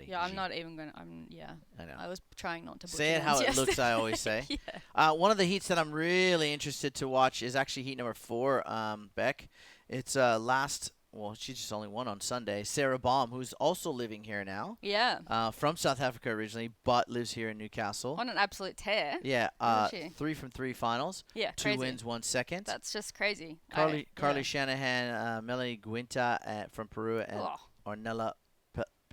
funny. Yeah, I'm not even going to. I know. I was trying not to butcher Say it how it names looks, I always say. Yeah. One of the heats that I'm really interested to watch is actually heat number 4, Beck. It's well, she just only won on Sunday. Sarah Baum, who's also living here now. Yeah. From South Africa originally, but lives here in Newcastle. On an absolute tear. Yeah, Isn't she? 3 from 3 finals. Yeah, 2 crazy. wins, 1 second. That's just crazy. Carly Shanahan, Melanie Guinta from Peru, and Ornella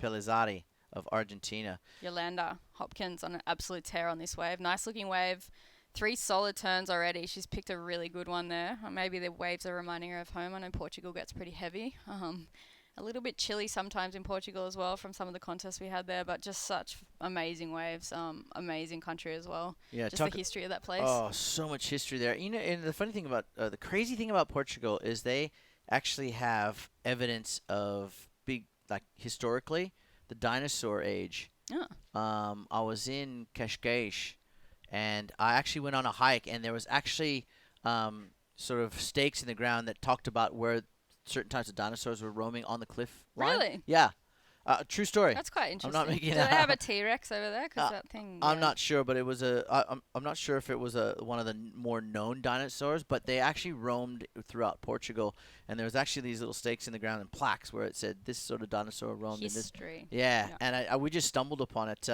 Pellizzari of Argentina. Yolanda Hopkins on an absolute tear on this wave. Nice looking wave. 3 solid turns already. She's picked a really good one there. Maybe the waves are reminding her of home. I know Portugal gets pretty heavy. A little bit chilly sometimes in Portugal as well from some of the contests we had there, but just such amazing waves. Amazing country as well. Yeah, just the history of that place. Oh, so much history there. You know, and the funny thing about the crazy thing about Portugal is they actually have evidence of historically the dinosaur age. Yeah. I was in Cascais, and I actually went on a hike, and there was actually sort of stakes in the ground that talked about where certain types of dinosaurs were roaming on the cliff line. Really? Yeah. True story. That's quite interesting. I'm not making Do they have a T-Rex over there? Cause that thing. I'm not sure, but it was I'm not sure if it was one of the more known dinosaurs, but they actually roamed throughout Portugal, and there was actually these little stakes in the ground and plaques where it said this sort of dinosaur roamed History. in this. Yeah. And we just stumbled upon it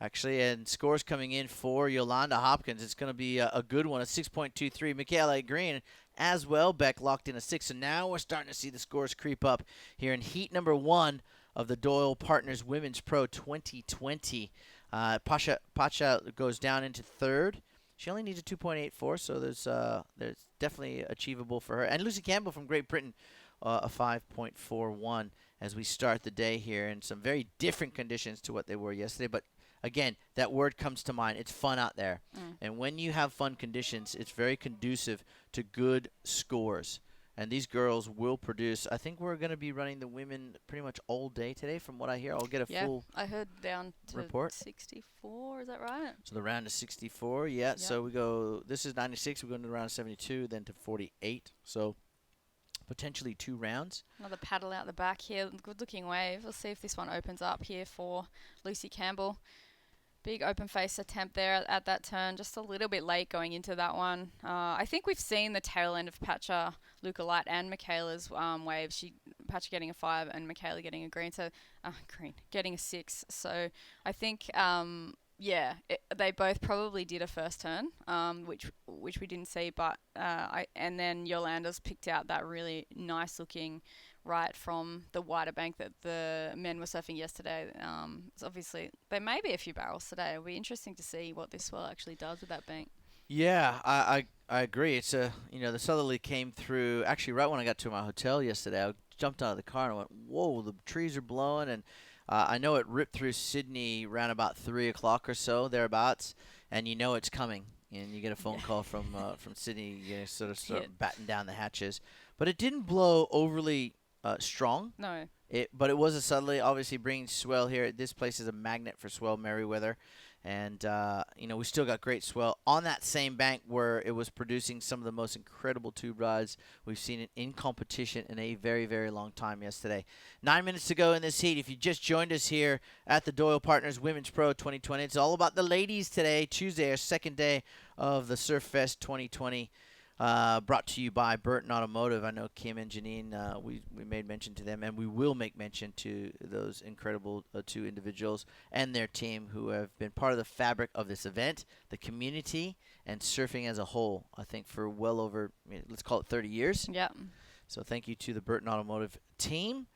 actually, and scores coming in for Yolanda Hopkins. It's going to be a good one, a 6.23. Michaela Green as well. Beck locked in a 6, so now we're starting to see the scores creep up here in heat number 1 of the Doyle Partners Women's Pro 2020. Pacha goes down into 3rd. She only needs a 2.84, so there's definitely achievable for her. And Lucy Campbell from Great Britain, a 5.41 as we start the day here in some very different conditions to what they were yesterday. But again, that word comes to mind. It's fun out there. And when you have fun conditions, it's very conducive to good scores. And these girls will produce. I think we're going to be running the women pretty much all day today, from what I hear. I'll get a full I heard down to report. 64. Is that right? So the round is 64. Yeah. So we go. This is 96. We're going to round 72, then to 48. So potentially 2 rounds. Another paddle out the back here. Good looking wave. We'll see if this one opens up here for Lucy Campbell. Big open face attempt there at that turn. Just a little bit late going into that one. I think we've seen the tail end of Pacha, Luca Light, and Michaela's waves. Pacha getting a 5 and Michaela getting a green. So getting a 6. So I think they both probably did a first turn, which we didn't see. But and then Yolanda's picked out that really nice looking right from the wider bank that the men were surfing yesterday. So obviously, there may be a few barrels today. It'll be interesting to see what this swell actually does with that bank. Yeah, I agree. It's the southerly came through actually right when I got to my hotel yesterday. I jumped out of the car and I went, whoa, the trees are blowing, and I know it ripped through Sydney around about 3 o'clock or so, thereabouts, and you know it's coming. And you get a phone call from Sydney, sort of batten down the hatches. But it didn't blow overly strong. No. But it was a southerly, obviously bringing swell here. This place is a magnet for swell, Merriweather. And, we still got great swell on that same bank where it was producing some of the most incredible tube rides we've seen it in competition in a very, very long time yesterday. 9 minutes to go in this heat. If you just joined us here at the Doyle Partners Women's Pro 2020, it's all about the ladies today, Tuesday, our second day of the Surfest 2020. Brought to you by Burton Automotive. I know Kim and Janine, we made mention to them, and we will make mention to those incredible 2 individuals and their team who have been part of the fabric of this event, the community, and surfing as a whole, I think, for well over, let's call it 30 years. Yeah. So thank you to the Burton Automotive team.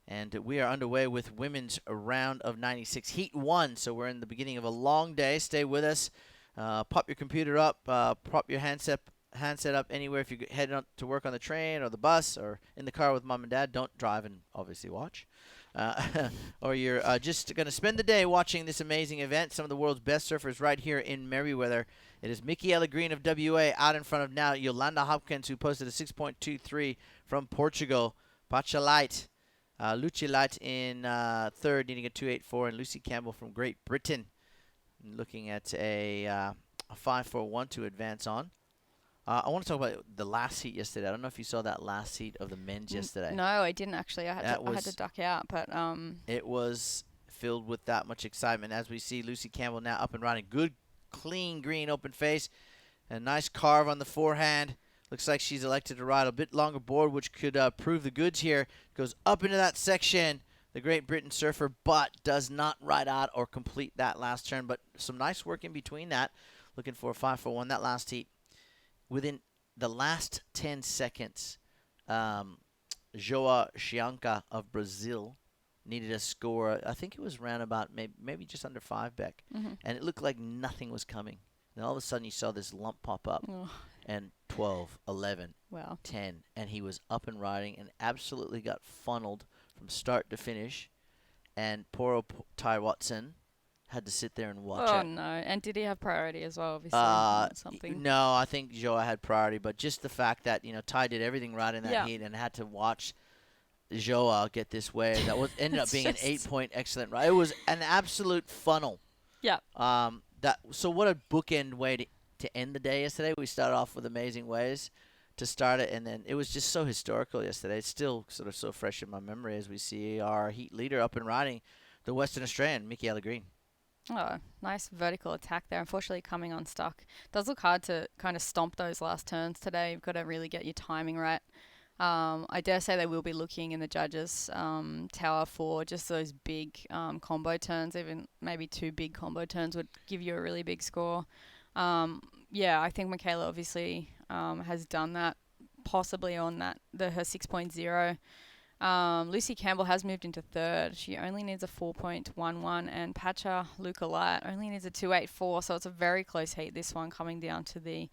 And we are underway with women's round of 96, Heat 1. So we're in the beginning of a long day. Stay with us. Pop your computer up. Prop your handset up anywhere. If you're heading out to work on the train or the bus or in the car with mom and dad, don't drive and obviously watch. Or you're just going to spend the day watching this amazing event. Some of the world's best surfers right here in Merriweather. It is Michaela Green of WA out in front of now Yolanda Hopkins, who posted a 6.23 from Portugal. Pacha Light, Lucia Light in 3rd, needing a 2.84, and Lucy Campbell from Great Britain looking at a 5.41 to advance on. I want to talk about the last heat yesterday. I don't know if you saw that last heat of the men's yesterday. No, I didn't actually. I had to duck out, but it was filled with that much excitement as we see Lucy Campbell now up and running. Good, clean green open face. A nice carve on the forehand. Looks like she's elected to ride a bit longer board, which could prove the goods here. Goes up into that section. The Great Britain surfer, but does not ride out or complete that last turn. But some nice work in between that. Looking for a 5-4-1 that last heat. Within the last 10 seconds, Joa Chianca of Brazil needed a score. I think it was round about maybe just under 5, Beck. And it looked like nothing was coming. And all of a sudden you saw this lump pop up. And 12, 11, wow. 10. And he was up and riding and absolutely got funneled from start to finish. And poor old Ty Watson had to sit there and watch it. Oh, no. And did he have priority as well, obviously? Something. No, I think Joa had priority. But just the fact that, Ty did everything right in that heat and had to watch Joa get this wave. That ended up being an 8-point excellent ride. It was an absolute funnel. Yeah. So what a bookend way to end the day yesterday. We started off with amazing ways to start it, and then it was just so historical yesterday. It's still sort of so fresh in my memory as we see our heat leader up and riding, the Western Australian, Michaela Green. Oh, nice vertical attack there. Unfortunately, coming unstuck. Does look hard to kind of stomp those last turns today. You've got to really get your timing right. I dare say they will be looking in the judges' tower for just those big combo turns. Even maybe 2 big combo turns would give you a really big score. I think Michaela obviously has done that, possibly on her 6.0. Lucy Campbell has moved into 3rd. She only needs a 4.11, and Pacha Luca Light only needs a 2.84. So it's a very close heat, this one, coming down to the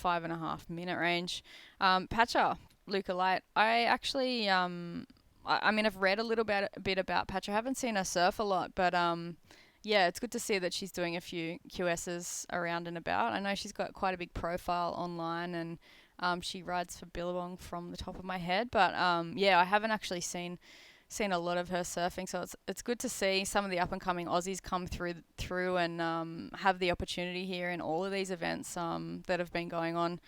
5.5 minute range. Pacha Luca Light, I actually, I've read a little bit about Pacha. I haven't seen her surf a lot, but it's good to see that she's doing a few QSs around and about. I know she's got quite a big profile online, and she rides for Billabong from the top of my head. But I haven't actually seen a lot of her surfing, so it's good to see some of the up and coming Aussies come through and have the opportunity here in all of these events that have been going on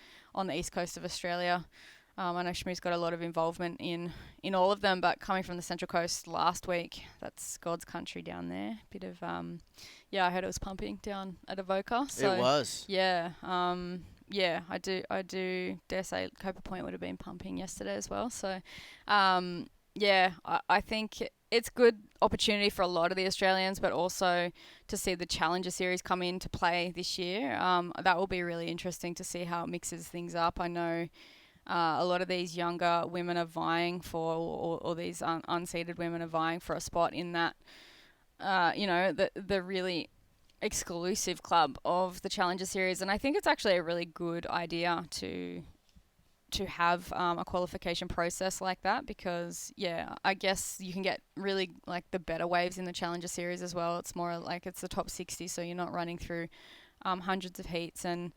the east coast of Australia. I know Shmoo's got a lot of involvement in all of them, but coming from the Central Coast last week, that's God's country down there. Bit of, I heard it was pumping down at Avoca. So, it was. Yeah, I do dare say Copper Point would have been pumping yesterday as well. So, I think it's good opportunity for a lot of the Australians, but also to see the Challenger Series come into play this year. That will be really interesting to see how it mixes things up. I know a lot of these younger women are vying for, or these unseeded women are vying for a spot in that, the really exclusive club of the Challenger Series. And I think it's actually a really good idea to have a qualification process like that, because I guess you can get really like the better waves in the Challenger Series as well. It's more like it's the top 60, so you're not running through hundreds of heats. And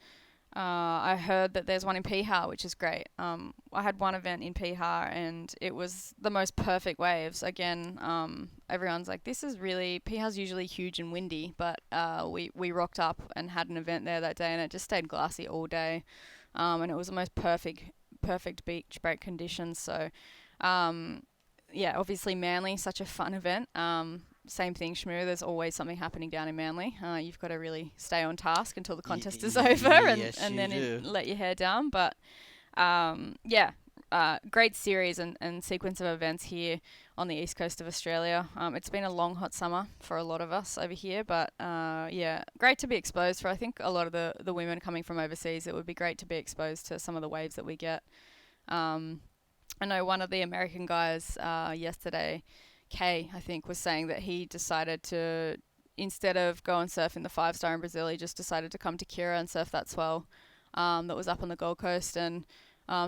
I heard that there's one in Piha, which is great. I had one event in Piha and it was the most perfect waves. Again, everyone's like, this is really, Piha's usually huge and windy, but we rocked up and had an event there that day, and it just stayed glassy all day. And it was the most perfect beach break conditions. So, obviously Manly, such a fun event. Same thing, Shmoo. There's always something happening down in Manly. You've got to really stay on task until the contest is over, and then let your hair down. But great series and sequence of events here on the east coast of Australia. It's been a long, hot summer for a lot of us over here, but great to be exposed for. I think a lot of the women coming from overseas, it would be great to be exposed to some of the waves that we get. I know one of the American guys yesterday, Kay, I think, was saying that he decided to, instead of go and surf in the 5-star in Brazil, he just decided to come to Kira and surf that swell that was up on the Gold Coast, and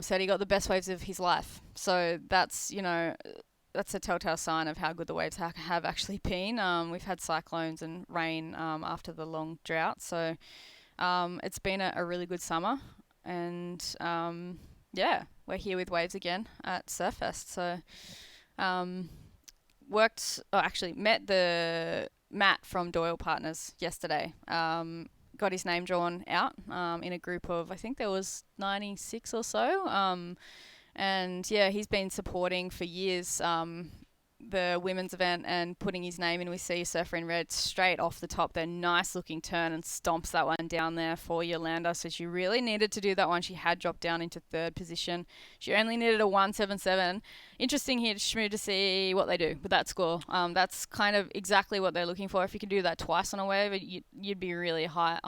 said he got the best waves of his life. So that's a telltale sign of how good the waves have actually been. We've had cyclones and rain after the long drought, so it's been a really good summer, and we're here with waves again at Surfest. So met the Matt from Doyle Partners yesterday. Got his name drawn out in a group of, I think there was 96 or so. And he's been supporting for years the women's event and putting his name in with Sea Surfer in red straight off the top there. Nice looking turn and stomps that one down there for Yolanda. So she really needed to do that one. She had dropped down into third position. She only needed a 177. Interesting here, Shmoo, to see what they do with that score. That's kind of exactly what they're looking for. If you could do that twice on a wave, you'd be really high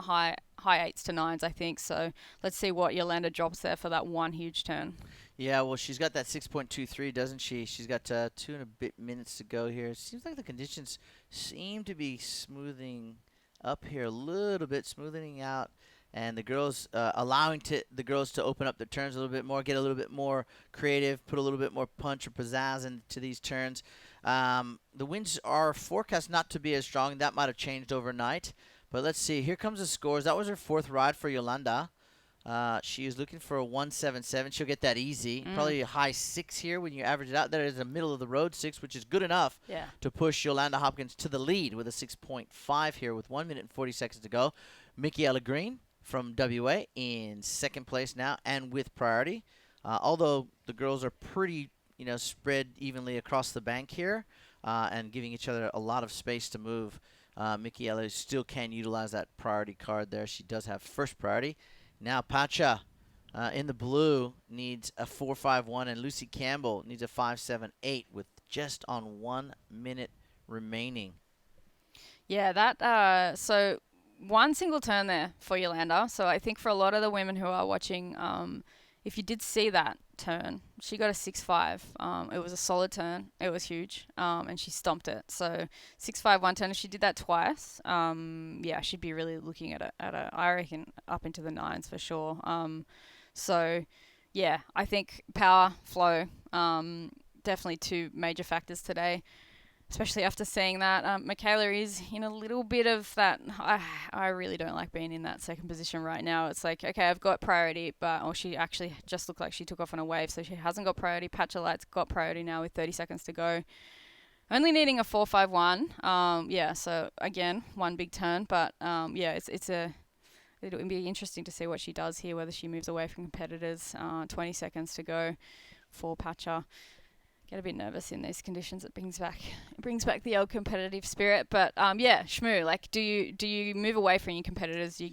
8s to 9s, I think. So let's see what Yolanda drops there for that one huge turn. Yeah, well, she's got that 6.23, doesn't she? She's got 2 and a bit minutes to go here. It seems like the conditions seem to be smoothing up here a little bit, smoothing out, and the girls allowing the girls to open up their turns a little bit more, get a little bit more creative, put a little bit more punch or pizzazz into these turns. The winds are forecast not to be as strong. That might have changed overnight, but let's see. Here comes the scores. That was her 4th ride for Yolanda. She is looking for a 177. She'll get that easy. Probably a high 6 here when you average it out. There is a middle of the road 6, which is good enough to push Yolanda Hopkins to the lead with a 6.5 here with 1 minute and 40 seconds to go. Michaela Green from WA in 2nd place now and with priority. Although the girls are pretty, spread evenly across the bank here and giving each other a lot of space to move. Michaela still can utilize that priority card there. She does have first priority. Now Pacha in the blue needs a 4.51, and Lucy Campbell needs a 5.78 with just on 1 minute remaining. Yeah, that so one single turn there for Yolanda. So I think for a lot of the women who are watching, if you did see that turn, she got a 6.5. It was a solid turn. It was huge, and she stomped it. So 6.5 one turn. If she did that twice, she'd be really looking at a I reckon up into the 9s for sure. So yeah, I think power, flow, definitely 2 major factors today. Especially after seeing that, Michaela is in a little bit of that. I really don't like being in that 2nd position right now. It's like, okay, I've got priority, she actually just looked like she took off on a wave, so she hasn't got priority. Patcha Light's got priority now with 30 seconds to go. Only needing a 4.51. So again, one big turn, but it'll be interesting to see what she does here, whether she moves away from competitors. 20 seconds to go for Patcha. Get a bit nervous in these conditions. It brings back the old competitive spirit. But Shmoo, like, do you move away from your competitors? Do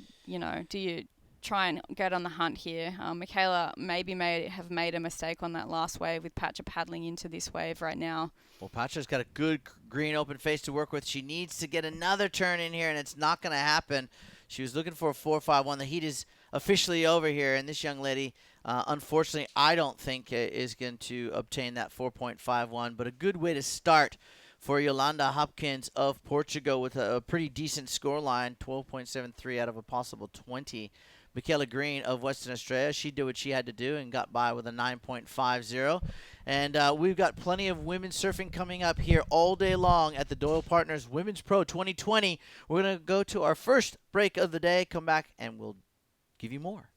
you try and get on the hunt here? Michaela maybe have made a mistake on that last wave with Patcha paddling into this wave right now. Well, Patcha's got a good green open face to work with. She needs to get another turn in here, and it's not going to happen. She was looking for a 4.51. The heat is officially over here, and this young lady, unfortunately, I don't think is going to obtain that 4.51, but a good way to start for Yolanda Hopkins of Portugal with a pretty decent scoreline, 12.73 out of a possible 20. Michaela Green of Western Australia, she did what she had to do and got by with a 9.50. And we've got plenty of women's surfing coming up here all day long at the Doyle Partners Women's Pro 2020. We're going to go to our first break of the day, come back, and we'll give you more.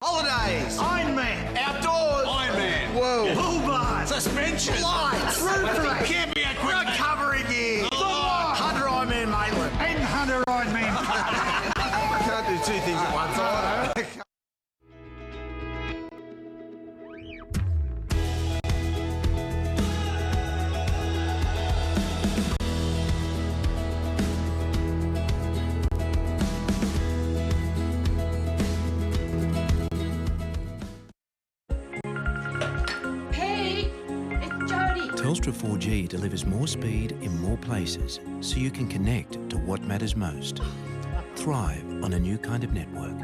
Holidays, Ironman, outdoors, Ironman, whoa, pool bars, suspension, lights, roofing, camping equipment, recovery gear, Hunter Ironman Maitland, and Hunter Ironman. I can't do 2 things at once. Telstra 4G delivers more speed in more places so you can connect to what matters most. Thrive on a new kind of network.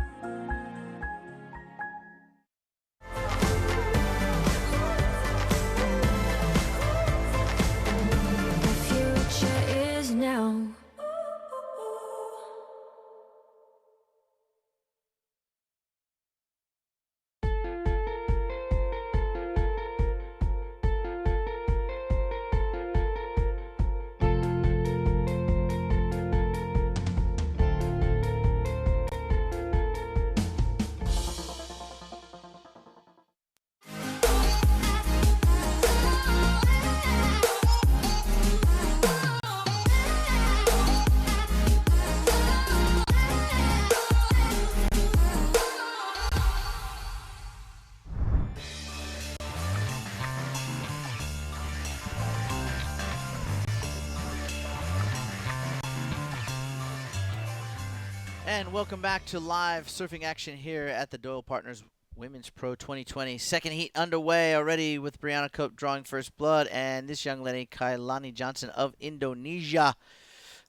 And welcome back to live surfing action here at the Doyle Partners Women's Pro 2020. Second heat underway already with Brianna Cope drawing first blood, and this young lady, Kailani Johnson of Indonesia.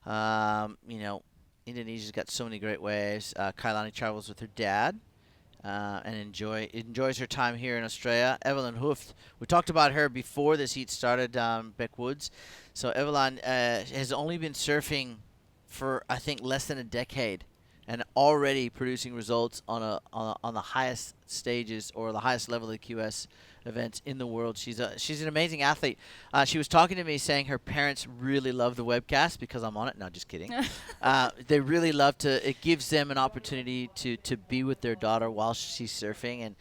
Indonesia's got so many great waves. Kailani travels with her dad and enjoys her time here in Australia. Evelyn Hooft, we talked about her before this heat started, Beck Woods. So Evelyn has only been surfing for, I think, less than a decade, and already producing results on the highest stages or the highest level of QS events in the world. She's an amazing athlete. She was talking to me saying her parents really love the webcast because I'm on it. No, just kidding. They really love to. It gives them an opportunity to be with their daughter while she's surfing, and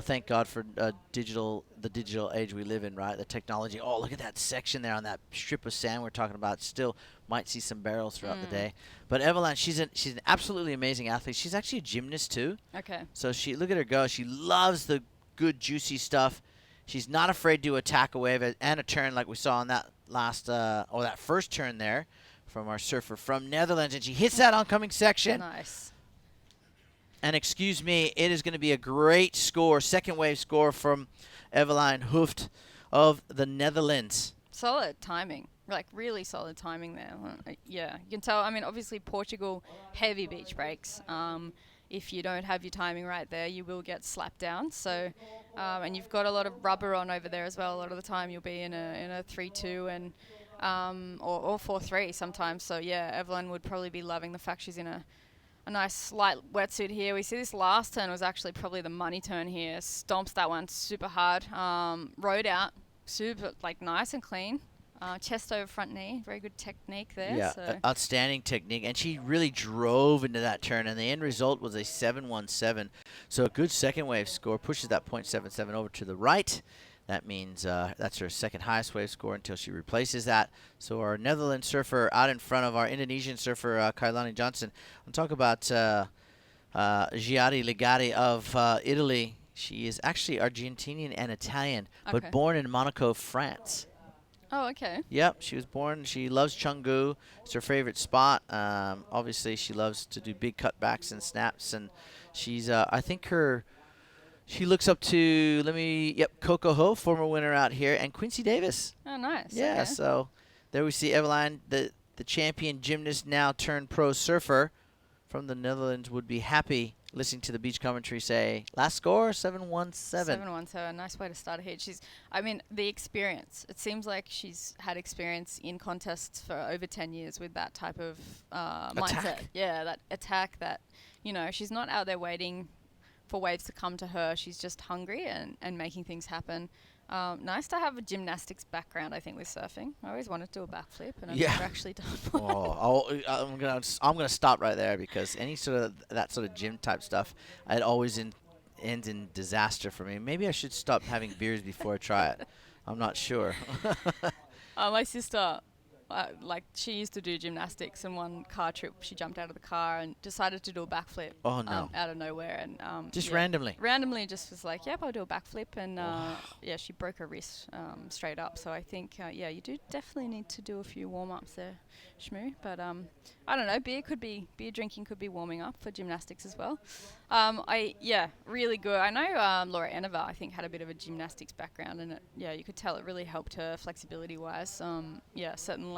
thank God for the digital age we live in, right? The technology. Oh, look at that section there on that strip of sand we're talking about. Still might see some barrels throughout the day. But Evelyn, she's an absolutely amazing athlete. She's actually a gymnast too. Okay. So look at her go. She loves the good juicy stuff. She's not afraid to attack a wave and a turn like we saw on that that first turn there from our surfer from Netherlands, and she hits that oncoming section. Nice. And excuse me, it is going to be a great score, second wave score from Evelyn Hooft of the Netherlands. Solid timing. Like, really solid timing there. Yeah, you can tell. I mean, obviously, Portugal, heavy beach breaks. If you don't have your timing right there, you will get slapped down. So, and you've got a lot of rubber on over there as well. A lot of the time, you'll be in a 3-2 and or 4-3 sometimes. So, yeah, Evelyn would probably be loving the fact she's in a nice light wetsuit here. We see this last turn was actually probably the money turn here. Stomps that one super hard. Rode out super, nice and clean. Chest over front knee, very good technique there. Yeah, so. Outstanding technique, and she really drove into that turn, and the end result was a 7.17. So a good second wave score, pushes that .77 over to the right. That means that's her second highest wave score until she replaces that. So our Netherlands surfer out in front of our Indonesian surfer, Kailani Johnson. I'll talk about Giadi Ligari of Italy. She is actually Argentinian and Italian, but born in Monaco, France. Oh, okay. Yep, she was born. She loves Chengdu. It's her favorite spot. Obviously, she loves to do big cutbacks and snaps, and she's. I think she looks up to Coco Ho, former winner out here, and Quincy Davis. Oh, nice. Yeah. Okay. So there we see Evelyn, the champion gymnast now turned pro surfer from the Netherlands, would be happy listening to the beach commentary say, last score, 7.17. 7.17, nice way to start a hit. The experience. It seems like she's had experience in contests for over 10 years with that type of mindset. Yeah, that attack that, she's not out there waiting for waves to come to her. She's just hungry and making things happen. Nice to have a gymnastics background, I think, with surfing. I always wanted to do a backflip, and I've never actually done one. I'm gonna stop right there, because any sort of that sort of gym type stuff, it always ends in disaster for me. Maybe I should stop having beers before I try it. I'm not sure. My sister, she used to do gymnastics, and one car trip she jumped out of the car and decided to do a backflip. Oh no! Out of nowhere, and just randomly. Randomly, just was like, "Yep, I'll do a backflip," and she broke her wrist straight up. So I think, you do definitely need to do a few warm ups there, Shmoo. But I don't know. Beer drinking could be warming up for gymnastics as well. Really good. I know Laura Enova, I think, had a bit of a gymnastics background, and you could tell it really helped her flexibility wise. Certain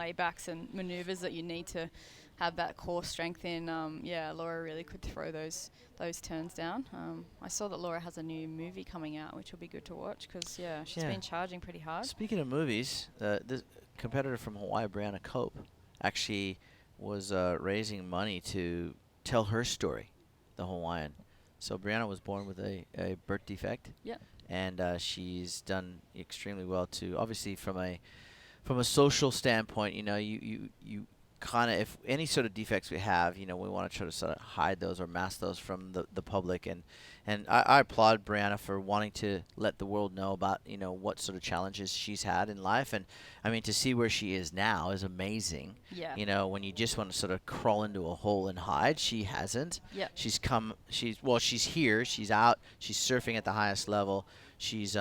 laybacks and maneuvers that you need to have that core strength in. Laura really could throw those turns down. I saw that Laura has a new movie coming out, which will be good to watch, because she's been charging pretty hard. Speaking of movies, the competitor from Hawaii, Brianna Cope, actually was raising money to tell her story, the Hawaiian. So Brianna was born with a birth defect. Yep. And she's done extremely well too. Obviously, from a social standpoint, you kind of, if any sort of defects we have, we want to try to sort of hide those or mask those from the public. And I applaud Brianna for wanting to let the world know about, what sort of challenges she's had in life. And I mean, to see where she is now is amazing. Yeah. When you just want to sort of crawl into a hole and hide, she hasn't. Yeah. She's here, she's out, she's surfing at the highest level, she's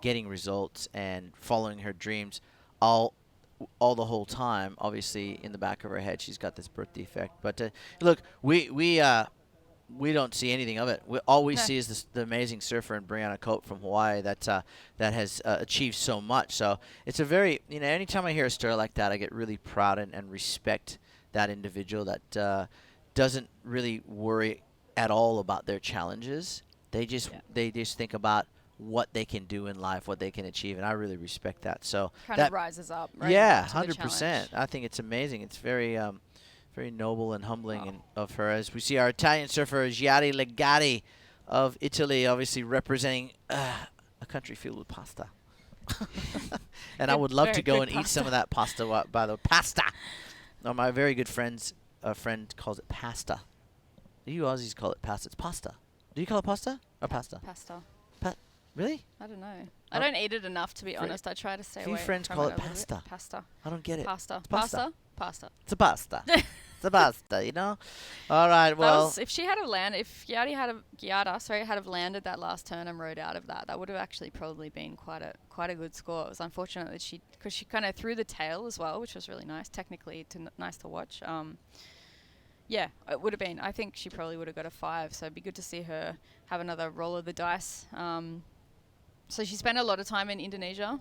getting results and following her dreams, all all the whole time. Obviously, in the back of her head, she's got this birth defect. But look, we don't see anything of it. All we No. see is the amazing surfer in Brianna Cope from Hawaii that has achieved so much. So it's a very, anytime I hear a story like that, I get really proud and respect that individual that doesn't really worry at all about their challenges. They just think about what they can do in life, what they can achieve, and I really respect that. So Kind of rises up, right? yeah, to the 100%. challenge. I think it's amazing. It's very very noble and humbling of her. As we see our Italian surfer, Giari Legati of Italy, obviously representing a country filled with pasta. And I Good- would love very to go good and eat some of that pasta, by the way. Pasta! No, my very good friend calls it pasta. You Aussies call it pasta. It's pasta. Do you call it pasta or pasta? Pasta. Really? I don't know. Oh. I don't eat it enough, to be Fri- honest. I try to stay few away friends from call it it a little bit. pasta. Pasta. I don't get it. Pasta. It's pasta. Pasta. Pasta. It's a pasta. It's a pasta, All right, well. If she had have landed, if Giada had have landed that last turn and rode out of that would have actually probably been quite a good score. It was unfortunate that because she kind of threw the tail as well, which was really nice, technically nice to watch. Yeah, it would have been. I think she probably would have got a 5. So it'd be good to see her have another roll of the dice. So she spent a lot of time in Indonesia.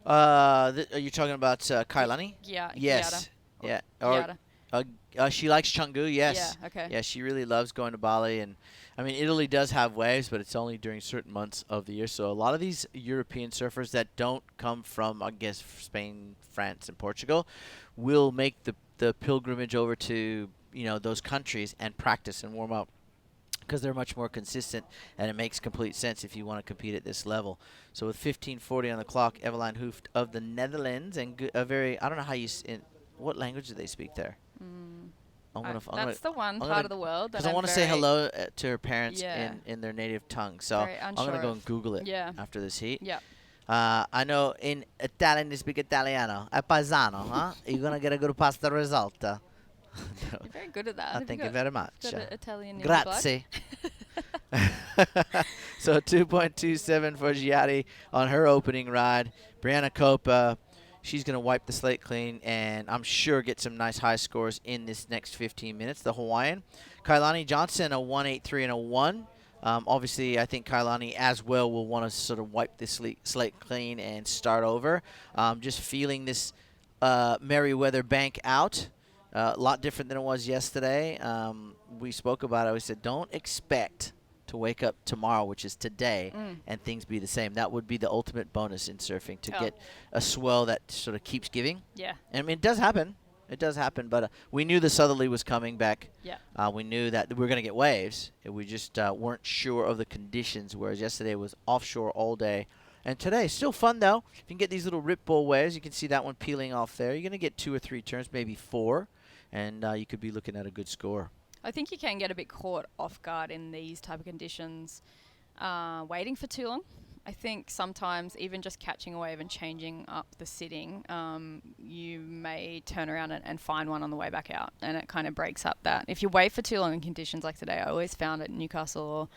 Are you talking about Kailani? Yeah. Yes. Giada. Yeah. Giada. She likes Canggu, yes. Yeah, okay. Yeah, she really loves going to Bali. And, I mean, Italy does have waves, but it's only during certain months of the year. So a lot of these European surfers that don't come from, I guess, Spain, France, and Portugal will make the pilgrimage over to, those countries and practice and warm up, because they're much more consistent, and it makes complete sense if you want to compete at this level. So with 15:40 on the clock, Eveline Hooft of the Netherlands, and I don't know how what language do they speak there? That's the one part of the world that because I want to say hello to her parents Yeah. in their native tongue. So Very I'm going to unsure go of- and Google it Yeah. after this heat. Yeah. I know in Italian they speak Italiano. È paesano, huh? You're going to get a good pasta result. No. You're very good at that. Thank you very much. Got a Italian in your blood? Grazie. So 2.27 for Giatti on her opening ride. Brianna Cope, she's going to wipe the slate clean and I'm sure get some nice high scores in this next 15 minutes. The Hawaiian. Kailani Johnson, a 1.83 and a 1. Obviously, I think Kailani as well will want to sort of wipe this slate clean and start over. Just feeling this Merriweather bank out. A lot different than it was yesterday. We spoke about it. We said don't expect to wake up tomorrow, which is today, and things be the same. That would be the ultimate bonus in surfing, to get a swell that sort of keeps giving. Yeah. I mean, it does happen. It does happen, but we knew the southerly was coming back. Yeah. We knew that we were going to get waves. We just weren't sure of the conditions, whereas yesterday was offshore all day. And today, still fun, though. If you can get these little rip ball waves, you can see that one peeling off there. You're going to get 2 or 3 turns, maybe 4, and you could be looking at a good score. I think you can get a bit caught off guard in these type of conditions, waiting for too long. I think sometimes even just catching a wave and changing up the sitting, you may turn around and find one on the way back out, and it kind of breaks up that. If you wait for too long in conditions like today, I always found at Newcastle or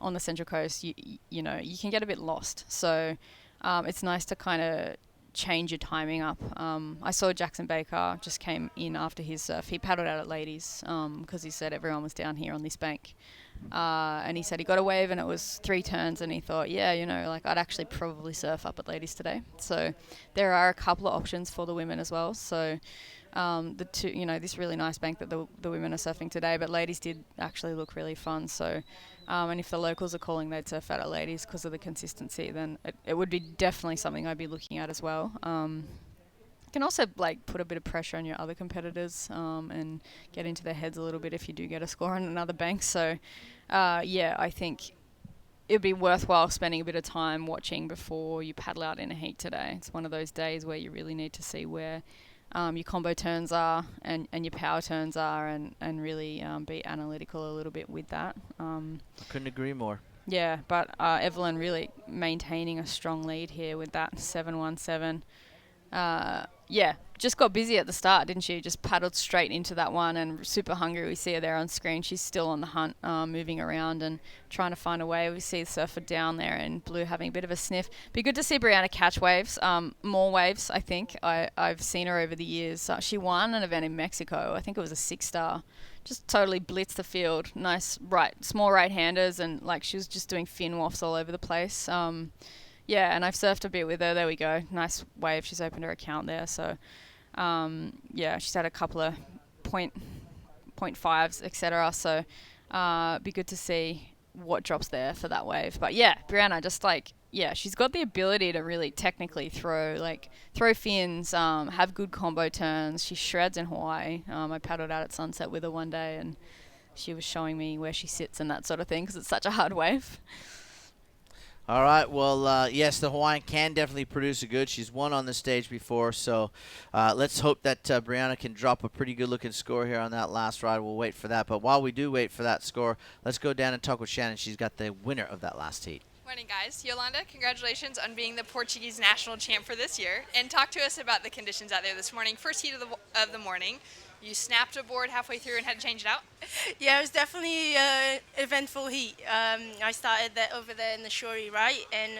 on the Central Coast, you can get a bit lost. So it's nice to kind of change your timing up. I saw Jackson Baker just came in after his surf. He paddled out at Ladies because he said everyone was down here on this bank. And he said he got a wave and it was 3 turns, and he thought, I'd actually probably surf up at Ladies today. So there are a couple of options for the women as well. So the two, this really nice bank that the women are surfing today, but Ladies did actually look really fun. So and if the locals are calling they'd surf out at Ladies because of the consistency, then it would be definitely something I'd be looking at as well. Can also put a bit of pressure on your other competitors and get into their heads a little bit if you do get a score on another bank. So I think it'd be worthwhile spending a bit of time watching before you paddle out in a heat today. It's one of those days where you really need to see where your combo turns are and your power turns are, and really be analytical a little bit with that. I couldn't agree more. Yeah, but Evelyn really maintaining a strong lead here with that 717. yeah, just got busy at the start, didn't she? Just paddled straight into that one and super hungry. We see her there on screen. She's still on the hunt, moving around and trying to find a wave. We see the surfer down there and Blue having a bit of a sniff. Be good to see Brianna catch waves, more waves, I think. I've seen her over the years. She won an event in Mexico. I think it was a 6-star. Just totally blitzed the field. Nice small right-handers, and like she was just doing fin wafts all over the place. Yeah, and I've surfed a bit with her. There we go. Nice wave. She's opened her account there. So, yeah, she's had a couple of point fives, etc. So, be good to see what drops there for that wave. But yeah, Brianna, just like, yeah, she's got the ability to really technically throw fins, have good combo turns. She shreds in Hawaii. I paddled out at sunset with her one day, and she was showing me where she sits and that sort of thing because it's such a hard wave. All right. Well, yes, the Hawaiian can definitely produce a good. She's won on the stage before, so let's hope that Brianna can drop a pretty good-looking score here on that last ride. We'll wait for that. But while we do wait for that score, let's go down and talk with Shannon. She's got the winner of that last heat. Morning, guys. Yolanda, congratulations on being the Portuguese national champ for this year. And talk to us about the conditions out there this morning. First heat of the morning. You snapped a board halfway through and had to change it out? Yeah, it was definitely an eventful heat. I started over there in the shorey, right? And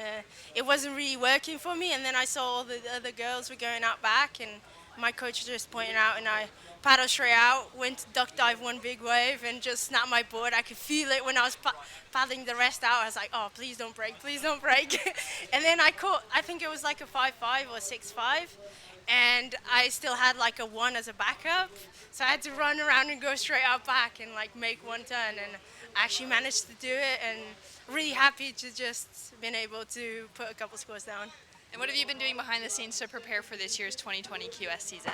it wasn't really working for me. And then I saw all the other girls were going out back, and my coach just pointed out, and I paddled straight out, went to duck dive one big wave, and just snapped my board. I could feel it when I was paddling the rest out. I was like, oh, please don't break, please don't break. And then I caught, I think it was like a 5.5 or 6.5. And I still had like a 1 as a backup. So I had to run around and go straight out back and like make one turn. And I actually managed to do it, and really happy to just been able to put a couple scores down. And what have you been doing behind the scenes to prepare for this year's 2020 QS season?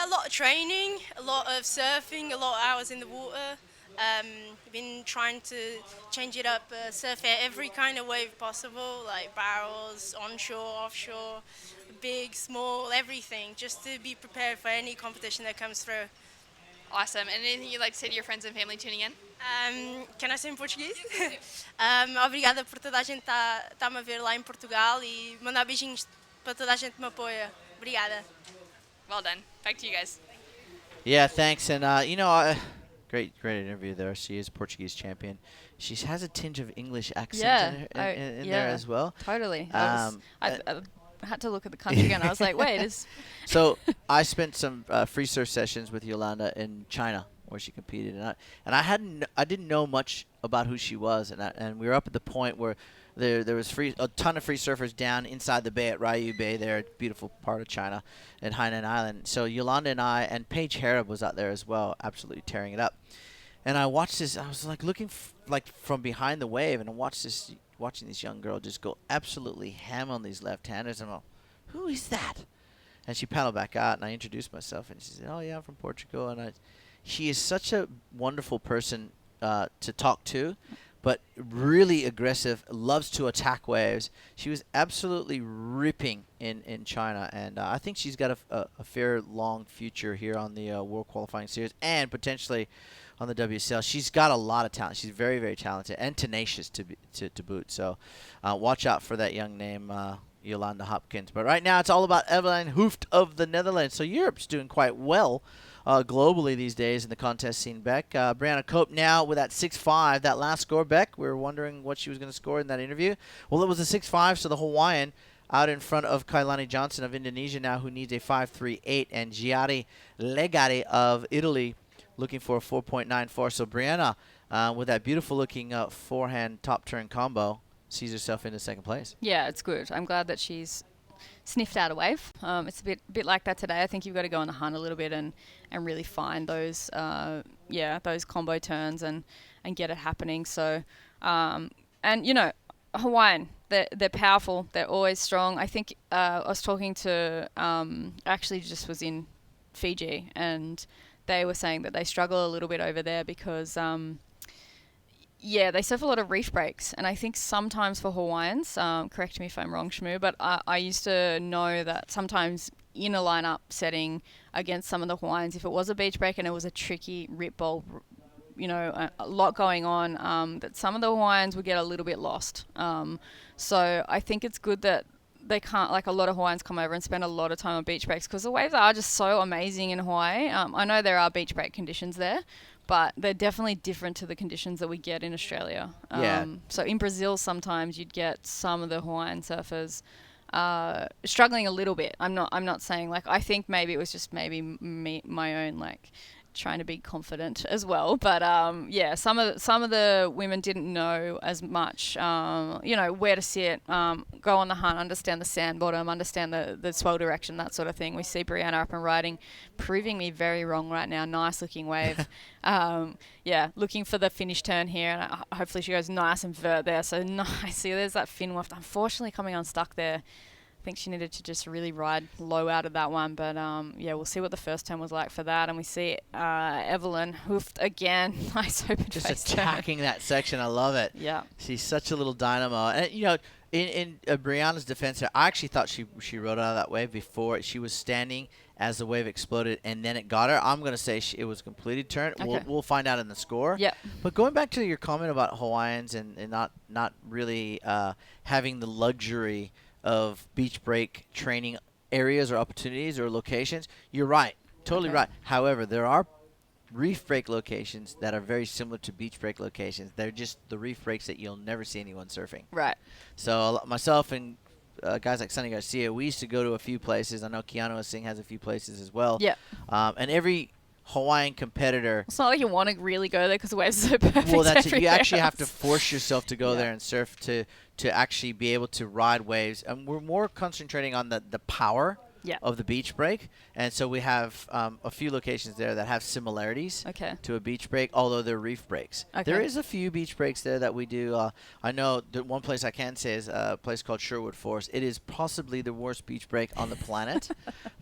A lot of training, a lot of surfing, a lot of hours in the water. Been trying to change it up, surf at every kind of wave possible, like barrels, onshore, offshore, big, small, everything, just to be prepared for any competition that comes through. Awesome. And anything you'd like to say to your friends and family tuning in? Can I say em português? Obrigada por toda a gente tá-me a ver lá em Portugal e mandar beijinhos para toda a gente que me apoia. Obrigada. Well done. Back to you guys. Yeah, thanks. And, great interview there. She is Portuguese champion. She has a tinge of English accent in there as well. Totally. I had to look at the country again. I was like, wait, is... So I spent some free surf sessions with Yolanda in China, where she competed, and I didn't know much about who she was, and we were up at the point where there was a ton of free surfers down inside the bay at Ryu Bay, there, a beautiful part of China, in Hainan Island. So Yolanda and I, and Paige Harrop was out there as well, absolutely tearing it up. And I watched this. I was like looking from behind the wave, and I watching this young girl just go absolutely ham on these left-handers. And I'm like, who is that? And she paddled back out, and I introduced myself, and she said, oh, yeah, I'm from Portugal. And she is such a wonderful person to talk to, but really aggressive, loves to attack waves. She was absolutely ripping in China, and I think she's got a fair long future here on the World Qualifying Series and potentially on the WSL. She's got a lot of talent. She's very, very talented and tenacious to boot. So watch out for that young name, Yolanda Hopkins. But right now it's all about Evelyn Hooft of the Netherlands. So Europe's doing quite well globally these days in the contest scene, Beck. Brianna Cope now with that 6.5. That last score, Beck, we were wondering what she was going to score in that interview. Well, it was a 6.5, so the Hawaiian out in front of Kailani Johnson of Indonesia now, who needs a 5.38, and Giari Legari of Italy looking for a 4.94. So Brianna, with that beautiful-looking forehand top-turn combo, sees herself into second place. Yeah, it's good. I'm glad that she's sniffed out a wave. It's a bit like that today. I think you've got to go on the hunt a little bit and really find those those combo turns and get it happening. So and you know, Hawaiian, they're powerful. They're always strong. I think I was talking to actually just was in Fiji, and they were saying that they struggle a little bit over there because they surf a lot of reef breaks, and I think sometimes for Hawaiians, correct me if I'm wrong, Shmoo, but I used to know that sometimes in a lineup setting against some of the Hawaiians, if it was a beach break and it was a tricky rip bowl, you know, a lot going on, that some of the Hawaiians would get a little bit lost. So I think it's good that they can't, like a lot of Hawaiians come over and spend a lot of time on beach breaks because the waves are just so amazing in Hawaii. I know there are beach break conditions there, but they're definitely different to the conditions that we get in Australia. Yeah. So in Brazil, sometimes you'd get some of the Hawaiian surfers struggling a little bit. I'm not saying, like, I think maybe it was just maybe my own, like, trying to be confident as well, but yeah, some of the women didn't know as much, where to sit, go on the hunt, understand the sand bottom, understand the swell direction, that sort of thing. We see Brianna up and riding, proving me very wrong right now. Nice looking wave. Yeah, looking for the finish turn here, and hopefully she goes nice and vert there. So nice. See, there's that fin waft. Unfortunately, coming unstuck there. I think she needed to just really ride low out of that one. But, yeah, we'll see what the first turn was like for that. And we see Evelyn Hooft again. Nice open Just face attacking that section. I love it. Yeah. She's such a little dynamo. And, in Brianna's defense here, I actually thought she rode out of that wave before. She was standing as the wave exploded, and then it got her. I'm going to say it was completely turned. Okay. We'll find out in the score. Yeah. But going back to your comment about Hawaiians and not really having the luxury of beach break training areas or opportunities or locations, you're right. Totally Okay. right. However, there are reef break locations that are very similar to beach break locations. They're just the reef breaks that you'll never see anyone surfing. Right. So myself and guys like Sonny Garcia, we used to go to a few places. I know Keanu Singh has a few places as well. Yeah. And every Hawaiian competitor. It's not like you want to really go there because the waves are so perfect. Well, that's it. You everywhere actually have to else. force yourself to go Yeah. there and surf to actually be able to ride waves. And we're more concentrating on the power Yeah. of the beach break. And so we have a few locations there that have similarities Okay. to a beach break, although they're reef breaks. Okay. There is a few beach breaks there that we do. I know the one place I can say is a place called Sherwood Forest. It is possibly the worst beach break on the planet,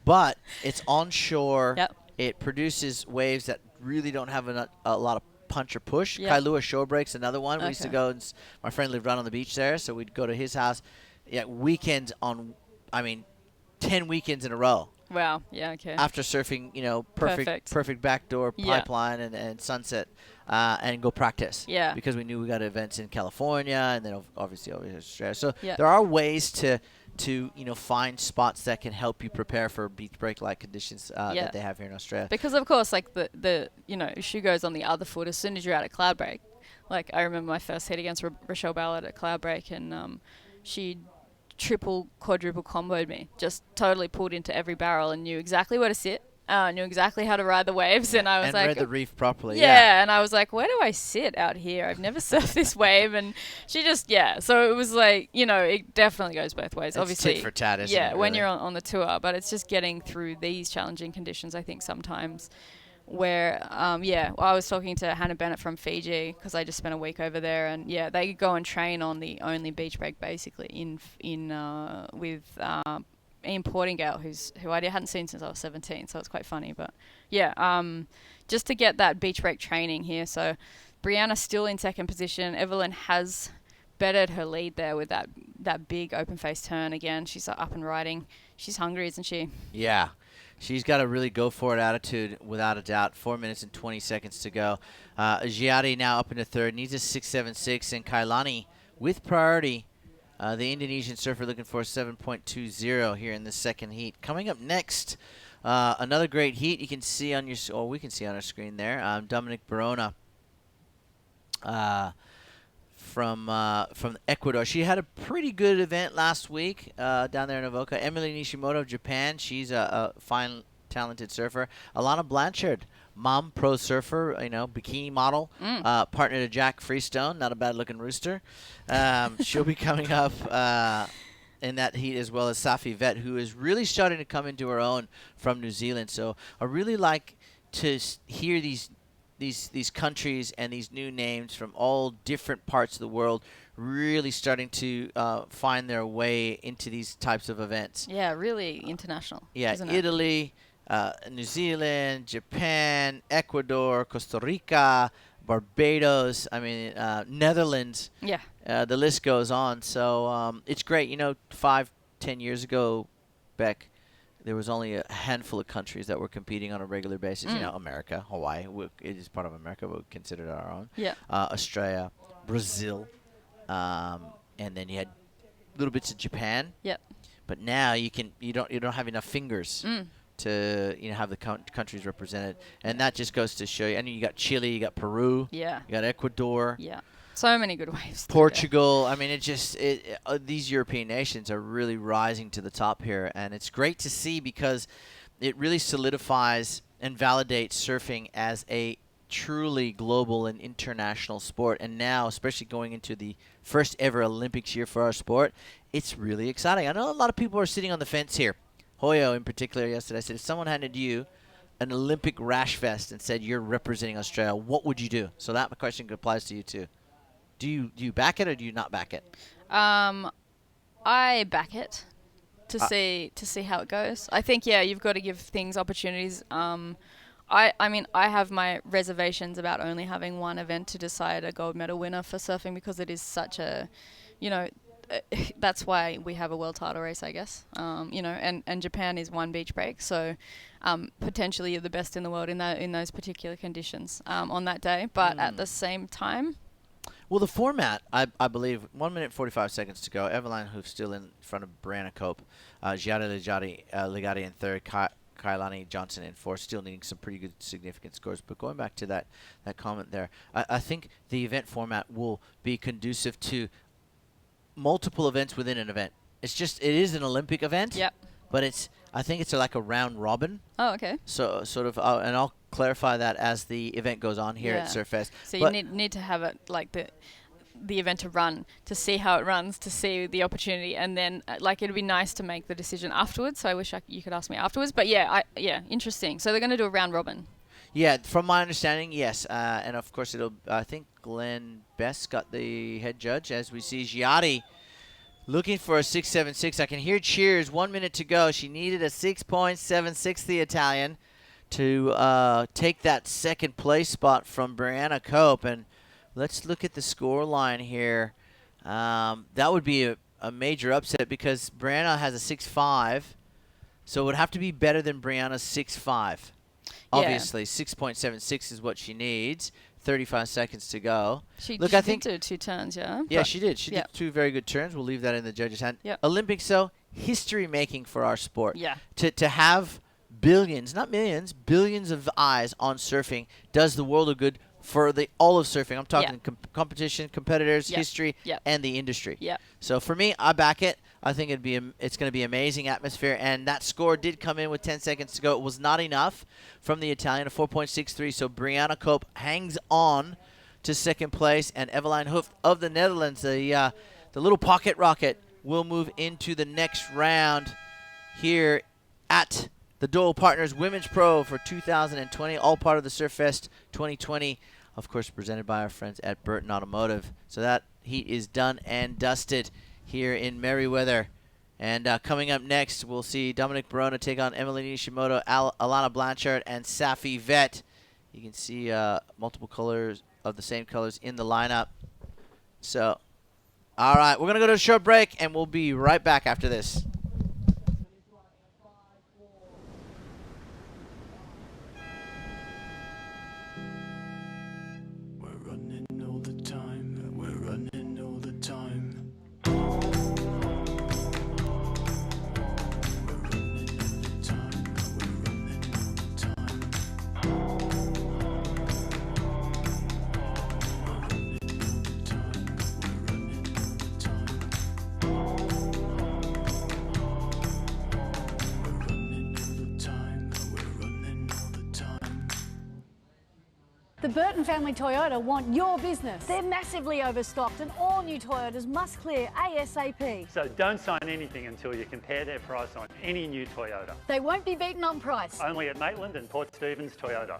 but it's onshore. Yep. It produces waves that really don't have a lot of punch or push. Yep. Kailua Shore Break's another one. We used to Okay. go, and my friend lived right on the beach there, so we'd go to his house. Yeah, weekends 10 weekends in a row. Wow. Yeah. Okay. After surfing, perfect backdoor Yeah. pipeline and sunset, and go practice. Yeah. Because we knew we got events in California and then obviously over Australia. So Yeah. there are ways to find spots that can help you prepare for beach break like conditions Yeah. that they have here in Australia. Because of course, like the shoe goes on the other foot as soon as you're out at cloud break. Like I remember my first hit against Rochelle Ballard at cloud break, and she triple, quadruple comboed me. Just totally pulled into every barrel and knew exactly where to sit. Knew exactly how to ride the waves, and I was and like, read the reef properly. yeah, and I was like, where do I sit out here? I've never surfed this wave, and she just, so it was like, it definitely goes both ways. It's Obviously, tit for tat, isn't yeah, it, when really? you're on the tour, but it's just getting through these challenging conditions. I think sometimes where, I was talking to Hannah Bennett from Fiji because I just spent a week over there, and they go and train on the only beach break basically with Ian Portingale, who I hadn't seen since I was 17, so it's quite funny. But just to get that beach break training here. So Brianna's still in second position. Evelyn has bettered her lead there with that big open face turn again. She's up and riding. She's hungry, isn't she? Yeah. She's got a really go-for-it attitude, without a doubt. 4 minutes and 20 seconds to go. Giari now up into third. Needs a 6.76. And Kailani with priority. The Indonesian surfer looking for a 7.20 here in the second heat. Coming up next, another great heat. You can see on we can see on our screen there. Dominic Barona from Ecuador. She had a pretty good event last week down there in Avoca. Emily Nishimoto of Japan. She's a fine, talented surfer. Alana Blanchard, mom, pro surfer, bikini model, partner to Jack Freestone, not a bad-looking rooster. She'll be coming up in that heat, as well as Safi Vet, who is really starting to come into her own from New Zealand. So I really like to hear these countries and these new names from all different parts of the world really starting to find their way into these types of events. Yeah, really international. Yeah, isn't it? Italy, New Zealand, Japan, Ecuador, Costa Rica, Barbados, Netherlands. Yeah. The list goes on. So it's great. 5-10 years ago, Beck, there was only a handful of countries that were competing on a regular basis. America, Hawaii, it is part of America, but we consider it our own. Yeah. Australia, Brazil, and then you had little bits of Japan. Yep. but now you don't have enough fingers to have the countries represented, and that just goes to show you. And you got Chile, you got Peru, Yeah. you got Ecuador, Yeah. So many good waves. Portugal. I mean, these European nations are really rising to the top here, and it's great to see because it really solidifies and validates surfing as a truly global and international sport. And now, especially going into the first ever Olympics year for our sport, it's really exciting. I know a lot of people are sitting on the fence here. Hoyo in particular yesterday, I said, if someone handed you an Olympic rash vest and said you're representing Australia, what would you do? So that question applies to you too. Do you back it or do you not back it? I back it to see how it goes. I think you've got to give things opportunities. I mean I have my reservations about only having one event to decide a gold medal winner for surfing because it is such a, that's why we have a world title race, I guess. And Japan is one beach break, so potentially you're the best in the world in those particular conditions on that day. But at the same time. Well, the format, I believe, 1 minute 45 seconds to go. Eveline Hooft still in front of Brianna Cope. Giada Ligati in third. Kailani Johnson in fourth. Still needing some pretty good significant scores. But going back to that comment there, I think the event format will be conducive to multiple events within an event. It is an Olympic event. Yep. But I think it's like a round robin. Oh, okay. So sort of, and I'll clarify that as the event goes on here at Surfest. So you need to have it like the event to run, to see how it runs, to see the opportunity, and then it'd be nice to make the decision afterwards. So I wish you could ask me afterwards. But interesting. So they're going to do a round robin. Yeah, from my understanding, yes. And of course, I think Glenn Best got the head judge as we see Giatti looking for a 6.76. I can hear cheers. 1 minute to go. She needed a 6.76, the Italian, to take that second place spot from Brianna Cope. And let's look at the score line here. That would be a major upset because Brianna has a 6.5. So it would have to be better than Brianna's 6.5. Obviously, 6.76 is what she needs. 35 seconds to go. She did do 2 turns, yeah? Yeah, she did. She did 2 very good turns. We'll leave that in the judges' hand. Yep. Olympics, though, history-making for our sport. Yeah. To have billions, not millions, billions of eyes on surfing does the world of good for all of surfing. I'm talking competition, competitors, history, and the industry. Yeah. So for me, I back it. I think it's going to be amazing atmosphere, and that score did come in with 10 seconds to go. It was not enough from the Italian, a 4.63. So Brianna Cope hangs on to second place, and Eveline Hooft of the Netherlands, the little pocket rocket, will move into the next round here at the Doyle Partners Women's Pro for 2020, all part of the Surfest 2020, of course, presented by our friends at Burton Automotive. So that heat is done and dusted here in Merriweather. And coming up next, we'll see Dominic Barona take on Emily Nishimoto, Alana Blanchard, and Safi Vet. You can see multiple colors of the same colors in the lineup. So, all right, we're going to go to a short break, and we'll be right back after this. The Burton family Toyota want your business. They're massively overstocked and all new Toyotas must clear ASAP. So don't sign anything until you compare their price on any new Toyota. They won't be beaten on price. Only at Maitland and Port Stephens Toyota.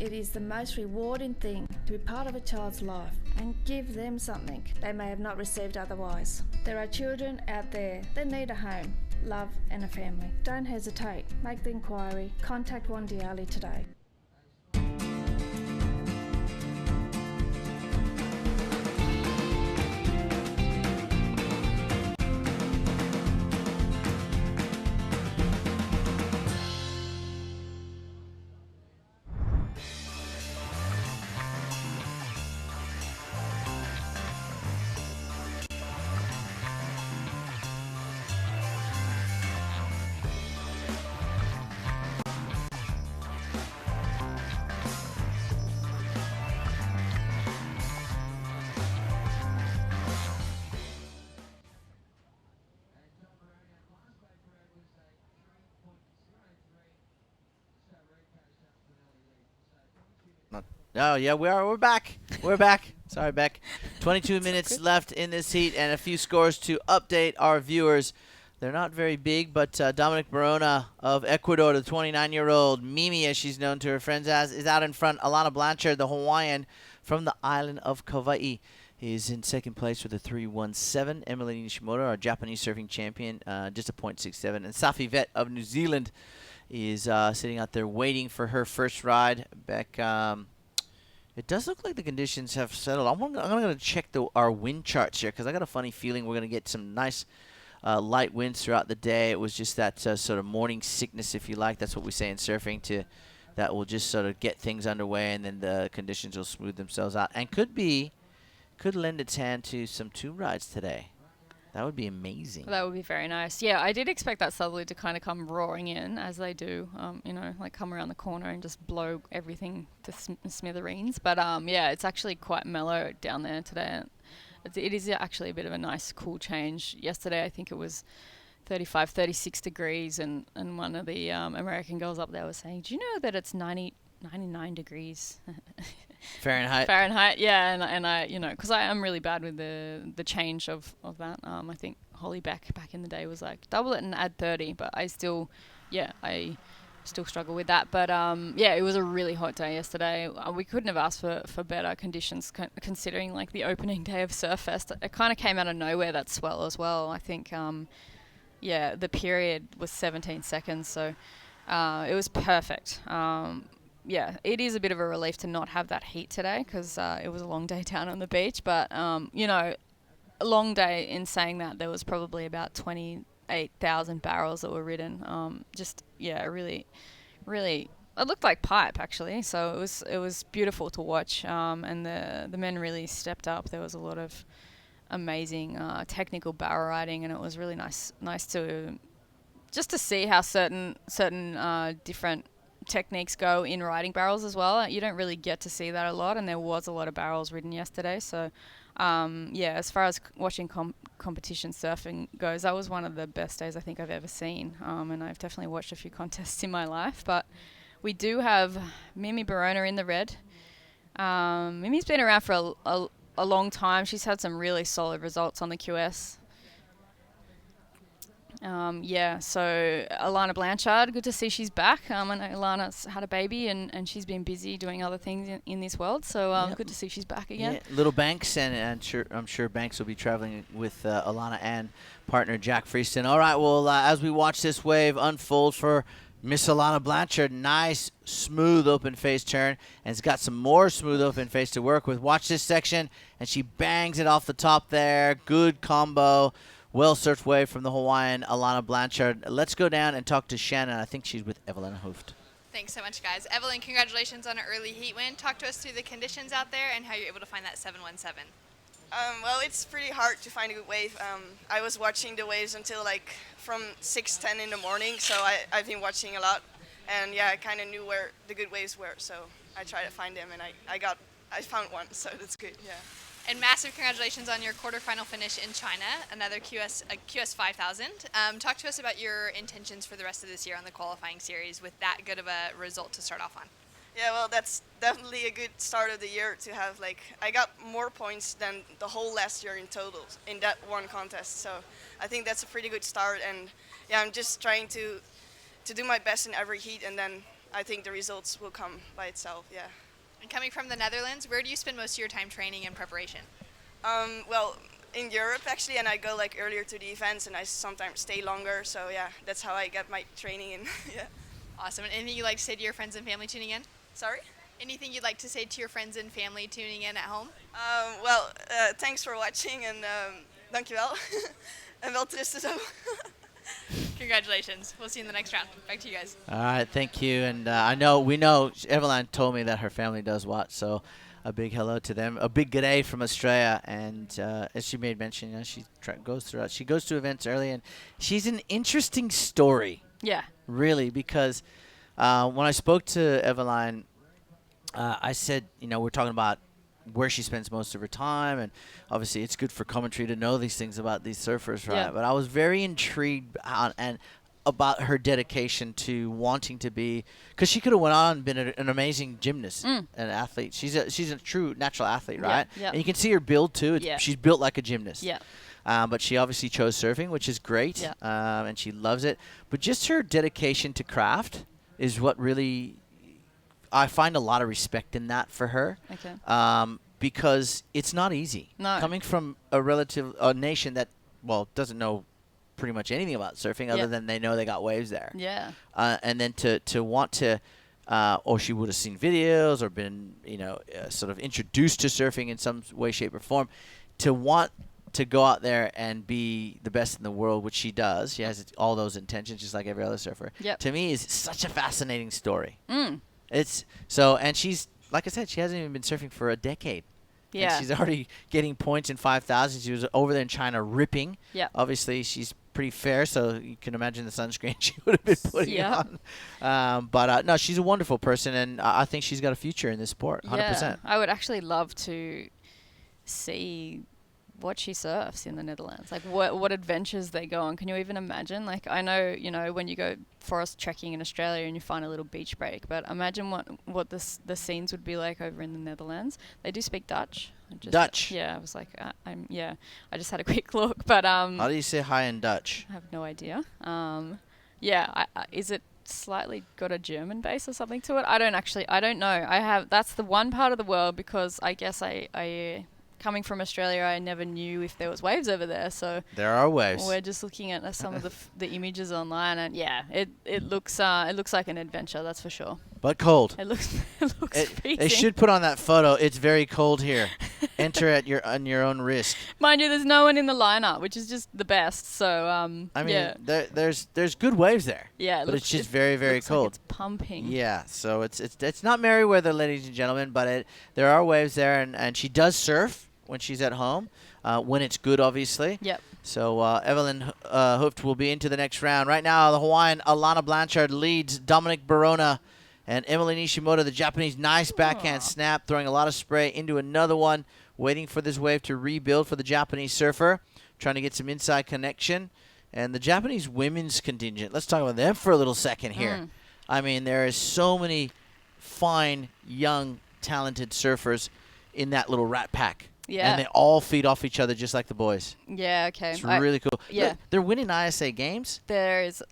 It is the most rewarding thing to be part of a child's life and give them something they may have not received otherwise. There are children out there that need a home, love and a family. Don't hesitate. Make the inquiry. Contact Wandiali today. Oh, yeah, we're back. We're back. Sorry, Beck. 22 minutes left in this heat and a few scores to update our viewers. They're not very big, but Dominic Barona of Ecuador, the 29-year-old Mimi, as she's known to her friends as, is out in front. Alana Blanchard, the Hawaiian from the island of Kauai, is in second place with a 3.17. Emily Nishimoto, our Japanese surfing champion, just a .67. And Safi Vet of New Zealand is sitting out there waiting for her first ride. Beck, it does look like the conditions have settled. I'm going to check our wind charts here because I got a funny feeling we're going to get some nice light winds throughout the day. It was just that sort of morning sickness, if you like. That's what we say in surfing, that will just sort of get things underway, and then the conditions will smooth themselves out. And could lend its hand to some tube rides today. That would be amazing. That would be very nice. Yeah, I did expect that southerly to kind of come roaring in, as they do, like come around the corner and just blow everything to smithereens. But yeah, it's actually quite mellow down there today. It is actually a bit of a nice cool change. Yesterday, I think it was 35, 36 degrees, and one of the American girls up there was saying, do you know that it's 99 degrees? Fahrenheit, yeah, and I, because I am really bad with the change of that. I think Holly back in the day was like double it and add 30, but I still struggle with that. But yeah, it was a really hot day yesterday. We couldn't have asked for better conditions considering like the opening day of Surfest. It kind of came out of nowhere, that swell as well. I think the period was 17 seconds, so it was perfect. Yeah, it is a bit of a relief to not have that heat today because it was a long day down on the beach. But, a long day in saying that, there was probably about 28,000 barrels that were ridden. Really, really, it looked like pipe, actually. So it was beautiful to watch. And the men really stepped up. There was a lot of amazing technical barrel riding, and it was really nice to just to see how certain different techniques go in riding barrels as well. You don't really get to see that a lot, and there was a lot of barrels ridden yesterday. So as far as watching competition surfing goes, that was one of the best days I think I've ever seen, and I've definitely watched a few contests in my life. But we do have Mimi Barona in the red. Mimi's been around for a long time. She's had some really solid results on the QS. So Alana Blanchard, good to see she's back. I know Alana's had a baby and she's been busy doing other things in this world, so good to see she's back again. Yeah, Little Banks, and I'm sure Banks will be traveling with Alana and partner Jack Freeston. All right, well, as we watch this wave unfold for Miss Alana Blanchard, nice, smooth open face turn, and it's got some more smooth open face to work with. Watch this section, and she bangs it off the top there. Good combo. Well-surfed wave from the Hawaiian Alana Blanchard. Let's go down and talk to Shannon. I think she's with Evelyn Hooft. Thanks so much, guys. Evelyn, congratulations on an early heat win. Talk to us through the conditions out there and how you're able to find that 717. Well, it's pretty hard to find a good wave. I was watching the waves until from 6:10 in the morning, so I've been watching a lot. And yeah, I kind of knew where the good waves were, so I tried to find them, and I found one, so that's good, yeah. And massive congratulations on your quarterfinal finish in China, another QS 5000. Talk to us about your intentions for the rest of this year on the qualifying series with that good of a result to start off on. Yeah, well, that's definitely a good start of the year to have, I got more points than the whole last year in total in that one contest. So I think that's a pretty good start. And yeah, I'm just trying to do my best in every heat and then I think the results will come by itself. Yeah. And coming from the Netherlands, where do you spend most of your time training and preparation? Well, in Europe actually, and I go like earlier to the events, and I sometimes stay longer. So yeah, that's how I get my training in. Yeah. Awesome. And anything you'd like to say to your friends and family tuning in? Sorry? Anything you'd like to say to your friends and family tuning in at home? Well, thanks for watching, and dankjewel. En wel trusten zo. Congratulations. We'll see you in the next round. Back to you guys. All right, thank you. And we know, Eveline told me that her family does watch, so a big hello to them. A big g'day from Australia. And as she made mention, she goes to events early, and she's an interesting story. Yeah. Really, because when I spoke to Eveline, I said, we're talking about where she spends most of her time, and obviously it's good for commentary to know these things about these surfers, right? Yeah. But I was very intrigued about her dedication to wanting to be, because she could have went on and been an amazing gymnast and athlete. She's a true natural athlete, right? Yeah. And you can see her build too. Yeah. She's built like a gymnast. Yeah. But she obviously chose surfing, which is great, Yeah. and she loves it. But just her dedication to craft is what really, I find a lot of respect in that for her. Okay. Because it's not easy. No. Coming from a nation that, doesn't know pretty much anything about surfing other than they know they got waves there. Yeah. And then to want to, or she would have seen videos or been, sort of introduced to surfing in some way, shape, or form, to want to go out there and be the best in the world, which she does. She has all those intentions, just like every other surfer. Yep. To me, is such a fascinating story. Mm. And she's, like I said, she hasn't even been surfing for a decade. Yeah. And she's already getting points in 5,000. She was over there in China ripping. Yeah. Obviously, she's pretty fair, so you can imagine the sunscreen she would have been putting on. But no, she's a wonderful person, and I think she's got a future in this sport, 100%. Yeah. I would actually love to see what she surfs in the Netherlands. Like what adventures they go on. Can you even imagine? Like I know, when you go forest trekking in Australia and you find a little beach break, but imagine what the scenes would be like over in the Netherlands. They do speak Dutch. Dutch? Yeah, I was like, I just had a quick look, but How do you say hi in Dutch? I have no idea. Is it slightly got a German base or something to it? I don't know. That's the one part of the world, because I guess I coming from Australia, I never knew if there was waves over there. So there are waves. We're just looking at some of the images online, and it looks like an adventure, that's for sure. But cold. It looks freezing. They should put on that photo. It's very cold here. Enter on your own risk. Mind you, there's no one in the lineup, which is just the best. So there's good waves there. Yeah, but it's just very, very cold. Like it's pumping. Yeah, so it's not Merriweather, ladies and gentlemen, but there are waves there, and she does surf when she's at home, when it's good, obviously. Yep. So Eveline Hooft will be into the next round. Right now, the Hawaiian Alana Blanchard leads Dominic Barona and Emily Nishimoto, the Japanese. Nice backhand snap, throwing a lot of spray into another one, waiting for this wave to rebuild for the Japanese surfer, trying to get some inside connection. And the Japanese women's contingent, let's talk about them for a little second here. I mean, there is so many fine, young, talented surfers in that little rat pack. Yeah. And they all feed off each other just like the boys. Yeah, okay. It's really cool. Yeah. Look, they're winning ISA games. There is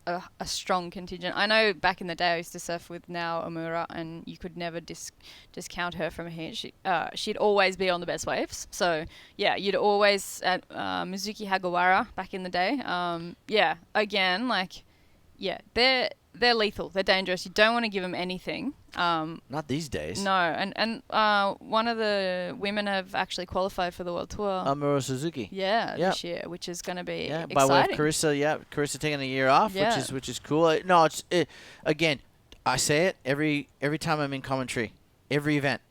a strong contingent. I know back in the day I used to surf with Nao Amura, and you could never discount her from here. She'd always be on the best waves. So, yeah, you'd always at Mizuki Hagawara back in the day. They're lethal. They're dangerous. You don't want to give them anything. Not these days. No, and one of the women have actually qualified for the World Tour. Amuro Suzuki. Yeah, this year, which is going to be exciting. By way of Carissa, Carissa taking a year off, which is cool. No, again, I say it every time I'm in commentary, every event.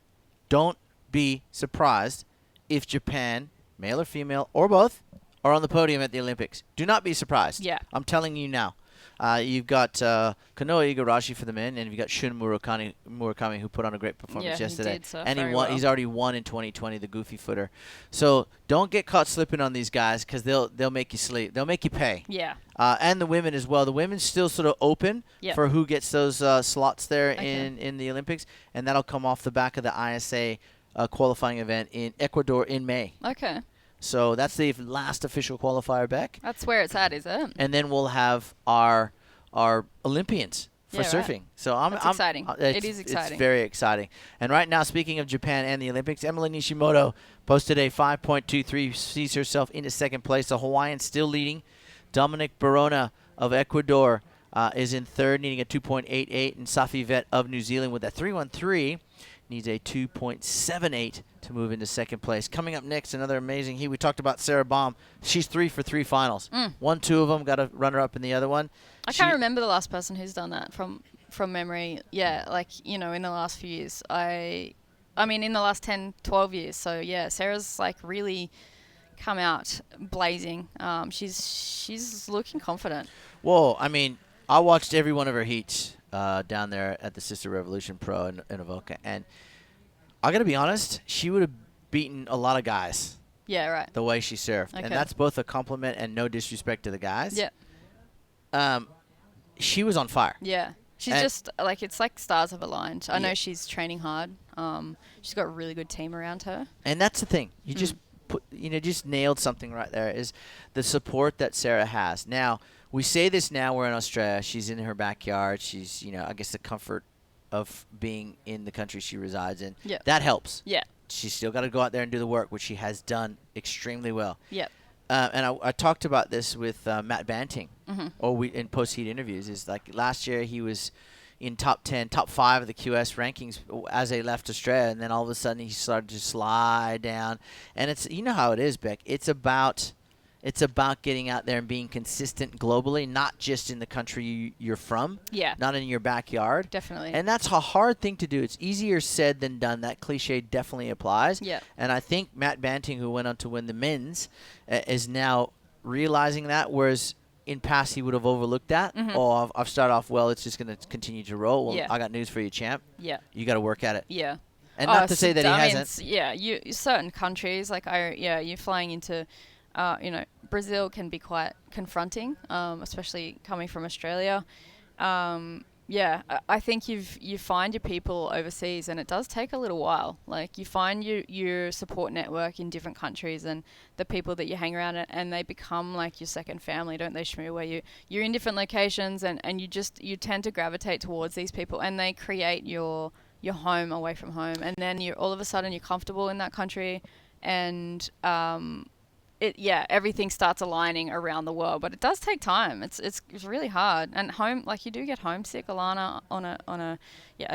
Don't be surprised if Japan, male or female or both, are on the podium at the Olympics. Do not be surprised. Yeah. I'm telling you now. You've got Kanoa Igarashi for the men, and you've got Shun Murakami, who put on a great performance yesterday. He did surf and very well. He's already won in 2020, the goofy footer. So don't get caught slipping on these guys, because they'll make you sleep. They'll make you pay. Yeah. And the women as well. The women's still sort of open for who gets those slots there in the Olympics, and that'll come off the back of the ISA qualifying event in Ecuador in May. Okay. So that's the last official qualifier back. That's where it's at, is it? And then we'll have our Olympians for Yeah, right. surfing. So That's exciting. It is exciting. It's very exciting. And right now, speaking of Japan and the Olympics, Emily Nishimoto posted a 5.23, sees herself into second place. The Hawaiian still leading. Dominic Barona of Ecuador is in third, needing a 2.88, and Safi Vet of New Zealand with a 3.13 needs a 2.78 to move into second place. Coming up next, another amazing heat. We talked about Sarah Baum. She's 3 for 3 finals. Won 2 of them, got a runner-up in the other one. I can't remember the last person who's done that from memory. Yeah, like, you know, in the last few years. I mean, in the last 10, 12 years. So, yeah, Sarah's, like, really come out blazing. She's looking confident. Well, I mean, I watched every one of her heats down there at the Sister Revolution Pro in Avoca, and I got to be honest, she would have beaten a lot of guys. Yeah, right. The way she surfed. Okay. And that's both a compliment and no disrespect to the guys. Yeah. She was on fire. Yeah. She's just, like, it's like stars have aligned. I know she's training hard. She's got a really good team around her. And that's the thing. You just just nailed something right there, is the support that Sarah has. Now, we say this now, we're in Australia. She's in her backyard. She's, I guess the comfort of being in the country she resides in. Yeah. That helps. Yeah. She's still got to go out there and do the work, which she has done extremely well. Yep. And I talked about this with Matt Banting, or in post-heat interviews. Is like last year he was in top 10, top 5 of the QS rankings as they left Australia, and then all of a sudden he started to slide down. And it's, you know how it is, Beck. It's about getting out there and being consistent globally, not just in the country you're from. Yeah. Not in your backyard. Definitely. And that's a hard thing to do. It's easier said than done. That cliche definitely applies. Yeah. And I think Matt Banting, who went on to win the men's, is now realizing that, whereas in past he would have overlooked that. Oh, I've started off well. It's just going to continue to roll. Well, Yeah. I got news for you, champ. Yeah. You got to work at it. Yeah. And not to say that he hasn't. Yeah, certain countries, like, you're flying into, Brazil can be quite confronting, especially coming from Australia. I think you find your people overseas, and it does take a little while. Like, you find your support network in different countries and the people that you hang around, and they become like your second family, don't they, Shmoo? Where you're in different locations, and you tend to gravitate towards these people, and they create your home away from home, and then you're all of a sudden you're comfortable in that country, and everything starts aligning around the world, but it does take time. It's really hard, and you do get homesick. Alana on a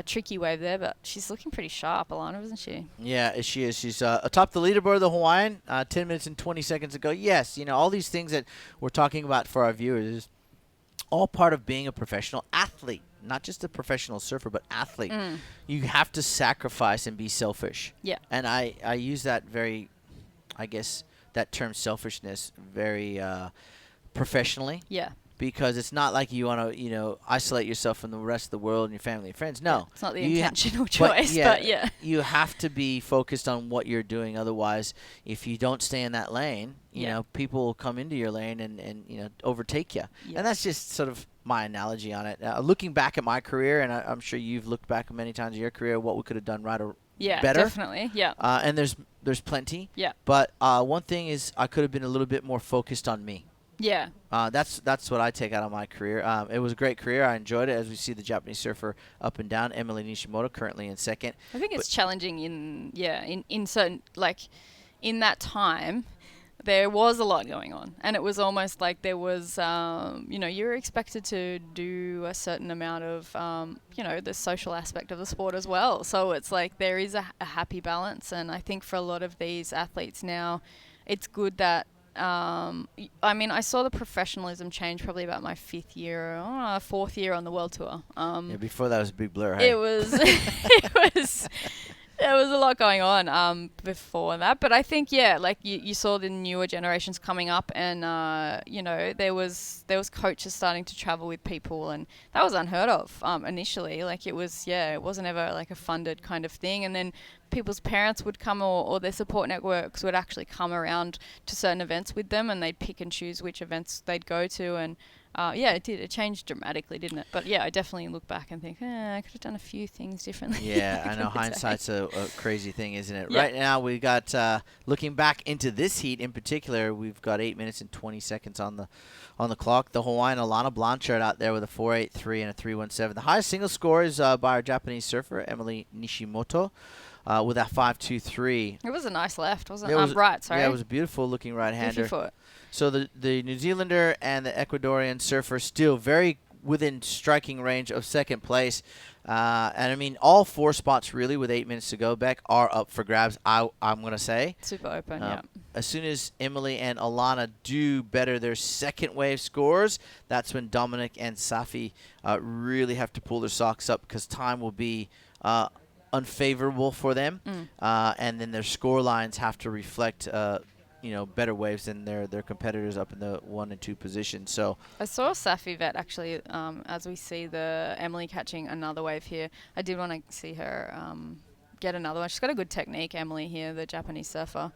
tricky wave there, but she's looking pretty sharp, Alana, isn't she? Yeah, she is. She's atop the leaderboard of the Hawaiian 10 minutes and 20 seconds ago. Yes, all these things that we're talking about for our viewers is all part of being a professional athlete. Not just a professional surfer, but athlete. You have to sacrifice and be selfish. Yeah. And I use that very, I guess, that term selfishness very professionally. Yeah. Because it's not like you want to, isolate yourself from the rest of the world and your family and friends. No. Yeah, it's not the intentional choice, but yeah. You have to be focused on what you're doing. Otherwise, if you don't stay in that lane, people will come into your lane and overtake you. Yeah. And that's just sort of my analogy on it. Looking back at my career, and I'm sure you've looked back many times in your career, what we could have done right or better. Definitely. Yeah. And there's plenty. Yeah. But one thing is I could have been a little bit more focused on me. Yeah. That's what I take out of my career. It was a great career. I enjoyed it, as we see the Japanese surfer up and down. Emily Nishimoto currently in second. I think it's challenging in certain, like, in that time, there was a lot going on, and it was almost like there was, you were expected to do a certain amount of, the social aspect of the sport as well. So it's like there is a happy balance, and I think for a lot of these athletes now, it's good that, I saw the professionalism change probably about my 4th year on the world tour. Before that was a big blur. Hey? It was. There was a lot going on before that, but I think you saw the newer generations coming up, and there was coaches starting to travel with people, and that was unheard of initially. Like, it wasn't ever like a funded kind of thing, and then people's parents would come, or their support networks would actually come around to certain events with them, and they'd pick and choose which events they'd go to, and Yeah, it did. It changed dramatically, didn't it? But yeah, I definitely look back and think, I could have done a few things differently. Yeah, I know. Hindsight's a crazy thing, isn't it? Yeah. Right now, we got looking back into this heat in particular. We've got 8 minutes and 20 seconds on the clock. The Hawaiian Alana Blanchard out there with a 4.83 and a 3.17. The highest single score is by our Japanese surfer Emily Nishimoto with that 5.23. It was a nice left, wasn't It it? was- Right, sorry. Yeah, it was a beautiful looking right-hander. Goofy foot. So the New Zealander and the Ecuadorian surfer still very within striking range of second place. And I mean, all 4 spots really with 8 minutes to go, Beck, are up for grabs, I'm going to say. Super open, yeah. As soon as Emily and Alana do better their second wave scores, that's when Dominic and Safi really have to pull their socks up because time will be unfavorable for them. And then their score lines have to reflect better waves than their competitors up in the 1 and 2 positions. So I saw Safi vet actually as we see the Emily catching another wave here. I did want to see her get another one. She's got a good technique, Emily here, the Japanese surfer.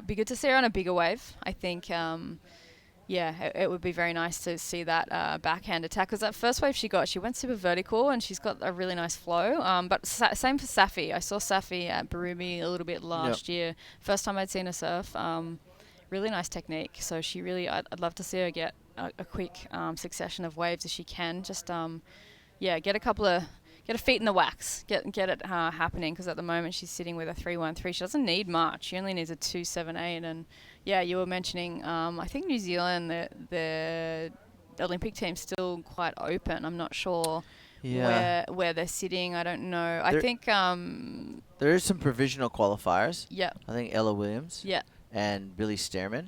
Be good to see her on a bigger wave. I think, it would be very nice to see that backhand attack because that first wave she went super vertical and she's got a really nice flow. But same for Safi. I saw Safi at Barumi a little bit last year. First time I'd seen her surf. Really nice technique. So she really, I'd love to see her get a quick succession of waves if she can. Just, get her feet in the wax, get it happening because at the moment she's sitting with a 3.13. She doesn't need much. She only needs a 2.78. And yeah, you were mentioning, I think New Zealand, the Olympic team's still quite open. I'm not sure where they're sitting. I don't know. I think there is some provisional qualifiers. Yeah. I think Ella Williams. Yeah. And Billy Stearman.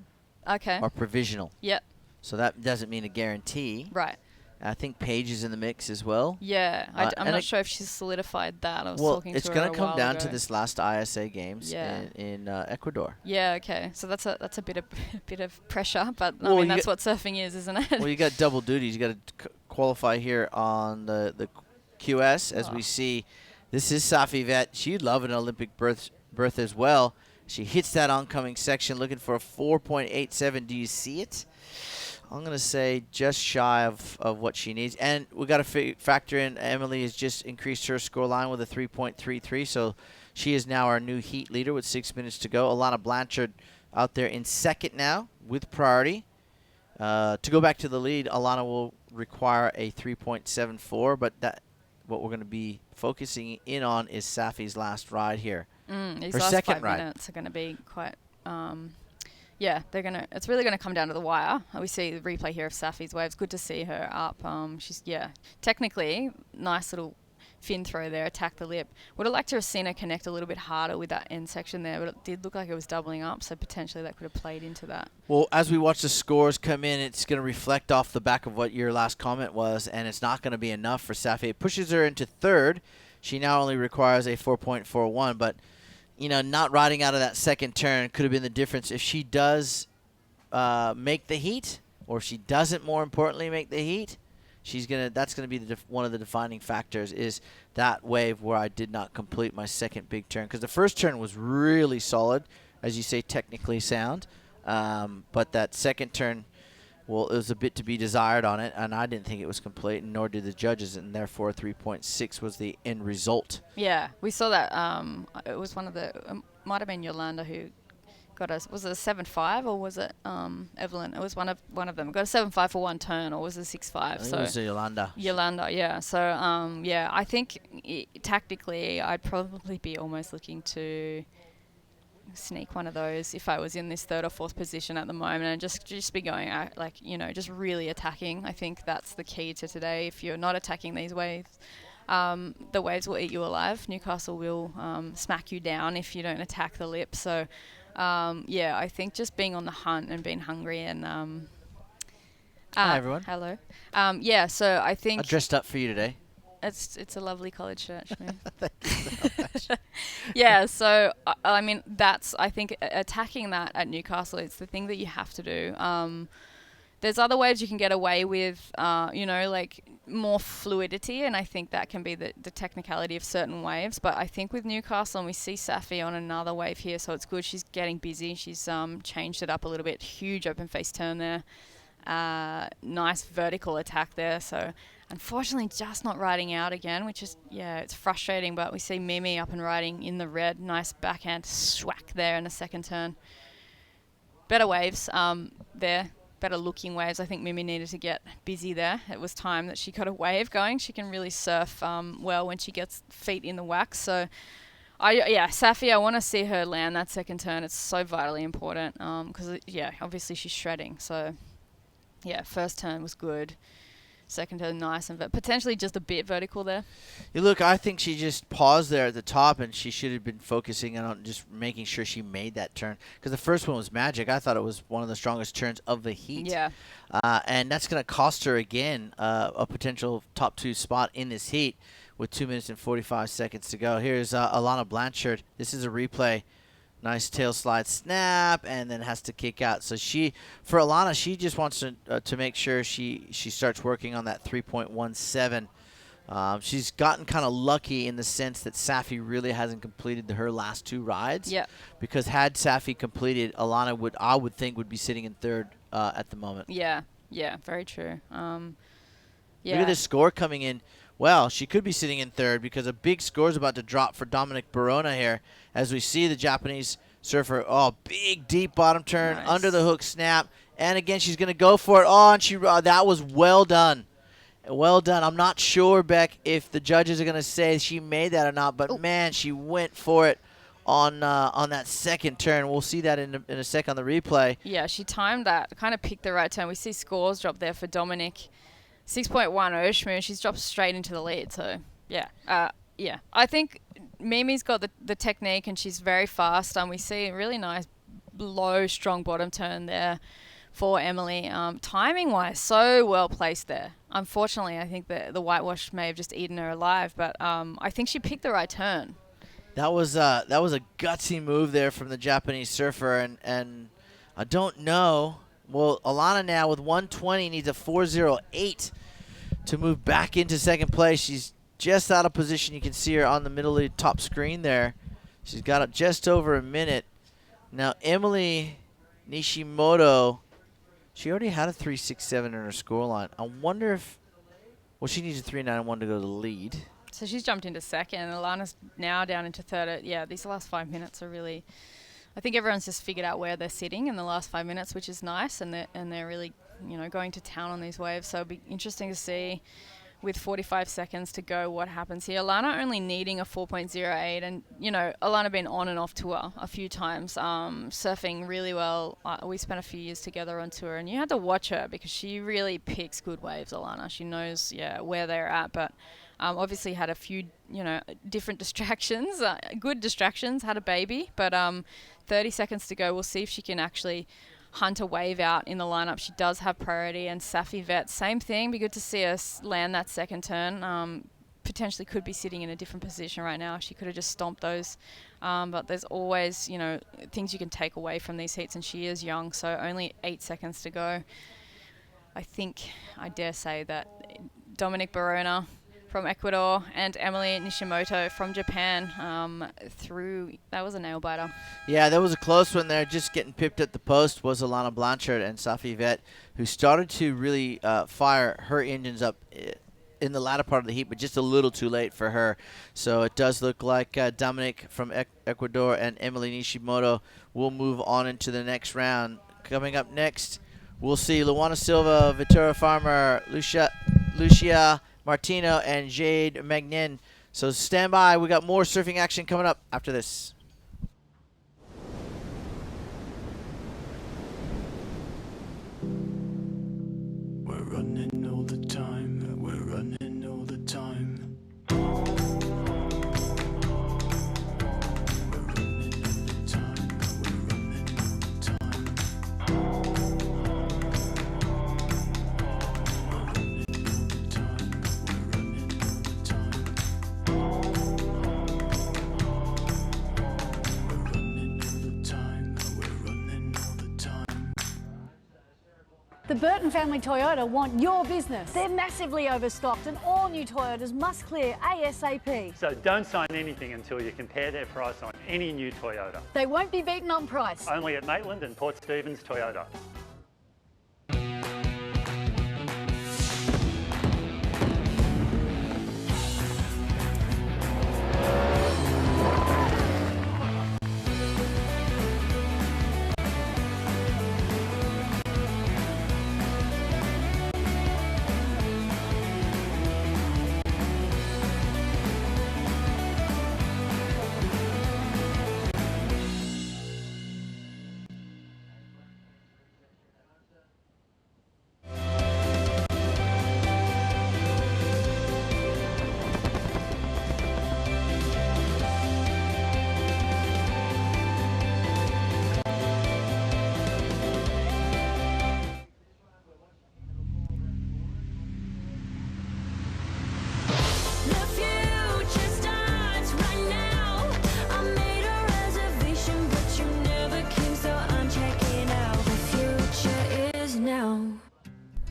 Okay. Are provisional. Yeah. So that doesn't mean a guarantee. Right. I think Paige is in the mix as well. Yeah, I'm not sure if she's solidified that. I was talking to her it's going to come down ago. to this last ISA games in Ecuador. Yeah, okay. So that's a bit of pressure, but I Well, mean that's what surfing is, isn't it? Well, you got double duties. You got to qualify here on the QS as we see. This is Safi Vet. She'd love an Olympic berth as well. She hits that oncoming section looking for a 4.87. Do you see it? I'm going to say just shy of what she needs. And we got to factor in Emily has just increased her score line with a 3.33. So she is now our new heat leader with 6 minutes to go. Alana Blanchard out there in second now with priority. To go back to the lead, Alana will require a 3.74. But what we're going to be focusing in on is Safi's last ride here. These her last second 5 ride. minutes are going to be quite... it's really going to come down to the wire. We see the replay here of Safi's waves. Good to see her up. She's, technically, nice little fin throw there, attack the lip. Would have liked to have seen her connect a little bit harder with that end section there, but it did look like it was doubling up, so potentially that could have played into that. Well, as we watch the scores come in, it's going to reflect off the back of what your last comment was, and it's not going to be enough for Safi. It pushes her into third. She now only requires a 4.41, but not riding out of that second turn could have been the difference. If she does make the heat, or if she doesn't, more importantly, make the heat, that's gonna be one of the defining factors is that wave where I did not complete my second big turn. Because the first turn was really solid, as you say, technically sound. But that second turn, well, it was a bit to be desired on it, and I didn't think it was complete, and nor did the judges, and therefore 3.6 was the end result. Yeah, we saw that. It was one of the, might have been Yolanda who got us. Was it a 7.5 or was it Evelyn? It was one of them. Got a 7.5 for one turn, or was it 6.5? It was Yolanda. Yolanda, yeah. So I think tactically, I'd probably be almost looking to sneak one of those if I was in this third or fourth position at the moment, and just be going just really attacking. I think that's the key to today. If you're not attacking these waves, the waves will eat you alive. Newcastle will smack you down if you don't attack the lip. So I think just being on the hunt and being hungry and hi everyone. Hello. So I think I dressed up for you today. It's a lovely college shirt. Thank you so much. Yeah, so I mean I think attacking that at Newcastle, it's the thing that you have to do. There's other waves you can get away with, like more fluidity, and I think that can be the technicality of certain waves. But I think with Newcastle, and we see Safi on another wave here, so it's good. She's getting busy. She's changed it up a little bit. Huge open face turn there. Nice vertical attack there. So unfortunately just not riding out again, which is, yeah, it's frustrating, but we see Mimi up and riding in the red. Nice backhand swack there in the second turn. Better waves there. Better looking waves. I think Mimi needed to get busy there. It was time that she got a wave going. She can really surf well when she gets feet in the wax. So, Safi, I want to see her land that second turn. It's so vitally important because, obviously she's shredding. So, yeah, first turn was good. Second turn nice, and potentially just a bit vertical there. You look, I think she just paused there at the top, and she should have been focusing on just making sure she made that turn. Because the first one was magic. I thought it was one of the strongest turns of the heat. Yeah. And that's going to cost her, again, a potential top 2 spot in this heat with 2 minutes and 45 seconds to go. Here's Alana Blanchard. This is a replay. Nice tail slide snap, and then has to kick out. So for Alana, she just wants to make sure she starts working on that 3.17. She's gotten kind of lucky in the sense that Safi really hasn't completed her last 2 rides. Yeah. Because had Safi completed, Alana I would think would be sitting in third at the moment. Yeah, very true. Look at this score coming in. Well, she could be sitting in third because a big score is about to drop for Dominic Barona here as we see the Japanese surfer. Oh, big, deep bottom turn, Nice. under the hook snap. And again, she's going to go for it. Oh, and that was well done. Well done. I'm not sure, Beck, if the judges are going to say she made that or not, but, man, she went for it on that second turn. We'll see that in a sec on the replay. Yeah, she timed that, kind of picked the right turn. We see scores drop there for Dominic. 6.1 Oshmu, she's dropped straight into the lead. So, yeah. I think Mimi's got the technique, and she's very fast. We see a really nice, low, strong bottom turn there for Emily. Timing-wise, so well placed there. Unfortunately, I think the whitewash may have just eaten her alive, but I think she picked the right turn. That was a gutsy move there from the Japanese surfer, and I don't know. Well, Alana now with 120 needs a 408 to move back into second place. She's just out of position. You can see her on the middle of the top screen there. She's got it just over a minute. Now, Emily Nishimoto, she already had a 3.67 in her scoreline. I wonder if, well, she needs a 3.91 to go to the lead. So she's jumped into second. Alana's now down into third. Yeah, these last 5 minutes are really... I think everyone's just figured out where they're sitting in the last 5 minutes, which is nice, and they're really, going to town on these waves. So it'll be interesting to see with 45 seconds to go what happens here. Alana only needing a 4.08, and Alana been on and off tour a few times, surfing really well. We spent a few years together on tour, and you had to watch her because she really picks good waves. Alana, she knows where they're at, but. Obviously had a few, different distractions, good distractions, had a baby, but 30 seconds to go. We'll see if she can actually hunt a wave out in the lineup. She does have priority, and Safi Vet, same thing. Be good to see us land that second turn. Potentially could be sitting in a different position right now. She could have just stomped those, but there's always, things you can take away from these heats, and she is young, so only 8 seconds to go. I dare say that Dominic Barona from Ecuador and Emily Nishimoto from Japan that was a nail biter. Yeah, that was a close one there. Just getting pipped at the post was Alana Blanchard and Safi Vet, who started to really fire her engines up in the latter part of the heat, but just a little too late for her. So it does look like Dominic from Ecuador and Emily Nishimoto will move on into the next round. Coming up next, we'll see Luana Silva, Vitora Farmer, Lucia Martino, and Jade Magnin. So stand by. We got more surfing action coming up after this. We're running all the time. We're running all the time. We're running all the time. We're running all the time. The Burton family Toyota want your business. They're massively overstocked and all new Toyotas must clear ASAP. So don't sign anything until you compare their price on any new Toyota. They won't be beaten on price. Only at Maitland and Port Stephens Toyota.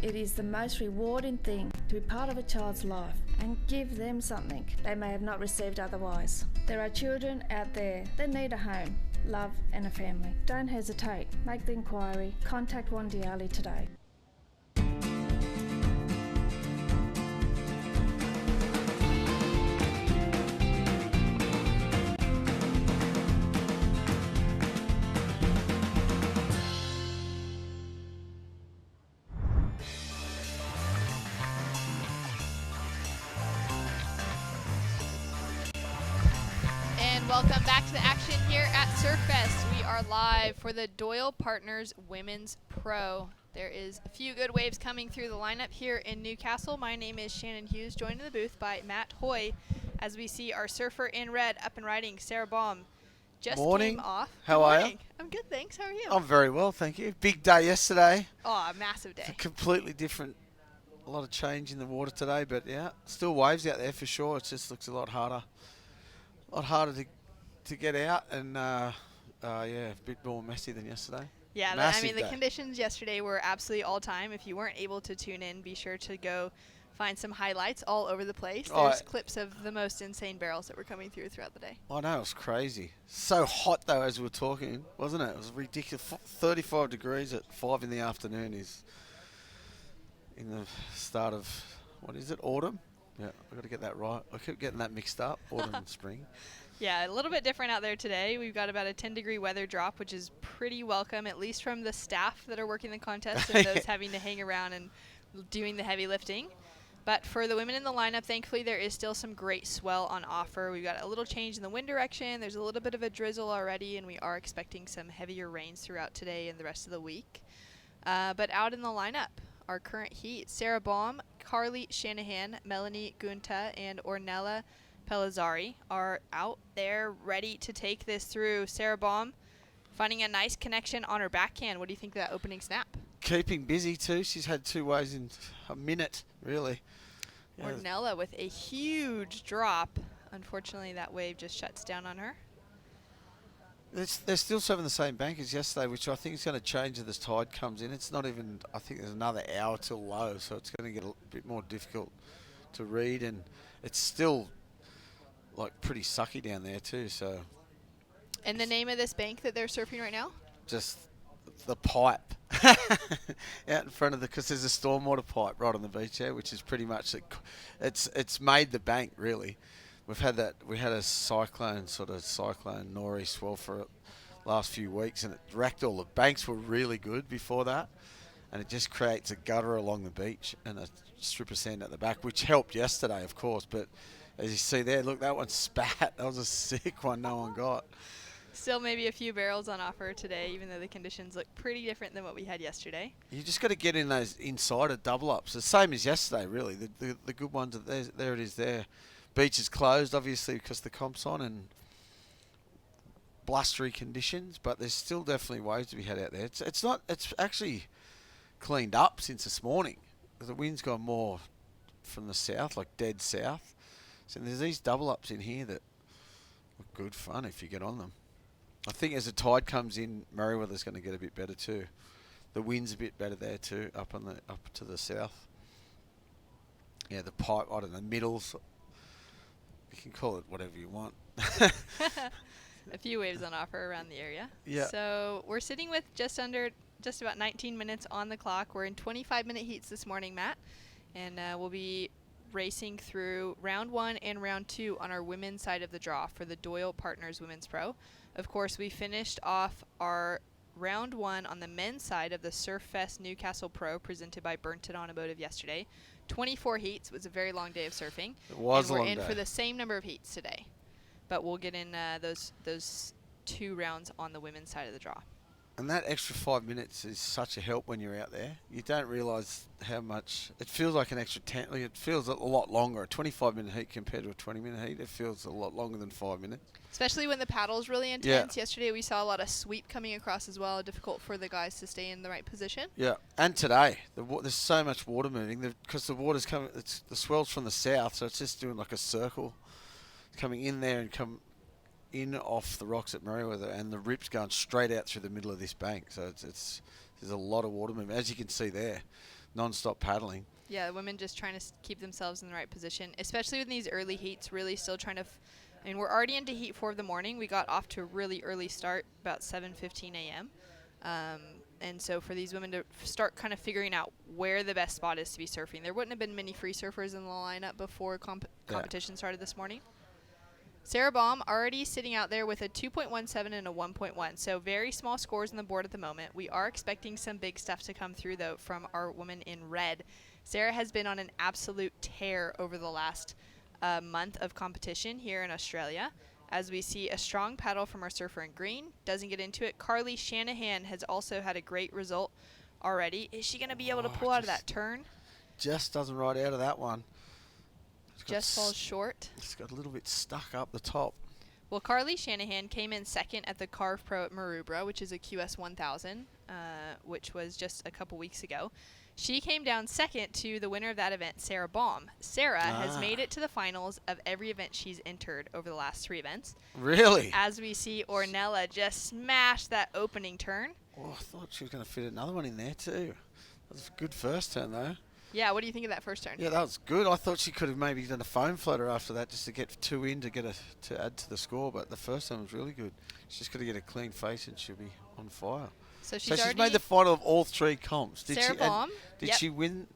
It is the most rewarding thing to be part of a child's life and give them something they may have not received otherwise. There are children out there that need a home, love and a family. Don't hesitate. Make the inquiry. Contact Wandiali today. And welcome back to the action here at Surfest. We are live for the Doyle Partners Women's Pro. There is a few good waves coming through the lineup here in Newcastle. My name is Shannon Hughes, joined in the booth by Matt Hoy, as we see our surfer in red up and riding, Sarah Baum. Just Morning. came off. How Good are morning. you? I'm good, thanks. How are you? I'm very well, thank you. Big day yesterday. Oh, a massive day. Completely different. A lot of change in the water today, but yeah, still waves out there for sure. It just looks a lot harder. A lot harder to get out, and yeah, a bit more messy than yesterday. Yeah, Massive I mean, the day. conditions yesterday were absolutely all time. If you weren't able to tune in, be sure to go find some highlights all over the place. Oh, There's clips of the most insane barrels that were coming through throughout the day. I know, it was crazy. So hot, though, as we were talking, wasn't it? It was ridiculous. 35 degrees at 5 in the afternoon is in the start of, what is it, autumn? Yeah, I've got to get that right. I keep getting that mixed up, autumn and spring. Yeah, a little bit different out there today. We've got about a 10-degree weather drop, which is pretty welcome, at least from the staff that are working the contest and those having to hang around and doing the heavy lifting. But for the women in the lineup, thankfully, there is still some great swell on offer. We've got a little change in the wind direction. There's a little bit of a drizzle already, and we are expecting some heavier rains throughout today and the rest of the week. But out in the lineup, our current heat, Sarah Baum, Carly Shanahan, Melanie Gunta, and Ornella Pellizzari are out there ready to take this through. Sarah Baum finding a nice connection on her backhand. What do you think of that opening snap? Keeping busy, too. She's had 2 waves in a minute, really. Yeah. Ornella with a huge drop. Unfortunately, that wave just shuts down on her. They're still serving the same bank as yesterday, which I think is going to change as the tide comes in. It's not even, I think there's another hour till low, so it's going to get a bit more difficult to read. And it's still, like, pretty sucky down there too, so. And the name of this bank that they're surfing right now? Just the pipe. Out in front of because there's a stormwater pipe right on the beach there, which is pretty much, it's made the bank, really. We had a cyclone Nori swell for the last few weeks, and it wrecked all the banks. Were really good before that, and it just creates a gutter along the beach and a strip of sand at the back, which helped yesterday, of course. But as you see there, look, that one spat. That was a sick one no one got. Still maybe a few barrels on offer today, even though the conditions look pretty different than what we had yesterday. You just got to get in those insider double-ups. The same as yesterday, really. The good ones, there it is there. Beach is closed, obviously, because the comp's on and blustery conditions, but there's still definitely waves to be had out there. It's actually cleaned up since this morning. The wind's gone more from the south, like dead south. So there's these double-ups in here that look good fun if you get on them. I think as the tide comes in, Merriweather's going to get a bit better too. The wind's a bit better there too, up to the south. Yeah, the pipe right in the middles. You can call it whatever you want. A few waves on offer around the area. Yeah. So we're sitting with just about 19 minutes on the clock. We're in 25-minute heats this morning, Matt, and we'll be racing through round 1 and round 2 on our women's side of the draw for the Doyle Partners Women's Pro. Of course, we finished off our round 1 on the men's side of the Surfest Newcastle Pro presented by Burton Automotive yesterday. 24 heats. It was a very long day of surfing. It was and a we're long in day. for the same number of heats today. But we'll get in those 2 rounds on the women's side of the draw. And that extra 5 minutes is such a help when you're out there. You don't realise how much it feels like an extra 10. Like it feels a lot longer. A 25-minute heat compared to a 20-minute heat, it feels a lot longer than 5 minutes. Especially when the paddle's really intense. Yesterday we saw a lot of sweep coming across as well. Difficult for the guys to stay in the right position. Yeah, and today there's so much water moving because the water's coming. The swell's from the south, so it's just doing like a circle, it's coming in there and come in off the rocks at Merriweather, and the rip's going straight out through the middle of this bank. So there's a lot of water movement, as you can see there. non-stop paddling. Yeah, the women just trying to keep themselves in the right position, especially in these early heats, really still trying to I mean, we're already into heat 4 of the morning. We got off to a really early start, about 7:15 a.m. And so for these women to start kind of figuring out where the best spot is to be surfing. There wouldn't have been many free surfers in the lineup before competition started this morning. Sarah Baum already sitting out there with a 2.17 and a 1.1, so very small scores on the board at the moment. We are expecting some big stuff to come through, though, from our woman in red. Sarah has been on an absolute tear over the last month of competition here in Australia, as we see a strong paddle from our surfer in green. Doesn't get into it. Carly Shanahan has also had a great result already. Is she going to be able to pull out of that turn? Just doesn't ride out of that one. Just falls short. It's got a little bit stuck up the top. Well, Carly Shanahan came in second at the Carve Pro at Maroubra, which is a QS 1000, which was just a couple weeks ago. She came down second to the winner of that event, Sarah Baum. Sarah has made it to the finals of every event she's entered over the last 3 events. Really? As we see Ornella just smash that opening turn. Oh, I thought she was going to fit another one in there too. That was a good first turn though. Yeah, what do you think of that first turn? Yeah, that was good. I thought she could have maybe done a foam floater after that just to get 2 in to add to the score, but the first one was really good. She's just got to get a clean face and she'll be on fire. So she's made the final of all 3 comps. Did Sarah Baum. Did she win?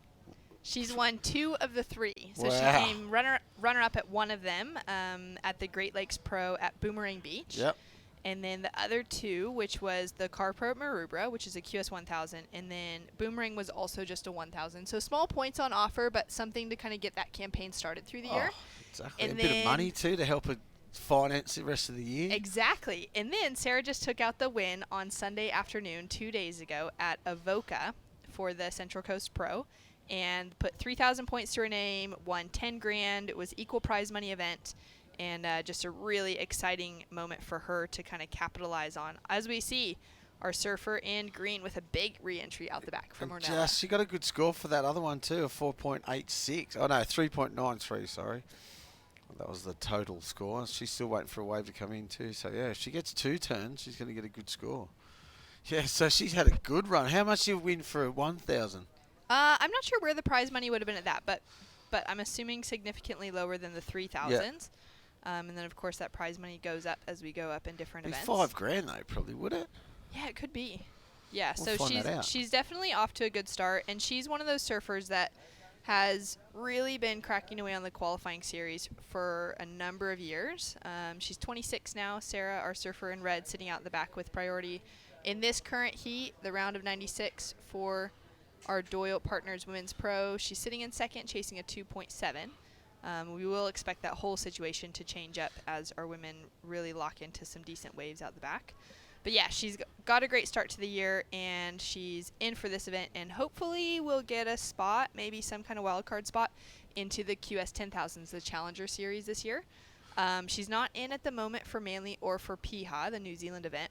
She's won 2 of the 3. So wow. she came runner-up at one of them at the Great Lakes Pro at Boomerang Beach. Yep. And then the other 2, which was the Car Pro at Maroubra, which is a QS 1000, and then Boomerang was also just a 1000. So small points on offer, but something to kind of get that campaign started through the year. Exactly. And a bit of money too to help her finance the rest of the year. Exactly. And then Sarah just took out the win on Sunday afternoon 2 days ago at Avoca for the Central Coast Pro and put 3,000 points to her name, won 10 grand. It was equal prize money event. And just a really exciting moment for her to kind of capitalize on. As we see, our surfer in green with a big re-entry out the back from Ornella. She got a good score for that other one too, a 4.86. Oh no, 3.93, sorry. That was the total score. She's still waiting for a wave to come in too. So yeah, if she gets 2 turns, she's going to get a good score. Yeah, so she's had a good run. How much did you win for a 1,000? I'm not sure where the prize money would have been at that, but I'm assuming significantly lower than the 3,000s. Yeah. And then, of course, that prize money goes up as we go up in different events. 5 grand, though, probably, would it? Yeah, it could be. Yeah, We'll find that out. she's definitely off to a good start, and she's one of those surfers that has really been cracking away on the qualifying series for a number of years. She's 26 now, Sarah, our surfer in red, sitting out in the back with priority. In this current heat, the round of 96 for our Doyle Partners Women's Pro, she's sitting in second, chasing a 2.7. We will expect that whole situation to change up as our women really lock into some decent waves out the back. But yeah, she's got a great start to the year, and she's in for this event, and hopefully we'll get a spot, maybe some kind of wild card spot, into the QS 10,000s, the Challenger Series this year. She's not in at the moment for Manly or for Piha, the New Zealand event.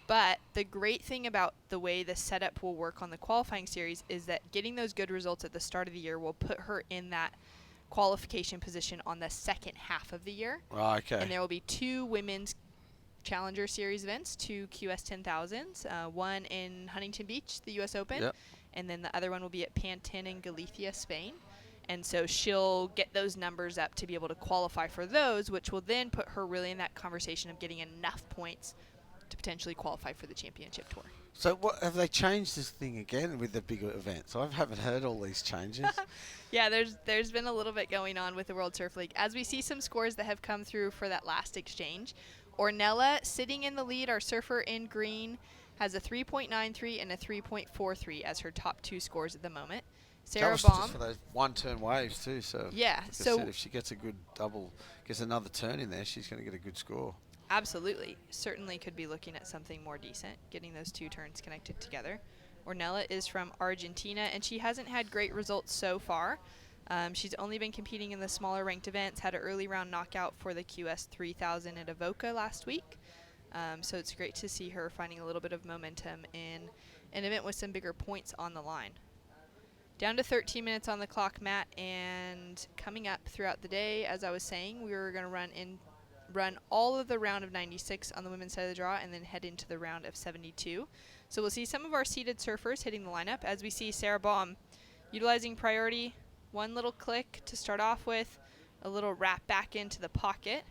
But the great thing about the way the setup will work on the qualifying series is that getting those good results at the start of the year will put her in that qualification position on the second half of the year. Oh, okay. And there will be 2 women's Challenger Series events, 2 QS 10,000s, one in Huntington Beach, the U.S. Open, yep. And then the other one will be at Pantin in Galicia, Spain. And so she'll get those numbers up to be able to qualify for those, which will then put her really in that conversation of getting enough points to potentially qualify for the championship tour. So what have they changed this thing again with the bigger events? I haven't heard all these changes. Yeah, there's been a little bit going on with the World Surf League. As we see some scores that have come through for that last exchange, Ornella sitting in the lead, our surfer in green, has a 3.93 and a 3.43 as her top 2 scores at the moment. Sarah that was Baum. just for those 1-turn waves too. So yeah, like so I said, if she gets a good double, gets another turn in there, she's going to get a good score. Absolutely. Certainly could be looking at something more decent, getting those 2 turns connected together. Ornella is from Argentina, and she hasn't had great results so far. She's only been competing in the smaller ranked events, had an early round knockout for the QS 3000 at Avoca last week. So it's great to see her finding a little bit of momentum in an event with some bigger points on the line. Down to 13 minutes on the clock, Matt, and coming up throughout the day, as I was saying, we were going to run all of the round of 96 on the women's side of the draw and then head into the round of 72. So we'll see some of our seeded surfers hitting the lineup as we see Sarah Baum Utilizing priority, one little click to start off with, a little wrap back into the pocket,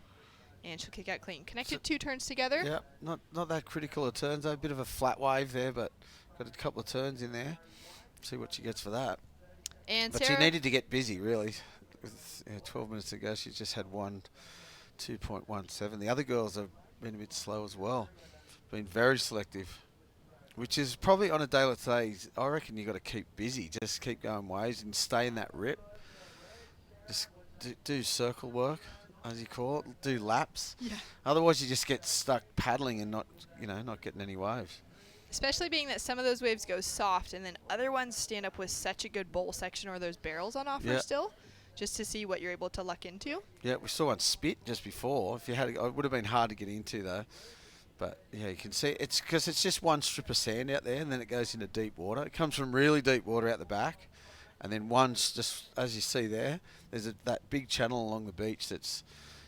and she'll kick out clean. Connected 2 turns together. Yeah, not that critical of turns. A bit of a flat wave there, but got a couple of turns in there. See what she gets for that. And but Sarah, she needed to get busy, really. With 12 minutes to go, she just had 2.17. The other girls have been a bit slow as well. Been very selective, which is probably on a day like today. I reckon you got to keep busy. Just keep going waves and stay in that rip. Just do circle work, as you call it. Do laps. Yeah. Otherwise, you just get stuck paddling and not getting any waves. especially being that some of those waves go soft, and then other ones stand up with such a good bowl section or those barrels on offer still, just to see what you're able to luck into. Yeah, we saw one spit just before. If you had, it would have been hard to get into though. But yeah, you can see it's because it's just one strip of sand out there, and then it goes into deep water. It comes from really deep water out the back, and then one's just as you see there. There's that big channel along the beach that's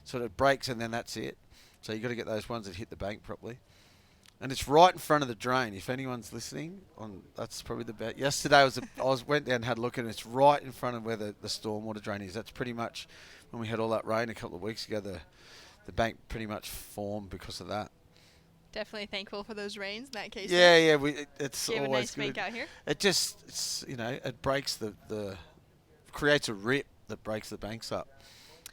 sort of breaks, and then that's it. So you got to get those ones that hit the bank properly. And it's right in front of the drain. If anyone's listening, that's probably the best. Yesterday I went down and had a look, and it's right in front of where the stormwater drain is. That's pretty much when we had all that rain a couple of weeks ago. The bank pretty much formed because of that. Definitely thankful for those rains in that case. Yeah, it's Gave always a nice good. make out here. It just, it breaks creates a rip that breaks the banks up.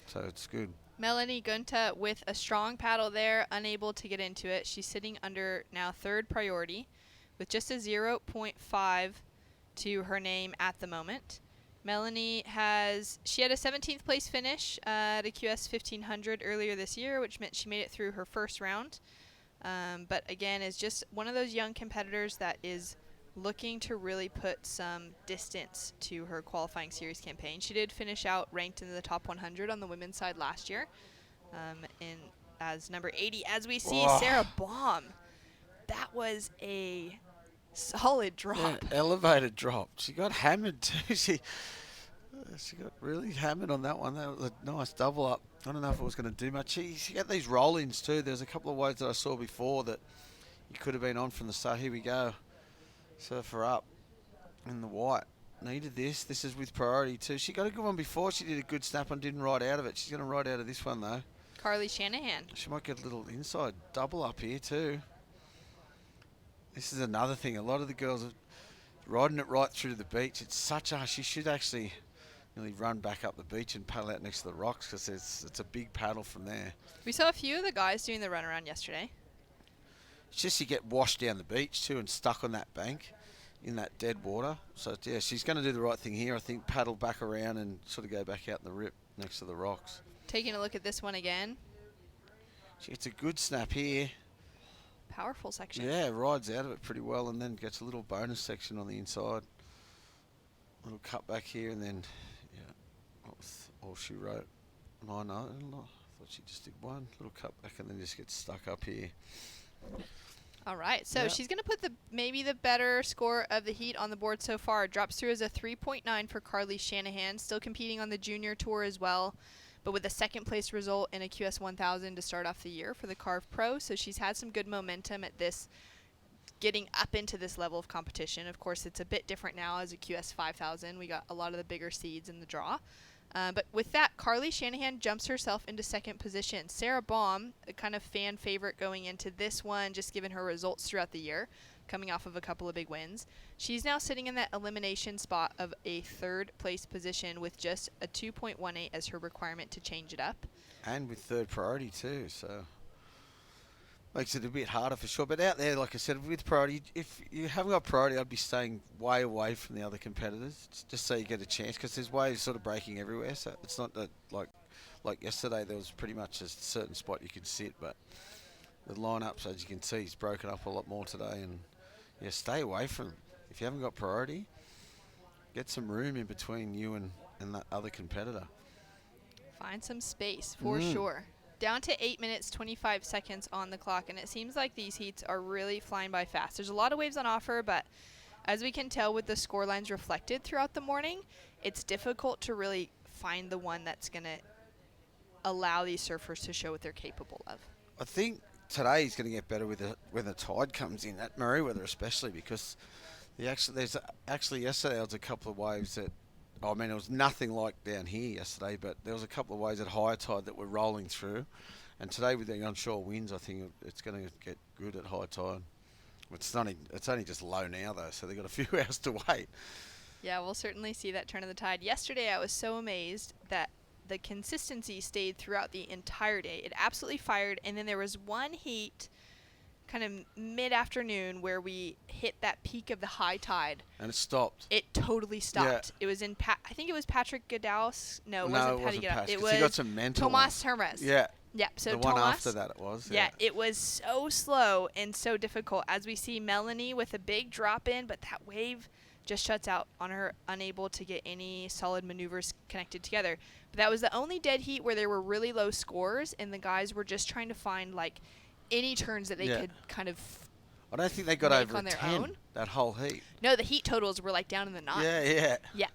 So it's good. Melanie Gunta with a strong paddle there, unable to get into it. She's sitting under now third priority with just a 0.5 to her name at the moment. Melanie had a 17th place finish at a QS 1500 earlier this year, which meant she made it through her first round. But again, is just one of those young competitors that is looking to really put some distance to her qualifying series campaign. She did finish out ranked in the top 100 on the women's side last year, as number 80. As we see, Sarah Baum, that was a solid drop. Yeah, elevated drop. She got hammered too. She got really hammered on that one. That was a nice double up. I don't know if it was going to do much. She got these roll-ins too. There's a couple of waves that I saw before that you could have been on from the start. Here we go. Surfer up in the white. Needed this. This is with priority too. She got a good one before. She did a good snap and didn't ride out of it. She's going to ride out of this one though. Carly Shanahan. She might get a little inside double up here too. This is another thing. A lot of the girls are riding it right through to the beach. It's such a... She should actually nearly run back up the beach and paddle out next to the rocks because it's a big paddle from there. We saw a few of the guys doing the runaround yesterday. It's just you get washed down the beach too and stuck on that bank in that dead water. So yeah, she's going to do the right thing here. I think paddle back around and sort of go back out in the rip next to the rocks. Taking a look at this one again. She gets a good snap here. Powerful section. Yeah, rides out of it pretty well and then gets a little bonus section on the inside. Little cut back here and then, yeah, that was all she wrote. No, I thought she just did one. Little cut back and then just gets stuck up here. All right, so she's going to put maybe the better score of the heat on the board so far. Drops through as a 3.9 for Carly Shanahan, still competing on the junior tour as well, but with a second place result in a QS 1000 to start off the year for the Carve Pro. So she's had some good momentum at this, getting up into this level of competition. Of course, it's a bit different now as a QS 5000. We got a lot of the bigger seeds in the draw. But with that, Carly Shanahan jumps herself into second position. Sarah Baum, a kind of fan favorite going into this one, just given her results throughout the year, coming off of a couple of big wins. She's now sitting in that elimination spot of a third place position with just a 2.18 as her requirement to change it up. And with third priority too, so makes it a bit harder for sure. But out there, like I said, with priority, if you haven't got priority, I'd be staying way away from the other competitors, just so you get a chance, because there's waves sort of breaking everywhere. So it's not that like yesterday, there was pretty much a certain spot you could sit, but the lineups, as you can see, is broken up a lot more today. And yeah, stay away from them. If you haven't got priority, get some room in between you and that other competitor. Find some space for sure. Down to 8 minutes, 25 seconds on the clock, and it seems like these heats are really flying by fast. There's a lot of waves on offer, but as we can tell with the score lines reflected throughout the morning, it's difficult to really find the one that's going to allow these surfers to show what they're capable of. I think today is going to get better when the tide comes in, at Merriweather especially, because There's actually yesterday there was a couple of waves that, I mean, it was nothing like down here yesterday, but there was a couple of waves at high tide that were rolling through. And today with the onshore winds, I think it's going to get good at high tide. It's only just low now though, so they've got a few hours to wait. Yeah, we'll certainly see that turn of the tide. Yesterday, I was so amazed that the consistency stayed throughout the entire day. It absolutely fired, and then there was one heat kind of mid-afternoon where we hit that peak of the high tide. And it stopped. It totally stopped. Yeah. It was in, I think it was Patrick Gadaus. No, it No, wasn't it Patty wasn't Gadaus. Patrick. It He was got some mental Tomas ones. Hermes. Yeah. Yeah, so the Tomas, one after that it was. Yeah, it was so slow and so difficult. As we see Melanie with a big drop in, but that wave just shuts out on her, unable to get any solid maneuvers connected together. But that was the only dead heat where there were really low scores, and the guys were just trying to find like any turns that they could kind of I don't think they got make over on a their 10 own. that whole heat. No, the heat totals were like down in the 9s. Yeah. Yeah.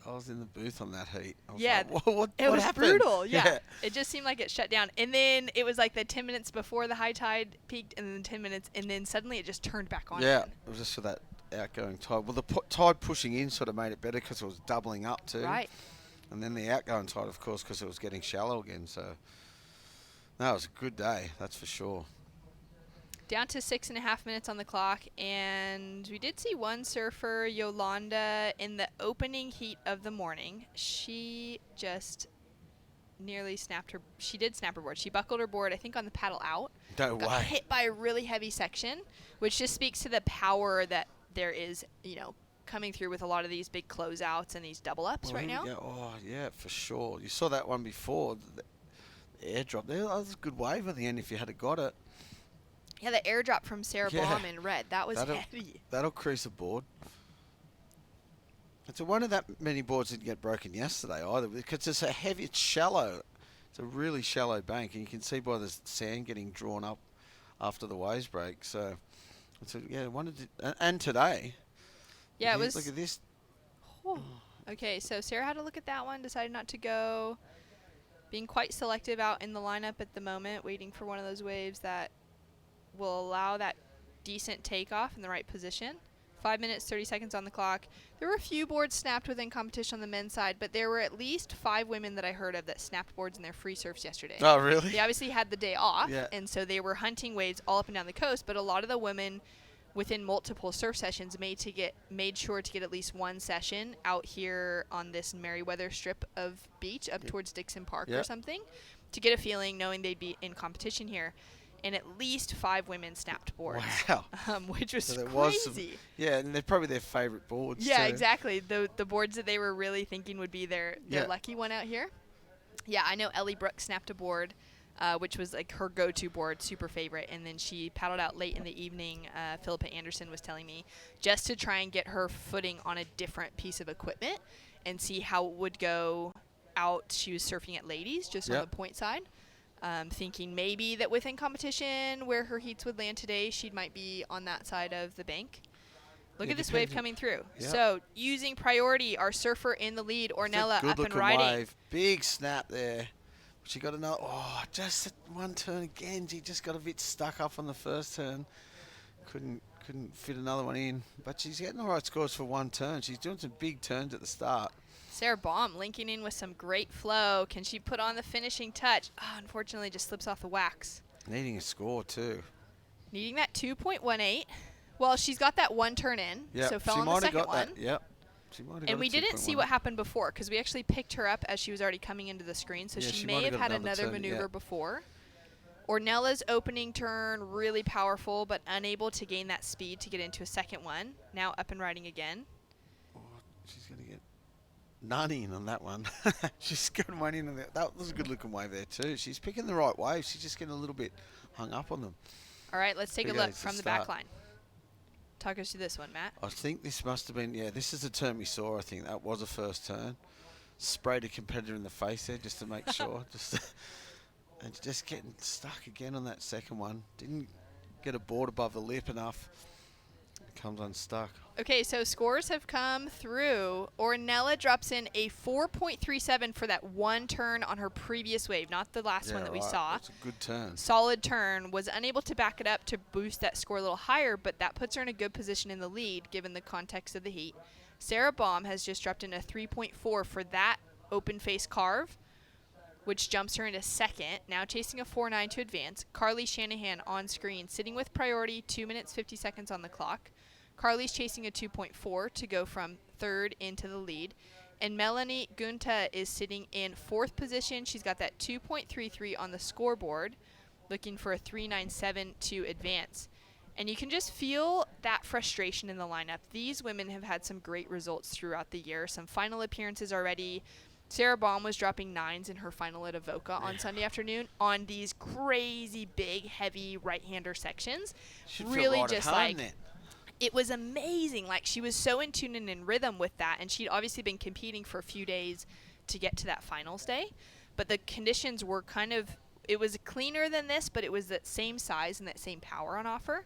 I was in the booth on that heat. I was Yeah, like, what it was happened? brutal. Yeah. It just seemed like it shut down. And then it was like the 10 minutes before the high tide peaked, and then 10 minutes, and then suddenly it just turned back on. Yeah, again. it was just for that outgoing tide. Well, the tide pushing in sort of made it better because it was doubling up too. Right. And then the outgoing tide, of course, because it was getting shallow again. So, no, it was a good day, that's for sure. Down to 6.5 minutes on the clock, and we did see one surfer, Yolanda, in the opening heat of the morning. She just nearly snapped her. She did snap her board. She buckled her board, I think, on the paddle out. No got way. hit by a really heavy section, which just speaks to the power that there is, coming through with a lot of these big closeouts and these double ups right now. Yeah, for sure. You saw that one before, the airdrop there. That was a good wave at the end if you had got it. Yeah, the airdrop from Sarah Baum in red. That was heavy. That'll crease a board. It's a wonder that many boards didn't get broken yesterday either, because it's a heavy, it's shallow. It's a really shallow bank, and you can see by the sand getting drawn up after the waves break. So, and today. Yeah, it was. Look at this. Okay, so Sarah had a look at that one, decided not to go. Being quite selective out in the lineup at the moment, waiting for one of those waves that will allow that decent takeoff in the right position. 5 minutes, 30 seconds on the clock. There were a few boards snapped within competition on the men's side, but there were at least 5 women that I heard of that snapped boards in their free surfs yesterday. Oh, really? They obviously had the day off, and so they were hunting waves all up and down the coast, but a lot of the women within multiple surf sessions made sure to get at least one session out here on this Merriweather strip of beach up towards Dixon Park or something to get a feeling, knowing they'd be in competition here. And at least 5 women snapped boards. Wow. Which was so crazy. And they're probably their favorite boards. Yeah, too. exactly. The boards that they were really thinking would be their lucky one out here. Yeah, I know Ellie Brooks snapped a board, which was like her go-to board, super favorite. And then she paddled out late in the evening, Philippa Anderson was telling me, just to try and get her footing on a different piece of equipment and see how it would go out. She was surfing at Ladies, just on the point side. Thinking maybe that within competition where her heats would land today, she might be on that side of the bank. Look at this wave coming through. Yep. So using priority, our surfer in the lead, Ornella up and riding. Wave. Big snap there. She got another, just one turn again. She just got a bit stuck up on the first turn. Couldn't fit another one in. But she's getting the right scores for one turn. She's doing some big turns at the start. Sarah Baum linking in with some great flow. Can she put on the finishing touch? Unfortunately, just slips off the wax. Needing a score, too. Needing that 2.18. Well, she's got that one turn in, so fell on the second one. She might have and we didn't see what happened before because we actually picked her up as she was already coming into the screen, so she may have had another maneuver before. Ornella's opening turn, really powerful, but unable to gain that speed to get into a second one. Now up and riding again. She's going to get none in on that one. She's got one in on that. That was a good looking wave there too. She's picking the right wave. She's just getting a little bit hung up on them. All right, let's take a look from the back line. Talk us through this one, Matt. I think this must have been, this is the turn we saw. I think that was a first turn. Sprayed a competitor in the face there just to make sure. And just getting stuck again on that second one. Didn't get a board above the lip enough. Comes unstuck. Okay, so scores have come through. Ornella drops in a 4.37 for that one turn on her previous wave, not the last one that we saw. That's a good turn. Solid turn. Was unable to back it up to boost that score a little higher, but that puts her in a good position in the lead given the context of the heat. Sarah Baum has just dropped in a 3.4 for that open face carve, which jumps her into second, now chasing a 4.9 to advance. Carly Shanahan on screen, sitting with priority, 2 minutes 50 seconds on the clock. Carly's chasing a 2.4 to go from third into the lead. And Melanie Gunta is sitting in fourth position. She's got that 2.33 on the scoreboard, looking for a 3.97 to advance. And you can just feel that frustration in the lineup. These women have had some great results throughout the year, some final appearances already. Sarah Baum was dropping 9s in her final at Avoca on Sunday afternoon on these crazy big, heavy right-hander sections. Should really feel right just at home like then. it was amazing. Like, she was so in tune and in rhythm with that, and she'd obviously been competing for a few days to get to that finals day. But the conditions were kind of, it was cleaner than this, but it was that same size and that same power on offer.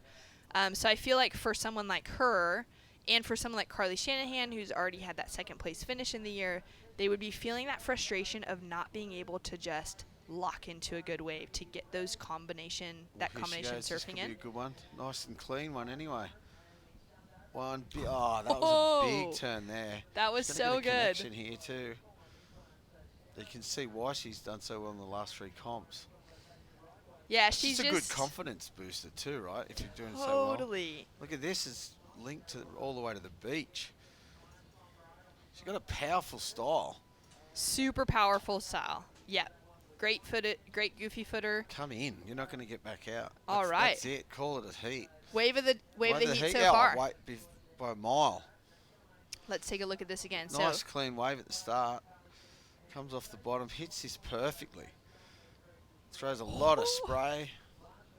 So I feel like for someone like her, and for someone like Carly Shanahan, who's already had that second place finish in the year, they would be feeling that frustration of not being able to just lock into a good wave to get those combination Here she goes. This surfing could in. be a good one. Nice and clean one anyway. That was a big turn there. That was She's got a so bit of good. connection here too. You can see why she's done so well in the last 3 comps. Yeah, It's she's just a good confidence booster too, right? If you're doing so well. totally. Look at this, it's linked to all the way to the beach. She's got a powerful style. Super powerful style. Yep. Great footed, great goofy footer. Come in, you're not going to get back out. All right. That's it. Call it a heat. Wave of the heat so out far. by a mile. Let's take a look at this again. Nice So clean wave at the start. Comes off the bottom, hits this perfectly. Throws a lot of spray.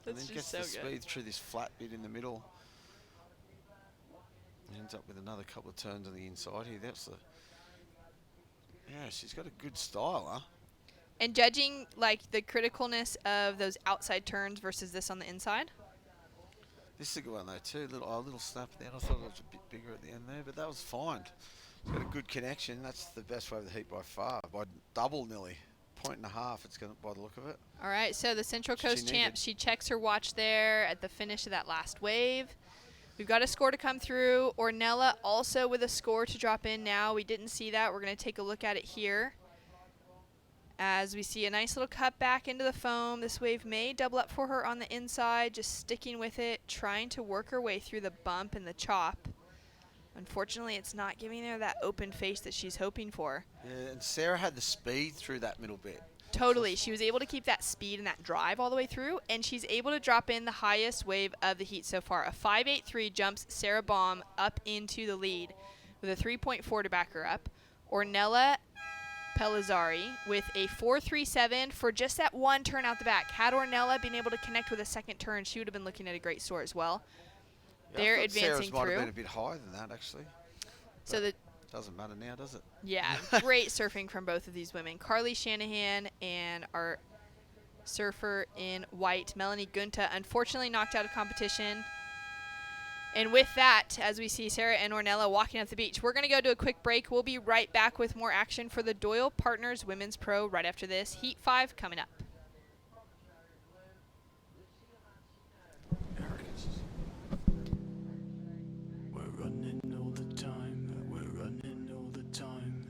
And That's then just gets so the good. speed through this flat bit in the middle. Ends up with another couple of turns on the inside here. She's got a good style, huh? And judging like the criticalness of those outside turns versus this on the inside. This is a good one though too. Little snap at the end. I thought it was a bit bigger at the end there, but that was fine. It's got a good connection. That's the best wave of the heat by far, by double nearly. 1.5. It's going to, by the look of it. All right, so the Central Coast champ, she checks her watch there at the finish of that last wave. We've got a score to come through. Ornella also with a score to drop in now. We didn't see that. We're going to take a look at it here. As we see a nice little cut back into the foam. This wave may double up for her on the inside, just sticking with it, trying to work her way through the bump and the chop. Unfortunately, it's not giving her that open face that she's hoping for. Yeah, and Sarah had the speed through that middle bit. Totally. She was able to keep that speed and that drive all the way through, and she's able to drop in the highest wave of the heat so far. A 5.83 jumps Sarah Baum up into the lead with a 3.4 to back her up. Ornella Pellizzari with a 4.37 for just that one turn out the back. Had Ornella been able to connect with a second turn, she would have been looking at a great score as well. Yeah, They're I thought advancing Sarah's might through. have been a bit higher than that, actually. So the doesn't matter now, does it? Yeah, great surfing from both of these women. Carly Shanahan and our surfer in white, Melanie Gunta, unfortunately knocked out of competition. And with that, as we see Sarah and Ornella walking up the beach, we're going to go to a quick break. We'll be right back with more action for the Doyle Partners Women's Pro right after this. Heat 5 coming up. We're running all the time. We're running all the time.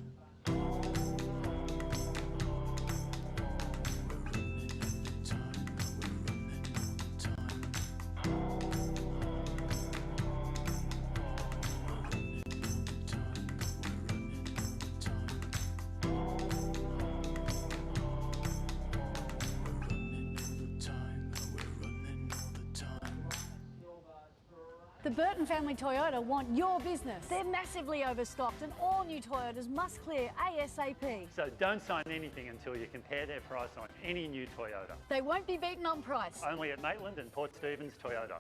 The Burton family Toyota want your business. They're massively overstocked and all new Toyotas must clear ASAP. So don't sign anything until you compare their price on any new Toyota. They won't be beaten on price. Only at Maitland and Port Stephens Toyota.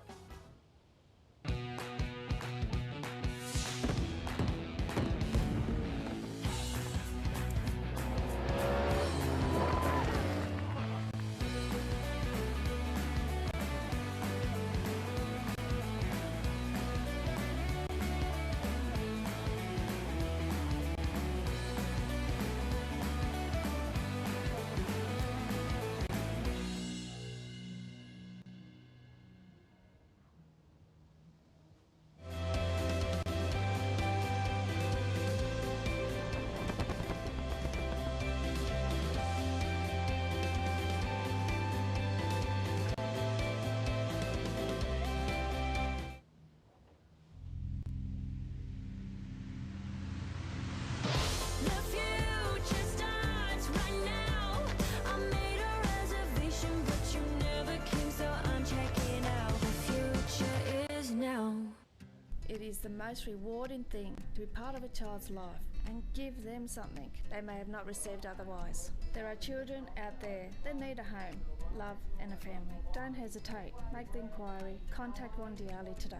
It is the most rewarding thing to be part of a child's life and give them something they may have not received otherwise. There are children out there that need a home, love and a family. Don't hesitate. Make the inquiry. Contact Wandiali today.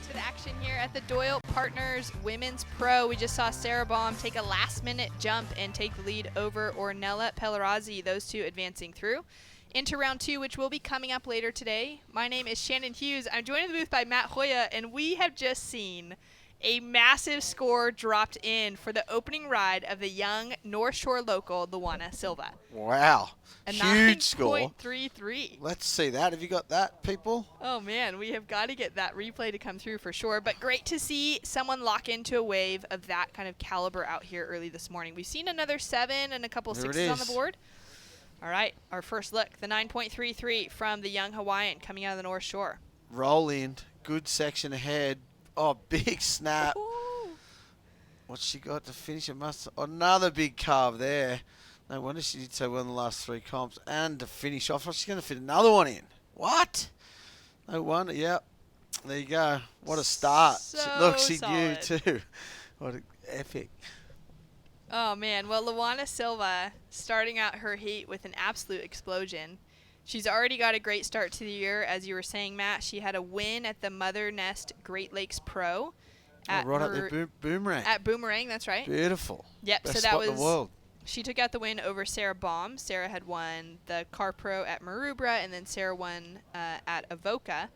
To the action here at the Doyle Partners Women's Pro. We just saw Sarah Baum take a last-minute jump and take the lead over Ornella Pellerazzi, those two advancing through into round 2, which will be coming up later today. My name is Shannon Hughes. I'm joined in the booth by Matt Hoya, and we have just seen a massive score dropped in for the opening ride of the young North Shore local, Luana Silva. Wow. A Huge score. 9.33. Let's see that. Have you got that, people? Oh, man, we have got to get that replay to come through for sure. But great to see someone lock into a wave of that kind of caliber out here early this morning. We've seen another 7 and a couple There it 6s on the is. board. All right, our first look, the 9.33 from the young Hawaiian coming out of the North Shore. Roll in. Good section ahead. Oh, big snap. Ooh. What's she got to finish? Another big carve there. No wonder she did so well in the last 3 comps. And to finish off, she's going to fit another one in. What? No wonder. Yep. There you go. What a start. Look, she knew solid. too. What an epic. Oh, man. Well, Luana Silva starting out her heat with an absolute explosion. She's already got a great start to the year. As you were saying, Matt, she had a win at the Mother Nest Great Lakes Pro. Right up there, Boomerang. At Boomerang, that's right. Beautiful. Yep, Best so that spot was... in the world. She took out the win over Sarah Baum. Sarah had won the Car Pro at Maroubra, and then Sarah won at Avoca,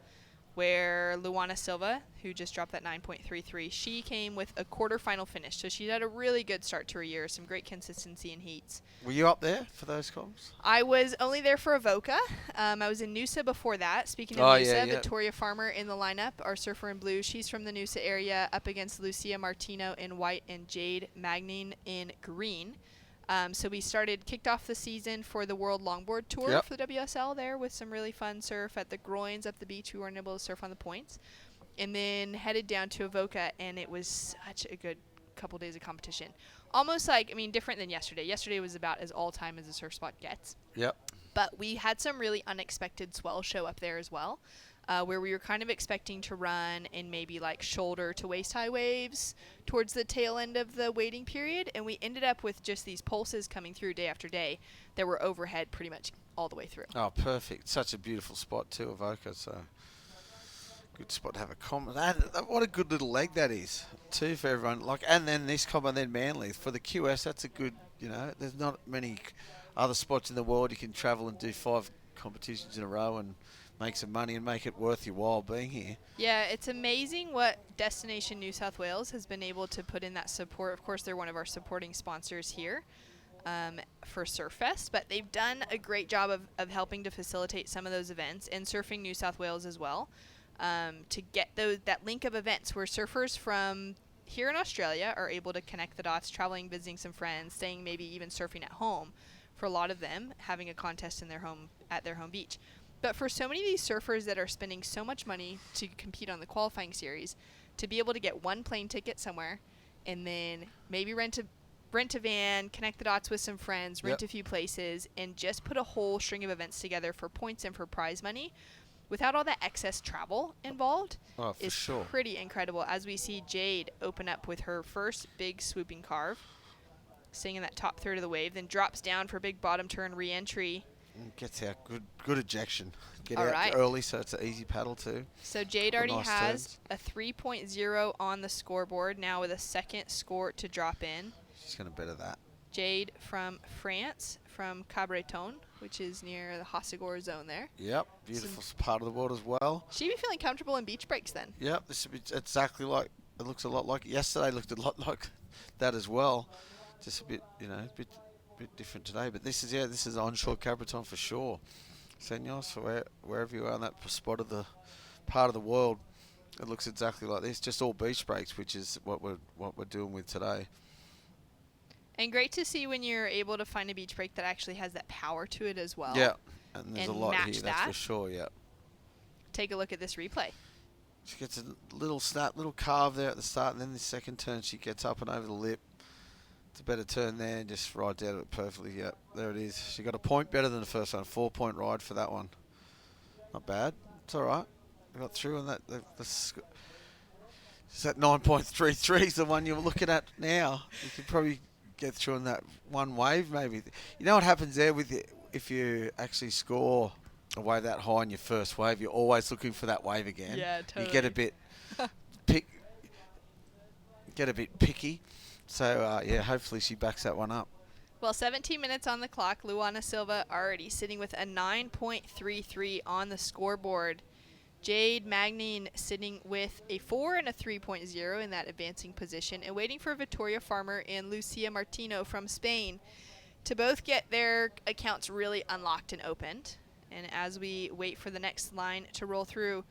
where Luana Silva, who just dropped that 9.33, she came with a quarterfinal finish. So she had a really good start to her year, some great consistency in heats. Were you up there for those comps? I was only there for Avoca. I was in Noosa before that. Speaking of Noosa, Victoria Farmer in the lineup, our surfer in blue. She's from the Noosa area, up against Lucia Martino in white and Jade Magnin in green. So we kicked off the season for the World Longboard Tour for the WSL there with some really fun surf at the groins up the beach. We weren't able to surf on the points. And then headed down to Avoca, and it was such a good couple days of competition. Almost different than yesterday. Yesterday was about as all-time as a surf spot gets. Yep. But we had some really unexpected swell show up there as well, where we were kind of expecting to run in maybe like shoulder to waist-high waves towards the tail end of the waiting period, and we ended up with just these pulses coming through day after day that were overhead pretty much all the way through. Oh, perfect. Such a beautiful spot too, Avoca, so good spot to have a combo. What a good little leg that is too for everyone. And then this combo, then Manly. For the QS, that's a good, there's not many other spots in the world you can travel and do 5 competitions in a row and make some money and make it worth your while being here. Yeah, it's amazing what Destination New South Wales has been able to put in that support. Of course, they're one of our supporting sponsors here for Surfest, but they've done a great job of helping to facilitate some of those events, and Surfing New South Wales as well, to get that link of events where surfers from here in Australia are able to connect the dots, traveling, visiting some friends, staying maybe even surfing at home. For a lot of them, having a contest in at their home beach. But for so many of these surfers that are spending so much money to compete on the qualifying series, to be able to get one plane ticket somewhere and then maybe rent a van, connect the dots with some friends, rent a few places, and just put a whole string of events together for points and for prize money without all that excess travel involved is pretty incredible. As we see Jade open up with her first big swooping carve, staying in that top third of the wave, then drops down for a big bottom turn re-entry. Gets out good ejection. Get All out right. early, so it's an easy paddle too. So Jade already has a 3.0 on the scoreboard, now with a second score to drop in. She's going to better that. Jade from France, from Cabreton, which is near the Hossegor zone there. Yep, beautiful part of the world as well. She'd be feeling comfortable in beach breaks then. Yep, this would be exactly like, it looks a lot like, yesterday looked a lot like that as well. Just a bit, a bit different today. But this is onshore Cabreton for sure. Senyos, for wherever you are in that spot of the part of the world, it looks exactly like this. Just all beach breaks, which is what we're doing with today. And great to see when you're able to find a beach break that actually has that power to it as well. Yeah, and there's a and lot match here, that's that. for sure, yeah. Take a look at this replay. She gets a little snap, little carve there at the start, and then the second turn she gets up and over the lip. It's a better turn there and just rides out of it perfectly. Yep, there it is. She got a point better than the first one. 4-point ride for that one. Not bad. It's all right. We got through on that. Is that 9.33 is the one you're looking at now. You could probably get through on that one wave maybe. You know what happens there with it, if you actually score a wave that high in your first wave, you're always looking for that wave again. Yeah, totally. You get a bit picky. So, yeah, hopefully she backs that one up. Well, 17 minutes on the clock. Luana Silva already sitting with a 9.33 on the scoreboard. Jade Magnin sitting with a 4 and a 3.0 in that advancing position, and waiting for Victoria Farmer and Lucia Martino from Spain to both get their accounts really unlocked and opened. And as we wait for the next line to roll through,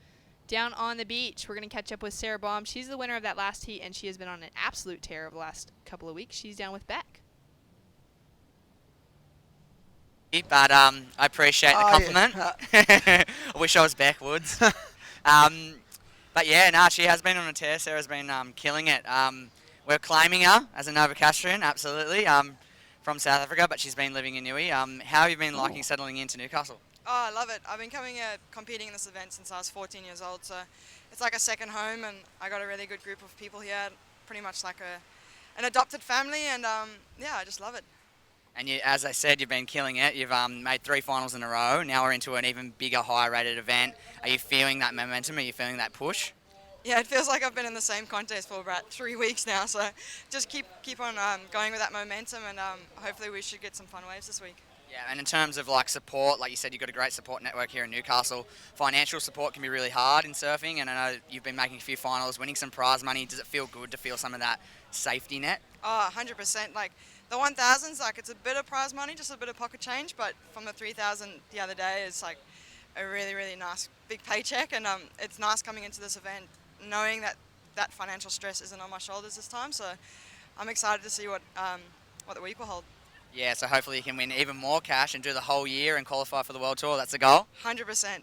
down on the beach, we're going to catch up with Sarah Baum. She's the winner of that last heat, and she has been on an absolute tear over the last couple of weeks. She's down with Beck. But I appreciate the compliment. I wish I was backwoods. But yeah, no, she has been on a tear. Sarah's been killing it. We're claiming her as a Novocastrian, absolutely, from South Africa, but she's been living in Newey. How have you been liking settling into Newcastle? Oh, I love it. I've been competing in this event since I was 14 years old, so it's like a second home, and I got a really good group of people here, pretty much like an adopted family, and yeah, I just love it. And you, as I said, you've been killing it. You've made 3 finals in a row. Now we're into an even bigger, higher-rated event. Are you feeling that momentum? Are you feeling that push? Yeah, it feels like I've been in the same contest for about 3 weeks now, so just keep on going with that momentum, and hopefully we should get some fun waves this week. Yeah, and in terms of like support, like you said, you've got a great support network here in Newcastle. Financial support can be really hard in surfing, and I know you've been making a few finals, winning some prize money. Does it feel good to feel some of that safety net? Oh, 100%. Like the 1,000s, like it's a bit of prize money, just a bit of pocket change, but from the 3,000 the other day, it's like a really, really nice big paycheck, and it's nice coming into this event knowing that that financial stress isn't on my shoulders this time. So I'm excited to see what the week will hold. Yeah, so hopefully you can win even more cash and do the whole year and qualify for the World Tour. That's the goal? 100%.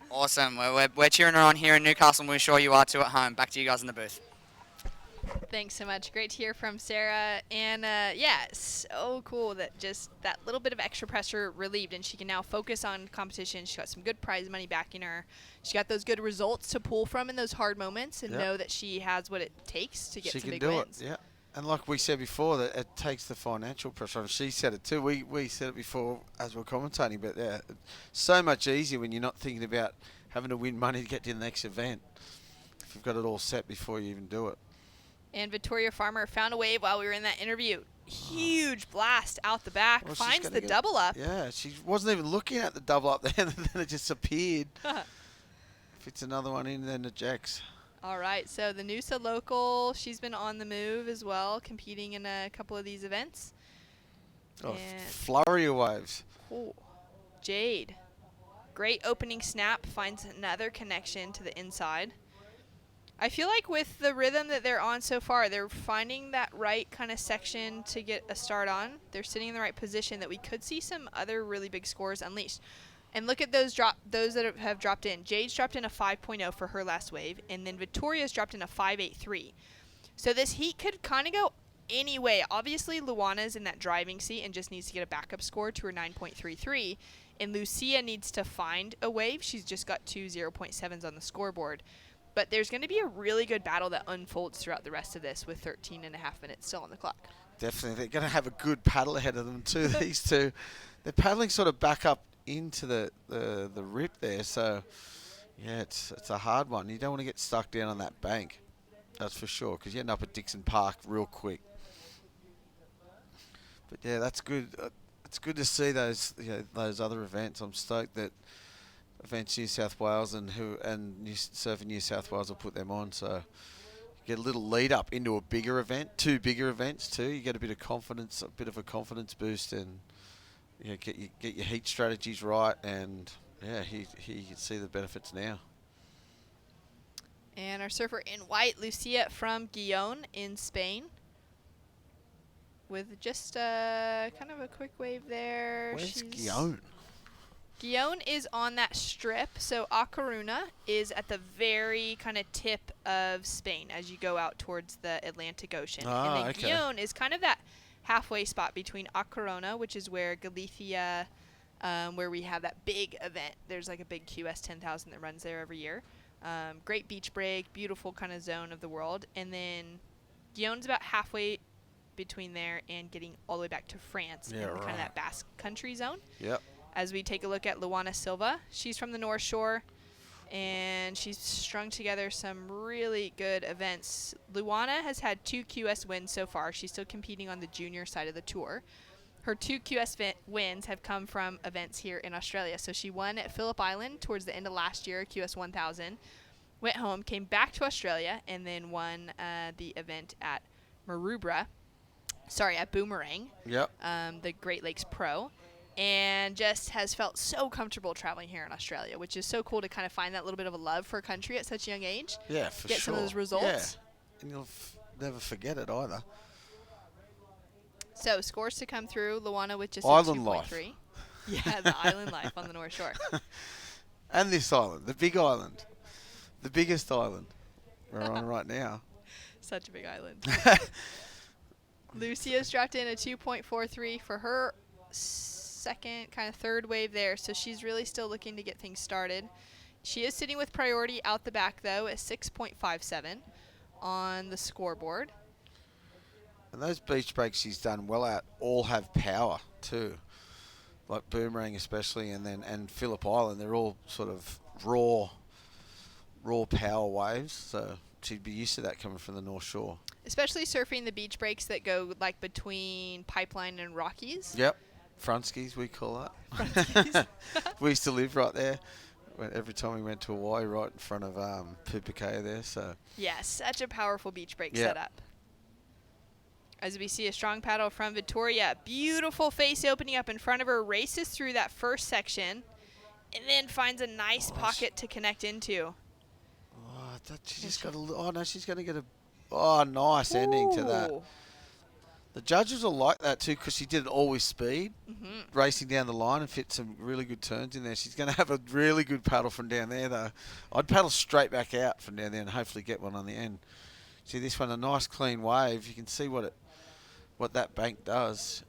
Awesome. We're cheering her on here in Newcastle, and we're sure you are too at home. Back to you guys in the booth. Thanks so much. Great to hear from Sarah. And yeah, so cool that just that little bit of extra pressure relieved, and she can now focus on competition. She got some good prize money backing her. She got those good results to pull from in those hard moments, and know that she has what it takes to get some big wins. She can do it, yeah. And like we said before, that it takes the financial pressure on. She said it too. We said it before as we're commentating, but yeah, it's so much easier when you're not thinking about having to win money to get to the next event. If you've got it all set before you even do it. And Victoria Farmer found a wave while we were in that interview. Huge blast out the back, finds the double up. Yeah, she wasn't even looking at the double up there, and then it just appeared. If it's another one in, then ejects. All right, so the Noosa local, she's been on the move as well, competing in a couple of these events. Oh, flurry of waves. Cool. Jade, great opening snap, finds another connection to the inside. I feel like with the rhythm that they're on so far, they're finding that right kind of section to get a start on. They're sitting in the right position that we could see some other really big scores unleashed. And look at those that have dropped in. Jade's dropped in a 5.0 for her last wave, and then Victoria's dropped in a 5.83. So this heat could kind of go any way. Obviously, Luana's in that driving seat and just needs to get a backup score to her 9.33. And Lucia needs to find a wave. She's just got 2 0.7s on the scoreboard. But there's going to be a really good battle that unfolds throughout the rest of this with 13 and a half minutes still on the clock. Definitely. They're going to have a good paddle ahead of them too, these two. They're paddling sort of back up into the rip there. So, yeah, it's a hard one. You don't want to get stuck down on that bank. That's for sure, because you end up at Dixon Park real quick. But, yeah, that's good. It's good to see those other events. I'm stoked that Events New South Wales and Surfing New South Wales will put them on, so you get a little lead up into a bigger event, 2 bigger events too. You get a bit of confidence, a bit of a confidence boost, and get your heat strategies right, and yeah, he can see the benefits now. And our surfer in white, Lucia from Guillón in Spain, with just kind of a quick wave there. Where's Guillaume? Guillaume is on that strip. So A Coruña is at the very kind of tip of Spain as you go out towards the Atlantic Ocean. Ah, and then okay. Guillaume is kind of that halfway spot between A Coruña, which is where Galicia, where we have that big event. There's like a big QS 10,000 that runs there every year. Great beach break, beautiful kind of zone of the world. And then Guillaume's about halfway between there and getting all the way back to France in kind of that Basque country zone. Yep. As we take a look at Luana Silva, she's from the North Shore, and she's strung together some really good events. Luana has had 2 QS wins so far. She's still competing on the junior side of the tour. Her 2 QS wins have come from events here in Australia. So she won at Phillip Island towards the end of last year, QS 1000, went home, came back to Australia, and then won the event at at Boomerang, the Great Lakes Pro. And just has felt so comfortable traveling here in Australia, which is so cool to kind of find that little bit of a love for a country at such a young age. Yeah, for Get sure. some of those results. Yeah. And you'll never forget it either. So scores to come through. Luana with just Island a 2.3. life. Yeah, the island life on the North Shore. And this island, the big island. The biggest island we're on right now. Such a big island. Lucia's dropped in a 2.43 for her second, kind of third wave there, so she's really still looking to get things started. She is sitting with priority out the back, though, at 6.57 on the scoreboard. And those beach breaks she's done well at all have power, too. Like Boomerang especially, and Phillip Island, they're all sort of raw power waves, so she'd be used to that coming from the North Shore. Especially surfing the beach breaks that go like between Pipeline and Rockies. Yep. Frunskis, we call that. We used to live right there. Every time we went to Hawaii, right in front of Pupukea there. So yeah, such a powerful beach break setup. As we see a strong paddle from Victoria. Beautiful face opening up in front of her. Races through that first section. And then finds a nice pocket to connect into. Oh, she just got she's going to get a nice ending to that. The judges will like that too because she did it all with speed, racing down the line and fit some really good turns in there. She's going to have a really good paddle from down there though. I'd paddle straight back out from down there and hopefully get one on the end. See this one, a nice clean wave. You can see what that bank does.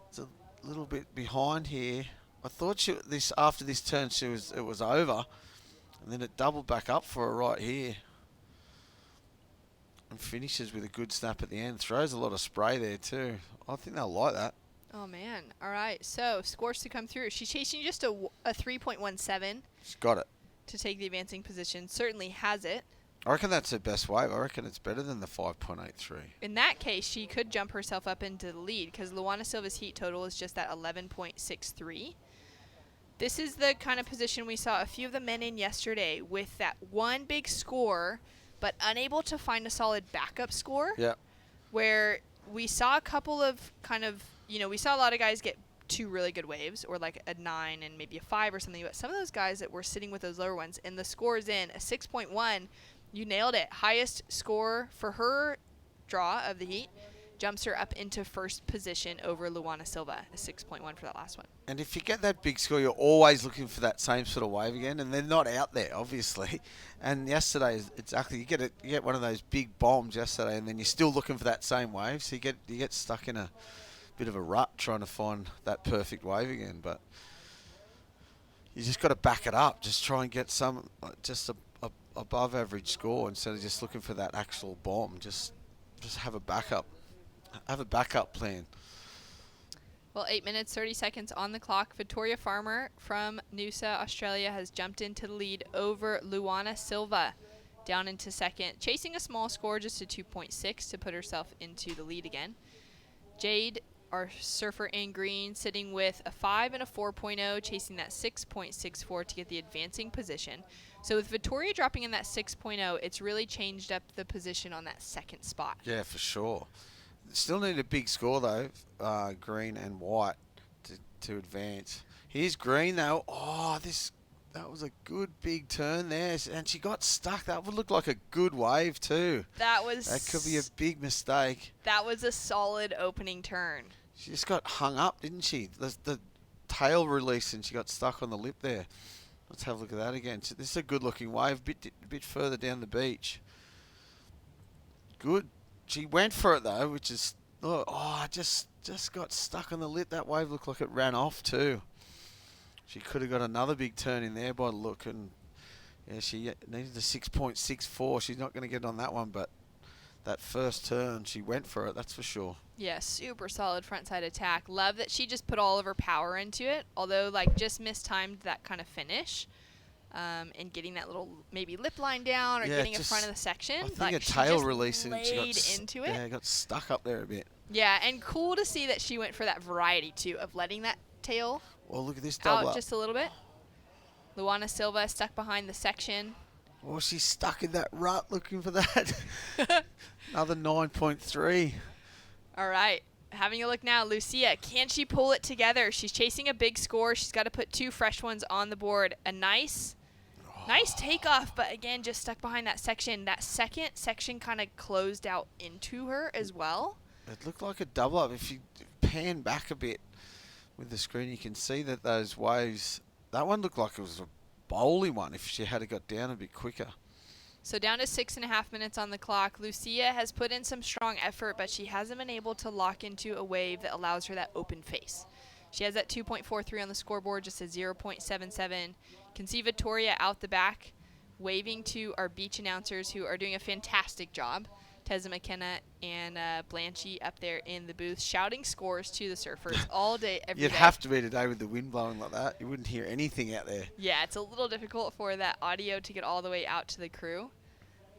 It's a little bit behind here. I thought after this turn it was over, and then it doubled back up for her right here. And finishes with a good snap at the end. Throws a lot of spray there too. I think they'll like that. Oh, man. All right. So, scores to come through. She's chasing just a 3.17. She's got it. To take the advancing position. Certainly has it. I reckon that's her best wave. I reckon it's better than the 5.83. In that case, she could jump herself up into the lead because Luana Silva's heat total is just that 11.63. This is the kind of position we saw a few of the men in yesterday with that one big score but unable to find a solid backup score. Yeah. Where we saw a couple of we saw a lot of guys get 2 really good waves or like a 9 and maybe a 5 or something. But some of those guys that were sitting with those lower ones and the score is in a 6.1, you nailed it. Highest score for her draw of the heat jumps her up into first position over Luana Silva, a 6.1 for that last one. And if you get that big score, you're always looking for that same sort of wave again, and they're not out there, obviously. And yesterday, exactly, you get one of those big bombs yesterday, and then you're still looking for that same wave, so you get stuck in a bit of a rut trying to find that perfect wave again. But you just got to back it up, just try and get some just a above average score instead of just looking for that actual bomb. Just have a backup. Have a backup plan. Well, 8 minutes, 30 seconds on the clock. Victoria Farmer from Noosa, Australia, has jumped into the lead over Luana Silva, down into second, chasing a small score, just a 2.6 to put herself into the lead again. Jade, our surfer in green, sitting with a 5 and a 4.0, chasing that 6.64 to get the advancing position. So with Victoria dropping in that 6.0, it's really changed up the position on that second spot. Yeah, for sure. Still need a big score though, green and white to advance. Here's green though. Oh, this That was a good big turn there, and she got stuck. That would look like a good wave too. That could be a big mistake. That was a solid opening turn. She just got hung up, didn't she? The tail release, and she got stuck on the lip there. Let's have a look at that again. So this is a good-looking wave, a bit further down the beach. Good. She went for it though, which is just got stuck on the lip. That wave looked like it ran off too. She could have got another big turn in there by the look, and yeah, she needed a 6.64. She's not going to get on that one, but that first turn, she went for it, that's for sure. Yeah, super solid frontside attack. Love that she just put all of her power into it, although like just mistimed that kind of finish. And getting that little maybe lip line down or getting in front of the section. I think like a she tail just release and she got into it. Yeah, got stuck up there a bit. Yeah, and cool to see that she went for that variety too of letting that tail Well, look at this double out up. just a little bit. Luana Silva stuck behind the section. Oh, she's stuck in that rut looking for that. Another 9.3. All right. Having a look now, Lucia, can she pull it together? She's chasing a big score. She's got to put 2 fresh ones on the board. A nice takeoff, but again, just stuck behind that section. That second section kind of closed out into her as well. It looked like a double up. If you pan back a bit with the screen, you can see that those waves, that one looked like it was a bowling one if she had got down a bit quicker. So down to 6.5 minutes on the clock. Lucia has put in some strong effort, but she hasn't been able to lock into a wave that allows her that open face. She has that 2.43 on the scoreboard, just a 0.77. Can see Vittoria out the back, waving to our beach announcers who are doing a fantastic job. Teza McKenna and Blanchie up there in the booth, shouting scores to the surfers all day, every day. You'd have to be today with the wind blowing like that. You wouldn't hear anything out there. Yeah, it's a little difficult for that audio to get all the way out to the crew.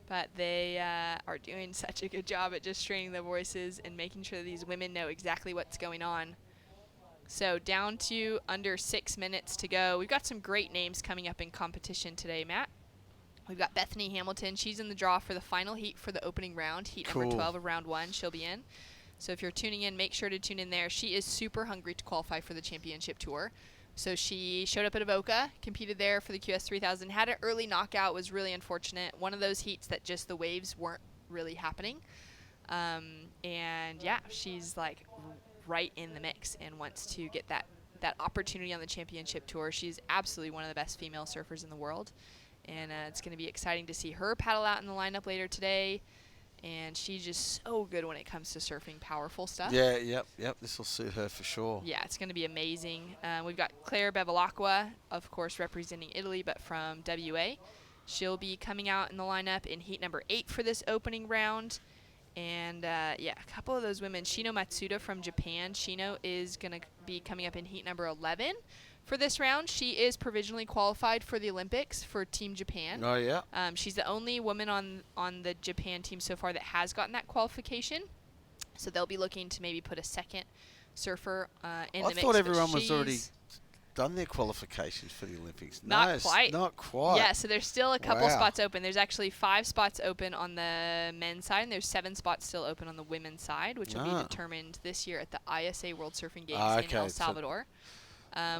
But they are doing such a good job at just training the voices and making sure that these women know exactly what's going on. So down to under 6 minutes to go. We've got some great names coming up in competition today, Matt. We've got Bethany Hamilton. She's in the draw for the final heat for the opening round, heat number 12 of round 1. She'll be in. So if you're tuning in, make sure to tune in there. She is super hungry to qualify for the championship tour. So she showed up at Avoca, competed there for the QS 3000, had an early knockout, was really unfortunate. One of those heats that just the waves weren't really happening. And yeah, she's like right in the mix and wants to get that opportunity on the championship tour. She's absolutely one of the best female surfers in the world. And it's going to be exciting to see her paddle out in the lineup later today. And she's just so good when it comes to surfing powerful stuff. Yeah, yep. This will suit her for sure. Yeah, it's going to be amazing. We've got Claire Bevilacqua, of course, representing Italy, but from WA. She'll be coming out in the lineup in heat number 8 for this opening round. And, yeah, a couple of those women. Shino Matsuda from Japan. Shino is going to be coming up in heat number 11 for this round. She is provisionally qualified for the Olympics for Team Japan. Oh, yeah. She's the only woman on the Japan team so far that has gotten that qualification. So they'll be looking to maybe put a second surfer in the mix. I thought everyone was already done their qualifications for the Olympics. Not quite. Not quite. Yeah, so there's still a couple spots open. There's actually 5 spots open on the men's side, and there's 7 spots still open on the women's side, which will be determined this year at the ISA World Surfing Games in El Salvador.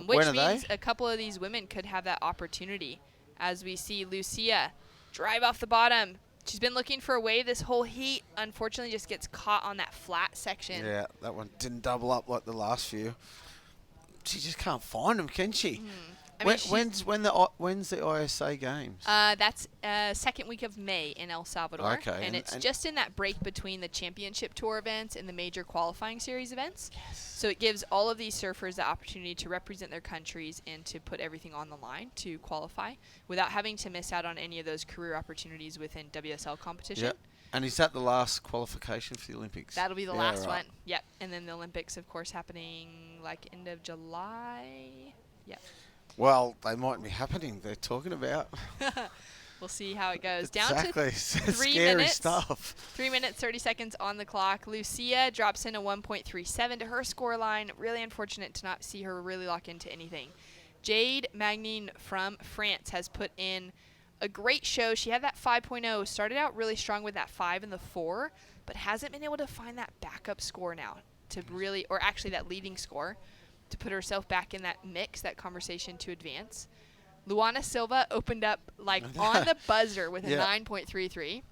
Which means a couple of these women could have that opportunity. As we see Lucia drive off the bottom. She's been looking for a wave this whole heat. Unfortunately, just gets caught on that flat section. Yeah, that one didn't double up like the last few. She just can't find them, can she? When's the ISA games? That's second week of May in El Salvador. Okay. And it's just in that break between the championship tour events and the major qualifying series events. Yes. So it gives all of these surfers the opportunity to represent their countries and to put everything on the line to qualify without having to miss out on any of those career opportunities within WSL competition. Yep. And is that the last qualification for the Olympics? That'll be the last one. Yep. And then the Olympics, of course, happening like end of July. Yep. Well, they might be happening. They're talking about. We'll see how it goes. Exactly. Down to 3 Scary minutes. Stuff. 3 minutes, 30 seconds on the clock. Lucia drops in a 1.37 to her score line. Really unfortunate to not see her really lock into anything. Jade Magnin from France has put in a great show. She had that 5.0. Started out really strong with that 5 and the 4, but hasn't been able to find that backup score now to really, or actually that leading score, to put herself back in that mix, that conversation to advance. Luana Silva opened up like on the buzzer with a Yeah. 9.33.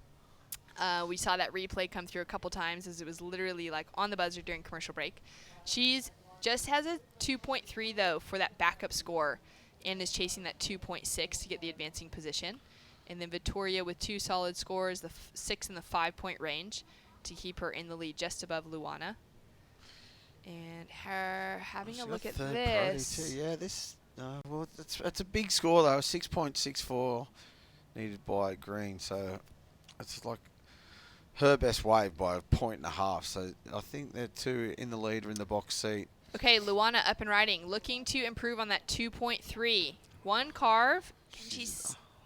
We saw that replay come through a couple times as it was literally like on the buzzer during commercial break. She's just has a 2.3 though for that backup score and is chasing that 2.6 to get the advancing position. And then Vittoria with 2 solid scores, the 6 and the 5-point range to keep her in the lead just above Luana. And her having a look at this. Too. Yeah, this. Well, it's a big score though. 6.64 needed by Green, so it's like her best wave by a 1.5. So I think they're 2 in the lead or in the box seat. Okay, Luana up and riding, looking to improve on that 2.3. 1 carve. Can she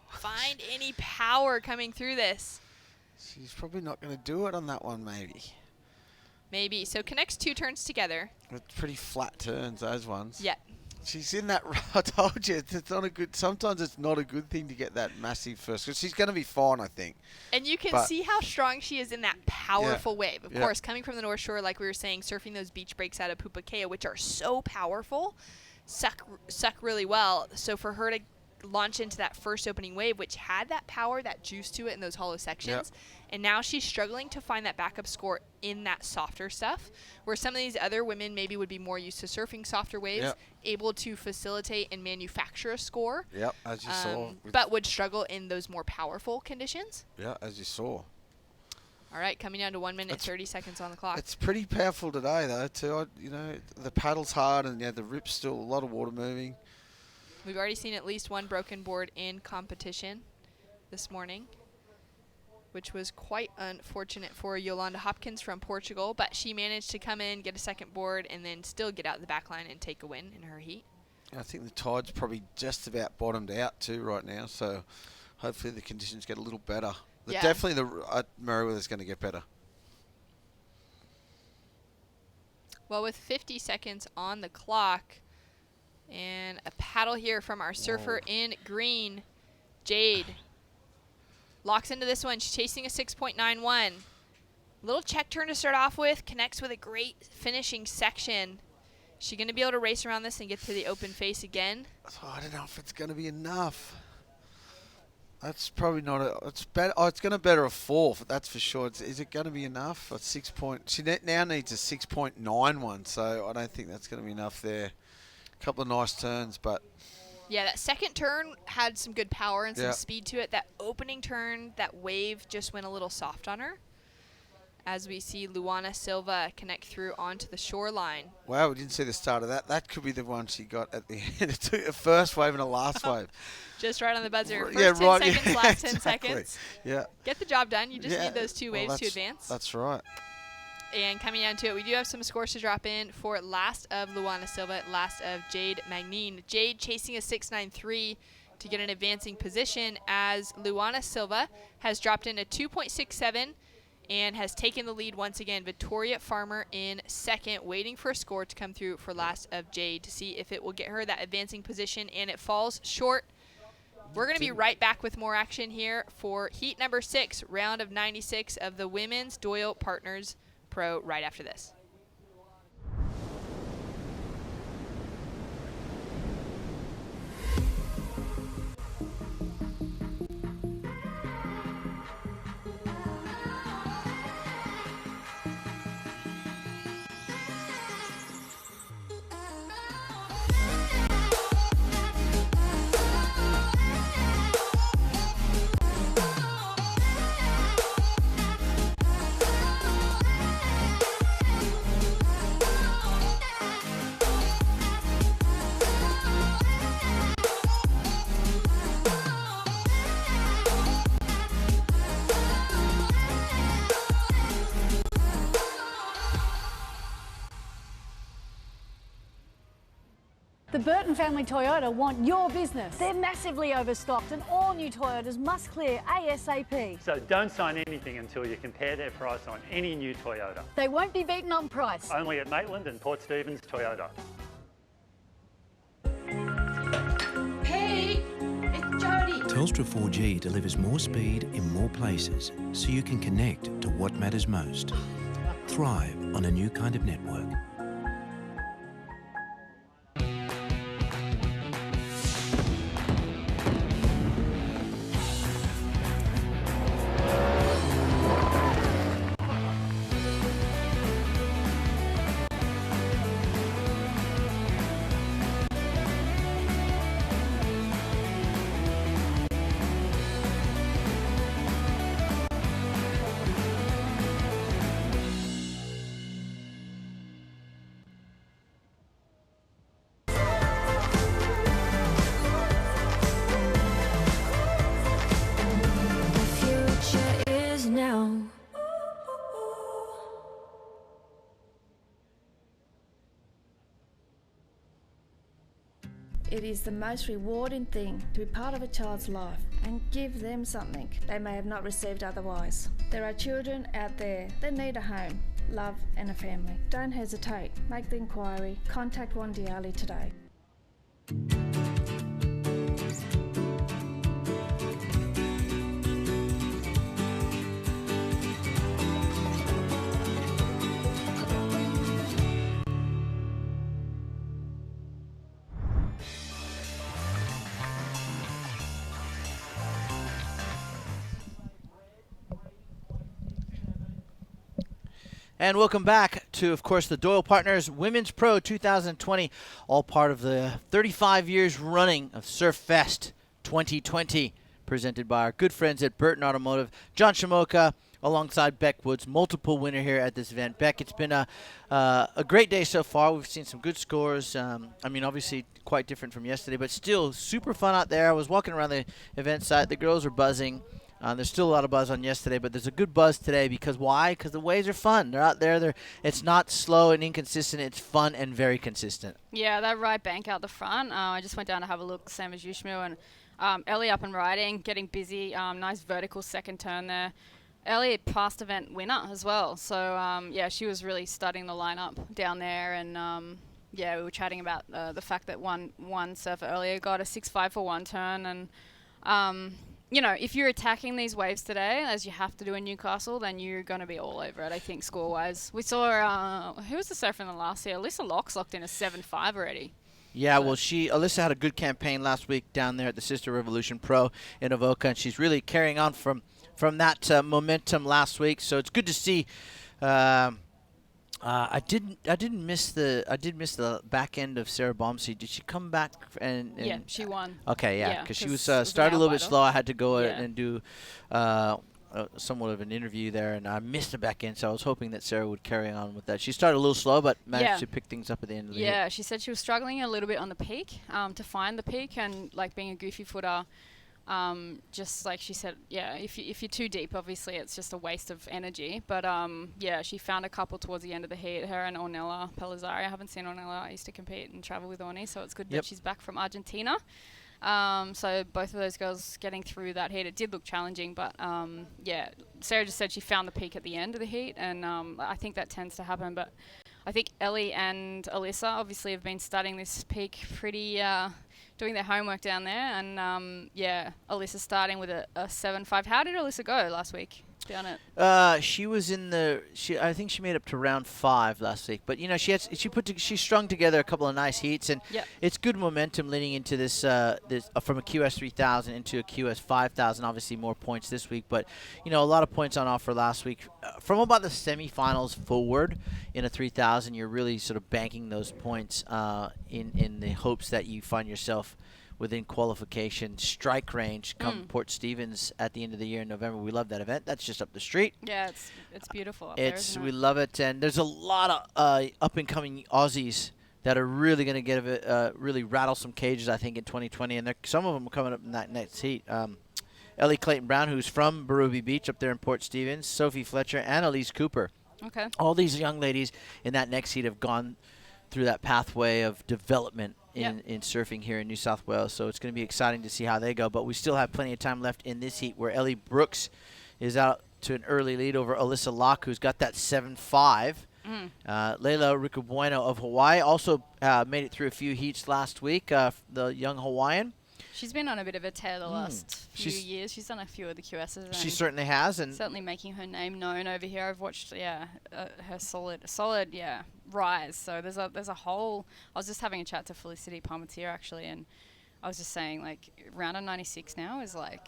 find any power coming through this? She's probably not going to do it on that one, maybe. Maybe. So connects 2 turns together. It's pretty flat turns, those ones. Yeah. She's in that. I told you, it's not a good. Sometimes it's not a good thing to get that massive first. Because she's going to be fine, I think. And you can see how strong she is in that powerful wave. Of Yeah. course, coming from the North Shore, like we were saying, surfing those beach breaks out of Pupakea, which are so powerful, suck really well. So for her to launch into that first opening wave, which had that power, that juice to it in those hollow sections, and now she's struggling to find that backup score in that softer stuff, where some of these other women maybe would be more used to surfing softer waves, able to facilitate and manufacture a score. Yep, as you saw. But would struggle in those more powerful conditions. Yeah, as you saw. All right, coming down to 1 minute, 30 seconds on the clock. It's pretty powerful today, though, too. You know, the paddle's hard and, the rip's still a lot of water moving. We've already seen at least 1 broken board in competition this morning, which was quite unfortunate for Yolanda Hopkins from Portugal, but she managed to come in, get a second board, and then still get out the back line and take a win in her heat. I think the tide's probably just about bottomed out, too, right now, so hopefully the conditions get a little better. Yeah. Definitely Merriweather's going to get better. Well, with 50 seconds on the clock, and a paddle here from our surfer in green, Jade. Locks into this one. She's chasing a 6.91. Little check turn to start off with. Connects with a great finishing section. Is she going to be able to race around this and get to the open face again? Oh, I don't know if it's going to be enough. That's probably not a... It's better. Oh, it's going to better a 4, that's for sure. Is it going to be enough? A 6 point... She now needs a 6.91, so I don't think that's going to be enough there. Couple of nice turns, but yeah, that second turn had some good power and some speed to it. That opening turn, that wave just went a little soft on her. As we see Luana Silva connect through onto the shoreline. Wow, we didn't see the start of that. That could be the one she got at the end. It took a first wave and a last wave. Just right on the buzzer. First yeah, 10 right. seconds, last 10 exactly. seconds. Yeah. Get the job done. You just need those 2 waves to advance. That's right. And coming down to it, we do have some scores to drop in for last of Luana Silva, last of Jade Magnine. Jade chasing a 6.93 to get an advancing position, as Luana Silva has dropped in a 2.67 and has taken the lead once again. Victoria Farmer in second, waiting for a score to come through for last of Jade to see if it will get her that advancing position, and it falls short. We're going to be right back with more action here for heat number 6, round of 96 of the Women's Doyle Partners Pro right after this. The Burton family Toyota want your business. They're massively overstocked and all new Toyotas must clear ASAP. So don't sign anything until you compare their price on any new Toyota. They won't be beaten on price. Only at Maitland and Port Stephens Toyota. Hey, it's Jody. Telstra 4G delivers more speed in more places so you can connect to what matters most. Thrive on a new kind of network. It is the most rewarding thing to be part of a child's life and give them something they may have not received otherwise. There are children out there that need a home, love and a family. Don't hesitate. Make the inquiry. Contact Wandiali today. And welcome back to, of course, the Doyle Partners Women's Pro 2020, all part of the 35 years running of Surfest 2020, presented by our good friends at Burton Automotive. John Shamoka alongside Beck Woods, multiple winner here at this event. Beck, it's been a great day so far. We've seen some good scores. I mean, obviously quite different from yesterday, but still super fun out there. I was walking around the event site. The girls are buzzing. There's still a lot of buzz on yesterday, but there's a good buzz today because why? Because the waves are fun. They're out there. It's not slow and inconsistent. It's fun and very consistent. Yeah, that right bank out the front. I just went down to have a look, same as Yushmu, and Ellie up and riding, getting busy. Nice vertical second turn there. Ellie past event winner as well. So, yeah, she was really studying the lineup down there. And, yeah, we were chatting about the fact that one surfer earlier got a 6.5 for one turn. And, you know, if you're attacking these waves today, as you have to do in Newcastle, then you're going to be all over it, I think, score-wise. We saw, who was the surfer in the last year? Alyssa Locke's locked in a 7.5 already. Yeah, well, Alyssa had a good campaign last week down there at the Sister Revolution Pro in Avoca, and she's really carrying on from that momentum last week. So it's good to see. I did miss the back end of Sarah Baum. Did she come back and yeah, she won. Okay, yeah, because she was started a little bit slow. I had to go and do somewhat of an interview there, and I missed the back end. So I was hoping that Sarah would carry on with that. She started a little slow, but managed to pick things up at the end of the Yeah, she said she was struggling a little bit on the peak to find the peak, and like being a goofy footer. Just like she said, yeah, if you're too deep, obviously it's just a waste of energy. But yeah, she found a couple towards the end of the heat. Her and Ornella Pelizzari. I haven't seen Ornella. I used to compete and travel with Orny, so it's good that she's back from Argentina. So both of those girls getting through that heat. It did look challenging, but yeah, Sarah just said she found the peak at the end of the heat, and I think that tends to happen. But I think Ellie and Alyssa obviously have been studying this peak pretty. Doing their homework down there, and yeah, Alyssa starting with a 7.5. How did Alyssa go last week down at? She was in the. I think she made up to round 5 last week, but you know she strung together a couple of nice heats, and it's good momentum leading into this from a QS 3000 into a QS 5000. Obviously more points this week, but you know a lot of points on offer last week. From about the semifinals forward in a 3000, you're really sort of banking those points in the hopes that you find yourself within qualification strike range come Port Stevens at the end of the year in November. We love that event. That's just up the street. Yeah, it's beautiful up there, isn't it? We love it, and there's a lot of up-and-coming Aussies that are really going to get really rattle some cages, I think, in 2020, and some of them are coming up in that next heat. Ellie Clayton-Brown, who's from Berube Beach up there in Port Stevens, Sophie Fletcher, and Elise Cooper. Okay. All these young ladies in that next heat have gone through that pathway of development in surfing here in New South Wales. So it's going to be exciting to see how they go. But we still have plenty of time left in this heat where Ellie Brooks is out to an early lead over Alyssa Locke, who's got that 7.5. Leila Rikubueno of Hawaii also made it through a few heats last week, the young Hawaiian. She's been on a bit of a tear the last few years. She's done a few of the QSs. She certainly has, and certainly making her name known over here. I've watched, her solid, rise. So there's a whole. I was just having a chat to Felicity Palmatier actually, and I was just saying like round of 96 now is like.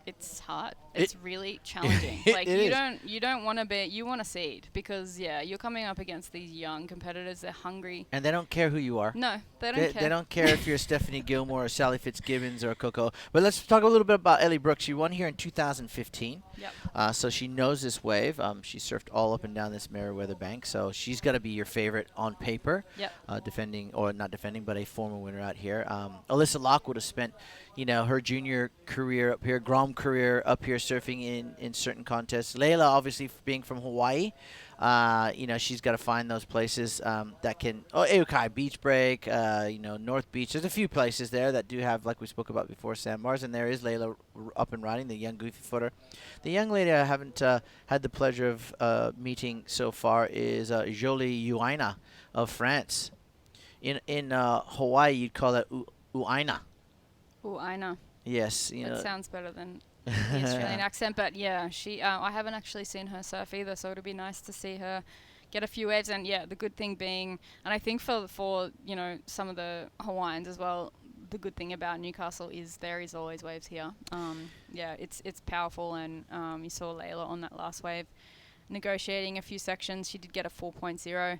It's hard. It's really challenging. Like you don't want to be. You want to seed because you're coming up against these young competitors. They're hungry and they don't care who you are. No, they don't care. They don't care if you're Stephanie Gilmore or Sally Fitzgibbons or Coco. But let's talk a little bit about Ellie Brooks. She won here in 2015. Yep. So she knows this wave. She surfed all up and down this Meriwether bank. So she's got to be your favorite on paper. Yep. Defending or not defending, but a former winner out here. Alyssa Locke would have spent, her junior career up here. Grom career up here surfing in certain contests. Layla, obviously, being from Hawaii, she's got to find those places that can. Oh, Aukai Beach Break, North Beach. There's a few places there that do have, like we spoke about before, sandbars, and there is Layla up and riding, the young goofy footer. The young lady I haven't had the pleasure of meeting so far is Jolie Uaina of France. In Hawaii, you'd call that Uaina. Uaina. Yes, That sounds better than the Australian accent, but yeah, she. I haven't actually seen her surf either, so it'll be nice to see her get a few waves. And yeah, the good thing being, and I think for some of the Hawaiians as well, the good thing about Newcastle is there is always waves here. It's powerful, and you saw Layla on that last wave negotiating a few sections. She did get a 4.0.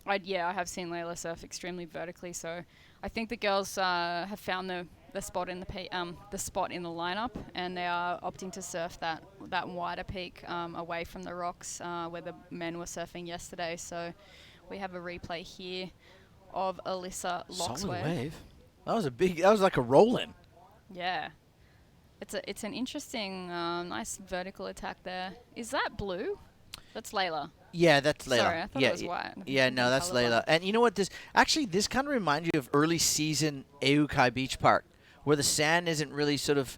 I have seen Layla surf extremely vertically, so I think the girls have found the spot in the spot in the lineup, and they are opting to surf that wider peak away from the rocks where the men were surfing yesterday. So we have a replay here of Alyssa Locke's solid wave. wave. That was like a roll-in. Yeah. It's an interesting, nice vertical attack there. Is that blue? That's Layla. Yeah, that's Layla. Sorry, I thought it was white. Yeah, no, that's Layla. And you know what? This kind of reminds you of early season Aukai Beach Park, where the sand isn't really sort of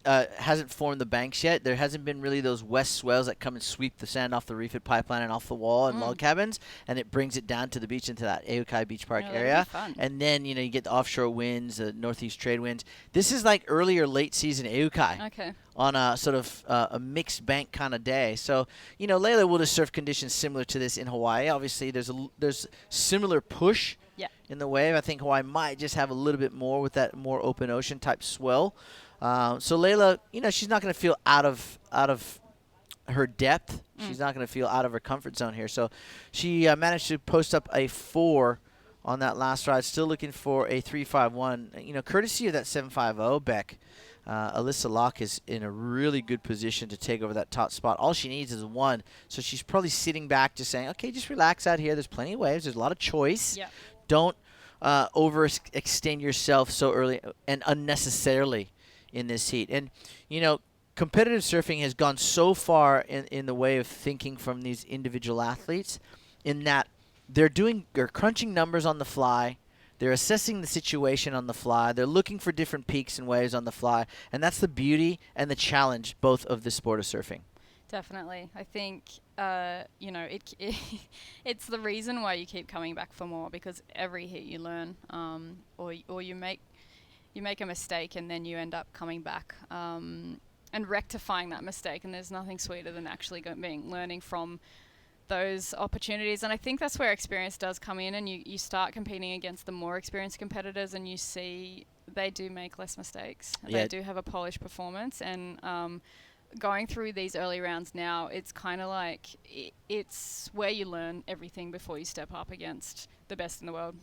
hasn't formed the banks yet. There hasn't been really those west swells that come and sweep the sand off the reef at Pipeline and off the wall and log cabins, and it brings it down to the beach into that Aukai Beach Park area. And then you get the offshore winds, the northeast trade winds. This is like early or late season Aukai. Okay. On a sort of a mixed bank kind of day. So, Layla will just surf conditions similar to this in Hawaii. Obviously, there's similar push in the wave. I think Hawaii might just have a little bit more with that more open ocean type swell. So Layla, she's not going to feel out of her depth. She's not going to feel out of her comfort zone here. So she managed to post up a 4 on that last ride. Still looking for a 3.51. Courtesy of that 7.50, Beck. Alyssa Locke is in a really good position to take over that top spot. All she needs is 1. So she's probably sitting back just saying, okay, just relax out here. There's plenty of waves. There's a lot of choice. Yeah. Don't overextend yourself so early and unnecessarily in this heat. And, competitive surfing has gone so far in the way of thinking from these individual athletes in that they're crunching numbers on the fly. They're assessing the situation on the fly. They're looking for different peaks and waves on the fly. And that's the beauty and the challenge both of the sport of surfing. Definitely. I think, it's the reason why you keep coming back for more, because every hit you learn, or you make a mistake and then you end up coming back and rectifying that mistake. And there's nothing sweeter than actually learning from those opportunities. And I think that's where experience does come in, and you start competing against the more experienced competitors, and you see they do make less mistakes. Yeah. They do have a polished performance, and going through these early rounds now, it's kind of like it's where you learn everything before you step up against the best in the world.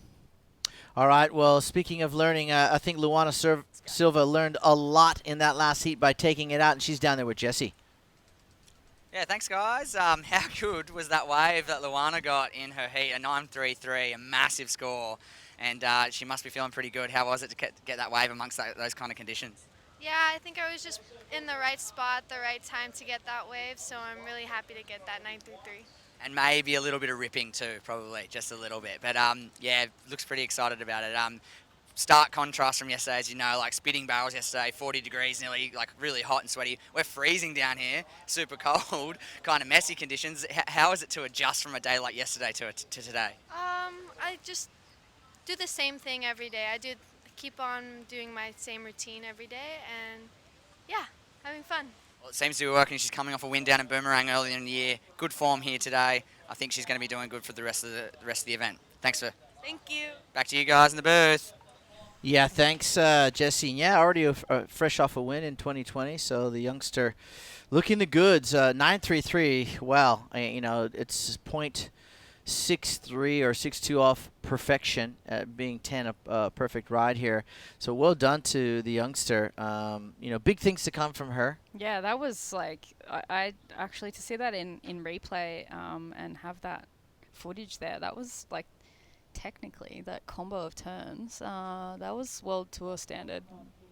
All right. Well, speaking of learning, I think Luana Silva learned a lot in that last heat by taking it out, and she's down there with Jessie. Yeah, thanks, guys. How good was that wave that Luana got in her heat? A 9.33, a massive score. And she must be feeling pretty good. How was it to get that wave amongst those kind of conditions? Yeah, I think I was just in the right spot, the right time to get that wave, so I'm really happy to get that 9.33. And maybe a little bit of ripping too, probably, just a little bit. But looks pretty excited about it. Stark contrast from yesterday, as you know, like spitting barrels yesterday, 40 degrees, nearly like really hot and sweaty. We're freezing down here, super cold, kind of messy conditions. How is it to adjust from a day like yesterday to today? I just do the same thing every day. I keep on doing my same routine every day, and yeah, having fun. Well, it seems to be working. She's coming off a win down in Boomerang earlier in the year. Good form here today. I think she's going to be doing good for the rest of the event. Thanks for. Thank you. Back to you guys in the booth. Yeah, thanks, Jesse. Yeah, already fresh off a win in 2020, so the youngster looking the goods. 9.33. Wow, it's 0.63 or 6.2 off perfection, being 10 a perfect ride here. So well done to the youngster. Big things to come from her. Yeah, that was like I actually to see that in replay and have that footage there. That was like. Technically, that combo of turns, that was World Tour standard.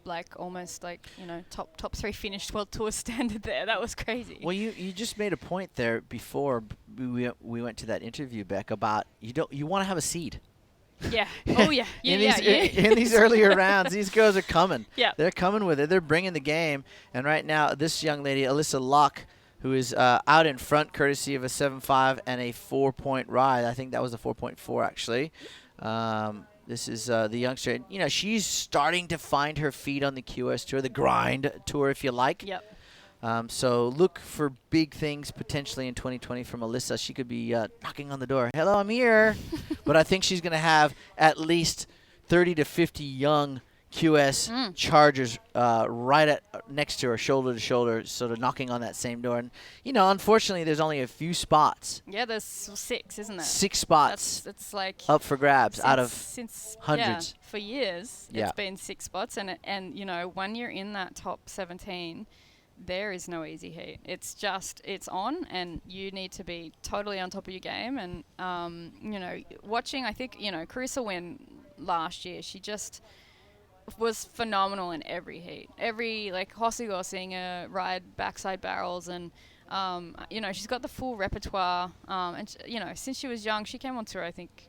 like almost like top 3 finished World Tour standard there. That was crazy. Well, you just made a point there before we went to that interview, Beck, about you want to have a seed. Yeah. Oh yeah. In these earlier rounds, these girls are coming. Yeah. They're coming with it. They're bringing the game. And right now, this young lady, Alyssa Locke, who is out in front, courtesy of a 7.5 and a 4-point ride. I think that was a 4.4 actually. This is the youngster. She's starting to find her feet on the QS Tour, the grind tour, if you like. Yep. So look for big things potentially in 2020 from Alyssa. She could be knocking on the door. Hello, I'm here. But I think she's going to have at least 30 to 50 young QS chargers right next to her, shoulder to shoulder, sort of knocking on that same door. And, unfortunately, there's only a few spots. Yeah, there's 6, isn't there? 6 spots. It's like up for grabs out of since hundreds. Yeah, for years, Yeah. it's been 6 spots. And when you're in that top 17, there is no easy heat. It's on, and you need to be totally on top of your game. And, watching, I think, Carissa win last year, she just was phenomenal in every heat. Hossigo, seeing her ride backside barrels, and she's got the full repertoire. And since she was young, she came on tour. I think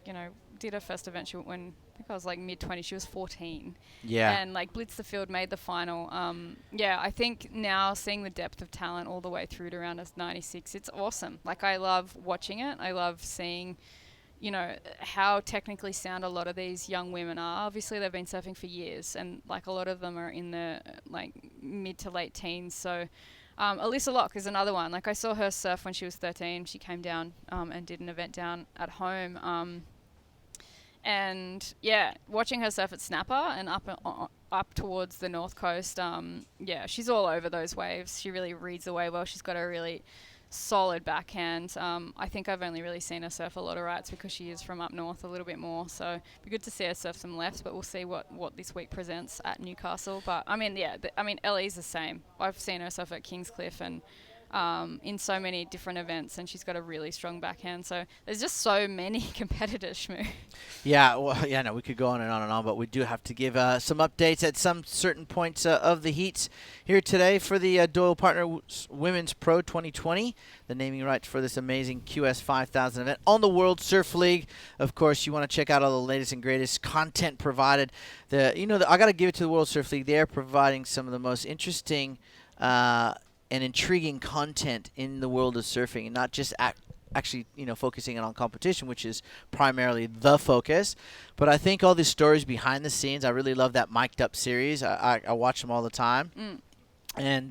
did her first event when I think I was like mid-20s. She was 14. Yeah. And blitzed the field, made the final. I think now seeing the depth of talent all the way through to around 96, it's awesome. I love watching it. I love seeing how technically sound a lot of these young women are. Obviously, they've been surfing for years, and a lot of them are in the mid to late teens. So, Alyssa Locke is another one. I saw her surf when she was 13. She came down and did an event down at home. And yeah, watching her surf at Snapper and up towards the north coast. She's all over those waves. She really reads the wave well. She's got a really solid backhand. I think I've only really seen her surf a lot of rights because she is from up north a little bit more. So it'd be good to see her surf some lefts, but we'll see what this week presents at Newcastle. But Ellie's the same. I've seen her surf at Kingscliff and in so many different events, and she's got a really strong backhand. So there's just so many competitors, Shmoo. Yeah, we could go on and on and on, but we do have to give some updates at some certain points of the heats here today for the Doyle Partner Women's Pro 2020, the naming rights for this amazing QS 5000 event on the World Surf League. Of course, you want to check out all the latest and greatest content provided. I got to give it to the World Surf League. They are providing some of the most interesting and intriguing content in the world of surfing, and not just actually focusing on competition, which is primarily the focus. But I think all these stories behind the scenes, I really love that Mic'd Up series. I watch them all the time. And,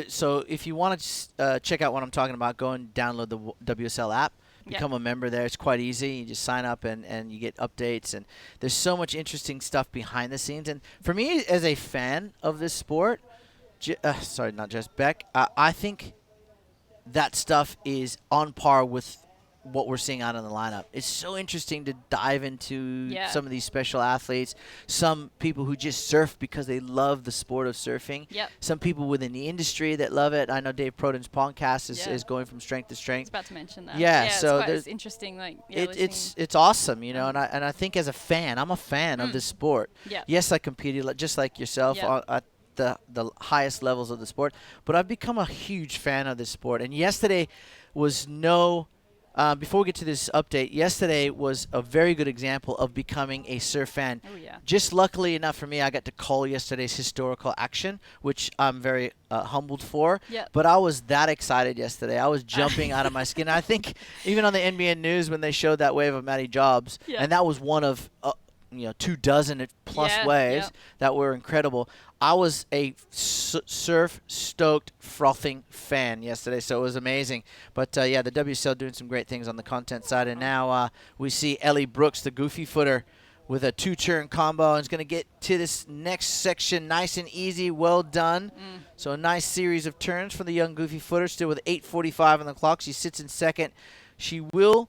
so if you want to check out what I'm talking about, go and download the WSL app. Become a member there. It's quite easy. You just sign up and you get updates. And there's so much interesting stuff behind the scenes. And for me, as a fan of this sport, not just Beck, I think that stuff is on par with what we're seeing out in the lineup. It's so interesting to dive into some of these special athletes, some people who just surf because they love the sport of surfing, some people within the industry that love it. I know Dave Proden's podcast is going from strength to strength. I was about to mention that. Yeah, so it's interesting. It's awesome, and I think as a fan, I'm a fan of this sport. Yes, I competed just like yourself at the highest levels of the sport, but I've become a huge fan of this sport. And yesterday was before we get to this update, yesterday was a very good example of becoming a surf fan. Just luckily enough for me, I got to call yesterday's historical action, which I'm very humbled for. But I was that excited yesterday. I was jumping out of my skin. I think even on the NBN News when they showed that wave of Matty Jobs, and that was one of 24 plus waves that were incredible. I was a surf-stoked, frothing fan yesterday, so it was amazing. But, the WSL doing some great things on the content side. And now we see Ellie Brooks, the goofy footer, with a 2-turn combo. And is going to get to this next section nice and easy. Well done. So a nice series of turns for the young goofy footer, still with 8:45 on the clock. She sits in second. She will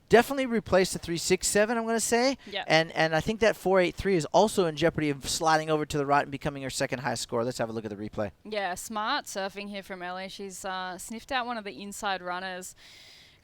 definitely replace the 367, I'm going to say. And I think that 483 is also in jeopardy of sliding over to the right and becoming her second highest score. Let's have a look at the replay. Yeah, smart surfing here from Ellie. She's sniffed out one of the inside runners.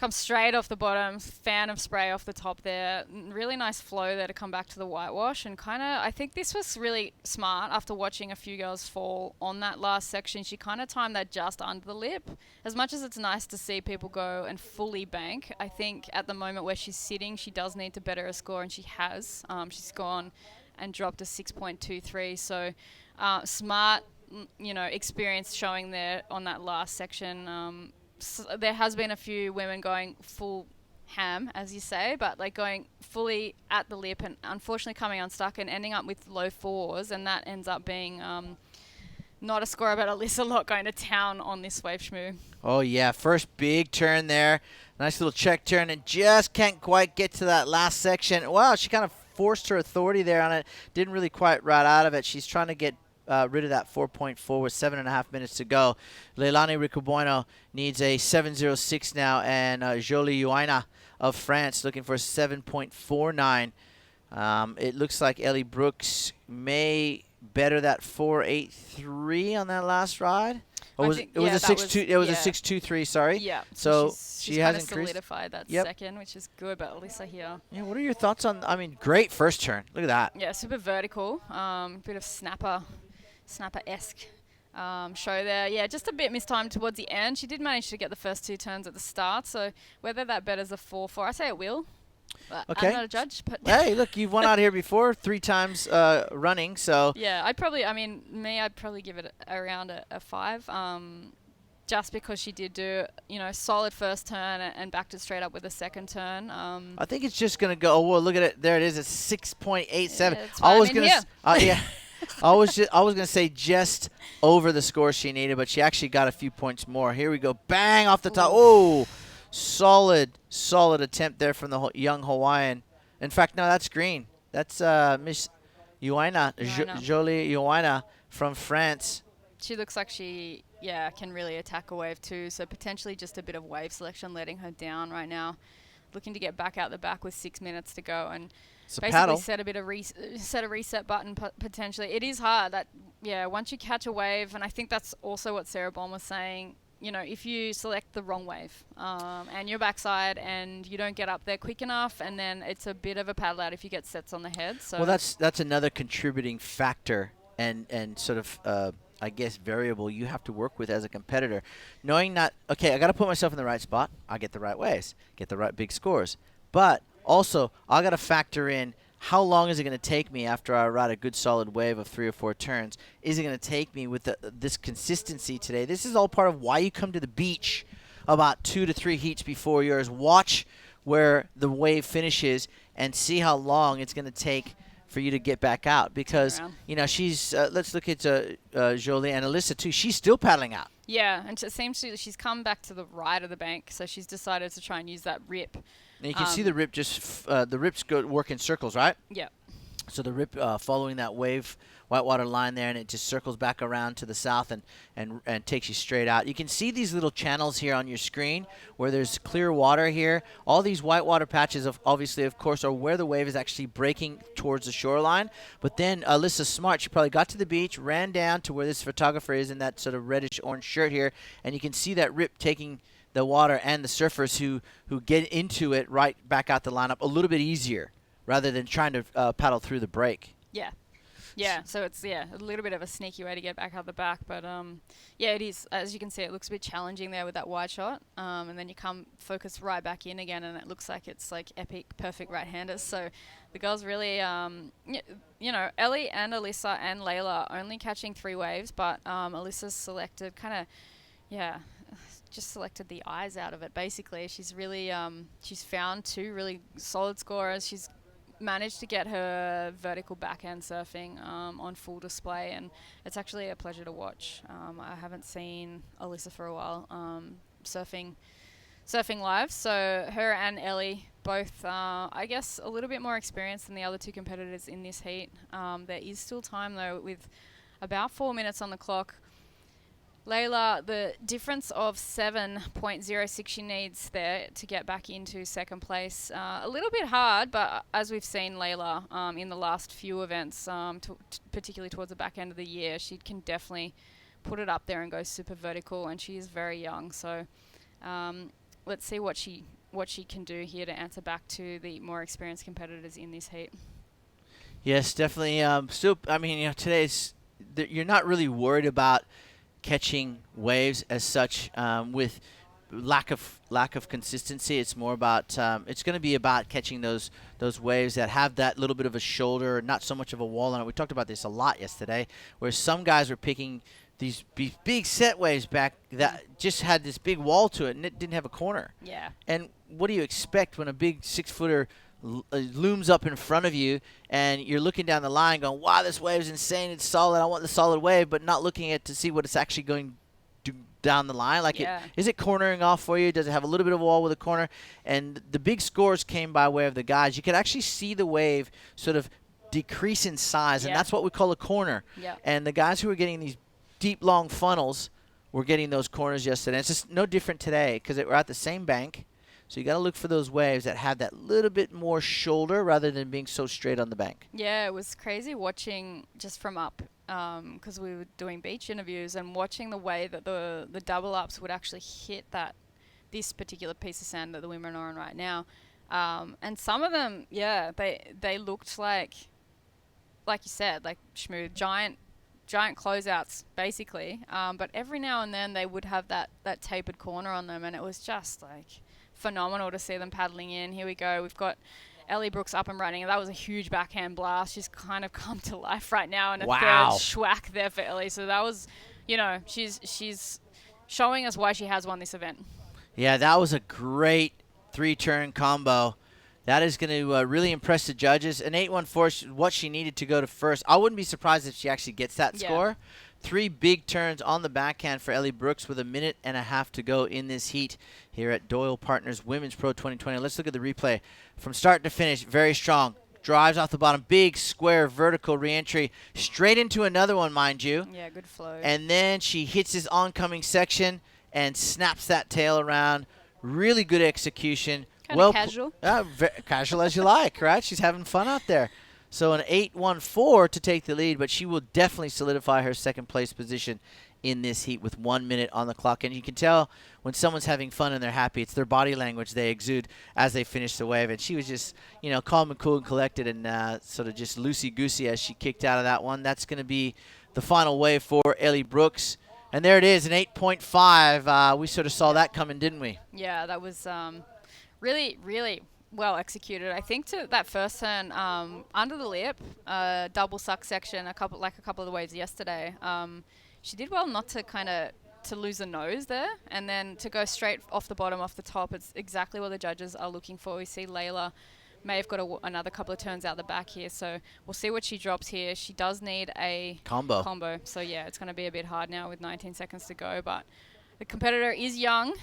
Comes straight off the bottom, fan of spray off the top there. Really nice flow there to come back to the whitewash. And kind of, I think this was really smart after watching a few girls fall on that last section. She kind of timed that just under the lip. As much as it's nice to see people go and fully bank, I think at the moment where she's sitting, she does need to better her score, and she has. She's gone and dropped a 6.23. So smart, experience showing there on that last section. So there has been a few women going full ham, as you say, but like going fully at the lip and unfortunately coming unstuck and ending up with low fours, and that ends up being not a score, but Alyssa Lott going to town on this wave schmoo. Oh, yeah. First big turn there. Nice little check turn, and just can't quite get to that last section. Wow, she kind of forced her authority there on it. Didn't really quite ride out of it. She's trying to get rid of that 4.4 with 7.5 minutes to go. Leilani Ricobueno needs a 7.06 now, and Jolie Ioina of France looking for a 7.49. It looks like Ellie Brooks may better that 4.83 on that last ride. It was a 6.23. Sorry. Yeah. So she's she has kind of increased. solidified that second, which is good. But Alyssa here. Yeah. What are your thoughts on? I mean, great first turn. Look at that. Yeah, super vertical. Bit of snapper-esque show there. Yeah, just a bit mistimed towards the end. She did manage to get the first two turns at the start, so whether that betters a 4-4, I say it will. But okay. I'm not a judge. But hey, look, you've won out here before 3 times running, so. Yeah, I'd probably give it around a 5. Just because she did do, solid first turn and backed it straight up with a second turn. I think it's just going to go, well, look at it. There it is. It's 6.87. Yeah, I was going to yeah. I was going to say just over the score she needed, but she actually got a few points more. Here we go. Bang off the top. Oh, solid attempt there from the young Hawaiian. In fact, no, that's green. That's Miss Ioina, Jolie Ioina from France. She looks like she, can really attack a wave too. So potentially just a bit of wave selection letting her down right now. Looking to get back out the back with 6 minutes to go and basically set a bit of set a reset button potentially. It is hard that once you catch a wave, and I think that's also what Sarah Baum was saying. If you select the wrong wave and your backside and you don't get up there quick enough, and then it's a bit of a paddle out if you get sets on the head. So well, that's another contributing factor and sort of I guess variable you have to work with as a competitor, knowing that okay, I got to put myself in the right spot. I get the right waves, get the right big scores, but also I got to factor in how long is it going to take me after I ride a good solid wave of 3 or 4 turns? Is it going to take me with this consistency today? This is all part of why you come to the beach about 2 to 3 heats before yours. Watch where the wave finishes and see how long it's going to take for you to get back out, because she's let's look at Jolie and Alyssa too. She's still paddling out. Yeah, and it seems she's come back to the right of the bank, so she's decided to try and use that rip. And you can see the rip the rips work in circles, right? Yeah. So the rip following that whitewater line there, and it just circles back around to the south and takes you straight out. You can see these little channels here on your screen where there's clear water here. All these whitewater patches, obviously, of course, are where the wave is actually breaking towards the shoreline. But then Alyssa Smart, she probably got to the beach, ran down to where this photographer is in that sort of reddish-orange shirt here, and you can see that rip taking the water and the surfers who get into it right back out the lineup a little bit easier, rather than trying to paddle through the break. Yeah. Yeah, so it's, a little bit of a sneaky way to get back out the back. But, it is, as you can see, it looks a bit challenging there with that wide shot. And then you focus right back in again, and it looks like it's, like, epic, perfect right-handers. So the girls really, Ellie and Alyssa and Layla only catching 3 waves, but Alyssa's selected just selected the eyes out of it, basically. She's really, she's found 2 really solid scorers. She's managed to get her vertical backhand surfing on full display, and it's actually a pleasure to watch. I haven't seen Alyssa for a while surfing live, so her and Ellie both, I guess, a little bit more experienced than the other 2 competitors in this heat. There is still time, though, with about 4 minutes on the clock. Layla, the difference of 7.06 she needs there to get back into second place. A little bit hard, but as we've seen Layla in the last few events, particularly towards the back end of the year, she can definitely put it up there and go super vertical, and she is very young. So let's see what she can do here to answer back to the more experienced competitors in this heat. Yes, definitely. Still, I mean, today's you're not really worried about catching waves as such with lack of consistency. It's more about it's going to be about catching those waves that have that little bit of a shoulder, not so much of a wall on it. We talked about this a lot yesterday, where some guys were picking these big set waves back that just had this big wall to it and it didn't have a corner. Yeah. And what do you expect when a big 6-footer looms up in front of you and you're looking down the line going, wow, this wave is insane, it's solid, I want the solid wave, but not looking at to see what it's actually going to down the line? Like, is it cornering off for you? Does it have a little bit of a wall with a corner? And the big scores came by way of the guys. You could actually see the wave sort of decrease in size, and that's what we call a corner. And the guys who were getting these deep, long funnels were getting those corners yesterday. It's just no different today because we're at the same bank. So you got to look for those waves that have that little bit more shoulder rather than being so straight on the bank. Yeah, it was crazy watching just from up because we were doing beach interviews and watching the way that the double ups would actually hit this particular piece of sand that the women are on right now. And some of them, they looked like you said, like Shmoo, giant closeouts basically. But every now and then they would have that tapered corner on them, and it was just like phenomenal to see them paddling in. Here we go. We've got Ellie Brooks up and running. That was a huge backhand blast. She's kind of come to life right now, and a third schwack there for Ellie. So that was, she's showing us why she has won this event. Yeah, that was a great 3-turn combo. That is going to really impress the judges. An 8.14 what she needed to go to first. I wouldn't be surprised if she actually gets that score. 3 big turns on the backhand for Ellie Brooks with 1.5 minutes to go in this heat here at Doyle Partners Women's Pro 2020. Let's look at the replay. From start to finish, very strong. Drives off the bottom, big square vertical reentry, straight into another one, mind you. Yeah, good flow. And then she hits this oncoming section and snaps that tail around. Really good execution. Kind of casual. Casual as you like, right? She's having fun out there. So an 8.14 to take the lead, but she will definitely solidify her second place position in this heat with 1 minute on the clock. And you can tell when someone's having fun and they're happy, it's their body language they exude as they finish the wave. And she was just, calm and cool and collected and sort of just loosey-goosey as she kicked out of that one. That's going to be the final wave for Ellie Brooks. And there it is, an 8.5. We sort of saw that coming, didn't we? Yeah, that was really, really well executed. I think to that first turn under the lip, double suck section, a couple of the waves yesterday. She did well not to lose the nose there, and then to go straight off the bottom, off the top. It's exactly what the judges are looking for. We see Layla may have got another couple of turns out the back here, so we'll see what she drops here. She does need a combo. So yeah, it's going to be a bit hard now with 19 seconds to go, but the competitor is young.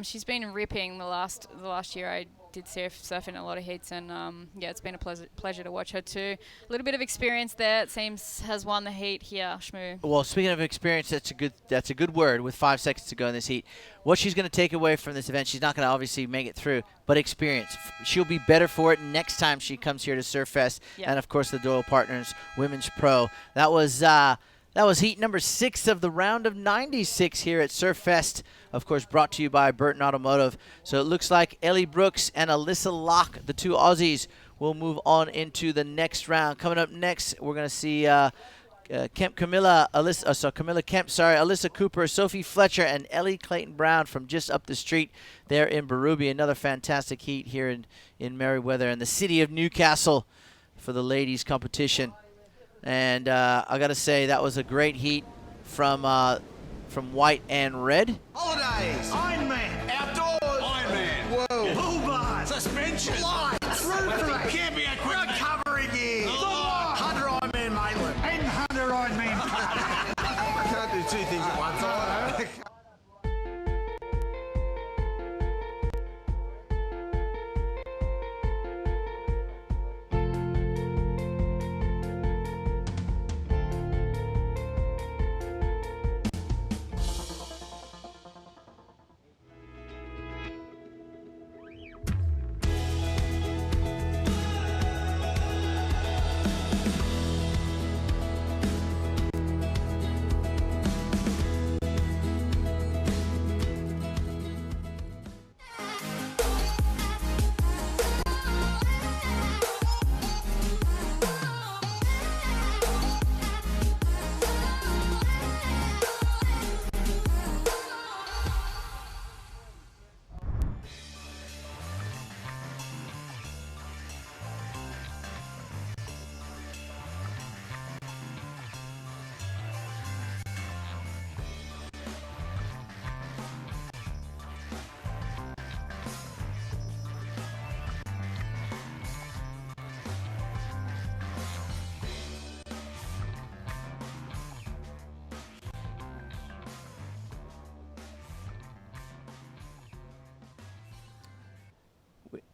She's been ripping the last year. I did surf in a lot of heats, and it's been a pleasure to watch her too. A little bit of experience there, it seems, has won the heat here, Shmoo. Well, speaking of experience, that's a good word with 5 seconds to go in this heat. What she's going to take away from this event, she's not going to obviously make it through, but experience. She'll be better for it next time she comes here to Surfest, and of course the Doyle Partners Women's Pro. That was heat number 6 of the round of 96 here at Surfest, of course brought to you by Burton Automotive. So it looks like Ellie Brooks and Alyssa Locke, the 2 Aussies, will move on into the next round. Coming up next, we're going to see Camilla Kemp, Alyssa Cooper, Sophie Fletcher, and Ellie Clayton Brown from just up the street there in Berube. Another fantastic heat here in Merriweather and the city of Newcastle for the ladies competition. And I got to say, that was a great heat from white and red. Holidays, Ironman, outdoors, Ironman, whoa, pool bar, suspension, lights, roof, camping equipment, recovery gear, 100 Ironman Maitland, and 100 Ironman. I can't do 2 things at once.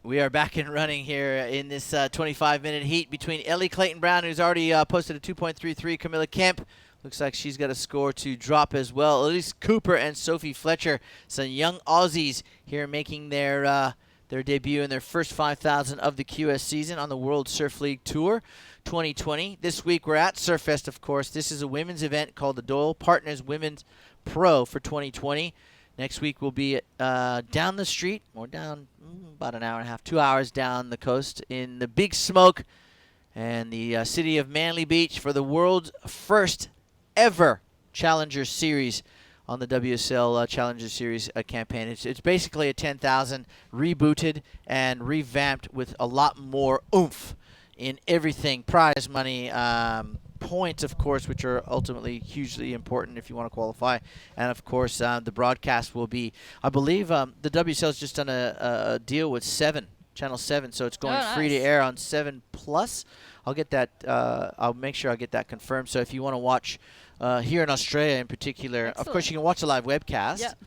We are back and running here in this 25-minute heat between Ellie Clayton-Brown, who's already posted a 2.33. Camilla Kemp, looks like she's got a score to drop as well. Elise Cooper and Sophie Fletcher, some young Aussies here making their debut in their first 5,000 of the QS season on the World Surf League Tour 2020. This week we're at Surfest, of course. This is a women's event called the Doyle Partners Women's Pro for 2020. Next week we'll be down the street, or down about an hour and a half, 2 hours down the coast in the Big Smoke and the city of Manly Beach for the world's first ever Challenger Series on the WSL Challenger Series campaign. It's basically a 10,000 rebooted and revamped with a lot more oomph in everything. Prize money, points, of course, which are ultimately hugely important if you want to qualify. And, of course, the broadcast will be, I believe the WSL has just done a deal with Channel 7, so it's going free to air on 7 Plus. I'll get that. I'll make sure I get that confirmed. So if you want to watch here in Australia in particular, of course, you can watch the live webcast. Yep.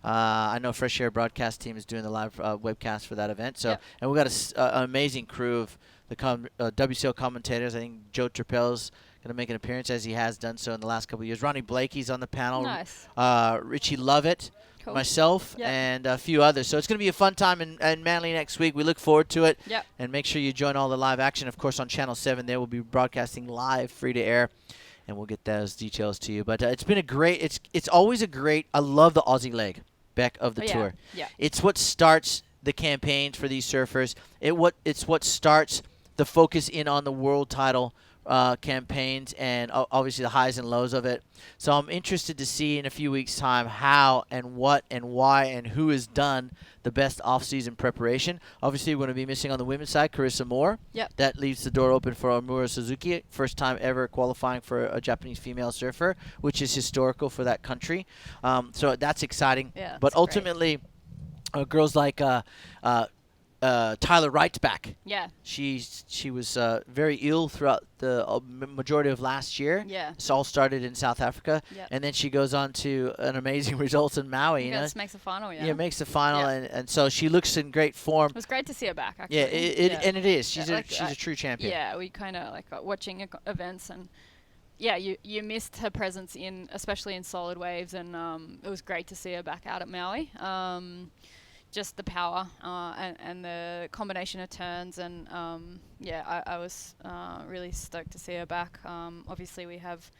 I know Fresh Air broadcast team is doing the live webcast for that event. So, and we've got an amazing crew of the WCL commentators. I think Joe Trappell's going to make an appearance, as he has done so in the last couple of years. Ronnie Blakey's on the panel. Nice. Richie Lovett, myself, and a few others. So it's going to be a fun time in Manly next week. We look forward to it. Yep. And make sure you join all the live action. Of course, on Channel 7, there will be broadcasting live, free to air. And we'll get those details to you. But it's been a great, it's always a great, I love the Aussie leg, Beck, of the tour. Yeah. It's what starts the campaigns for these surfers. It's what starts the focus in on the world title campaigns and obviously the highs and lows of it. So I'm interested to see in a few weeks' time how and what and why and who has done the best off-season preparation. Obviously, we're going to be missing on the women's side Carissa Moore. Yep. That leaves the door open for Omura Suzuki, first time ever qualifying for a Japanese female surfer, which is historical for that country. So that's exciting. Yeah, but ultimately, girls like Tyler Wright's back. Yeah. She was very ill throughout the majority of last year. Yeah. This all started in South Africa. Yep. And then she goes on to an amazing results in Maui. You know? Makes the final, Yeah, makes the final. And so she looks in great form. It was great to see her back, actually. Yeah, and it is. She's a true champion. Yeah, we kind of like watching events and yeah, you missed her presence especially in solid waves, and it was great to see her back out at Maui. Just the power and the combination of turns, and I was really stoked to see her back. Obviously, we have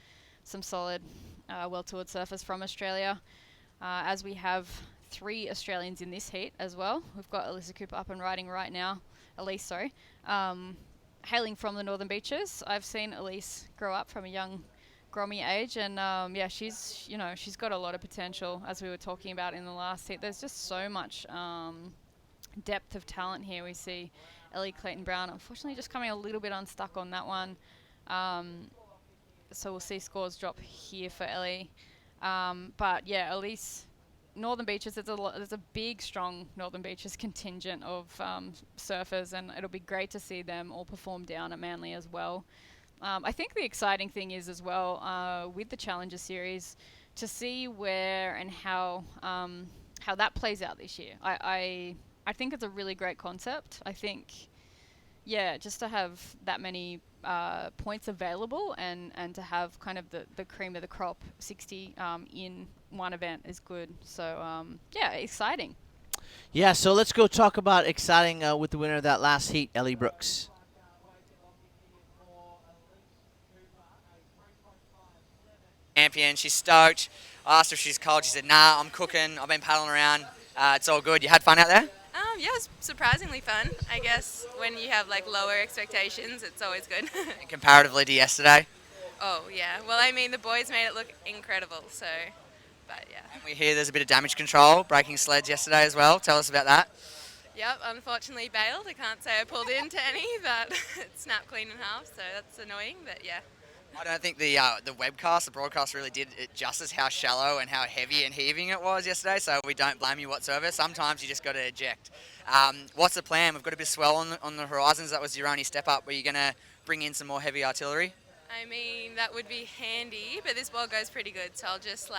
some solid well-toured surfers from Australia, as we have 3 Australians in this heat as well. We've got Elisa Cooper up and riding right now. Elise, sorry. Hailing from the Northern Beaches. I've seen Elise grow up from a young Grommy age, and she's got a lot of potential, as we were talking about in the last heat. There's just so much depth of talent here. We see Ellie Clayton-Brown unfortunately just coming a little bit unstuck on that one, so we'll see scores drop here for Ellie, but yeah, Elise, Northern Beaches, there's a big strong Northern Beaches contingent of surfers, and it'll be great to see them all perform down at Manly as well. I think the exciting thing is as well with the Challenger Series to see where and how that plays out this year. I think it's a really great concept. I think, just to have that many points available and to have kind of the cream of the crop 60 in one event is good. So exciting. Yeah, so let's go talk about exciting with the winner of that last heat, Ellie Brooks. Champion. She's stoked. I asked her if she's cold. She said, nah, I'm cooking. I've been paddling around. It's all good. You had fun out there? Yeah, it was surprisingly fun. I guess when you have like lower expectations, it's always good. Comparatively to yesterday? Oh, yeah. Well, I mean, the boys made it look incredible, so, but yeah. And we hear there's a bit of damage control, breaking sleds yesterday as well. Tell us about that. Yep, unfortunately bailed. I can't say I pulled into any, but it snapped clean in half, so that's annoying, but yeah. I don't think the broadcast really did it justice how shallow and how heavy and heaving it was yesterday, so we don't blame you whatsoever. Sometimes you just got to eject. What's the plan? We've got a bit of swell on the horizons. That was your only step up. Were you going to bring in some more heavy artillery? I mean, that would be handy, but this ball goes pretty good, so I'll just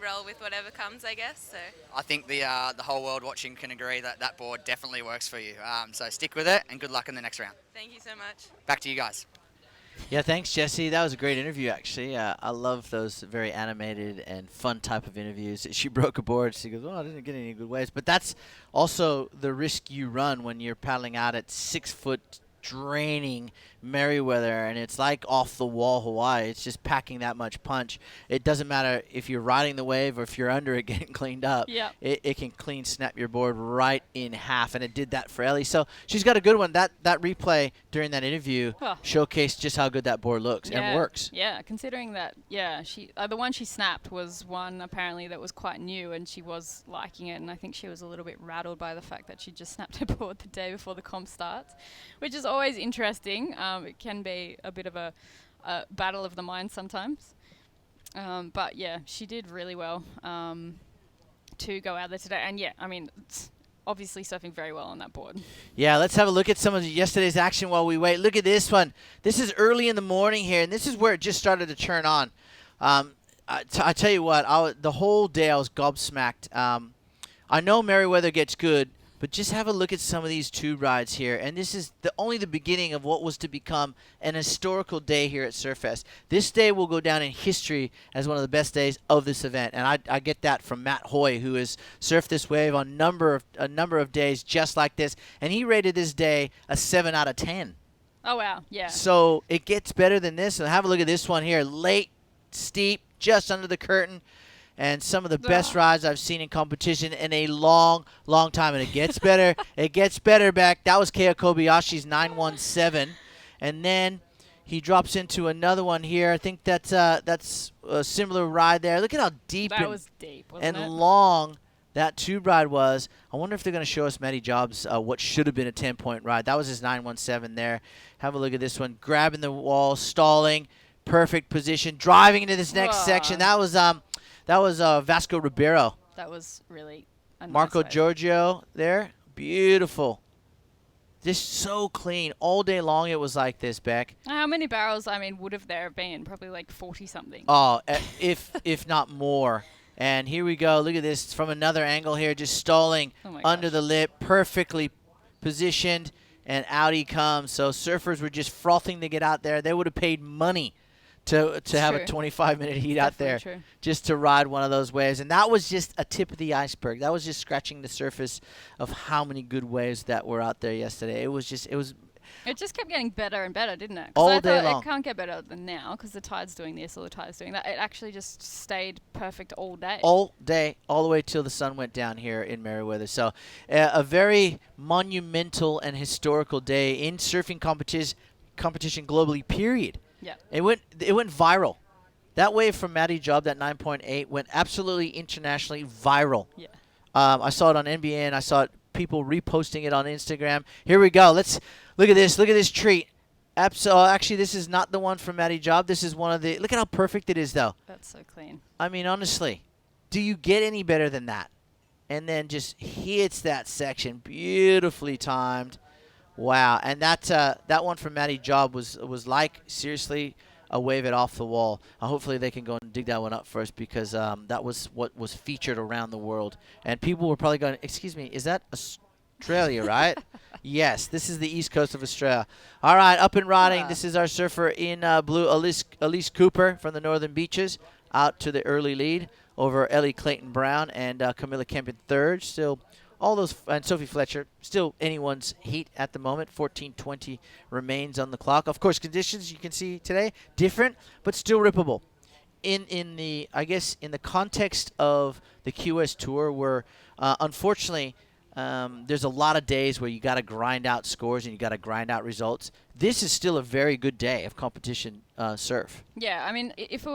roll with whatever comes, I guess. So I think the whole world watching can agree that that board definitely works for you. So stick with it, and good luck in the next round. thank you so much. Back to you guys. Yeah, thanks, Jesse. That was a great interview, actually. I love those very animated and fun type of interviews. She broke a board. She goes, "Oh, I didn't get any good waves." But that's also the risk you run when you're paddling out at 6 foot draining Merriweather, and it's like off the wall Hawaii. It's just packing that much punch. It doesn't matter if you're riding the wave or if you're under it getting cleaned up. Yeah. It can clean snap your board right in half, and it did that for Ellie. So she's got a good one. That replay during that interview showcased just how good that board looks and works. Yeah, considering that, she the one she snapped was one apparently that was quite new, and she was liking it, and I think she was a little bit rattled by the fact that she just snapped her board the day before the comp starts, which is always interesting. It can be a bit of a battle of the mind sometimes. But yeah, she did really well to go out there today. And yeah, I mean, it's obviously surfing very well on that board. Yeah, let's have a look at some of yesterday's action while we wait. Look at this one. This is early in the morning here, and this is where it just started to turn on. I tell you what, the whole day I was gobsmacked. I know Merriweather gets good, but just have a look at some of these tube rides here. And this is only the beginning of what was to become an historical day here at Surfest. This day will go down in history as one of the best days of this event. And I get that from Matt Hoy, who has surfed this wave on a number of days just like this. And he rated this day a 7 out of 10. Oh, wow. Yeah. So it gets better than this. And have a look at this one here. Late, steep, just under the curtain. And some of the best rides I've seen in competition in a long, long time. And it gets better. It gets better back. That was Keo Kobayashi's 917. And then he drops into another one here. I think that's a similar ride there. Look at how deep was deep, wasn't it? long that tube ride was. I wonder if they're going to show us Matty Jobs what should have been a 10-point ride. That was his 917 there. Have a look at this one. Grabbing the wall, stalling, perfect position, driving into this next section. That was Vasco Ribeiro. That was really a nice Marco wave. Giorgio there. Beautiful. Just so clean. All day long it was like this, Beck. How many barrels, would have there been? Probably like 40-something. Oh, if not more. And here we go. Look at this from another angle here. Just stalling under the lip. Perfectly positioned. And out he comes. So surfers were just frothing to get out there. They would have paid money to have a 25-minute heat out there just to ride one of those waves. And that was just a tip of the iceberg. That was just scratching the surface of how many good waves that were out there yesterday. It just kept getting better and better, didn't it? 'Cause all I day thought long. it can't get better than now because the tide's doing this or the tide's doing that. It actually just stayed perfect all day. All day, all the way till the sun went down here in Merriweather. So a very monumental and historical day in surfing competition globally, period. Yeah. It went viral. That wave from Matty Job, that 9.8, went absolutely internationally viral. Yeah. I saw it on NBA, and I saw people reposting it on Instagram. Here we go. Let's look at this. Look at this treat. Actually, this is not the one from Matty Job. This is one of the. Look at how perfect it is, though. That's so clean. I mean, honestly, do you get any better than that? And then just hits that section, beautifully timed. Wow, and that one from Matty Job was like, seriously, a wave it off the wall. Hopefully they can go and dig that one up first because that was what was featured around the world. And people were probably going, excuse me, is that Australia, right? Yes, this is the east coast of Australia. All right, up and riding. This is our surfer in blue, Elise Cooper from the Northern Beaches, out to the early lead over Ellie Clayton-Brown and Camilla Kemp in third. Still all those, and Sophie Fletcher, still anyone's heat at the moment. 14:20 remains on the clock. Of course, conditions you can see today different, but still rippable. In the context of the QS Tour, where unfortunately there's a lot of days where you got to grind out scores and you got to grind out results. This is still a very good day of competition surf. Yeah, I mean, if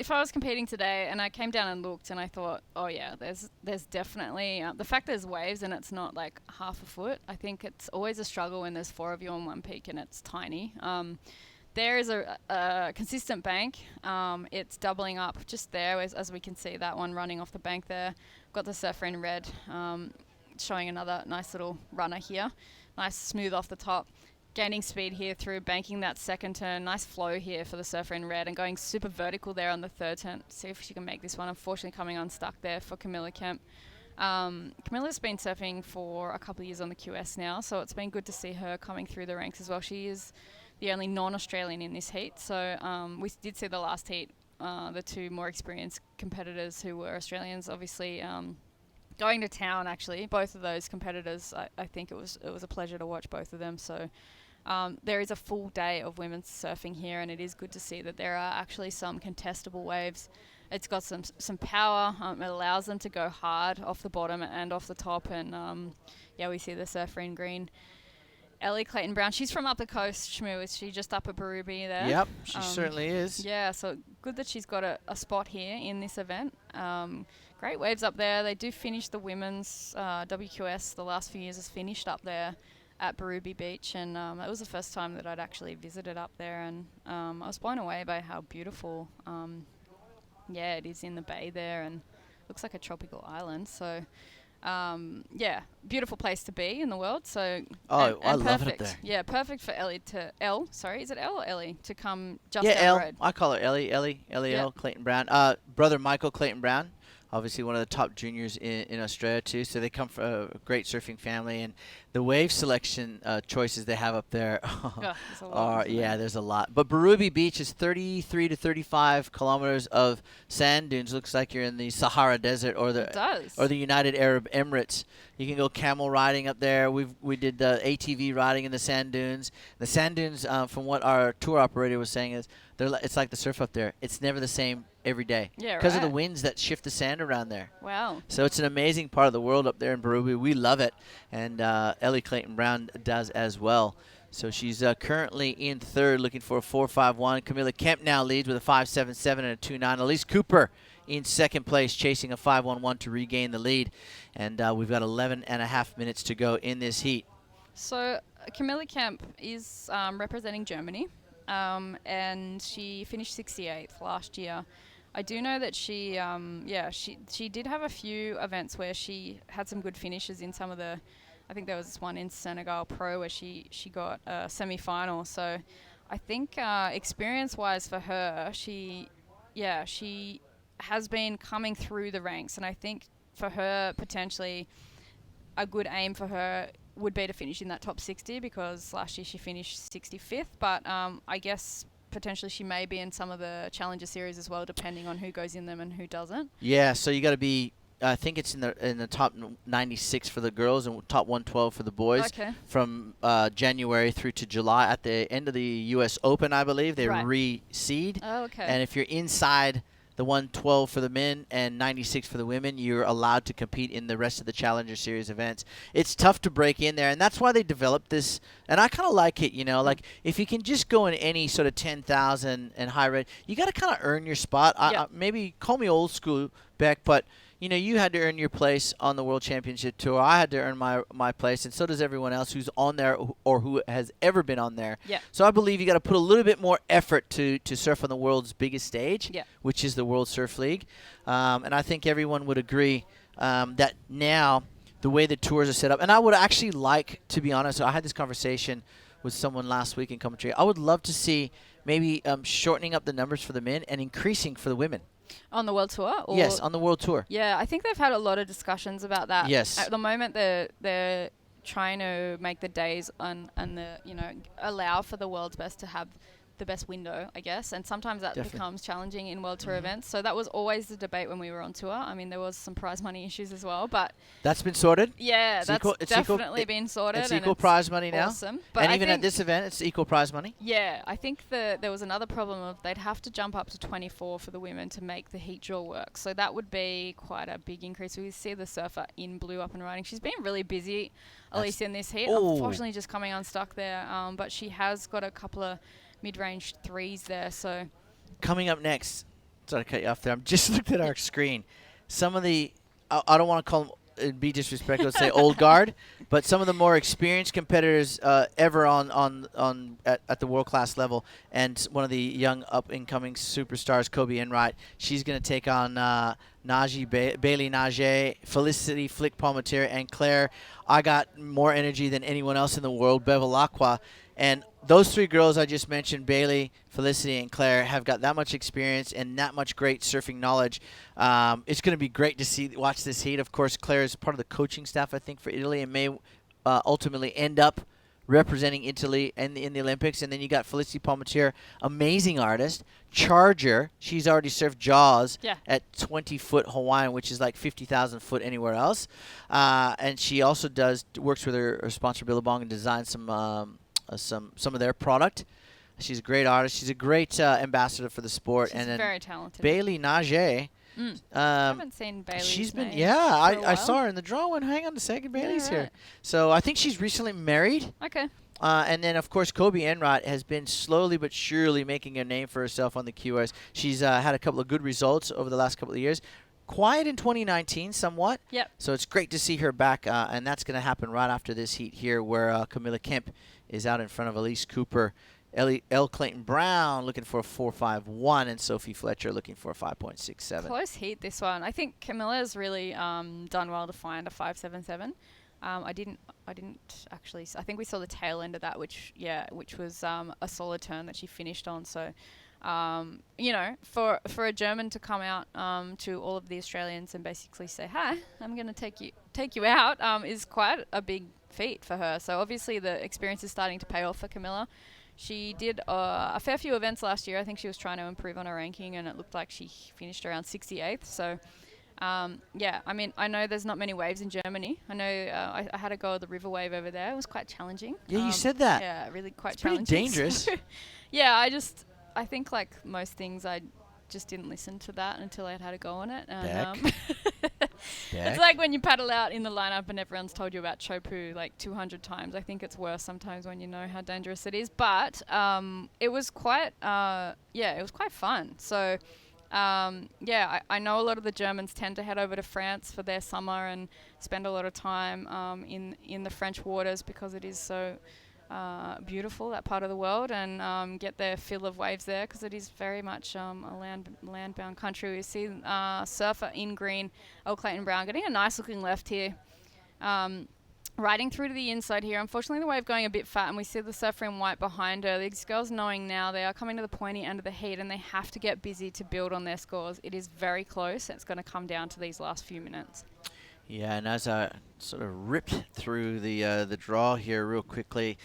I was competing today and I came down and looked and I thought, oh yeah, there's definitely the fact there's waves and it's not like half a foot. I think it's always a struggle when there's 4 of you on one peak and it's tiny. There is a consistent bank. It's doubling up just there as we can see that one running off the bank there. Got the surfer in red, showing another nice little runner here. Nice smooth off the top. Gaining speed here through banking that second turn. Nice flow here for the surfer in red and going super vertical there on the third turn. See if she can make this one. Unfortunately coming unstuck there for Camilla Kemp. Camilla's been surfing for a couple of years on the QS now, so it's been good to see her coming through the ranks as well. She is the only non-Australian in this heat, so we did see the last heat, the two more experienced competitors who were Australians obviously going to town actually. Both of those competitors, I think it was a pleasure to watch both of them. So there is a full day of women's surfing here, and it is good to see that there are actually some contestable waves. It's got some power. It allows them to go hard off the bottom and off the top. And yeah, we see the surfer in green. Ellie Clayton-Brown, she's from up the coast, Shmoo. Is she just up at Barubie there? Yep, she certainly is. Yeah, so good that she's got a spot here in this event. Great waves up there. They do finish the women's WQS. The last few years has finished up there at Barubie Beach, and it was the first time that I'd actually visited up there, and I was blown away by how beautiful yeah, it is in the bay there, and looks like a tropical island. So yeah, beautiful place to be in the world. So I and love it up perfect. there. Yeah, perfect for Ellie to is it Elle or Ellie to come just Yeah, down Elle. the road. I call her Ellie Yeah. Clayton-Brown. Brother Michael Clayton-Brown, obviously one of the top juniors in Australia too. So they come from a great surfing family, and the wave selection choices they have up there there's a lot, isn't there? there's a lot. But Barubie Beach is 33 to 35 kilometers of sand dunes. Looks like you're in the Sahara Desert or It does. the United Arab Emirates. You can go camel riding up there. We did the ATV riding in the sand dunes. The sand dunes, from what our tour operator was saying, is it's like the surf up there. It's never the same every day. Yeah, because of the right. winds that shift the sand around there. Wow. So it's an amazing part of the world up there in Barubie. We love it, and Ellie Clayton-Brown does as well. So she's currently in third, looking for a 4.51. Camilla Kemp now leads with a 5.77 and a 2.9. Elise Cooper in second place, chasing a 5.11 to regain the lead. And we've got 11 and a half minutes to go in this heat. So Camilla Kemp is representing Germany, and she finished 68th last year. I do know that she did have a few events where she had some good finishes in some of the. I think there was one in Senegal Pro where she got a semi-final. So I think experience-wise for her, she has been coming through the ranks, and I think for her potentially a good aim for her would be to finish in that top 60, because last year she finished 65th. But I guess potentially she may be in some of the Challenger Series as well, depending on who goes in them and who doesn't. Yeah, so you got to be. I think it's in the top 96 for the girls and top 112 for the boys. Okay. From January through to July. At the end of the U.S. Open, I believe they Right. reseed. Oh, okay. And if you're inside the 112 for the men and 96 for the women, you're allowed to compete in the rest of the Challenger Series events. It's tough to break in there, and that's why they developed this. And I kind of like it, like if you can just go in any sort of 10,000 and high rate, you got to kind of earn your spot. Yeah. Maybe call me old school, Beck, but you had to earn your place on the World Championship Tour. I had to earn my place, and so does everyone else who's on there or who has ever been on there. Yeah. So I believe you got to put a little bit more effort to surf on the world's biggest stage, Yeah. which is the World Surf League. And I think everyone would agree that now the way the tours are set up, and I would actually like, to be honest, I had this conversation with someone last week in commentary. I would love to see maybe shortening up the numbers for the men and increasing for the women. On the World Tour? Or Yes, on the World Tour. Yeah, I think they've had a lot of discussions about that. Yes. At the moment, they're trying to make the days allow for the world's best to have the best window, I guess, and sometimes that Definitely. becomes challenging in World Tour events. So that was always the debate when we were on tour. I mean, there was some prize money issues as well, but That's been sorted? yeah, It's that's equal- it's equal- definitely been sorted. It's and equal prize money now. Awesome. But And I even at think- this event, it's equal prize money. Yeah, I think there was another problem of they'd have to jump up to 24 for the women to make the heat draw work. So that would be quite a big increase. We see the surfer in blue up and riding. She's been really busy, at least in this heat. Ooh. Unfortunately, just coming unstuck there. But she has got a couple of mid-range threes there. So Coming up next, sorry to cut you off there. I'm just looked at our screen. Some of the, I don't want to call them, it'd be disrespectful to say old guard, but some of the more experienced competitors ever at the world class level, and one of the young up and coming superstars, Kobe Enright. She's going to take on Bailey Nage, Felicity Flick Palmetier, and Claire. I got more energy than anyone else in the world, Bevilacqua. And those three girls I just mentioned, Bailey, Felicity, and Claire, have got that much experience and that much great surfing knowledge. It's going to be great to watch this heat. Of course, Claire is part of the coaching staff, I think, for Italy, and may ultimately end up representing Italy in the Olympics. And then you got Felicity Palmatier, amazing artist. Charger, she's already surfed Jaws at 20-foot Hawaiian, which is like 50,000 foot anywhere else. And she also works with her sponsor Billabong and designs some of their product. She's a great artist. She's a great ambassador for the sport. She's and then very talented. Bailey Nage. I haven't seen Bailey's She's been, name I saw her in the draw. And hang on a second, Bailey's here. So I think she's recently married. Okay. And then, of course, Kobe Enrot has been slowly but surely making a name for herself on the QRs. She's had a couple of good results over the last couple of years. Quiet in 2019 somewhat. Yep. So it's great to see her back, and that's going to happen right after this heat here where Camilla Kemp is out in front of Elise Cooper. L. Clayton Brown looking for a 4.51 and Sophie Fletcher looking for a 5.67. Close heat, this one. I think Camilla's really done well to find a 5.77. I didn't actually. I think we saw the tail end of that, which was a solid turn that she finished on. So, for a German to come out to all of the Australians and basically say, "Hi, I'm going to take you out," is quite a big feat for her. So obviously the experience is starting to pay off for Camilla. She did a fair few events last year. I think she was trying to improve on her ranking, and it looked like she finished around 68th. So. I mean, I know there's not many waves in Germany. I know I had a go at the river wave over there. It was quite challenging. Yeah, you said that. Yeah, really quite it's challenging. Pretty dangerous. Yeah, I think like most things, I just didn't listen to that until I had a go on it. And, it's like when you paddle out in the lineup and everyone's told you about Chopu like 200 times. I think it's worse sometimes when you know how dangerous it is. But it was quite, it was quite fun. So. I know a lot of the Germans tend to head over to France for their summer and spend a lot of time in the French waters because it is so beautiful, that part of the world, and get their fill of waves there because it is very much a land-bound country. We see surfer in green, L. Clayton Brown, getting a nice looking left here. Riding through to the inside here. Unfortunately, the wave going a bit fat, and we see the surfer in white behind her. These girls knowing now they are coming to the pointy end of the heat, and they have to get busy to build on their scores. It is very close, and it's going to come down to these last few minutes. Yeah, and as I sort of ripped through the draw here real quickly,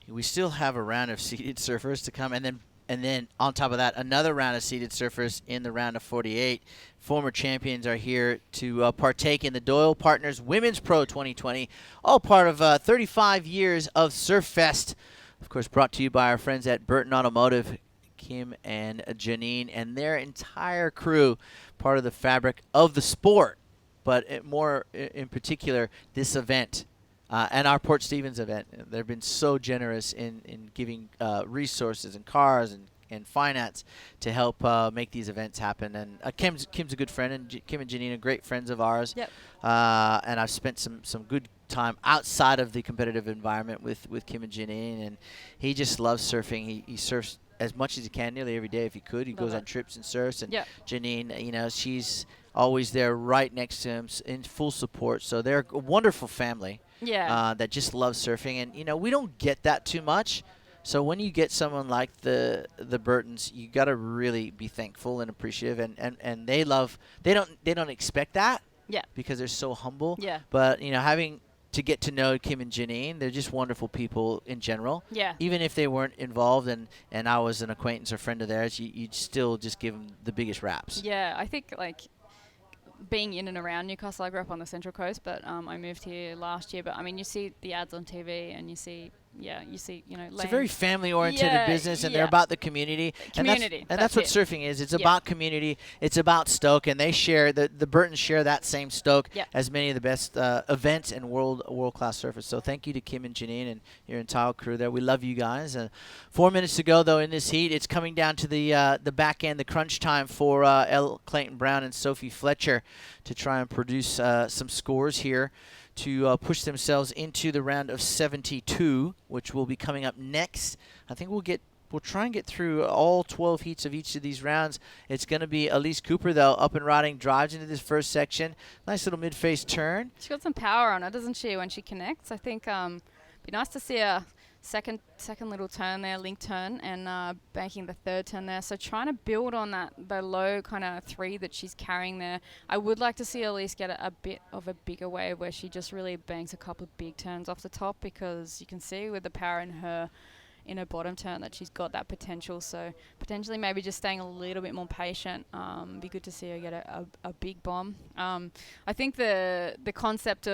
we still have a round of seeded surfers to come, and then on top of that, another round of seeded surfers in the round of 48. Former champions are here to partake in the Doyle Partners Women's Pro 2020, all part of 35 years of Surfest. Of course, brought to you by our friends at Burton Automotive, Kim and Janine, and their entire crew, part of the fabric of the sport, but more in particular, this event. And our Port Stevens event. They've been so generous in giving resources and cars and finance to help make these events happen. And Kim's a good friend, and Kim and Janine are great friends of ours. Yep. And I've spent some good time outside of the competitive environment with Kim and Janine, and he just loves surfing. He surfs as much as he can nearly every day if he could. He goes on trips and surfs. And Janine, she's always there right next to him in full support. So they're a wonderful family. Yeah. That just loves surfing, and we don't get that too much. So when you get someone like the Burtons, you got to really be thankful and appreciative, and they don't expect that. Yeah. Because they're so humble. Yeah. But having to get to know Kim and Janine, they're just wonderful people in general. Yeah. Even if they weren't involved and I was an acquaintance or friend of theirs, you'd still just give them the biggest raps. Yeah, I think being in and around Newcastle, I grew up on the Central Coast, but I moved here last year. But I mean, you see the ads on TV, and you see, it's a very family-oriented business, and they're about the community. Community, and that's what surfing is. It's about community. It's about stoke, and they share the Burtons share that same stoke as many of the best events and world-class surfers. So thank you to Kim and Janine and your entire crew there. We love you guys. 4 minutes to go though in this heat. It's coming down to the back end, the crunch time for L. Clayton Brown and Sophie Fletcher to try and produce some scores here to push themselves into the round of 72, which will be coming up next. I think we'll try and get through all 12 heats of each of these rounds. It's going to be Elise Cooper, though, up and riding, drives into this first section. Nice little mid-face turn. She's got some power on her, doesn't she, when she connects? I think it'd be nice to see her second little turn there, link turn, and banking the third turn there. So trying to build on the low kind of 3 that she's carrying there. I would like to see Elise get a bit of a bigger wave where she just really banks a couple of big turns off the top, because you can see with the power in her bottom turn that she's got that potential. So potentially maybe just staying a little bit more patient. Be good to see her get a big bomb. I think the concept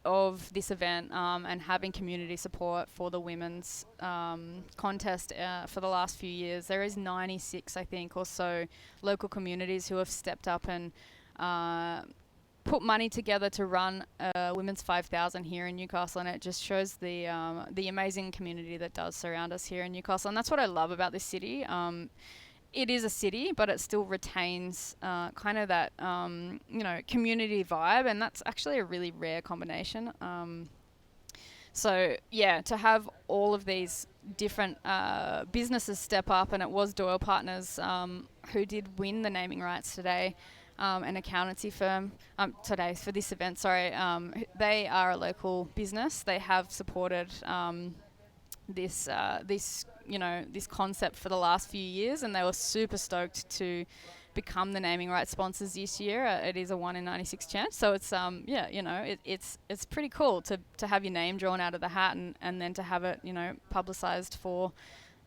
of this event and having community support for the women's contest for the last few years, there is 96, I think, or so local communities who have stepped up and put money together to run Women's 5,000 here in Newcastle, and it just shows the amazing community that does surround us here in Newcastle. And that's what I love about this city. It is a city, but it still retains kind of that community vibe, and that's actually a really rare combination. So yeah, to have all of these different businesses step up, and it was Doyle Partners who did win the naming rights today. An accountancy firm today for this event. Sorry, they are a local business. They have supported this concept for the last few years, and they were super stoked to become the naming rights sponsors this year. It is a 1 in 96 chance, so it's it's pretty cool to have your name drawn out of the hat and then to have it publicized for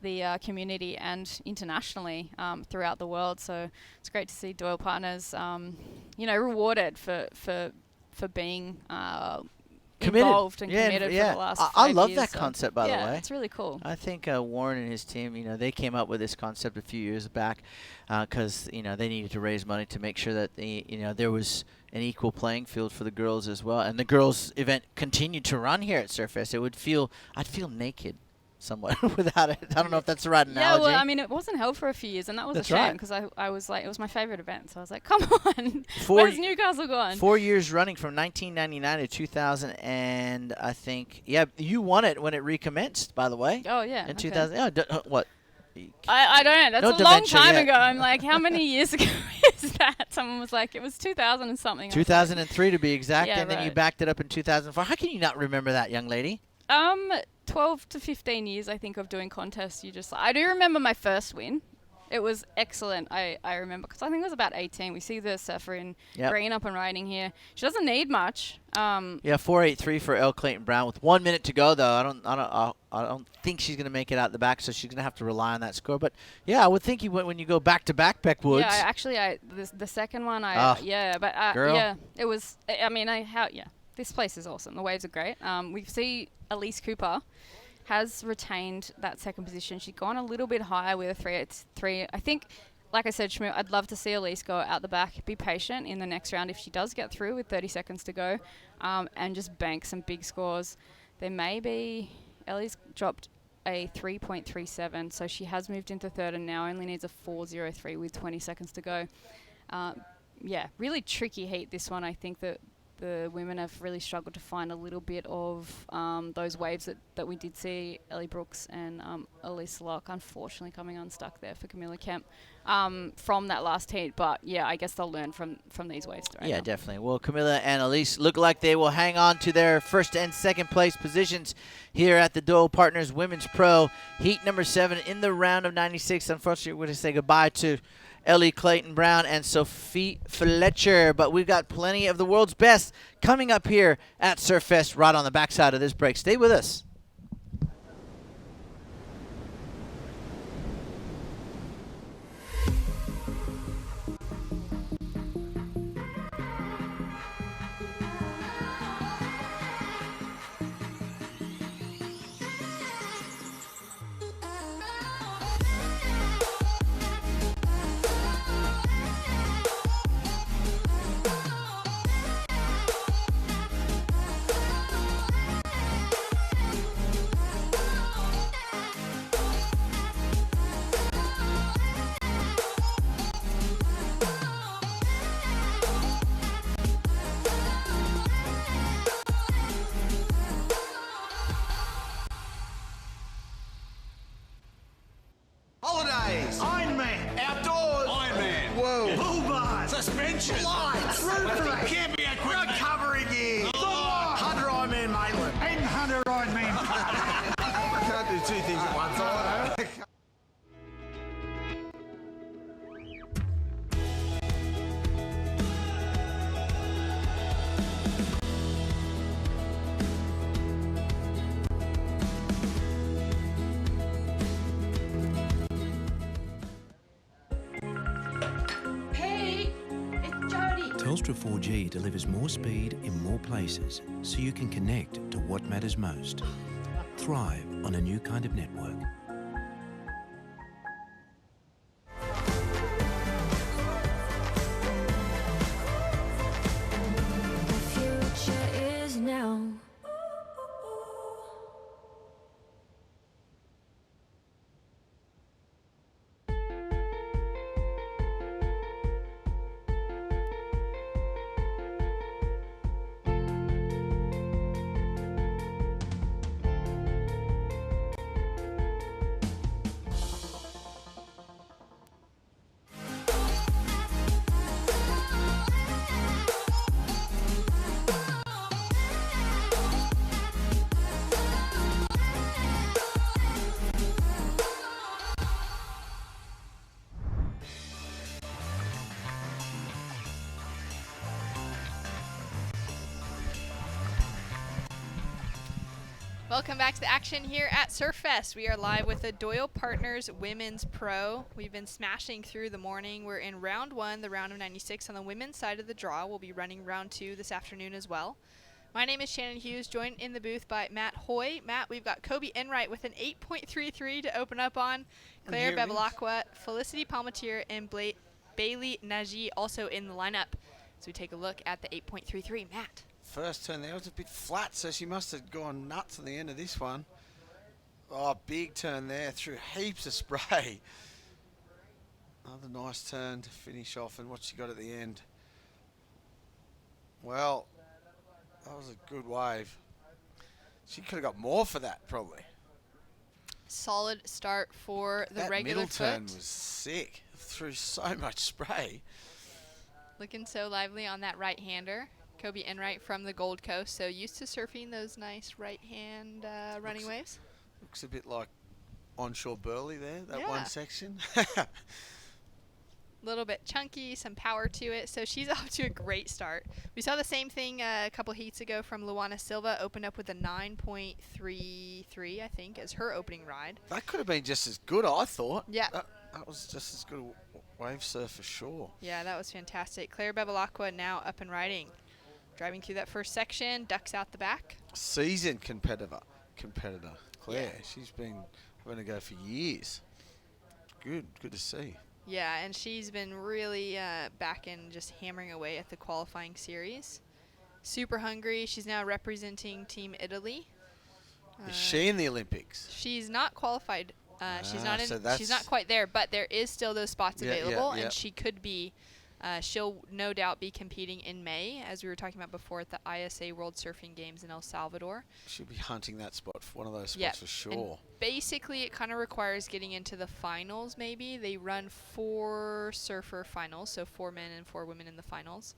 the community and internationally throughout the world. So it's great to see Doyle Partners, rewarded for being involved and committed for the last 5 years. I love that concept, by the way. Yeah, it's really cool. I think Warren and his team, they came up with this concept a few years back because, they needed to raise money to make sure that, there was an equal playing field for the girls as well. And the girls' event continued to run here at Surfest. I'd feel naked somewhat without it. I don't know if that's the right analogy. Yeah, well, I mean, it wasn't held for a few years, and that was That's a shame right. because I was like, it was my favourite event. So I was like, come on, where's Newcastle gone? 4 years running from 1999 to 2000, and I think, you won it when it recommenced, by the way. Oh, yeah. In 2000. What? I don't know. That's No a long dementia time yet. ago. I'm like, how many years ago is that? Someone was like, it was 2000 and something. 2003 to be exact, Yeah, and then you right. backed it up in 2004. How can you not remember that, young lady? 12 to 15 years, I think, of doing contests. I do remember my first win. It was excellent. I remember because I think it was about 18. We see the surfer in green up and riding here. She doesn't need much. 483 for Elle Clayton Brown with 1 minute to go, though. I don't think she's going to make it out the back, so she's going to have to rely on that score. But yeah, I would think when you go back to back, Beck Woods. Yeah, the second one, girl. it was. This place is awesome. The waves are great. We see Elise Cooper has retained that second position. She's gone a little bit higher with a 3-3. I think, like I said, Shmuel, I'd love to see Elise go out the back, be patient in the next round if she does get through with 30 seconds to go, and just bank some big scores. There may be... Ellie's dropped a 3.37, so she has moved into third and now only needs a 4.03 with 20 seconds to go. Really tricky heat, this one. I think that the women have really struggled to find a little bit of those waves that we did see Ellie Brooks and Elise Locke unfortunately coming unstuck there for Camilla Kemp from that last heat. But yeah, I guess they'll learn from these waves right now. Definitely. Well, Camilla and Elise look like they will hang on to their first and second place positions here at the Doyle Partners Women's Pro Heat number 7 in the round of 96. Unfortunately, we're going to say goodbye to Ellie Clayton Brown and Sophie Fletcher, but we've got plenty of the world's best coming up here at Surfest right on the backside of this break. Stay with us. Ultra 4G delivers more speed in more places so you can connect to what matters most. Thrive on a new kind of network. The future is now. Welcome back to the action here at Surfest. We are live with the Doyle Partners Women's Pro. We've been smashing through the morning. We're in round 1, the round of 96 on the women's side of the draw. We'll be running round 2 this afternoon as well. My name is Shannon Hughes, joined in the booth by Matt Hoy. Matt, we've got Kobe Enright with an 8.33 to open up on. Claire Bevilacqua, Felicity Palmatier, and Bailey Nagy also in the lineup. So we take a look at the 8.33. Matt. First turn there was a bit flat, so she must have gone nuts at the end of this one. Oh, big turn there, through heaps of spray. Another nice turn to finish off, and what she got at the end. Well, that was a good wave. She could have got more for that, probably. Solid start for the regular foot. That middle turn was sick, through so much spray. Looking so lively on that right-hander. Kobe Enright from the Gold Coast, so used to surfing those nice right-hand running waves. Looks a bit like onshore Burley there, that Yeah. one section. Little bit chunky, some power to it, so she's off to a great start. We saw the same thing a couple heats ago from Luana Silva, opened up with a 9.33, I think, as her opening ride. That could have been just as good, I thought. Yeah. That was just as good a wave surf for sure. Yeah, that was fantastic. Claire Bevilacqua now up and riding. Driving through that first section, ducks out the back. Seasoned competitor, Claire. Yeah. She's been having to go for years. Good to see. Yeah, and she's been really back and just hammering away at the qualifying series. Super hungry. She's now representing Team Italy. Is she in the Olympics? She's not qualified. She's not in. so She's not quite there, but there is still those spots Yeah, available, yeah. and she could be. She'll no doubt be competing in May, as we were talking about before, at the ISA World Surfing Games in El Salvador. She'll be hunting that spot, for one of those spots Yep. for sure. And basically, it kind of requires getting into the finals, maybe. They run 4 surfer finals, so 4 men and 4 women in the finals.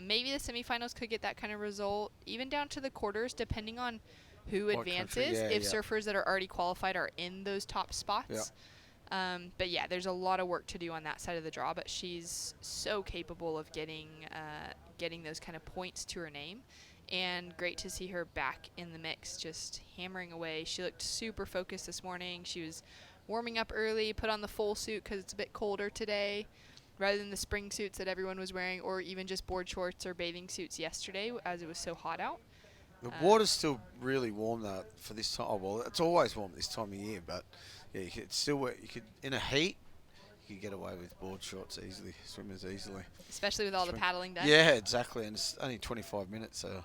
Maybe the semifinals could get that kind of result, even down to the quarters, depending on who What advances, country, yeah, if yeah. surfers that are already qualified are in those top spots. But yeah, there's a lot of work to do on that side of the draw, but she's so capable of getting those kind of points to her name. And great to see her back in the mix, just hammering away. She looked super focused this morning. She was warming up early, put on the full suit because it's a bit colder today, rather than the spring suits that everyone was wearing, or even just board shorts or bathing suits yesterday as it was so hot out. The water's still really warm though for this time. Oh, well, it's always warm this time of year, but yeah, you could still in a heat, you could get away with board shorts easily, swimmers easily. Especially with all the paddling done. Yeah, exactly, and it's only 25 minutes, so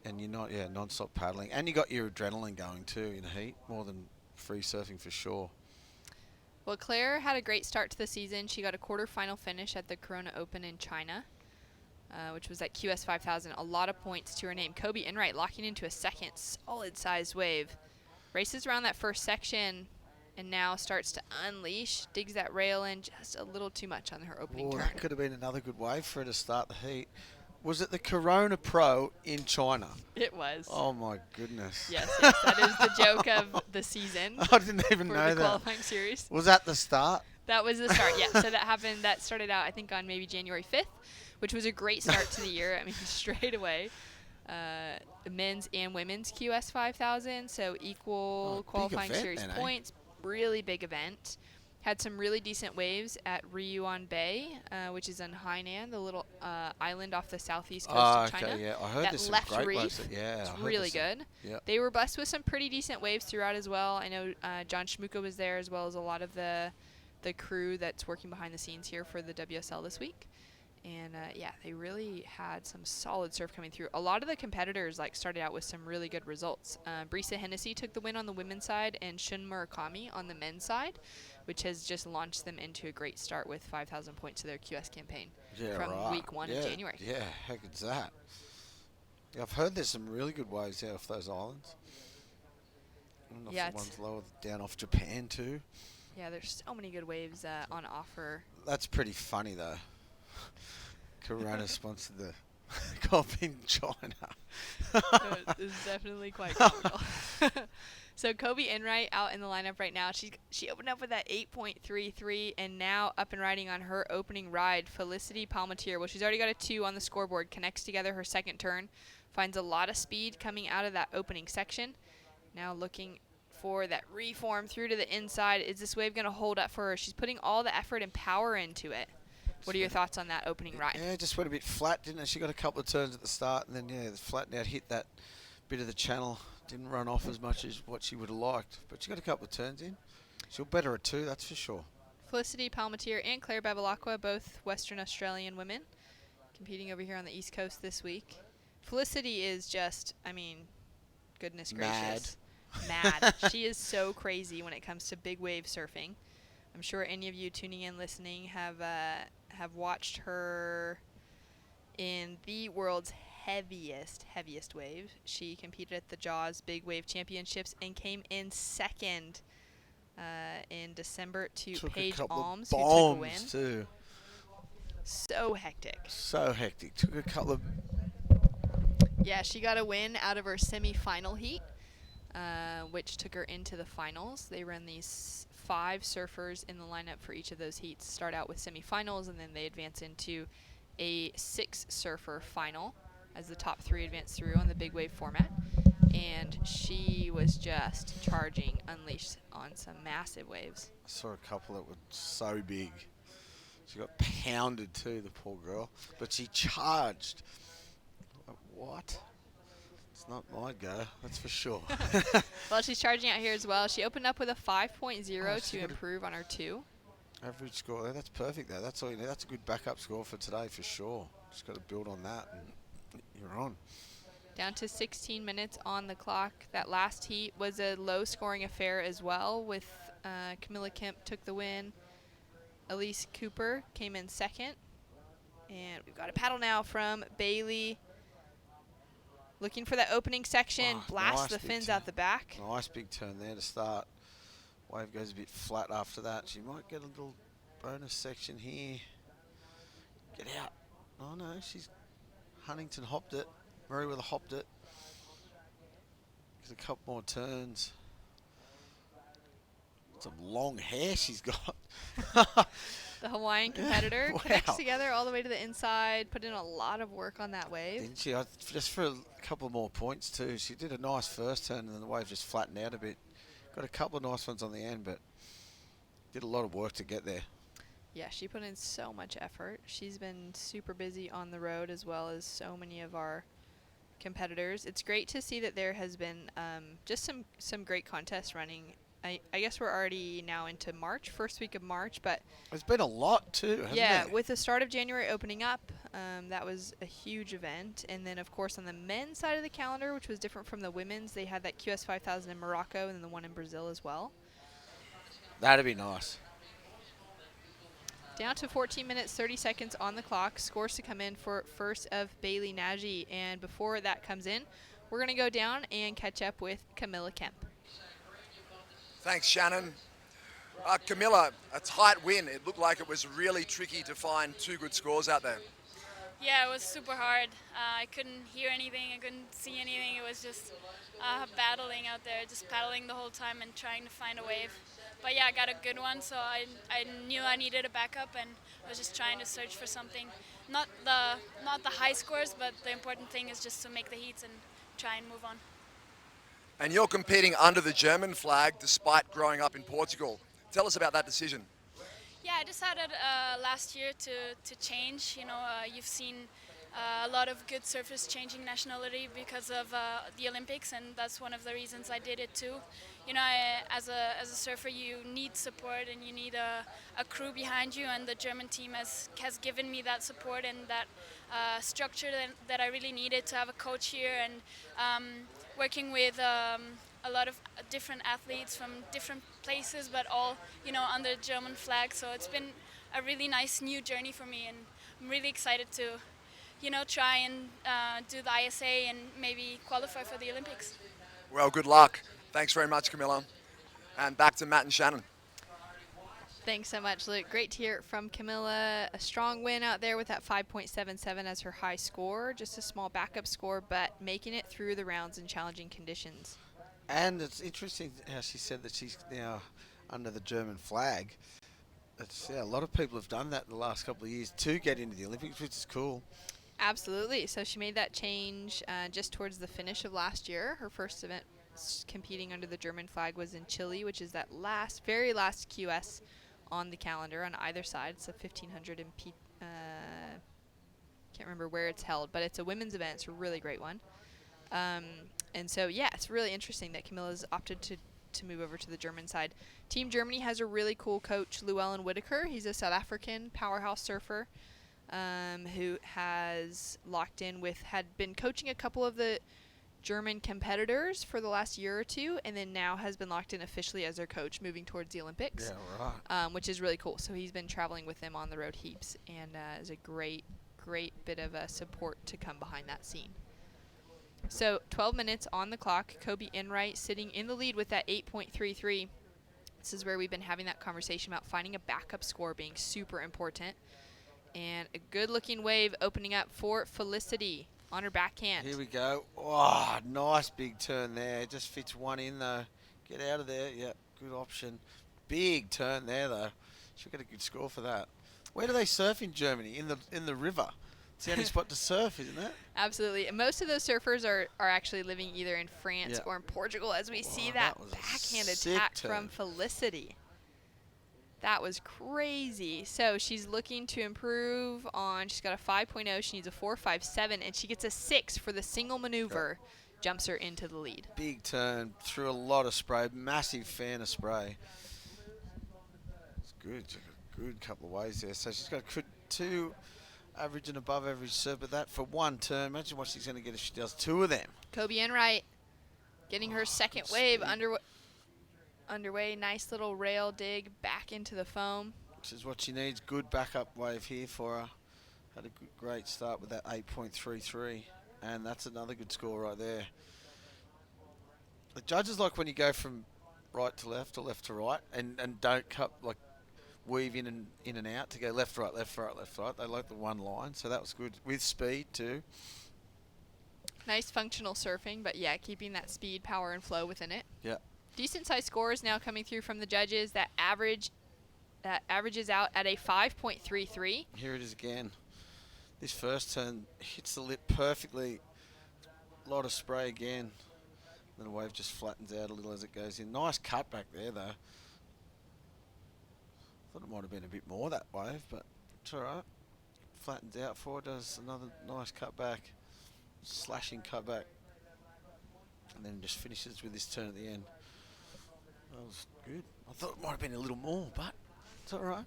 and you're not non-stop paddling, and you got your adrenaline going too in a heat, more than free surfing for sure. Well, Claire had a great start to the season. She got a quarterfinal finish at the Corona Open in China, which was at QS 5000. A lot of points to her name. Kobe Enright locking into a second solid-sized wave. Races around that first section and now starts to unleash. Digs that rail in just a little too much on her opening turn. That could have been another good wave for her to start the heat. Was it the Corona Pro in China? It was. Oh, my goodness. Yes, that is the joke of the season. I didn't even for know the that. qualifying series. Was that the start? That was the start, yeah. So that happened. That started out, I think, on maybe January 5th, which was a great start to the year. I mean, straight away. Men's and women's QS 5000, so equal qualifying event series then, points. Really big event. Had some really decent waves at Ryuan Bay, which is in Hainan, the little island off the southeast coast of China. Yeah, I heard that there's left some great reef, waves. Yeah, it's I heard really there's good. Yeah. They were blessed with some pretty decent waves throughout as well. I know John Schmuka was there, as well as a lot of the crew that's working behind the scenes here for the WSL this week. And yeah, they really had some solid surf coming through. A lot of the competitors started out with some really good results. Brisa Hennessy took the win on the women's side, and Shun Murakami on the men's side, which has just launched them into a great start with 5,000 points to their QS campaign from week 1 of January. Yeah, how good's that? Yeah, I've heard there's some really good waves out off those islands. And Yeah, the ones lower down off Japan too. Yeah, there's so many good waves on offer. That's pretty funny though. Corona sponsored the comp in China. It is definitely quite comical. So Kobe Enright out in the lineup right now. She opened up with that 8.33, and now up and riding on her opening ride, Felicity Palmatier. Well, she's already got a 2 on the scoreboard. Connects together her second turn. Finds a lot of speed coming out of that opening section. Now looking for that reform through to the inside. Is this wave going to hold up for her? She's putting all the effort and power into it. What are your thoughts on that opening ride? Yeah, just went a bit flat, didn't it? She got a couple of turns at the start, and then, yeah, the flattened out, hit that bit of the channel. Didn't run off as much as what she would have liked, but she got a couple of turns in. She'll better at 2, that's for sure. Felicity Palmatier and Claire Bevilacqua, both Western Australian women, competing over here on the East Coast this week. Felicity is just, I mean, goodness gracious. Mad. She is so crazy when it comes to big wave surfing. I'm sure any of you tuning in, listening, have watched her in the world's heaviest wave. She competed at the Jaws Big Wave Championships and came in second in December to Paige Alms, who took a win. Too. So hectic. So hectic. Took a couple of... Yeah, she got a win out of her semi-final heat, which took her into the finals. They run these 5 surfers in the lineup for each of those heats. Start out with semifinals, and then they advance into a 6 surfer final as the top 3 advance through on the big wave format. And she was just charging Unleashed on some massive waves. I saw a couple that were so big. She got pounded too, the poor girl. But she charged. Like, what? It's not my go, that's for sure. Well, she's charging out here as well. She opened up with a 5.0 to improve on her 2. Average score there, that's perfect though. That's all you need. That's a good backup score for today for sure. Just got to build on that and you're on. Down to 16 minutes on the clock. That last heat was a low-scoring affair as well, with Camilla Kemp took the win. Elise Cooper came in second. And we've got a paddle now from Bailey. Looking for that opening section. Blast the fins out the back. Nice big turn there to start. Wave goes a bit flat after that. She might get a little bonus section here. Get out. Oh no, she's... Huntington hopped it. Merriweather hopped it. There's a couple more turns. Some long hair she's got. The Hawaiian competitor connects together all the way to the inside. Put in a lot of work on that wave. Didn't she? Just for a couple more points too. She did a nice first turn and then the wave just flattened out a bit. Got a couple of nice ones on the end, but did a lot of work to get there. Yeah, she put in so much effort. She's been super busy on the road, as well as so many of our competitors. It's great to see that there has been just some great contests running. I guess we're already now into March, first week of March, but there's been a lot too, hasn't there? With the start of January opening up, that was a huge event. And then, of course, on the men's side of the calendar, which was different from the women's, they had that QS 5000 in Morocco and then the one in Brazil as well. That'd be nice. Down to 14 minutes, 30 seconds on the clock. Scores to come in for first of Bailey Nagy. And before that comes in, we're going to go down and catch up with Camilla Kemp. Thanks, Shannon. Camilla, a tight win. It looked like it was really tricky to find 2 good scores out there. Yeah, it was super hard. I couldn't hear anything. I couldn't see anything. It was just battling out there, just paddling the whole time and trying to find a wave. But yeah, I got a good one, so I knew I needed a backup, and I was just trying to search for something. Not the high scores, but the important thing is just to make the heats and try and move on. And you're competing under the German flag despite growing up in Portugal. Tell us about that decision. Yeah, I decided last year to change. You've seen a lot of good surfers changing nationality because of the Olympics, and that's one of the reasons I did it too. As a surfer, you need support and you need a crew behind you, and the German team has given me that support and that structure that I really needed to have a coach here, and working with a lot of different athletes from different places, but all under German flag. So it's been a really nice new journey for me, and I'm really excited to try and do the ISA and maybe qualify for the Olympics. Well, good luck. Thanks very much, Camilla. And back to Matt and Shannon. Thanks so much, Luke. Great to hear it from Camilla. A strong win out there with that 5.77 as her high score. Just a small backup score, but making it through the rounds in challenging conditions. And it's interesting how she said that she's now under the German flag. A lot of people have done that in the last couple of years to get into the Olympics, which is cool. Absolutely. So she made that change just towards the finish of last year. Her first event competing under the German flag was in Chile, which is that very last QS on the calendar on either side. It's a 1500 in can't remember where it's held, but it's a women's event. It's a really great one. And so, yeah, it's really interesting that Camilla's opted to move over to the German side. Team Germany has a really cool coach, Llewellyn Whitaker. He's a South African powerhouse surfer who has locked in had been coaching a couple of the German competitors for the last year or two, and then now has been locked in officially as their coach moving towards the Olympics. Yeah, right. Which is really cool. So he's been traveling with them on the road heaps, and is a great bit of support to come behind that scene. So 12 minutes on the clock. Kobe Enright sitting in the lead with that 8.33. This is where we've been having that conversation about finding a backup score being super important. And a good-looking wave opening up for Felicity on her backhand. Here we go. Oh, nice big turn there. Just fits one in, though. Get out of there. Yep, good option. Big turn there, though. She'll get a good score for that. Where do they surf in Germany? In the river. It's the only spot to surf, isn't it? Absolutely. And most of those surfers are actually living either in France or in Portugal, as we see that backhand attack from Felicity. That was crazy. So she's looking to improve on, she's got a 5.0, she needs a 4.57, and she gets a 6 for the single maneuver. Jumps her into the lead. Big turn, through a lot of spray, massive fan of spray. It's good, good couple of ways there. So she's got two average and above average surf, but that for one turn. Imagine what she's going to get if she does two of them. Kobe Enright getting her second wave underway. Nice little rail dig back into the foam. Which is what she needs. Good backup wave here for her. Had a great start with that 8.33, and that's another good score right there. The judges like when you go from right to left or left to right, and don't weave in and out to go left, right, left, right, left, right. They like the one line, so that was good with speed too. Nice functional surfing, but yeah, keeping that speed, power, and flow within it. Yeah. Decent size scores now coming through from the judges. That averages out at a 5.33. Here it is again. This first turn hits the lip perfectly. A lot of spray again. Then the wave just flattens out a little as it goes in. Nice cut back there though. Thought it might have been a bit more that wave, but it's alright. Flattens out for it, does another nice cut back. Slashing cut back. And then just finishes with this turn at the end. That was good. I thought it might have been a little more, but it's alright.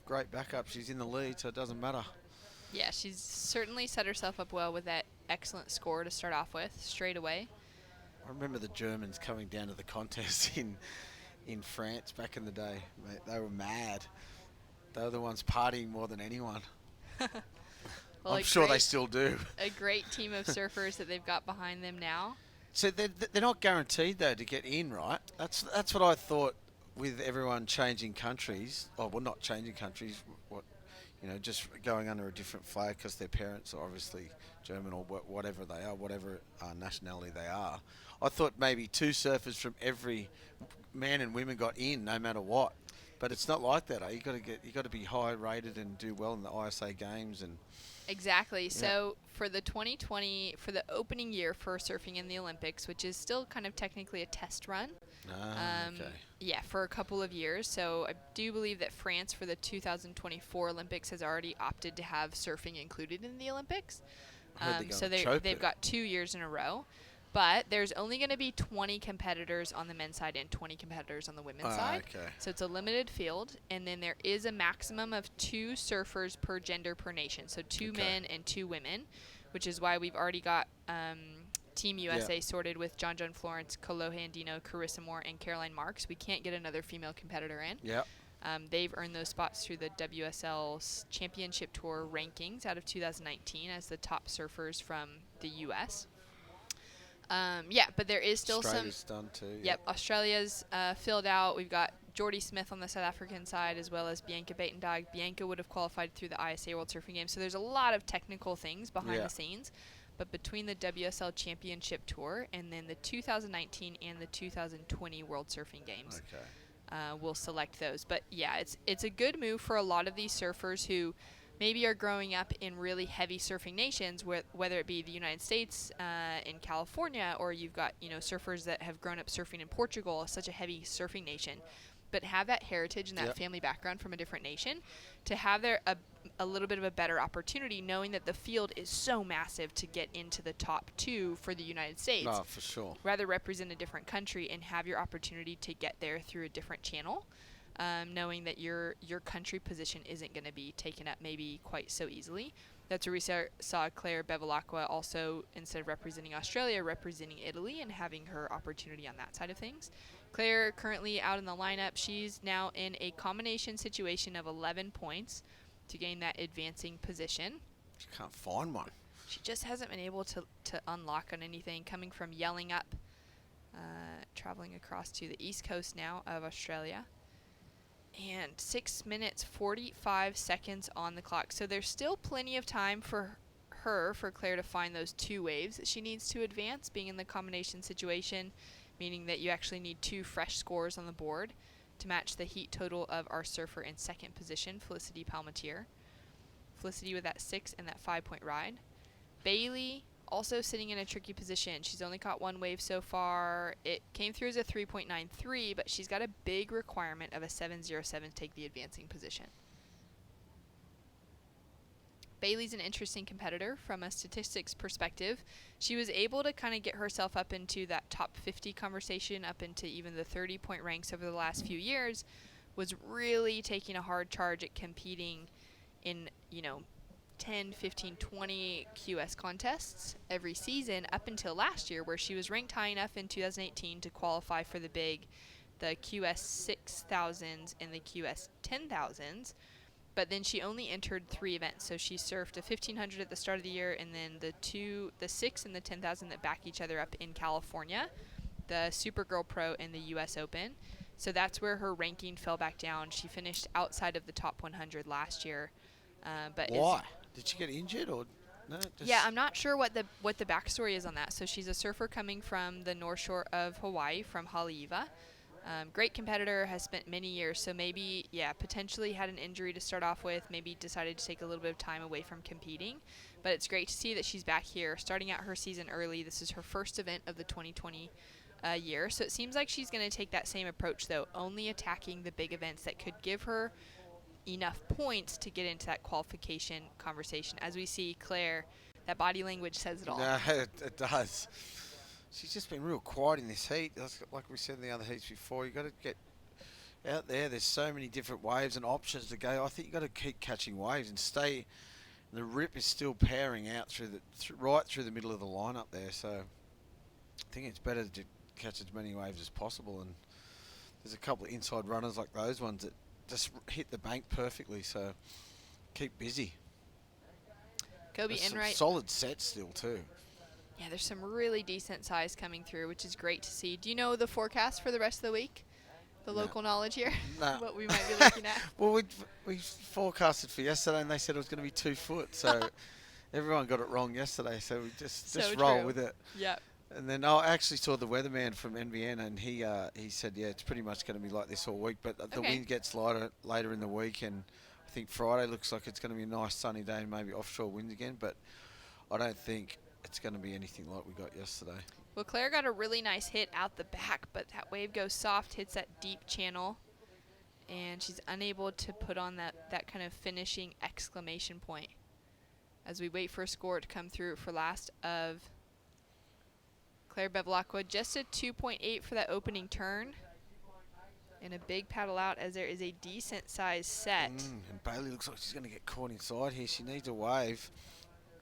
Great backup. She's in the lead, so it doesn't matter. Yeah, she's certainly set herself up well with that excellent score to start off with, straight away. I remember the Germans coming down to the contest in France back in the day. Mate, they were mad. They were the ones partying more than anyone. Well, I'm sure they still do. A great team of surfers that they've got behind them now. So they're not guaranteed though to get in, right? That's what I thought with everyone changing countries. Oh, well, not changing countries. Just going under a different flag because their parents are obviously German or whatever they are, whatever nationality they are. I thought maybe two surfers from every man and women got in, no matter what. But it's not like that. You got to be high rated and do well in the ISA games, and Exactly. So for the 2020, for the opening year for surfing in the Olympics, which is still kind of technically a test run. Okay. Yeah, for a couple of years. So I do believe that France for the 2024 Olympics has already opted to have surfing included in the Olympics. So they've got 2 years in a row. But there's only going to be 20 competitors on the men's side and 20 competitors on the women's side. Okay. So it's a limited field. And then there is a maximum of 2 surfers per gender per nation. So 2 men and 2 women, which is why we've already got Team USA sorted with John Florence, Kolohe Andino, Carissa Moore, and Caroline Marks. We can't get another female competitor in. Yep. They've earned those spots through the WSL's Championship Tour rankings out of 2019 as the top surfers from the U.S. But there is still Australia's done too. Yep, Australia's filled out. We've got Jordy Smith on the South African side as well as Bianca Batendag. Bianca would have qualified through the ISA World Surfing Games. So there's a lot of technical things behind the scenes. But between the WSL Championship Tour and then the 2019 and the 2020 World Surfing Games, we'll select those. But yeah, it's a good move for a lot of these surfers who maybe are growing up in really heavy surfing nations, whether it be the United States, in California, or you've got surfers that have grown up surfing in Portugal, such a heavy surfing nation, but have that heritage and that family background from a different nation, to have a little bit of a better opportunity, knowing that the field is so massive to get into the top 2 for the United States. Oh, for sure. Rather represent a different country and have your opportunity to get there through a different channel. Knowing that your country position isn't going to be taken up maybe quite so easily. That's where we saw Claire Bevilacqua also, instead of representing Australia, representing Italy and having her opportunity on that side of things. Claire currently out in the lineup. She's now in a combination situation of 11 points to gain that advancing position. She can't find one. She just hasn't been able to unlock on anything, coming from yelling up, traveling across to the east coast now of Australia. And 6 minutes, 45 seconds on the clock. So there's still plenty of time for Claire, to find those 2 waves that she needs to advance, being in the combination situation, meaning that you actually need 2 fresh scores on the board to match the heat total of our surfer in second position, Felicity Palmatier. Felicity with that 6 and that 5-point ride. Bailey also sitting in a tricky position. She's only caught 1 wave so far. It came through as a 3.93, but she's got a big requirement of a 7.07 to take the advancing position. Bailey's an interesting competitor from a statistics perspective. She was able to kind of get herself up into that top 50 conversation, up into even the 30-point ranks over the last few years, was really taking a hard charge at competing in, 10, 15, 20 QS contests every season up until last year, where she was ranked high enough in 2018 to qualify for the QS 6000s and the QS 10000s. But then she only entered 3 events. So she surfed a 1500 at the start of the year, and then the 6 and the 10,000 that back each other up in California, the Supergirl Pro and the US Open. So that's where her ranking fell back down. She finished outside of the top 100 last year. But why? Did she get injured or no? Yeah, I'm not sure what the backstory is on that. So she's a surfer coming from the North Shore of Hawaii, from Haleiwa. Great competitor, has spent many years. So maybe, potentially had an injury to start off with. Maybe decided to take a little bit of time away from competing. But it's great to see that she's back here, starting out her season early. This is her first event of the 2020 year. So it seems like she's going to take that same approach, though, only attacking the big events that could give her enough points to get into that qualification conversation. As we see, Claire, that body language says it all. No, it does. She's just been real quiet in this heat. Like we said in the other heats before, you got to get out there. There's so many different waves and options to go. I think you got to keep catching waves and stay. The rip is still powering out right through the middle of the lineup there. So I think it's better to catch as many waves as possible. And there's a couple of inside runners like those ones that just hit the bank perfectly, so keep busy. Kobe There's Enright. Some solid sets still too. Yeah, there's some really decent size coming through, which is great to see. Do you know the forecast for the rest of the week? The local knowledge here? No. What we might be looking at? Well, we forecasted for yesterday, and they said it was going to be 2 foot, so everyone got it wrong yesterday, so we just roll with it. Yep. And then I actually saw the weatherman from NBN, and he said, it's pretty much going to be like this all week, but the wind gets lighter later in the week, and I think Friday looks like it's going to be a nice sunny day and maybe offshore winds again, but I don't think it's going to be anything like we got yesterday. Well, Claire got a really nice hit out the back, but that wave goes soft, hits that deep channel, and she's unable to put on that kind of finishing exclamation point as we wait for a score to come through for last of Claire Bevilacqua. Just a 2.8 for that opening turn, and a big paddle out as there is a decent sized set. And Bailey looks like she's going to get caught inside here. She needs a wave.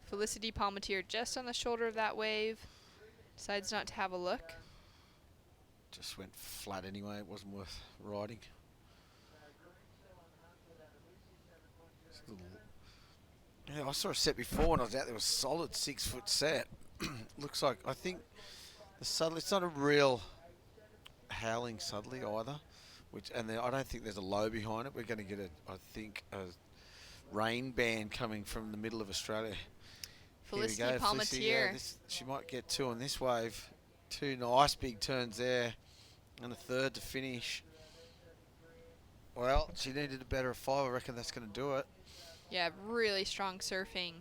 Felicity Palmatier just on the shoulder of that wave. Decides not to have a look. Just went flat anyway. It wasn't worth riding. Yeah, I saw a set before when I was out there. It was a solid 6 foot set. Looks like, I think the Sudley, it's not a real howling Sudley either. I don't think there's a low behind it. We're going to get a rain band coming from the middle of Australia. Felicity Here we go. Palmatier. Yeah, she might get 2 on this wave. 2 nice big turns there, and a third to finish. Well, she needed a better 5. I reckon that's going to do it. Yeah, really strong surfing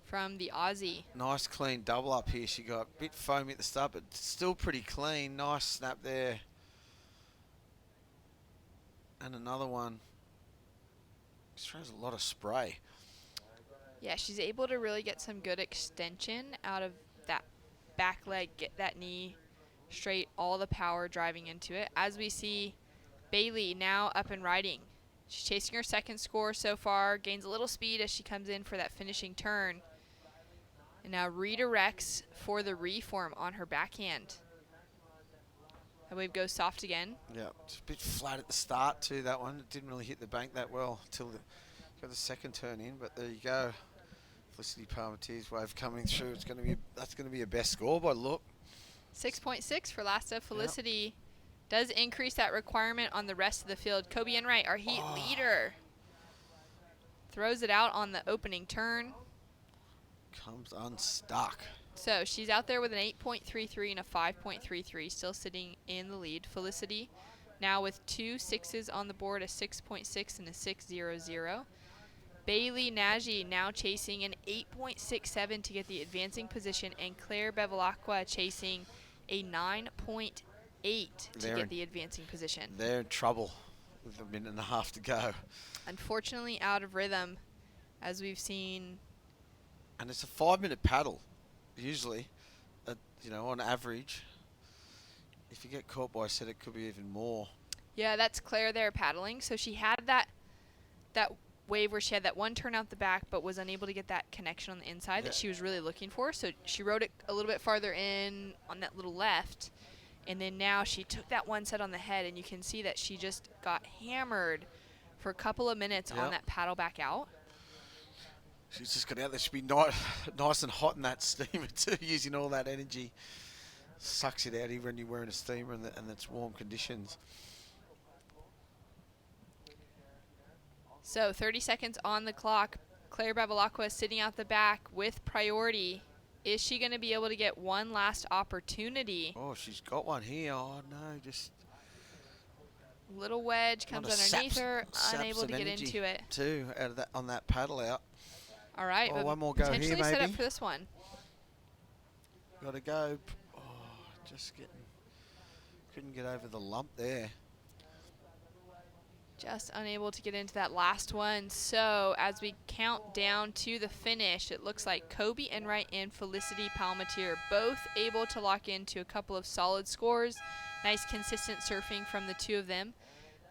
from the Aussie. Nice clean double up here. She got a bit foamy at the start, but still pretty clean. Nice snap there. And another one. She throws a lot of spray. Yeah, she's able to really get some good extension out of that back leg, get that knee straight, all the power driving into it. As we see Bailey now up and riding. She's chasing her second score so far, gains a little speed as she comes in for that finishing turn. And now redirects for the reform on her backhand. That wave goes soft again. Yeah, just a bit flat at the start too, that one. It didn't really hit the bank that well until got the second turn in, but there you go. Felicity Palmatier's wave coming through. That's going to be a best score by look. 6.6 for last of Felicity. Yep. Does increase that requirement on the rest of the field. Kobe Enright, our heat leader, throws it out on the opening turn. Comes unstuck. So she's out there with an 8.33 and a 5.33, still sitting in the lead. Felicity now with 2 6s on the board, a 6.6 and a 6.00. Bailey Nagy now chasing an 8.67 to get the advancing position, and Claire Bevilacqua chasing a 9.8 to get the advancing position. They're in trouble with a minute and a half to go. Unfortunately out of rhythm, as we've seen. And it's a 5-minute paddle, usually, on average. If you get caught by a set, it could be even more. Yeah, that's Claire there paddling. So she had that wave where she had that one turn out the back, but was unable to get that connection on the inside that she was really looking for. So she rode it a little bit farther in on that little left. And then now she took that one set on the head, and you can see that she just got hammered for a couple of minutes on that paddle back out. She's just got out there. She'd be nice and hot in that steamer too, using all that energy. Sucks it out even when you're wearing a steamer and it's warm conditions. So 30 seconds on the clock. Claire Bevilacqua sitting out the back with priority. Is she going to be able to get one last opportunity? Oh, she's got one here. Oh, no, just... Little wedge comes underneath her, unable to get into it. Too, out of that, on that paddle out. All right, one more go here, maybe. Potentially set up for this one. Got to go. Oh, just couldn't get over the lump there. Just unable to get into that last one. So as we count down to the finish, it looks like Kobe Enright and Felicity Palmatier both able to lock into a couple of solid scores. Nice consistent surfing from the two of them.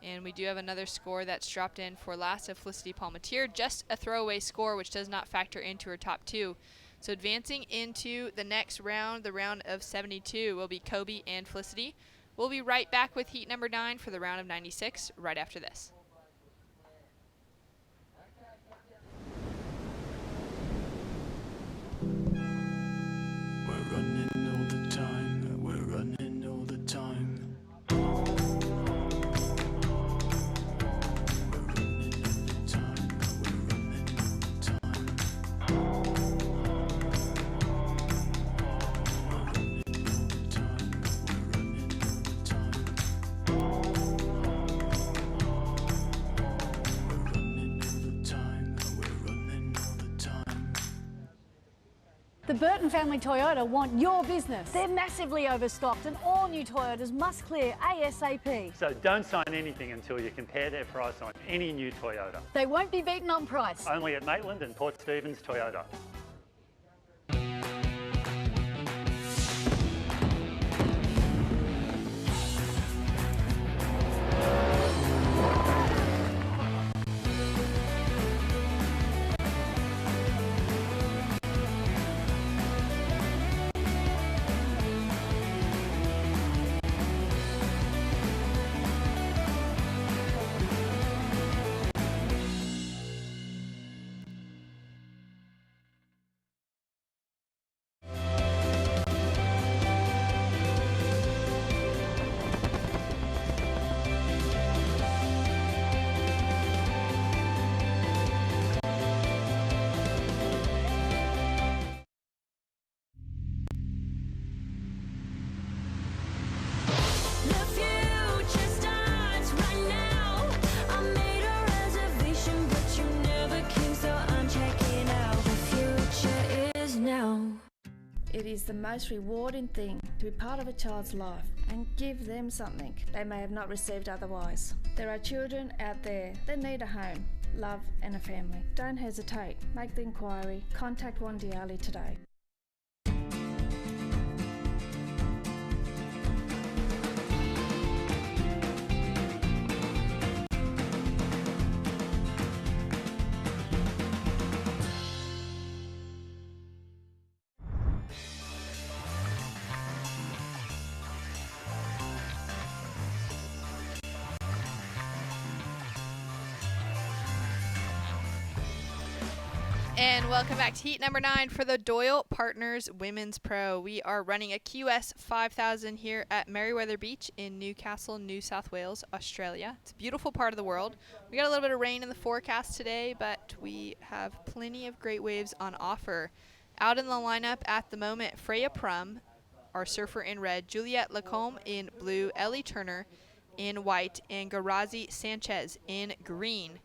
And we do have another score that's dropped in for last of Felicity Palmatier. Just a throwaway score, which does not factor into her top 2. So advancing into the next round, the round of 72, will be Kobe and Felicity. We'll be right back with heat number 9 for the round of 96 right after this. We're running all the time, we're running all the time. The Burton family Toyota want your business. They're massively overstocked and all new Toyotas must clear ASAP. So don't sign anything until you compare their price on any new Toyota. They won't be beaten on price. Only at Maitland and Port Stephens Toyota. It is the most rewarding thing to be part of a child's life and give them something they may have not received otherwise. There are children out there that need a home, love and a family. Don't hesitate. Make the inquiry. Contact Wandiali today. And welcome back to heat number 9 for the Doyle Partners Women's Pro. We are running a QS 5000 here at Merriweather Beach in Newcastle, New South Wales, Australia. It's a beautiful part of the world. We got a little bit of rain in the forecast today, but we have plenty of great waves on offer. Out in the lineup at the moment, Freya Prum, our surfer in red, Juliette Lacombe in blue, Ellie Turner in white, and Garazi Sanchez in green,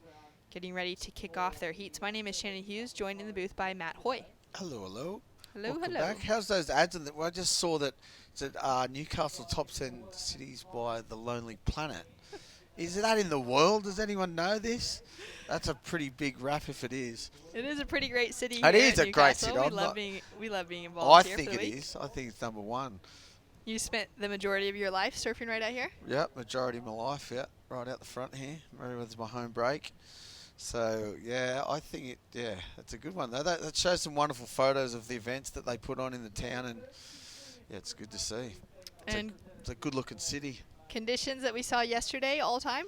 getting ready to kick off their heats. My name is Shannon Hughes, joined in the booth by Matt Hoy. Hello, hello. Hello, Welcome hello. back. How's those ads? Well, I just saw that it's at Newcastle top 10 cities by the Lonely Planet. Is that in the world? Does anyone know this? That's a pretty big rap if it is. It is a pretty great city It here is at a great Newcastle. city. We love being involved I here think for the it week. is. I think it's number 1. You spent the majority of your life surfing right out here? Yep, majority of my life, yeah. Right out the front here. Merriweather's my home break. So, yeah, I think it's a good one, though. That shows some wonderful photos of the events that they put on in the town, and, yeah, it's good to see. It's a good-looking city. Conditions that we saw yesterday, all time?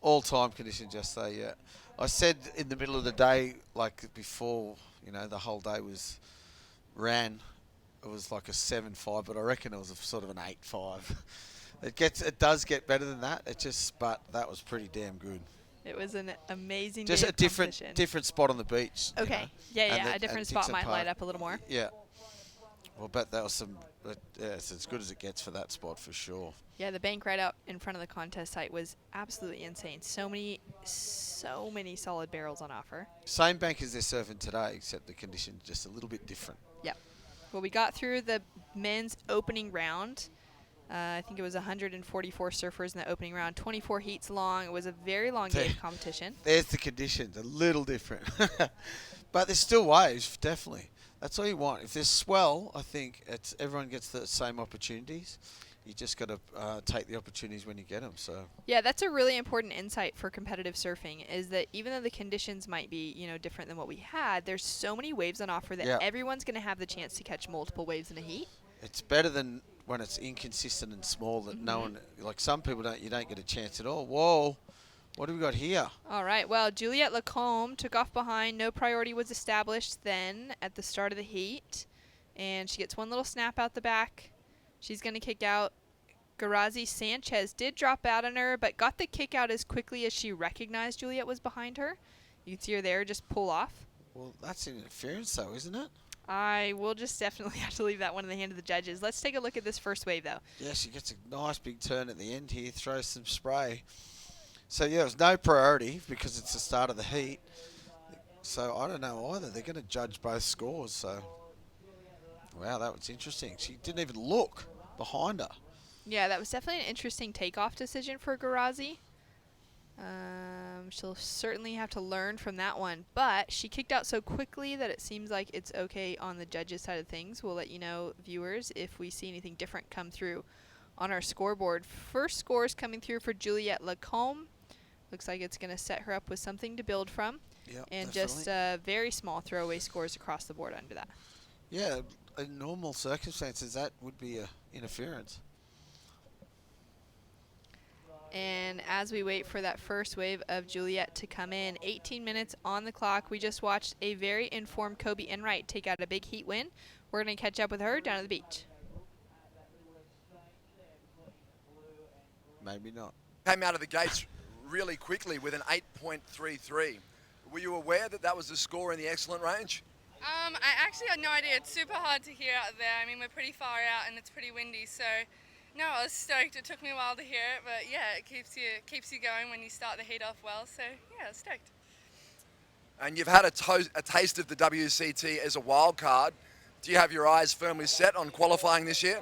All-time conditions yesterday, yeah. I said in the middle of the day, like before, the whole day ran, it was like a 7.5, but I reckon it was sort of an 8.5. It does get better than that. But that was pretty damn good. It was an amazing Just day a of competition. different spot on the beach. Okay. Yeah, a different spot might light up a little more. Yeah. Well, but that was it's as good as it gets for that spot for sure. Yeah, the bank right out in front of the contest site was absolutely insane. So many solid barrels on offer. Same bank as they're surfing today, except the conditions just a little bit different. Yep. Well, we got through the men's opening round. I think it was 144 surfers in the opening round, 24 heats long. It was a very long day of competition. There's the conditions, a little different. But there's still waves, definitely. That's all you want. If there's swell, I think everyone gets the same opportunities. You just got to take the opportunities when you get them. So yeah, that's a really important insight for competitive surfing, is that even though the conditions might be different than what we had, there's so many waves on offer that everyone's going to have the chance to catch multiple waves in a heat. It's better than when it's inconsistent and small that no one, like some people you don't get a chance at all. Whoa, what do we got here? All right, well, Juliette Lacombe took off behind. No priority was established then at the start of the heat. And she gets one little snap out the back. She's going to kick out. Garazi Sanchez did drop out on her, but got the kick out as quickly as she recognized Juliette was behind her. You can see her there just pull off. Well, that's interference though, isn't it? I will just definitely have to leave that one in the hand of the judges. Let's take a look at this first wave, though. Yeah, she gets a nice big turn at the end here, throws some spray. So, yeah, it was no priority because it's the start of the heat. So, I don't know either. They're going to judge both scores, so... Wow, that was interesting. She didn't even look behind her. Yeah, that was definitely an interesting takeoff decision for Garazi. She'll certainly have to learn from that one, but she kicked out so quickly that it seems like it's okay on the judges' side of things. We'll let you know, viewers, if we see anything different come through on our scoreboard. First scores coming through for Juliette Lacombe. Looks like it's going to set her up with something to build from. Yep, and definitely. just very small throwaway scores across the board under that. Yeah, in normal circumstances, that would be a interference. And as we wait for that first wave of Juliet to come in, 18 minutes on the clock. We just watched a very informed Kobe Enright take out a big heat win. We're going to catch up with her down at the beach. Maybe not. Came out of the gates really quickly with an 8.33. Were you aware that that was the score in the excellent range? I actually had no idea. It's super hard to hear out there. I mean, we're pretty far out and it's pretty windy, so no, I was stoked. It took me a while to hear it, but yeah, it keeps you going when you start the heat off well, so yeah, I was stoked. And you've had a taste of the WCT as a wild card. Do you have your eyes firmly set on qualifying this year?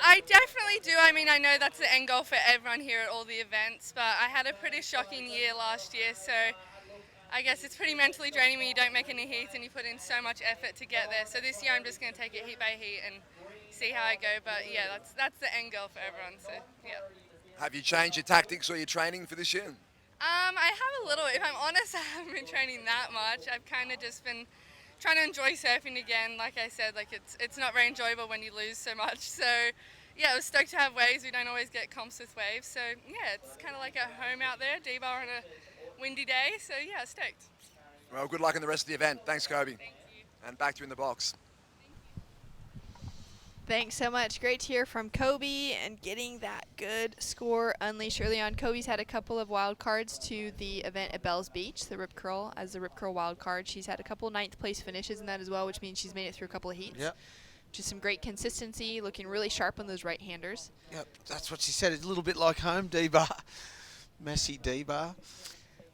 I definitely do. I mean, I know that's the end goal for everyone here at all the events, but I had a pretty shocking year last year, so I guess it's pretty mentally draining when you don't make any heats and you put in so much effort to get there. So this year I'm just going to take it heat by heat and see how I go. But yeah, that's the end goal for everyone. So yeah. Have you changed your tactics or your training for this year? I have a little. If I'm honest, I haven't been training that much. I've kind of just been trying to enjoy surfing again. Like I said, like it's not very enjoyable when you lose so much. So yeah, I was stoked to have waves. We don't always get comps with waves. So yeah, it's kind of like at home out there, D-bar on a windy day. So yeah, stoked. Well, good luck in the rest of the event. Thanks, Kobe. Thank you. And back to you in the box. Thanks so much. Great to hear from Kobe and getting that good score unleashed early on. Kobe's had a couple of wild cards to the event at Bells Beach, the Rip Curl, as the Rip Curl wild card. She's had a couple ninth place finishes in that as well, which means she's made it through a couple of heats. Yep. Just some great consistency, looking really sharp on those right-handers. Yep, that's what she said. It's a little bit like home D-bar. Messy D-bar.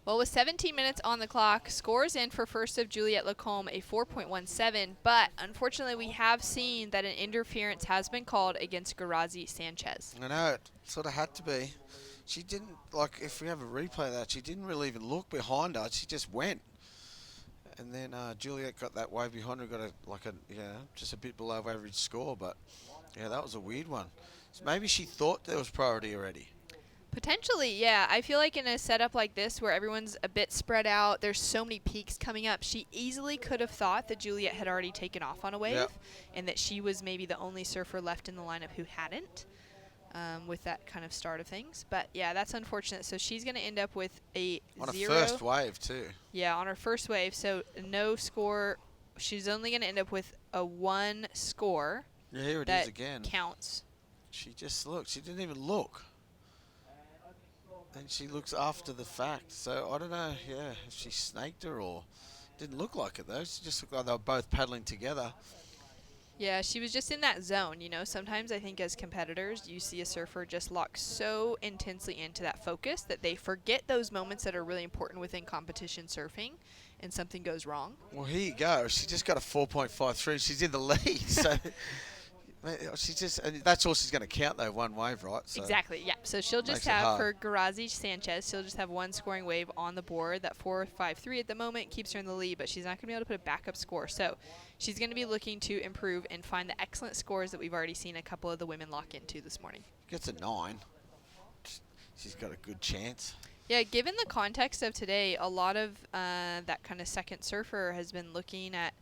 Well, with 17 minutes on the clock, scores in for first of Juliette Lacombe, a 4.17, but unfortunately we have seen that an interference has been called against Garazi Sanchez. I know, it sort of had to be. She didn't, like, if we have a replay of that, she didn't really even look behind her. She just went. And then Juliet got that wave behind her, got just a bit below average score, but yeah, that was a weird one. So maybe she thought there was priority already. Potentially, yeah. I feel like in a setup like this where everyone's a bit spread out, there's so many peaks coming up, she easily could have thought that Juliet had already taken off on a wave, yep, and that she was maybe the only surfer left in the lineup who hadn't, with that kind of start of things. But yeah, that's unfortunate. So she's going to end up with a on 0. On a first wave, too. Yeah, on her first wave. So no score. She's only going to end up with a 1 score. Yeah, here it is again. Counts. She just looked. She didn't even look. And she looks after the fact. So I don't know, yeah, if she snaked her or didn't look like it though. She just looked like they were both paddling together. Yeah, she was just in that zone, you know. Sometimes I think as competitors, you see a surfer just lock so intensely into that focus that they forget those moments that are really important within competition surfing and something goes wrong. Well, here you go. She just got a 4.53. She's in the lead. So she just, and that's all she's going to count though, one wave, right? So exactly, yeah. So she'll just have, for Garazi Sanchez, she'll just have 1 scoring wave on the board. That 4.53 at the moment keeps her in the lead, but she's not going to be able to put a backup score. So she's going to be looking to improve and find the excellent scores that we've already seen a couple of the women lock into this morning. Gets a 9. She's got a good chance. Yeah, given the context of today, a lot of that kind of second surfer has been looking at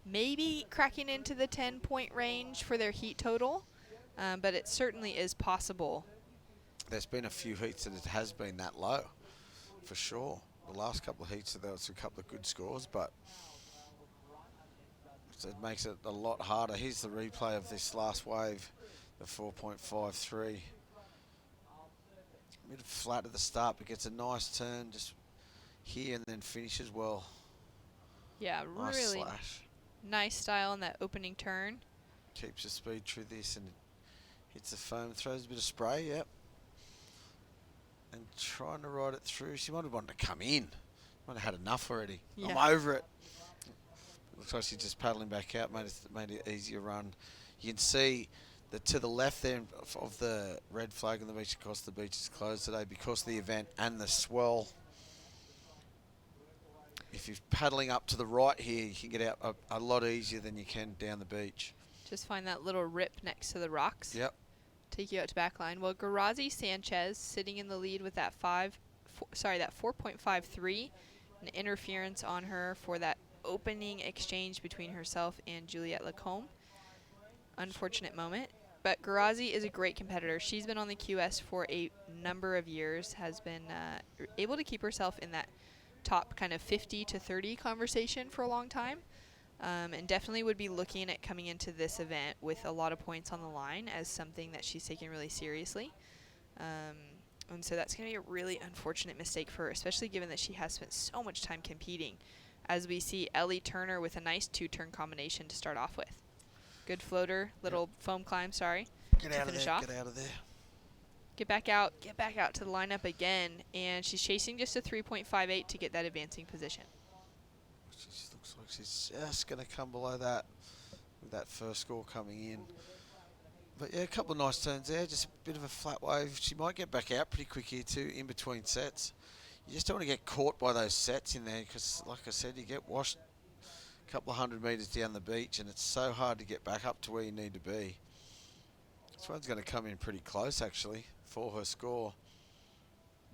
maybe cracking into the 10-point range for their heat total, but it certainly is possible. There's been a few heats that it has been that low, for sure. The last couple of heats, there was a couple of good scores, but so it makes it a lot harder. Here's the replay of this last wave, the 4.53. Bit flat at the start, but gets a nice turn just here and then finishes well. Yeah, nice really slash. Nice style in that opening turn. Keeps the speed through this and hits the foam, throws a bit of spray, yep. And trying to ride it through. She might have wanted to come in. Might have had enough already. Yeah. I'm over it. Looks like she's just paddling back out, made it easier run. You can see that to the left there of the red flag on the beach, of course the beach is closed today because of the event and the swell. If you're paddling up to the right here, you can get out a lot easier than you can down the beach. Just find that little rip next to the rocks. Yep. Take you out to backline. Well, Garazi Sanchez sitting in the lead with that 4.53, an interference on her for that opening exchange between herself and Juliette Lacombe. Unfortunate moment. But Garazi is a great competitor. She's been on the QS for a number of years, has been able to keep herself in that top kind of 50 to 30 conversation for a long time. And definitely would be looking at coming into this event with a lot of points on the line as something that she's taken really seriously. And so that's going to be a really unfortunate mistake for her, especially given that she has spent so much time competing, as we see Ellie Turner with a nice two-turn combination to start off with. Good floater, little foam climb, sorry. Get out of there, off. get out of there. Get back out to the lineup again, and she's chasing just a 3.58 to get that advancing position. She looks like she's just going to come below that with that first score coming in. But yeah, a couple of nice turns there, just a bit of a flat wave. She might get back out pretty quick here too, in between sets. You just don't want to get caught by those sets in there because, like I said, you get washed a couple of 100 metres down the beach and it's so hard to get back up to where you need to be. This one's going to come in pretty close actually for her score.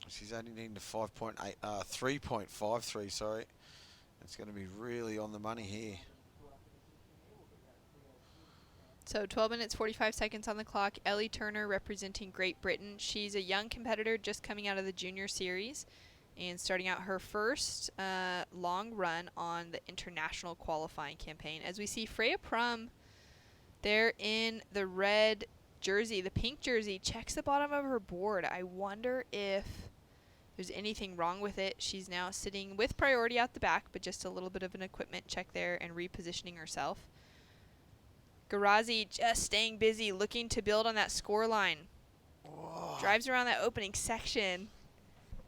She's only needing to 3.53, sorry. It's going to be really on the money here. So 12 minutes, 45 seconds on the clock. Ellie Turner representing Great Britain. She's a young competitor just coming out of the junior series and starting out her first long run on the international qualifying campaign. As we see Freya Prum there in the red jersey, the pink jersey, checks the bottom of her board. I wonder if there's anything wrong with it. She's now sitting with priority out the back, but just a little bit of an equipment check there and repositioning herself. Garazi just staying busy, looking to build on that score line. Whoa. Drives around that opening section.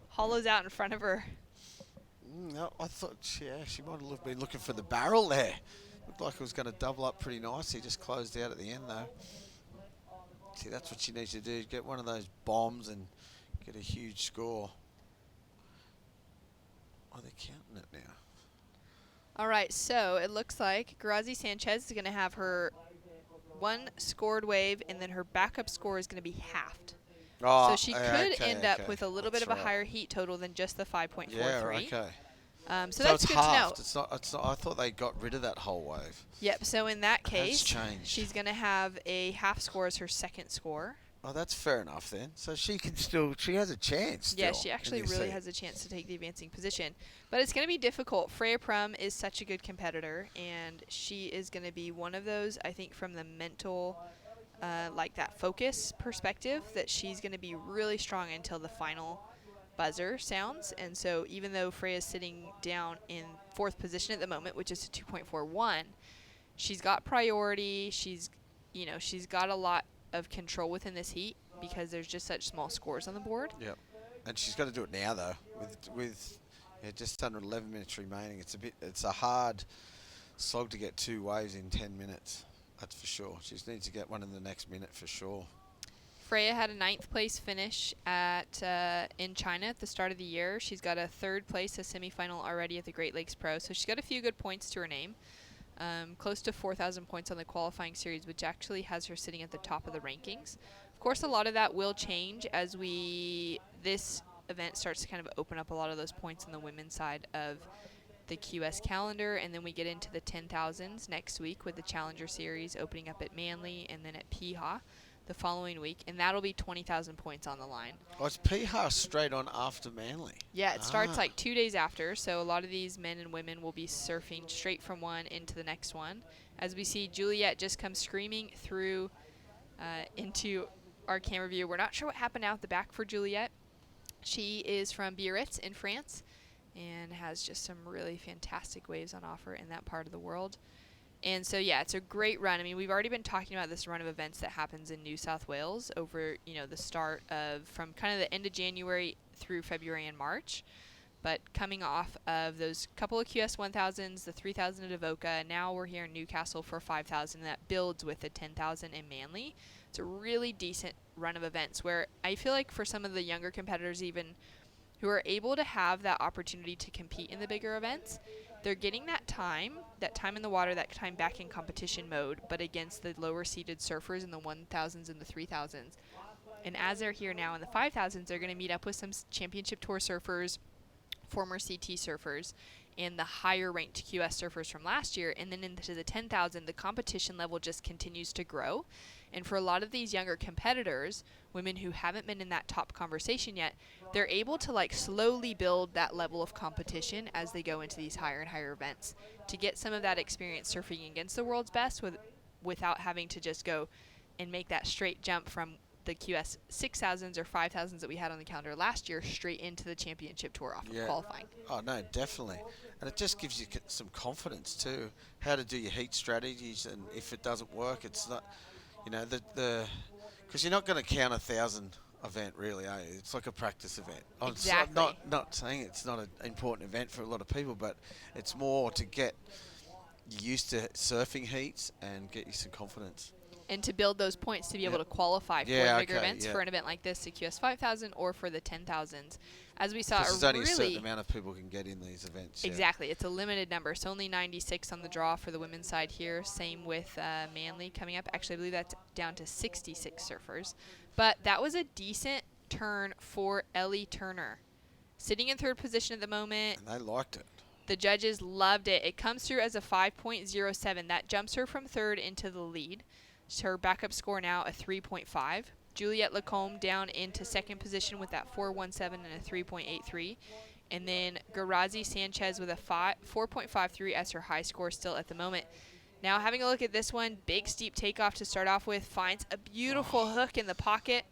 Hollows out in front of her. No, I thought she might have been looking for the barrel there. Looked like it was going to double up pretty nicely. Just closed out at the end though. See, that's what she needs to do. Get one of those bombs and get a huge score. Oh, they're counting it now. All right, so it looks like Garazi Sanchez is going to have her one scored wave, and then her backup score is going to be halved. Oh, so she could end up with a little bit of a higher heat total than just the 5.43. Yeah, okay. So that's it's good halved. to know. It's not. I thought they got rid of that whole wave. Yep. So in that case, changed. she's going to have a half score as her second score. Oh, that's fair enough then. So she can still. She has a chance. Yeah, she actually really has a chance to take the advancing position. But it's going to be difficult. Freya Prum is such a good competitor, and she is going to be one of those, I think, from the mental, like that focus perspective, that she's going to be really strong until the final buzzer sounds. And so even though Freya's sitting down in fourth position at the moment, which is a 2.41, she's got priority. She's got a lot of control within this heat because there's just such small scores on the board. Yep. And she's got to do it now though, with just under 11 minutes remaining. It's a hard slog to get two waves in 10 minutes. That's for sure. She needs to get one in the next minute for sure. Freya had a 9th place finish in China at the start of the year. She's got a 3rd place, a semifinal already at the Great Lakes Pro. So she's got a few good points to her name. Close to 4,000 points on the qualifying series, which actually has her sitting at the top of the rankings. Of course, a lot of that will change as this event starts to kind of open up a lot of those points on the women's side of the QS calendar, and then we get into the 10,000s next week with the Challenger Series opening up at Manly and then at Piha the following week, and that'll be 20,000 points on the line. Oh, it's Piha straight on after Manly. Yeah, it starts like 2 days after, so a lot of these men and women will be surfing straight from one into the next one. As we see Juliette just come screaming through into our camera view. We're not sure what happened out the back for Juliette. She is from Biarritz in France and has just some really fantastic waves on offer in that part of the world. And so, yeah, it's a great run. I mean, we've already been talking about this run of events that happens in New South Wales over, the start of from kind of the end of January through February and March. But coming off of those couple of QS 1000s, the 3000 at Avoca, now we're here in Newcastle for 5000, and that builds with the 10,000 in Manly. It's a really decent run of events where I feel like for some of the younger competitors even who are able to have that opportunity to compete in the bigger events, they're getting that time in the water, that time back in competition mode, but against the lower seeded surfers in the 1000s and the 3000s. And as they're here now in the 5000s, they're going to meet up with some championship tour surfers, former CT surfers, and the higher ranked QS surfers from last year. And then into the 10,000, the competition level just continues to grow. And for a lot of these younger competitors, women who haven't been in that top conversation yet, they're able to like slowly build that level of competition as they go into these higher and higher events to get some of that experience surfing against the world's best without having to just go and make that straight jump from the QS 6000s or 5000s that we had on the calendar last year straight into the championship tour off of qualifying. Oh, no, definitely. And it just gives you some confidence too, how to do your heat strategies, and if it doesn't work, it's not, you know, because you're not going to count 1,000 event really, are you? It's like a practice event. Exactly. I'm not saying it's not an important event for a lot of people, but it's more to get you used to surfing heats and get you some confidence. And to build those points to be able to qualify for the bigger events for an event like this, the QS 5000 or for the 10,000s. As we saw, there's only a certain amount of people can get in these events. Exactly. It's a limited number. So only 96 on the draw for the women's side here. Same with Manly coming up. Actually, I believe that's down to 66 surfers. But that was a decent turn for Ellie Turner. Sitting in third position at the moment. And they liked it. The judges loved it. It comes through as a 5.07. That jumps her from third into the lead. Her backup score now a 3.5. Juliette Lacombe down into second position with that 4.17 and a 3.83. And then Garazi Sanchez with a 4.53 as her high score still at the moment. Now having a look at this one, big steep takeoff to start off with. Finds a beautiful hook in the pocket.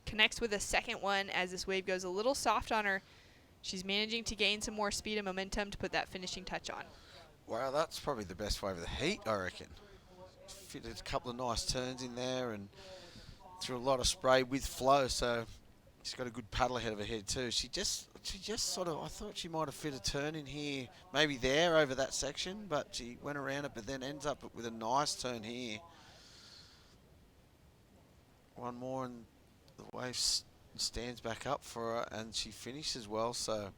Connects with a second one as this wave goes a little soft on her. She's managing to gain some more speed and momentum to put that finishing touch on. Wow, that's probably the best wave of the heat, I reckon. Fitted a couple of nice turns in there and threw a lot of spray with flow, so she's got a good paddle ahead of her head too. She just sort of, I thought she might have fit a turn in here, maybe there over that section, but she went around it, but then ends up with a nice turn here. One more and the wave stands back up for her and she finishes well, so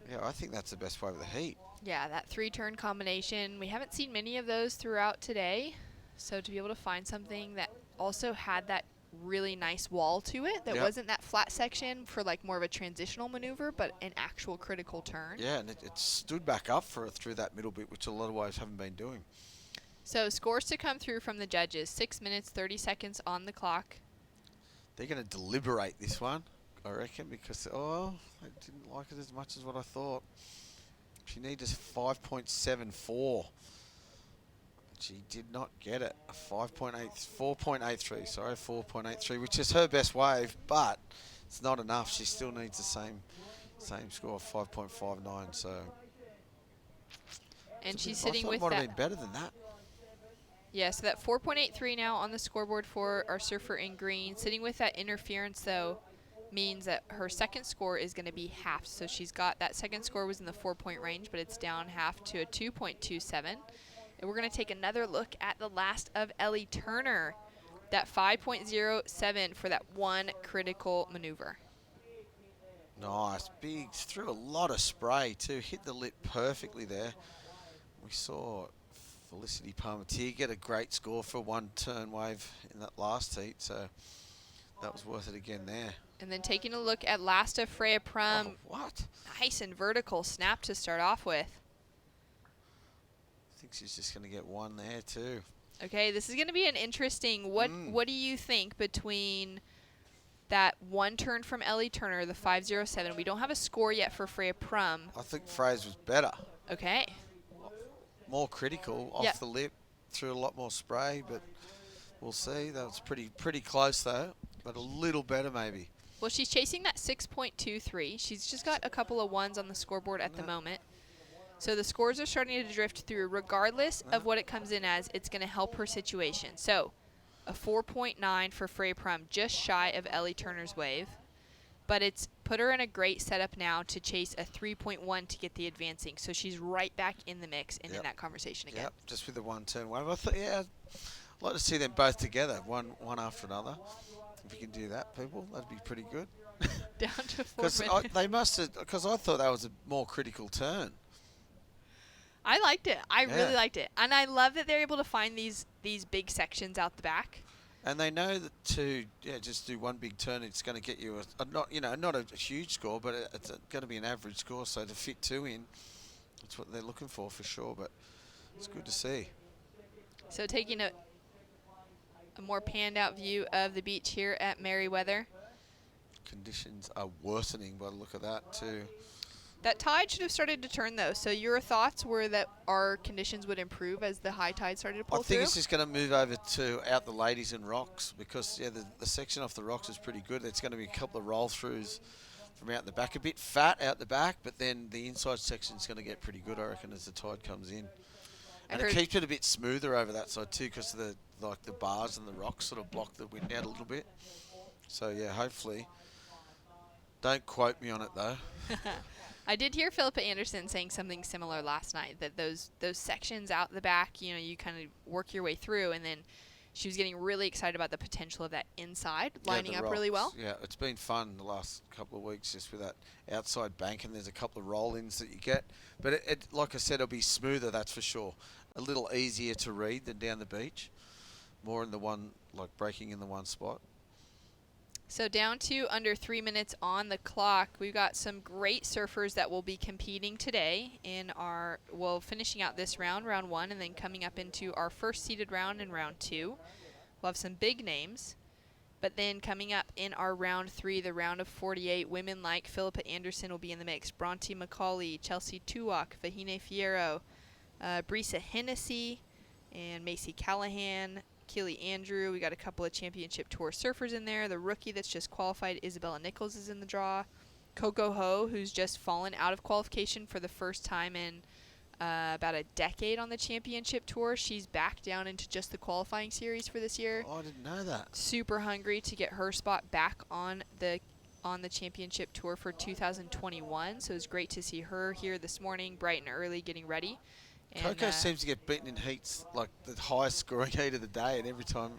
yeah, I think that's the best wave of the heat. Yeah, that 3-turn combination. We haven't seen many of those throughout today. So to be able to find something that also had that really nice wall to it, that wasn't that flat section for like more of a transitional maneuver, but an actual critical turn. Yeah, and it stood back up for her through that middle bit, which a lot of waves haven't been doing. So scores to come through from the judges. 6 minutes, 30 seconds on the clock. They're going to deliberate this one, I reckon, because, I didn't like it as much as what I thought. She needed 5.74. She did not get it. 4.83, sorry, 4.83, which is her best wave, but it's not enough. She still needs the same score, 5.59. So, and she's sitting with that. Might have been better than that. Yeah, so that 4.83 now on the scoreboard for our surfer in green. Sitting with that interference, though, means that her second score is going to be half. So she's got, that second score was in the 4-point range, but it's down half to a 2.27. And we're going to take another look at the last of Ellie Turner. That 5.07 for that one critical maneuver. Nice, big, threw a lot of spray too, hit the lip perfectly there. We saw Felicity Palmetier get a great score for one turn wave in that last heat, so that was worth it again there. And then taking a look at last of Freya Prum. Oh, what? Nice and vertical snap to start off with. I think she's just going to get one there too. Okay, this is going to be an interesting, what do you think between that one turn from Ellie Turner, the 5.07? We don't have a score yet for Freya Prum. I think Freya's was better. Okay. More critical off the lip, threw a lot more spray, but we'll see. That was pretty close though, but a little better maybe. Well, she's chasing that 6.23. She's just got a couple of ones on the scoreboard at the moment. So the scores are starting to drift through. Regardless of what it comes in as, it's going to help her situation. So a 4.9 for Freya Prum, just shy of Ellie Turner's wave. but it's put her in a great setup now to chase a 3.1 to get the advancing. So she's right back in the mix and in that conversation again. Yep, just with the one turn wave. I thought, yeah, I'd like to see them both together, one after another. If you can do that, people, that'd be pretty good. Down to 4 minutes. They must have, because I thought that was a more critical turn. I liked it. I really liked it. And I love that they're able to find these big sections out the back. And they know that to just do one big turn, it's going to get you not a huge score, but it's going to be an average score. So to fit 2 in, that's what they're looking for sure. But it's good to see. So taking a more panned out view of the beach here at Merriweather. Conditions are worsening by the look of that too. That tide should have started to turn though. So your thoughts were that our conditions would improve as the high tide started to pull through? I think it's just going to move over to out the ladies and rocks because the section off the rocks is pretty good. It's going to be a couple of roll throughs from out the back, a bit fat out the back, but then the inside section is going to get pretty good, I reckon, as the tide comes in. And it keeps it a bit smoother over that side too, because the bars and the rocks sort of block the wind out a little bit. So yeah, hopefully. Don't quote me on it though. I did hear Philippa Anderson saying something similar last night, that those sections out the back, you kind of work your way through, and then she was getting really excited about the potential of that inside lining up really well. Yeah, it's been fun the last couple of weeks just with that outside bank, and there's a couple of roll-ins that you get. But it like I said, it'll be smoother, that's for sure. A little easier to read than down the beach. More in the one, like breaking in the one spot. So down to under 3 minutes on the clock. We've got some great surfers that will be competing today in finishing out this round 1, and then coming up into our first seeded round in round 2. We'll have some big names. But then coming up in our round 3, the round of 48, women like Philippa Anderson will be in the mix. Bronte McCauley, Chelsea Tuwak, Vahine Fierro, Brisa Hennessy, and Macy Callahan, Keely Andrew. We got a couple of championship tour surfers in there. The rookie that's just qualified, Isabella Nichols, is in the draw. Coco Ho, who's just fallen out of qualification for the first time in about a decade on the championship tour. She's back down into just the qualifying series for this year. Oh, I didn't know that. Super hungry to get her spot back on the championship tour for 2021. So it's great to see her here this morning, bright and early, getting ready. Coco seems to get beaten in heats, like the highest scoring heat of the day, and every time,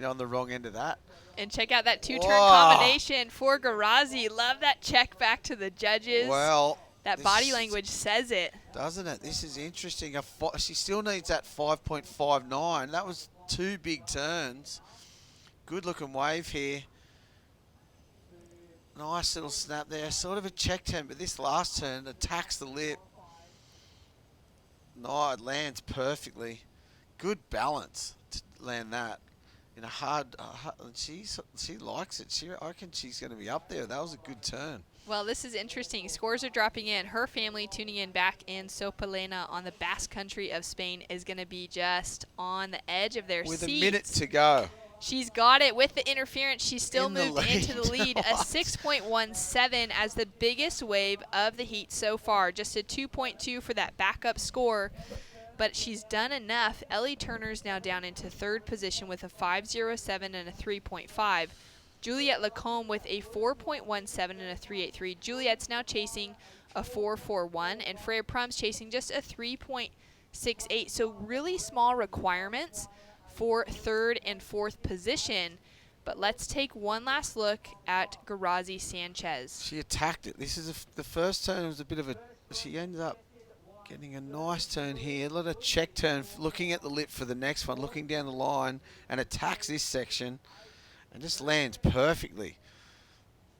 on the wrong end of that. And check out that two-turn combination for Garazi. Love that check back to the judges. Well, that body language says it. Doesn't it? This is interesting. She still needs that 5.59. That was 2 big turns. Good looking wave here. Nice little snap there. Sort of a check turn, but this last turn attacks the lip. No, it lands perfectly. Good balance to land that in a hard. She likes it. I reckon she's going to be up there. That was a good turn. Well, this is interesting. Scores are dropping in. Her family tuning in back in Sopelena on the Basque Country of Spain is going to be just on the edge of their seats. With a minute to go. She's got it with the interference. She's still moved into the lead. A 6.17 as the biggest wave of the heat so far. Just a 2.2 for that backup score. But she's done enough. Ellie Turner's now down into 3rd position with a 5.07 and a 3.5. Juliette Lacombe with a 4.17 and a 3.83. Juliette's now chasing a 4.41, and Freya Prum's chasing just a 3.68. So really small requirements for 3rd and 4th position. But let's take one last look at Garazi Sanchez. She attacked it. This is the first turn was a bit of a. She ended up getting a nice turn here. A lot of check turn, looking at the lip for the next one, looking down the line, and attacks this section, and just lands perfectly.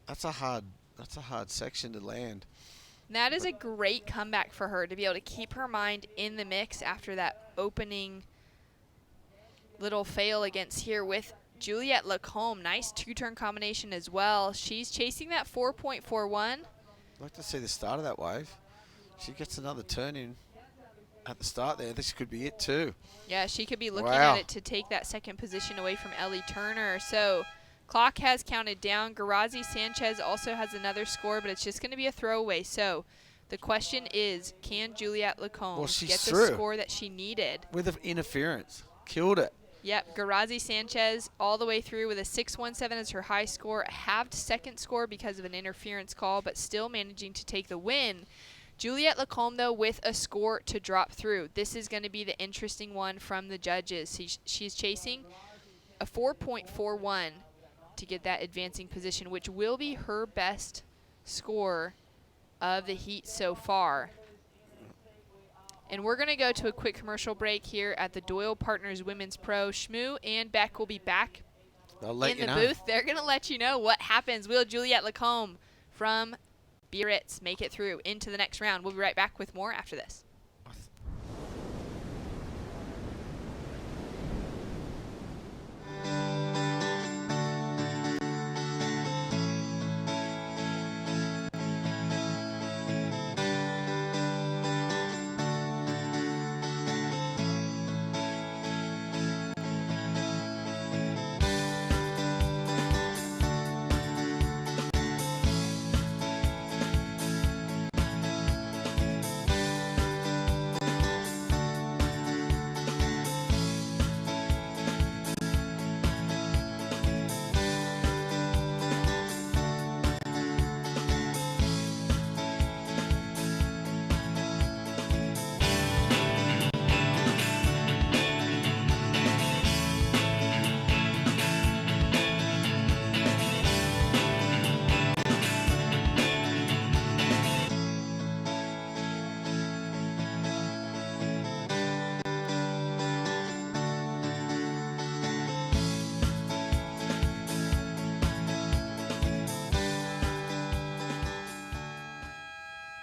That's a hard section to land. That is a great comeback for her to be able to keep her mind in the mix after that opening little fail against here with Juliette Lacombe. Nice 2-turn combination as well. She's chasing that 4.41. I'd like to see the start of that wave. She gets another turn in at the start there. This could be it too. Yeah, she could be looking at it to take that 2nd position away from Ellie Turner. So clock has counted down. Garazi Sanchez also has another score, but it's just going to be a throwaway. So the question is, can Juliette Lacombe get the score that she needed? With the interference. Killed it. Yep, Garazi Sanchez all the way through with a 6.17 as her high score, a halved second score because of an interference call, but still managing to take the win. Juliette Lacombe, though, with a score to drop through. This is going to be the interesting one from the judges. She's chasing a 4.41 to get that advancing position, which will be her best score of the heat so far. And we're going to go to a quick commercial break here at the Doyle Partners Women's Pro. Shmoo and Beck will be back in the booth. They're going to let you know what happens. Will Juliette Lacombe from Biarritz make it through into the next round? We'll be right back with more after this.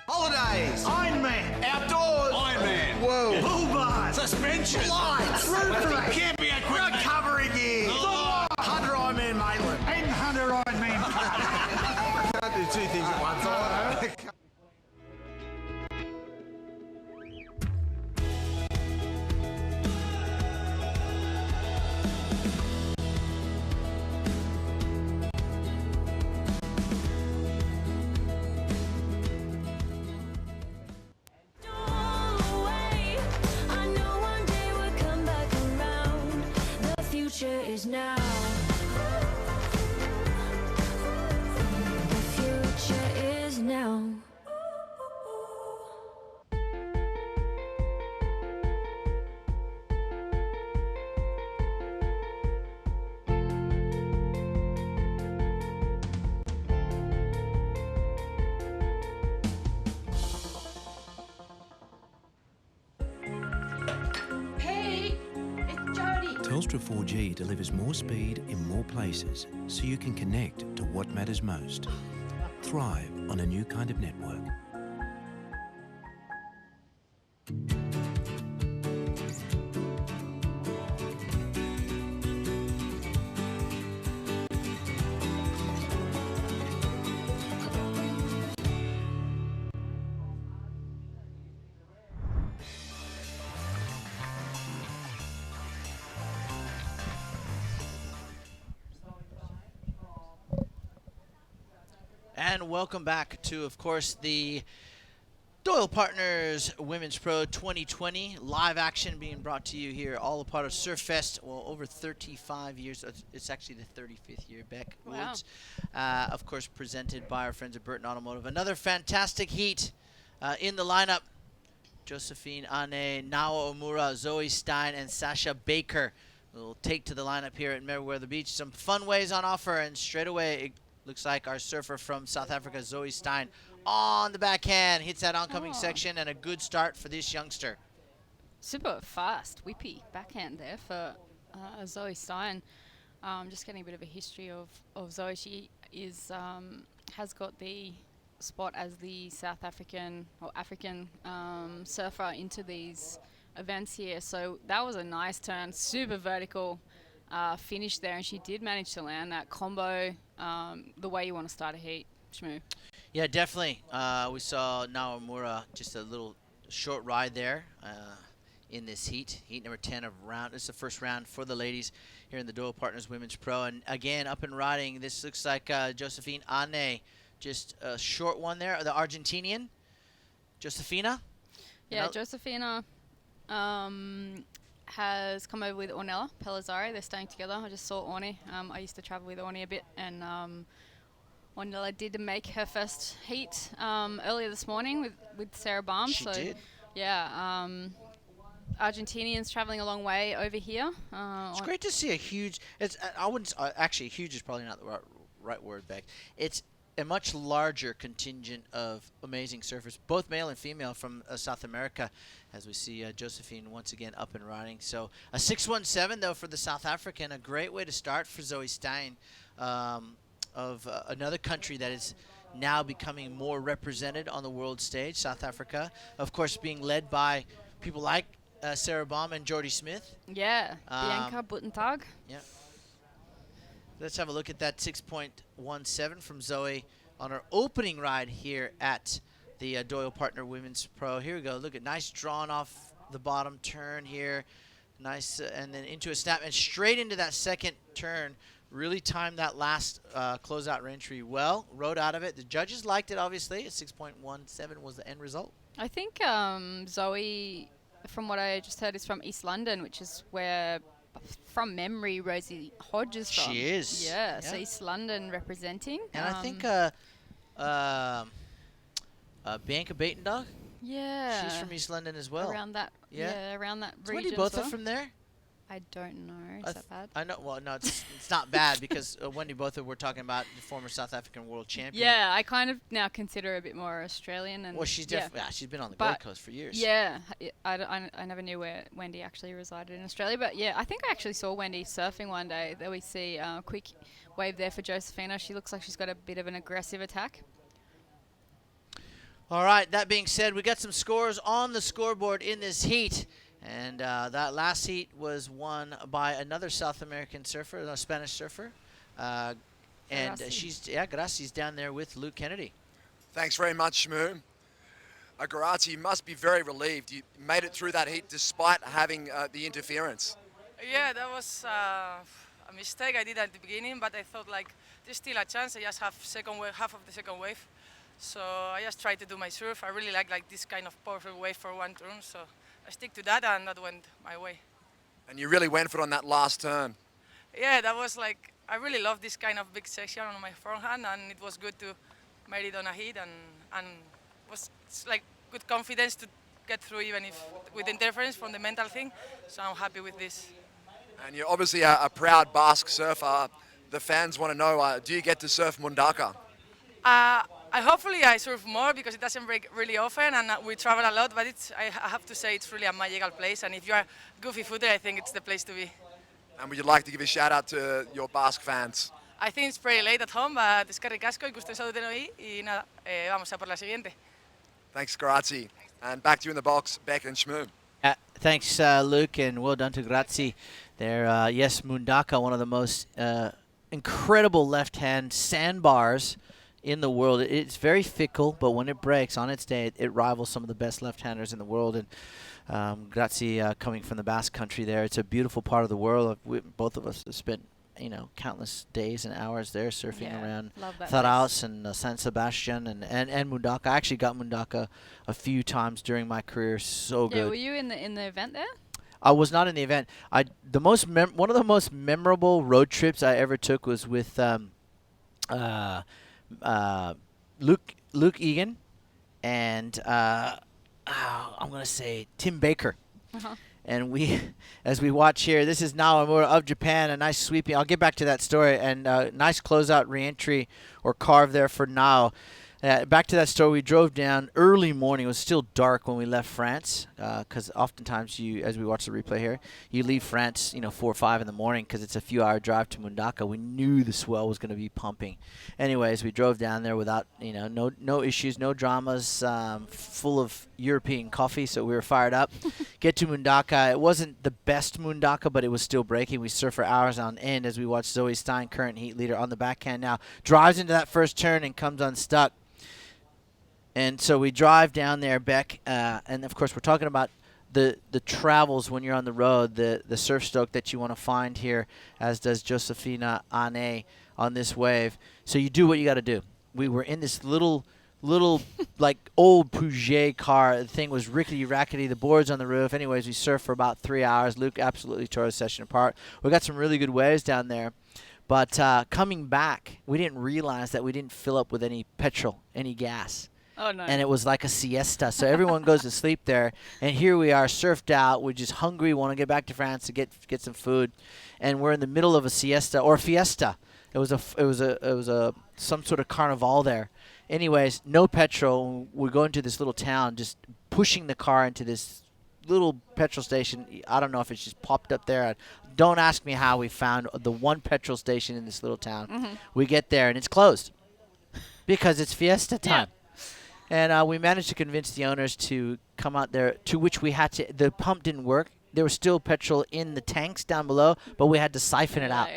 Holidays, Ironman, outdoors, Ironman, whoa, pool bars, suspension, lights, roofing, camping equipment, recovery gear, 100 Ironman Maitland, and 100 Ironman. Can't do two things at once, I know. Is now. The future is now. Telstra 4G delivers more speed in more places so you can connect to what matters most. Thrive on a new kind of network. And welcome back to, of course, the Doyle Partners Women's Pro 2020 live action being brought to you here, all a part of Surfest. Well, over 35 years. It's actually the 35th year, Beck Woods. Of course, presented by our friends at Burton Automotive. Another fantastic heat in the lineup. Josephine Ane, Nao Omura, Zoe Stein, and Sasha Baker will take to the lineup here at Meriwether Beach. Some fun ways on offer, and straight away it looks like our surfer from South Africa, Zoe Stein, on the backhand, hits that oncoming section, and a good start for this youngster. Super fast, whippy backhand there for Zoe Stein. Just getting a bit of a history of Zoe. She is has got the spot as the South African or African surfer into these events here. So that was a nice turn, super vertical finish there, and she did manage to land that combo the way you want to start a heat, Shmoo. Yeah, definitely. We saw Naomura just a little short ride there in this heat number 10 of round. This is the first round for the ladies here in the Doyle Partners Women's Pro. And again, up and riding, this looks like Josephine Ane, just a short one there, the Argentinian. Josefina? Yeah, Josefina. has come over with Ornella Pelizzari. They're staying together. I just saw Orny. I used to travel with Orny a bit, and Ornella did make her first heat earlier this morning with Sarah Baum. She did. Yeah. Argentinians traveling a long way over here. It's great to see a huge. I wouldn't actually. Huge is probably not the right word, Beck. It's a much larger contingent of amazing surfers, both male and female, from South America, as we see Josephine once again up and running. So a 6:17 though for the South African, a great way to start for Zoe Stein, of another country that is now becoming more represented on the world stage. South Africa, of course, being led by people like Sarah Baum and Jordy Smith. Yeah, Bianca Buttentag. Yeah. Let's have a look at that 6.17 from Zoe on her opening ride here at the Doyle Partner Women's Pro. Here we go. Look at nice drawn off the bottom turn here. Nice, and then into a snap and straight into that second turn. Really timed that last closeout reentry well. Rode out of it. The judges liked it, obviously. A 6.17 was the end result. I think Zoe, from what I just heard, is from East London, which is where, from memory, Rosie Hodge is from. She is. Yeah, so East London representing. And I think Bianca Batendog. Yeah. She's from East London as well. Around that. Yeah, around that Is region. Wendy as both well. are from there? I don't know. Is that bad? I know. Well, no, it's not bad because Wendy Botha, we're talking about the former South African world champion. Yeah, I kind of now consider her a bit more Australian. And well, she's definitely she's been on the But Gold Coast for years. Yeah, I never knew where Wendy actually resided in Australia. But yeah, I think I actually saw Wendy surfing one day. There we see a quick wave there for Josephina. She looks like she's got a bit of an aggressive attack. All right, that being said, we got some scores on the scoreboard in this heat. And that last heat was won by another South American surfer, a Spanish surfer. And Graci's down there with Luke Kennedy. Thanks very much, Shmoo. Grazi, you must be very relieved. You made it through that heat despite having the interference. Yeah, that was a mistake I did at the beginning, but I thought like there's still a chance. I just have half of the second wave. So I just tried to do my surf. I really like this kind of powerful wave for one turn. So I stick to that, and that went my way. And you really went for it on that last turn. Yeah, that was like, I really love this kind of big section on my forehand, and it was good to make it on a hit, and it's like good confidence to get through even if with interference from the mental thing. So I'm happy with this. And you're obviously a proud Basque surfer. The fans want to know, do you get to surf Mundaka? Hopefully I surf more because it doesn't break really often and we travel a lot, but I have to say it's really a magical place, and if you're a goofy footer, I think it's the place to be. And would you like to give a shout out to your Basque fans? I think it's pretty late at home, but eskerrik asko ikusten zaudeten hori, y nada, vamos a por la siguiente. Thanks, Grazi. And back to you in the box, Beck and Shmoo. Thanks, Luke, and well done to Grazi. There, yes, Mundaka, one of the most incredible left-hand sandbars in the world. It's very fickle, but when it breaks on its day, it rivals some of the best left-handers in the world. And Grazi, coming from the Basque Country there, it's a beautiful part of the world. Both of us have spent, countless days and hours there surfing around Tharaus and San Sebastian and Mundaka. I actually got Mundaka a few times during my career. So good. Yeah, were you in the event there? I was not in the event. One of the most memorable road trips I ever took was with Luke Egan and I'm going to say Tim Baker. And as we watch here, this is Naomura of Japan, a nice sweeping. I'll get back to that story. And nice closeout reentry or carve there for Nao. Back to that story, we drove down early morning. It was still dark when we left France because oftentimes as we watch the replay here, you leave France 4 or 5 in the morning because it's a few-hour drive to Mundaka. We knew the swell was going to be pumping. Anyways, we drove down there without no issues, no dramas, full of European coffee, so we were fired up. Get to Mundaka. It wasn't the best Mundaka, but it was still breaking. We surfed for hours on end as we watched Zoe Stein, current heat leader, on the backhand now. Drives into that first turn and comes unstuck. And so we drive down there, Beck, and of course we're talking about the travels when you're on the road, the surf stroke that you want to find here, as does Josefina Ane on this wave. So you do what you got to do. We were in this little little like old Puget car. The thing was rickety rackety. The boards on the roof. Anyways, we surfed for about 3 hours. Luke absolutely tore the session apart. We got some really good waves down there. But coming back, we didn't realize that we didn't fill up with any petrol, any gas. Oh, no. And it was like a siesta. So everyone goes to sleep there. And here we are, surfed out. We're just hungry, want to get back to France to get some food. And we're in the middle of a siesta or fiesta. It was a some sort of carnival there. Anyways, no petrol. We're going to this little town, just pushing the car into this little petrol station. I don't know if it's just popped up there. Don't ask me how we found the one petrol station in this little town. Mm-hmm. We get there, and it's closed because it's fiesta time. And we managed to convince the owners to come out there, to which we had to – the pump didn't work. There was still petrol in the tanks down below, but we had to siphon it out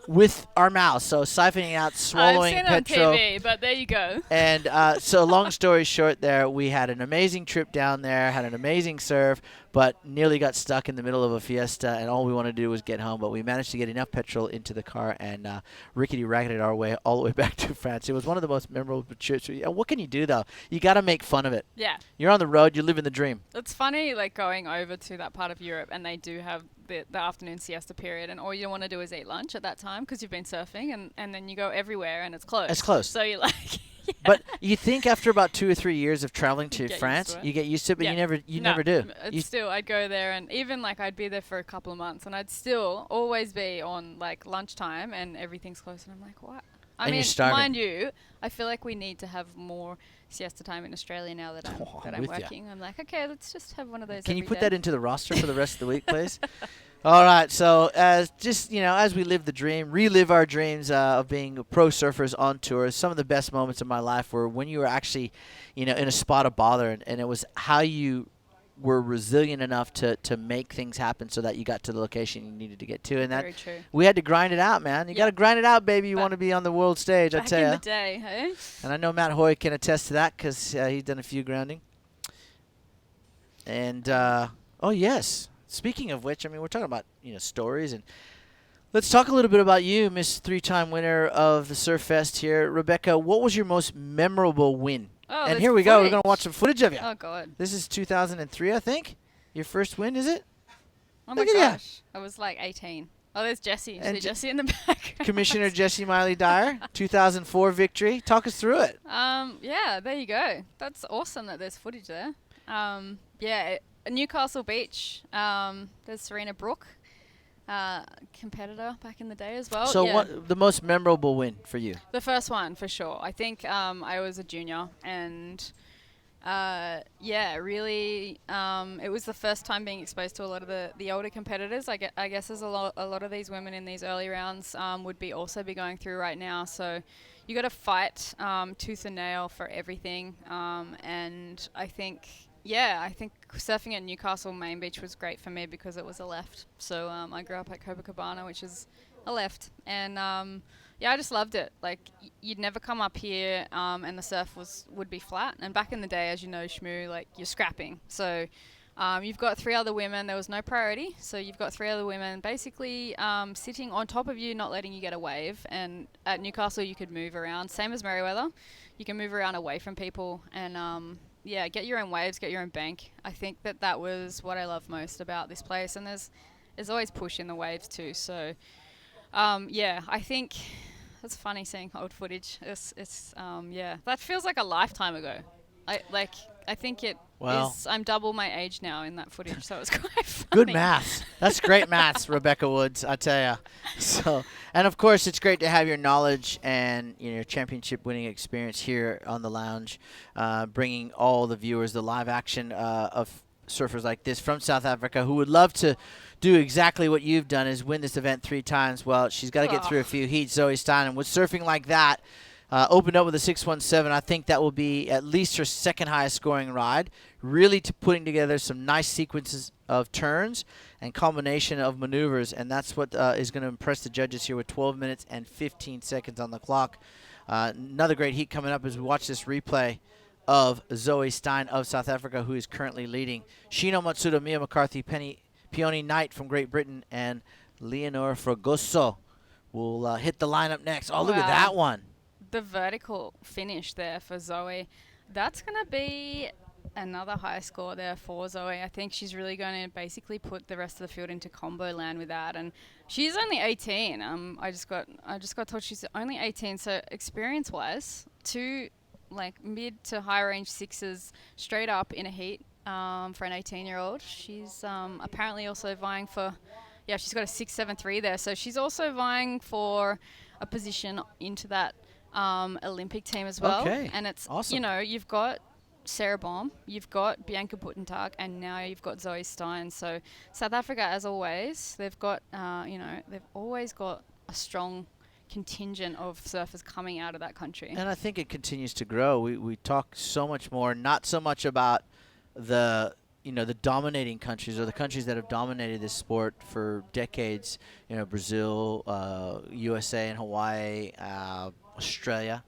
with our mouths. So siphoning out, swallowing I've seen petrol. it on TV, but there you go. And so long story short there, we had an amazing trip down there, had an amazing surf, but nearly got stuck in the middle of a fiesta, and all we wanted to do was get home. But we managed to get enough petrol into the car and rickety-racketed our way all the way back to France. It was one of the most memorable trips. What can you do, though? You got to make fun of it. Yeah. You're on the road. You're living the dream. It's funny, like, going over to that part of Europe, and they do have the afternoon siesta period, and all you want to do is eat lunch at that time because you've been surfing, and then you go everywhere, and it's closed. It's closed. So you're like... But you think after about 2 or 3 years of traveling to Get France, used to it. you get used to it, but you No, never do. It's still, I'd go there, and even like I'd be there for a couple of months, and I'd still always be on like lunchtime, and everything's closed, and I'm like, what? I And mean, you're starving. mind you, I feel like we need to have more siesta time in Australia now that I'm with ya. working. I'm like, okay, let's just have one of those. Can you every put day. that into the roster for the rest of the week, please? All right. So as we live the dream, relive our dreams of being pro surfers on tour. Some of the best moments of my life were when you were actually, in a spot of bother, and it was how you were resilient enough to make things happen so that you got to the location you needed to get to. And Very true. we had to grind it out, man. You got to grind it out, baby. You want to be on the world stage, I Back tell in you. the day, hey? And I know Matt Hoy can attest to that because he's done a few grounding. And, oh, yes. Speaking of which, I mean, we're talking about, stories. And let's talk a little bit about you, Miss 3-time winner of the Surfest here. Rebecca, what was your most memorable win? Oh, and there's here we go. We're footage. going to watch some footage of you. Oh, God. This is 2003, I think. Your first win, is it? Oh, my Look at ya. gosh. I was like 18. Oh, there's Jesse. And See Jesse in the back. Commissioner Jesse Miley Dyer, 2004 victory. Talk us through it. Yeah, there you go. That's awesome that there's footage there. Newcastle Beach. There's Serena Brooke, competitor back in the day as well. So yeah. what the most memorable win for you? The first one, for sure. I think I was a junior, and really, it was the first time being exposed to a lot of the older competitors. I guess there's a lot of these women in these early rounds would also be going through right now. So you got to fight tooth and nail for everything. And I think surfing at Newcastle Main Beach was great for me because it was a left. So I grew up at Copacabana, which is a left, and I just loved it. Like you'd never come up here, and the surf would be flat. And back in the day, as you know, Shmoo, like you're scrapping. So you've got 3 other women. There was no priority, so you've got 3 other women basically sitting on top of you, not letting you get a wave. And at Newcastle, you could move around, same as Merriweather. You can move around away from people, and get your own waves, get your own bank. I think that was what I love most about this place. And there's always push in the waves too. So I think it's funny seeing old footage. It's that feels like a lifetime ago. I think it is. I'm double my age now in that footage, so it's quite funny. Good maths. That's great maths, Rebecca Woods, I tell ya. So, and of course, it's great to have your knowledge and your championship-winning experience here on the lounge, bringing all the viewers the live action of surfers like this from South Africa who would love to do exactly what you've done, is win this event 3 times. Well, she's got to get through a few heats, Zoe Stein, and with surfing like that, opened up with a 617. I think that will be at least her second highest scoring ride. Really putting together some nice sequences of turns and combination of maneuvers, and that's what is going to impress the judges here with 12 minutes and 15 seconds on the clock. Another great heat coming up as we watch this replay of Zoe Stein of South Africa, who is currently leading. Shino Matsuda, Mia McCarthy, Peony Knight from Great Britain, and Leonor Fragoso will hit the lineup next. Oh, look at that one. the vertical finish there for Zoe, that's going to be another high score there for Zoe. I think she's really going to basically put the rest of the field into combo land with that. And she's only 18. I just got told she's only 18. So experience-wise, 2 like mid to high range sixes straight up in a heat for an 18-year-old. She's apparently also vying for, she's got a 6.73 there. So she's also vying for a position into that Olympic team as well. Okay. And it's Awesome. You've got Sarah Baum, you've got Bianca Buttentag, and now you've got Zoe Stein. So South Africa, as always, they've got they've always got a strong contingent of surfers coming out of that country. And I think it continues to grow. We talk so much more, not so much about the the dominating countries or the countries that have dominated this sport for decades. Brazil, USA, and Hawaii, Australia.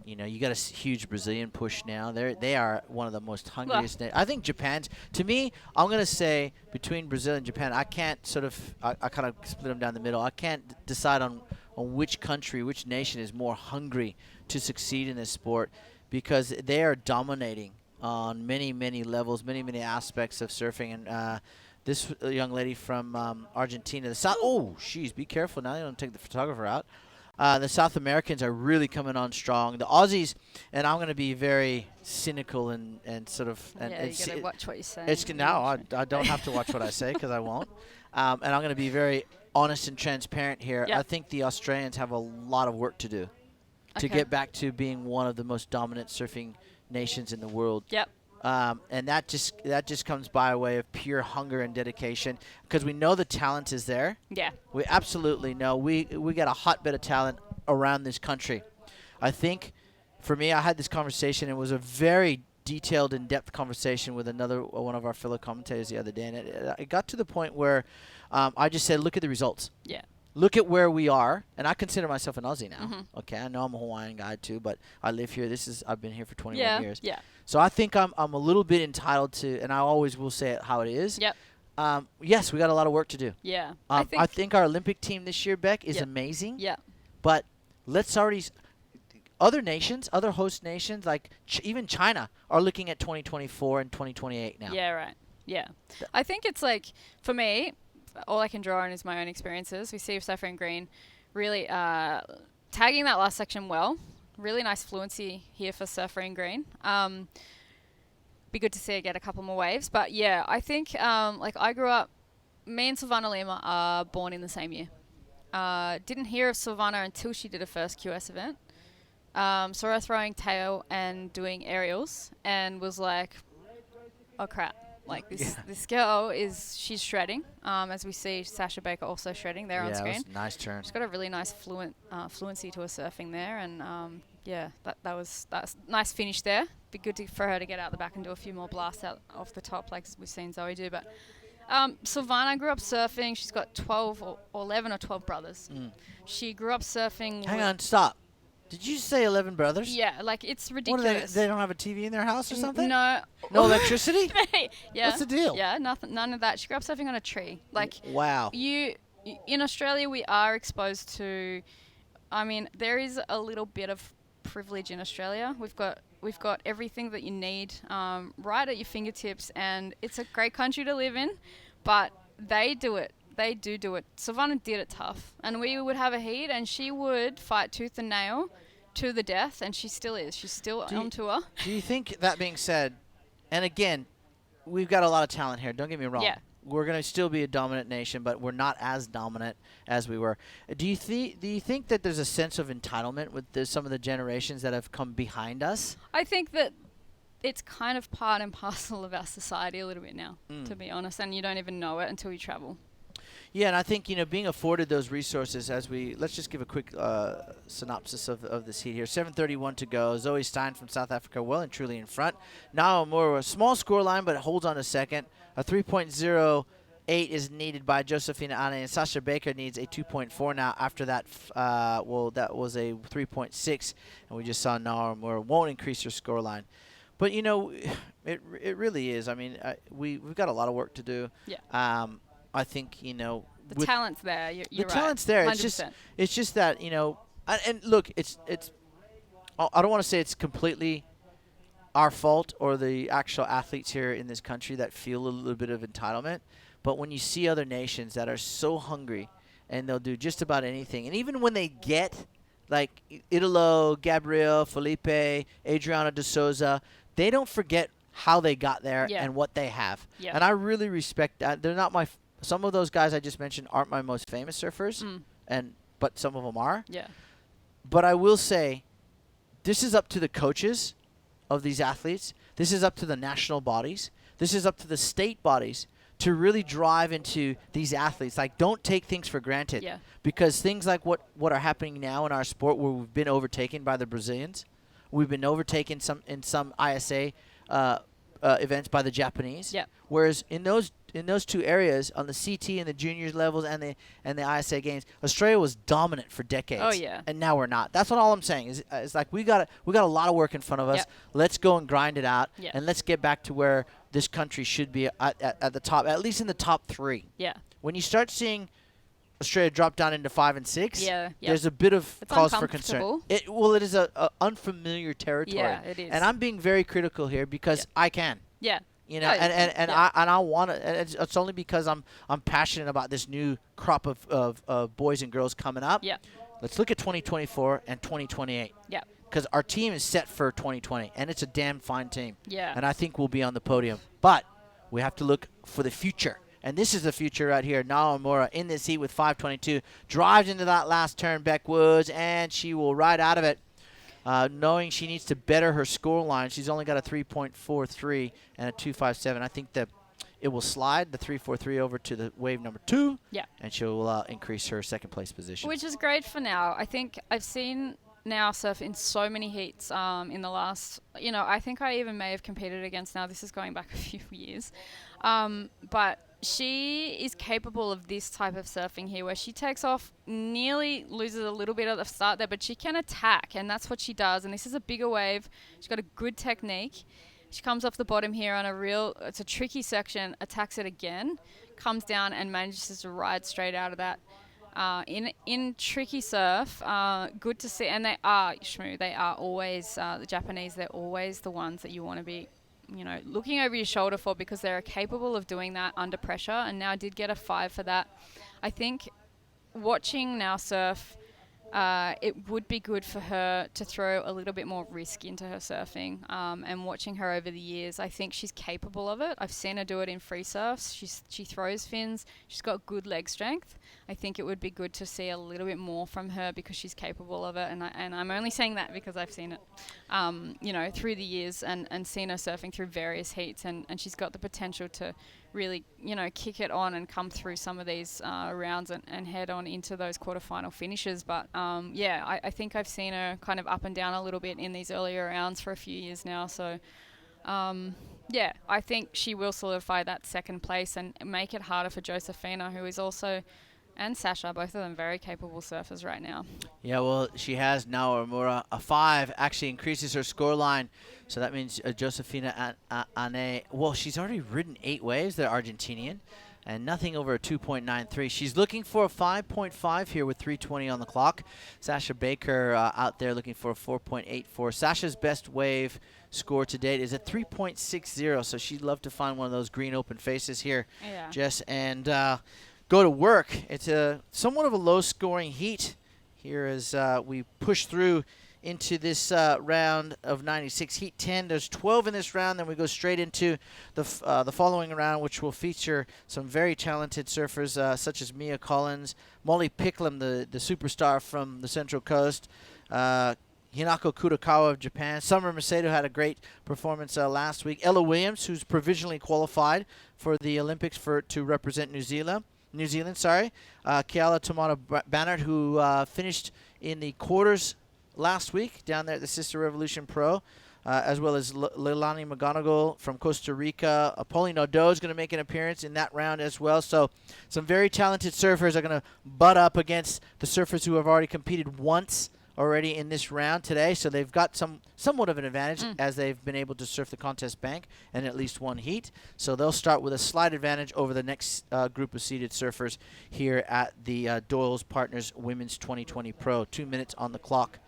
You got a huge Brazilian push now. They are one of the most hungriest. I think Japan's. To me, I'm gonna say between Brazil and Japan, I can't I kind of split them down the middle. I can't decide on which country, which nation is more hungry to succeed in this sport, because they are dominating on many levels, many aspects of surfing. And this young lady from Argentina, the South. Oh, jeez, be careful now. You don't take the photographer out. The South Americans are really coming on strong. The Aussies, and I'm going to be very cynical and sort of. And you got to watch what you say. I don't have to watch what I say because I won't. And I'm going to be very honest and transparent here. Yep. I think the Australians have a lot of work to do to get back to being one of the most dominant surfing nations in the world. Yep. And that just comes by way of pure hunger and dedication, because we know the talent is there. Yeah. We absolutely know. We got a hotbed of talent around this country. I think, for me, I had this conversation. It was a very detailed, in-depth conversation with one of our fellow commentators the other day, and it got to the point where I just said, look at the results. Yeah. Look at where we are, and I consider myself an Aussie now. Mhm. Okay, I know I'm a Hawaiian guy too, but I live here. I've been here for 21 years. Yeah. So I think I'm a little bit entitled to, and I always will say it how it is. Yep. Yes, we got a lot of work to do. Yeah. I think our Olympic team this year, Beck, is amazing. Yeah. But let's already. Other nations, other host nations, like even China, are looking at 2024 and 2028 now. Yeah, right. Yeah. I think it's like, for me, all I can draw on is my own experiences. We see Surfer and Green really tagging that last section well. Really nice fluency here for Surfer and Green. Be good to see her get a couple more waves. But yeah, I think I grew up, me and Silvana Lima are born in the same year. Didn't hear of Silvana until she did her first QS event. Saw her throwing tail and doing aerials, and was like, oh crap. Like this girl she's shredding. As we see Sasha Baker also shredding there on screen. Yeah, it was a nice turn. She's got a really nice fluency to her surfing there, and that's nice finish there. Be good for her to get out the back and do a few more blasts out off the top, like we've seen Zoe do. But Silvana grew up surfing. She's got 12 or 11 or 12 brothers. She grew up surfing. Hang on, stop. Did you say 11 brothers? Yeah, like it's ridiculous. What are they don't have a TV in their house or something? No. No electricity? Yeah. What's the deal? Yeah, none of that. She grew up surfing on a tree. Like, wow. In Australia, we are exposed to, there is a little bit of privilege in Australia. We've got everything that you need right at your fingertips, and it's a great country to live in, but they do it. They do it. Silvana did it tough. And we would have a heat, and she would fight tooth and nail to the death, and she still is. She's still on tour. Do you think, that being said, and again, we've got a lot of talent here, don't get me wrong. Yeah. We're going to still be a dominant nation, but we're not as dominant as we were. Do you think that there's a sense of entitlement with some of the generations that have come behind us? I think that it's kind of part and parcel of our society a little bit now, to be honest, and you don't even know it until you travel. Yeah, and I think, being afforded those resources let's just give a quick synopsis of this heat here. 7:31 to go. Zoe Stein from South Africa well and truly in front. Now a small score line, but it holds on a second. A 3.08 is needed by Josefina Ane, and Sasha Baker needs a 2.4 now. After that, that was a 3.6, and we just saw Nara Moore won't increase her score line. But, it really is. We've got a lot of work to do. Yeah. I think, the talent's there. You're right. The talent's there. 100%. It's just that, And look, it's. I don't want to say it's completely our fault or the actual athletes here in this country that feel a little bit of entitlement. But when you see other nations that are so hungry and they'll do just about anything, and even when they get like Italo, Gabriel, Felipe, Adriana de Souza, they don't forget how they got there and what they have. Yeah. And I really respect that. They're not my some of those guys I just mentioned aren't my most famous surfers, but some of them are. Yeah. But I will say this is up to the coaches of these athletes. This is up to the national bodies. This is up to the state bodies to really drive into these athletes. Like, don't take things for granted. Yeah. Because things like what are happening now in our sport, where we've been overtaken by the Brazilians, we've been overtaken in some ISA events by the Japanese. Yeah. Whereas in those two areas, on the CT and the juniors levels and the ISA games, Australia was dominant for decades. Oh, yeah. And now we're not. That's what all I'm saying is it's like we got a lot of work in front of us. Yep. Let's go and grind it out, Yeah. and let's get back to where this country should be at the top, at least in the top 3. Yeah. When you start seeing Australia drop down into 5 and 6, Yeah, yeah. there's a bit of It's cause for concern. uncomfortable. It is a unfamiliar territory. Yeah, it is. And I'm being very critical here because I can. Yeah. You know, No, and yeah. I want to. It's only because I'm passionate about this new crop of boys and girls coming up. Yeah. Let's look at 2024 and 2028. Yeah. Because our team is set for 2020, and it's a damn fine team. Yeah. And I think we'll be on the podium. But we have to look for the future. And this is the future right here. Naomura in this heat with 5:22. Drives into that last turn, Beck Woods, and she will ride out of it. Knowing she needs to better her score line. She's only got a 3.43 and a 2.57. I think that it will slide the 3.43 over to the wave number 2. Yeah. And she'll increase her second place position. Which is great for now. I think I've seen now surf in so many heats in the last, I think I even may have competed against now. This is going back a few years. But she is capable of this type of surfing here where she takes off, nearly loses a little bit at the start there, but she can attack, and that's what she does. And this is a bigger wave. She's got a good technique. She comes off the bottom here on it's a tricky section, attacks it again, comes down and manages to ride straight out of that. In tricky surf, good to see. And they are, Shmoo, they are always, the Japanese, they're always the ones that you want to be looking over your shoulder for, because they're capable of doing that under pressure. And now did get a 5 for that. I think watching now surf, it would be good for her to throw a little bit more risk into her surfing. And watching her over the years, I think she's capable of it. I've seen her do it in free surfs. She throws fins. She's got good leg strength. I think it would be good to see a little bit more from her because she's capable of it. And I'm only saying that because I've seen it, through the years and seen her surfing through various heats. And she's got the potential to really, kick it on and come through some of these rounds and head on into those quarterfinal finishes. But I think I've seen her kind of up and down a little bit in these earlier rounds for a few years now. So, I think she will solidify that second place and make it harder for Josephina, who is also, and Sasha, both of them very capable surfers right now. Yeah, well, she has now Omura. A 5 actually increases her score line. So that means Josephina Ane, well, she's already ridden 8 waves, the Argentinian, and nothing over a 2.93. She's looking for a 5.5 here with 3:20 on the clock. Sasha Baker out there looking for a 4.84. Sasha's best wave score to date is at 3.60, so she'd love to find one of those green open faces here, Yeah. Jess, and go to work. It's somewhat of a low-scoring heat here as we push through into this round of 96. Heat 10, there's 12 in this round. Then we go straight into the following round, which will feature some very talented surfers such as Mia Collins, Molly Picklum, the superstar from the Central Coast, Hinako Kudakawa of Japan. Summer Macedo had a great performance last week. Ella Williams, who's provisionally qualified for the Olympics to represent New Zealand. Keala Tomato Bannert, who finished in the quarters last week down there at the Sister Revolution Pro, as well as Leilani McGonigal from Costa Rica. Pauline Odo is going to make an appearance in that round as well. So some very talented surfers are going to butt up against the surfers who have already competed once already in this round today, so they've got somewhat of an advantage as they've been able to surf the contest bank and at least one heat. So they'll start with a slight advantage over the next group of seeded surfers here at the Doyle's Partners Women's 2020 Pro. 2 minutes on the clock.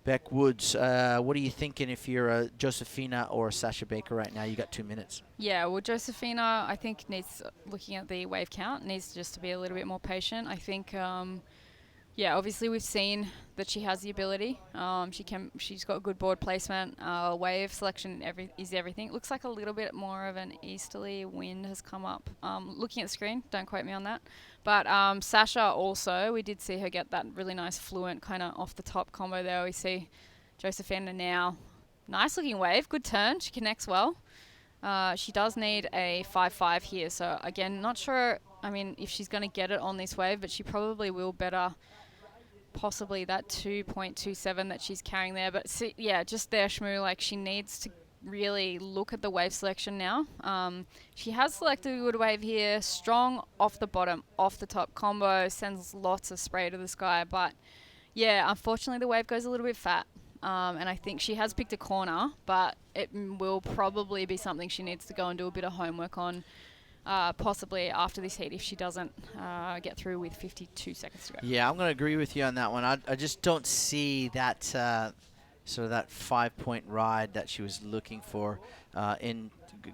Beck Woods, what are you thinking if you're Josephina or Sasha Baker right now? You got 2 minutes. Yeah, well, Josephina, I think needs, looking at the wave count, needs just to be a little bit more patient. I think, yeah, obviously we've seen that she has the ability. She's got good board placement. Wave selection is everything. It looks like a little bit more of an easterly wind has come up. Looking at the screen, don't quote me on that. But Sasha also, we did see her get that really nice fluent kind of off the top combo there. We see Josephina now. Nice looking wave, good turn. She connects well. She does need a 5-5 here. So again, not sure, I mean, if she's going to get it on this wave, but she probably will better possibly that 2.27 that she's carrying there. But see, yeah, just there, Shmoo, like she needs to really look at the wave selection now. She has selected a good wave here, strong off the bottom, off the top combo, sends lots of spray to the sky, but yeah, unfortunately the wave goes a little bit fat, and I think she has picked a corner, but it will probably be something she needs to go and do a bit of homework on, possibly after this heat if she doesn't get through with 52 seconds to go. Yeah, I'm going to agree with you on that one. I just don't see that sort of that 5-point ride that she was looking for going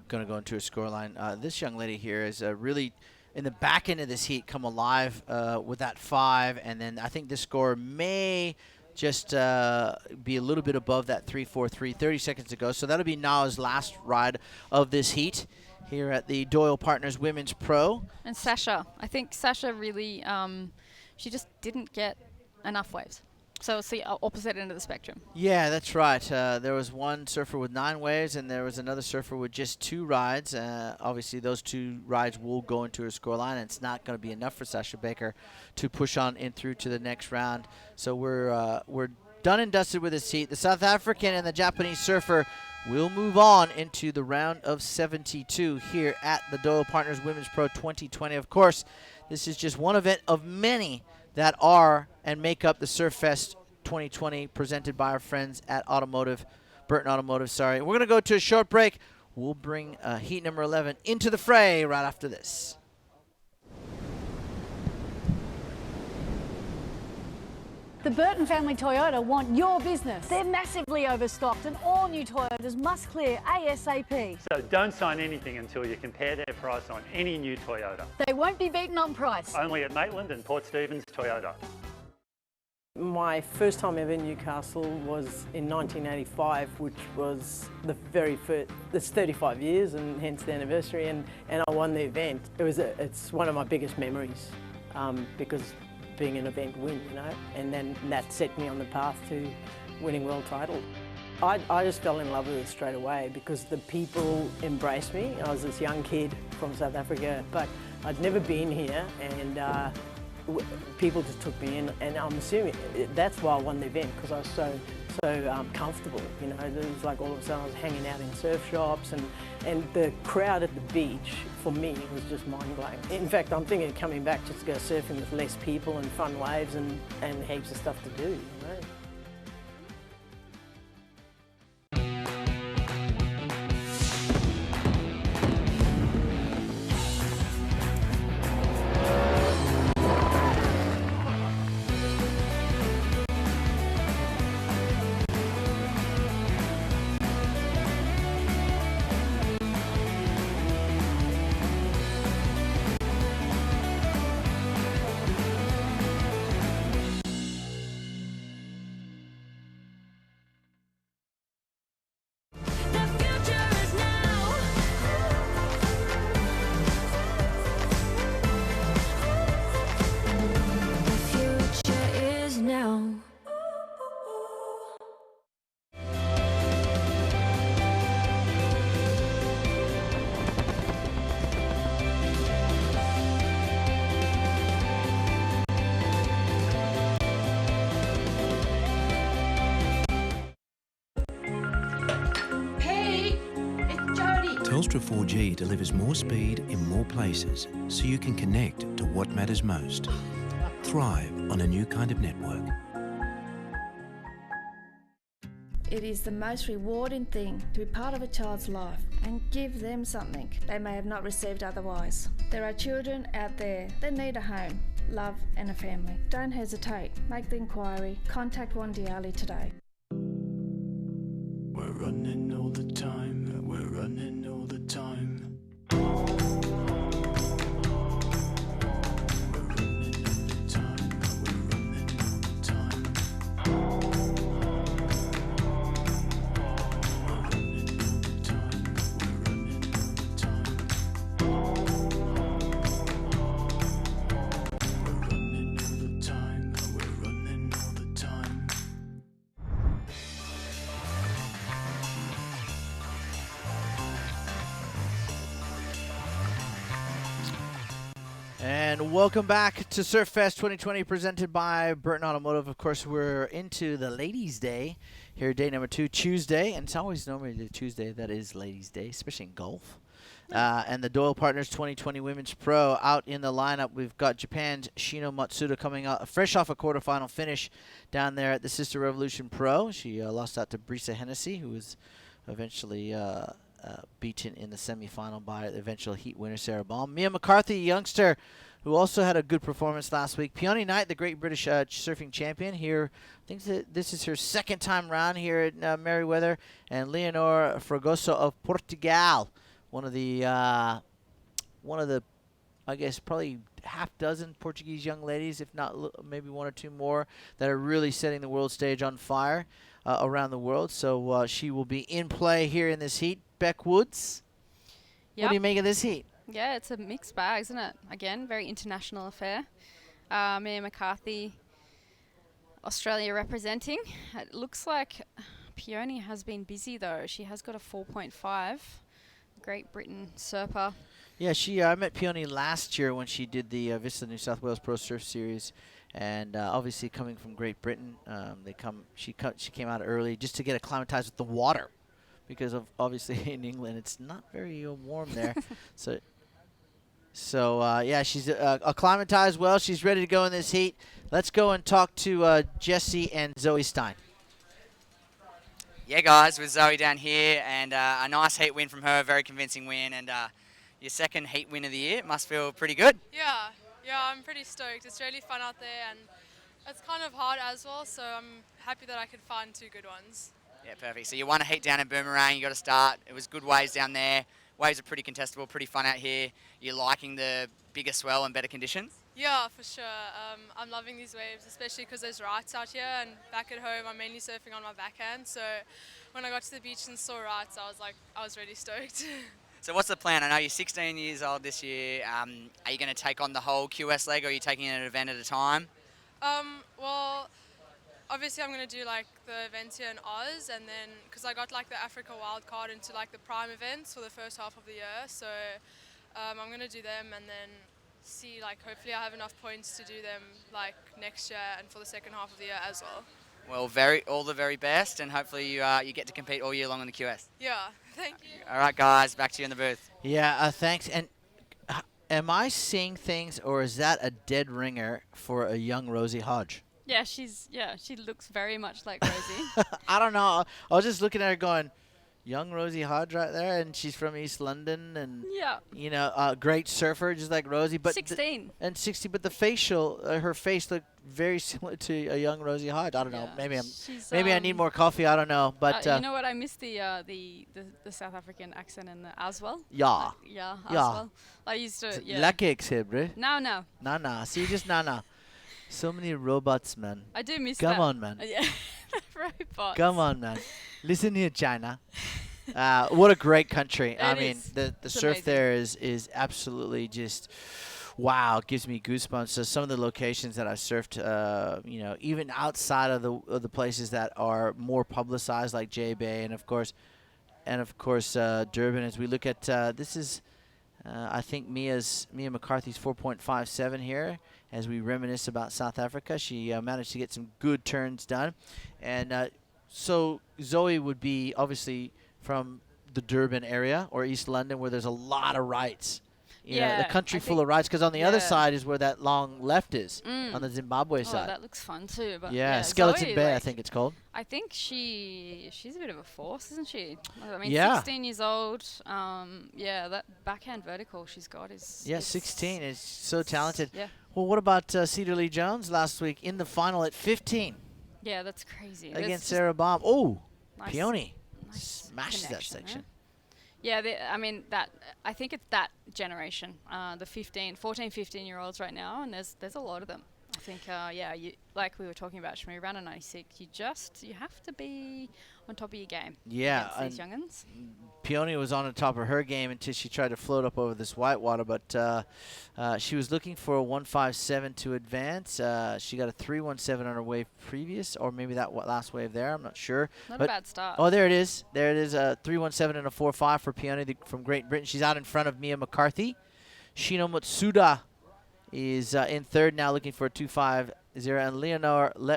to go into a scoreline. This young lady here is really, in the back end of this heat, come alive with that 5, and then I think this score may just be a little bit above that 3.43, 30 seconds to go. So that'll be Nao's last ride of this heat here at the Doyle Partners Women's Pro. And Sasha, I think Sasha really, she just didn't get enough waves. So it's the opposite end of the spectrum. Yeah, that's right. There was one surfer with 9 waves, and there was another surfer with just 2 rides. Obviously, those 2 rides will go into her scoreline, and it's not going to be enough for Sasha Baker to push on in through to the next round. So we're done and dusted with this heat. The South African and the Japanese surfer will move on into the round of 72 here at the Doyle Partners Women's Pro 2020. Of course, this is just one event of many that are and make up the Surfest 2020 presented by our friends at Automotive, Burton Automotive, sorry. We're going to go to a short break. We'll bring heat number 11 into the fray right after this. The Burton family Toyota want your business. They're massively overstocked and all new Toyotas must clear ASAP. So don't sign anything until you compare their price on any new Toyota. They won't be beaten on price. Only at Maitland and Port Stephens Toyota. My first time ever in Newcastle was in 1985, which was the very first, it's 35 years and hence the anniversary, and I won the event. It's one of my biggest memories because being an event win, you know, and then that set me on the path to winning world title. I just fell in love with it straight away because the people embraced me. I was this young kid from South Africa, but I'd never been here, and people just took me in, and I'm assuming that's why I won the event, because I was so comfortable, you know. It was like all of a sudden I was hanging out in surf shops, and the crowd at the beach for me was just mind-blowing. In fact, I'm thinking of coming back just to go surfing with less people and fun waves and heaps of stuff to do, you know. Telstra 4G delivers more speed in more places so you can connect to what matters most. Thrive on a new kind of network. It is the most rewarding thing to be part of a child's life and give them something they may have not received otherwise. There are children out there that need a home, love and a family. Don't hesitate. Make the inquiry. Contact Wandiali today. We're running all the time, we're running all the time. And welcome back to Surfest 2020 presented by Burton Automotive. Of course, we're into the Ladies' Day here, day number 2, Tuesday. And it's always normally the Tuesday that is Ladies' Day, especially in golf. And the Doyle Partners 2020 Women's Pro out in the lineup. We've got Japan's Shino Matsuda coming out fresh off a quarterfinal finish down there at the Sister Revolution Pro. She lost out to Brisa Hennessy, who was eventually beaten in the semifinal by the eventual heat winner, Sarah Baum. Mia McCarthy, youngster, who also had a good performance last week. Peony Knight, the great British surfing champion here. I think that this is her second time around here at Merriweather. And Leonor Fragoso of Portugal, one of the, I guess, probably half dozen Portuguese young ladies, if not maybe one or two more, that are really setting the world stage on fire around the world. So she will be in play here in this heat. Beck Woods, what do you make of this heat? Yeah, it's a mixed bag, isn't it? Again, very international affair. Mia McCarthy, Australia representing. It looks like Peony has been busy, though. She has got a 4.5. Great Britain Serper. Yeah, I met Peony last year when she did the Vista New South Wales Pro Surf Series. And obviously coming from Great Britain, she came out early just to get acclimatized with the water. Because of obviously in England it's not very warm there, so yeah, she's acclimatized well. She's ready to go in this heat. Let's go and talk to Jesse and Zoe Stein. Yeah, guys, with Zoe down here, and a nice heat win from her, very convincing win, and your second heat win of the year. It must feel pretty good. Yeah, I'm pretty stoked. It's really fun out there, and it's kind of hard as well, so I'm happy that I could find 2 good ones. Yeah, perfect. So you won a heat down in Boomerang. You got to start. It was good waves down there. Waves are pretty contestable, pretty fun out here. You're liking the bigger swell and better conditions? Yeah, for sure. I'm loving these waves, especially because there's rights out here, and back at home I'm mainly surfing on my backhand. So when I got to the beach and saw rights, I was really stoked. So what's the plan? I know you're 16 years old this year. Are you going to take on the whole QS leg, or are you taking an event at a time? Well, obviously I'm going to do like the events here in Oz, and then because I got like the Africa wild card into like the prime events for the first half of the year, so I'm going to do them and then see, like, hopefully I have enough points to do them like next year and for the second half of the year as well. Well, all the very best, and hopefully you get to compete all year long in the QS. Yeah, thank you. All right, guys, back to you in the booth. Yeah, thanks. And am I seeing things, or is that a dead ringer for a young Rosie Hodge? Yeah, she looks very much like Rosie. I don't know. I was just looking at her going, young Rosie Hodge right there, and she's from East London, and great surfer, just like Rosie. But 16. And 60, but the facial, her face looked very similar to a young Rosie Hodge. I don't know. Maybe I need more coffee. I don't know. But you know what? I miss the South African accent in the as well. Yeah. As well. I used to. Yeah. Like bro. No. Nah. See, just nah. So many robots, man. I do miss Come that. on, man. Yeah, robots. Come on, man. Listen here, China. What a great country. I mean, the surf amazing. there is absolutely just, wow, it gives me goosebumps. So some of the locations that I surfed, even outside of the places that are more publicized, like J Bay, and of course Durban. As we look at this is, I think Mia McCarthy's 4.57 here. As we reminisce about South Africa, she managed to get some good turns done, and so Zoe would be obviously from the Durban area or East London, where there's a lot of rights you know, the country full of rides. Because on the other side is where that long left is, on the Zimbabwe side. Oh, that looks fun too. But yeah, Skeleton Zoe, Bay, I like, think it's called. I think she's a bit of a force, isn't she? I mean, Yeah. 16 years old. Yeah, that backhand vertical she's got is. Yeah, 16 is so talented. Yeah. Well, what about Cedar Lee Jones last week in the final at 15 Yeah, that's crazy. against Sarah Baum? Oh, nice- Peony nice smashes that connection there. section. Yeah, I mean I think it's that generation, the 14, 15-year-olds right now, and there's a lot of them. I think, you, like we were talking about, Shmi, around a 96, you have to be on top of your game. Yeah, against these young'uns. Peony was on the top of her game until she tried to float up over this whitewater, but she was looking for a 157 to advance. She got a 317 on her wave previous, or maybe that last wave there. I'm not sure. Not a bad start. Oh, there it is. There it is. A 317 and a 4.5 for Peony from Great Britain. She's out in front of Mia McCarthy. Shino Matsuda is in third now, looking for a 2.50, and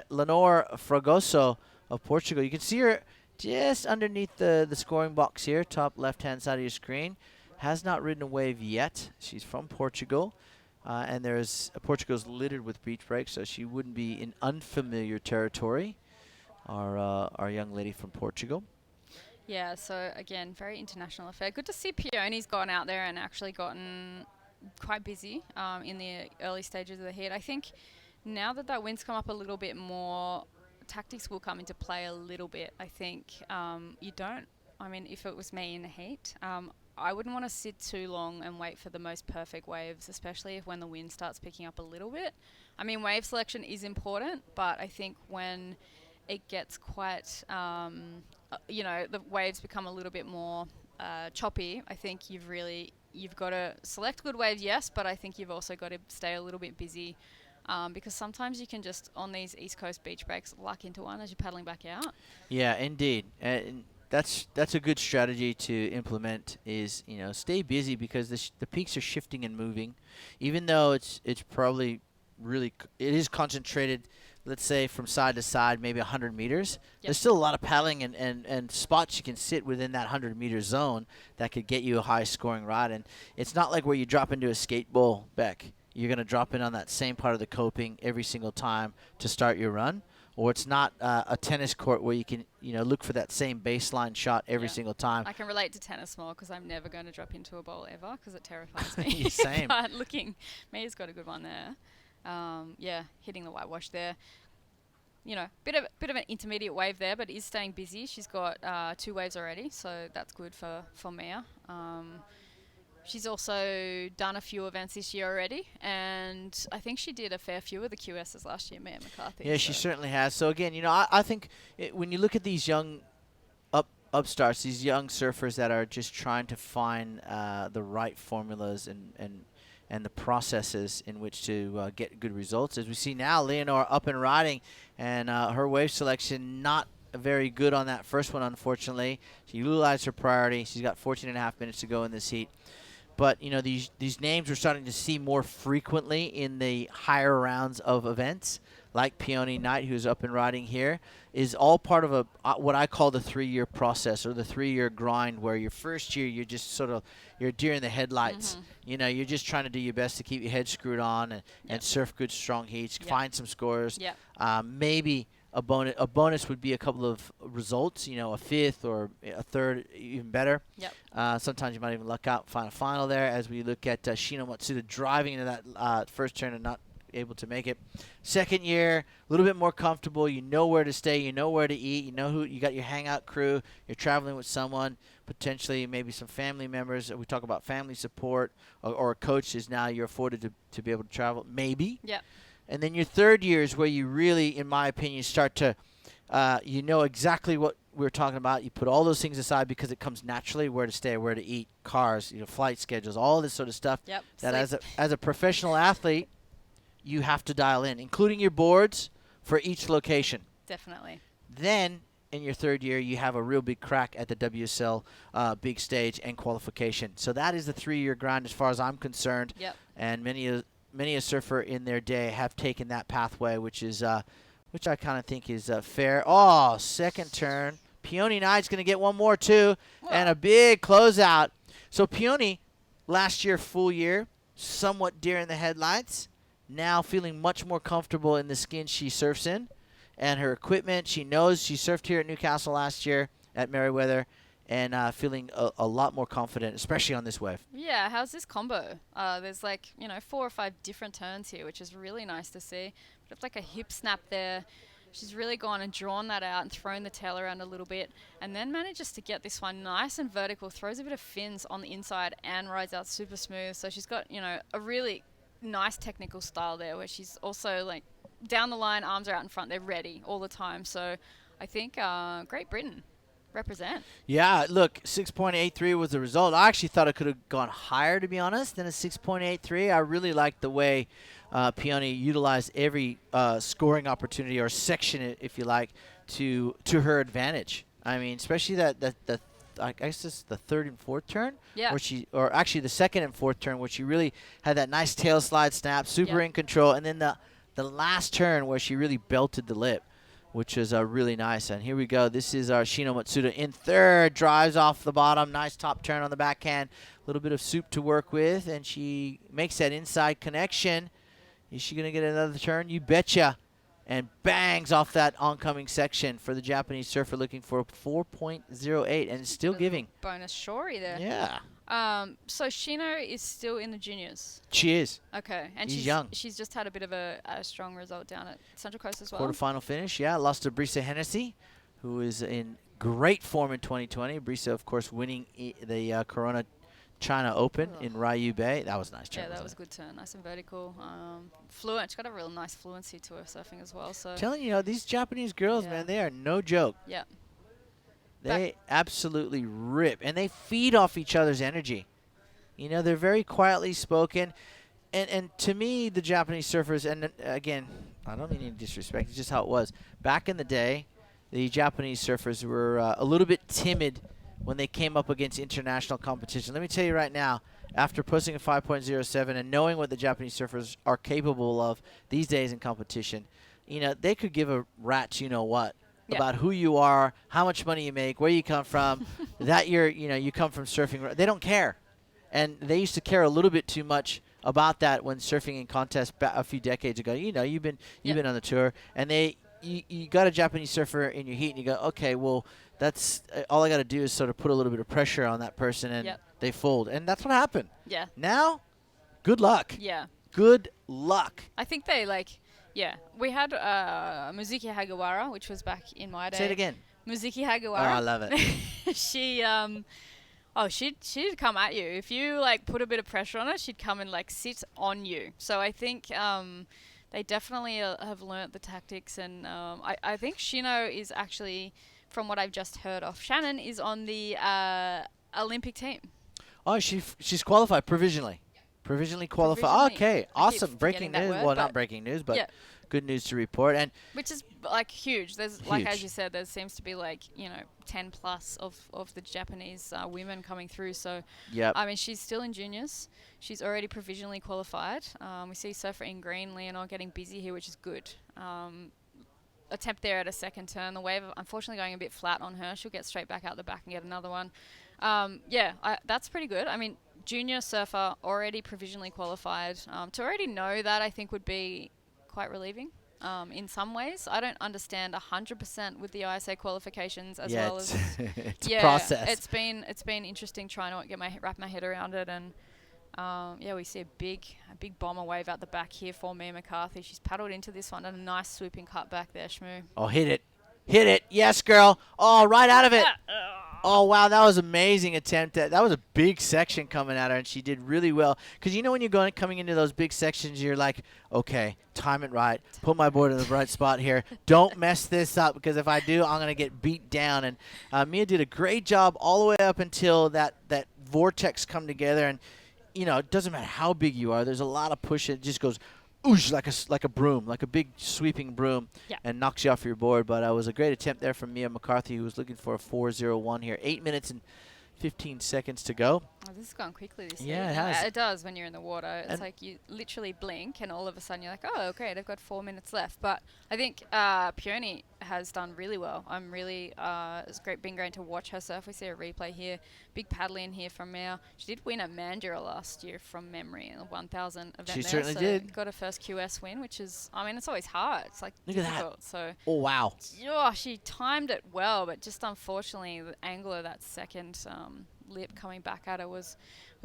Lenore Fragoso of Portugal. You can see her just underneath the scoring box here, top left-hand side of your screen. Has not ridden a wave yet. She's from Portugal, and Portugal's littered with beach breaks, so she wouldn't be in unfamiliar territory. Our young lady from Portugal. Yeah, so again, very international affair. Good to see Peony's gone out there and actually gotten quite busy in the early stages of the heat. I think now that wind's come up a little bit more, tactics will come into play a little bit. I think if it was me in the heat, I wouldn't want to sit too long and wait for the most perfect waves, especially when the wind starts picking up a little bit. I mean, wave selection is important, but I think when it gets quite, the waves become a little bit more choppy, I think you've got to select good waves, yes, but I think you've also got to stay a little bit busy because sometimes you can just, on these East Coast beach breaks, luck into one as you're paddling back out. Yeah, indeed. And that's a good strategy to implement is, stay busy because the peaks are shifting and moving. Even though it's probably it is concentrated, let's say from side to side, maybe 100 meters. Yep. There's still a lot of paddling and spots you can sit within that 100-meter zone that could get you a high-scoring ride. And it's not like where you drop into a skate bowl, Beck. You're going to drop in on that same part of the coping every single time to start your run. Or it's not a tennis court where you can, look for that same baseline shot every single time. I can relate to tennis more because I'm never going to drop into a bowl ever because it terrifies me. Same. But Mia's got a good one there. Hitting the whitewash there. Bit of an intermediate wave there, but is staying busy. She's got 2 waves already, so that's good for Mia. She's also done a few events this year already, and I think she did a fair few of the QSs last year, Mia McCarthy. Yeah, she certainly has. So again, I think when you look at these young upstarts, these young surfers that are just trying to find the right formulas and the processes in which to get good results. As we see now, Leonore up and riding, and her wave selection not very good on that first one, unfortunately. She utilized her priority. She's got 14 and a half minutes to go in this heat. But, these names we're starting to see more frequently in the higher rounds of events, like Peony Knight, who's up and riding here, is all part of what I call the 3-year process or the 3-year grind, where your first year you're just sort of you're deer in the headlights. Mm-hmm. You're just trying to do your best to keep your head screwed on and surf good strong heats, find some scores. Maybe a bonus would be a couple of results, a 5th or a 3rd, even better. Sometimes you might even luck out, find a final there, as we look at Shino Matsuda driving into that first turn and not able to make it. Second year, a little bit more comfortable. You know where to stay. You know where to eat. You know you got your hangout crew. You're traveling with someone, potentially maybe some family members. We talk about family support or a coach is now you're afforded to be able to travel, maybe. Yep. And then your third year is where you really, in my opinion, start to, exactly what we were talking about. You put all those things aside because it comes naturally, where to stay, where to eat, cars, flight schedules, all this sort of stuff. Yep. That as a professional athlete, you have to dial in, including your boards for each location. Definitely. Then, in your third year, you have a real big crack at the WSL big stage and qualification. So that is the 3-year grind as far as I'm concerned. Yep. And many a surfer in their day have taken that pathway, which I kind of think is fair. Oh, second turn. Peony Knight's going to get one more, too, and a big closeout. So Peony last year, full year, somewhat deer in the headlights. Now feeling much more comfortable in the skin she surfs in and her equipment. She knows she surfed here at Newcastle last year at Merriweather and feeling a lot more confident, especially on this wave. Yeah, how's this combo? There's like, 4 or 5 different turns here, which is really nice to see. But it's like a hip snap there. She's really gone and drawn that out and thrown the tail around a little bit and then manages to get this one nice and vertical, throws a bit of fins on the inside and rides out super smooth. So she's got, a really nice technical style there where she's also like down the line, arms are out in front, they're ready all the time. So I think Great Britain represent. Yeah, look, 6.83 was the result. I actually thought it could have gone higher, to be honest, than a 6.83. I really liked the way Peony utilized every scoring opportunity or section, if you like, to her advantage. I mean, especially that I guess it's the third and fourth turn, yeah, or actually the second and fourth turn, where she really had that nice tail slide snap, super in control, and then the last turn where she really belted the lip, which is really nice. And here we go. This is our Shino Matsuda in third, drives off the bottom, nice top turn on the backhand, a little bit of soup to work with, and she makes that inside connection. Is she going to get another turn? You betcha. And bangs off that oncoming section for the Japanese surfer, looking for a 4.08, and still giving. Bonus shorey there. Yeah. So Shino is still in the juniors. She is. Okay, and She's she's young. She's just had a bit of a strong result down at Central Coast as well. Quarterfinal finish, yeah. Lost to Brisa Hennessy, who is in great form in 2020. Brisa, of course, winning the Corona China Open in Ryu Bay. That was a nice turn. Yeah, that was a good turn. Nice and vertical. Fluent. She's got a real nice fluency to her surfing as well. So telling you, these Japanese girls, man, they are no joke. Yeah. They absolutely rip, and they feed off each other's energy. They're very quietly spoken. And to me, the Japanese surfers, and again, I don't mean any disrespect, it's just how it was. Back in the day, the Japanese surfers were a little bit timid when they came up against international competition. Let me tell you right now, after posting a 5.07 and knowing what the Japanese surfers are capable of these days in competition, they could give a rat's what about who you are, how much money you make, where you come from, that you come from surfing. They don't care. And they used to care a little bit too much about that when surfing in contests a few decades ago. You've been on the tour, and you got a Japanese surfer in your heat, and you go, okay, well, that's all I got to do is sort of put a little bit of pressure on that person, and they fold. And that's what happened. Yeah. Now, good luck. Yeah. Good luck. I think they we had Mizuki Hagawara, which was back in my day. Say it again. Mizuki Hagawara. Oh, I love it. She'd come at you. If you put a bit of pressure on her, she'd come and sit on you. So I think they definitely have learnt the tactics, and I think Shino is actually, from what I've just heard of, Shannon is on the Olympic team. Oh, she's qualified provisionally. Provisionally qualified. Okay, awesome. Breaking news. Well, not breaking news, but good news to report. And which is huge. There's as you said, there seems to be 10 plus of the Japanese women coming through. So I mean, she's still in juniors. She's already provisionally qualified. We see surfer in green, Leonor, getting busy here, which is good. Attempt there at a second turn. The wave, unfortunately, going a bit flat on her. She'll get straight back out the back and get another one. That's pretty good. I mean, junior surfer already provisionally qualified. To already know that, I think, would be quite relieving in some ways. I don't understand 100% with the ISA qualifications as well as it's a process. It's been interesting trying to wrap my head around it, and we see a big bomber wave out the back here for Mia McCarthy. She's paddled into this one and a nice swooping cut back there, Shmoo. Oh, hit it, yes, girl. Oh, right out of it. Oh, wow, that was amazing attempt. That was a big section coming at her, and she did really well. Because when you're coming into those big sections, you're like, okay, time it right. Put my board in the right spot here. Don't mess this up, because if I do, I'm going to get beat down. And Mia did a great job all the way up until that vortex come together. And, it doesn't matter how big you are. There's a lot of push. It just goes oosh, like a broom, like a big sweeping broom, and knocks you off your board. But it was a great attempt there from Mia McCarthy, who was looking for a 4.01 here. 8 minutes and 15 seconds to go. Oh, this has gone quickly this Yeah, year. it has. It does when you're in the water. It's And like you literally blink and all of a sudden you're like, oh, great, I've got 4 minutes left. But I think Peony has done really well. I'm really, it's been great to watch her surf. We see a replay here. Big paddling here from Mia. She did win at Mandurah last year from memory in the 1,000 event She there. certainly so did. Got her first QS win, which is, I mean, it's always hard. It's like Look at that. difficult. So Oh, wow. yeah, she timed it well, but just unfortunately the angle of that second lip coming back at her was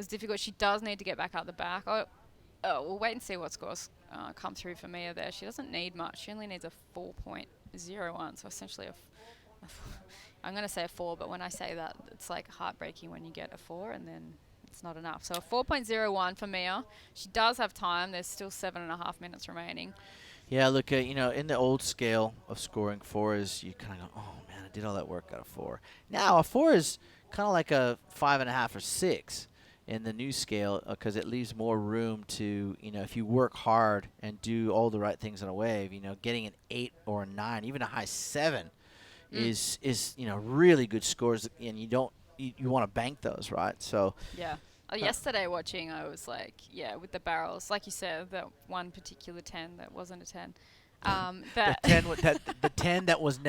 difficult. She does need to get back out the back. We'll wait and see what scores come through for Mia there. She doesn't need much. She only needs a 4.01, so essentially I'm going to say a 4, but when I say that, it's like heartbreaking when you get a 4 and then it's not enough. So a 4.01 for Mia. She does have time. There's still 7.5 minutes remaining. Yeah, look, in the old scale of scoring, 4 is you kind of go, oh, man, I did all that work, got a 4. Now, a 4 is kind of like a 5.5 or 6 in the new scale because it leaves more room to, if you work hard and do all the right things on a wave, getting an 8 or a 9, even a high 7 is really good scores, and you want to bank those, right? So yeah. Yesterday watching, I was like, yeah, with the barrels, like you said, that one particular 10 that wasn't a 10. The 10 the 10 that was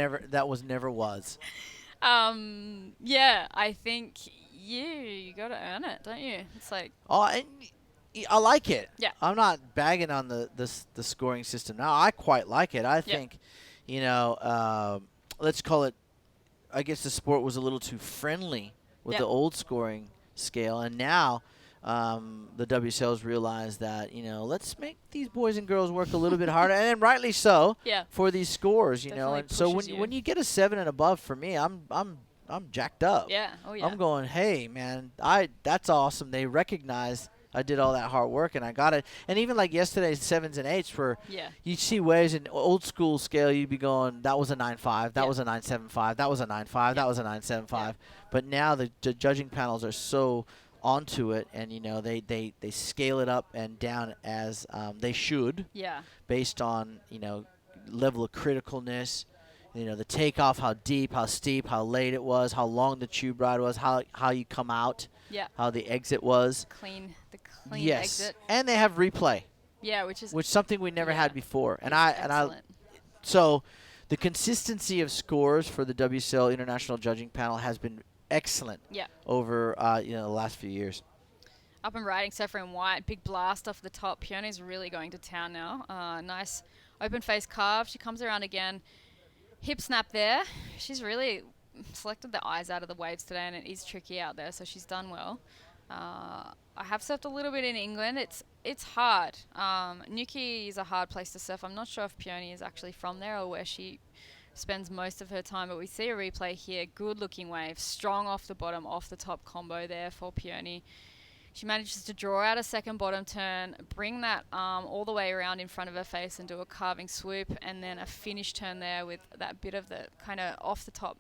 never was. Yeah, I think you got to earn it, don't you? It's like I like it. Yeah. I'm not bagging on the scoring system now. I quite like it. I think, let's call it. I guess the sport was a little too friendly with the old scoring scale, and now the WSL's realized that let's make these boys and girls work a little bit harder, and rightly so. Yeah. For these scores, Definitely and so pushes when you get a 7 and above, for me, I'm jacked up. Yeah. Oh yeah. I'm going, hey man, that's awesome. They recognize I did all that hard work and I got it. And even like yesterday's 7s and 8s, where you see waves in old school scale, you'd be going, that was a 9.5, that was a 9.75, that was a 9.5, that was a 9.75. But now the judging panels are so onto it, and they scale it up and down as they should. Yeah. Based on level of criticalness. The takeoff, how deep, how steep, how late it was, how long the tube ride was, how you come out, how the exit was. The clean yes. exit. And they have replay. Yeah, which is something we never had before. So the consistency of scores for the WSL International Judging Panel has been excellent. Yeah. Over the last few years. Up and riding, Sephra in white, big blast off the top. Peony's really going to town now. Nice open face carve. She comes around again. Hip snap there. She's really selected the eyes out of the waves today, and it is tricky out there, so she's done well. I have surfed a little bit in England. It's hard. Newquay is a hard place to surf. I'm not sure if Peony is actually from there or where she spends most of her time, but we see a replay here. Good looking wave, strong off the bottom, off the top combo there for Peony. She manages to draw out a second bottom turn, bring that arm all the way around in front of her face and do a carving swoop, and then a finish turn there with that bit of the kind of off the top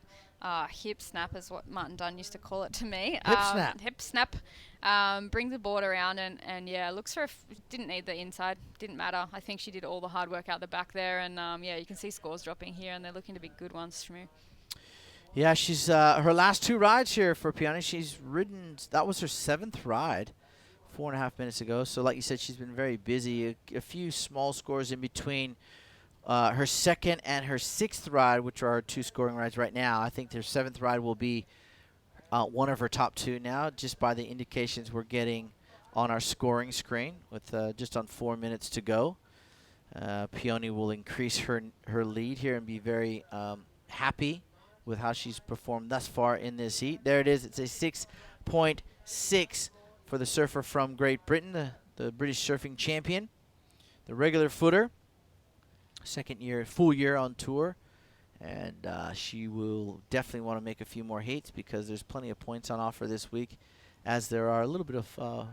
hip snap is what Martin Dunn used to call it to me. Hip snap. Bring the board around and looks for didn't need the inside. Didn't matter. I think she did all the hard work out the back there, and you can see scores dropping here, and they're looking to be good ones for me. Yeah, she's her last 2 rides here for Peony. She's ridden. That was her 7th ride, 4.5 minutes ago. So, like you said, she's been very busy. A few small scores in between her 2nd and her 6th ride, which are our 2 scoring rides right now. I think their 7th ride will be one of her top 2 now, just by the indications we're getting on our scoring screen with just on 4 minutes to go. Peony will increase her lead here and be very happy with how she's performed thus far in this heat. There it is. It's a 6.6 for the surfer from Great Britain, the British surfing champion, the regular footer, full year on tour. And she will definitely want to make a few more heats because there's plenty of points on offer this week, as there are a little bit of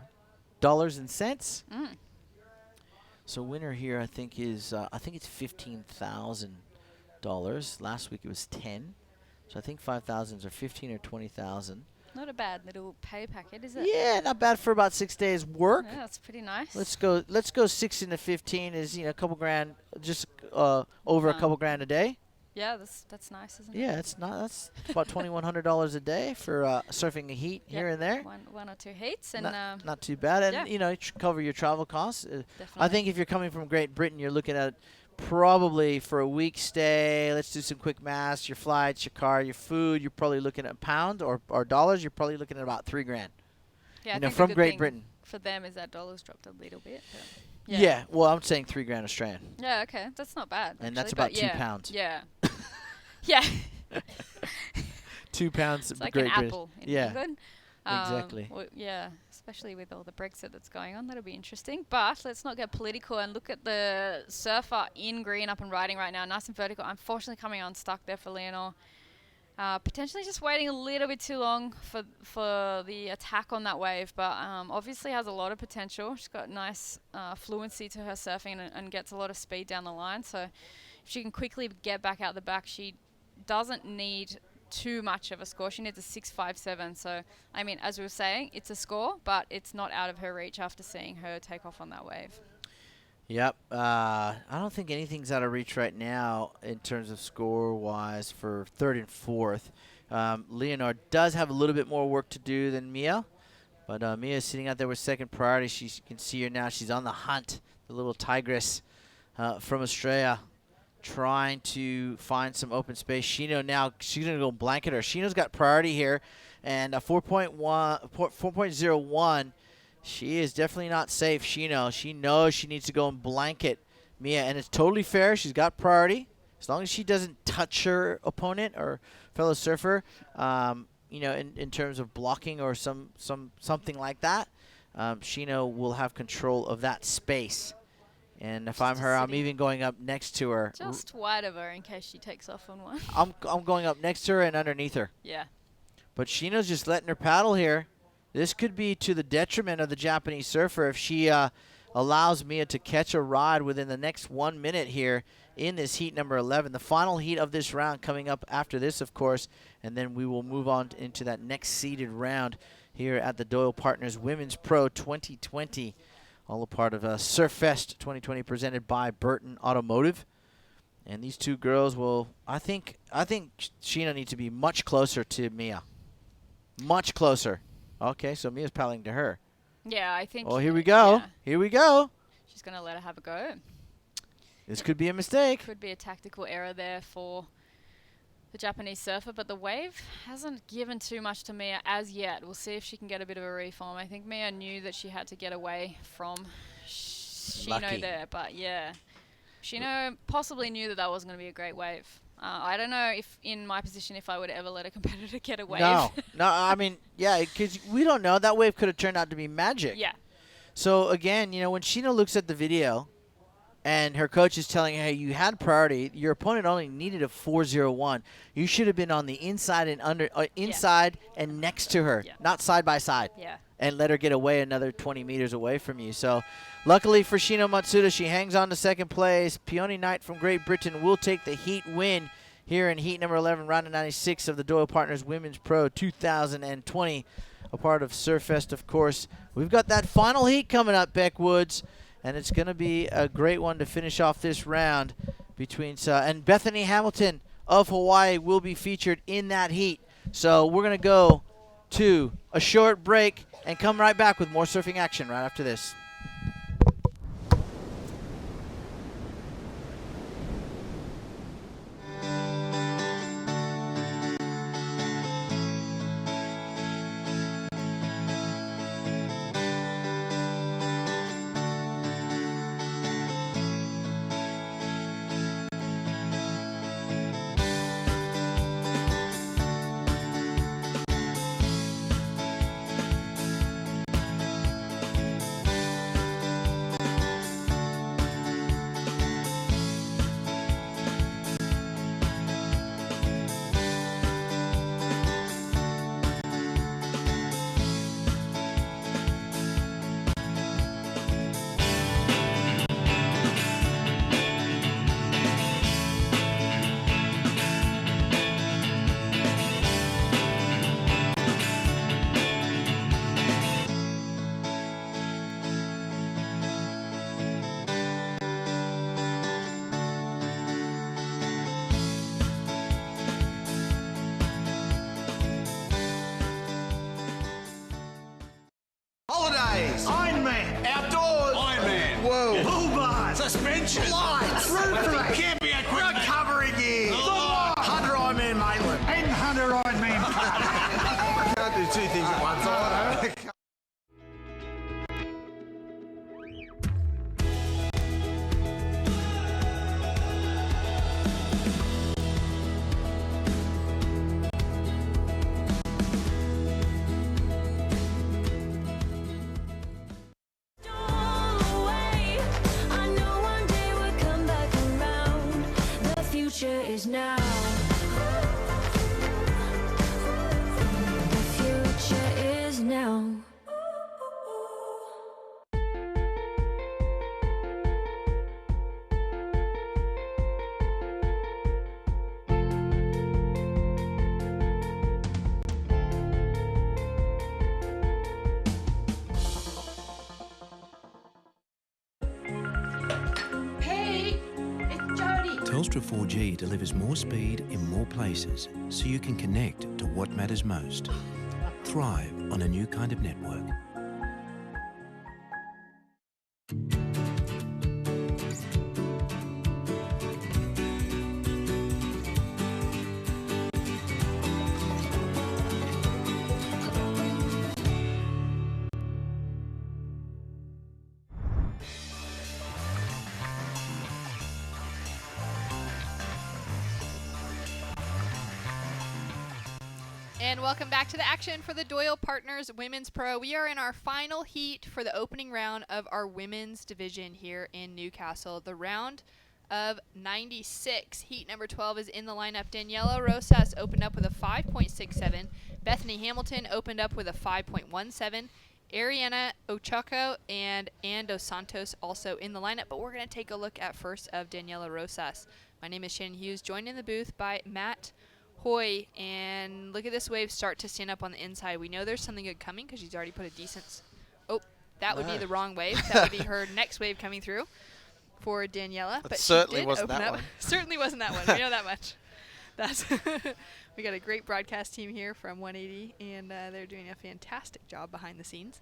dollars and cents. So winner here, I think, is it's $15,000. Last week it was 10. So I think 5,000s or 15 or 20,000. Not a bad little pay packet, is it? Yeah, not bad for about 6 days work. Yeah, that's pretty nice. Let's go 6 into 15 is a couple grand, just over a couple grand a day. Yeah, that's nice, isn't it? Yeah, it's not. That's about $2,100 a day for surfing a heat here and there. One or two heats, and not too bad. And yeah. you know, cover your travel costs. I Definitely. think if you're coming from Great Britain, you're looking at probably for a week stay. Let's do some quick maths. Your flights, your car, your food. You're probably looking at pounds or dollars. You're probably looking at about $3,000. Yeah, you I know, think from the good Great thing Britain. for them is that dollars dropped a little bit. Yeah. Well, I'm saying $3,000 Australian. Yeah. Okay, that's not bad. And that's actually, about but 2 yeah, pounds. Yeah. Yeah. 2 pounds It's of like Great an Britain. apple in Yeah. England. Exactly. Well, yeah, especially with all the Brexit that's going on, that'll be interesting. But let's not get political and look at the surfer in green up and riding right now, nice and vertical. Unfortunately, coming unstuck there for Leonor. Potentially just waiting a little bit too long for the attack on that wave, but obviously has a lot of potential. She's got nice fluency to her surfing and gets a lot of speed down the line. So if she can quickly get back out the back, she doesn't need too much of a score. She needs a 6.57. So, I mean, as we were saying, it's a score, but it's not out of her reach after seeing her take off on that wave. Yep. I don't think anything's out of reach right now in terms of score-wise for third and fourth. Leonor does have a little bit more work to do than Mia, but Mia's sitting out there with second priority. You can see her now. She's on the hunt, the little tigress from Australia, trying to find some open space. Shino now, she's going to go blanket her. Shino's got priority here, and 4.01. She is definitely not safe. She knows she needs to go and blanket Mia, and it's totally fair. She's got priority. As long as she doesn't touch her opponent or fellow surfer, you know, in terms of blocking or something like that, Shino will have control of that space. And if I'm her, I'm even going up next to her. Just wide of her in case she takes off on one. I'm going up next to her and underneath her. Yeah. But Shino's just letting her paddle here. This could be to the detriment of the Japanese surfer if she allows Mia to catch a ride within the next 1 minute here in this heat number 11. The final heat of this round coming up after this, of course, and then we will move on into that next seeded round here at the Doyle Partners Women's Pro 2020, all a part of Surfest 2020 presented by Burton Automotive. And these two girls will, I think Sheena needs to be much closer to Mia. Much closer. Okay, so Mia's paddling to her. Yeah, I think. Oh, here we go. Yeah. Here we go. She's going to let her have a go. This could be a mistake. Could be a tactical error there for the Japanese surfer, but the wave hasn't given too much to Mia as yet. We'll see if she can get a bit of a reform. I think Mia knew that she had to get away from Shino there, but yeah. Shino possibly knew that wasn't going to be a great wave. I don't know if in my position if I would ever let a competitor get a wave. No, I mean, yeah, because we don't know. That wave could have turned out to be magic. Yeah. So, again, you know, when Shino looks at the video and her coach is telling her, hey, you had priority, your opponent only needed a 4.01. You should have been on the inside and inside and next to her, not side by side. Yeah. And let her get away another 20 meters away from you. So, luckily for Shino Matsuda, she hangs on to second place. Peony Knight from Great Britain will take the heat win here in heat number 11, round of 96 of the Doyle Partners Women's Pro 2020, a part of Surfest, of course. We've got that final heat coming up, Beck Woods, and it's going to be a great one to finish off this round between and Bethany Hamilton of Hawaii will be featured in that heat. So we're going to go to a short break and come right back with more surfing action right after this. suspension, lights, roof rack, camping equipment, recovery gear, the lot. Hunter Ironman Maitland and Hunter Ironman. I can't do two things at once. I know. Is now. The future is now. Telstra 4G delivers more speed in more places so you can connect to what matters most. Thrive on a new kind of network. And welcome back to the action for the Doyle Partners Women's Pro. We are in our final heat for the opening round of our women's division here in Newcastle. The round of 96. Heat number 12 is in the lineup. Daniela Rosas opened up with a 5.67. Bethany Hamilton opened up with a 5.17. Ariana Ochoco and Ann Dos Santos also in the lineup. But we're going to take a look at first of Daniela Rosas. My name is Shannon Hughes, joined in the booth by Matt Hoy, and look at this wave start to stand up on the inside. We know there's something good coming because she's already put a decent... Oh, that would be the wrong wave. That would be her next wave coming through for Daniela. It but certainly she did wasn't open that up. one. Certainly wasn't that one. We know that much. That's we got a great broadcast team here from 180, and they're doing a fantastic job behind the scenes.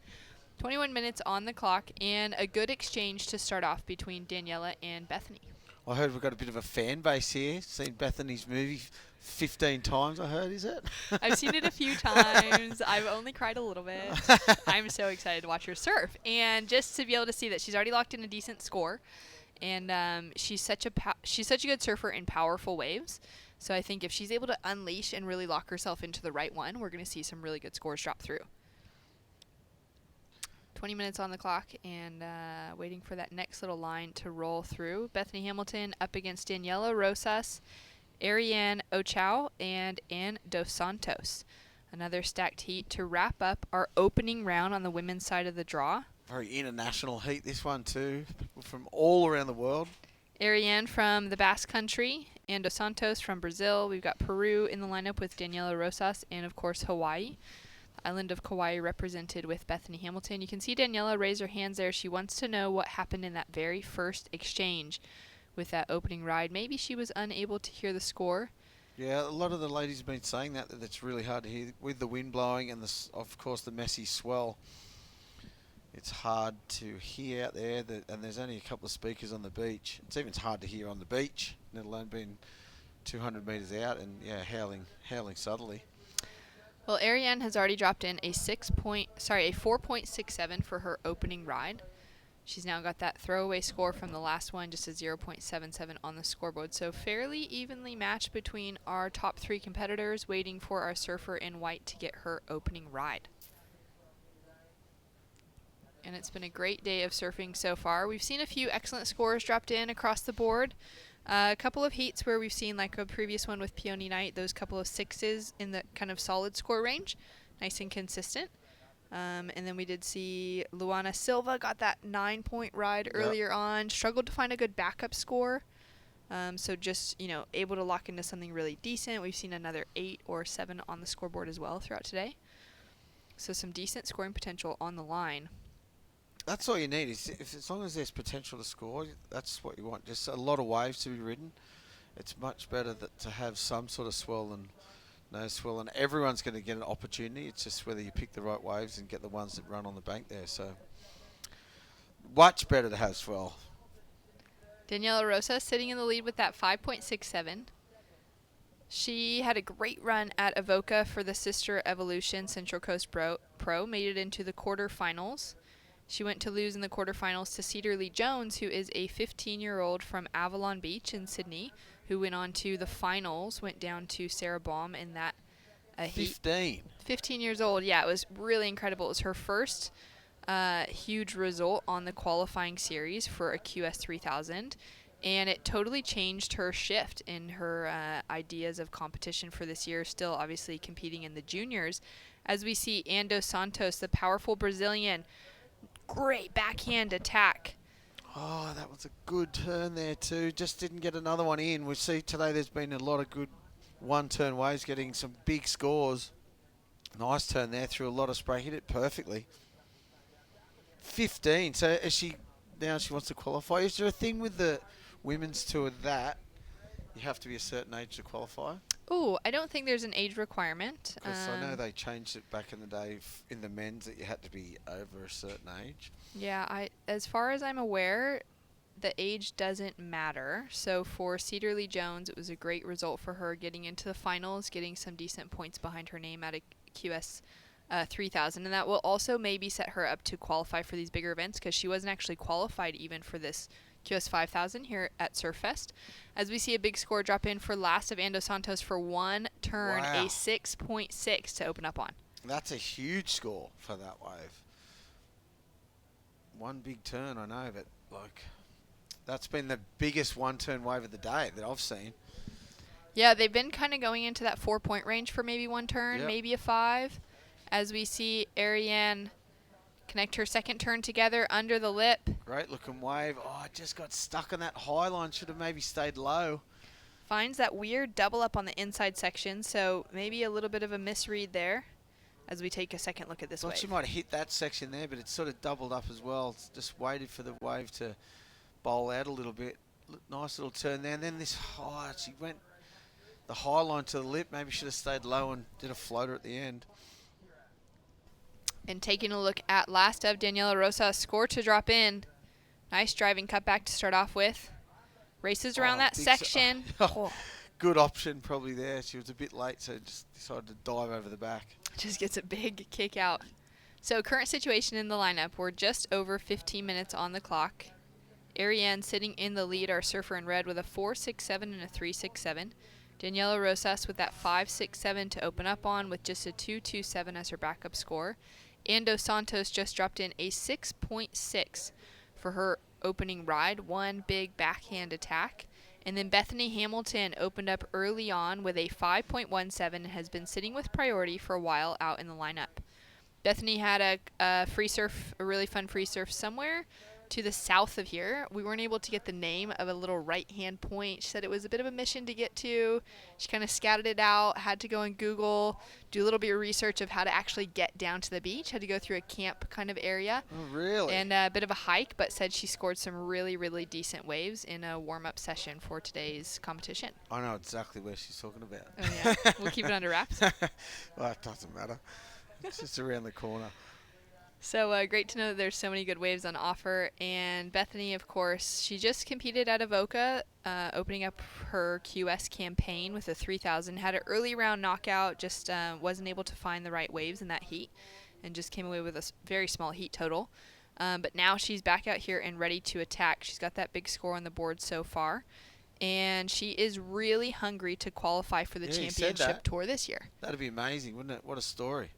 21 minutes on the clock, and a good exchange to start off between Daniela and Bethany. I heard we've got a bit of a fan base here. Seen Bethany's movie 15 times, I heard, is it? I've seen it a few times. I've only cried a little bit. I'm so excited to watch her surf. And just to be able to see that she's already locked in a decent score. And she's such a good surfer in powerful waves. So I think if she's able to unleash and really lock herself into the right one, we're going to see some really good scores drop through. 20 minutes on the clock, and waiting for that next little line to roll through. Bethany Hamilton up against Daniela Rosas, Ariane Ochoa, and Ann Dos Santos. Another stacked heat to wrap up our opening round on the women's side of the draw. Very international heat, this one too. People from all around the world. Ariane from the Basque Country, and Dos Santos from Brazil. We've got Peru in the lineup with Daniela Rosas, and of course Hawaii. Island of Kauai represented with Bethany Hamilton. You can see Daniela raise her hands there. She wants to know what happened in that very first exchange with that opening ride. Maybe she was unable to hear the score. Yeah, a lot of the ladies have been saying that it's really hard to hear with the wind blowing and, of course, the messy swell. It's hard to hear out there, and there's only a couple of speakers on the beach. It's even hard to hear on the beach, let alone being 200 metres out and, yeah, howling subtly. Well, Ariane has already dropped in a 4.67 for her opening ride. She's now got that throwaway score from the last one, just a 0.77 on the scoreboard. So fairly evenly matched between our top three competitors, waiting for our surfer in white to get her opening ride. And it's been a great day of surfing so far. We've seen a few excellent scores dropped in across the board. A couple of heats where we've seen, like a previous one with Peony Knight, those couple of sixes in the kind of solid score range, nice and consistent. And then we did see Luana Silva got that 9-point ride earlier on, struggled to find a good backup score. So just, able to lock into something really decent. We've seen another 8 or 7 on the scoreboard as well throughout today. So some decent scoring potential on the line. That's all you need. As long as there's potential to score, that's what you want. Just a lot of waves to be ridden. It's much better to have some sort of swell than no swell, and everyone's going to get an opportunity. It's just whether you pick the right waves and get the ones that run on the bank there. So much better to have swell. Daniela Rosa sitting in the lead with that 5.67. She had a great run at Avoca for the Sister Evolution Central Coast Pro, made it into the quarterfinals. She went to lose in the quarterfinals to Cedar Lee Jones, who is a 15-year-old from Avalon Beach in Sydney, who went on to the finals, went down to Sarah Baum in that heat. 15 years old. Yeah, it was really incredible. It was her first huge result on the qualifying series for a QS 3000, and it totally changed her shift in her ideas of competition for this year, still obviously competing in the juniors, as we see Ando Santos, the powerful Brazilian, great backhand attack. Oh, that was a good turn there too. Just didn't get another one in. We see today there's been a lot of good one-turn waves getting some big scores. Nice turn there through a lot of spray. Hit it perfectly. 15. So is she now she wants to qualify? Is there a thing with the women's tour that you have to be a certain age to qualify? Oh, I don't think there's an age requirement. Because I know they changed it back in the day in the men's that you had to be over a certain age. Yeah, as far as I'm aware, the age doesn't matter. So for Cedar Lee Jones, it was a great result for her getting into the finals, getting some decent points behind her name at a QS 3000, and that will also maybe set her up to qualify for these bigger events, because she wasn't actually qualified even for this QS 5000 here at Surfest. As we see a big score drop in for last of Ando Santos for one turn, Wow. a 6.6 to open up on. That's a huge score for that wave. One big turn, I know, but like that's been the biggest one-turn wave of the day that I've seen. Yeah, they've been kind of going into that 4-point range for maybe one turn, Yep. maybe a 5. As we see Ariane connect her second turn together under the lip. Great looking wave. Oh, it just got stuck on that high line. Should have maybe stayed low. Finds that weird double up on the inside section, so maybe a little bit of a misread there as we take a second look at this Thought wave. she might have hit that section there, but it sort of doubled up as well. It's just waited for the wave to bowl out a little bit. Nice little turn there. And then this high, she went the high line to the lip. Maybe should have stayed low and did a floater at the end. And taking a look at last of Daniela Rosa, score to drop in. Nice driving cutback to start off with. Races around that big section. Good option probably there. She was a bit late, so just decided to dive over the back. Just gets a big kick out. So current situation in the lineup, we're just over 15 minutes on the clock. Ariane sitting in the lead, our surfer in red, with a 4.67 and a 3.67. Daniela Rosas with that 5.67 to open up on, with just a 2.27 as her backup score. Ando Santos just dropped in a 6.6 for her opening ride, one big backhand attack. And then Bethany Hamilton opened up early on with a 5.17 and has been sitting with priority for a while out in the lineup. Bethany had a free surf, a really fun free surf somewhere to the south of here. We weren't able to get the name of a little right-hand point. She said it was a bit of a mission to get to. She kind of scouted it out, had to go on Google, do a little bit of research of how to actually get down to the beach, had to go through a camp kind of area. Oh, really? And a bit of a hike, but said she scored some really, really decent waves in a warm-up session for today's competition. I know exactly where she's talking about. Oh, yeah? We'll keep it under wraps. Well, it doesn't matter. It's just around the corner. So great to know that there's so many good waves on offer. And Bethany, of course, she just competed at Avoca, opening up her QS campaign with a 3000. Had an early round knockout, just wasn't able to find the right waves in that heat, and just came away with a very small heat total. But now she's back out here and ready to attack. She's got that big score on the board so far. And she is really hungry to qualify for the championship tour this year. That'd be amazing, wouldn't it? What a story.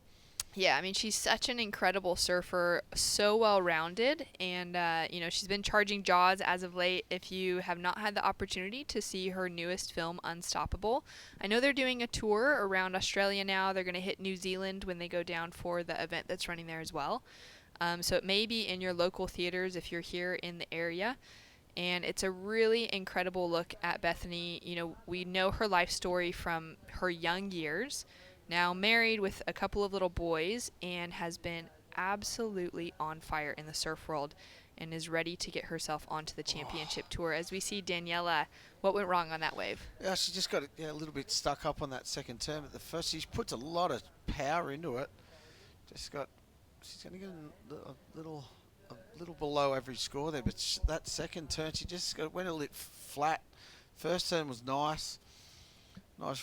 Yeah, I mean, she's such an incredible surfer, so well-rounded, and, you know, she's been charging jaws as of late. If you have not had the opportunity to see her newest film, Unstoppable, I know they're doing a tour around Australia now. They're going to hit New Zealand when they go down for the event that's running there as well. So it may be in your local theaters if you're here in the area. And it's a really incredible look at Bethany. You know, we know her life story from her young years. Now married with a couple of little boys, and has been absolutely on fire in the surf world, and is ready to get herself onto the championship tour. As we see Daniela, what went wrong on that wave? Yeah, she just got a little bit stuck up on that second turn. At the first, she puts a lot of power into it. She's going to get a a little below average score there, but that second turn she just went a little flat. First turn was nice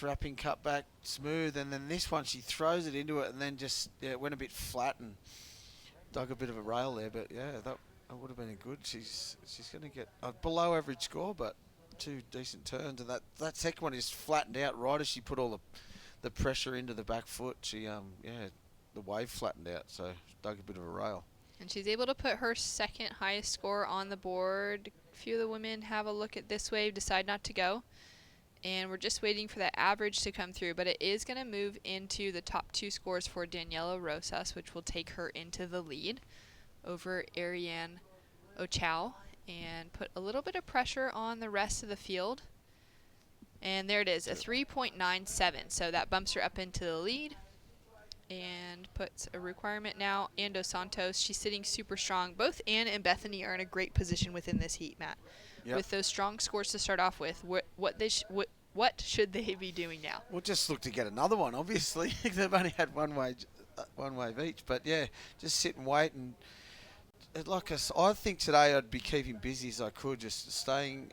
wrapping cut back, smooth, and then this one she throws it into it and then just it went a bit flat and dug a bit of a rail there. But yeah, that would have been a good. She's going to get a below average score, but 2 decent turns, and that second one just flattened out right as she put all the pressure into the back foot. She the wave flattened out, so dug a bit of a rail. And she's able to put her second highest score on the board. A few of the women have a look at this wave, decide not to go. And we're just waiting for that average to come through. But it is going to move into the top 2 scores for Daniela Rosas, which will take her into the lead over Ariane Ochao and put a little bit of pressure on the rest of the field. And there it is, a 3.97. So that bumps her up into the lead and puts a requirement now. Ann Dos Santos, she's sitting super strong. Both Ann and Bethany are in a great position within this heat, Matt. Yep. With those strong scores to start off with, what should they be doing now? We'll just look to get another one, obviously. They've only had one wave each. But, yeah, just sit and wait. And I think today I'd be keeping busy as I could, just staying,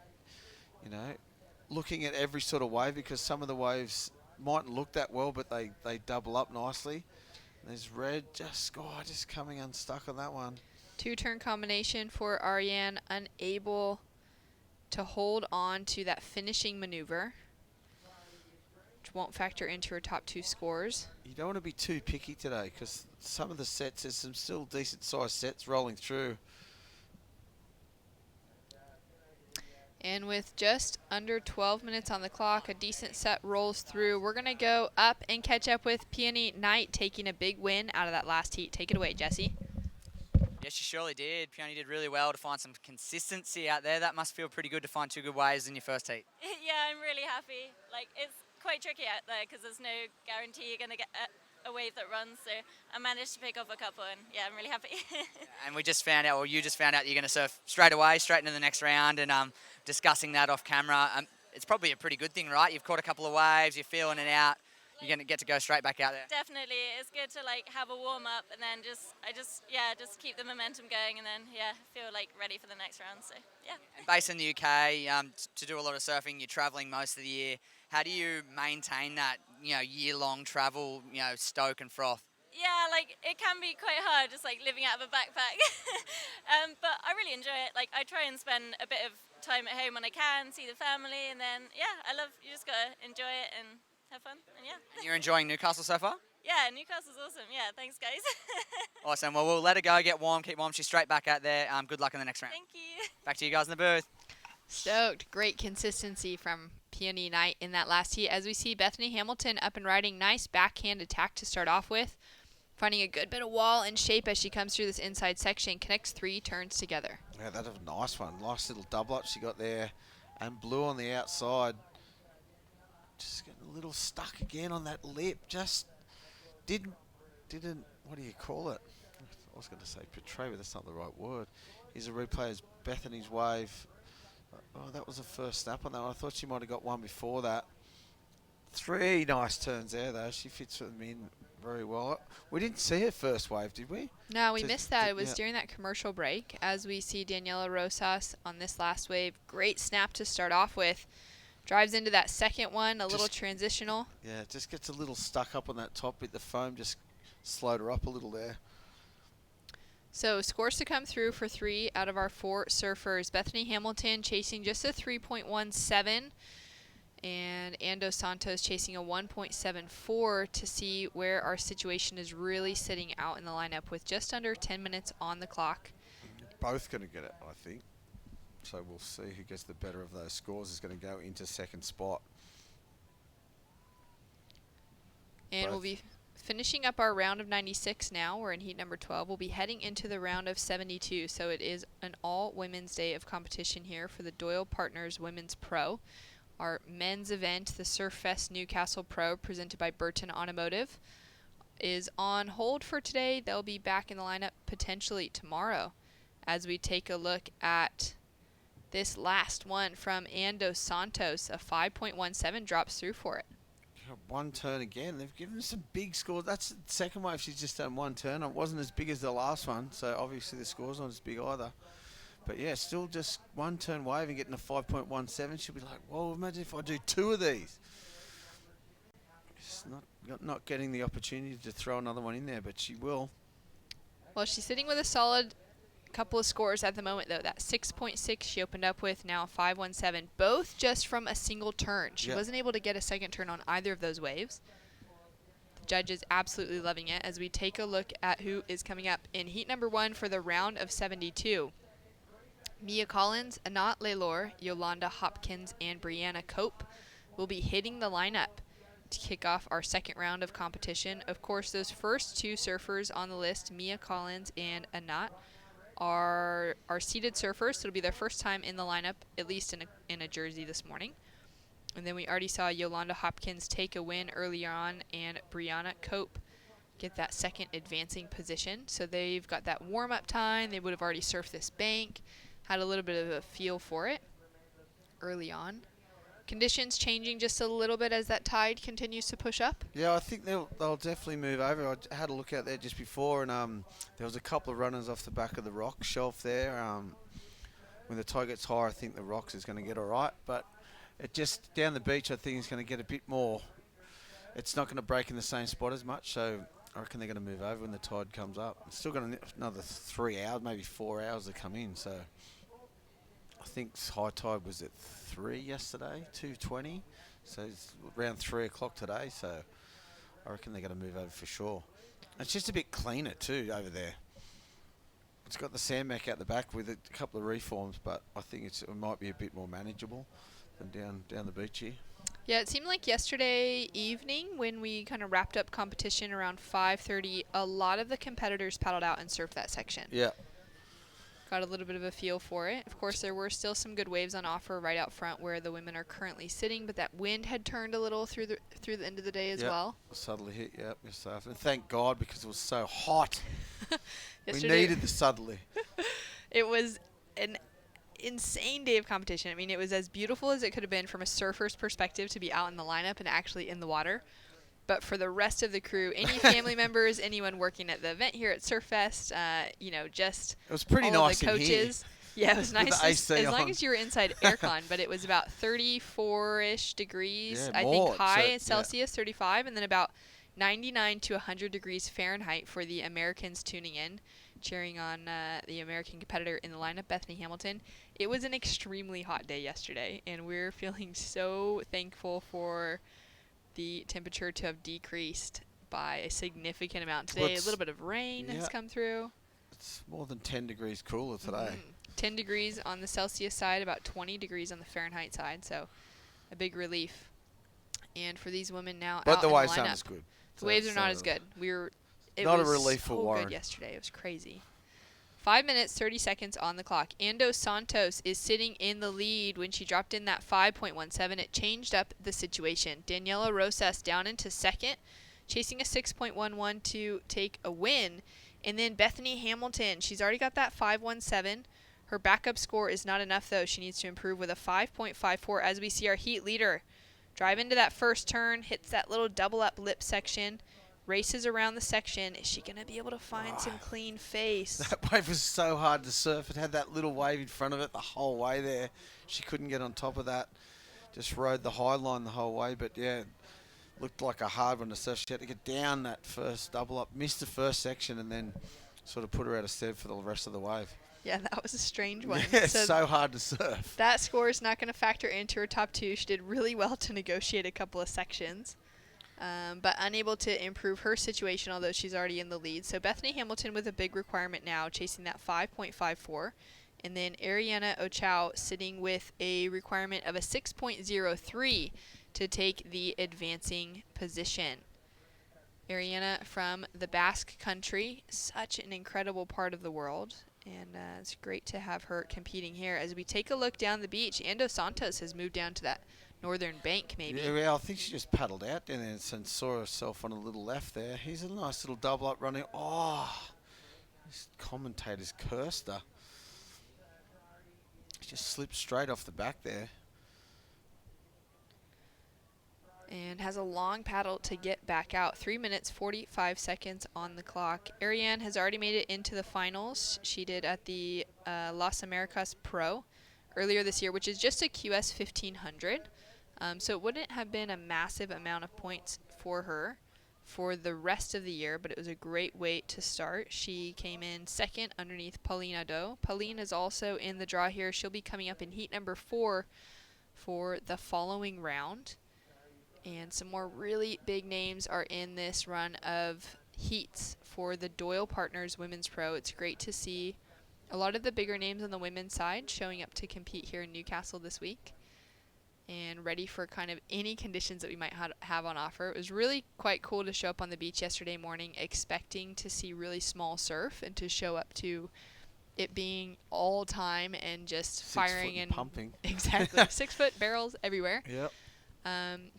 looking at every sort of wave, because some of the waves mightn't look that well, but they double up nicely. There's red just coming unstuck on that one. 2-turn combination for Ariane, unable to hold on to that finishing maneuver, which won't factor into her top 2 scores. You don't want to be too picky today, because some of the sets, there's some still decent sized sets rolling through. And with just under 12 minutes on the clock, a decent set rolls through. We're going to go up and catch up with Peony Knight, taking a big win out of that last heat. Take it away, Jesse. Yes, she surely did. Peony did really well to find some consistency out there. That must feel pretty good to find 2 good waves in your first heat. Yeah, I'm really happy. It's quite tricky out there because there's no guarantee you're going to get a wave that runs. So I managed to pick off a couple, and yeah, I'm really happy. And we just found out, or you just found out, you're going to surf straight away, straight into the next round, and discussing that off camera. It's probably a pretty good thing, right? You've caught a couple of waves, you're feeling it out. You're going to get to go straight back out there. Definitely. It's good to have a warm up and then just keep the momentum going, and then feel ready for the next round. So yeah. And based in the UK, to do a lot of surfing, you're traveling most of the year. How do you maintain that, year-long travel, stoke and froth? Yeah, it can be quite hard, just living out of a backpack. But I really enjoy it. I try and spend a bit of time at home when I can, see the family, and then you just gotta enjoy it and have fun, and yeah. And you're enjoying Newcastle so far? Yeah, Newcastle's awesome. Yeah, thanks, guys. Awesome. Well, we'll let her go, get warm, keep warm. She's straight back out there. Good luck in the next round. Thank you. Back to you guys in the booth. Stoked. Great consistency from Peony Knight in that last heat. As we see Bethany Hamilton up and riding, nice backhand attack to start off with. Finding a good bit of wall and shape as she comes through this inside section. Connects 3 turns together. Yeah, that was a nice one. Nice little double up she got there. And blue on the outside. Just getting a little stuck again on that lip. Just didn't, what do you call it? I was going to say portray, but that's not the right word. Here's a replay as Bethany's wave. Oh, that was the first snap on that one. I thought she might have got one before that. 3 nice turns there, though. She fits them in very well. We didn't see her first wave, did we? No, we missed that. It was during that commercial break. As we see Daniela Rosas on this last wave. Great snap to start off with. Drives into that second one, a little transitional. Yeah, just gets a little stuck up on that top bit. The foam just slowed her up a little there. So scores to come through for 3 out of our 4 surfers. Bethany Hamilton chasing just a 3.17. And Ann Dos Santos chasing a 1.74 to see where our situation is really sitting out in the lineup with just under 10 minutes on the clock. Both going to get it, I think. So we'll see who gets the better of those scores is going to go into second spot. And we'll be finishing up our round of 96 now. We're in heat number 12. We'll be heading into the round of 72. So it is an all-women's day of competition here for the Doyle Partners Women's Pro. Our men's event, the Surfest Newcastle Pro, presented by Burton Automotive, is on hold for today. They'll be back in the lineup potentially tomorrow as we take a look at this last one from Ann Dos Santos. A 5.17 drops through for it. one turn again. They've given some big scores. That's the second wave she's just done one turn. It wasn't as big as the last one, so obviously the score's not as big either. But yeah, still just one turn wave and getting a 5.17. She'll be like, whoa, imagine if I do 2 of these. She's not getting the opportunity to throw another one in there, but she will. Well, she's sitting with a solid couple of scores at the moment, though. That 6.6 she opened up with, now a 5.17, both just from a single turn. She wasn't able to get a second turn on either of those waves. The judge is absolutely loving it as we take a look at who is coming up in heat number 1 for the round of 72. Mia Collins, Anat Laylor, Yolanda Hopkins, and Brianna Cope will be hitting the lineup to kick off our second round of competition. Of course, those first 2 surfers on the list, Mia Collins and Anat, are seeded surfers, so it'll be their first time in the lineup, at least in a jersey this morning. And then we already saw Yolanda Hopkins take a win earlier on, and Brianna Cope get that second advancing position. So they've got that warm-up time. They would have already surfed this bank, had a little bit of a feel for it early on. Conditions changing just a little bit as that tide continues to push up. Yeah, I think they'll definitely move over. I had a look out there just before, and there was a couple of runners off the back of the rock shelf there. When the tide gets higher, I think the rocks is going to get all right, but it just down the beach, I think it's going to get a bit more. It's not going to break in the same spot as much, so I reckon they're going to move over when the tide comes up. It's still got another 3 hours, maybe 4 hours to come in, so I think high tide was at 3 yesterday, 2:20, so it's around 3 o'clock today, so I reckon they're going to move over for sure. It's just a bit cleaner too over there. It's got the sandbank out the back with a couple of reforms, but I think it might be a bit more manageable than down the beach here. Yeah, it seemed like yesterday evening when we kind of wrapped up competition around 5:30, a lot of the competitors paddled out and surfed that section. Yeah. Got a little bit of a feel for it. Of course, there were still some good waves on offer right out front where the women are currently sitting, but that wind had turned a little through the end of the day as well. Southerly hit, yes, and thank God because it was so hot. We Yesterday needed the southerly. It was an insane day of competition. I mean, it was as beautiful as it could have been from a surfer's perspective to be out in the lineup and actually in the water. But for the rest of the crew, any family members, anyone working at the event here at Surfest, just it was pretty all nice of the coaches. In here. Yeah, it was nice as long on. as you were inside aircon. But it was about 34-ish degrees, Yeah, I more, think high so, in Celsius, 35, and then about 99 to 100 degrees Fahrenheit for the Americans tuning in, cheering on the American competitor in the lineup, Bethany Hamilton. It was an extremely hot day yesterday, and we're feeling so thankful for the temperature to have decreased by a significant amount today. A little bit of rain has come through. It's more than 10 degrees cooler today. 10 degrees on the Celsius side, about 20 degrees on the Fahrenheit side, so a big relief. And for these women now But out the in waves the aren't lineup, as good. the waves are not as good. It not a was relief so for Warren. good yesterday. It was crazy. 5 minutes, 30 seconds on the clock. Ando Santos is sitting in the lead. When she dropped in that 5.17, it changed up the situation. Daniela Rosas down into second, chasing a 6.11 to take a win. And then Bethany Hamilton, she's already got that 5.17. Her backup score is not enough, though. She needs to improve with a 5.54 as we see our heat leader drive into that first turn, hits that little double up lip section, races around the section. Is she going to be able to find some clean face? That wave was so hard to surf. It had that little wave in front of it the whole way there. She couldn't get on top of that. Just rode the high line the whole way. But, yeah, looked like a hard one to surf. She had to get down that first double up, missed the first section, and then sort of put her out of stead for the rest of the wave. Yeah, that was a strange one. Yeah, it's so hard to surf. That score is not going to factor into her top 2. She did really well to negotiate a couple of sections. But unable to improve her situation, although she's already in the lead. So Bethany Hamilton with a big requirement now, chasing that 5.54. And then Ariana Ochao sitting with a requirement of a 6.03 to take the advancing position. Ariana from the Basque Country, such an incredible part of the world. And it's great to have her competing here. As we take a look down the beach, Ando Santos has moved down to that northern bank, maybe. Yeah, I think she just paddled out down there and saw herself on a little left there. Here's a nice little double up running. Oh, this commentator's cursed her. She just slipped straight off the back there. And and has a long paddle to get back out. 3 minutes, 45 seconds on the clock. Ariane has already made it into the finals. She did at the Las Americas Pro earlier this year, which is just a QS 1500. So it wouldn't have been a massive amount of points for her for the rest of the year, but it was a great weight to start. She came in second underneath Pauline Ado. Pauline is also in the draw here. She'll be coming up in heat number 4 for the following round. And some more really big names are in this run of heats for the Doyle Partners Women's Pro. It's great to see a lot of the bigger names on the women's side showing up to compete here in Newcastle this week and ready for kind of any conditions that we might have on offer. It was really quite cool to show up on the beach yesterday morning expecting to see really small surf and to show up to it being all time and just firing and pumping. Exactly. 6 foot barrels everywhere. Yep.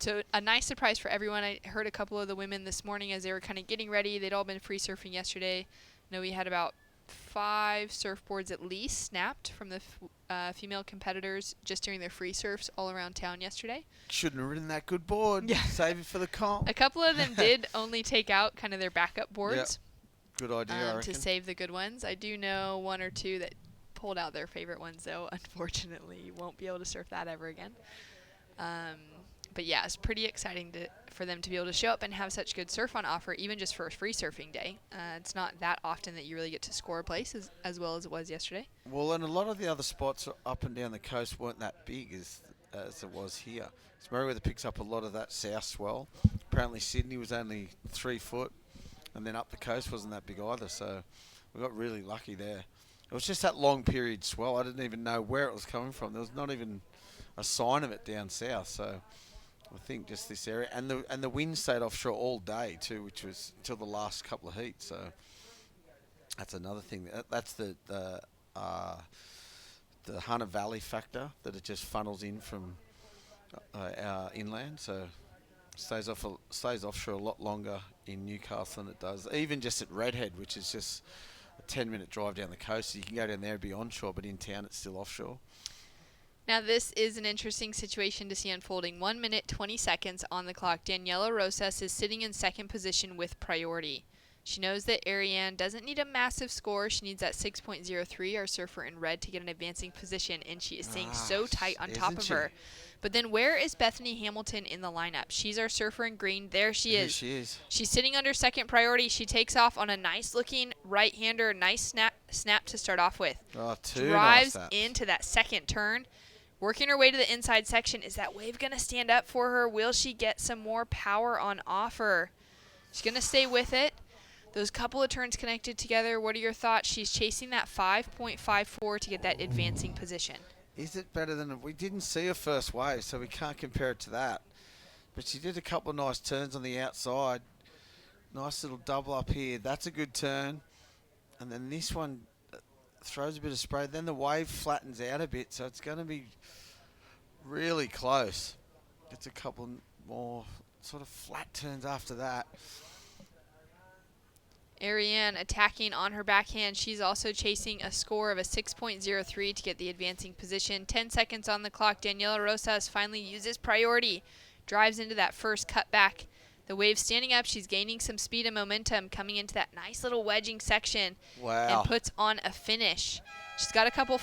So a nice surprise for everyone. I heard a couple of the women this morning as they were kind of getting ready. They'd all been free surfing yesterday. I know we had about 5 surfboards at least snapped from the female competitors just during their free surfs all around town yesterday. Shouldn't have ridden that good board. Yeah. Save it for the comp. A couple of them did only take out kind of their backup boards. Good idea, I reckon. To save the good ones. I do know 1 or 2 that pulled out their favorite ones, though. Unfortunately, you won't be able to surf that ever again. But yeah, it's pretty exciting for them to be able to show up and have such good surf on offer, even just for a free surfing day. It's not that often that you really get to score a place as well as it was yesterday. Well, and a lot of the other spots up and down the coast weren't that big as it was here. So Merriweather picks up a lot of that south swell. Apparently Sydney was only 3 foot, and then up the coast wasn't that big either. So we got really lucky there. It was just that long period swell. I didn't even know where it was coming from. There was not even a sign of it down south. So I think just this area, and the wind stayed offshore all day too, which was until the last couple of heats. So that's another thing. That's the Hunter Valley factor, that it just funnels in from inland. So stays offshore a lot longer in Newcastle than it does, even just at Redhead, which is just a 10-minute drive down the coast. So you can go down there and be onshore, but in town it's still offshore. Now this is an interesting situation to see unfolding. 1 minute, 20 seconds on the clock. Daniela Rosas is sitting in second position with priority. She knows that Ariane doesn't need a massive score. She needs that 6.03, our surfer in red, to get an advancing position, and she is staying so tight on top of her. But then where is Bethany Hamilton in the lineup? She's our surfer in green. There she is. She is. She's sitting under second priority. She takes off on a nice-looking right-hander, nice snap to start off with. Oh, two Drives nice into that second turn. Working her way to the inside section. Is that wave going to stand up for her? Will she get some more power on offer? She's going to stay with it. Those couple of turns connected together, what are your thoughts? She's chasing that 5.54 to get that advancing position. Is it better than... We didn't see her first wave, so we can't compare it to that. But she did a couple of nice turns on the outside. Nice little double up here. That's a good turn. And then this one throws a bit of spray. Then the wave flattens out a bit, so it's going to be really close. Gets a couple more sort of flat turns after that. Ariane attacking on her backhand. She's also chasing a score of a 6.03 to get the advancing position. 10 seconds on the clock. Daniela Rosas finally uses priority. Drives into that first cutback. The wave standing up. She's gaining some speed and momentum coming into that nice little wedging section. Wow. And puts on a finish. She's got a couple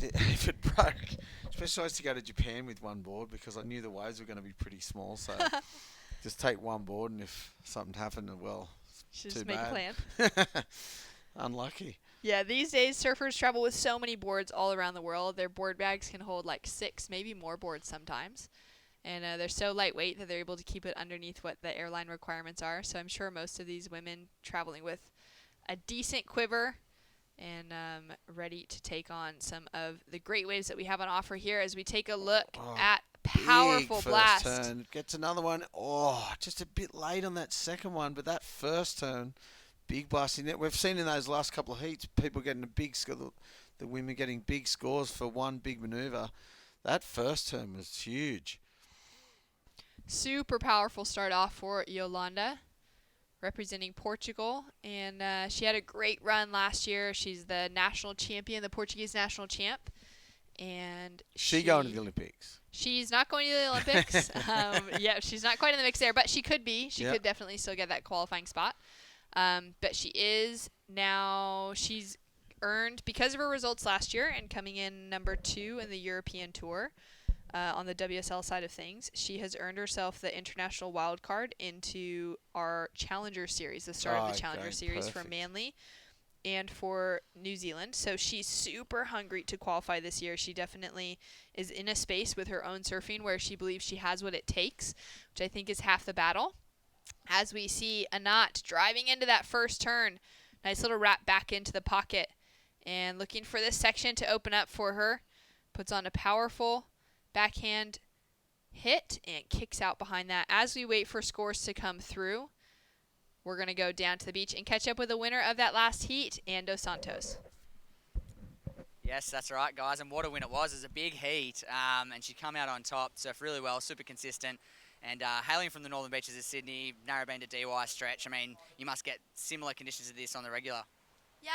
if it broke, especially I used to go to Japan with one board because I knew the waves were going to be pretty small. So just take one board, and if something happened, well, Should too just make a bad. plan. Unlucky. Yeah, these days surfers travel with so many boards all around the world. Their board bags can hold like 6, maybe more boards sometimes. And they're so lightweight that they're able to keep it underneath what the airline requirements are. So I'm sure most of these women traveling with a decent quiver and ready to take on some of the great waves that we have on offer here as we take a look at powerful Big blast. first turn. Gets another one. Oh, just a bit late on that second one, but that first turn, big blast in it. We've seen in those last couple of heats, people getting a big score, the women getting big scores for one big manoeuvre. That first turn was huge. Super powerful start off for Yolanda, representing Portugal, and she had a great run last year. She's the national champion, the Portuguese national champ, and She going to the Olympics. She's not going to the Olympics. Yeah, she's not quite in the mix there, but she could be. She Yep. could definitely still get that qualifying spot. But she is now. She's earned, because of her results last year and coming in number 2 in the European Tour. On the WSL side of things, she has earned herself the international wild card into our Challenger Series, the start of the Challenger Series for Manly and for New Zealand. So she's super hungry to qualify this year. She definitely is in a space with her own surfing where she believes she has what it takes, which I think is half the battle. As we see Anat driving into that first turn, nice little wrap back into the pocket and looking for this section to open up for her. Puts on a powerful backhand hit and kicks out behind that. As we wait for scores to come through, we're going to go down to the beach and catch up with the winner of that last heat, Ando Santos. Yes, that's right, guys. And what a win it was. It was a big heat, and she come out on top, surfed really well, super consistent. And hailing from the northern beaches of Sydney, Narrabeen to DY stretch, I mean, you must get similar conditions to this on the regular. Yeah,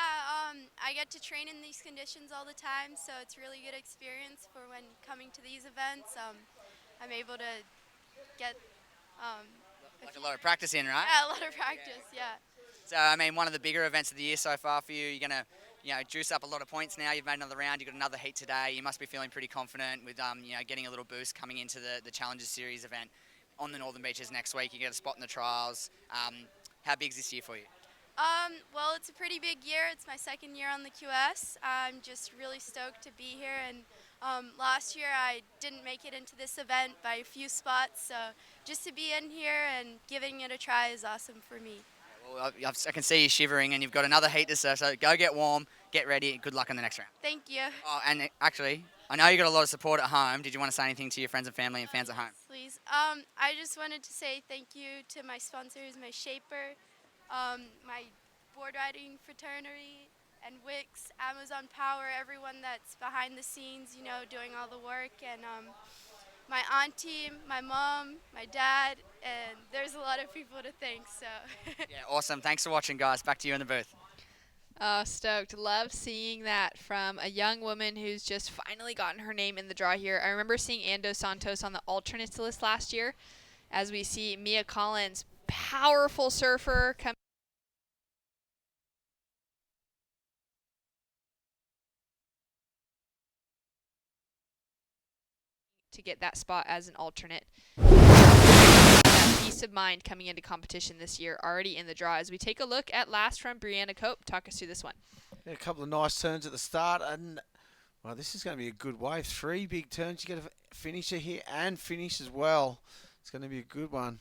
I get to train in these conditions all the time, so it's really good experience for when coming to these events. I'm able to get Like a lot of practice in, right? Yeah, a lot of practice. Yeah. So, I mean, one of the bigger events of the year so far for you. You're going to, juice up a lot of points now. You've made another round. You've got another heat today. You must be feeling pretty confident with, getting a little boost coming into the Challenger Series event on the Northern Beaches next week. You get a spot in the trials. How big is this year for you? Well, it's a pretty big year. It's my second year on the QS. I'm just really stoked to be here. And last year I didn't make it into this event by a few spots. So just to be in here and giving it a try is awesome for me. Well, I can see you shivering, and you've got another heat to surf. So go get warm, get ready. Good luck in the next round. Thank you. Oh, and actually, I know you got a lot of support at home. Did you want to say anything to your friends and family and fans at home? Please. I just wanted to say thank you to my sponsors, my Shaper, my board riding fraternity, and Wix, Amazon Power, everyone that's behind the scenes, doing all the work, and my auntie, my mom, my dad, and there's a lot of people to thank. So. Yeah, awesome. Thanks for watching, guys. Back to you in the booth. Oh, stoked. Love seeing that from a young woman who's just finally gotten her name in the draw here. I remember seeing Ando Santos on the alternates list last year. As we see Mia Collins, powerful surfer, come to get that spot as an alternate. That peace of mind coming into competition this year, already in the draw. As we take a look at last from Brianna Cope, talk us through this one. Yeah, a couple of nice turns at the start, and well, this is going to be a good wave. 3 big turns. You get a finisher here and finish as well. It's going to be a good one.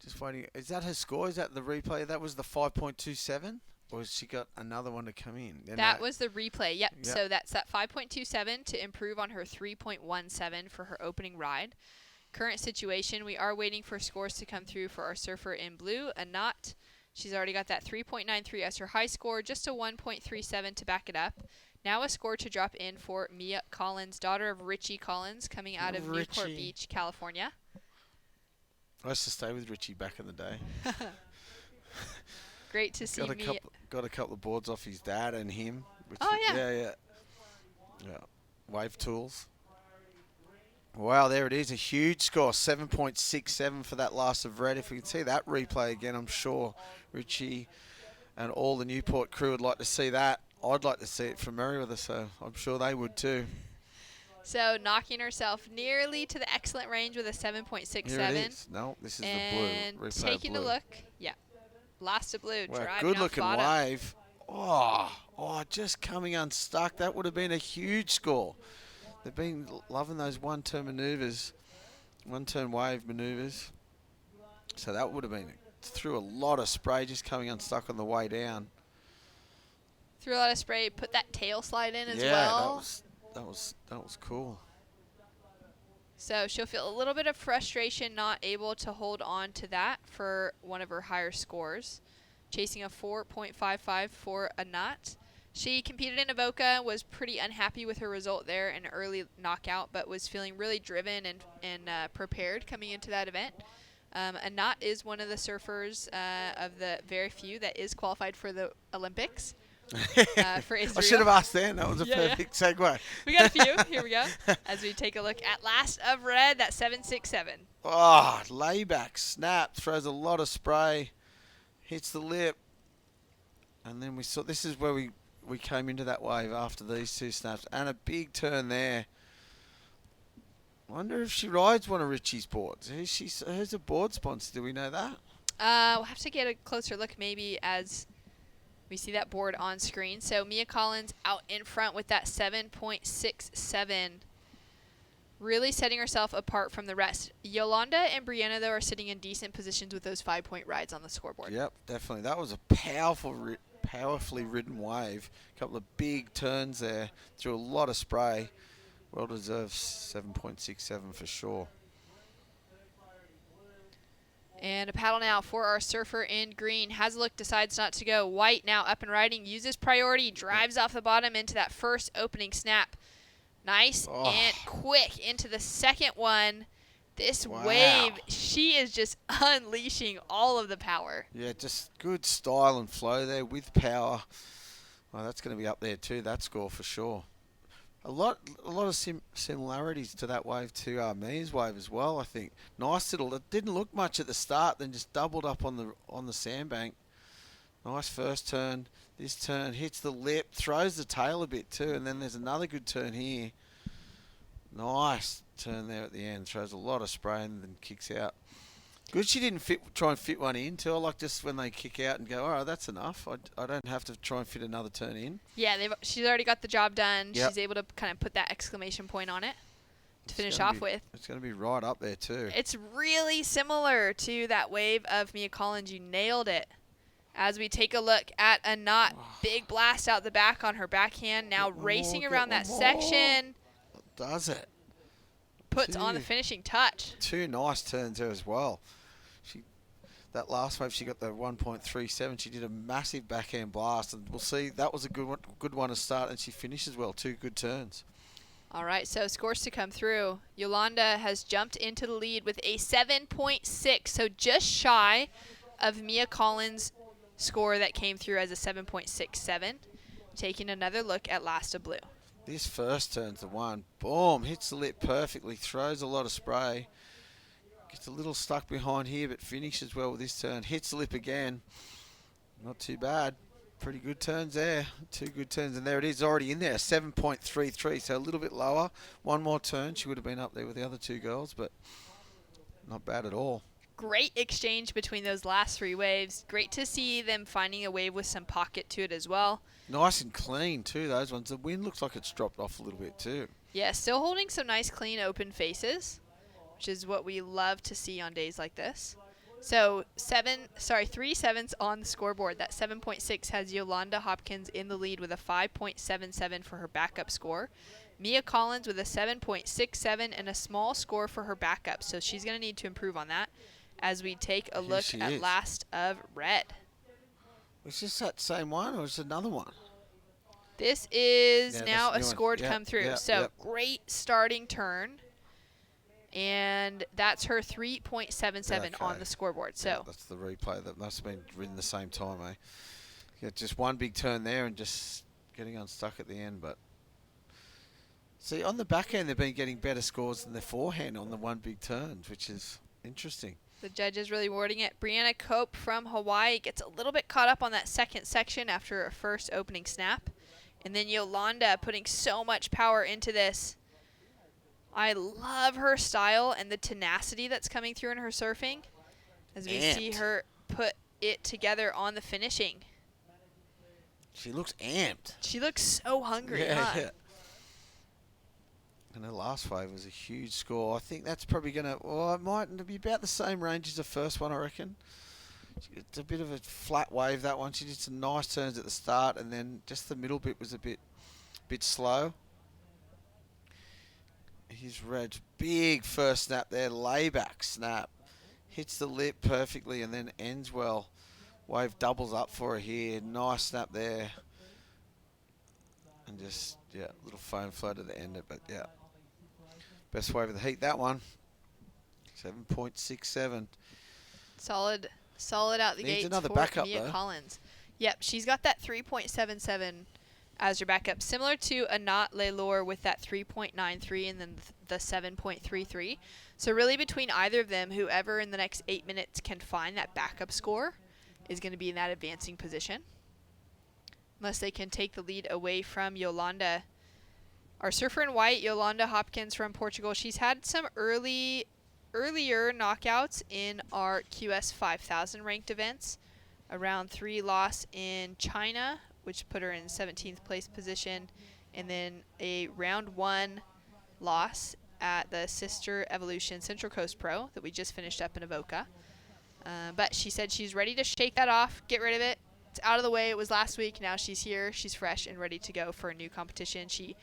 Just waiting. Is that her score? Is that the replay? That was the 5.27? Or has she got another one to come in? Then that was the replay. Yep. So that's that 5.27 to improve on her 3.17 for her opening ride. Current situation, we are waiting for scores to come through for our surfer in blue. Anat, she's already got that 3.93 as her high score, just a 1.37 to back it up. Now a score to drop in for Mia Collins, daughter of Richie Collins, coming out of Newport Beach, California. I used to stay with Richie back in the day. Great to see Mia. Got a couple of boards off his dad and him. Oh, yeah. Yeah. Wave tools. Wow, there it is. A huge score. 7.67 for that last of red. If we can see that replay again, I'm sure Richie and all the Newport crew would like to see that I'd like to see it from Merriweather, so I'm sure they would too. So knocking herself nearly to the excellent range with a 7.67. Here it is. No, this is the blue. And Replay taking blue. a look. Yeah. Last of blue. Wow, driving good off looking bottom. wave. Oh, just coming unstuck. That would have been a huge score. They've been loving those one-turn maneuvers, one-turn wave maneuvers. So that would have been through a lot of spray just coming unstuck on the way down. Threw a lot of spray. Put that tail slide in as Yeah, well. that was cool. So she'll feel a little bit of frustration not able to hold on to that for one of her higher scores. Chasing a 4.55 for a knot. She competed in Avoca, was pretty unhappy with her result there in an early knockout, but was feeling really driven and prepared coming into that event. A knot is one of the surfers of the very few that is qualified for the Olympics. For Israel. I should have asked then. That was a perfect segue. We got a few. Here we go. As we take a look at last of red, that 7.67. Oh, layback, snap, throws a lot of spray, hits the lip. And then we saw, this is where we came into that wave after these two snaps. And a big turn there. I wonder if she rides one of Richie's boards. Who's a board sponsor? Do we know that? We'll have to get a closer look maybe as we see that board on screen. So Mia Collins out in front with that 7.67. Really setting herself apart from the rest. Yolanda and Brianna, though, are sitting in decent positions with those 5-point rides on the scoreboard. Yep, definitely. That was a powerfully ridden wave. A couple of big turns there. Through a lot of spray. Well deserved 7.67 for sure. And a paddle now for our surfer in green. Has a look, decides not to go. White now up and riding, uses priority, drives off the bottom into that first opening snap. Nice and quick into the second one. This wave, she is just unleashing all of the power. Yeah, just good style and flow there with power. Well, that's going to be up there too, that score for sure. A lot of similarities to that wave to Mia's wave as well, I think. Nice little, it didn't look much at the start, then just doubled up on the sandbank. Nice first turn. This turn hits the lip, throws the tail a bit too, and then there's another good turn here. Nice turn there at the end. Throws a lot of spray and then kicks out. Good she didn't try and fit one in too. I like just when they kick out and go, all right, that's enough. I don't have to try and fit another turn in. Yeah, she's already got the job done. Yep. She's able to kind of put that exclamation point on it to finish off with. It's going to be right up there too. It's really similar to that wave of Mia Collins. You nailed it. As we take a look at a knot, big blast out the back on her backhand. Now racing around that section. Does it? Puts on the finishing touch. Two nice turns there as well. That last wave, she got the 1.37. She did a massive backhand blast, and we'll see. That was a good one to start, and she finishes well. Two good turns. All right, so scores to come through. Yolanda has jumped into the lead with a 7.6, so just shy of Mia Collins' score that came through as a 7.67. Taking another look at Last of Blue. This first turn's the one. Boom, hits the lip perfectly, throws a lot of spray. Gets a little stuck behind here, but finishes well with this turn. Hits the lip again. Not too bad. Pretty good turns there. Two good turns, and there it is already in there. 7.33, so a little bit lower. One more turn. She would have been up there with the other two girls, but not bad at all. Great exchange between those last three waves. Great to see them finding a wave with some pocket to it as well. Nice and clean, too, those ones. The wind looks like it's dropped off a little bit, too. Yeah, still holding some nice, clean, open faces, which is what we love to see on days like this. So 3 sevens on the scoreboard. That 7.6 has Yolanda Hopkins in the lead with a 5.77 for her backup score. Mia Collins with a 7.67 and a small score for her backup. So she's going to need to improve on that as we take a look at Last of Red. Was this that same one or is it another one? This is now a score to come through. So great starting turn. And that's her 3.77 on the scoreboard. So that's the replay. That must have been written the same time, eh? Yeah, just one big turn there and just getting unstuck at the end. But see, on the back end, they've been getting better scores than the forehand on the one big turn, which is interesting. The judges really rewarding it. Brianna Cope from Hawaii gets a little bit caught up on that second section after her first opening snap. And then Yolanda putting so much power into this. I love her style and the tenacity that's coming through in her surfing as we see her put it together on the finishing. She looks amped. She looks so hungry, Yeah. And her last wave was a huge score. I think that's probably going to, well, it might be about the same range as the first one, I reckon. It's a bit of a flat wave, that one. She did some nice turns at the start, and then just the middle bit was a bit slow. Here's Reg. Big first snap there. Layback snap. Hits the lip perfectly and then ends well. Wave doubles up for her here. Nice snap there. And just, yeah, little foam flow to the end of it, yeah. Best wave of the heat, that one. 7.67. Solid out the Needs gates another for backup, Mia though. Collins. Yep, she's got that 3.77 as her backup, similar to Anat Leylor with that 3.93 and then the 7.33. So really between either of them, whoever in the next 8 minutes can find that backup score is going to be in that advancing position. Unless they can take the lead away from Yolanda. Our surfer in white, Yolanda Hopkins from Portugal, she's had some earlier knockouts in our QS 5000 ranked events. A round 3 loss in China, which put her in 17th place position, and then a round 1 loss at the Sister Evolution Central Coast Pro that we just finished up in Avoca. But she said she's ready to shake that off, get rid of it. It's out of the way. It was last week. Now she's here. She's fresh and ready to go for a new competition. She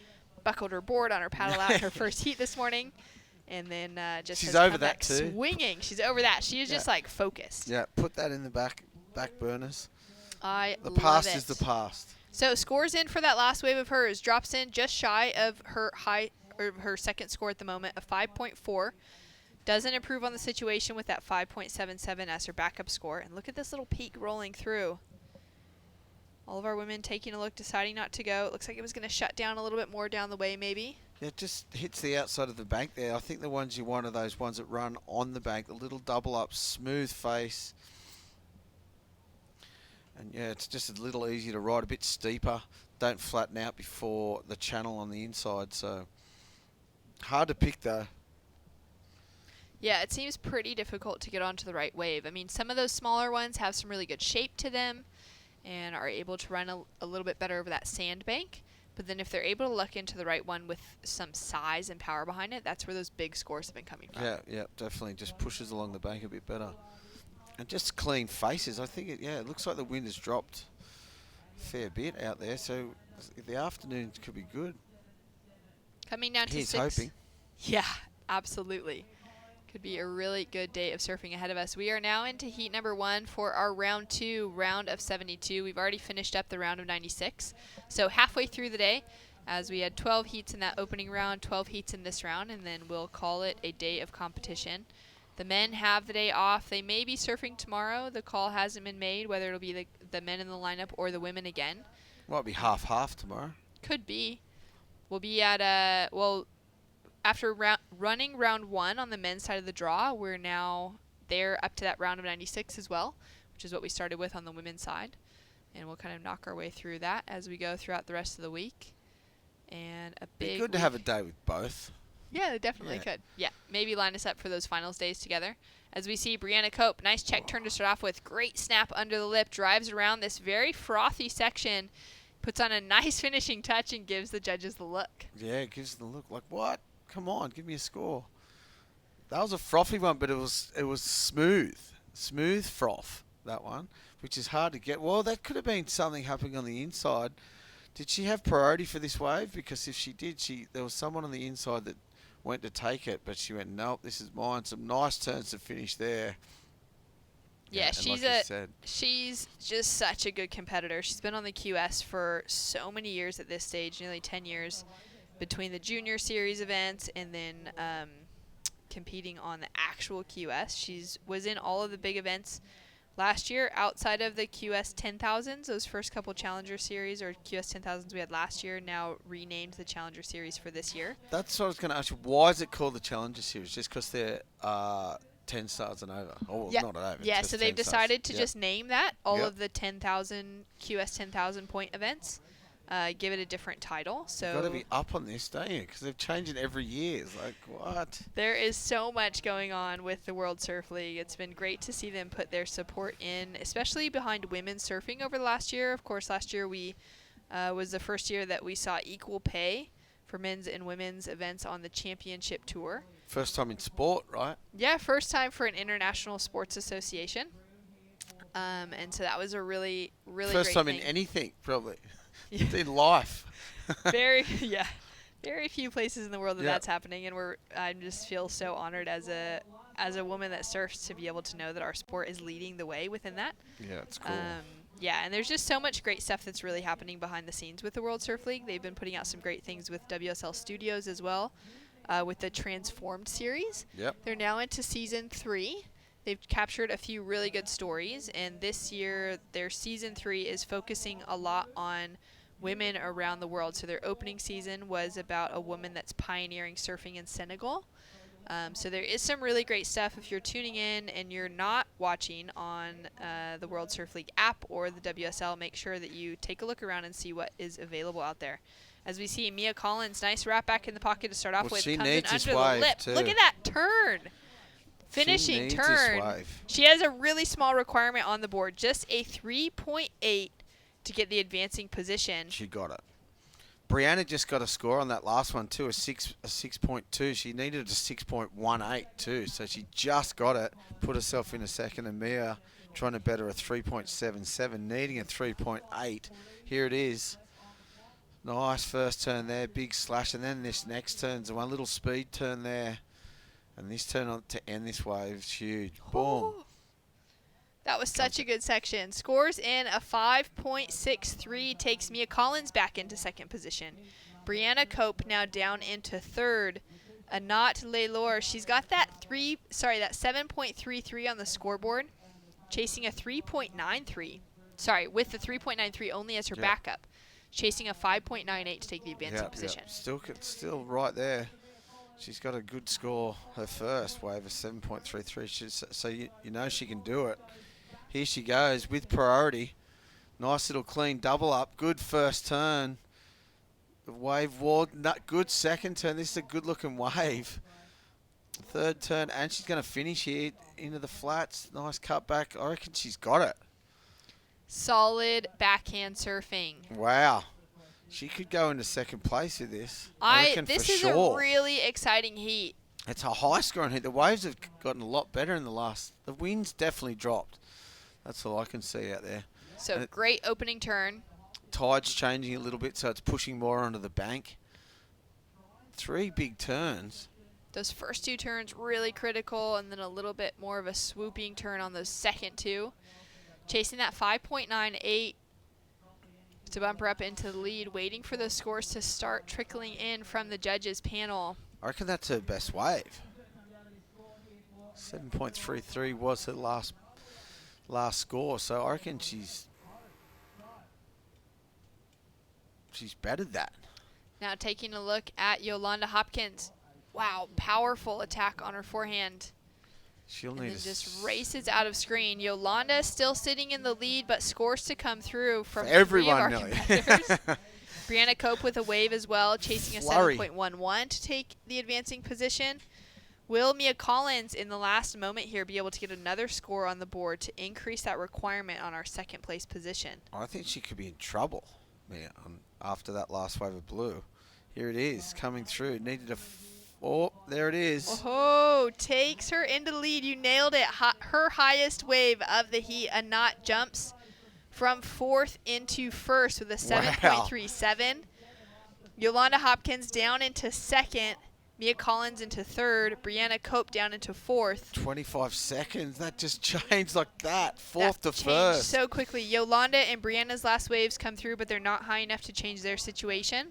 buckled her board on her paddle out in her first heat this morning, and then just She's has over come that back too. swinging. She's over that. She is just like focused. Yeah, put that in the back burners. I The love past it. is the past. So scores in for that last wave of hers. Drops in just shy of her her second score at the moment of 5.4. Doesn't improve on the situation with that 5.77 as her backup score. And look at this little peak rolling through. All of our women taking a look, deciding not to go. It looks like it was going to shut down a little bit more down the way maybe. Yeah, it just hits the outside of the bank there. I think the ones you want are those ones that run on the bank, the little double up, smooth face. And yeah, it's just a little easier to ride, a bit steeper. Don't flatten out before the channel on the inside. So hard to pick though. Yeah, it seems pretty difficult to get onto the right wave. I mean, some of those smaller ones have some really good shape to them and are able to run a little bit better over that sandbank. But then if they're able to luck into the right one with some size and power behind it, that's where those big scores have been coming from. Yeah, definitely. Just pushes along the bank a bit better. And just clean faces. I think, it looks like the wind has dropped a fair bit out there. So the afternoon could be good. Coming down to He's 6. hoping. Yeah, absolutely. Could be a really good day of surfing ahead of us. We are now into heat number 1 for our round 2, round of 72. We've already finished up the round of 96. So halfway through the day, as we had 12 heats in that opening round, 12 heats in this round, and then we'll call it a day of competition. The men have the day off. They may be surfing tomorrow. The call hasn't been made, whether it'll be the men in the lineup or the women again. Might be half-half tomorrow. Could be. We'll be at after running round 1 on the men's side of the draw, we're now there up to that round of 96 as well, which is what we started with on the women's side. And we'll kind of knock our way through that as we go throughout the rest of the week. And a big Be good to have a day with both. Yeah, they definitely could. Yeah, maybe line us up for those finals days together. As we see Brianna Cope, nice check turn to start off with. Great snap under the lip, drives around this very frothy section, puts on a nice finishing touch and gives the judges the look. Yeah, it gives them the look like, what? Come on, give me a score. That was a frothy one, but it was smooth froth, that one, which is hard to get. Well, that could have been something happening on the inside. Did she have priority for this wave? Because if she did, there was someone on the inside that went to take it, but she went, nope, this is mine. Some nice turns to finish there. Yeah, and she's just such a good competitor. She's been on the QS for so many years at this stage, nearly 10 years. Between the junior series events and then competing on the actual QS. She's was in all of the big events last year outside of the QS 10,000s. Those first couple Challenger Series or QS 10,000s we had last year, now renamed the Challenger Series for this year. That's what I was going to ask you. Why is it called the Challenger Series? Just because they're 10 stars and over? Oh, Yeah. not over. Yeah, just so they've 10 stars. decided to Yep. just name that all Yep. of the 10,000 QS 10,000 point events. give it a different title. So You've got to be up on this, don't you? Because they're changing every year. It's like, what? there is so much going on with the World Surf League. It's been great to see them put their support in, especially behind women's surfing over the last year. Of course, last year we was the first year that we saw equal pay for men's and women's events on the championship tour. First time in sport, right? Yeah, first time for an international sports association. And so that was a really, really First great time thing. in anything, probably. In life. Very few places in the world that Yeah. that's happening, and I just feel so honored as a woman that surfs to be able to know that our sport is leading the way within that. Yeah, it's cool. And there's just so much great stuff that's really happening behind the scenes with the World Surf League. They've been putting out some great things with WSL Studios as well, with the Transformed series. Yep. They're now into season 3. They've captured a few really good stories, and this year their season 3 is focusing a lot on women around the world. So their opening season was about a woman that's pioneering surfing in Senegal. So there is some really great stuff. If you're tuning in and you're not watching on the World Surf League app or the WSL, make sure that you take a look around and see what is available out there. As we see Mia Collins, nice wrap back in the pocket to start off with. She Comes in needs this under the wave lip. too. Look at that turn. Finishing needs this turn. wave. She has a really small requirement on the board, just a 3.8 to get the advancing position. She got it. Brianna just got a score on that last one too, a 6.2. She needed a 6.18 too, so she just got it. Put herself in a second, and Mia trying to better a 3.77, needing a 3.8. Here it is. Nice first turn there, big slash, and then this next turn's one little speed turn there. And this turn on to end this wave is huge. Boom. That was such a good section. Scores in a 5.63, takes Mia Collins back into second position. Brianna Cope now down into third. Anat Leylor, she's got that 7.33 on the scoreboard, chasing a 3.93. Sorry, with the 3.93 only as her backup, chasing a 5.98 to take the advancing position. Still right there. She's got a good score, her first wave of 7.33. So you know she can do it. Here she goes with priority. Nice little clean double up. Good first turn. The wave wall, good second turn. This is a good looking wave. Third turn, and she's going to finish here into the flats. Nice cut back. I reckon she's got it. Solid backhand surfing. Wow. She could go into second place with this. This is a really exciting heat. It's a high scoring heat. The waves have gotten a lot better in the last. The wind's definitely dropped. That's all I can see out there. So great opening turn. Tide's changing a little bit, so it's pushing more onto the bank. 3 big turns. Those first 2 turns really critical, and then a little bit more of a swooping turn on those second 2. Chasing that 5.98 to bump her up into the lead, waiting for those scores to start trickling in from the judges panel. I reckon that's her best wave. 7.33 was her last score, so I reckon she's bettered that. Now taking a look at Yolanda Hopkins. Wow, powerful attack on her forehand. She'll And need then just races out of screen. Yolanda still sitting in the lead, but scores to come through from everyone, three of our Nelly. competitors. Brianna Cope with a wave as well, chasing Flurry. a 7.11 to take the advancing position. Will Mia Collins, in the last moment here, be able to get another score on the board to increase that requirement on our second place position? I think she could be in trouble, Mia, after that last wave of blue. Here it is, coming through. Needed a... Oh, there it is. Oh, takes her into the lead. You nailed it. Her highest wave of the heat. Anat jumps from fourth into first with a 7.37. Yolanda Hopkins down into second. Mia Collins into third. Brianna Cope down into fourth. 25 seconds. That just changed like that. Fourth to Changed first. so quickly. Yolanda and Brianna's last waves come through, but they're not high enough to change their situation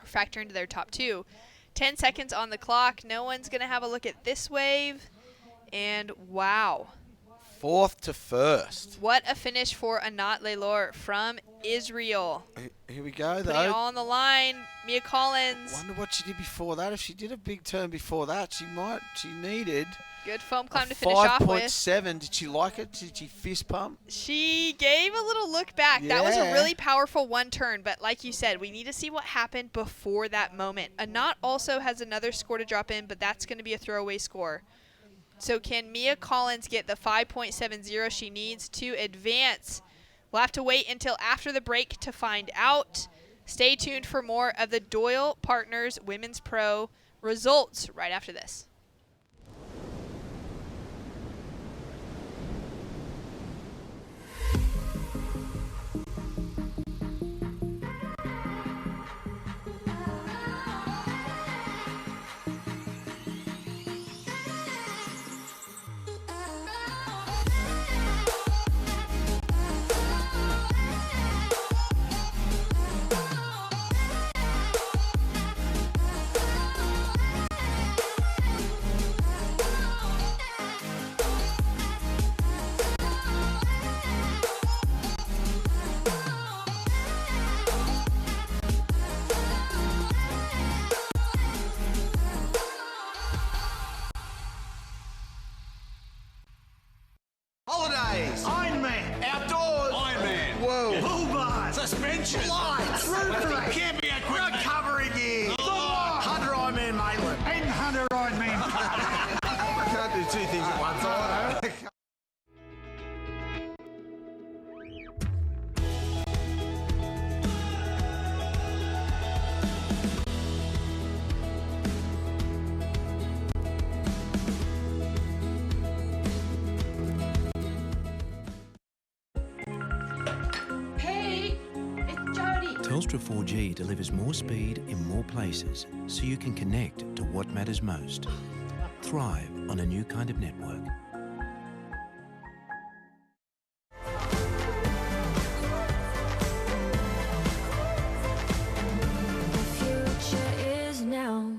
or factor into their top 2. 10 seconds on the clock. No one's going to have a look at this wave. And wow. 4th to 1st. What a finish for Anat Leilor from Israel. Here we go, Putting it though. all on the line. Mia Collins. Wonder what she did before that. If she did a big turn before that, she needed Good foam climb a to finish off with. 5.7. Did she like it? Did she fist pump? She gave a little look back. That was a Yeah. really powerful one turn, but like you said, we need to see what happened before that moment. Anat also has another score to drop in, but that's going to be a throwaway score. So can Mia Collins get the 5.70 she needs to advance? We'll have to wait until after the break to find out. Stay tuned for more of the Doyle Partners Women's Pro results right after this. Holidays. Ironman. Outdoors. Ironman. Whoa. Bull bars. Suspension. Lights. Roof rack. Camping equipment. Recovery gear. Hunter Ironman Maitland. And Hunter Ironman. I can't do two things at one time. Hey, it's Jody. Telstra 4G delivers more speed in more places so you can connect to what matters most. Thrive on a new kind of network. The future is now.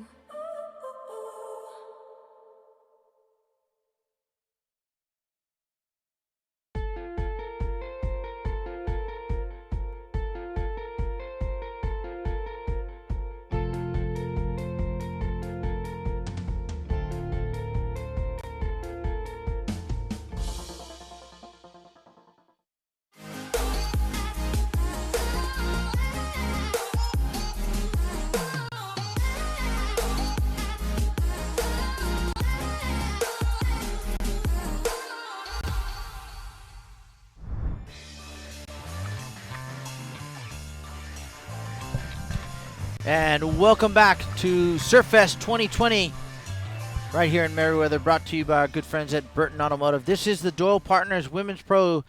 And welcome back to Surfest 2020, right here in Merriweather, brought to you by our good friends at Burton Automotive. This is the Doyle Partners Women's Pro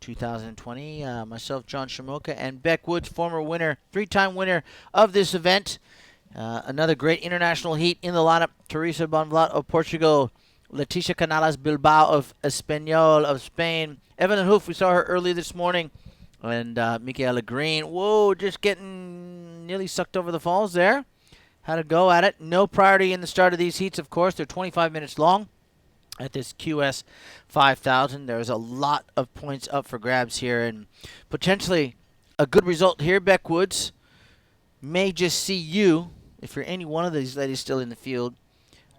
2020. Myself, John Shamoka, and Beck Woods, former winner, 3-time winner of this event. Another great international heat in the lineup. Teresa Bonvlat of Portugal, Leticia Canales Bilbao of Espanyol of Spain, Evelyn Hooft, we saw her early this morning, and Michaela Green. Whoa, just getting nearly sucked over the falls there. Had a go at it. No priority in the start of these heats, of course. They're 25 minutes long at this QS 5000. There's a lot of points up for grabs here, and potentially a good result here. Beck Woods may just see you, if you're any one of these ladies still in the field,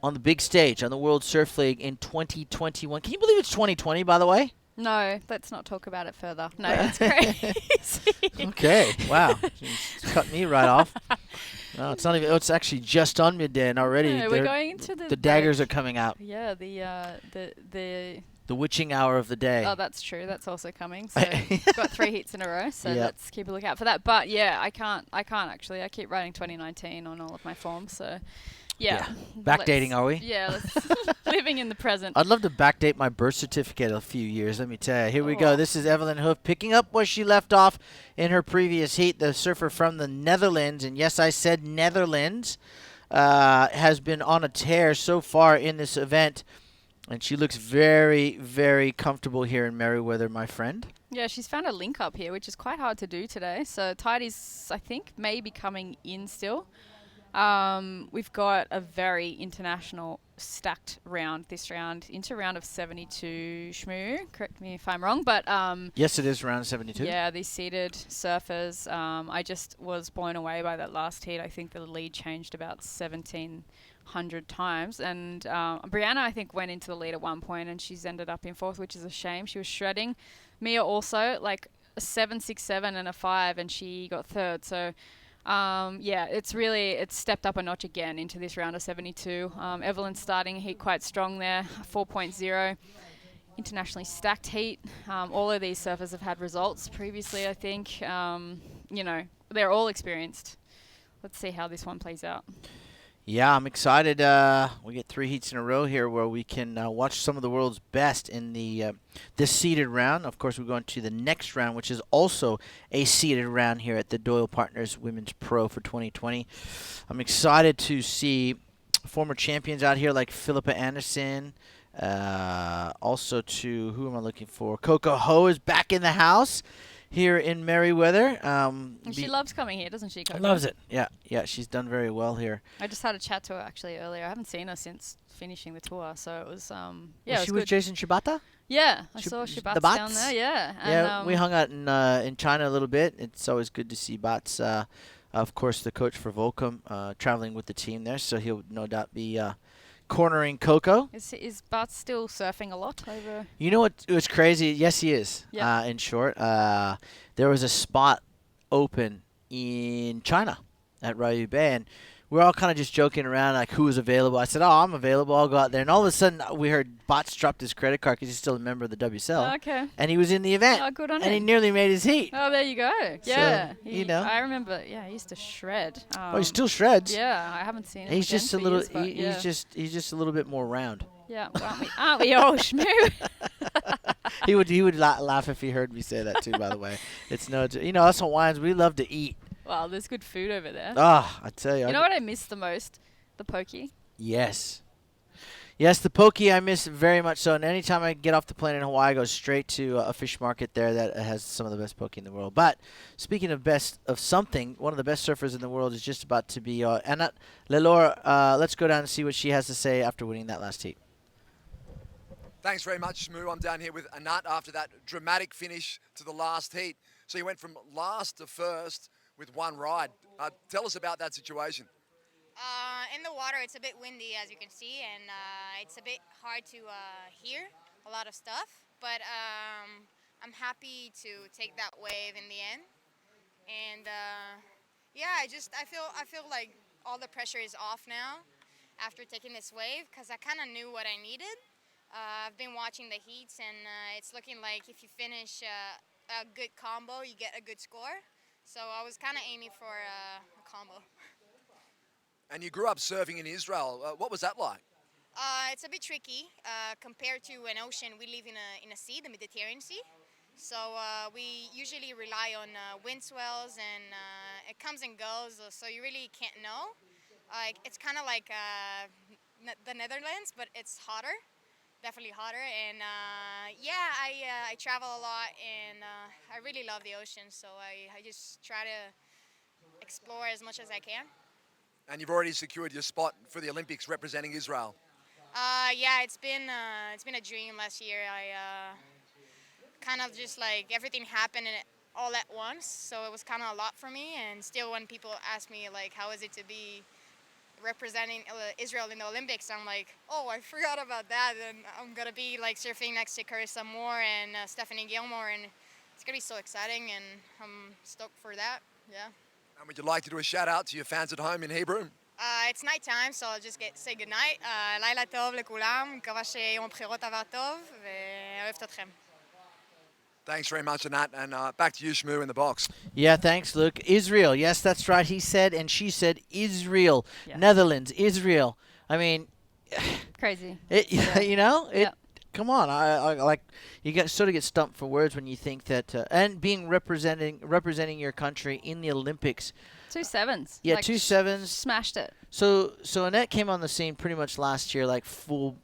on the big stage on the World Surf League in 2021. Can you believe it's 2020, by the way? No, let's not talk about it further. No, it's crazy. Okay, wow. She's cut me right off. No, it's not even. Oh, it's actually just on midday, and already No, we're going into the daggers are coming out. Yeah, the witching hour of the day. Oh, that's true. That's also coming. So we've got 3 heats in a row. So Yep. let's keep a lookout for that. But yeah, I can't actually. I keep writing 2019 on all of my forms. So yeah. Backdating, are we? Yeah, let's living in the present. I'd love to backdate my birth certificate a few years, let me tell you. Here we go. This is Evelyn Hooft picking up where she left off in her previous heat. The surfer from the Netherlands, and yes, I said Netherlands, has been on a tear so far in this event. And she looks very, very comfortable here in Merriweather, my friend. Yeah, she's found a link up here, which is quite hard to do today. So tide is, I think, maybe coming in still. We've got a very international stacked round this round into round of 72. Shmoo, correct me if I'm wrong, but Yes, it is round 72. yeah, these seeded surfers. I just was blown away by that last heat. I think the lead changed about 1,700 times, and Brianna I think went into the lead at one point, and she's ended up in fourth, which is a shame. She was shredding. Mia also like a 7.67 and a 5, and she got third. So. Yeah, it's stepped up a notch again into this round of 72. Evelyn's starting heat quite strong there, 4.0. Internationally stacked heat. All of these surfers have had results previously, I think. They're all experienced. Let's see how this one plays out. Yeah, I'm excited. We get 3 heats in a row here where we can watch some of the world's best in the this seeded round. Of course, we're going to the next round, which is also a seeded round here at the Doyle Partners Women's Pro for 2020. I'm excited to see former champions out here like Philippa Anderson. Also to, who am I looking for? Coco Ho is back in the house here in Merriweather. She loves coming here, doesn't she, Coco? Loves it. Yeah, she's done very well here. I just had a chat to her actually earlier. I haven't seen her since finishing the tour, so it was it Was was she good. with Jason Shibata? Yeah, I saw Shibata down there. Yeah, and, we hung out in China a little bit. It's always good to see Bats. Of course, the coach for Volcom traveling with the team there, so he'll no doubt be cornering Coco. Is Bart still surfing a lot over? You know what? It was crazy. Yes, he is. Yeah. In short, there was a spot open in China at Ryu Bay, and we're all kind of just joking around like who was available. I said, "Oh, I'm available. I'll go out there." And all of a sudden, we heard Bots dropped his credit card because he's still a member of the WSL. Okay. And he was in the event. Oh, good on and he him. nearly made his heat. Oh, there you go. Yeah. So, I remember. Yeah, he used to shred. He still shreds. Yeah, I haven't seen him. He's again just a for little. years, but yeah. He's just a little bit more round. Yeah, well, aren't we all, Shmoo? He would laugh if he heard me say that too. By the way, it's no. Us Hawaiians, we love to eat. Wow, there's good food over there. Ah, I tell you. You know what I miss the most? The pokey. Yes. Yes, the pokey I miss very much so. And anytime I get off the plane in Hawaii, I go straight to a fish market there that has some of the best pokey in the world. But speaking of best of something, one of the best surfers in the world is just about to be Anat Lelor. Let's go down and see what she has to say after winning that last heat. Thanks very much, Shmoo. I'm down here with Anat after that dramatic finish to the last heat. So you went from last to first with one ride. Tell us about that situation. In the water, it's a bit windy, as you can see, and it's a bit hard to hear a lot of stuff. But I'm happy to take that wave in the end. And yeah, I feel like all the pressure is off now after taking this wave because I kind of knew what I needed. I've been watching the heats, and it's looking like if you finish a good combo, you get a good score. So I was kind of aiming for a combo. And you grew up surfing in Israel. What was that like? It's a bit tricky compared to an ocean. We live in a sea, the Mediterranean Sea. So we usually rely on wind swells, and it comes and goes. So you really can't know. It's kind of like the Netherlands, but it's hotter. Definitely hotter, and yeah, I travel a lot, and I really love the ocean, so I just try to explore as much as I can. And you've already secured your spot for the Olympics representing Israel. Yeah, it's been a dream last year. I kind of just like everything happened all at once, so it was kind of a lot for me. And still, when people ask me like, how is it to be representing Israel in the Olympics, I'm like, oh, I forgot about that, and I'm gonna be like surfing next to Carissa Moore and Stephanie Gilmore, and it's gonna be so exciting, and I'm stoked for that. Yeah. And would you like to do a shout out to your fans at home in Hebrew? It's night time, so I'll just say good night. לילה טוב לכולם, מקווה שיום הבחירות עבר טוב, ואוהבת אתכם. Thanks very much, Anat, and back to you, Shmoo, in the box. Yeah, thanks, Luke. Israel, yes, that's right. He said, and she said, Israel, Yeah. Netherlands, Israel. I mean, Crazy. Yeah. Come on, I like you sort of get stumped for words when you think that, and being representing your country in the Olympics. 2 sevens. Yeah, Like, 2 sevens. Smashed it. So Annette came on the scene pretty much last year, like full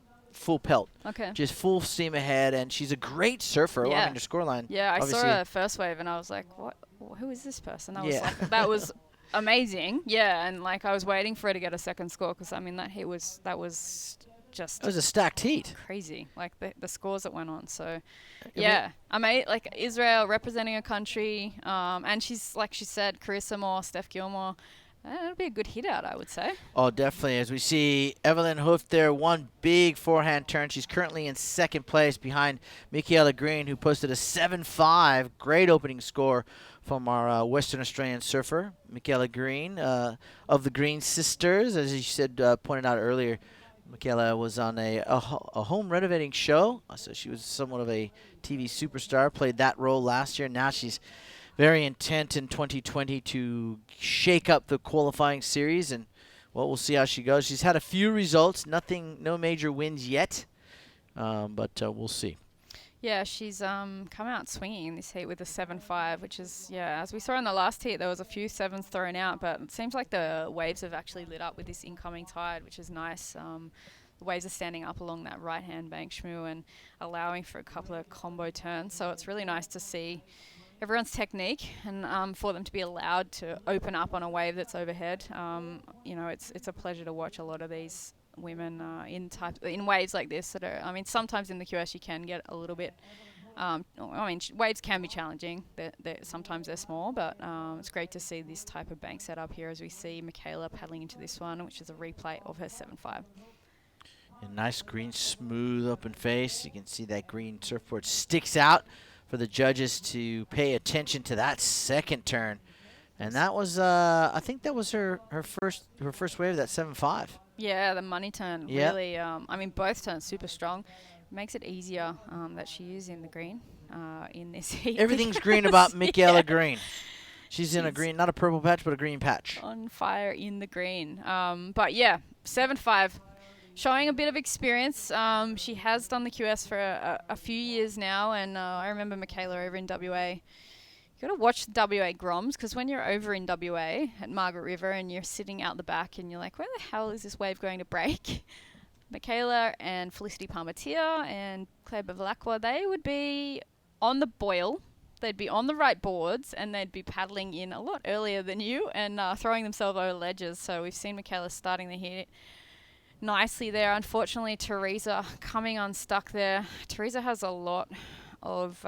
pelt. Okay. Just full steam ahead, and she's a great surfer. Yeah. I mean, her scoreline. Yeah, I obviously. saw her first wave, and I was like, what? Who is this person? I was Yeah. like, that was amazing. Yeah, and like I was waiting for her to get a second score because I mean that was just It was a stacked heat. crazy, like the scores that went on. So, yeah, like Israel representing a country, and she's like she said, Carissa Moore, Steph Gilmore. It'll be a good hit out, I would say. Oh, definitely. As we see Evelyn Hooft there, one big forehand turn. She's currently in second place behind Michaela Green, who posted a 7-5. Great opening score from our Western Australian surfer, Michaela Green, of the Green sisters. As you said, pointed out earlier, Michaela was on a home renovating show, so she was somewhat of a TV superstar, played that role last year. Now she's very intent in 2020 to shake up the qualifying series, and well, we'll see how she goes. She's had a few results, no major wins yet, but we'll see. Yeah, she's come out swinging in this heat with a 7-5, which is, as we saw in the last heat, there was a few sevens thrown out, but it seems like the waves have actually lit up with this incoming tide, which is nice. The waves are standing up along that right-hand bank, Shmoo, and allowing for a couple of combo turns, so it's really nice to see everyone's technique and for them to be allowed to open up on a wave that's overhead. It's a pleasure to watch a lot of these women in waves like this that are, sometimes in the QS you can get a little bit, waves can be challenging. Sometimes they're small, but it's great to see this type of bank set up here as we see Michaela paddling into this one, which is a replay of her 7-5. A nice green, smooth open face. You can see that green surfboard sticks out for the judges to pay attention to that second turn, and that was I think that was her first wave, that 7-5. Yeah, the money turn really. Both turns super strong. Makes it easier that she is in the green in this heat. Everything's green about Michaela Green. She's in a green, not a purple patch, but a green patch. On fire in the green. But yeah, 7-5. Showing a bit of experience. She has done the QS for a few years now, and I remember Michaela over in WA. You got to watch the WA Groms, because when you're over in WA at Margaret River and you're sitting out the back and you're like, where the hell is this wave going to break? Michaela and Felicity Palmateer and Claire Bevilacqua, they would be on the boil. They'd be on the right boards and they'd be paddling in a lot earlier than you and throwing themselves over ledges. So we've seen Michaela starting the heat nicely there. Unfortunately, Teresa coming unstuck there. Teresa has a lot of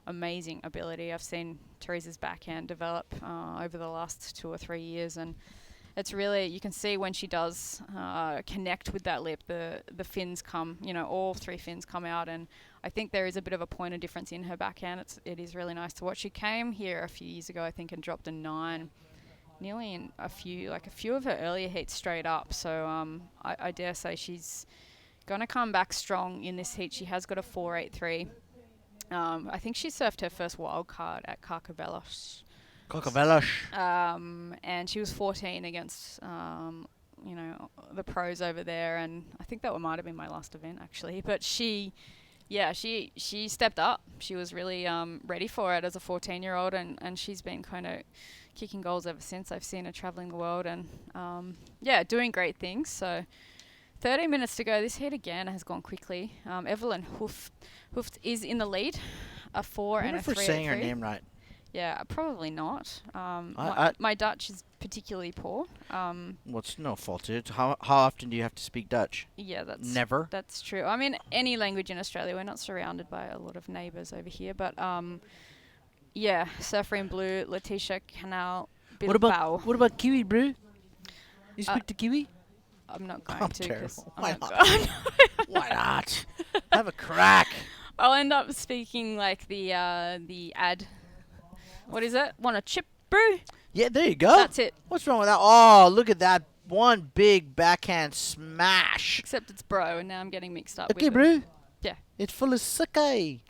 amazing ability. I've seen Teresa's backhand develop over the last 2 or 3 years, and it's really, you can see when she does connect with that lip, the fins come, all 3 fins come out, and I think there is a bit of a point of difference in her backhand. It is really nice to watch. She came here a few years ago, I think, and dropped a 9. Nearly in a few of her earlier heats straight up. So I dare say she's going to come back strong in this heat. She has got a 4.83. I think she surfed her first wild card at Carcavelos. And she was 14 against, the pros over there. And I think that might have been my last event, actually. But she stepped up. She was really ready for it as a 14-year-old, and she's been kind of kicking goals ever since. I've seen her traveling the world and, doing great things. So 13 minutes to go. This heat again has gone quickly. Evelyn Hooft is in the lead, a 4 and a 3. For saying her name right. Yeah, probably not. My Dutch is particularly poor. It's no fault. How often do you have to speak Dutch? Yeah, that's never. That's true. Any language in Australia, we're not surrounded by a lot of neighbours over here, but Surfer in Blue, Letitia Canal, Bilbao. What about Kiwi, bro? You speak to Kiwi? I'm not going to. Terrible. Why not? Why not? Have a crack. I'll end up speaking like the ad. What is it? Want a chip, bro? Yeah, there you go. That's it. What's wrong with that? Oh, look at that. One big backhand smash. Except it's bro, and now I'm getting mixed up okay, with bro. it. Yeah. It's full of sake.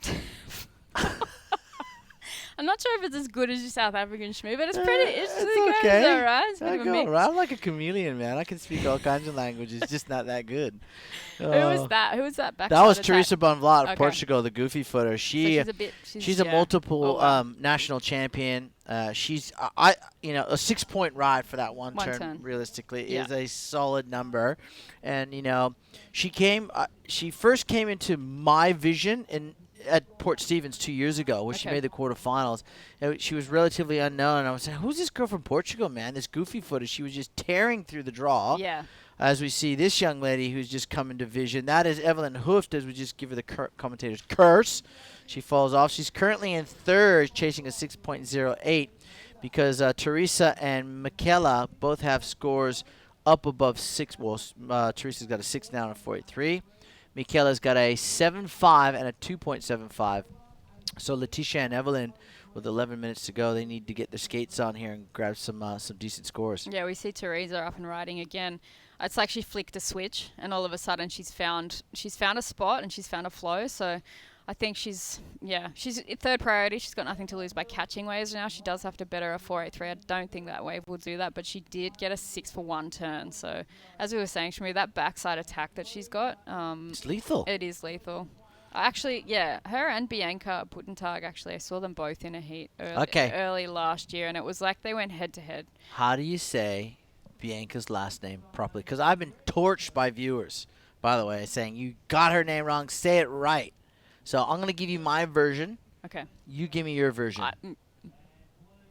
I'm not sure if it's as good as your South African shmoo, but it's pretty. It's okay. All right. It's a bit of a mix. I'm like a chameleon, man. I can speak all kinds of languages, just not that good. Who was that? Who was that back? That was Teresa Bonvlat of Portugal, the goofy footer. She's a multiple national champion. She's a 6-point ride for that one turn. Realistically, is a solid number, and she first came into my vision at Port Stevens 2 years ago, where she Okay. made the quarterfinals. She was relatively unknown, and I was saying, "Who's this girl from Portugal, man? This goofy footer." She was just tearing through the draw. Yeah. As we see this young lady who's just come into vision. That is Evelyn Hooft, as we just give her the commentator's curse. She falls off. She's currently in third, chasing a 6.08, because Teresa and Michaela both have scores up above 6. Well, Teresa's got a 6 down and 4.83. Michaela's got a 7.5 and a 2.75. So Letitia and Evelyn, with 11 minutes to go, they need to get their skates on here and grab some decent scores. Yeah, we see Teresa up and riding again. It's like she flicked a switch, and all of a sudden she's found a spot and she's found a flow. So I think she's third priority. She's got nothing to lose by catching waves now. She does have to better a 4.83. I don't think that wave will do that, but she did get a 6 for 1 turn. So as we were saying, Shmi, that backside attack that she's got, it's lethal. It is lethal. Actually, yeah, her and Bianca Puttentag, actually, I saw them both in a heat early last year, and it was like they went head to head. How do you say Bianca's last name properly? Because I've been torched by viewers, by the way, saying you got her name wrong. Say it right. So I'm going to give you my version. Okay. You give me your version.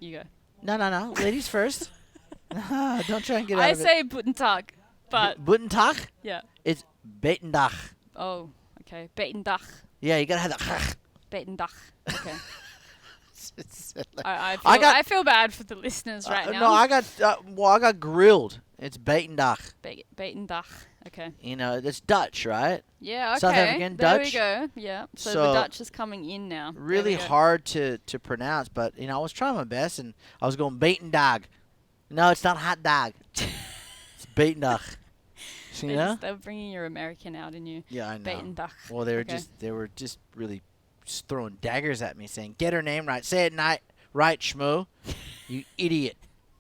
You go. No. Ladies first. Don't try and get out of it. I say Puttentag, but... Buttentag? Yeah. It's Betendach. Oh, okay. Betendach. Yeah, you got to have that. Betendach. Okay. I I feel bad for the listeners right now. No, I got grilled. It's Betendach. Betendach. Okay. You know, that's Dutch, right? Yeah, okay. South African, there Dutch. There we go. Yeah. So the Dutch is coming in now. Really hard to pronounce, but, you know, I was trying my best, and I was going Betendach. No, it's not hot dog. It's Betendach. You know? They're bringing your American out in you. Yeah, I know. Betendach. Well, they were just really just throwing daggers at me, saying, "Get her name right. Say it right, schmoo. You idiot."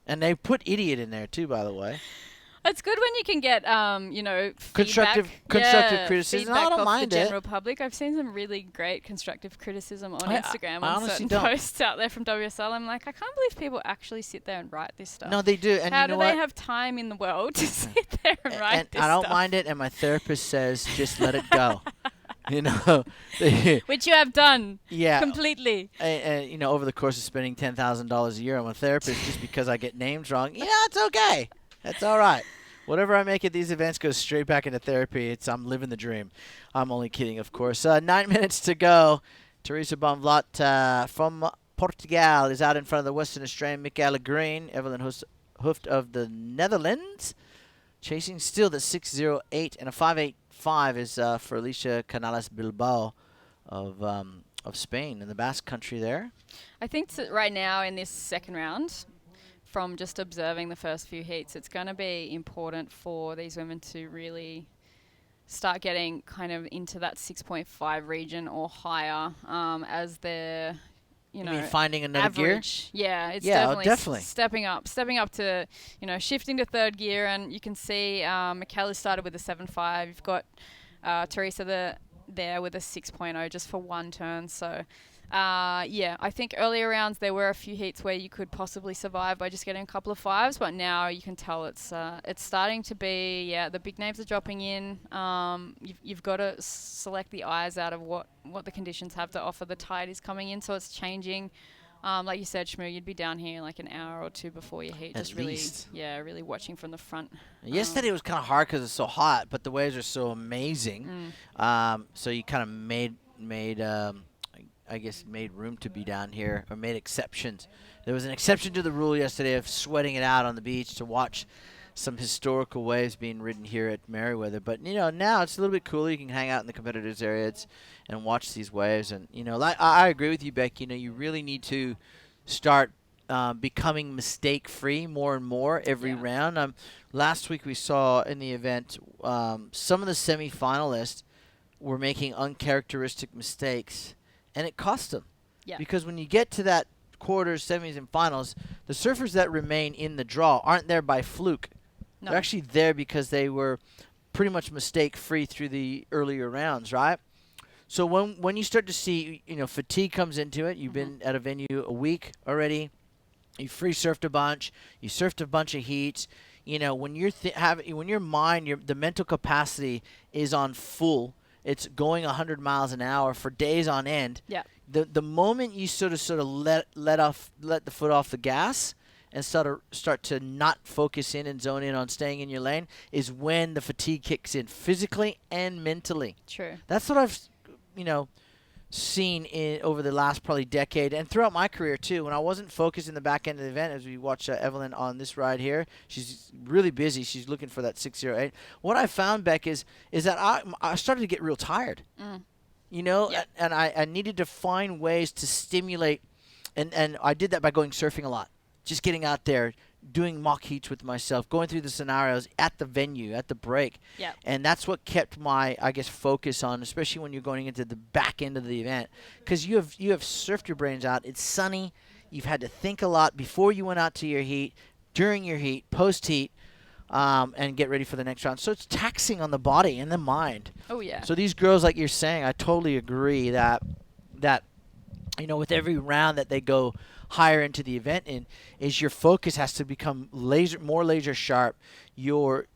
And they put idiot in there too, by the way. It's good when you can get, constructive criticism. Feedback I don't off mind the it. general public. I've seen some really great constructive criticism on I Instagram on honestly certain don't. posts out there from WSL. I'm like, I can't believe people actually sit there and write this stuff. No, they do. And how you know do what? they have time in the world to sit there and write And this I don't stuff? mind it, and my therapist says, just let it go. You know, which you have done. Yeah, completely. And you know, over the course of spending $10,000 a year on a therapist, just because I get names wrong, yeah, it's okay. That's all right. Whatever I make at these events goes straight back into therapy. I'm living the dream. I'm only kidding, of course. 9 minutes to go. Teresa Baum from Portugal is out in front of the Western Australian Michaela Green. Evelyn Hooft of the Netherlands chasing still the 6.08, and a 5.85 is for Alicia Canales Bilbao of Spain in the Basque Country there. I think right now in this second round, from just observing the first few heats, it's going to be important for these women to really start getting kind of into that 6.5 region or higher as they're, you mean finding another average gear? Yeah, it's definitely stepping up to, shifting to third gear. And you can see Michaela started with a 7.5. You've got Teresa there with a 6.0 just for 1 turn. So I think earlier rounds there were a few heats where you could possibly survive by just getting a couple of 5s, but now you can tell it's starting to be, the big names are dropping in. You've got to select the eyes out of what the conditions have to offer. The tide is coming in, so it's changing. Like you said, Shmoo, you'd be down here like an hour or 2 before your heat, At least. really watching from the front. Yesterday it was kind of hard because it's so hot, but the waves are so amazing. So you kind of made room to be down here, or made exceptions. There was an exception to the rule yesterday of sweating it out on the beach to watch some historical waves being ridden here at Merriweather. But, now it's a little bit cooler. You can hang out in the competitors' areas and watch these waves. And, I agree with you, Beck. You really need to start becoming mistake-free more and more every round. Last week we saw in the event some of the semifinalists were making uncharacteristic mistakes, and it cost them. Yeah. Because when you get to that quarters, semis, and finals, the surfers that remain in the draw aren't there by fluke. No. They're actually there because they were pretty much mistake-free through the earlier rounds, right? So when you start to see, fatigue comes into it. You've been at a venue a week already. You free surfed a bunch. You surfed a bunch of heats. When you're when your mind, the mental capacity is on full, it's going 100 miles an hour for days on end. Yeah. The moment you sort of let the foot off the gas and start to not focus in and zone in on staying in your lane is when the fatigue kicks in, physically and mentally. True. That's what I've seen over the last probably decade and throughout my career too. When I wasn't focused in the back end of the event, as we watch Evelyn on this ride here, she's really busy. She's looking for that 608. What I found, Beck, is that I started to get real tired. And I needed to find ways to stimulate, and I did that by going surfing a lot, just getting out there, doing mock heats with myself, going through the scenarios at the venue, at the break. Yeah. And that's what kept my, I guess, focus on, especially when you're going into the back end of the event, because you have surfed your brains out. It's sunny. You've had to think a lot before you went out to your heat, during your heat, post-heat, and get ready for the next round. So it's taxing on the body and the mind. Oh, yeah. So these girls, like you're saying, I totally agree that with every round that they go higher into the event is your focus has to become more laser sharp. Your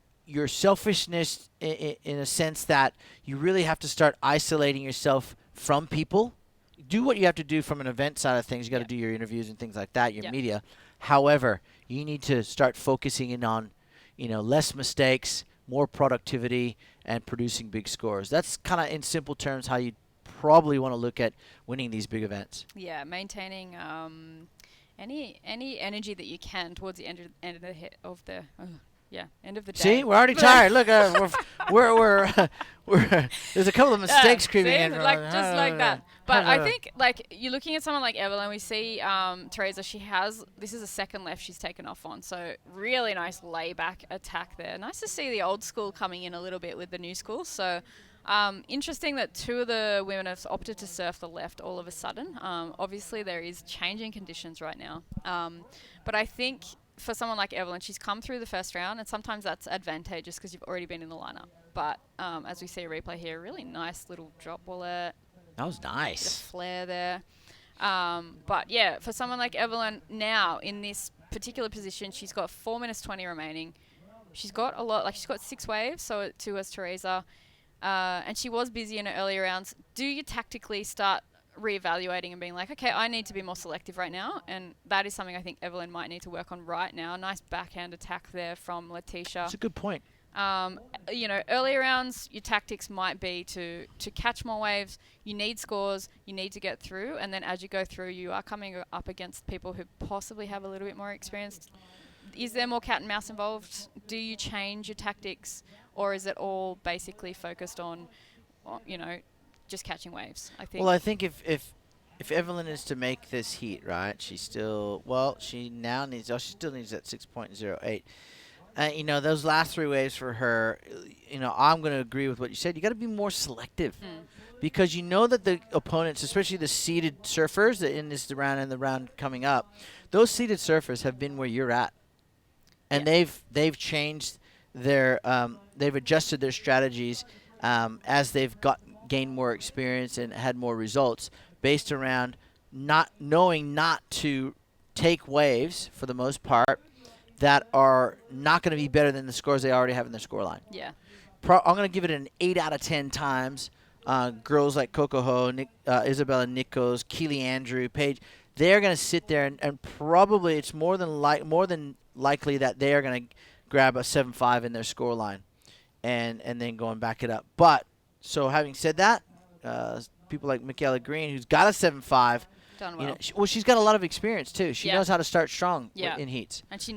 selfishness in a sense that you really have to start isolating yourself from people. Do what you have to do from an event side of things. You got to do your interviews and things like that, your media. However, you need to start focusing in on, less mistakes, more productivity, and producing big scores. That's kind of in simple terms how you probably want to look at winning these big events. Yeah, maintaining any energy that you can towards the end of the end of the day. See, we're already tired. Look, we're there's a couple of mistakes creeping in. Just like that. But I think you're looking at someone like Evelyn. We see Teresa. This is a second left she's taken off on. So really nice layback attack there. Nice to see the old school coming in a little bit with the new school. So. Interesting that two of the women have opted to surf the left all of a sudden. Obviously, there is changing conditions right now. But I think for someone like Evelyn, she's come through the first round, and sometimes that's advantageous because you've already been in the lineup. But as we see a replay here, really nice little drop wallet. That was nice. Bit of flair there. But yeah, for someone like Evelyn now in this particular position, she's got 4 minutes 20 remaining. She's got a lot, she's got 6 waves, so too has Teresa. And she was busy in her earlier rounds. Do you tactically start reevaluating and being like, okay, I need to be more selective right now? And that is something I think Evelyn might need to work on right now. Nice backhand attack there from Letitia. That's a good point. Earlier rounds, your tactics might be to catch more waves. You need scores. You need to get through. And then as you go through, you are coming up against people who possibly have a little bit more experience. Is there more cat and mouse involved? Do you change your tactics? Or is it all basically focused on, just catching waves? I think. Well, I think if Evelyn is to make this heat, right, she still needs that 6.08. Those last 3 waves for her, I'm going to agree with what you said. You got to be more selective because you know that the opponents, especially the seeded surfers in this round and the round coming up, those seeded surfers have been where you're at, and they've changed their they've adjusted their strategies as they've gained more experience and had more results based around not to take waves for the most part that are not going to be better than the scores they already have in their scoreline. Yeah. I'm going to give it an 8 out of 10 times. Girls like Coco Ho, Isabella Nichols, Keely Andrew, Paige, they're going to sit there and probably it's more than likely that they are going to grab a 7.5 in their scoreline and then go and back it up. But, so having said that, people like Michaela Green, who's got a 7.5, done well. She's got a lot of experience too. She knows how to start strong in heats. And she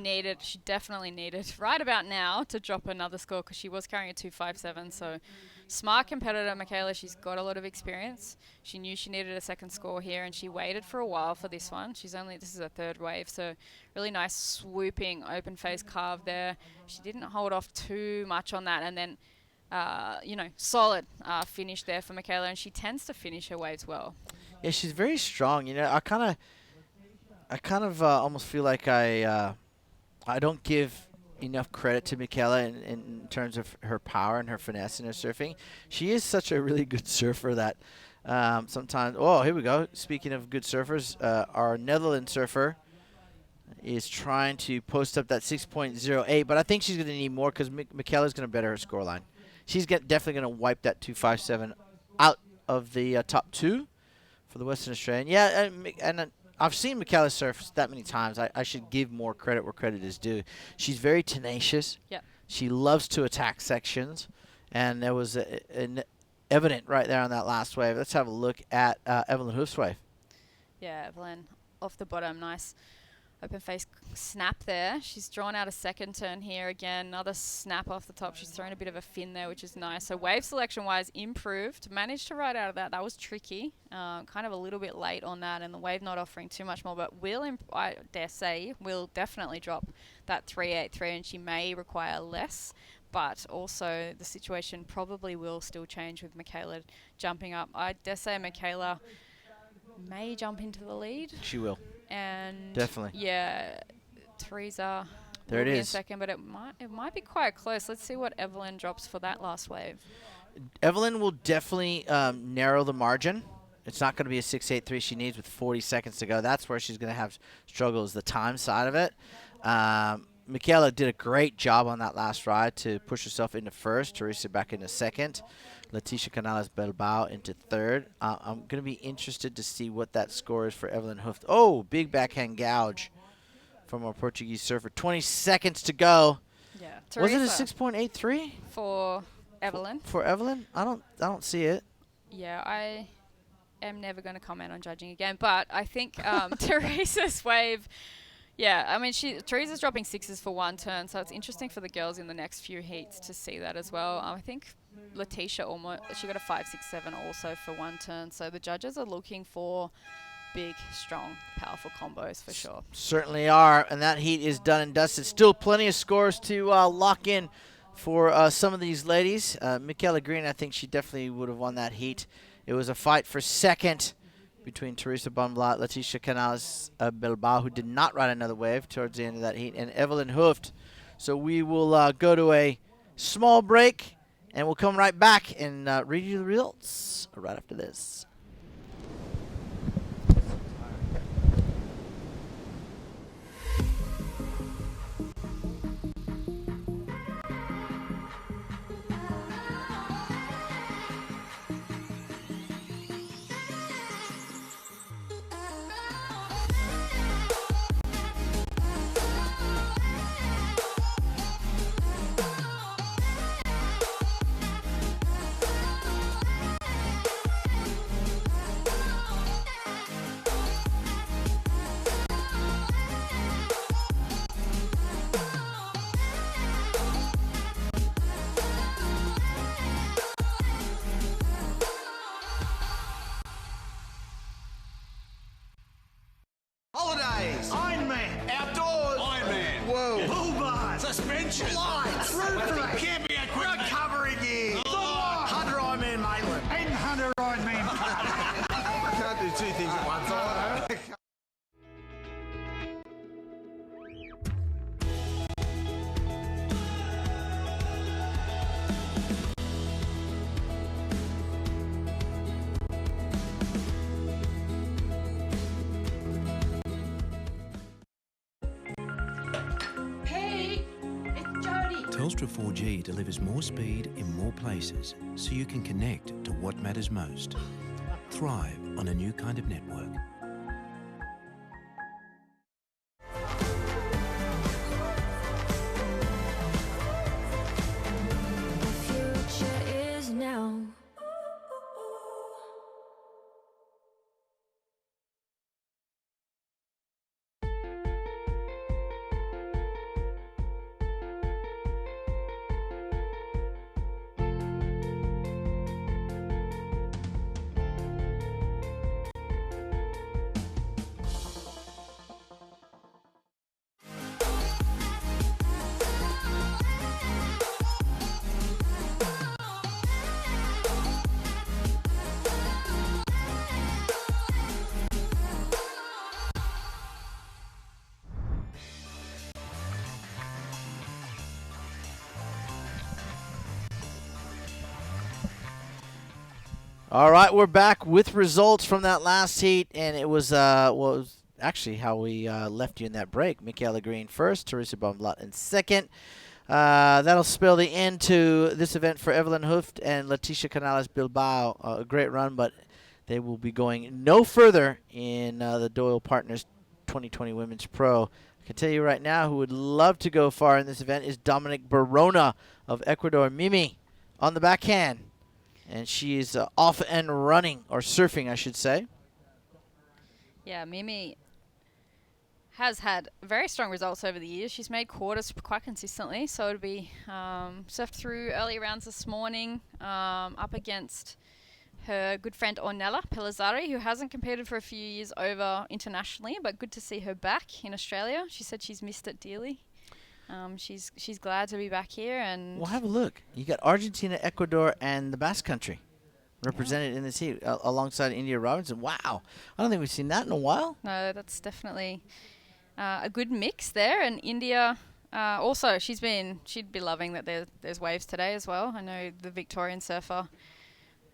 definitely needed right about now to drop another score because she was carrying a 2.57. So smart competitor, Michaela. She's got a lot of experience. She knew she needed a second score here, and she waited for a while for this one. This is her 3rd wave, so really nice swooping open face carve there. She didn't hold off too much on that, and then solid finish there for Michaela, and she tends to finish her waves well. Yeah, she's very strong. I kind of almost feel like I don't give enough credit to Michaela in terms of her power and her finesse in her surfing. She is such a really good surfer that sometimes. Oh, here we go. Speaking of good surfers, our Netherlands surfer is trying to post up that 6.08, but I think she's going to need more because Michaela's going to better her scoreline. She's definitely going to wipe that 2.57 out of the top 2 for the Western Australian. Yeah, and I've seen Michaela surf that many times. I should give more credit where credit is due. She's very tenacious. Yeah. She loves to attack sections, and there was an evident right there on that last wave. Let's have a look at Evelyn Hooft's wave. Yeah, Evelyn off the bottom, nice open face snap there. She's drawn out a second turn here again. Another snap off the top. She's thrown a bit of a fin there, which is nice. So wave selection wise improved. Managed to ride out of that. That was tricky. Kind of a little bit late on that, and the wave not offering too much more. But I dare say, will definitely drop that 383, and she may require less. But also the situation probably will still change with Michaela jumping up. I dare say Michaela may jump into the lead. She will. And definitely. Yeah, Teresa. There it will be is. a second, but it might be quite close. Let's see what Evelyn drops for that last wave. Evelyn will definitely narrow the margin. It's not going to be a 6.83 she needs with 40 seconds to go. That's where she's going to have struggles, the time side of it. Michaela did a great job on that last ride to push herself into first. Teresa back into second. Leticia Canales Bilbao into third. I'm going to be interested to see what that score is for Evelyn Hooft. Oh, big backhand gouge from our Portuguese surfer. 20 seconds to go. Yeah. Was it a Teresa 6.83 for Evelyn? For Evelyn? I don't see it. Yeah, I am never going to comment on judging again, but I think Teresa's wave. Yeah, I mean, Teresa's dropping 6s for one turn, so it's interesting for the girls in the next few heats to see that as well. I think Leticia she got a 5, 6, 7 also for one turn, so the judges are looking for big, strong, powerful combos for sure. Certainly are, and that heat is done and dusted. Still plenty of scores to lock in for some of these ladies. Michaela Green, I think she definitely would have won that heat. It was a fight for second between Teresa Bonblat, Leticia Canales Bilbao, who did not ride another wave towards the end of that heat, and Evelyn Hooft. So we will go to a small break, and we'll come right back and read you the results right after this. Holidays. Ironman. Outdoors. Ironman. Whoa. Pool bars. Suspension. Lights. Roofing. Camping equipment. Recovery gear. Hunter Ironman Maitland. And Hunter Ironman. I can't do two things at once. Telstra 4G delivers more speed in more places so you can connect to what matters most. Thrive on a new kind of network. The future is now. All right, we're back with results from that last heat, and it was it was actually how we left you in that break. Michaela Green first, Teresa Bonblat in second. That'll spell the end to this event for Evelyn Hooft and Leticia Canales Bilbao. A great run, but they will be going no further in the Doyle Partners 2020 Women's Pro. I can tell you right now who would love to go far in this event is Dominic Barona of Ecuador. Mimi on the backhand. And she is off and running, or surfing, I should say. Yeah, Mimi has had very strong results over the years. She's made quarters quite consistently, so it'll be surfed through early rounds this morning up against her good friend Ornella Pellizzari, who hasn't competed for a few years over internationally, but good to see her back in Australia. She said she's missed it dearly. She's glad to be back here. And Well, have a look. You got Argentina, Ecuador, and the Basque Country represented in this heat alongside India Robinson. Wow. I don't think we've seen that in a while. No, that's definitely a good mix there. And India also, she'd be loving that there's waves today as well. I know the Victorian surfer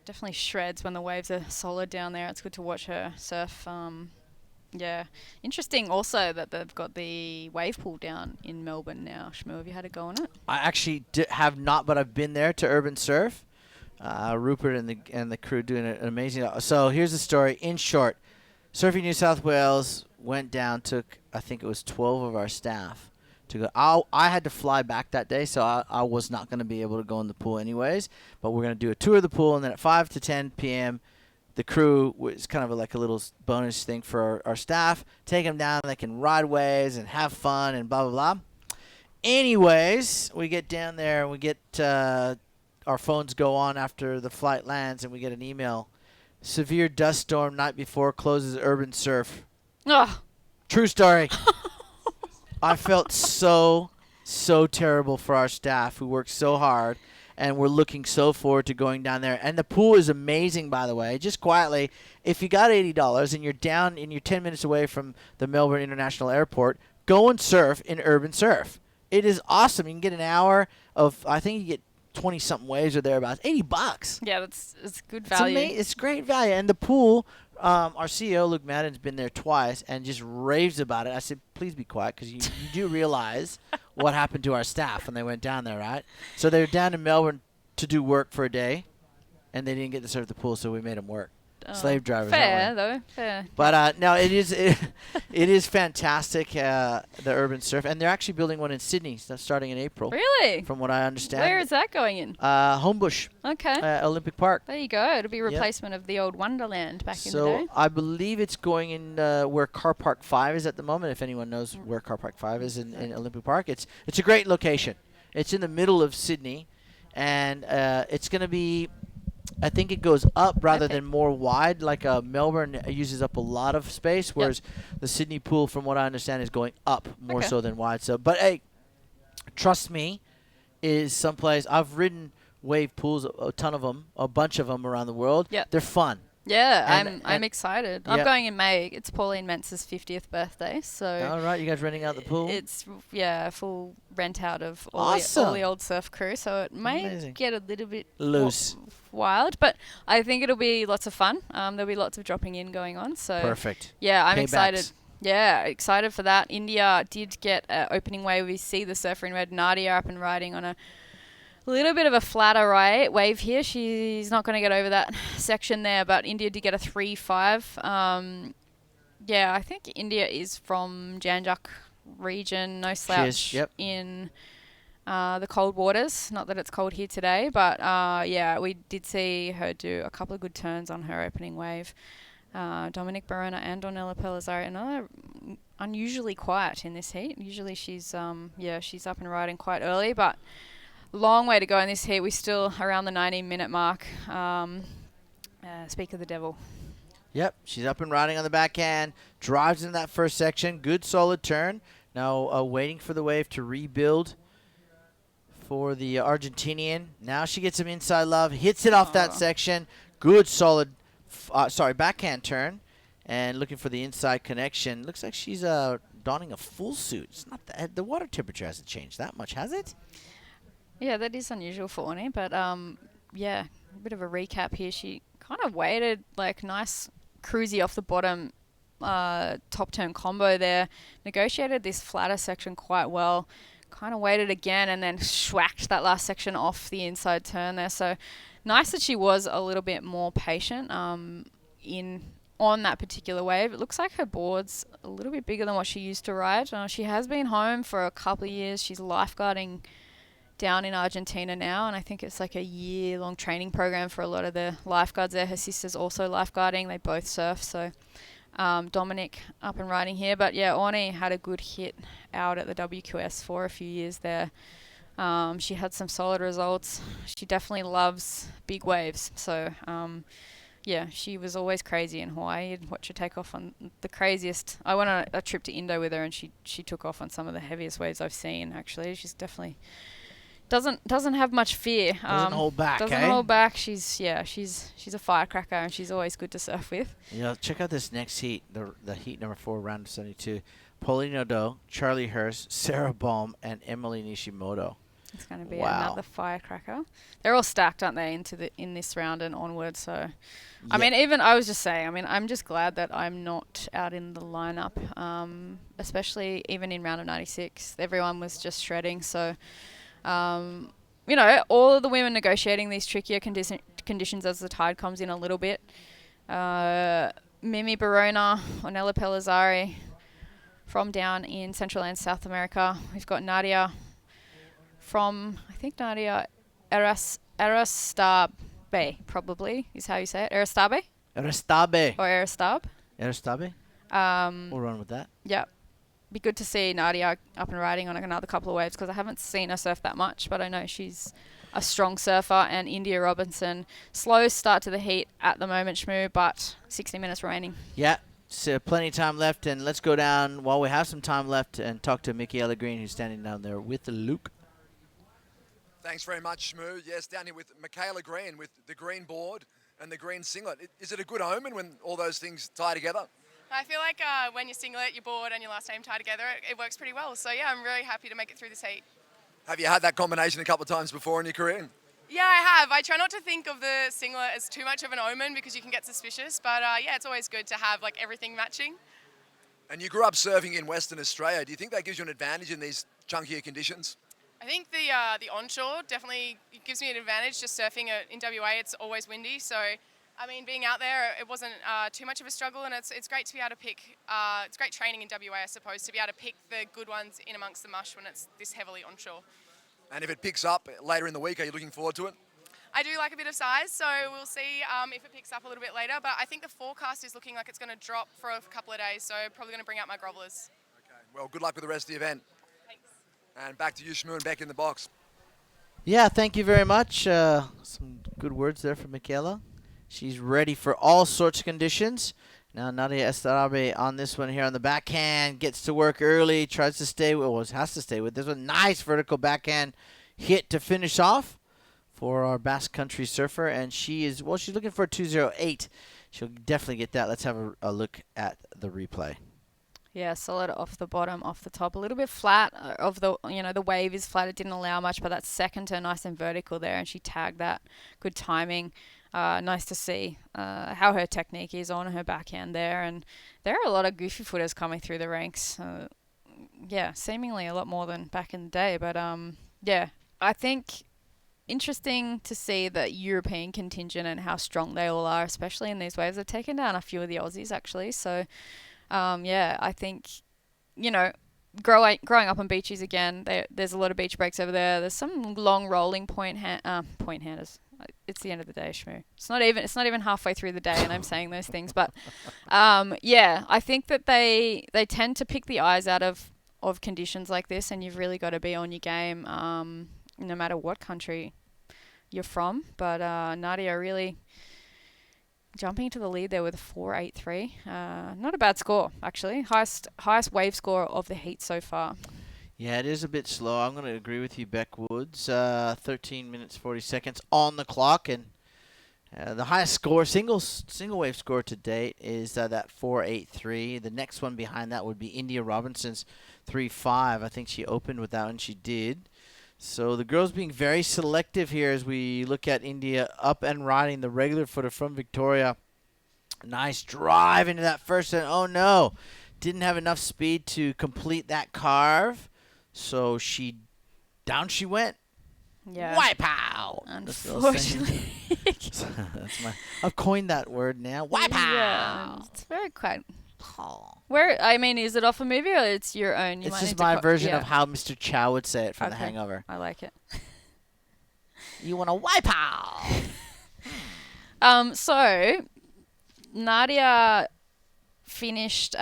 definitely shreds when the waves are solid down there. It's good to watch her surf. Yeah. Interesting also that they've got the wave pool down in Melbourne now. Shmoo, have you had a go on it? I actually have not, but I've been there to Urban Surf. Rupert and the crew doing an amazing. So here's the story. In short, Surfing New South Wales went down, took, I think it was 12 of our staff to go. I had to fly back that day, so I was not going to be able to go in the pool anyways. But we're going to do a tour of the pool, and then at 5 to 10 p.m., the crew was kind of like a little bonus thing for our staff. Take them down. They can ride waves and have fun and blah, blah, blah. Anyways, we get down there, and we get our phones go on after the flight lands, and we get an email. Severe dust storm night before closes Urban Surf. Ugh. True story. I felt so terrible for our staff who worked so hard and we're looking so forward to going down there. And the pool is amazing, by the way. Just quietly, if you got $80 and you're down and you're 10 minutes away from the Melbourne International Airport, go and surf in Urban Surf. It is awesome. You can get an hour of, I think you get 20-something waves or thereabouts. $80. Yeah, it's good value. It's great value. And the pool, our CEO, Luke Madden's been there twice and just raves about it. I said, please be quiet, because you do realize what happened to our staff when they went down there, right? So they were down in Melbourne to do work for a day, and they didn't get to surf the pool, so we made them work. Slave drivers. Fair, though. Fair. But no, it is fantastic, the Urban Surf. And they're actually building one in Sydney starting in April. Really? From what I understand. Where is that going in? Homebush. Okay. Olympic Park. There you go. It'll be a replacement of the old Wonderland back in the day. So I believe it's going in where Car Park 5 is at the moment, if anyone knows where Car Park 5 is in Olympic Park. It's a great location. It's in the middle of Sydney, and it's going to be, I think it goes up rather than more wide. Like Melbourne uses up a lot of space, whereas the Sydney pool, from what I understand, is going up more so than wide. So, but hey, trust me, is someplace I've ridden wave pools, a ton of them, a bunch of them around the world. Yeah, they're fun. Yeah, I'm excited. I'm going in May. It's Pauline Mentz's 50th birthday, so. All right, you guys renting out the pool? It's full rent out of all the old surf crew, so it may get a little bit loose, wild, but I think it'll be lots of fun. There'll be lots of dropping in going on, so. Perfect. Yeah, I'm excited. Yeah, excited for that. India did get an opening wave. We see the surfer in red, Nadia, up and riding on a little bit of a flatter wave here. She's not going to get over that section there, but India did get a 3-5. Yeah, I think India is from Janjak region, no slouch in the cold waters. Not that it's cold here today, but yeah, we did see her do a couple of good turns on her opening wave. Dominic Barona and Ornella Pellizzari, another unusually quiet in this heat. Usually she's she's up and riding quite early, but long way to go in this heat. We're still around the 90-minute mark. Speak of the devil. Yep, she's up and riding on the backhand, drives in that first section, good solid turn. Now waiting for the wave to rebuild for the Argentinian. Now she gets some inside love, hits it off that section, good solid, backhand turn, and looking for the inside connection. Looks like she's donning a full suit. It's not the water temperature hasn't changed that much, has it? Yeah, that is unusual for Orny, but yeah, a bit of a recap here. She kind of waited, like, nice cruisy off the bottom top turn combo there. Negotiated this flatter section quite well. kind of waited again and then schwacked that last section off the inside turn there. So nice that she was a little bit more patient on that particular wave. It looks like her board's a little bit bigger than what she used to ride. She has been home for a couple of years. She's lifeguarding down in Argentina now, and I think it's like a year-long training program for a lot of the lifeguards there. Her sister's also lifeguarding. They both surf, so Dominic up and riding here. But yeah, Orne had a good hit out at the WQS for a few years there. She had some solid results. She definitely loves big waves, so yeah, she was always crazy in Hawaii. I'd watch her take off on the craziest. I went on a trip to Indo with her, and she took off on some of the heaviest waves I've seen. Actually, she's definitely doesn't have much fear. Doesn't hold back. Doesn't hold back. She's a firecracker, and she's always good to surf with. Yeah, check out this next heat, the heat number 4, round of 72. Pauline Odo, Charlie Hurst, Sarah Baum, and Emily Nishimoto. It's going to be another firecracker. They're all stacked, aren't they, in this round and onward? So, I mean, I was just saying. I mean, I'm just glad that I'm not out in the lineup, especially even in round of 96. Everyone was just shredding. So, you know, all of the women negotiating these trickier conditions as the tide comes in a little bit. Mimi Barona, Ornella Pellizzari from down in Central and South America. We've got Nadia from, I think Nadia Aristabe, probably is how you say it. Aristabe? Aristabe. Or Aristab. Aristabe? We'll run with that. Yep. Be good to see Nadia up and riding on another couple of waves, because I haven't seen her surf that much, but I know she's a strong surfer. And India Robinson, slow start to the heat at the moment, Shmoo, but 60 minutes remaining. Yeah, so plenty of time left, and let's go down while we have some time left and talk to Michaela Green, who's standing down there with Luke. Thanks very much, Shmoo. Yes, down here with Michaela Green with the green board and the green singlet. Is it a good omen when all those things tie together? I feel like when your singlet, your board and your last name tie together, it works pretty well. So yeah, I'm really happy to make it through this heat. Have you had that combination a couple of times before in your career? Yeah, I have. I try not to think of the singlet as too much of an omen because you can get suspicious. But yeah, it's always good to have like everything matching. And you grew up surfing in Western Australia. Do you think that gives you an advantage in these chunkier conditions? I think the onshore definitely gives me an advantage. Just surfing in WA, it's always windy. So, I mean, being out there, it wasn't too much of a struggle, and it's great to be able to pick. It's great training in WA, I suppose, to be able to pick the good ones in amongst the mush when it's this heavily onshore. And if it picks up later in the week, are you looking forward to it? I do like a bit of size, so we'll see if it picks up a little bit later. But I think the forecast is looking like it's going to drop for a couple of days, so probably going to bring out my grovelers. Okay. Well, good luck with the rest of the event. Thanks. And back to you, Shmoo, and back in the box. Yeah, thank you very much. Some good words there from Michaela. She's ready for all sorts of conditions. Now Nadia Estarabe on this one here on the backhand. Gets to work early. Tries to stay with, has to stay with. There's a nice vertical backhand hit to finish off for our Basque Country surfer. And she is, well, she's looking for a 208. She'll definitely get that. Let's have a look at the replay. Yeah, solid off the bottom, off the top. A little bit flat of the, the wave is flat. It didn't allow much, but that second turn nice and vertical there, and she tagged that. Good timing. Nice to see how her technique is on her backhand there. And there are a lot of goofy footers coming through the ranks. Yeah, seemingly a lot more than back in the day. But, yeah, I think interesting to see the European contingent and how strong they all are, especially in these waves. They've taken down a few of the Aussies, actually. So, yeah, I think, growing up on beaches again, there's a lot of beach breaks over there. There's some long rolling point handers. It's the end of the day, Shmoo. It's not even halfway through the day, and I'm saying those things. But yeah, I think that they tend to pick the eyes out of conditions like this, and you've really got to be on your game, no matter what country you're from. But Nadia really jumping into the lead there with a 4.83. Not a bad score, actually. Highest wave score of the heat so far. Yeah, it is a bit slow. I'm going to agree with you, Beck Woods. 13 minutes, 40 seconds on the clock. And the highest score, single wave score to date is that 4.83. The next one behind that would be India Robinson's 3.5. I think she opened with that one. She did. So the girls being very selective here as we look at India up and riding the regular footer from Victoria. Nice drive into that first, and oh no, didn't have enough speed to complete that carve. So down she went. Yeah. Wipe out. Unfortunately. I've coined that word now. Wipe Yeah, out. it's very quite. I mean, is it off a movie or it's your own? It's just my version of how Mr. Chow would say it from The Okay. Hangover. I like it. You want to wipe out. So Nadia finished.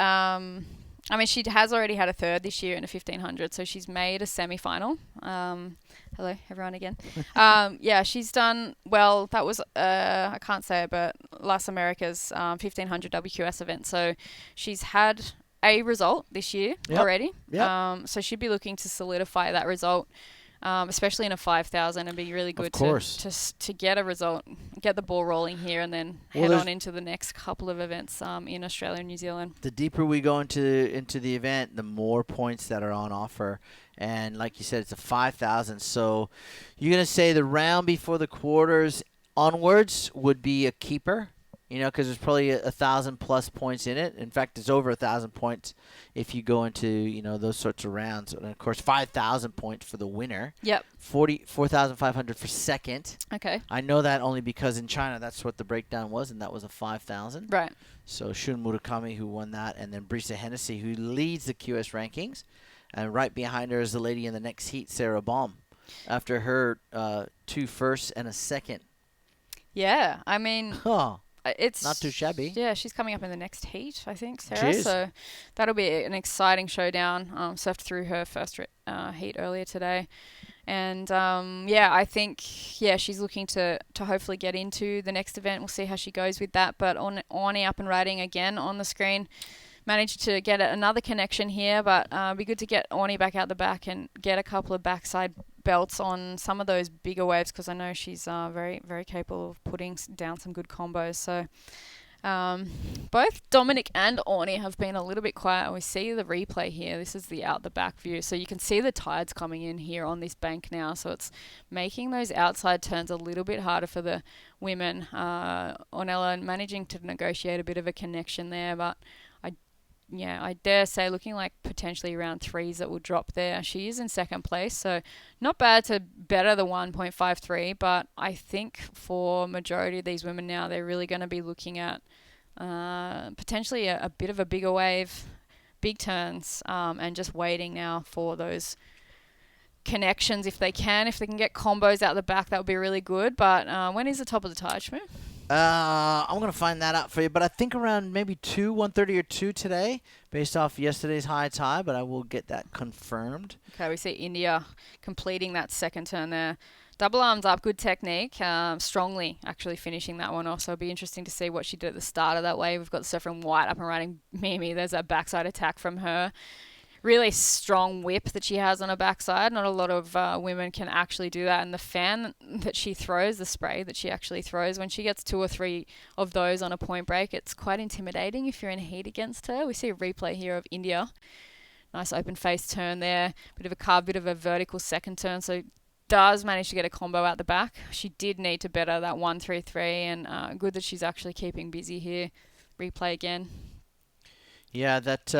I mean, she has already had a third this year in a 1500, so she's made a semi-final. Hello, everyone again. Yeah, she's done well. That was I can't say it, but Las Americas 1500 WQS event. So she's had a result this year already. Yep. So she'd be looking to solidify that result. Especially in a 5,000, and be really good to get a result, get the ball rolling here, and then head on into the next couple of events in Australia and New Zealand. The deeper we go into the event, the more points that are on offer. And like you said, it's a 5,000. So you're going to say the round before the quarters onwards would be a keeper, because there's probably 1,000+ points in it. In fact, it's over 1,000 points if you go into, those sorts of rounds. And, of course, 5,000 points for the winner. Yep. 4,500 for second. Okay. I know that only because in China that's what the breakdown was, and that was a 5,000. Right. So Shun Murakami, who won that, and then Brisa Hennessy, who leads the QS rankings. And right behind her is the lady in the next heat, Sarah Baum, after her 2 firsts and a second. Yeah, I mean... It's not too shabby. Yeah, she's coming up in the next heat, I think, Sarah. She is. So that'll be an exciting showdown. Surfed through her first heat earlier today. And, I think, she's looking to hopefully get into the next event. We'll see how she goes with that. But Orny up and riding again on the screen. Managed to get another connection here, but it'd be good to get Orny back out the back and get a couple of backside belts on some of those bigger waves, because I know she's very, very capable of putting down some good combos. So both Dominic and Orny have been a little bit quiet, and we see the replay here. This is the out the back view, so you can see the tides coming in here on this bank now, so it's making those outside turns a little bit harder for the women. Ornella managing to negotiate a bit of a connection there, but I dare say looking like potentially around 3s that will drop there. She is in second place, so not bad to better the 1.53, but I think for majority of these women now, they're really going to be looking at potentially a bit of a bigger wave, big turns, and just waiting now for those connections if they can. If they can get combos out the back, that would be really good. But when is the top of the tide, Shmoo? I'm going to find that out for you, but I think around maybe 1:30 or 2 today, based off yesterday's high tide, but I will get that confirmed. Okay, we see India completing that second turn there. Double arms up, good technique, strongly actually finishing that one off, so it'll be interesting to see what she did at the start of that wave. We've got surfer in white up and riding Mimi. There's that backside attack from her. Really strong whip that she has on her backside. Not a lot of women can actually do that. And the fan that she throws, the spray that she actually throws, when she gets 2 or 3 of those on a point break, it's quite intimidating if you're in heat against her. We see a replay here of India. Nice open face turn there. Bit of a carve, bit of a vertical second turn. So does manage to get a combo out the back. She did need to better that 1-3-3, and good that she's actually keeping busy here. Replay again. Yeah, that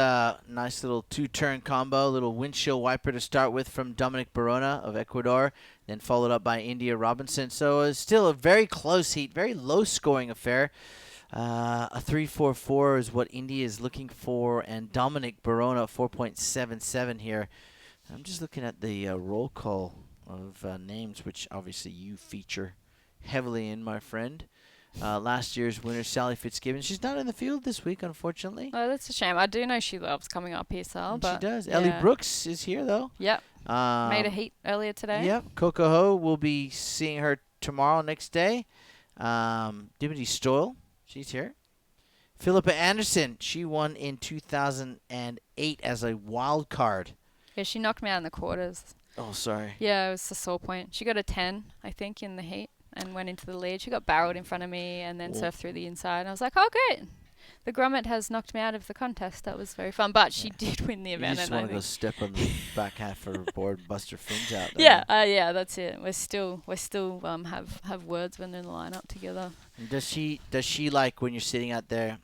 nice little 2-turn combo, little windshield wiper to start with from Dominic Barona of Ecuador, then followed up by India Robinson. So it's still a very close heat, very low-scoring affair. A 3.44 is what India is looking for, and Dominic Barona 4.77 here. I'm just looking at the roll call of names, which obviously you feature heavily in, my friend. Last year's winner, Sally Fitzgibbon. She's not in the field this week, unfortunately. Oh, that's a shame. I do know she loves coming up here, Sal. She does. Yeah. Ellie Brooks is here, though. Yep. Made a heat earlier today. Yep. Coco Ho, we'll be seeing her tomorrow, next day. Dimity Doyle, she's here. Philippa Anderson, she won in 2008 as a wild card. Yeah, she knocked me out in the quarters. Oh, sorry. Yeah, it was a sore point. She got a 10, I think, in the heat and went into the lead. She got barreled in front of me and then surfed through the inside. And I was like, oh, great. The grommet has knocked me out of the contest. That was very fun. But she did win the event. You just want to go step on the back half of her board and bust her fins out there. Yeah, yeah, that's it. We're still have words when they're in the lineup together. And does she like when you're sitting out there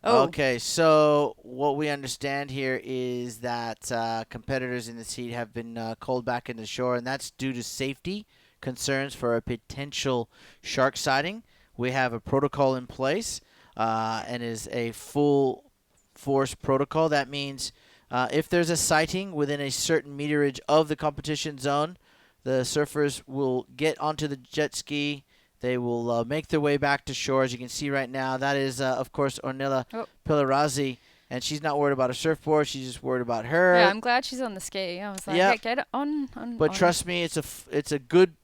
Oh. Okay, so what we understand here is that competitors in this heat have been called back into shore, and that's due to safety concerns for a potential shark sighting. We have a protocol in place, and is a full force protocol. That means if there's a sighting within a certain meterage of the competition zone, the surfers will get onto the jet ski. They will make their way back to shore. As you can see right now, that is, of course, Ornella Pilarazzi, and she's not worried about a surfboard. She's just worried about her. Yeah, I'm glad she's on the ski. I was like, yeah, get it on. But trust me, it's a good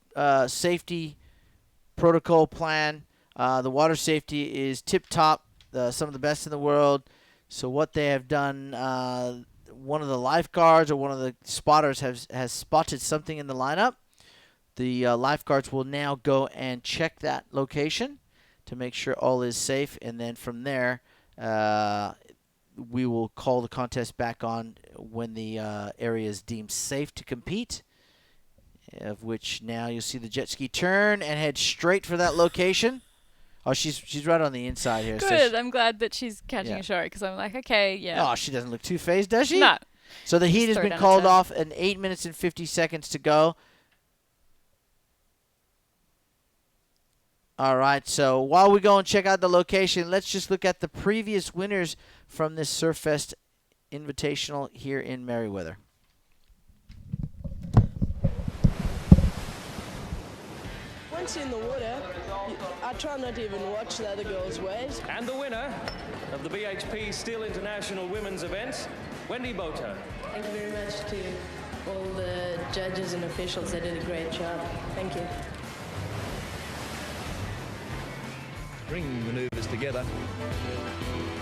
safety protocol plan. The water safety is tip-top, some of the best in the world. So what they have done, one of the lifeguards or one of the spotters has spotted something in the lineup. The lifeguards will now go and check that location to make sure all is safe, and then from there, we will call the contest back on when the area is deemed safe to compete, of which now you'll see the jet ski turn and head straight for that location. Oh, she's right on the inside here. Good. So I'm glad that she's catching a shark because I'm like, okay, yeah. Oh, she doesn't look two-faced, does she? No. So the heat Just has throw been down a called 10. off, and 8 minutes and 50 seconds to go. All right, so while we go and check out the location, let's just look at the previous winners from this Surfest Invitational here in Merriweather. Once in the water, I try not to even watch the other girls' waves. And the winner of the BHP Steel International Women's Events, Wendy Boto. Thank you very much to all the judges and officials. They did a great job. Thank you. Bringing manoeuvres together,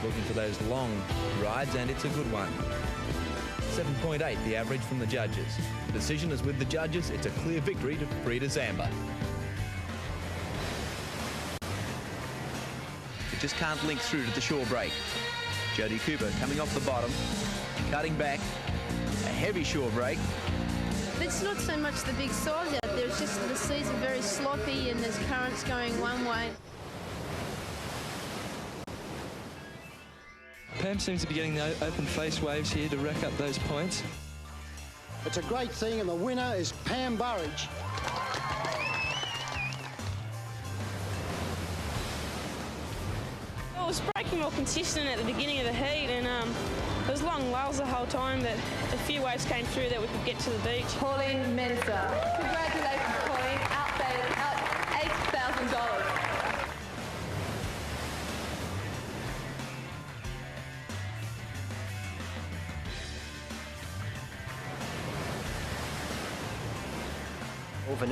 looking for those long rides, and it's a good one. 7.8 the average from the judges. The decision is with the judges. It's a clear victory to Frida Zamba. It just can't link through to the shore break. Jodie Cooper coming off the bottom, cutting back, a heavy shore break. It's not so much the big size out there, it's just the seas are very sloppy and there's currents going one way. Pam seems to be getting the open face waves here to rack up those points. It's a great thing, and the winner is Pam Burridge. Well, it was breaking more consistent at the beginning of the heat, and there was long lulls the whole time, but a few waves came through that we could get to the beach. Pauline Mensa. Congratulations, Pauline. Out $8,000.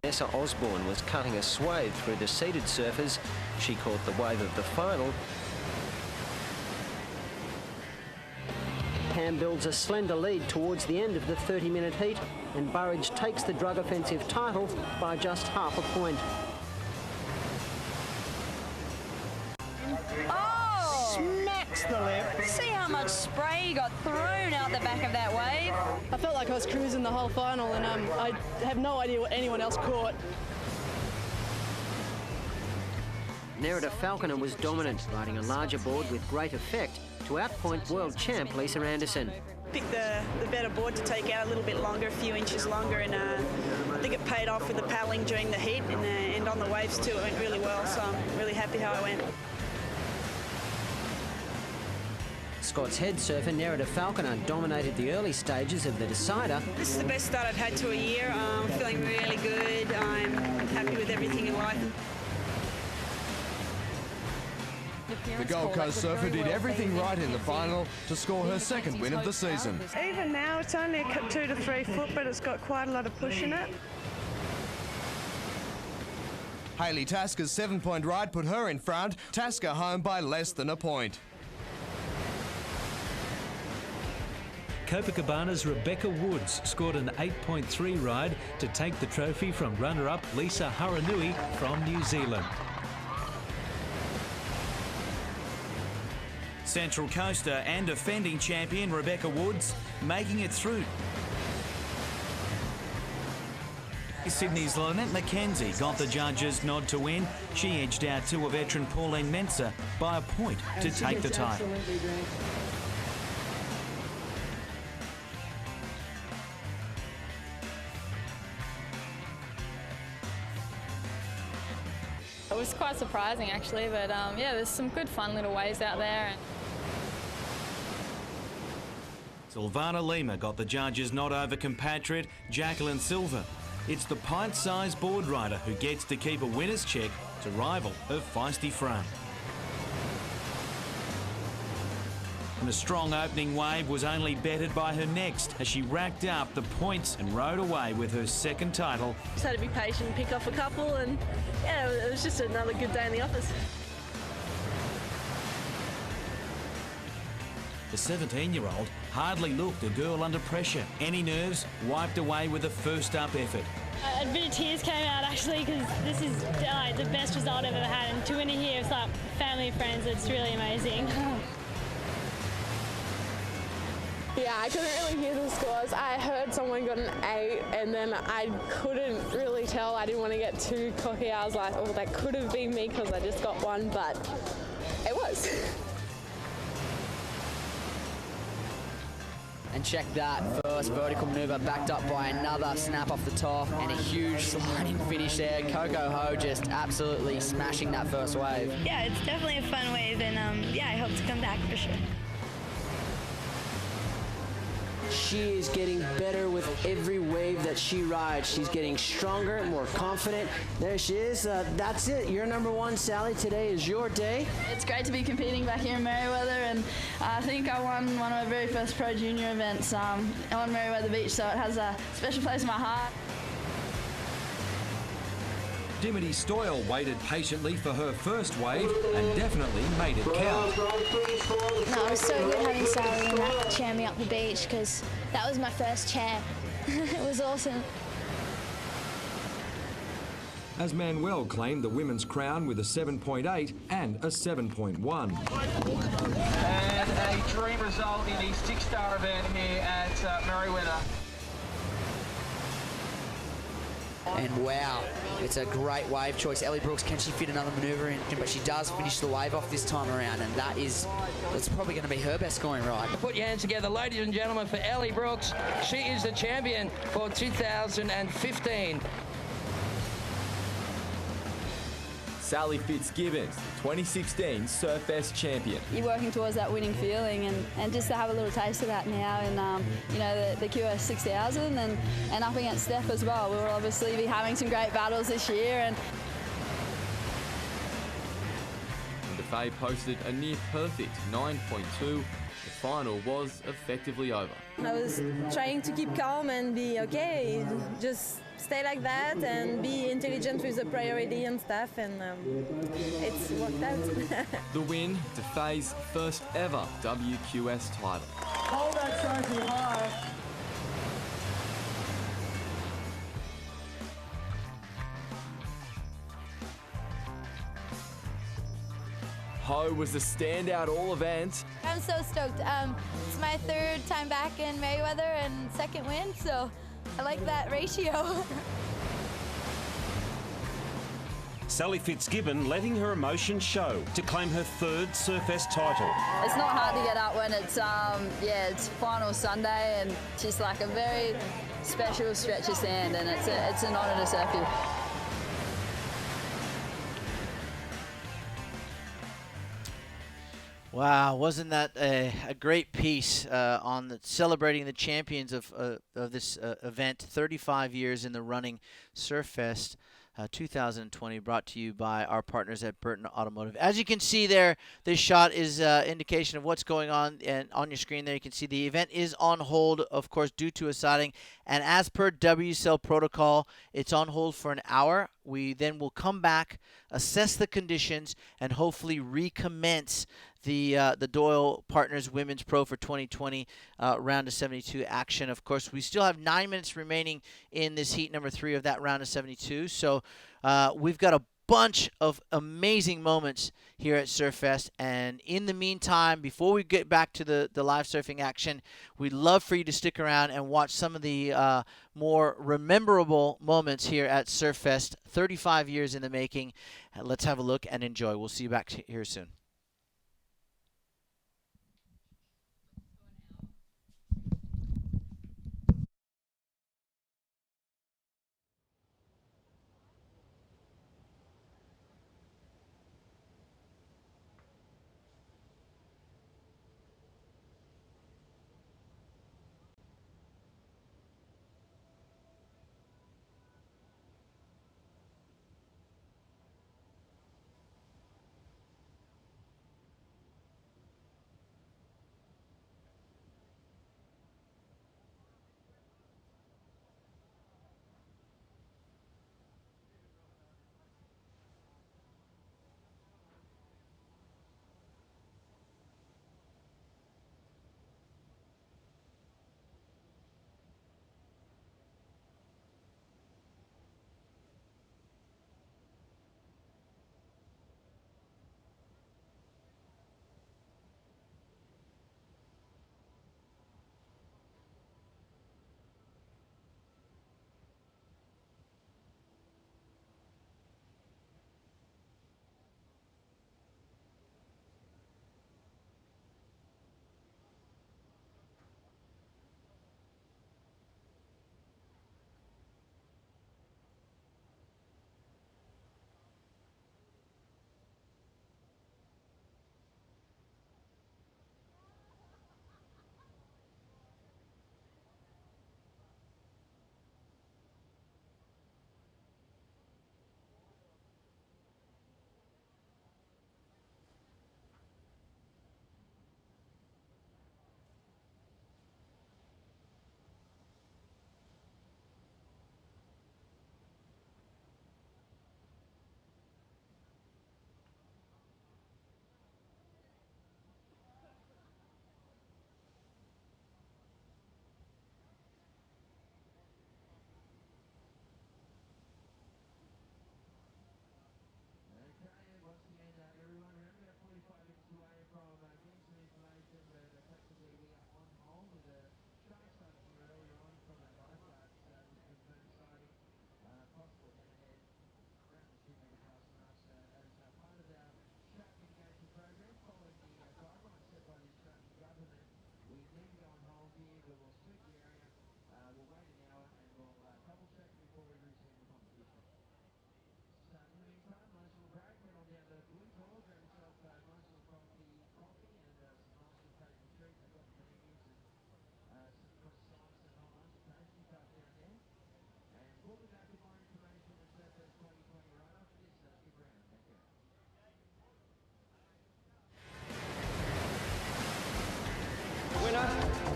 Vanessa Osborne was cutting a swathe through the seated surfers. She caught the wave of the final. Pam builds a slender lead towards the end of the 30-minute heat, and Burridge takes the drug offensive title by just half a point. Oh! Smacks the lip. See how much spray got thrown out the back of that wave? I felt like I was cruising the whole final, and I have no idea what anyone else caught. Nerida Falconer was dominant, riding a larger board with great effect to outpoint world champ Lisa Anderson. Picked the better board to take out a little bit longer, a few inches longer, and I think it paid off with the paddling during the heat and on the waves too. It went really well, so I'm really happy how it went. Scott's head surfer Nerida Falconer dominated the early stages of the decider. This is the best start I've had to a year. I'm feeling really good. I'm happy with everything in life. The Gold Coast surfer did everything right in the final to score her second win of the season. Even now, it's only a 2 to 3 foot, but it's got quite a lot of push in it. Hayley Tasker's 7-point ride put her in front. Tasker home by less than a point. Copacabana's Rebecca Woods scored an 8.3 ride to take the trophy from runner-up Lisa Haranui from New Zealand. Central Coaster and defending champion Rebecca Woods making it through. Sydney's Lynette McKenzie got the judges' nod to win. She edged out tour veteran Pauline Mensah by a point to take the title. It was quite surprising actually, but yeah, there's some good fun little waves out there. Silvana Lima got the judges' nod over compatriot Jacqueline Silva. It's the pint-sized board rider who gets to keep a winner's check to rival her feisty front. And a strong opening wave was only bettered by her next as she racked up the points and rode away with her second title. Just had to be patient and pick off a couple, and yeah, it was just another good day in the office. The 17-year-old hardly looked a girl under pressure. Any nerves wiped away with a first-up effort. A bit of tears came out actually because this is like the best result I've ever had, and to win it here, it's like family and friends. It's really amazing. Yeah, I couldn't really hear the scores. I heard someone got an 8 and then I couldn't really tell. I didn't want to get too cocky. I was like, oh, that could have been me because I just got one, but it was. And check that first vertical maneuver backed up by another snap off the top and a huge sliding finish there. Coco Ho just absolutely smashing that first wave. Yeah, it's definitely a fun wave, and yeah, I hope to come back for sure. She is getting better with every wave that she rides. She's getting stronger, more confident. There she is. That's it. You're number one, Sally. Today is your day. It's great to be competing back here in Merriweather, and I think I won one of my very first pro junior events on Merriweather Beach, so it has a special place in my heart. Dimity Doyle waited patiently for her first wave and definitely made it count. No, it was so good having Sally and that chair me up the beach because that was my first chair. It was awesome. As Manuel claimed the women's crown with a 7.8 and a 7.1. And a dream result in the 6-star event here at Merriweather. And wow, it's a great wave choice. Ellie Brooks, can she fit another manoeuvre in? But she does finish the wave off this time around, and that's probably going to be her best scoring ride. Put your hands together, ladies and gentlemen, for Ellie Brooks. She is the champion for 2015. Sally Fitzgibbons, 2016 Surfest champion. You're working towards that winning feeling, and just to have a little taste of that now in you know, the QS 6000 and up against Steph as well. We will obviously be having some great battles this year. And DeFay posted a near perfect 9.2. The final was effectively over. I was trying to keep calm and be okay, just stay like that and be intelligent with the priority and stuff, and it's worked out. The win, DeFay's first ever WQS title. Hold that trophy high. Ho was the standout all event. I'm so stoked. It's my third time back in Merriweather and second win, so I like that ratio. Sally Fitzgibbon letting her emotions show to claim her third Surfest title. It's not hard to get up when it's it's final Sunday, and just like a very special stretch of sand, and it's an honour to surf here. Wow, wasn't that a great piece on celebrating the champions of this event? 35 years in the running, Surfest 2020, brought to you by our partners at Burton Automotive. As you can see there, this shot is indication of what's going on, and on your screen there you can see the event is on hold, of course, due to a sighting, and as per WSL protocol, it's on hold for an hour. We then will come back, assess the conditions, and hopefully recommence the Doyle Partners Women's Pro for 2020 round of 72 action. Of course, we still have 9 minutes remaining in this heat number 3 of that round of 72. So we've got a bunch of amazing moments here at Surfest. And in the meantime, before we get back to the live surfing action, we'd love for you to stick around and watch some of the more rememberable moments here at Surfest. 35 years in the making. Let's have a look and enjoy. We'll see you back here soon.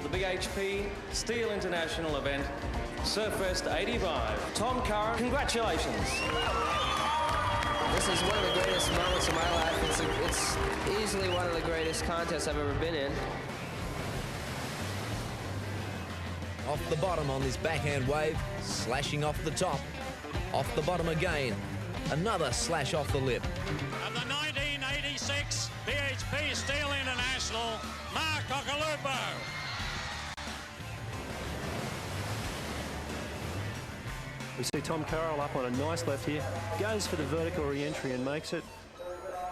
The BHP Steel International event, Surfest 85. Tom Curran, congratulations. This is one of the greatest moments of my life. It's easily one of the greatest contests I've ever been in. Off the bottom on this backhand wave, slashing off the top. Off the bottom again, another slash off the lip. Of the 1986 BHP Steel International, Mark Okalupo. We see Tom Curran up on a nice left here, goes for the vertical re-entry and makes it.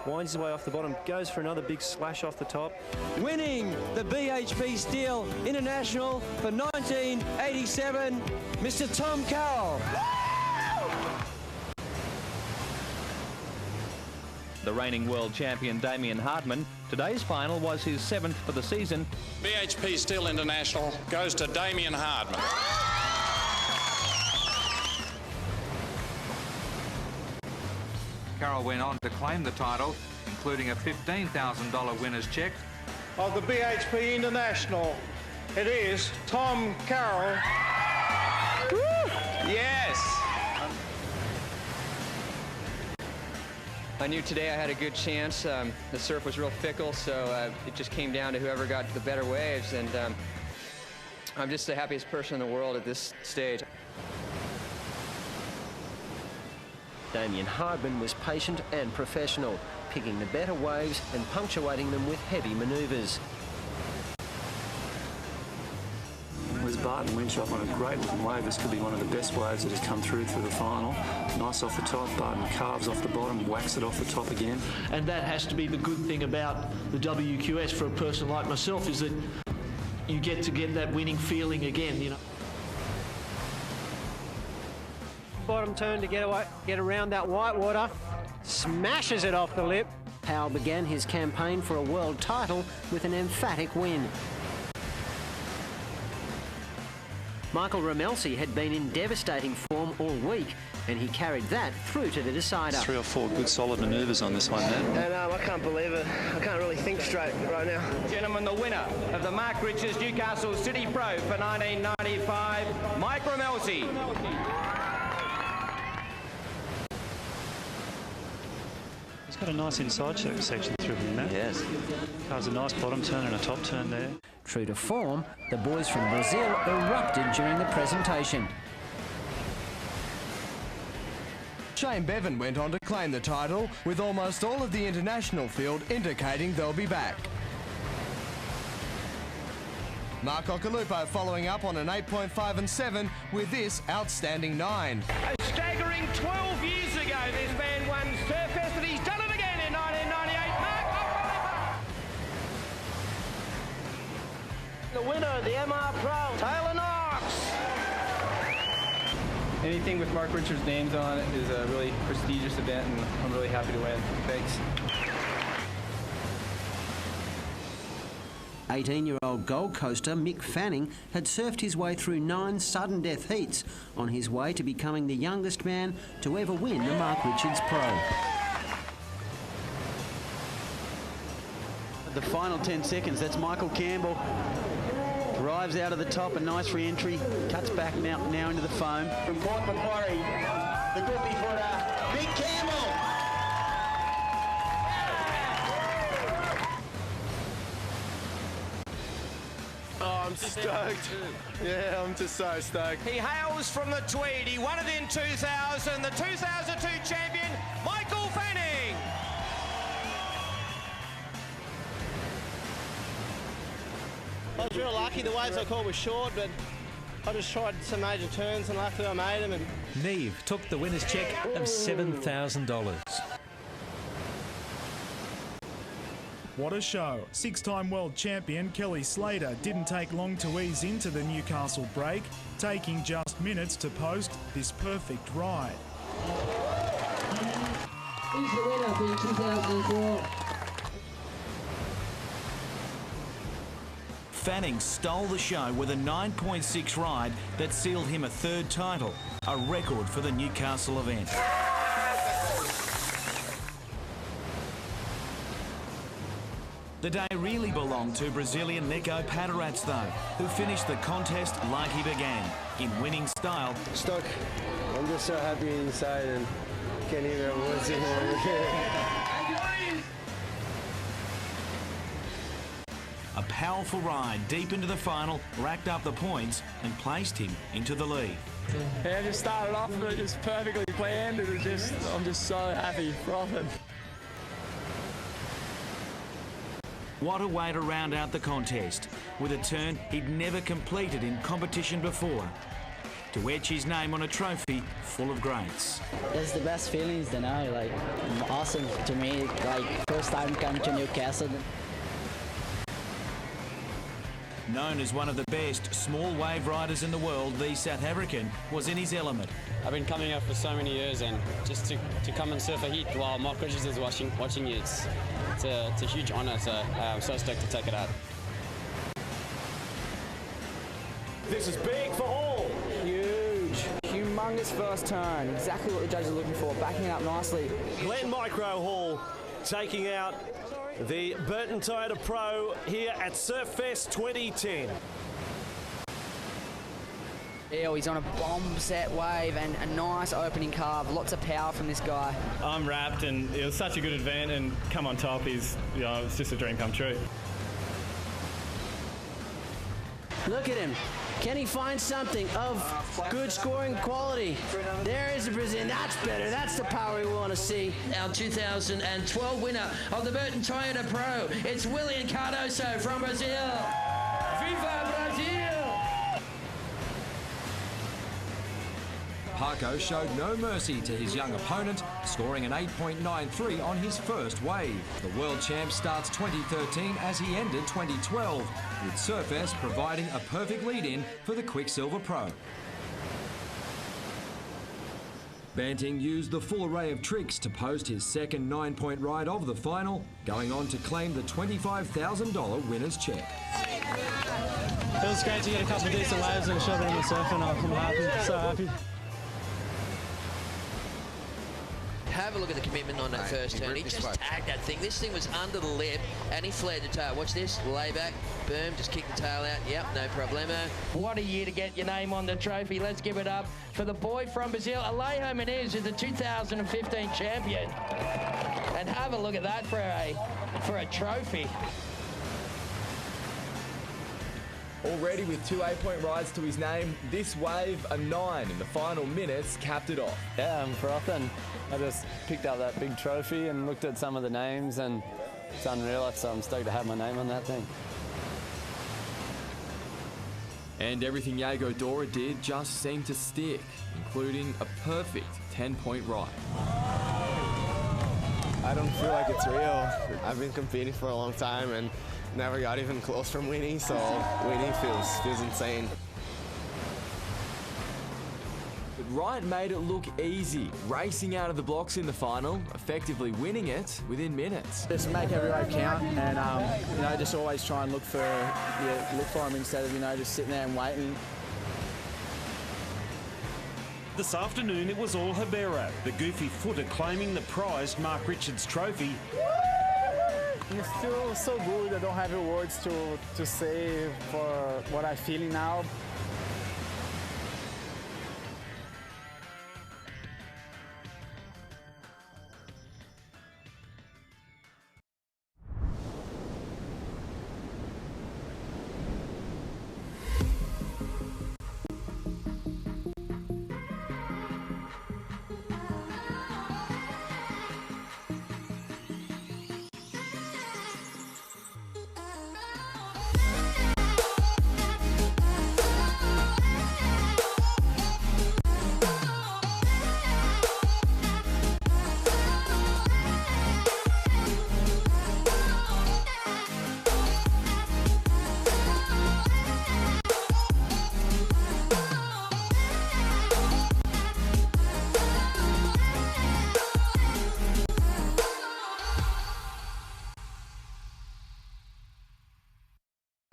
Winds his way off the bottom, goes for another big slash off the top. Winning the BHP Steel International for 1987, Mr. Tom Curran. The reigning world champion Damien Hartman, today's final was his 7th for the season. BHP Steel International goes to Damien Hartman. Carroll went on to claim the title, including a $15,000 winner's cheque. Of the BHP International, it is Tom Curran. Yes! I knew today I had a good chance. The surf was real fickle, so it just came down to whoever got the better waves, and I'm just the happiest person in the world at this stage. Damien Hardman was patient and professional, picking the better waves and punctuating them with heavy manoeuvres. Was Burton went off on a great looking wave. This could be one of the best waves that has come through the final. Nice off the top, Burton carves off the bottom, whacks it off the top again. And that has to be the good thing about the WQS for a person like myself, is that you get to get that winning feeling again, you know. Bottom turn to get around that white water, smashes it off the lip. Powell began his campaign for a world title with an emphatic win. Michael Ramelsi had been in devastating form all week, and he carried that through to the decider. 3 or 4 good solid manoeuvres on this one, Matt. And I can't believe it. I can't really think straight right now. Gentlemen, the winner of the Mark Richards Newcastle City Pro for 1995, Mike Ramelsi. He's got a nice inside section through him, Matt. Yes. Has a nice bottom turn and a top turn there. True to form, the boys from Brazil erupted during the presentation. Shane Bevan went on to claim the title, with almost all of the international field indicating they'll be back. Mark Occhilupo following up on an 8.5 and 7 with this outstanding 9. A staggering 12 years ago, this man won Surfest, and he's done it again in 1998. Mark Occhilupo. The winner, the MR Pro, Taylor Knox. Anything with Mark Richards' names on it is a really prestigious event, and I'm really happy to win. Thanks. 18-year-old Gold Coaster Mick Fanning had surfed his way through 9 sudden death heats on his way to becoming the youngest man to ever win the Mark Richards Pro. The final 10 seconds, that's Michael Campbell. Drives out of the top, a nice re-entry, cuts back now into the foam. From Port Macquarie, the goopy footer, Mick Campbell. Oh, I'm stoked. Yeah, I'm just so stoked. He hails from the Tweed. He won it in 2000. The 2002 champion, Michael Fanning. I was real lucky. The waves I caught were short, but I just tried some major turns and luckily I made them. And Neve took the winner's check of $7,000. What a show. 6-time world champion Kelly Slater didn't take long to ease into the Newcastle break, taking just minutes to post this perfect ride. He's the winner for 2004. Fanning stole the show with a 9.6 ride that sealed him a 3rd title, a record for the Newcastle event. The day really belonged to Brazilian Nico Paterats, though, who finished the contest like he began, in winning style. Stuck. I'm just so happy inside and can't even have words in here. A powerful ride deep into the final racked up the points and placed him into the lead. Yeah, just started off and it just perfectly planned, and I'm just so happy, frothing. What a way to round out the contest, with a turn he'd never completed in competition before, to etch his name on a trophy full of greats. It's the best feelings, you know, like awesome to me, like first time coming to Newcastle. Known as one of the best small wave riders in the world, the South African was in his element. I've been coming up for so many years, and just to come and surf a heat while Mark Richards is watching you, it's a huge honour, so I'm so stoked to take it out. This is big for all. Huge. Humongous first turn. Exactly what the judges are looking for. Backing it up nicely. Glenn Micro Hall taking out the Burton Toyota Pro here at Surfest 2010. He's on a bomb set wave and a nice opening carve. Lots of power from this guy. I'm wrapped, and it was such a good event, and come on top is, it's just a dream come true. Look at him. Can he find something of good scoring quality? There is the Brazilian. That's better. That's the power we want to see. Our 2012 winner of the Burton Toyota Pro. It's William Cardoso from Brazil. Viva Brazil! Paco showed no mercy to his young opponent, scoring an 8.93 on his first wave. The world champ starts 2013 as he ended 2012, with Surfest providing a perfect lead-in for the Quicksilver Pro. Banting used the full array of tricks to post his second 9-point ride of the final, going on to claim the $25,000 winner's check. It was great to get a couple of decent waves and shove it in the surf, and I'm happy, so happy. Have a look at the commitment on that first turn. He just tagged that thing. This thing was under the lip, and he flared the tail. Watch this, layback, boom, just kick the tail out. Yep, no problemo. What a year to get your name on the trophy. Let's give it up for the boy from Brazil. Alejo Menezes is the 2015 champion. And have a look at that for a trophy. Already with 2 8-point rides to his name, this wave, a 9 in the final minutes, capped it off. Yeah, I'm frothing. And I just picked up that big trophy and looked at some of the names, and it's unreal, so I'm stoked to have my name on that thing. And everything Jago Dora did just seemed to stick, including a perfect 10-point ride. I don't feel like it's real. I've been competing for a long time and never got even close from winning, so winning feels insane. But Wright made it look easy, racing out of the blocks in the final, effectively winning it within minutes. Just make every wave count, and just always try and look for them instead of just sitting there and waiting. This afternoon it was all Ribeiro, the goofy footer claiming the prized Mark Richards trophy. It's still so good. I don't have words to say for what I'm feeling now.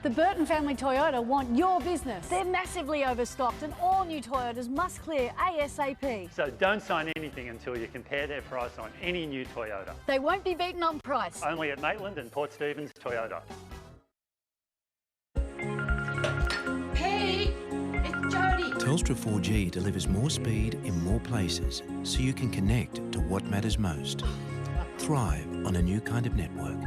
The Burton family Toyota want your business. They're massively overstocked and all new Toyotas must clear ASAP. So don't sign anything until you compare their price on any new Toyota. They won't be beaten on price. Only at Maitland and Port Stephens Toyota. Hey, it's Jody. Telstra 4G delivers more speed in more places so you can connect to what matters most. Thrive on a new kind of network.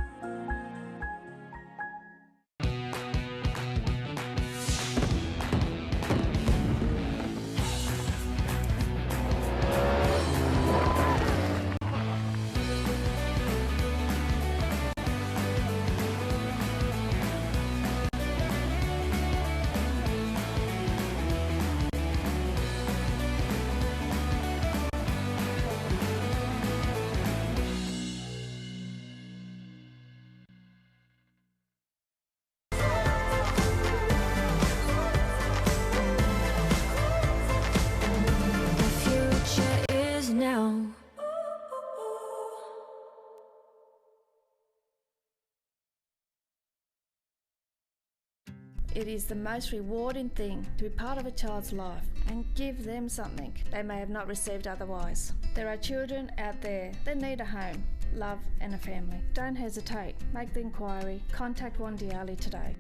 It is the most rewarding thing to be part of a child's life and give them something they may have not received otherwise. There are children out there that need a home, love and a family. Don't hesitate. Make the inquiry. Contact Wandiali today.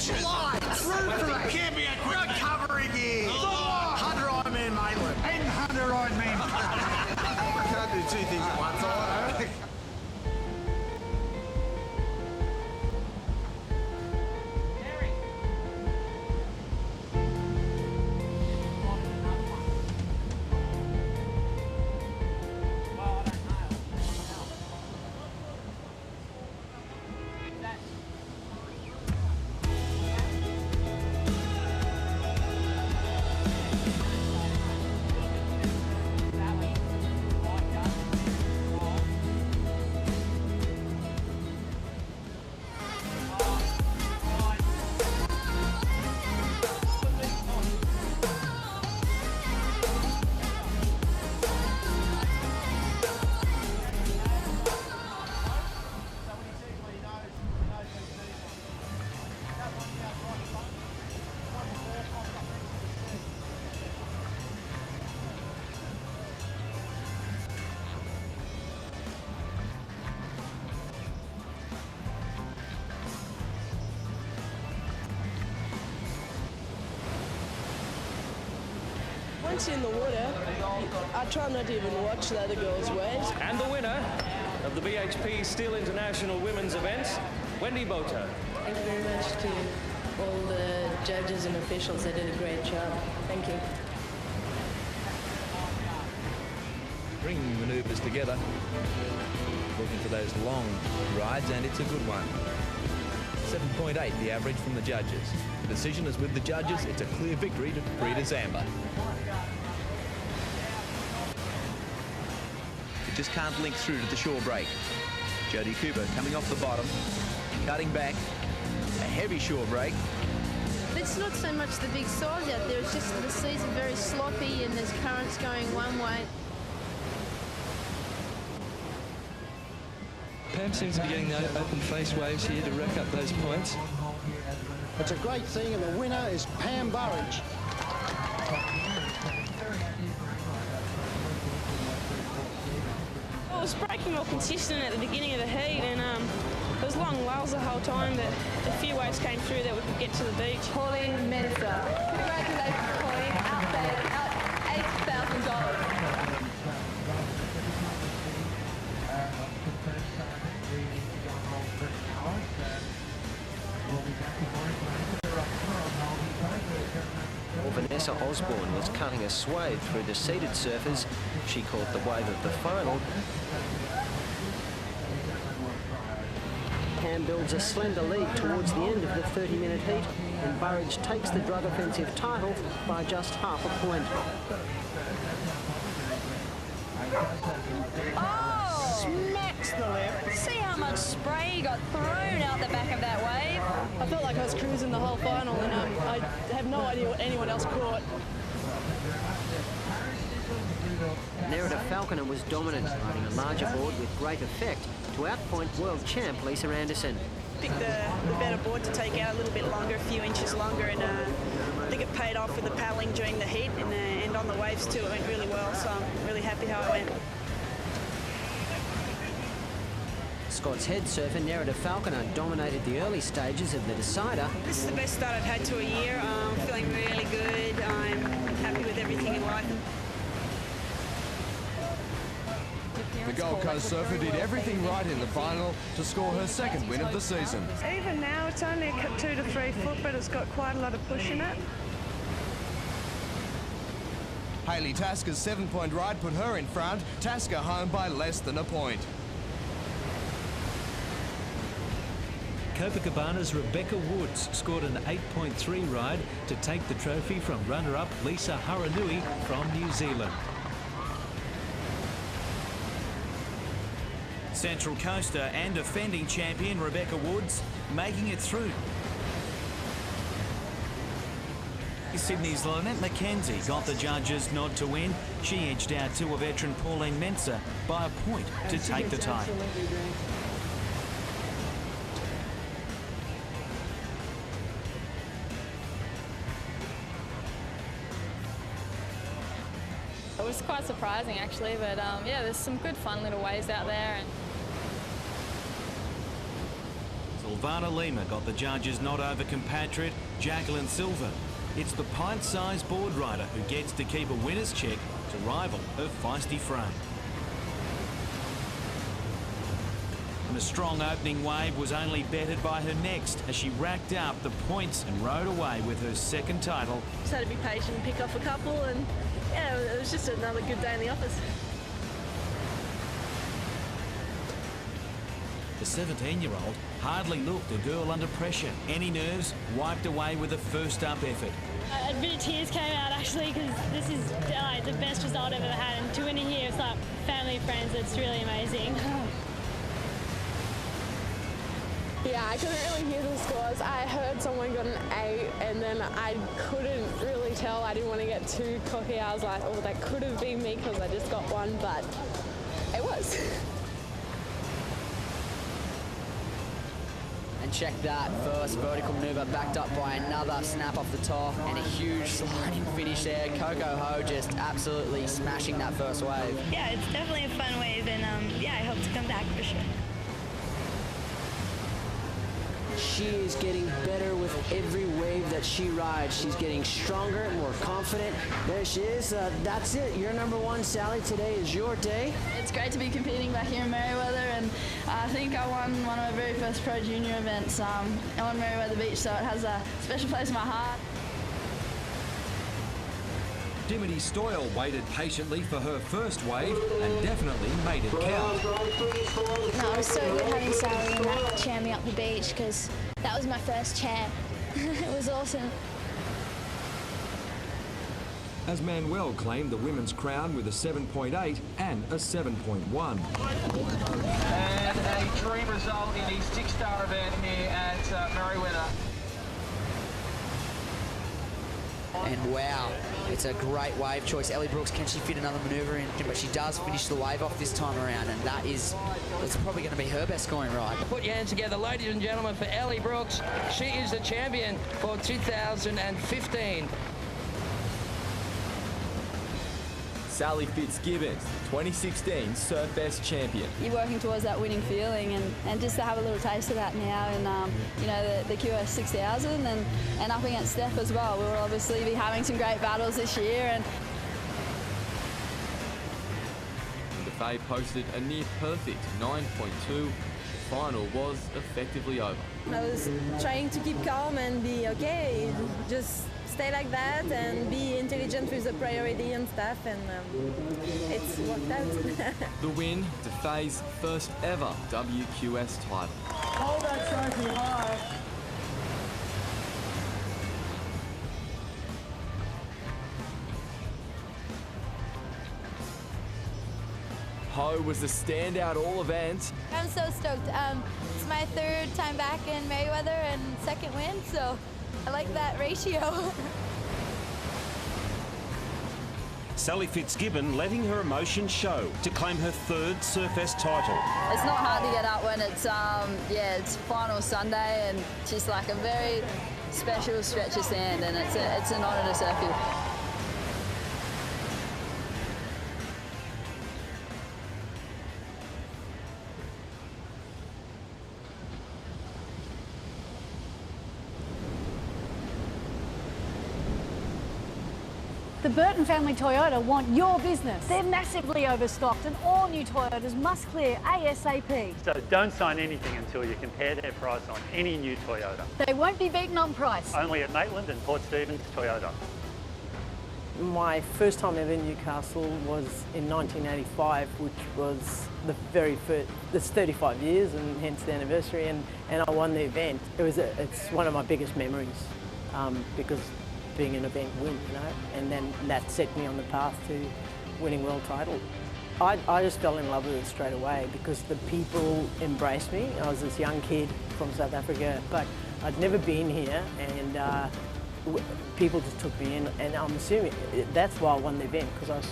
Slide through for it. Champion recovery gear. 100 Ironman Maitland. And 100 Ironman. I can't do two things at once, I know. Once in the water, I try not to even watch the other girls' waves. And the winner of the BHP Steel International Women's Events, Wendy Boto. Thank you very much to all the judges and officials. They did a great job. Thank you. Bringing manoeuvres together, looking for those long rides, and it's a good one. 7.8 the average from the judges. The decision is with the judges. It's a clear victory to Frida Zamba. It just can't link through to the shore break. Jodie Cooper coming off the bottom, cutting back, a heavy shore break. It's not so much the big size out there, it's just the seas are very sloppy and there's currents going one way. Pam seems to be getting the open face waves here to rack up those points. It's a great thing, and the winner is Pam Burridge. I was breaking more consistent at the beginning of the heat, and there was long lulls the whole time, but a few waves came through that we could get to the beach. Pauline Mensa. Congratulations, Pauline. Out $8,000. Well, Vanessa Osborne was cutting a swathe through the seated surfers. She caught the wave of the final. Pam builds a slender lead towards the end of the 30-minute heat, and Burridge takes the drug offensive title by just half a point. Oh! Smacks the lip. See how much spray got thrown out the back of that wave? I felt like I was cruising the whole final, and I have no idea what anyone else caught. Nerida Falconer was dominant, riding a larger board with great effect to outpoint world champ Lisa Anderson. Picked the better board to take out a little bit longer, a few inches longer, and I think it paid off with the paddling during the heat and on the waves too. It went really well, so I'm really happy how it went. Scott's head surfer Nerida Falconer dominated the early stages of the decider. This is the best start I've had to a year. I'm feeling really good. I'm happy with everything in life. The Gold Coast surfer did everything right in the final to score her second win of the season. Even now, it's only 2 to 3 foot, but it's got quite a lot of push in it. Hayley Tasker's 7-point ride put her in front, Tasker home by less than a point. Copacabana's Rebecca Woods scored an 8.3 ride to take the trophy from runner-up Lisa Haranui from New Zealand. Central Coaster and defending champion Rebecca Woods making it through. Sydney's Lynette McKenzie got the judges' nod to win. She edged out to a veteran Pauline Mensa by a point to take the title. It was quite surprising actually, but yeah, there's some good fun little waves out there. And Silvana Lima got the judges' nod over compatriot Jacqueline Silver. It's the pint-sized board rider who gets to keep a winner's check to rival her feisty frame. And a strong opening wave was only bettered by her next as she racked up the points and rode away with her second title. Just had to be patient and pick off a couple, and yeah, it was just another good day in the office. The 17-year-old hardly looked a girl under pressure. Any nerves wiped away with a first-up effort. A bit of tears came out actually because this is like the best result I've ever had, and to win it here, it's like family, friends, it's really amazing. Yeah, I couldn't really hear the scores. I heard someone got an 8 and then I couldn't really tell. I didn't want to get too cocky. I was like, oh, that could have been me because I just got one, but it was. And check that, first vertical manoeuvre backed up by another snap off the top and a huge sliding finish there. Coco Ho just absolutely smashing that first wave. Yeah, it's definitely a fun wave, and yeah, I hope to come back for sure. She is getting better with every wave that she rides. She's getting stronger, more confident. There she is. That's it. You're number one, Sally. Today is your day. It's great to be competing back here in Merewether, and I think I won one of my very first pro junior events on Merewether Beach, so it has a special place in my heart. Dimity Doyle waited patiently for her first wave and definitely made it count. No, it was so good having Sally and that cheer me up the beach because that was my first champ. It was awesome. As Manuel claimed the women's crown with a 7.8 and a 7.1. And a dream result in his 6-star event here at Merewether. And wow, it's a great wave choice. Ellie Brooks, can she fit another manoeuvre in? But she does finish the wave off this time around, and that's probably going to be her best scoring ride. Put your hands together, ladies and gentlemen, for Ellie Brooks. She is the champion for 2015. Sally Fitzgibbons, 2016 Surfest champion. You're working towards that winning feeling, and just to have a little taste of that now in you know, the QS 6000 and up against Steph as well. We will obviously be having some great battles this year. And DeFay posted a near perfect 9.2. The final was effectively over. I was trying to keep calm and be okay, just stay like that and be intelligent with the priority and stuff, and it's worked out. The win, DeFay's first ever WQS title. Hold that trophy high. Ho was the standout all event. I'm so stoked. It's my third time back in Merewether and second win, so I like that ratio. Sally Fitzgibbon letting her emotions show to claim her third Surfest title. It's not hard to get up when it's it's final Sunday, and it's just like a very special stretch of sand, and it's an honour to surf here. The Burton family Toyota want your business. They're massively overstocked and all new Toyotas must clear ASAP. So don't sign anything until you compare their price on any new Toyota. They won't be beaten on price. Only at Maitland and Port Stephens Toyota. My first time ever in Newcastle was in 1985, which was the very first, it's 35 years and hence the anniversary, and I won the event. It's one of my biggest memories because being an event win, you know, and then that set me on the path to winning world title. I just fell in love with it straight away because the people embraced me. I was this young kid from South Africa, but I'd never been here, and people just took me in, and I'm assuming that's why I won the event, because I was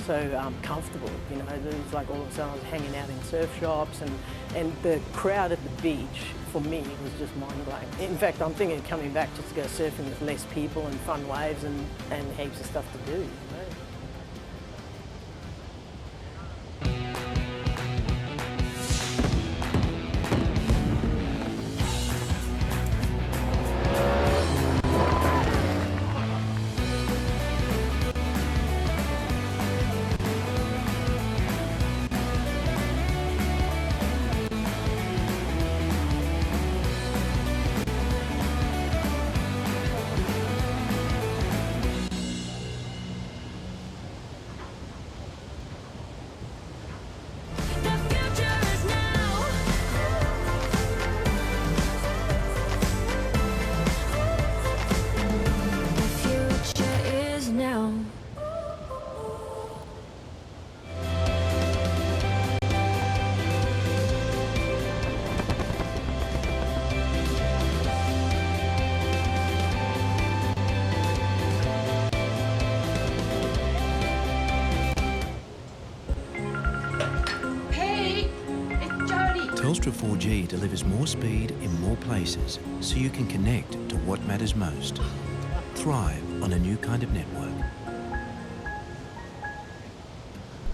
so comfortable, you know. It was like all of a sudden I was hanging out in surf shops, and the crowd at the beach for me was just mind-blowing. In fact, I'm thinking of coming back just to go surfing with less people and fun waves and heaps of stuff to do, you know. Ultra 4G delivers more speed in more places so you can connect to what matters most. Thrive on a new kind of network.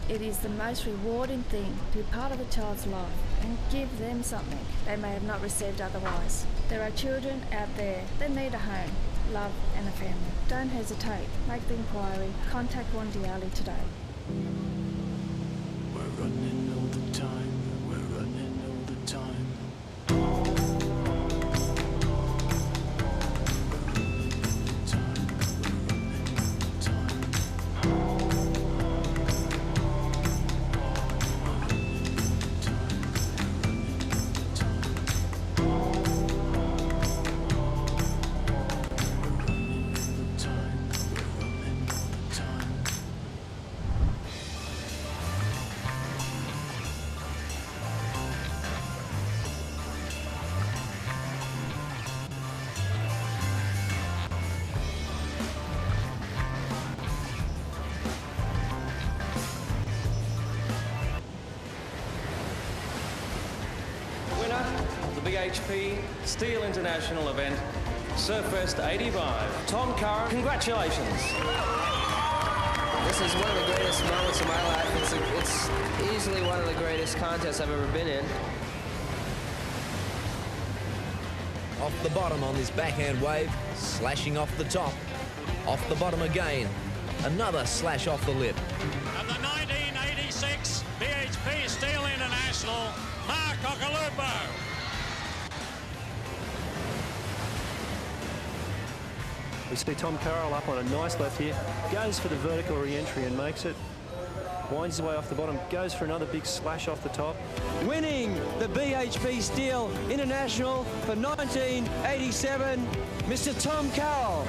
It is the most rewarding thing to be part of a child's life and give them something they may have not received otherwise. There are children out there that need a home, love and a family. Don't hesitate. Make the inquiry. Contact One Doyle today. We're running all the time. We're running all the time. BHP Steel International event, Surfest 85. Tom Curran, congratulations. This is one of the greatest moments of my life. It's easily one of the greatest contests I've ever been in. Off the bottom on this backhand wave, slashing off the top. Off the bottom again, another slash off the lip. And the 1986 BHP Steel International, Mark Okalupo. We see Tom Carroll up on a nice left here, goes for the vertical re-entry and makes it. Winds his way off the bottom, goes for another big slash off the top. Winning the BHP Steel International for 1987, Mr. Tom Carroll.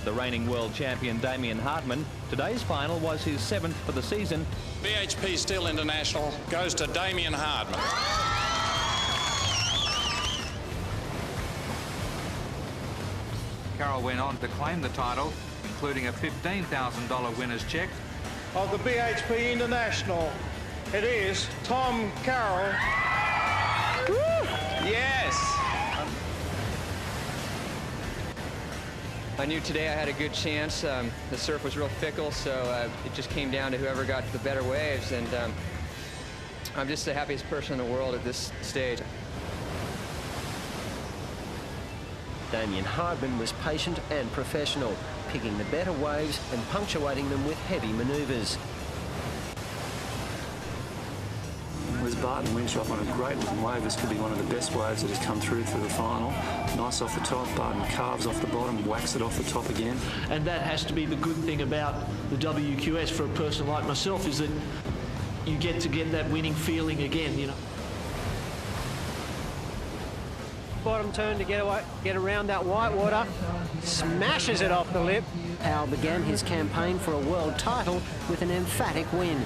The reigning world champion Damien Hartman, today's final was his 7th for the season. BHP Steel International goes to Damien Hartman. Carroll went on to claim the title, including a $15,000 winner's cheque. Of the BHP International, it is Tom Carroll. Woo! Yes! I knew today I had a good chance. The surf was real fickle, so it just came down to whoever got the better waves, and I'm just the happiest person in the world at this stage. Damien Hartman was patient and professional, picking the better waves and punctuating them with heavy manoeuvres. Was Burton Windshop on a great looking wave. This could be one of the best waves that has come through for the final. Nice off the top, Burton carves off the bottom, whacks it off the top again. And that has to be the good thing about the WQS for a person like myself, is that you get to get that winning feeling again, you know. Bottom turn to get around that white water, smashes it off the lip. Powell began his campaign for a world title with an emphatic win.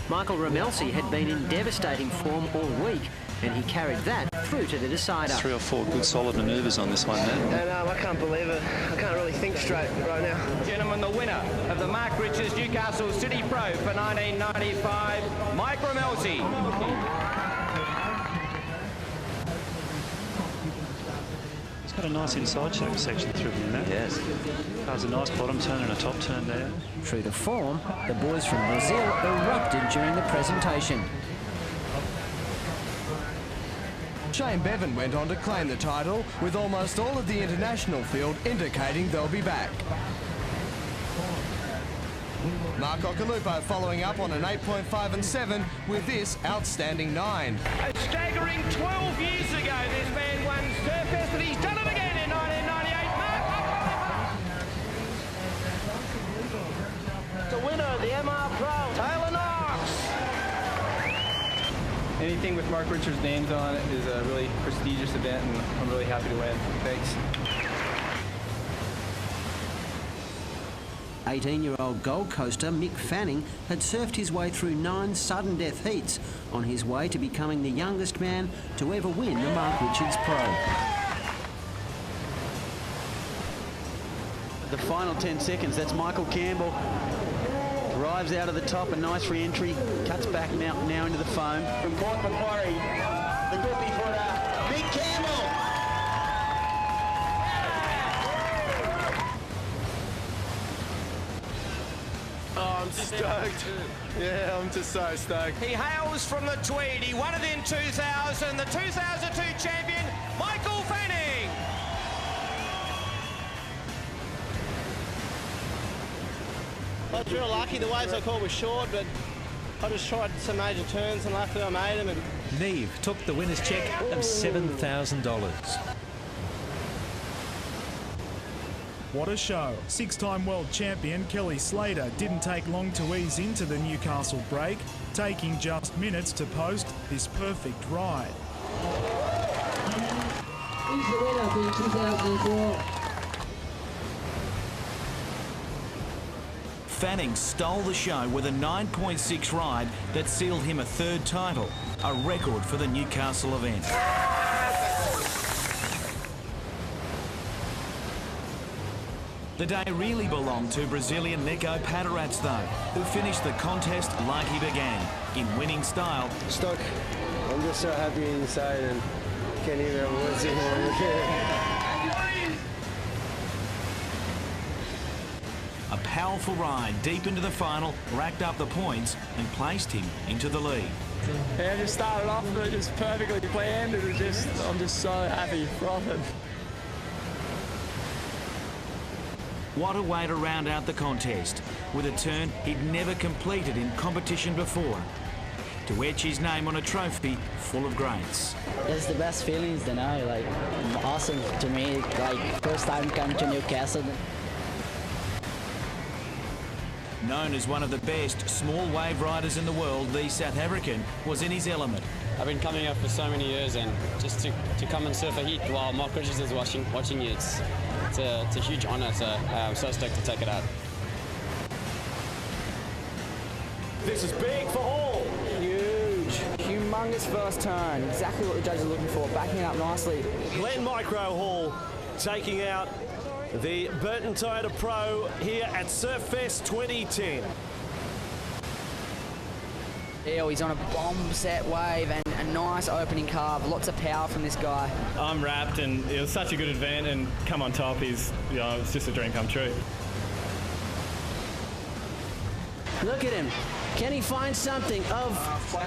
Michael Ramelsi had been in devastating form all week, and he carried that through to the decider. 3 or 4 good solid manoeuvres on this one, Matt. And I can't believe it. I can't really think straight right now. Gentlemen, the winner of the Mark Richards Newcastle City Pro for 1995, Mike Ramelsi. It's got a nice inside section through here, Matt. Yes. Has a nice bottom turn and a top turn there. True to form, the boys from Brazil erupted during the presentation. Shane Bevan went on to claim the title, with almost all of the international field indicating they'll be back. Mark Okalupo following up on an 8.5 and 7 with this outstanding 9. A staggering 12 years ago, this man won Surfest, but he's done it again in 1998. The winner of the MR Pro, Taylor Knox. Anything with Mark Richards' names on it is a really prestigious event, and I'm really happy to win. Thanks. 18-year-old Gold Coaster Mick Fanning had surfed his way through 9 sudden death heats on his way to becoming the youngest man to ever win the Mark Richards Pro. the final 10 seconds. That's Michael Campbell. Arrives out of the top, a nice re-entry. Cuts back now into the foam. From Port Macquarie, the goopy footer, Big Campbell. Oh, I'm stoked. Yeah, I'm just so stoked. He hails from the Tweed. He won it in 2000. The 2002 champion, Michael Fanning. I was real lucky. The waves I caught were short, but I just tried some major turns and luckily I made them. And Neve took the winner's check of $7,000. What a show. Six-time world champion Kelly Slater didn't take long to ease into the Newcastle break, taking just minutes to post this perfect ride. He's the winner for 2004. Fanning stole the show with a 9.6 ride that sealed him a third title, a record for the Newcastle event. The day really belonged to Brazilian Nico Patarats, though, who finished the contest like he began, in winning style. Stuck. I'm just so happy inside and can't even have words anymore. A powerful ride deep into the final racked up the points and placed him into the lead. Yeah, just started off and it just perfectly planned. It was just, I'm just so happy, frothing. What a way to round out the contest, with a turn he'd never completed in competition before, to etch his name on a trophy full of greats. It's the best feelings, you know, like, awesome to me, like, first time coming to Newcastle. Known as one of the best small wave riders in the world, the South African was in his element. I've been coming up for so many years, and just to come and surf a heat while Mark Richards is watching you, it's a huge honour, so I'm so stoked to take it out. This is big for all. Huge, humongous first turn, exactly what the judges are looking for, backing it up nicely. Glenn Micro Hall taking out the Burton Toyota Pro here at Surfest 2010. Yeah, he's on a bomb set wave and a nice opening carve. Lots of power from this guy. I'm wrapped and it was such a good event, and come on top is, you know, it's just a dream come true. Look at him. Can he find something of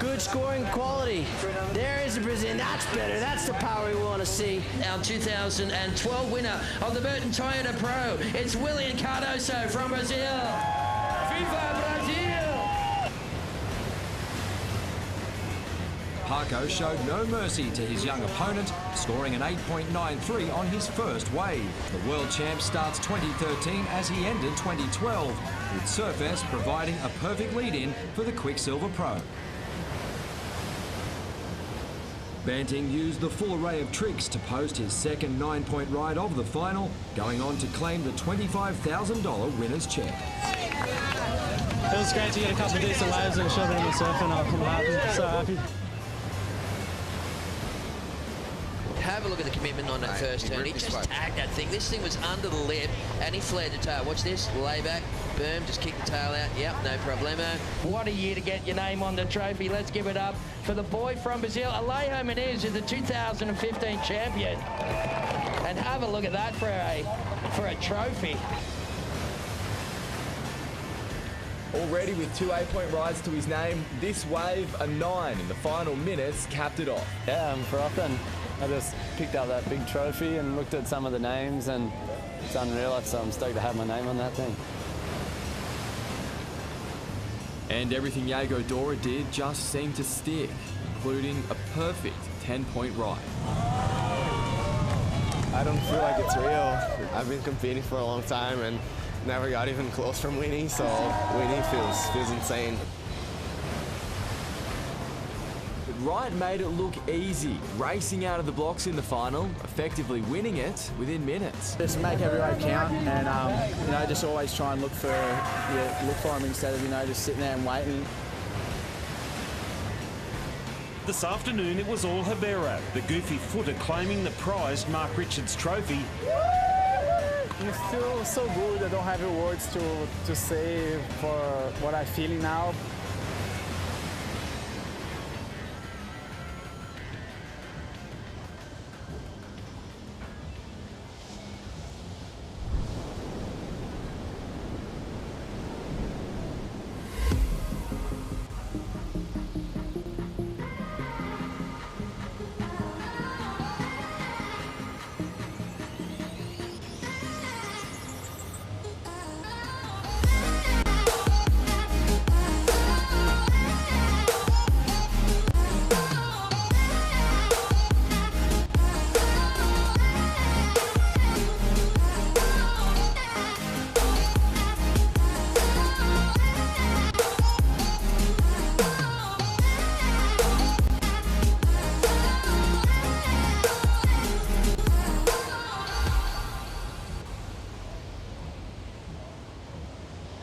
good scoring quality? There is a Brazilian. That's better. That's the power we want to see. Our 2012 winner of the Burton Toyota Pro, it's William Cardoso from Brazil. Viva Brazil! Paco showed no mercy to his young opponent, scoring an 8.93 on his first wave. The world champ starts 2013 as he ended 2012, with Surfest providing a perfect lead-in for the Quicksilver Pro. Banting used the full array of tricks to post his second 9-point ride of the final, going on to claim the $25,000 winner's check. It was great to get a couple of decent waves and shove it in the surf, and I'm happy, so happy. Have a look at the commitment on that first turn. He just tagged that thing. This thing was under the lip, and he flared the tail. Watch this, layback, boom, just kick the tail out. Yep, no problemo. What a year to get your name on the trophy. Let's give it up for the boy from Brazil. Alejo Menezes is the 2015 champion. And have a look at that for a trophy. Already with two 8-point rides to his name, this wave, a 9 in the final minutes, capped it off. Yeah, I'm frothing. I just picked up that big trophy and looked at some of the names, and it's unreal, so I'm stoked to have my name on that thing. And everything Jago Dora did just seemed to stick, including a perfect 10-point ride. I don't feel like it's real. I've been competing for a long time and never got even close from winning, so winning feels insane. Wright made it look easy, racing out of the blocks in the final, effectively winning it within minutes. Just make every wave count, and you know, just always try and look for him instead of, you know, just sitting there and waiting. This afternoon it was all Ribeiro, the goofy footer claiming the prized Mark Richards trophy. It feels so good. I don't have words to say for what I'm feeling now.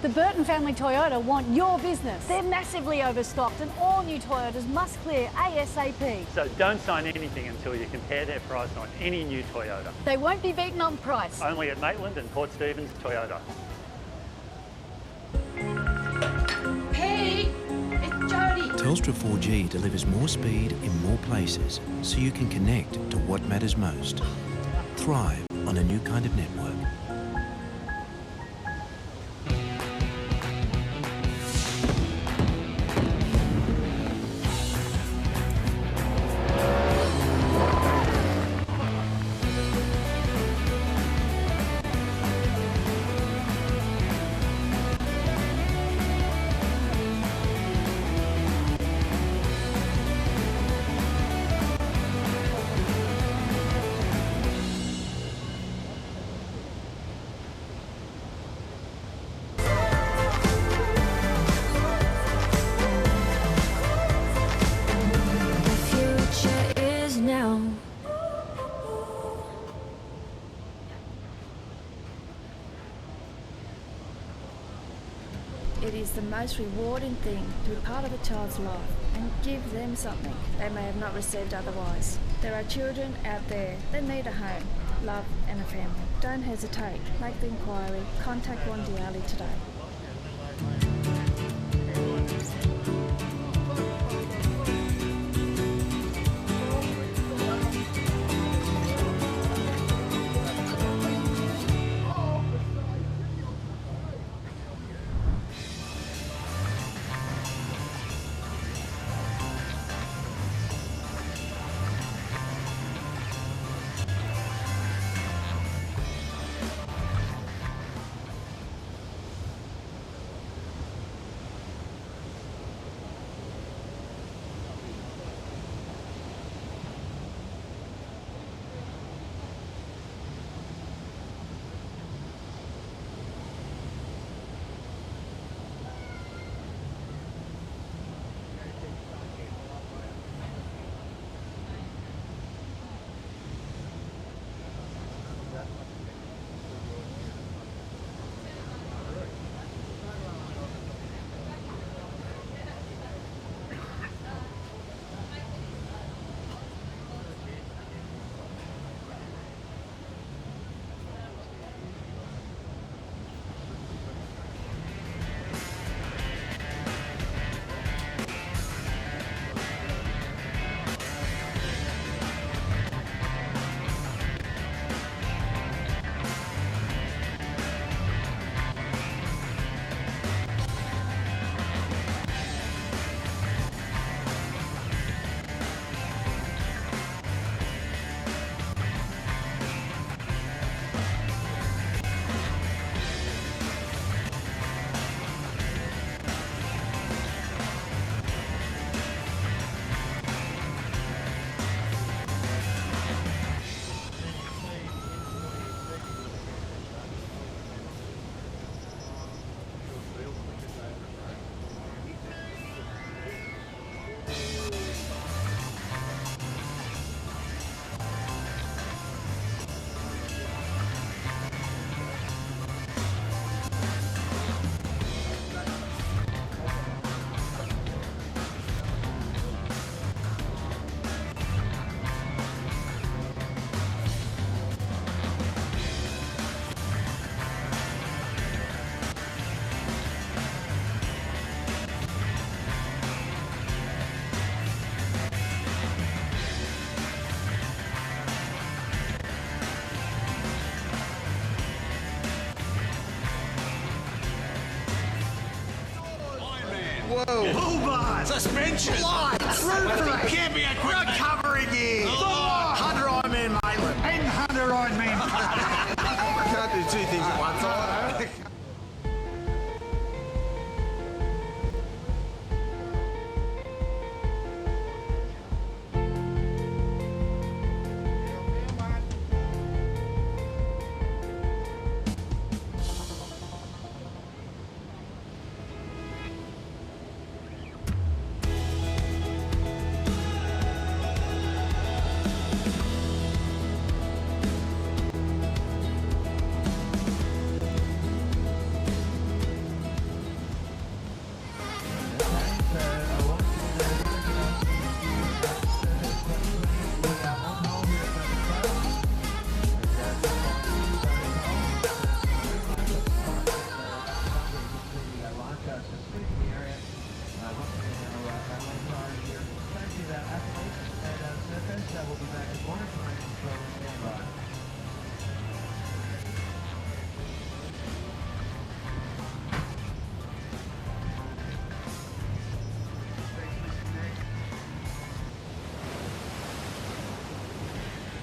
The Burton family Toyota want your business. They're massively overstocked and all new Toyotas must clear ASAP. So don't sign anything until you compare their price on any new Toyota. They won't be beaten on price. Only at Maitland and Port Stephens Toyota. Hey, it's Jody. Telstra 4G delivers more speed in more places so you can connect to what matters most. Thrive on a new kind of network. It is the most rewarding thing to be part of a child's life and give them something they may have not received otherwise. There are children out there that need a home, love and a family. Don't hesitate. Make the inquiry. Contact One Diali today. Whoa. Bull bar. Suspension. Lights. Roof. Can't be a quick recovery gear. 100 Ironman Maitland. 800 Ironman. I can't do two things at once.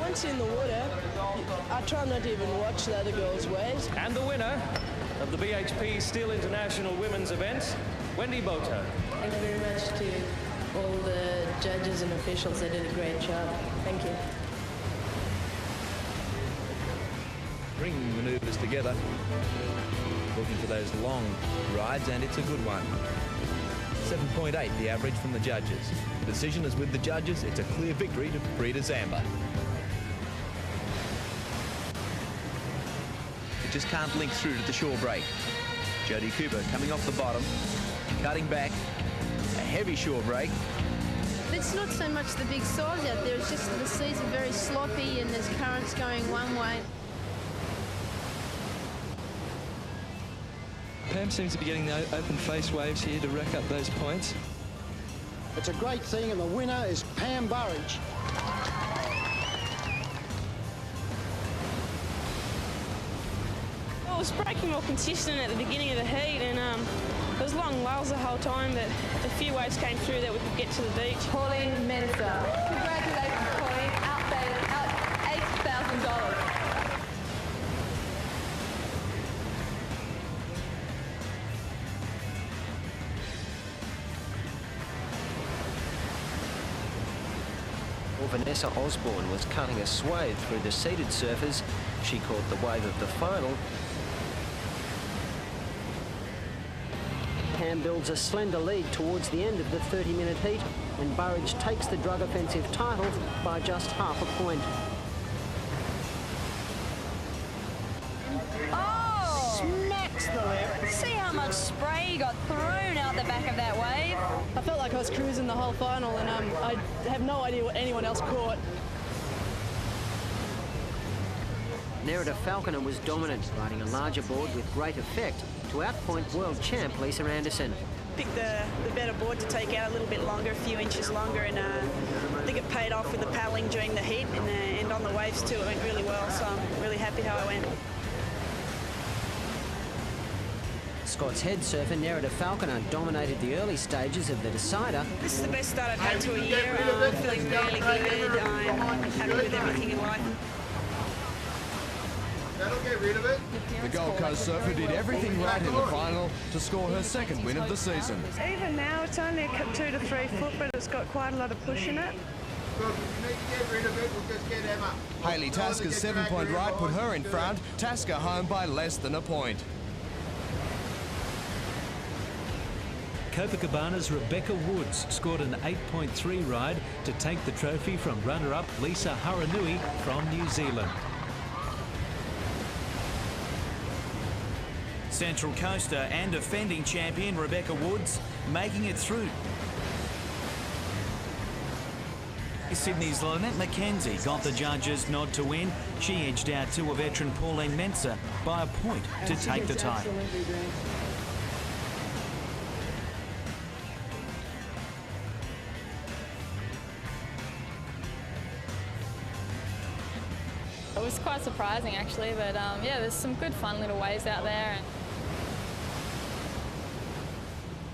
Once in the water, I try not to even watch the other girls' waves. And the winner of the BHP Steel International Women's Events, Wendy Boto. Thank you very much to all the judges and officials. They did a great job. Thank you. Bringing manoeuvres together, looking for those long rides, and it's a good one. 7.8 the average from the judges. The decision is with the judges. It's a clear victory to Frida Zamba. It just can't link through to the shore break. Jodie Cooper coming off the bottom, cutting back, a heavy shore break. It's not so much the big size out there, it's just the seas are very sloppy and there's currents going one way. Pam seems to be getting the open face waves here to rack up those points. It's a great thing, and the winner is Pam Burridge. Well, it was breaking more consistent at the beginning of the heat, and there was long lulls the whole time, but a few waves came through that we could get to the beach. Pauline Mensa. Congratulations, Pauline. Out $8,000. Vanessa Osborne was cutting a swathe through the seated surfers. She caught the wave of the final. Pam builds a slender lead towards the end of the 30-minute heat, and Burridge takes the drug offensive title by just half a point. Oh! Smacks the lip. See how much spray got thrown out the back of that wave? I felt like I was cruising the whole final, and I have no idea what anyone else caught. Nerida Falconer was dominant, riding a larger board with great effect to outpoint world champ Lisa Anderson. Picked the better board to take out a little bit longer, a few inches longer, and I think it paid off with the paddling during the heat and on the waves too. It went really well, so I'm really happy how it went. Scott's head surfer Nerida Falconer dominated the early stages of the decider. This is the best start I've had to a year. I'm feeling really good. I'm happy with everything in life. That'll get rid of it. The Gold Coast surfer did everything right in the final to score her second win of the season. Even now, it's only 2 to 3 foot, but it's got quite a lot of push in it. Look, if you need to get rid of it, we'll just get Emma. Hayley Tasker's 7-point ride put her in front. Tasker home by less than a point. Copacabana's Rebecca Woods scored an 8.3 ride to take the trophy from runner-up Lisa Haranui from New Zealand. Central Coaster and defending champion Rebecca Woods making it through. Sydney's Lynette McKenzie got the judges' nod to win. She edged out to a veteran Pauline Mensa by a point to take the title. It was quite surprising actually, but yeah, there's some good fun little waves out there.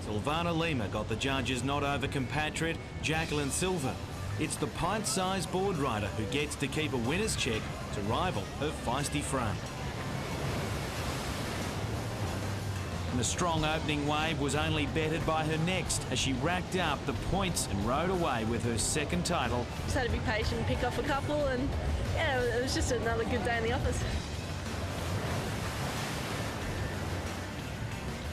So Silvana Lima got the judges' nod over compatriot Jacqueline Silva. It's the pint-sized board rider who gets to keep a winner's check to rival her feisty front. And the strong opening wave was only bettered by her next as she racked up the points and rode away with her second title. Just had to be patient and pick off a couple, and yeah, it was just another good day in the office.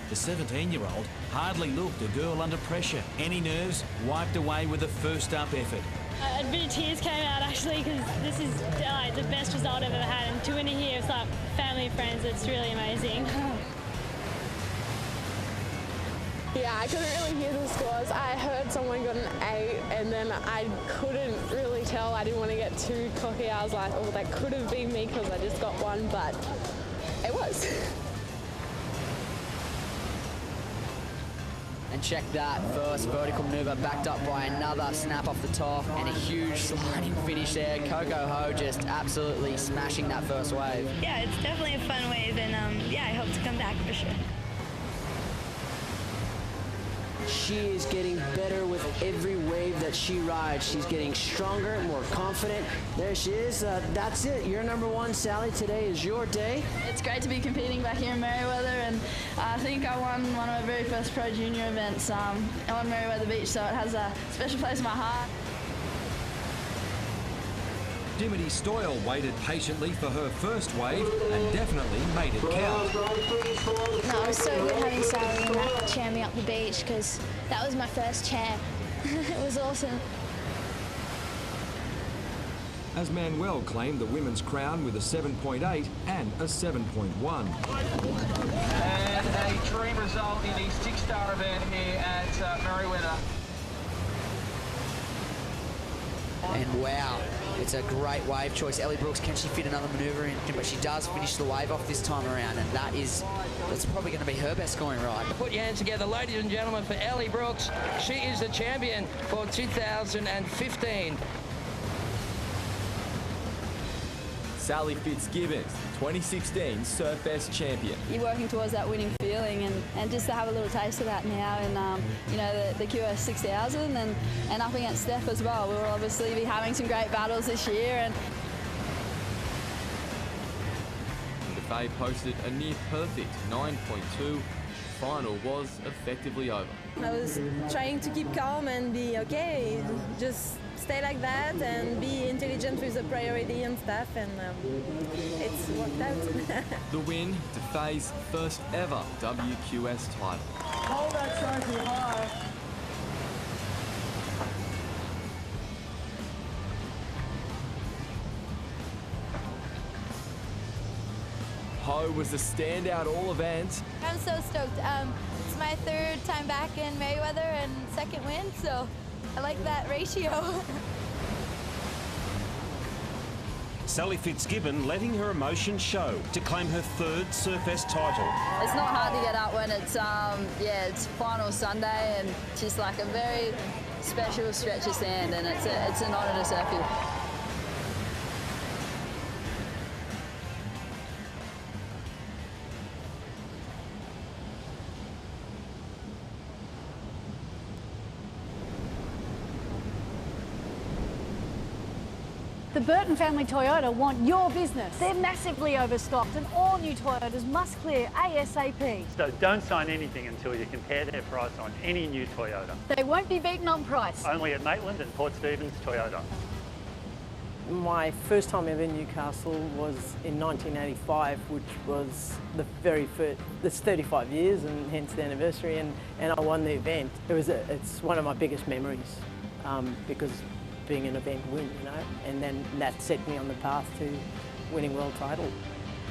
The 17-year-old hardly looked a girl under pressure. Any nerves wiped away with a first-up effort. A bit of tears came out actually because this is like the best result I've ever had, and to win it here, it's like family and friends. It's really amazing. Yeah, I couldn't really hear the scores. I heard someone got an 8 and then I couldn't really tell. I didn't want to get too cocky. I was like, oh, that could have been me because I just got one, but it was. And check that, first vertical manoeuvre backed up by another snap off the top and a huge sliding finish there. Coco Ho just absolutely smashing that first wave. Yeah, it's definitely a fun wave, and yeah, I hope to come back for sure. She is getting better with every wave that she rides. She's getting stronger, more confident. There she is. That's it. You're number one, Sally. Today is your day. It's great to be competing back here in Merewether, and I think I won one of my very first pro junior events on Merewether Beach, so it has a special place in my heart. Dimity Doyle waited patiently for her first wave and definitely made it count. No, it was so good having Sally and that chair me up the beach because that was my first chair. It was awesome. As Manuel claimed the women's crown with a 7.8 and a 7.1. And a dream result in the 6-star event here at Merewether. And wow, it's a great wave choice. Ellie Brooks, can she fit another manoeuvre in? But she does finish the wave off this time around, and that's probably going to be her best scoring ride. Put your hands together, ladies and gentlemen, for Ellie Brooks. She is the champion for 2015. Sally Fitzgibbons, 2016 Surfest champion. You're working towards that winning feeling, and just to have a little taste of that now in you know, the QS 6000 and up against Steph as well. We will obviously be having some great battles this year. And They posted a near perfect 9.2. Final was effectively over. I was trying to keep calm and be okay, just stay like that and be intelligent with the priority and stuff, and it's worked out. The win to Faye's first ever WQS title. Hold that trophy high. Ho was the standout all event. I'm so stoked. It's my third time back in Merewether and second win, so I like that ratio. Sally Fitzgibbon letting her emotions show to claim her third Surfest title. It's not hard to get up when it's it's final Sunday, and it's just like a very special stretch of sand, and it's an honour to surf here. The Burton family Toyota want your business. They're massively overstocked and all new Toyotas must clear ASAP. So don't sign anything until you compare their price on any new Toyota. They won't be beaten on price. Only at Maitland and Port Stephens Toyota. My first time ever in Newcastle was in 1985, which was the very first, it's 35 years and hence the anniversary, and I won the event. It's one of my biggest memories because being an event win, you know, and then that set me on the path to winning world title.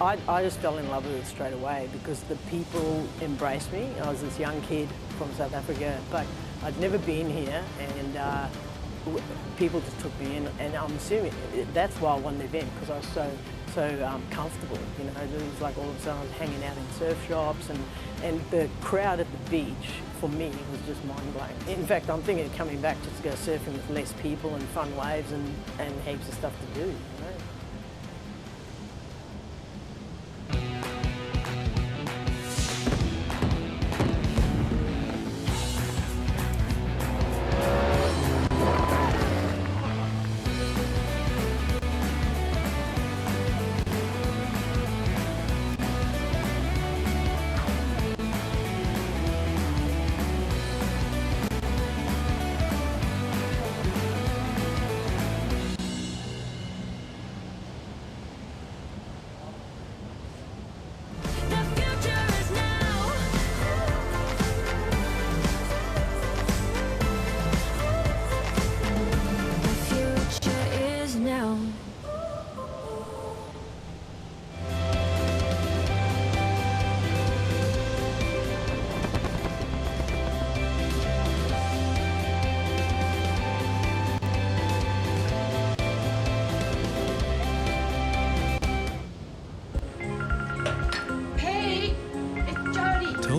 I just fell in love with it straight away because the people embraced me. I was this young kid from South Africa, but I'd never been here, and people just took me in, and I'm assuming that's why I won the event, because I was so comfortable, you know. It was like all of a sudden I was hanging out in surf shops, and the crowd at the beach for me was just mind-blowing. In fact, I'm thinking of coming back just to go surfing with less people and fun waves and heaps of stuff to do, you know.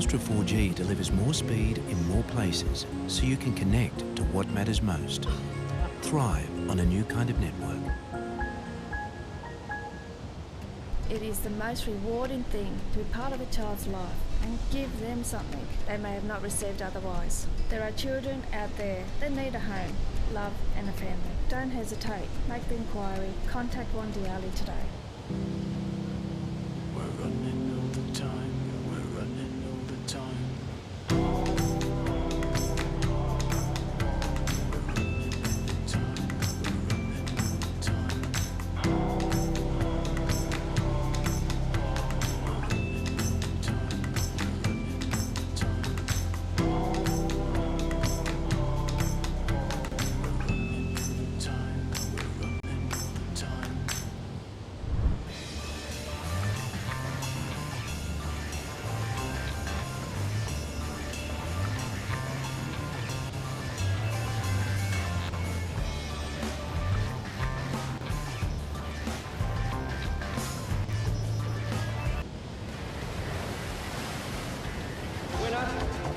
Telstra 4G delivers more speed in more places so you can connect to what matters most. Thrive on a new kind of network. It is the most rewarding thing to be part of a child's life and give them something they may have not received otherwise. There are children out there that need a home, love and a family. Don't hesitate. Make the inquiry. Contact One Doyle today. We're running all the time. We're running all the time.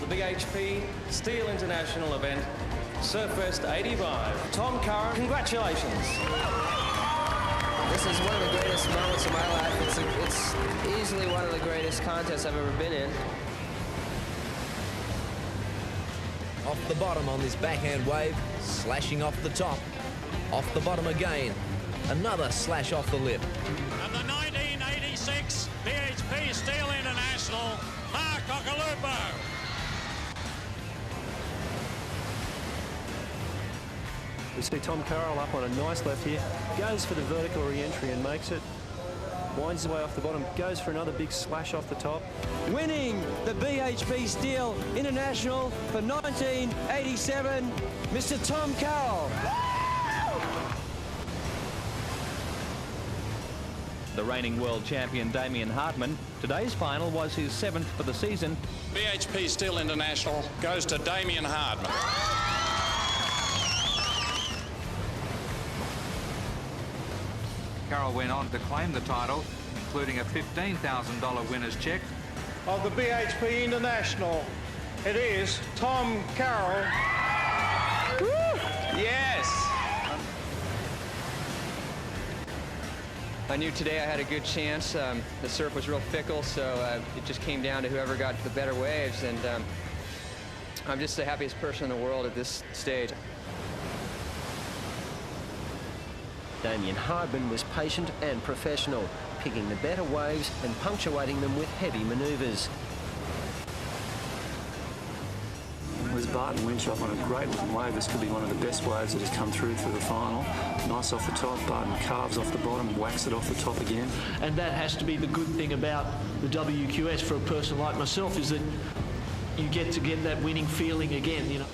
BHP Steel International event, Surfest 85. Tom Curran, congratulations. This is one of the greatest moments of my life. It's easily one of the greatest contests I've ever been in. Off the bottom on this backhand wave, slashing off the top. Off the bottom again, another slash off the lip. And the 1986 BHP Steel International, Mark Okalupo. We see Tom Carroll up on a nice left here, goes for the vertical re-entry and makes it, winds his way off the bottom, goes for another big slash off the top. Winning the BHP Steel International for 1987, Mr. Tom Carroll. The reigning world champion Damien Hartman, today's final was his 7th for the season. BHP Steel International goes to Damien Hartman. Carroll went on to claim the title, including a $15,000 winner's cheque. Of the BHP International, it is Tom Carroll. Woo! Yes! I knew today I had a good chance. The surf was real fickle, so it just came down to whoever got the better waves, and I'm just the happiest person in the world at this stage. Damien Hartman was patient and professional, picking the better waves and punctuating them with heavy manoeuvres. Was Burton Winchop on a great looking wave. This could be one of the best waves that has come through for the final. Nice off the top, Burton carves off the bottom, whacks it off the top again. And that has to be the good thing about the WQS for a person like myself, is that you get to get that winning feeling again, you know.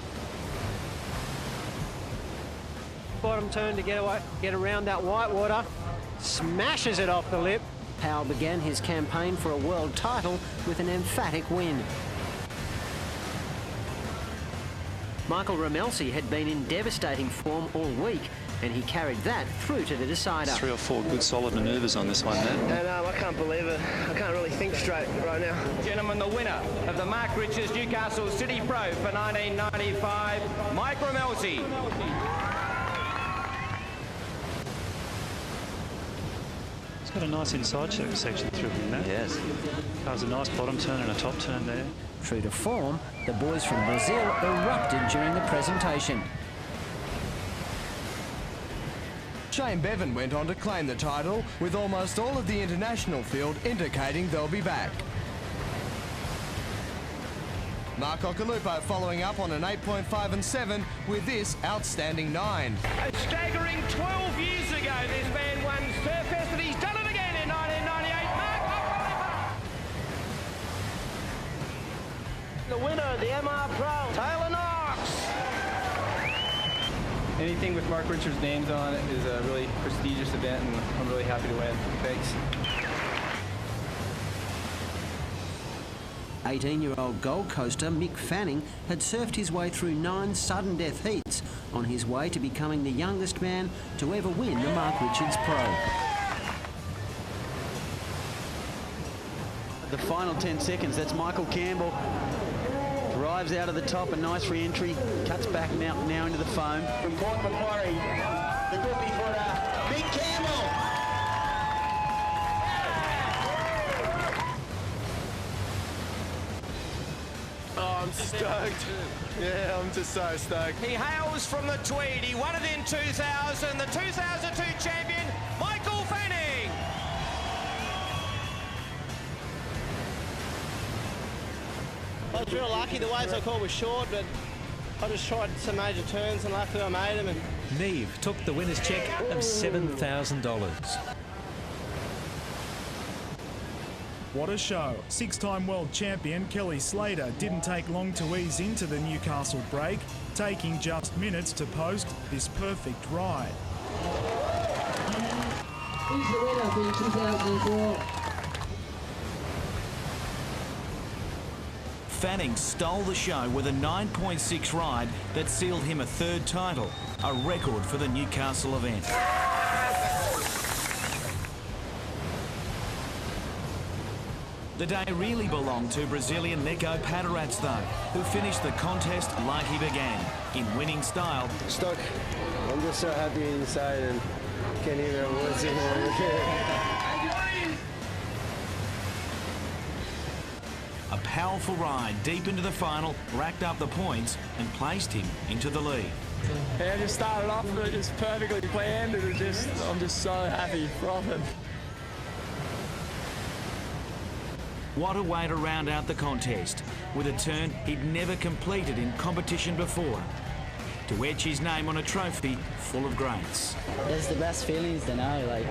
Bottom turn to get around that white water, smashes it off the lip. Powell began his campaign for a world title with an emphatic win. Michael Ramelsi had been in devastating form all week, and he carried that through to the decider. 3 or 4 good solid manoeuvres on this one, Matt. And I can't believe it. I can't really think straight right now. Gentlemen, the winner of the Mark Richards Newcastle City Pro for 1995, Mike Ramelsi. Got a nice inside section through him, Matt. Yes. There's a nice bottom turn and a top turn there. True to form, the boys from Brazil erupted during the presentation. Shane Bevan went on to claim the title, with almost all of the international field indicating they'll be back. Mark Okalupo following up on an 8.5 and 7 with this outstanding 9. A staggering 12 years ago, this man won Surfest, and he's done it again in 1998. Mark Okalupo. The winner, the MR Pro, Taylor Knox. Anything with Mark Richards' names on it is a really prestigious event, and I'm really happy to win. Thanks. 18-year-old Gold Coaster Mick Fanning had surfed his way through 9 sudden death heats on his way to becoming the youngest man to ever win the Mark Richards Pro. the final 10 seconds. That's Michael Campbell. Drives out of the top, a nice re-entry. Cuts back now into the foam. From Port Macquarie, the goofy footer, Big Campbell. Oh, I'm stoked. Yeah, I'm just so stoked. He hails from the Tweed. He won it in 2000. The 2002 champion, Michael Fanning. I was real lucky. The waves I caught were short, but I just tried some major turns and luckily I made them. And Neve took the winner's check of $7,000. What a show. Six-time world champion Kelly Slater didn't take long to ease into the Newcastle break, taking just minutes to post this perfect ride. He's the winner for 2004. Fanning stole the show with a 9.6 ride that sealed him a third title, a record for the Newcastle event. The day really belonged to Brazilian Nico Paderats, though, who finished the contest like he began, in winning style. Stuck. I'm just so happy inside and can't even words in here. A powerful ride deep into the final racked up the points and placed him into the lead. Yeah, I just started off and it just perfectly planned and I'm just so happy, frothing. What a way to round out the contest, with a turn he'd never completed in competition before, to etch his name on a trophy full of greats. It's the best feelings, you know, like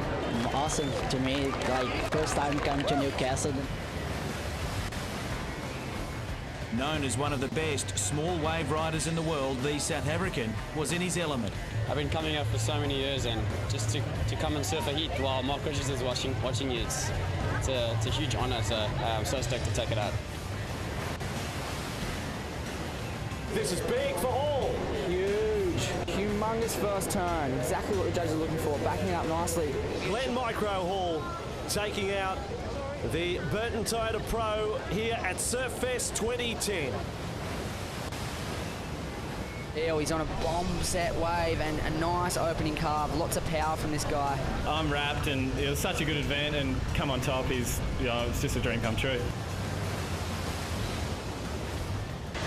awesome to me, like first time coming to Newcastle. Known as one of the best small wave riders in the world, the South African was in his element. I've been coming up for so many years and just to come and surf a heat while Mark Richards is watching you, it's a huge honour, so I'm so stoked to take it out. This is big for all. Huge, humongous first turn. Exactly what the judges are looking for, backing it up nicely. Glenn Micro Hall taking out the Burton Toyota Pro here at Surfest 2010. Yeah, he's on a bomb set wave and a nice opening carve. Lots of power from this guy. I'm wrapped and it was such a good event and come on top, it's just a dream come true.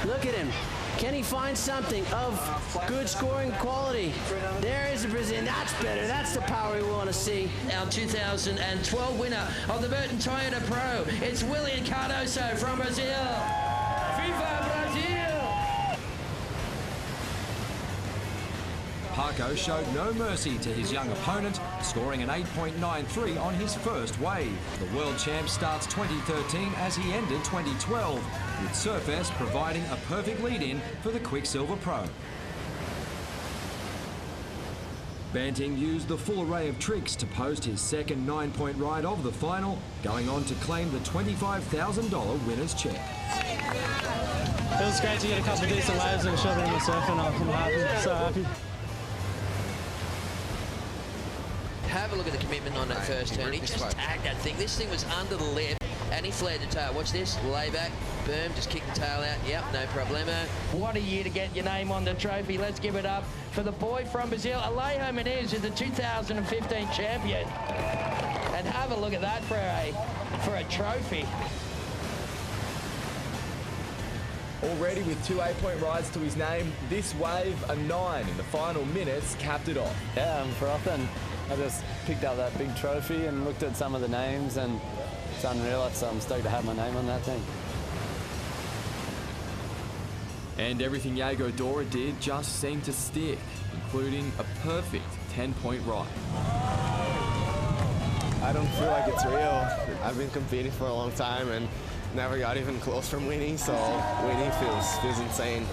Look at him. Can he find something of good scoring quality? There is a Brazilian. That's better. That's the power we want to see. Our 2012 winner of the Burton Toyota Pro, it's William Cardoso from Brazil. Viva Brazil! Paco showed no mercy to his young opponent, scoring an 8.93 on his first wave. The world champ starts 2013 as he ended 2012, with Surfest providing a perfect lead-in for the Quicksilver Pro. Banting used the full array of tricks to post his second 9-point ride of the final, going on to claim the $25,000 winner's check. It was great to get a couple of decent waves and shove it in the surf and I'm happy, so happy. Have a look at the commitment on that first turn. He just tagged that thing. This thing was under the lip and he flared the tail. Watch this, lay back, boom, just kick the tail out. Yep, no problemo. What a year to get your name on the trophy. Let's give it up for the boy from Brazil, Alejo Menezes, the 2015 champion. And have a look at that for a trophy. Already with two 8-point rides to his name, this wave, a 9 in the final minutes, capped it off. Yeah, I'm frothing. I just picked up that big trophy and looked at some of the names and it's unreal. So I'm stoked to have my name on that thing. And everything Jago Dora did just seemed to stick, including a perfect 10-point ride. I don't feel like it's real. I've been competing for a long time and never got even close from winning, so winning feels insane.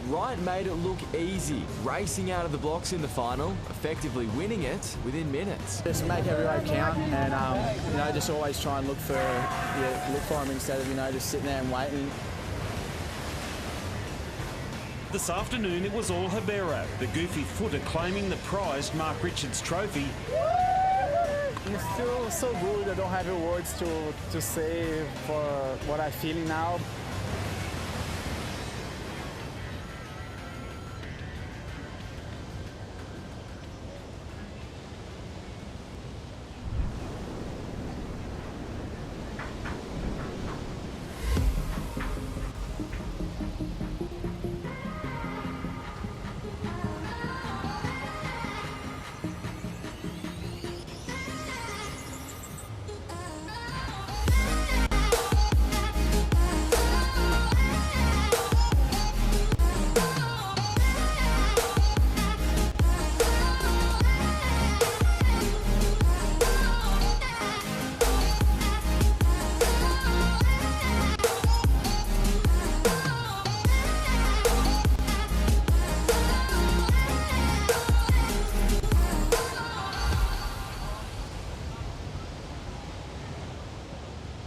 Wright made it look easy, racing out of the blocks in the final, effectively winning it within minutes. Just make every wave count and just always try and look for him instead of just sitting there and waiting. This afternoon it was all Ribeiro, the goofy footer claiming the prized Mark Richards trophy. It's still so good. I don't have words to say for what I'm feeling now.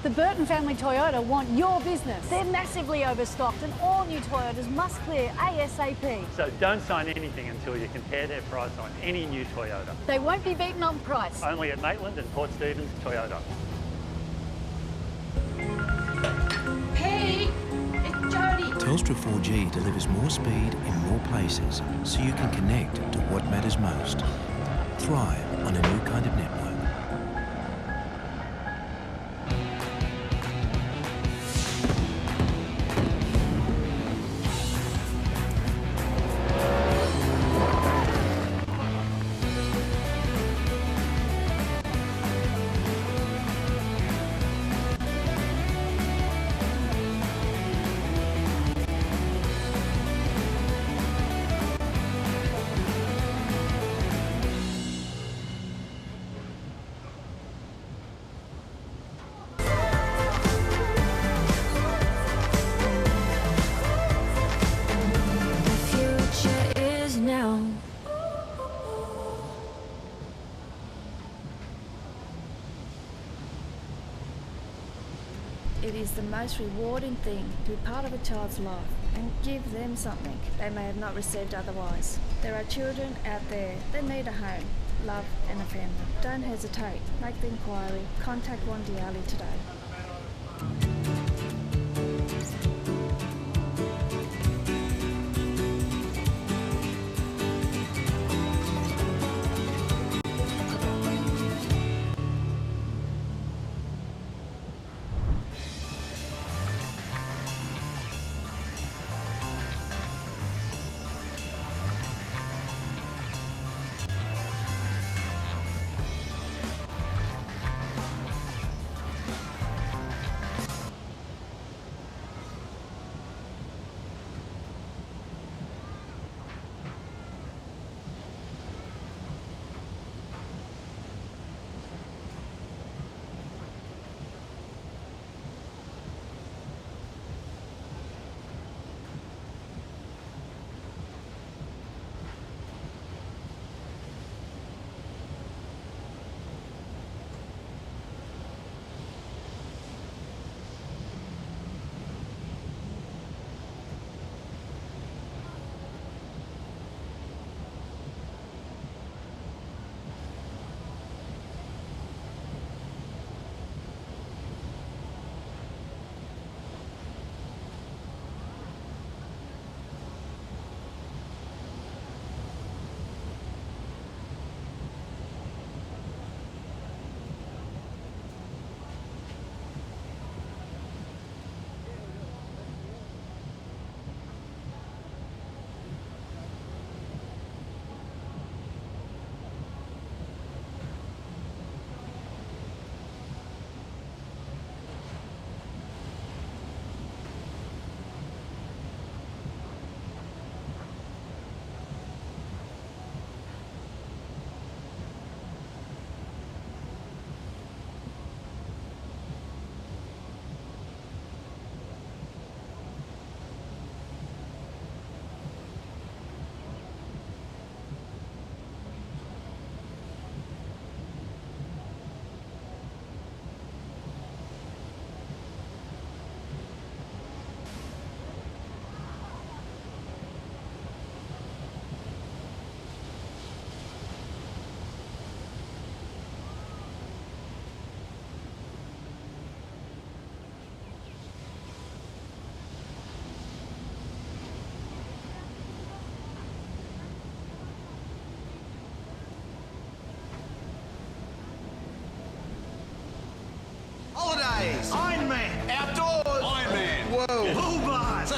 The Burton family Toyota want your business. They're massively overstocked and all new Toyotas must clear ASAP. So don't sign anything until you compare their price on any new Toyota. They won't be beaten on price. Only at Maitland and Port Stephens Toyota. Hey, it's Jody. Telstra 4G delivers more speed in more places so you can connect to what matters most. Thrive on a new kind of network. It is the most rewarding thing to be part of a child's life and give them something they may have not received otherwise. There are children out there that need a home, love and a family. Don't hesitate. Make the inquiry. Contact Wandy Ali today.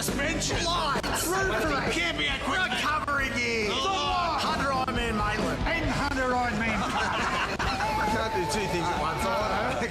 suspension. Lights. Roof Can't be a quick recovery gear. Hunter Ironman Maitland. And Hunter Ironman. I can't do two things at once. I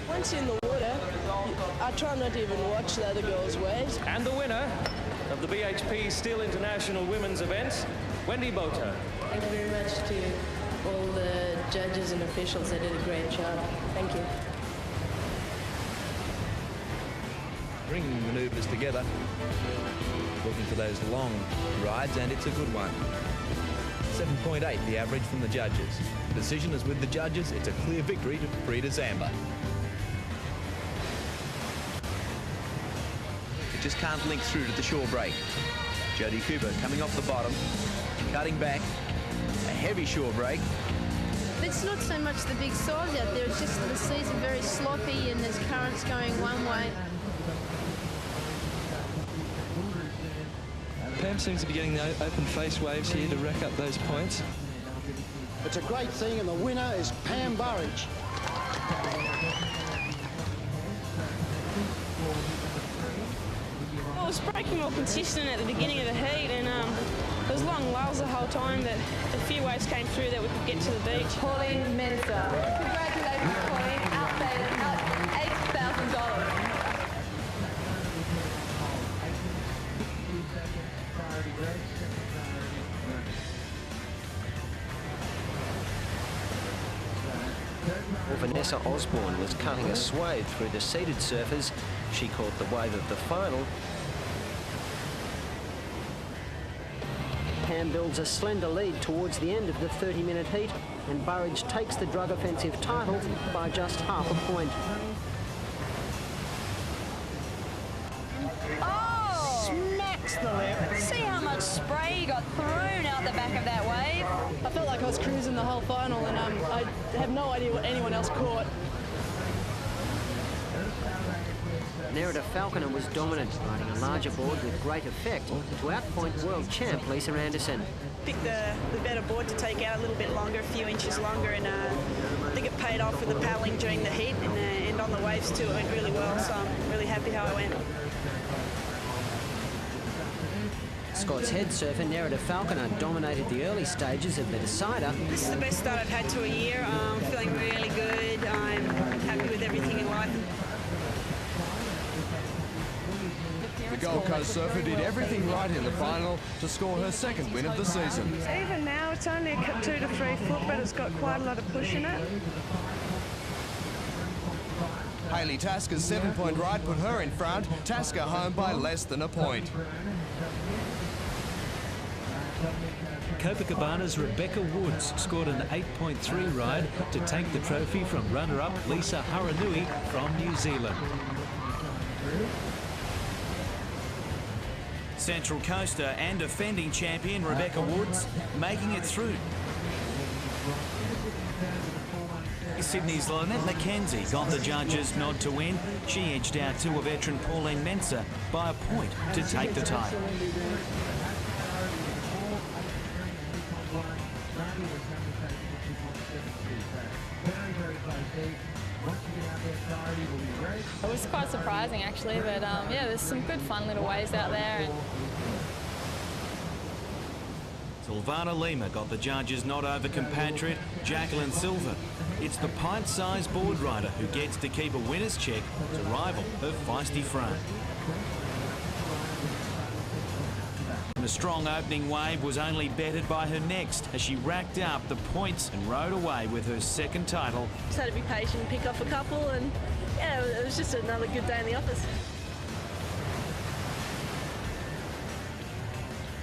Once in the water, I try not to even watch the other girls' waves. And the winner of the BHP Steel International Women's Events, Wendy Boter. Thank you very much to all the judges and officials. They did a great job. Thank you. Bringing manoeuvres together, looking for those long rides, and it's a good one. 7.8 the average from the judges. The decision is with the judges. It's a clear victory to Frida Zamba. It just can't link through to the shore break. Jodie Cooper coming off the bottom, cutting back, a heavy shore break. It's not so much the big size out there, it's just the seas are very sloppy and there's currents going one way. Pam seems to be getting the open face waves here to rack up those points. It's a great thing, and the winner is Pam Burridge. Well, it was breaking more consistent at the beginning of the heat, and there was long lulls the whole time, but a few waves came through that we could get to the beach. Pauline Mensa. Congratulations, Pauline. Outstayed $8,000. Well, Vanessa Osborne was cutting a swathe through the seated surfers. She caught the wave of the final. Pam builds a slender lead towards the end of the 30-minute heat, and Burridge takes the drug offensive title by just half a point. Oh! Smacks the lip. See how much spray got thrown out the back of that wave? I felt like I was cruising the whole final, and I have no idea what anyone else caught. Nerida Falconer was dominant, riding a larger board with great effect to outpoint world champ Lisa Anderson. Picked the better board to take out a little bit longer, a few inches longer, and I think it paid off with the paddling during the heat and on the waves too. It went really well, so I'm really happy how it went. Scots head surfer Nerida Falconer dominated the early stages of the decider. This is the best start I've had to a year. I'm feeling really good. I'm happy with everything in life. The Gold Coast surfer did everything right in the final to score her second win of the season. Even now, it's only 2 to 3 foot, but it's got quite a lot of push in it. Hayley Tasker's 7-point ride put her in front. Tasker home by less than a point. Copacabana's Rebecca Woods scored an 8.3 ride to take the trophy from runner-up Lisa Haranui from New Zealand. Central Coaster and defending champion Rebecca Woods making it through. Sydney's Lynette McKenzie got the judges' nod to win. She edged out to a veteran Pauline Mensa by a point to take the title. It was quite surprising actually, but yeah, there's some good fun little waves out there. Silvana Lima got the judges' nod over compatriot Jacqueline Silva. It's the pint-sized board rider who gets to keep a winner's check to rival her feisty frame. And a strong opening wave was only bettered by her next as she racked up the points and rode away with her second title. Just had to be patient, pick off a couple, and yeah, it was just another good day in the office.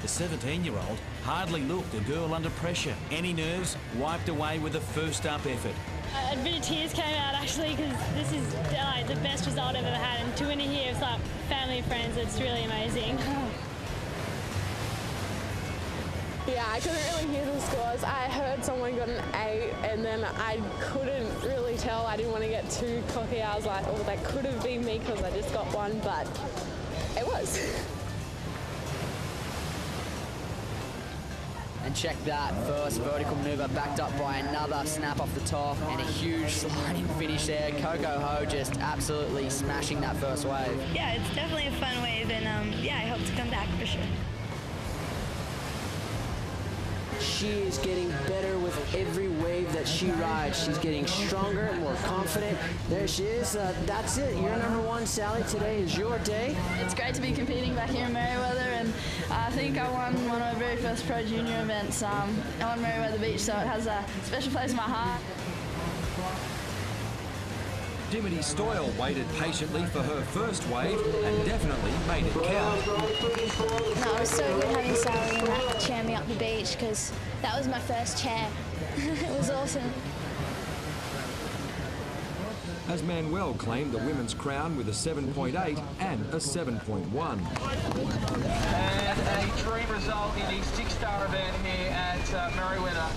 The 17-year-old hardly looked a girl under pressure. Any nerves wiped away with a first-up effort. A bit of tears came out actually because this is like the best result I've ever had, and to win it here, it's like family and friends. It's really amazing. Yeah, I couldn't really hear the scores. I heard someone got an 8 and then I couldn't really tell. I didn't want to get too cocky. I was like, oh, that could have been me because I just got one, but it was. And check that, first vertical manoeuvre backed up by another snap off the top and a huge sliding finish there. Coco Ho just absolutely smashing that first wave. Yeah, it's definitely a fun wave, and yeah, I hope to come back for sure. She is getting better with every wave that she rides. She's getting stronger, more confident. There she is. That's it. You're number one, Sally. Today is your day. It's great to be competing back here in Merewether, and I think I won one of my very first Pro Junior events on Merewether Beach, so it has a special place in my heart. Dimity Doyle waited patiently for her first wave and definitely made it count. No, it was so good having Sally and that chair me up the beach because that was my first chair. It was awesome. As Manuel claimed the women's crown with a 7.8 and a 7.1. And a dream result in the 6-star event here at Merewether.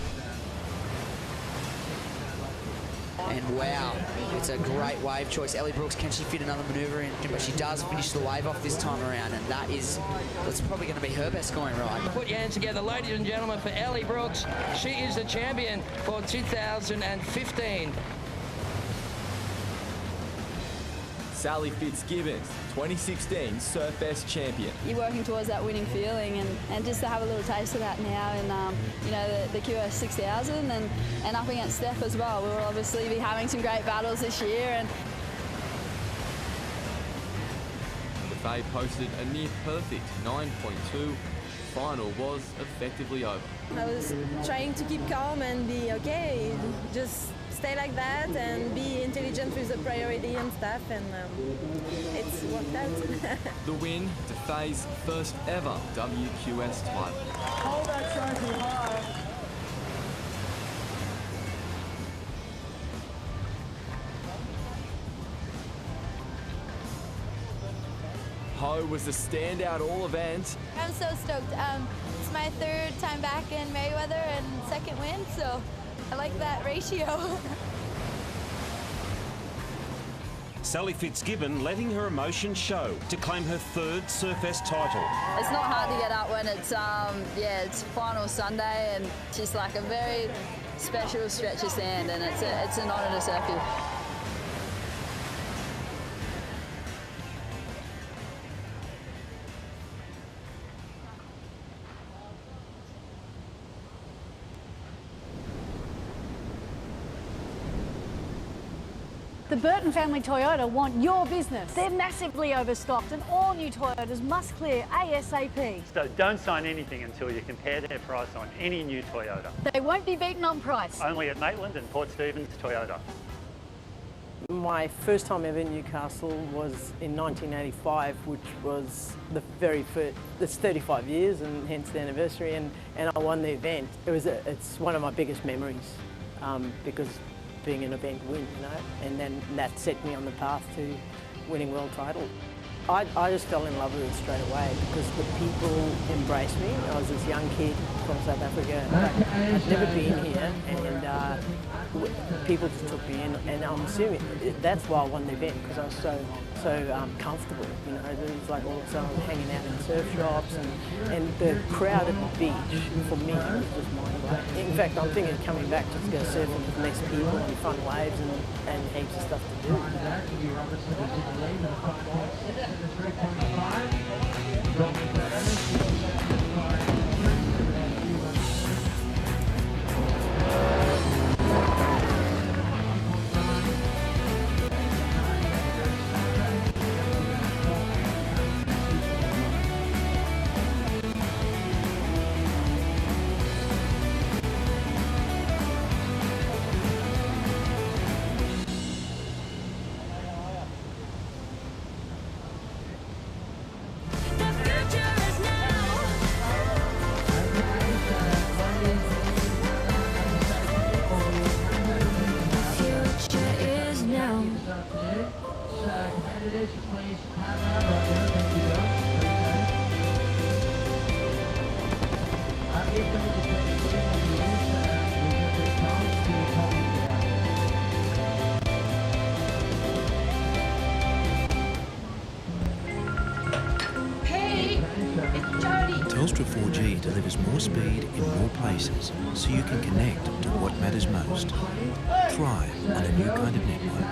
And wow, it's a great wave choice. Ellie Brooks, can she fit another manoeuvre in? But she does finish the wave off this time around, and that's probably going to be her best scoring ride. Put your hands together, ladies and gentlemen, for Ellie Brooks. She is the champion for 2015. Sally Fitzgibbons, 2016 Surfest champion. You're working towards that winning feeling, and just to have a little taste of that now in you know, the QS 6000 and up against Steph as well. We will obviously be having some great battles this year. And The Faye posted a near perfect 9.2. Final was effectively over. I was trying to keep calm and be okay, just stay like that and be intelligent with the priority and stuff, and it's worked out. The win to Faye's first ever WQS title. Hold that trophy high. Ho was the standout all event. I'm so stoked. It's my third time back in Merewether and second win, so I like that ratio. Sally Fitzgibbon letting her emotions show to claim her third Surfest title. it's not hard to get up when it's it's final Sunday, and just like a very special stretch of sand, and it's an honour to surf here. The Burton family Toyota want your business. They're massively overstocked and all new Toyotas must clear ASAP. So don't sign anything until you compare their price on any new Toyota. They won't be beaten on price. Only at Maitland and Port Stephens Toyota. My first time ever in Newcastle was in 1985, which was the very first, it's 35 years and hence the anniversary, and I won the event. It's one of my biggest memories because being an event win, you know, and then that set me on the path to winning world title. I just fell in love with it straight away because the people embraced me. I was this young kid from South Africa. I'd never been here, and people just took me in, and I'm assuming that's why I won the event, because I was so comfortable. You know, there was like all of a sudden I was hanging out in surf shops, and the crowd at the beach for me was just mind-blowing. In fact, I'm thinking of coming back just to go surfing with less people and fun waves and heaps of stuff to do. Telstra 4G delivers more speed in more places, so you can connect to what matters most. Thrive on a new kind of network.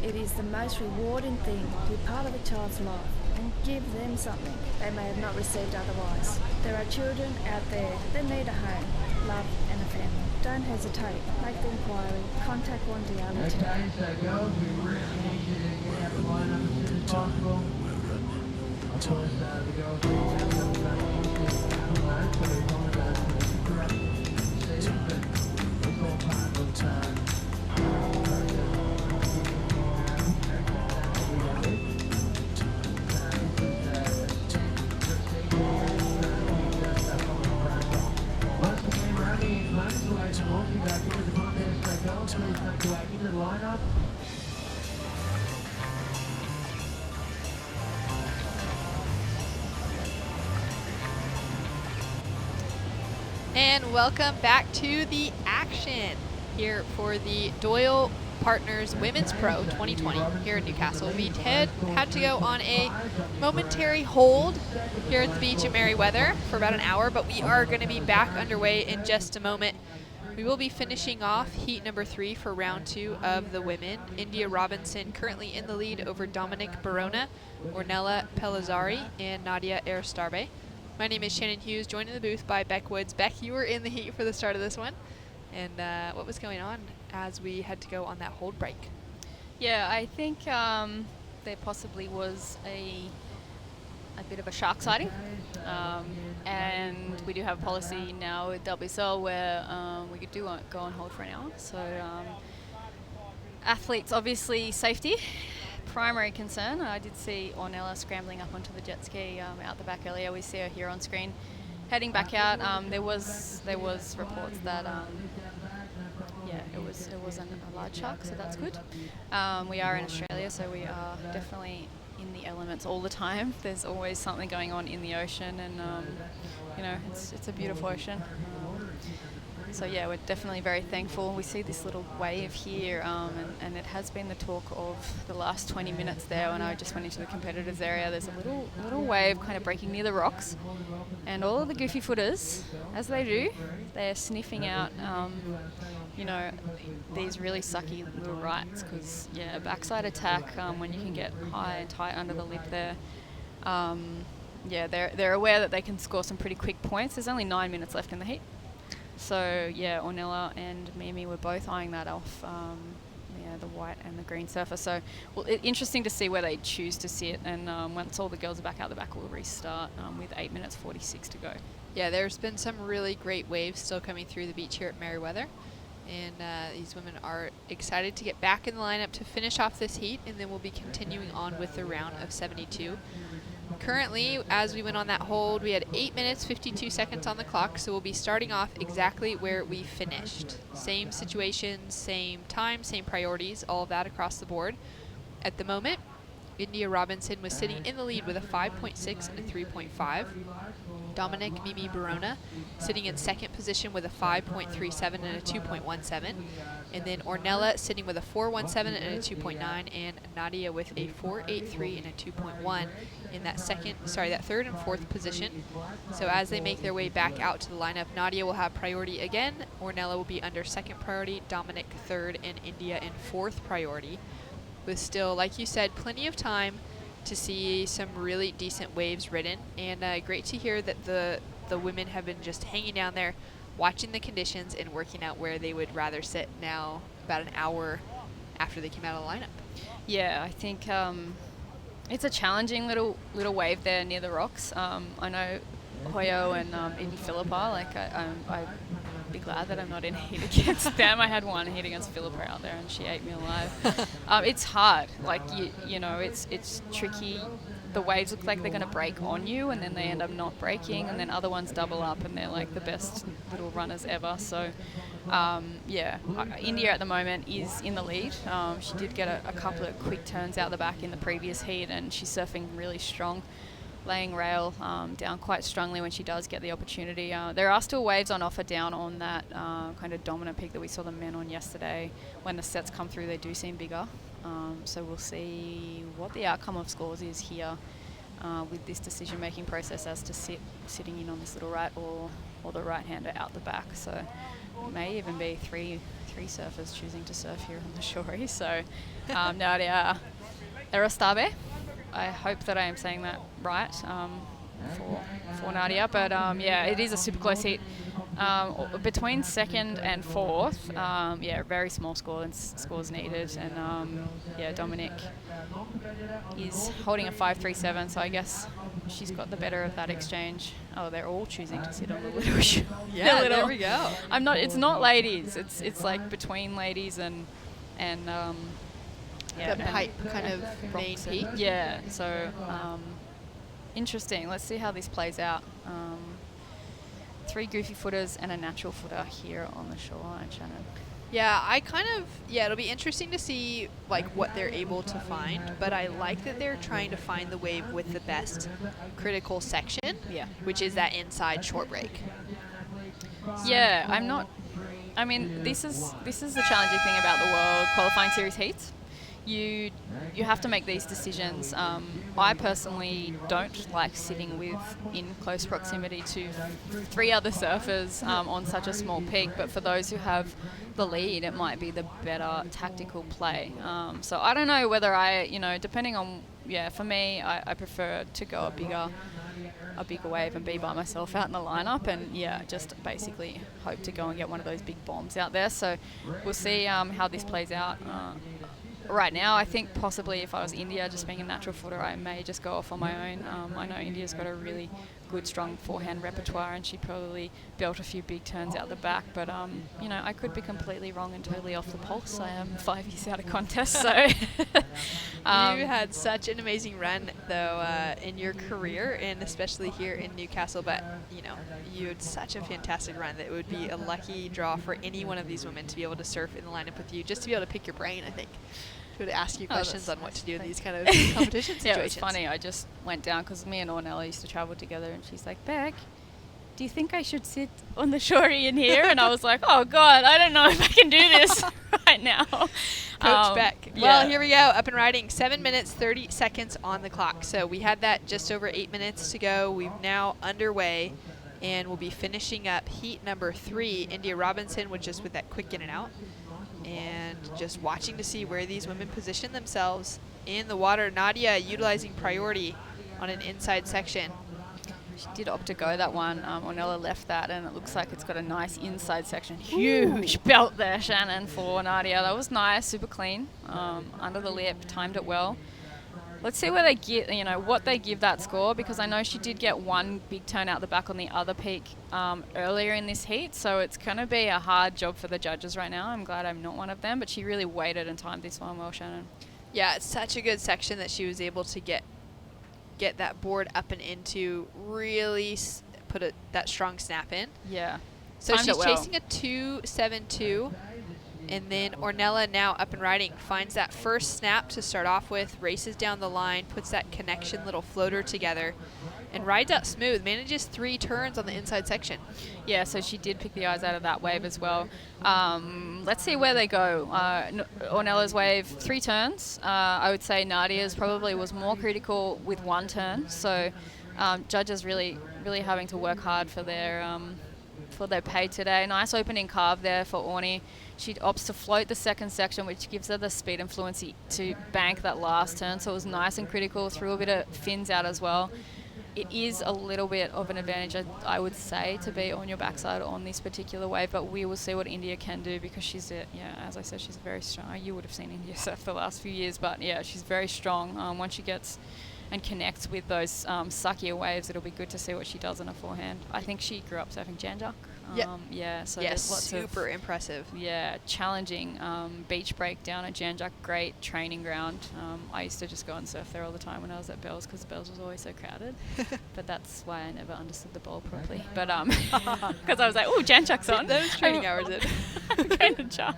It is the most rewarding thing to be part of a child's life and give them something they may have not received otherwise. There are children out there that need a home, love and a family. Don't hesitate. Make the inquiry. Contact One Doyle today. And welcome back to the action here for the Doyle Partners Women's Pro 2020 here in Newcastle. We had to go on a momentary hold here at the beach at Merriweather for about an hour, but we are going to be back underway in just a moment. We will be finishing off heat number 3 for round 2 of the women. India Robinson currently in the lead over Dominic Barona, Ornella Pellizzari, and Nadia Aristarbe. My name is Shannon Hughes, joined in the booth by Beck Woods. Beck, you were in the heat for the start of this one. And what was going on as we had to go on that hold break? Yeah, I think there possibly was a bit of a shark sighting. And we do have a policy now with WSL where we could go on hold for an hour. So athletes, obviously safety, primary concern. I did see Ornella scrambling up onto the jet ski out the back earlier. We see her here on screen. Heading back out, there was reports that it wasn't a large shark, so that's good. We are in Australia, so we are definitely in the elements all the time. There's always something going on in the ocean, and it's a beautiful ocean. So yeah, we're definitely very thankful. We see this little wave here, and it has been the talk of the last 20 minutes there. When I just went into the competitors area, there's a little wave kind of breaking near the rocks, and all of the goofy footers, as they do, they're sniffing out, these really sucky little rights, because yeah, backside attack when you can get high and tight under the lip there. They're aware that they can score some pretty quick points. There's only 9 minutes left in the heat. So yeah, Ornella and Mimi were both eyeing that off, the white and the green surfer. So interesting to see where they choose to sit, and once all the girls are back out the back, we'll restart with 8 minutes 46 to go. Yeah, there's been some really great waves still coming through the beach here at Merriweather, and these women are excited to get back in the lineup to finish off this heat, and then we'll be continuing on with the round of 72. Currently, as we went on that hold, we had 8 minutes, 52 seconds on the clock, so we'll be starting off exactly where we finished. Same situations, same time, same priorities, all of that across the board. At the moment, India Robinson was sitting in the lead with a 5.6 and a 3.5. Dominic Mimi Barona sitting in second position with a 5.37 and a 2.17. And then Ornella sitting with a 4.17 and a 2.9, and Nadia with a 4.83 and a 2.1 in that third and fourth position. So as they make their way back out to the lineup, Nadia will have priority again. Ornella will be under second priority, Dominic third, and India in fourth priority. With still, like you said, plenty of time to see some really decent waves ridden, and great to hear that the women have been just hanging down there, watching the conditions and working out where they would rather sit now about an hour after they came out of the lineup. Yeah, I think it's a challenging little wave there near the rocks. I know Hoyo and even Philippa, I'd be glad that I'm not in heat against them. I had one heat against Philippa out there and she ate me alive. It's hard, it's tricky the waves look like they're going to break on you, and then they end up not breaking, and then other ones double up, and they're like the best little runners ever. So, India at the moment is in the lead. She did get a couple of quick turns out the back in the previous heat, and she's surfing really strong, laying rail down quite strongly when she does get the opportunity. There are still waves on offer down on that kind of dominant peak that we saw the men on yesterday. When the sets come through, they do seem bigger. So we'll see what the outcome of scores is here with this decision-making process as to sitting in on this little right or the right-hander out the back. So it may even be three surfers choosing to surf here on the shorey. So Nadia Erastabe, I hope that I am saying that right for Nadia. But it is a super close heat. Between second and fourth, very small scores needed, and Dominic is holding a 5.37, so I guess she's got the better of that exchange. Oh, they're all choosing to sit on the little. There we go. It's not ladies. It's like between ladies and the pipe kind of main peak. Yeah. So interesting. Let's see how this plays out. 3 goofy footers and a natural footer here on the shoreline, Shannon. Yeah, it'll be interesting to see like what they're able to find, but I like that they're trying to find the wave with the best critical section, which is that inside short break. Yeah, this is the challenging thing about the World Qualifying Series heats. You have to make these decisions. I personally don't like sitting in close proximity to 3 other surfers on such a small peak, but for those who have the lead, it might be the better tactical play. So I don't know whether depending on, for me, I prefer to go a bigger wave and be by myself out in the lineup, and just basically hope to go and get one of those big bombs out there. So we'll see how this plays out. Right now, I think possibly if I was India, just being a natural footer, I may just go off on my own. I know India's got a really good, strong forehand repertoire, and she probably built a few big turns out the back. But, I could be completely wrong and totally off the pulse. I am 5 years out of contest, so... You had such an amazing run, though, in your career, and especially here in Newcastle. But, you had such a fantastic run that it would be a lucky draw for any one of these women to be able to surf in the lineup with you, just to be able to pick your brain, I think. To be able to ask you questions on what to do in these kind of competition situations. Yeah, it was funny. I just went down because me and Ornella used to travel together, and she's like, Beck, do you think I should sit on the shorey in here? And I was like, oh, God, I don't know if I can do this right now. Coach Beck. Well, here we go. Up and riding. 7 minutes, 30 seconds on the clock. So we had that just over 8 minutes to go. We've now underway, and we'll be finishing up heat number 3. India Robinson was just with that quick in and out. And just watching to see where these women position themselves in the water. Nadia utilizing priority on an inside section. She did opt to go that one. Ornella left that, and it looks like it's got a nice inside section. Huge belt there, Shannon, for Nadia. That was nice, super clean. Under the lip, timed it well. Let's see where they get, what they give that score, because I know she did get one big turn out the back on the other peak earlier in this heat, so it's going to be a hard job for the judges right now. I'm glad I'm not one of them, but she really waited and timed this one well, Shannon. Yeah, it's such a good section that she was able to get that board up and into, really put that strong snap in. Yeah. So timed she's it well. chasing a 2.72. And then Ornella, now up and riding, finds that first snap to start off with, races down the line, puts that connection little floater together, and rides out smooth, manages 3 turns on the inside section. Yeah, so she did pick the eyes out of that wave as well. Let's see where they go. Ornella's wave, 3 turns. I would say Nadia's probably was more critical with 1 turn. So judges really having to work hard for their pay today. Nice opening carve there for Orny. She opts to float the second section, which gives her the speed and fluency to bank that last turn. So it was nice and critical, threw a bit of fins out as well. It is a little bit of an advantage, I would say, to be on your backside on this particular wave, but we will see what India can do, because she's, as I said, she's very strong. You would have seen India surf the last few years, but yeah, she's very strong. Once she gets and connects with those suckier waves, it'll be good to see what she does in her forehand. I think she grew up surfing Janjak. So yeah, there's lots super impressive. Yeah, challenging beach break down at Janjak, great training ground. I used to just go and surf there all the time when I was at Bells because Bells was always so crowded. But that's why I never understood the bowl properly. But because I was like, oh, Janjak's on. Those training hours in. Going to Juk.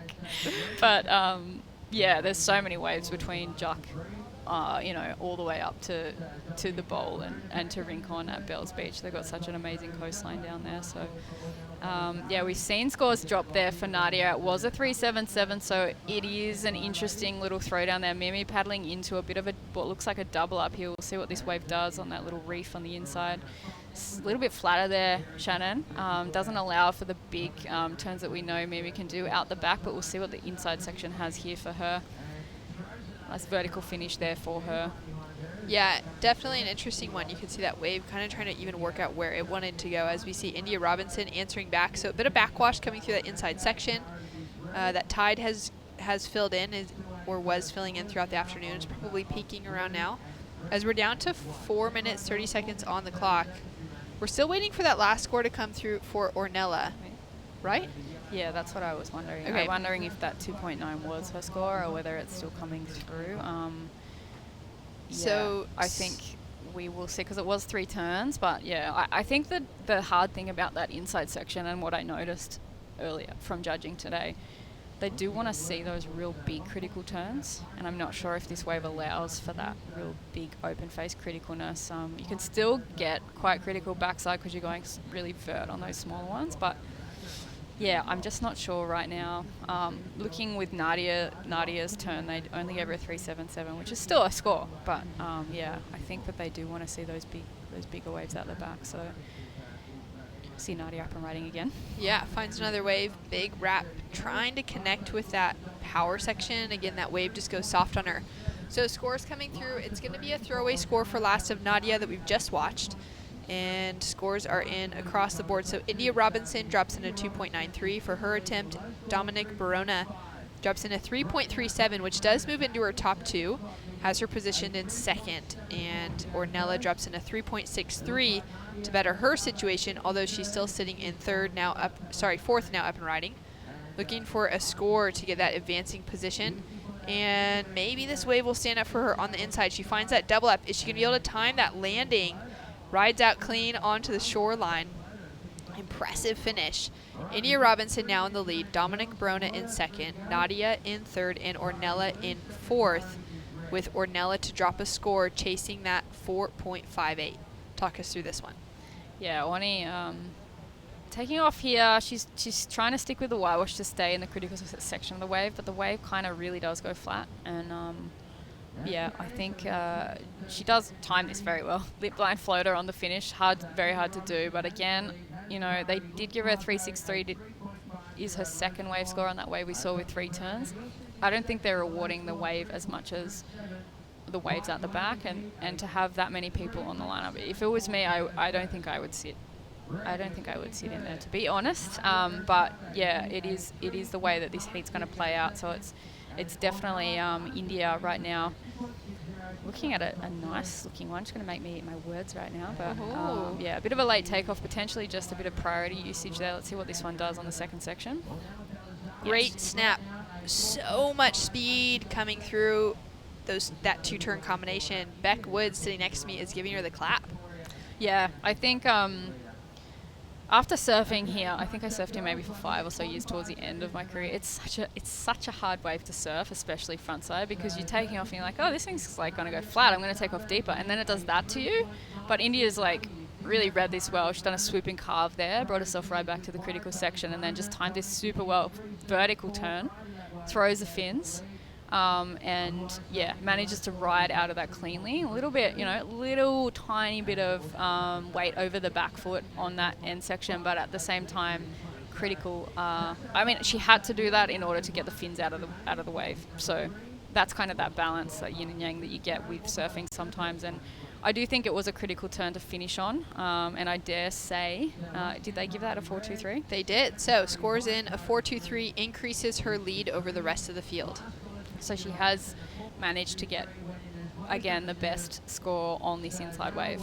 But yeah, there's so many waves between Juk, all the way up to the bowl and to Rincon at Bells Beach. They've got such an amazing coastline down there. So yeah, we've seen scores drop there for Nadia. It was a 3.77, so it is an interesting little throwdown there. Mimi paddling into a bit of what looks like a double up here. We'll see what this wave does on that little reef on the inside. It's a little bit flatter there, Shannon. Doesn't allow for the big turns that we know Mimi can do out the back, but we'll see what the inside section has here for her. Nice vertical finish there for her. Yeah, definitely an interesting one. You can see that wave kind of trying to even work out where it wanted to go as we see India Robinson answering back. So a bit of backwash coming through that inside section. That tide has filled in or was filling in throughout the afternoon. It's probably peaking around now. As we're down to 4 minutes, 30 seconds on the clock, we're still waiting for that last score to come through for Ornella, right? Yeah, that's what I was wondering. Okay. I'm wondering if that 2.9 was her score or whether it's still coming through. So I think we will see, because it was 3 turns. But yeah, I think that the hard thing about that inside section and what I noticed earlier from judging today, they do want to see those real big critical turns, and I'm not sure if this wave allows for that real big open face criticalness. You can still get quite critical backside because you're going really vert on those smaller ones, but yeah, I'm just not sure right now. Looking with Nadia's turn, they only gave her a 3.77, which is still a score. But yeah, I think that they do want to see those bigger waves out the back. So see Nadia up and riding again. Yeah, finds another wave, big wrap, trying to connect with that power section. Again, that wave just goes soft on her. So scores coming through. It's going to be a throwaway score for last of Nadia that we've just watched. And scores are in across the board. So India Robinson drops in a 2.93 for her attempt. Dominic Barona drops in a 3.37, which does move into her top 2, has her positioned in second. And Ornella drops in a 3.63 to better her situation, although she's still sitting in fourth now up and riding. Looking for a score to get that advancing position. And maybe this wave will stand up for her on the inside. She finds that double up. Is she going to be able to time that landing? Rides out clean onto the shoreline. Impressive finish. India Robinson now in the lead. Dominic Barona in second. Nadia in third. And Ornella in fourth. With Ornella to drop a score chasing that 4.58. Talk us through this one. Yeah, Ornie taking off here. She's trying to stick with the whitewash to stay in the critical section of the wave, but the wave kind of really does go flat. And yeah, I think she does time this very well. Lip line floater on the finish, very hard to do. But again, they did give her a 3.63. Is her second wave score on that wave we saw with 3 turns. I don't think they're rewarding the wave as much as the waves at the back, and to have that many people on the lineup. If it was me, I don't think I would sit. I don't think I would sit in there, to be honest. But yeah, it is the way that this heat's going to play out. So it's definitely India right now. Looking at a nice looking one. It's going to make me eat my words right now. But yeah, a bit of a late takeoff, potentially just a bit of priority usage there. Let's see what this one does on the second section. Great snap. So much speed coming through that 2-turn combination. Beck Woods sitting next to me is giving her the clap. Yeah, I think after surfing here, I think I surfed here maybe for 5 or so years towards the end of my career. It's such a hard wave to surf, especially frontside, because you're taking off and you're like, oh, this thing's like going to go flat. I'm going to take off deeper, and then it does that to you. But India's like really read this well. She's done a swooping carve there, brought herself right back to the critical section, and then just timed this super well vertical turn, throws the fins. And yeah, manages to ride out of that cleanly. A little bit, little tiny bit of weight over the back foot on that end section, but at the same time, critical. I mean, she had to do that in order to get the fins out of the wave. So that's kind of that balance, that yin and yang that you get with surfing sometimes. And I do think it was a critical turn to finish on, and I dare say, did they give that a 4.23? They did. So scores in a 4.23, increases her lead over the rest of the field. So she has managed to get, again, the best score on this inside wave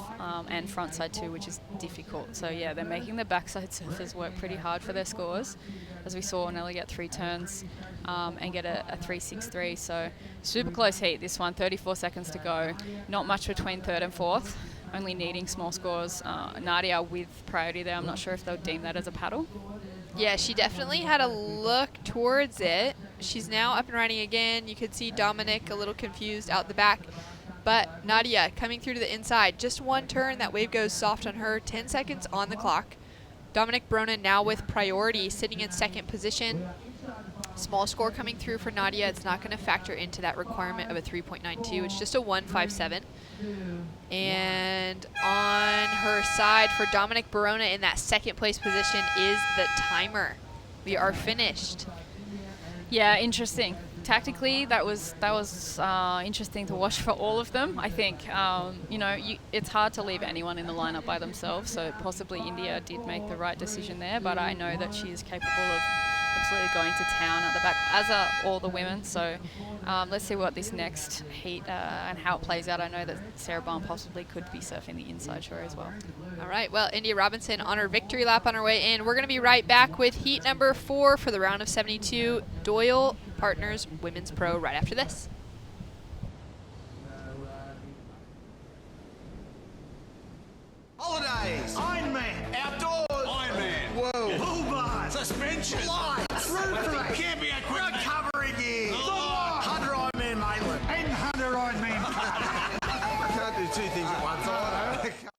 and front side too, which is difficult. So yeah, they're making the backside surfers work pretty hard for their scores, as we saw Nelly get 3 turns and get a 3.63. So super close heat, this one, 34 seconds to go. Not much between third and fourth, only needing small scores. Nadia with priority there. I'm not sure if they'll deem that as a paddle. Yeah, she definitely had a look towards it. She's now up and running again. You could see Dominic a little confused out the back. But Nadia coming through to the inside. Just one turn. That wave goes soft on her. 10 seconds on the clock. Dominic Bronin now with priority, sitting in second position. Small score coming through for Nadia. It's not going to factor into that requirement of a 3.92. It's just a 1.57. And on her side for Dominic Barona in that second place position is the timer. We are finished. Yeah, interesting. Tactically, that was interesting to watch for all of them. I think it's hard to leave anyone in the lineup by themselves. So possibly India did make the right decision there, but I know that she is capable of absolutely going to town at the back, as are all the women. So let's see what this next heat and how it plays out. I know that Sarah Baum possibly could be surfing the inside shore as well. All right, well, India Robinson on her victory lap on her way in. We're going to be right back with heat number 4 for the round of 72. Doyle Partners Women's Pro right after this. Holidays, Ironman, outdoors, Ironman, whoa, pool bar, suspension, lights, roofing, camping equipment, recovery gear, 100 Ironman Maitland, and 100 Ironman. I can't do 2 things at one time.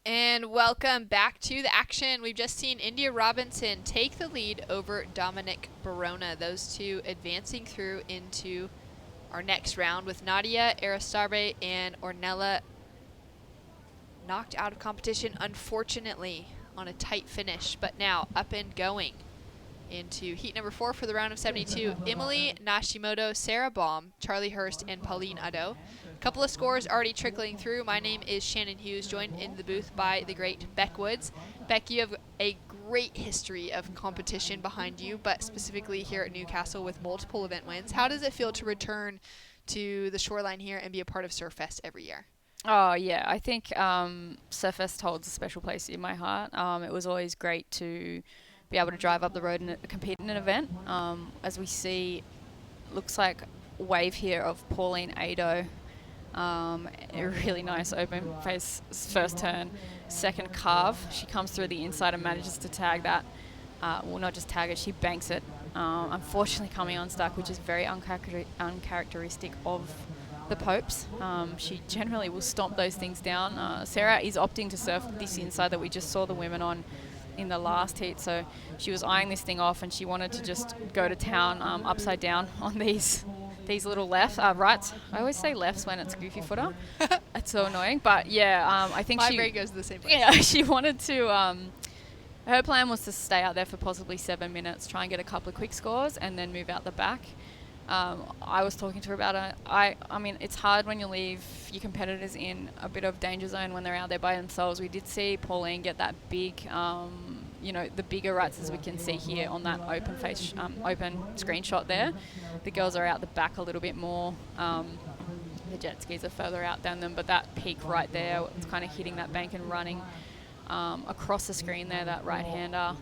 And welcome back to the action. We've just seen India Robinson take the lead over Dominic Barona. Those two advancing through into our next round with Nadia Aristarabe and Ornella knocked out of competition, unfortunately, on a tight finish. But now up and going into heat number 4 for the round of 72. Emily Nashimoto, Sarah Baum, Charlie Hurst, and Pauline Addo. Couple of scores already trickling through. My name is Shannon Hughes, joined in the booth by the great Beck Woods. Beck, you have a great history of competition behind you, but specifically here at Newcastle with multiple event wins. How does it feel to return to the shoreline here and be a part of Surfest every year? Oh, yeah. I think Surfest holds a special place in my heart. It was always great to be able to drive up the road and compete in an event. As we see, looks like wave here of Pauline Addo. A really nice open face first turn, second carve. She comes through the inside and manages to tag that. Well, not just tag it, she banks it. Unfortunately coming unstuck, which is very uncharacteristic of the Popes. She generally will stomp those things down. Sarah is opting to surf this inside that we just saw the women on in the last heat, so she was eyeing this thing off and she wanted to just go to town upside down on these little lefts, rights. I always say lefts when it's goofy footer. It's so annoying, but yeah, I think my brain goes to the same place. Yeah, she wanted to. Her plan was to stay out there for possibly 7 minutes, try and get a couple of quick scores, and then move out the back. I was talking to her about it. I mean, it's hard when you leave your competitors in a bit of danger zone when they're out there by themselves. We did see Pauline get that big, the bigger ruts as we can see here on that open screenshot there. The girls are out the back a little bit more. The jet skis are further out than them, but that peak right there, it's kind of hitting that bank and running. across the screen there, that right-hander.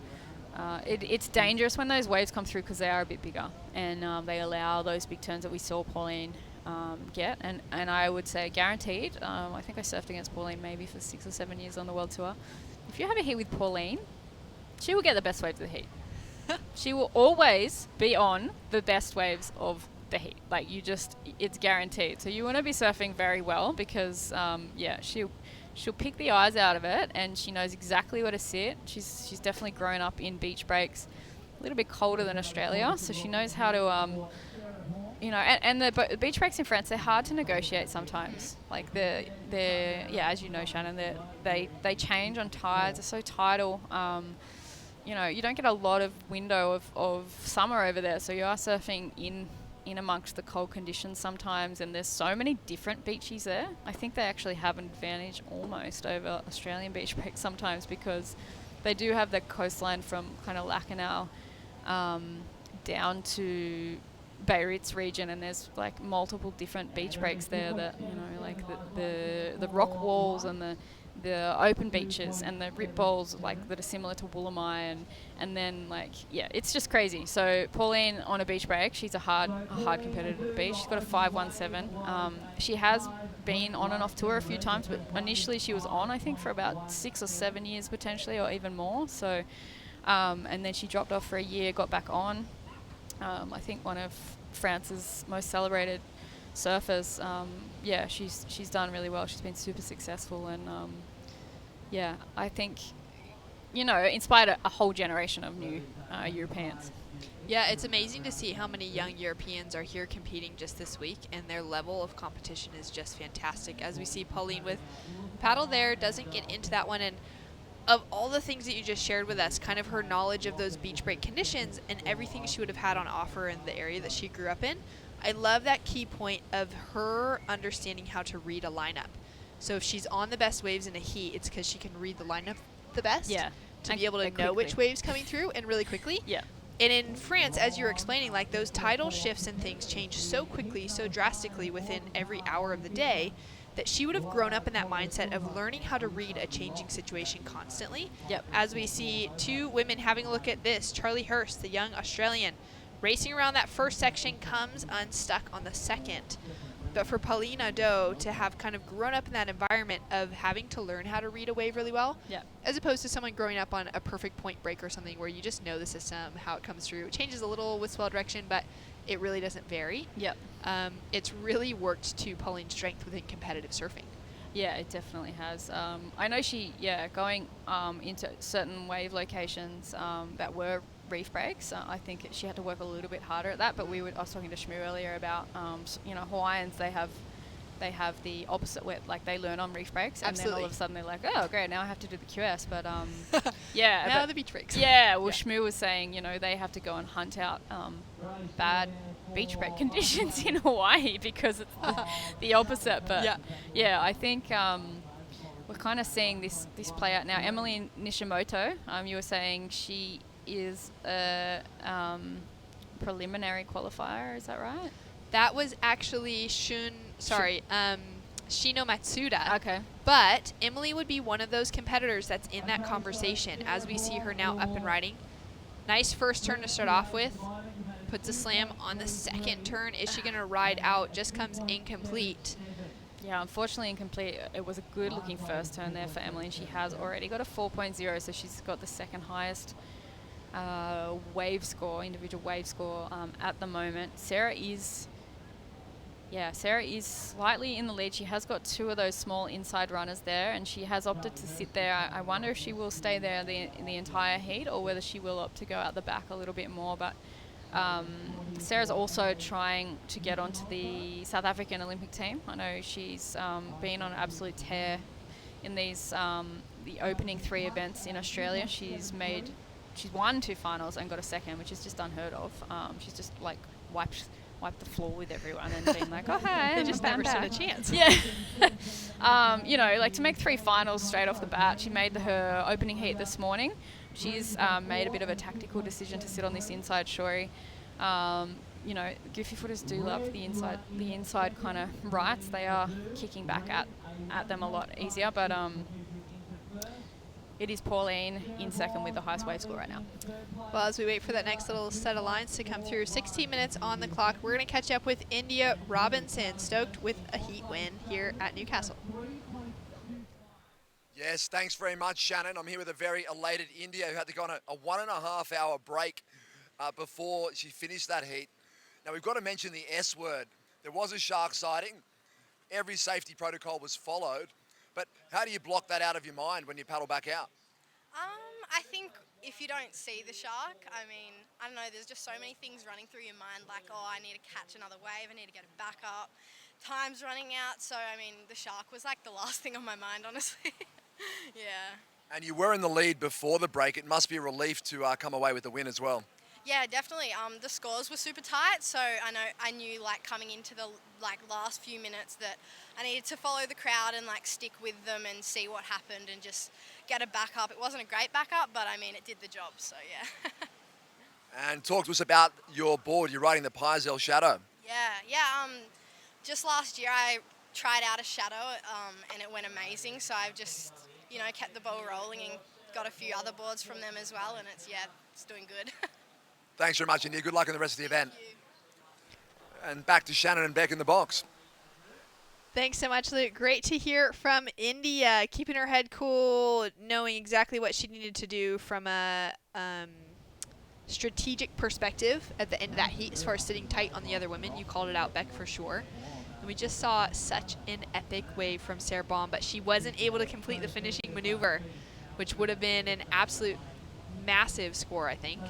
It's dangerous when those waves come through because they are a bit bigger, and they allow those big turns that we saw Pauline get. And I would say guaranteed, I think I surfed against Pauline maybe for 6 or 7 years on the World Tour. If you have a heat with Pauline, she will get the best waves of the heat. She will always be on the best waves of the heat. Like, it's guaranteed. So you want to be surfing very well because, she'll pick the eyes out of it, and she knows exactly where to sit. She's definitely grown up in beach breaks, a little bit colder than Australia, so she knows how to, and the beach breaks in France, they're hard to negotiate sometimes. Like as you know, Shannon, they change on tides. They're so tidal. You don't get a lot of window of summer over there, so you are surfing in amongst the cold conditions sometimes, and there's so many different beaches there. I think they actually have an advantage almost over Australian beach breaks sometimes because they do have the coastline from kind of Lacanau down to Beirut's region, and there's like multiple different beach breaks there that, like the rock walls and the open beaches and the rip bowls like that are similar to Woolamai, and then it's just crazy. So Pauline on a beach break, she's a hard competitor at the beach. She's got a 5.17. She has been on and off tour a few times, but initially she was on, I think, for about 6 or 7 years potentially, or even more. So and then she dropped off for a year, got back on. I think one of France's most celebrated surfers. She's done really well. She's been super successful, and I think inspired a whole generation of new Europeans. Yeah, it's amazing to see how many young Europeans are here competing just this week, and their level of competition is just fantastic. As we see Pauline with paddle there, doesn't get into that one, and of all the things that you just shared with us, kind of her knowledge of those beach break conditions and everything she would have had on offer in the area that she grew up in, I love that key point of her understanding how to read a lineup. So if she's on the best waves in a heat, it's because she can read the lineup the best. Yeah. To be able to know which waves coming through and really quickly. Yeah. And in France, as you're explaining, like those tidal shifts and things change so quickly, so drastically within every hour of the day, that she would have grown up in that mindset of learning how to read a changing situation constantly. Yep. As we see two women having a look at this, Charlie Hurst, the young Australian, racing around that first section, comes unstuck on the second. But for Pauline Nadeau to have kind of grown up in that environment of having to learn how to read a wave really well, as opposed to someone growing up on a perfect point break or something where you just know the system, how it comes through. It changes a little with swell direction, but it really doesn't vary. Yep. It's really worked to Pauline's strength within competitive surfing. Yeah, it definitely has. I know she, going into certain wave locations that were reef breaks. I think she had to work a little bit harder at that. But I was talking to Shmoo earlier about, Hawaiians. They have the opposite where they learn on reef breaks, and then all of a sudden they're like, oh great, now I have to do the QS. But now the beach breaks. Yeah, well, Shmoo was saying, they have to go and hunt out bad beach break conditions in Hawaii because it's the opposite. But I think we're kind of seeing this play out now. Emily Nishimoto, you were saying she is a preliminary qualifier, is that right? That was actually Shino Matsuda. Okay. But Emily would be one of those competitors that's in that conversation as we see her now up and riding. Nice first turn to start off with. Puts a slam on the second turn. Is she going to ride out? Just comes incomplete. Yeah, unfortunately incomplete. It was a good looking first turn there for Emily, and she has already got a 4.0, so she's got the second highest wave score, individual wave score at the moment. Sarah is slightly in the lead. She has got two of those small inside runners there, and she has opted to sit there. I wonder if she will stay there in the entire heat, or whether she will opt to go out the back a little bit more. But Sarah's also trying to get onto the South African Olympic team. I know she's been on an absolute tear in these the opening 3 events in Australia. She's won 2 finals and got a second, which is just unheard of. She's just wiped the floor with everyone and been like, oh hey, they just never stood a chance. Yeah. To make 3 finals straight off the bat. She made her opening heat this morning. She's made a bit of a tactical decision to sit on this inside shory. Goofy footers do love the inside kind of rights. They are kicking back at them a lot easier, but it is Pauline in second with the highest wave score right now. Well, as we wait for that next little set of lines to come through, 16 minutes on the clock, we're going to catch up with India Robinson, stoked with a heat win here at Newcastle. Yes, thanks very much, Shannon. I'm here with a very elated India who had to go on a 1.5 hour break before she finished that heat. Now, we've got to mention the S word. There was a shark sighting. Every safety protocol was followed. But how do you block that out of your mind when you paddle back out? I think if you don't see the shark, I mean, I don't know, there's just so many things running through your mind, like, oh, I need to catch another wave, I need to get it back up. Time's running out, so, I mean, the shark was like the last thing on my mind, honestly. Yeah. And you were in the lead before the break. It must be a relief to come away with the win as well. Yeah, definitely. The scores were super tight, so I knew like coming into the last few minutes that I needed to follow the crowd and like stick with them and see what happened and just get a backup. It wasn't a great backup, but I mean it did the job. So yeah. And talk to us about your board. You're riding the Pizel Shadow. Yeah. Just last year I tried out a Shadow and it went amazing. So I've just kept the ball rolling and got a few other boards from them as well, and it's doing good. Thanks very much, India. Good luck in the rest of the event. And back to Shannon and Beck in the box. Thanks so much, Luke. Great to hear from India, keeping her head cool, knowing exactly what she needed to do from a strategic perspective at the end of that heat as far as sitting tight on the other women. You called it out, Beck, for sure. And we just saw such an epic wave from Sarah Baum, but she wasn't able to complete the finishing maneuver, which would have been an absolute massive score, I think.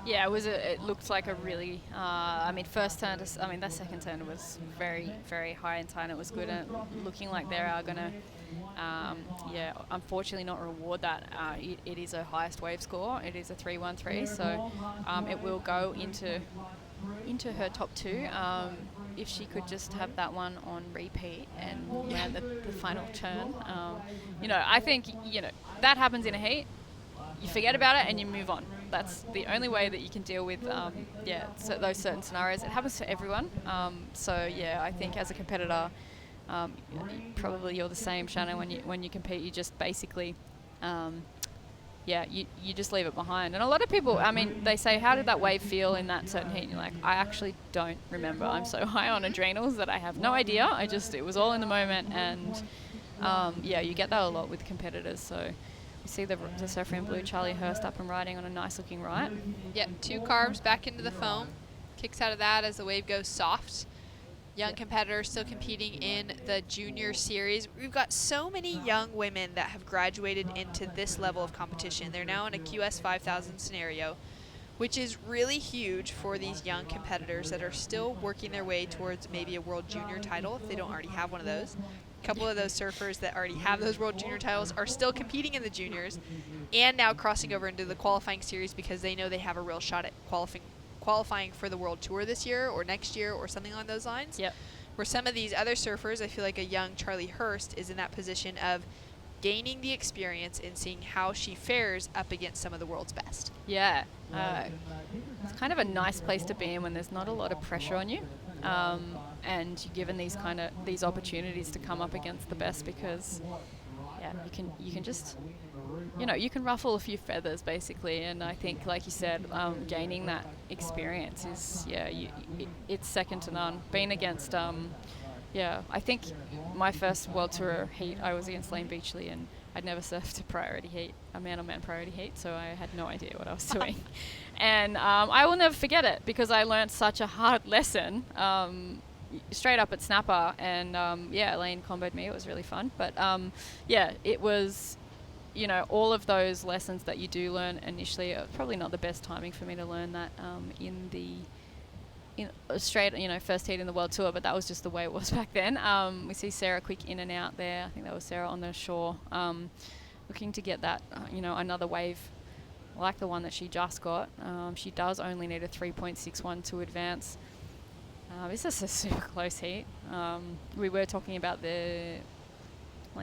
Yeah, it looked like a really, first turn, that second turn was very, very high in time. It was good, and looking like they are going to, unfortunately not reward that. It is her highest wave score. It is a 313, so it will go into her top two. If she could just have that one on repeat and the final turn. I think, that happens in a heat. You forget about it and you move on. That's the only way that you can deal with those certain scenarios. It happens to everyone. I think as a competitor, probably you're the same, Shannon. When you compete, you just basically, you just leave it behind. And a lot of people, they say, how did that wave feel in that certain heat? And you're like, I actually don't remember. I'm so high on adrenals that I have no idea. It was all in the moment. And you get that a lot with competitors. So you see the surfer in blue, Charlie Hooft, up and riding on a nice looking right. Yep, 2 carbs back into the foam. Kicks out of that as the wave goes soft. Young competitors still competing in the junior series. We've got so many young women that have graduated into this level of competition. They're now in a QS 5000 scenario, which is really huge for these young competitors that are still working their way towards maybe a world junior title if they don't already have one of those. A couple of those surfers that already have those world junior titles are still competing in the juniors and now crossing over into the qualifying series because they know they have a real shot at qualifying for the World Tour this year or next year or something along those lines. Yep. Where some of these other surfers, I feel like a young Charlie Hooft is in that position of gaining the experience and seeing how she fares up against some of the world's best. Yeah. It's kind of a nice place to be in when there's not a lot of pressure on you. And you're given these opportunities to come up against the best because you can just you can ruffle a few feathers basically, and I think like you said, gaining that experience is it's second to none. Being against I think my first World Tour heat I was against Lane Beachley, and I'd never surfed a man-on-man priority heat, so I had no idea what I was doing. And I will never forget it because I learned such a hard lesson straight up at Snapper, and Lane comboed me. It was really fun, but it was all of those lessons that you do learn initially are probably not the best timing for me to learn that in straight first heat in the World Tour, but that was just the way it was back then. We see Sarah quick in and out there. I think that was Sarah on the shore, looking to get that another wave like the one that she just got. She does only need a 3.61 to advance. This is a super close heat. We were talking about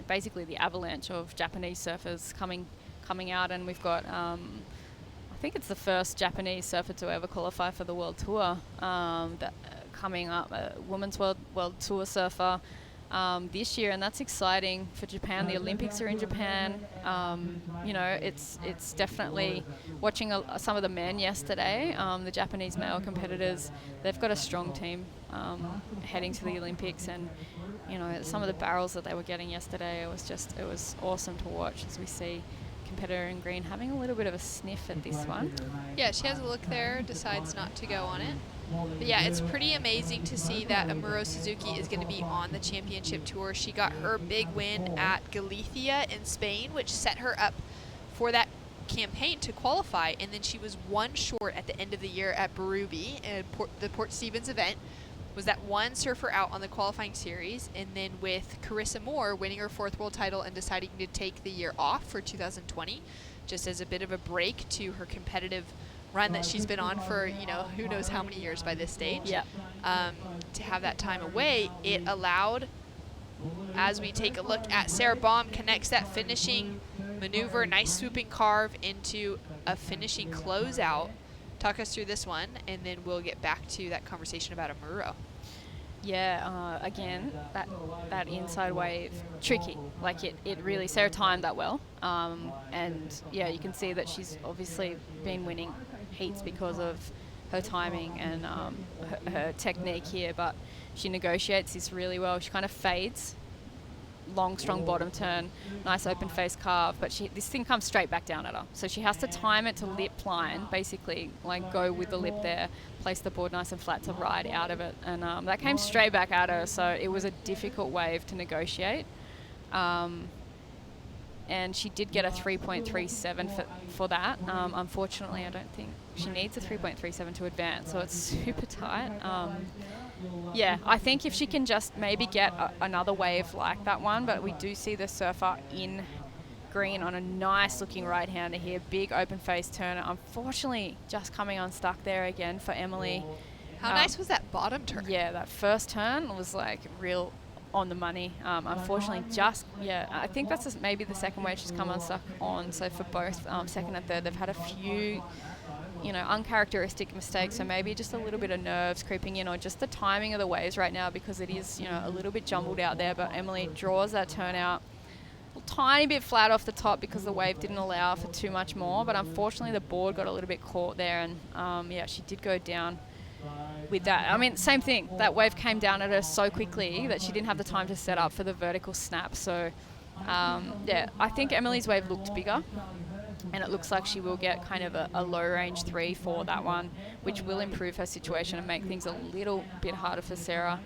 basically the avalanche of Japanese surfers coming out, and we've got I think it's the first Japanese surfer to ever qualify for the World Tour coming up, a women's world tour surfer. this year, and that's exciting for Japan. The Olympics are in Japan. You know, it's definitely watching some of the men yesterday, the Japanese male competitors. They've got a strong team heading to the Olympics, and you know, some of the barrels that they were getting yesterday, it was awesome to watch as we see competitor in green having a little bit of a sniff at this one. Yeah, she has a look there, decides not to go on it. But yeah, it's pretty amazing to see that Amuro Suzuki is going to be on the championship tour. She got her big win at Galicia in Spain, which set her up for that campaign to qualify. And then she was one short at the end of the year at Berube, the Port Stephens event. Was that one surfer out on the qualifying series, and then with Carissa Moore winning her 4th world title and deciding to take the year off for 2020, just as a bit of a break to her competitive run that she's been on for, you know, who knows how many years by this stage. Yeah. To have that time away, it allowed, as we take a look at Sarah Baum, connects that finishing maneuver, nice swooping carve into a finishing closeout. Talk us through this one, and then we'll get back to that conversation about Amuro. Yeah, again, that inside wave, tricky. Like it really, Sarah timed that well. And yeah, you can see that she's obviously been winning heats because of her timing and her technique here, but she negotiates this really well. She kind of fades, long, strong bottom turn, nice open face carve, but this thing comes straight back down at her. So she has to time it to lip line, basically, like go with the lip there, place the board nice and flat to ride out of it. And that came straight back at her, so it was a difficult wave to negotiate. And she did get a 3.37 for that. Unfortunately, I don't think she needs a 3.37 to advance, so it's super tight. Yeah, I think if she can just maybe get another wave like that one, but we do see the surfer in green on a nice looking right-hander here, big open face turner. Unfortunately, just coming unstuck there again for Emily. How nice was that bottom turn? Yeah, that first turn was like real on the money. Unfortunately, I think that's maybe the second wave she's come unstuck on. So for both second and third, they've had a few, you know, uncharacteristic mistakes, so maybe just a little bit of nerves creeping in, or just the timing of the waves right now, because it is, you know, a little bit jumbled out there. But Emily draws that turn out a tiny bit flat off the top because the wave didn't allow for too much more, but unfortunately the board got a little bit caught there, and yeah, she did go down with that. I mean, same thing, that wave came down at her so quickly that she didn't have the time to set up for the vertical snap. So yeah, I think Emily's wave looked bigger, and it looks like she will get kind of a low range 3 for that one, which will improve her situation and make things a little bit harder for Sarah.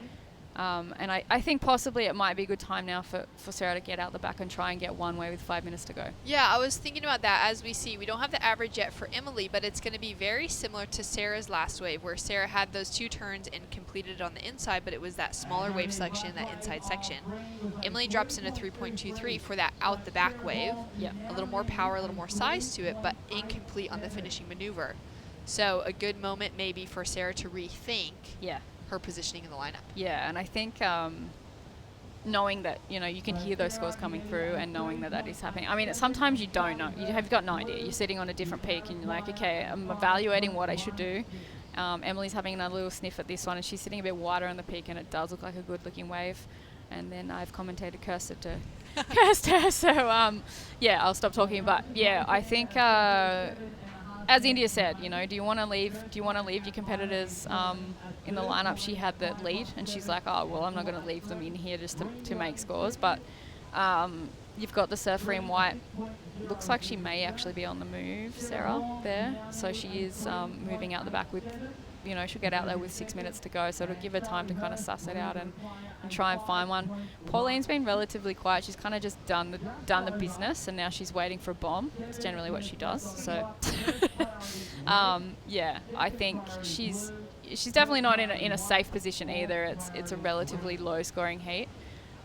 And I think possibly it might be a good time now for Sarah to get out the back and try and get one wave with 5 minutes to go. Yeah, I was thinking about that. As we see, we don't have the average yet for Emily, but it's going to be very similar to Sarah's last wave, where Sarah had those 2 turns and completed it on the inside, but it was that smaller wave selection, that inside section. Emily drops in a 3.23 for that out the back wave. Yeah. A little more power, a little more size to it, but incomplete on the finishing maneuver. So a good moment maybe for Sarah to rethink her positioning in the lineup. Yeah, and I think knowing that, you know, you can hear those scores coming through, and knowing that is happening. I mean, sometimes you don't know. You've got no idea. You're sitting on a different peak and you're like, okay, I'm evaluating what I should do. Emily's having another little sniff at this one, and she's sitting a bit wider on the peak, and it does look like a good looking wave. And then I've commentated cursed her. So yeah, I'll stop talking. But yeah, I think as India said, you know, do you want to leave your competitors in the lineup? She had the lead, and she's like, oh well, I'm not going to leave them in here just to make scores. But you've got the surfer in white. Looks like she may actually be on the move, Sarah, there. So she is moving out the back with, you know, she'll get out there with 6 minutes to go, so it'll give her time to kind of suss it out and try and find one. Pauline's been relatively quiet. She's kind of just done the business, and now she's waiting for a bomb. It's generally what she does. So yeah, I think she's definitely not in a safe position either. It's a relatively low scoring heat,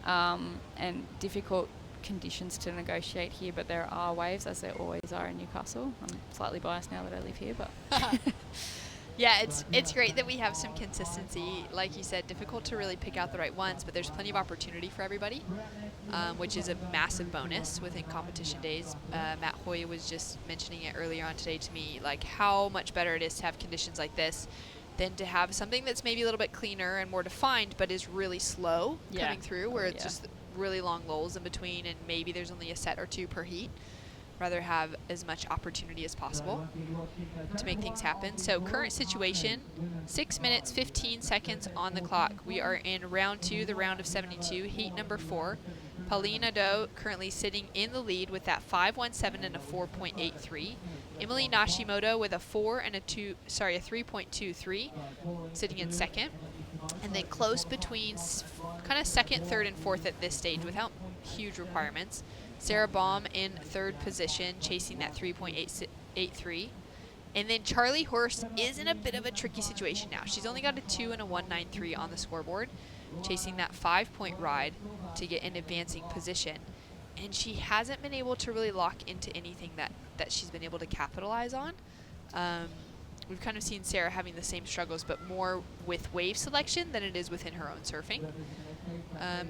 and difficult conditions to negotiate here, but there are waves, as there always are in Newcastle. I'm slightly biased now that I live here, but yeah, it's great that we have some consistency. Like you said, difficult to really pick out the right ones, but there's plenty of opportunity for everybody, which is a massive bonus within competition days. Matt Hoya was just mentioning it earlier on today to me, like how much better it is to have conditions like this. than to have something that's maybe a little bit cleaner and more defined, but is really slow coming through, where it's just really long lulls in between, and maybe there's only a set or two per heat. Rather have as much opportunity as possible to make things happen. So current situation, 6 minutes, 15 seconds on the clock. We are in round 2, the round of 72, heat number 4. Paulina Doyle currently sitting in the lead with that 5.17 and a 4.83. Emily Nashimoto with a 3.23, sitting in second. And then close between kind of second, third, and fourth at this stage without huge requirements. Sarah Baum in third position, chasing that 3.83. And then Charlie Hooft is in a bit of a tricky situation now. She's only got a 2 and a 1.93 on the scoreboard, chasing that 5-point ride to get an advancing position. And she hasn't been able to really lock into anything that she's been able to capitalize on. We've kind of seen Sarah having the same struggles, but more with wave selection than it is within her own surfing.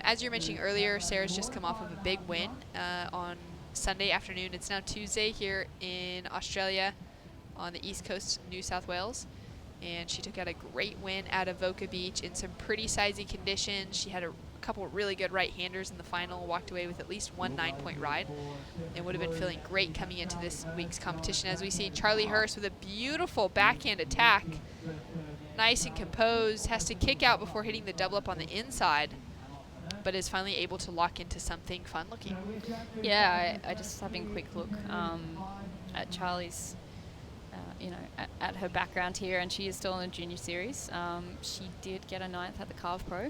As you were mentioning earlier, Sarah's just come off of a big win on Sunday afternoon. It's now Tuesday here in Australia on the east coast of New South Wales. And she took out a great win at Avoca Beach in some pretty sizey conditions. She had a couple really good right-handers in the final, walked away with at least one 9-point ride, and would have been feeling great coming into this week's competition. As we see Charlie Hooft with a beautiful backhand attack, nice and composed, has to kick out before hitting the double up on the inside, but is finally able to lock into something fun looking. Yeah, I just having a quick look at Charlie's, at her background here, and she is still in the junior series. She did get a 9th at the Carve Pro,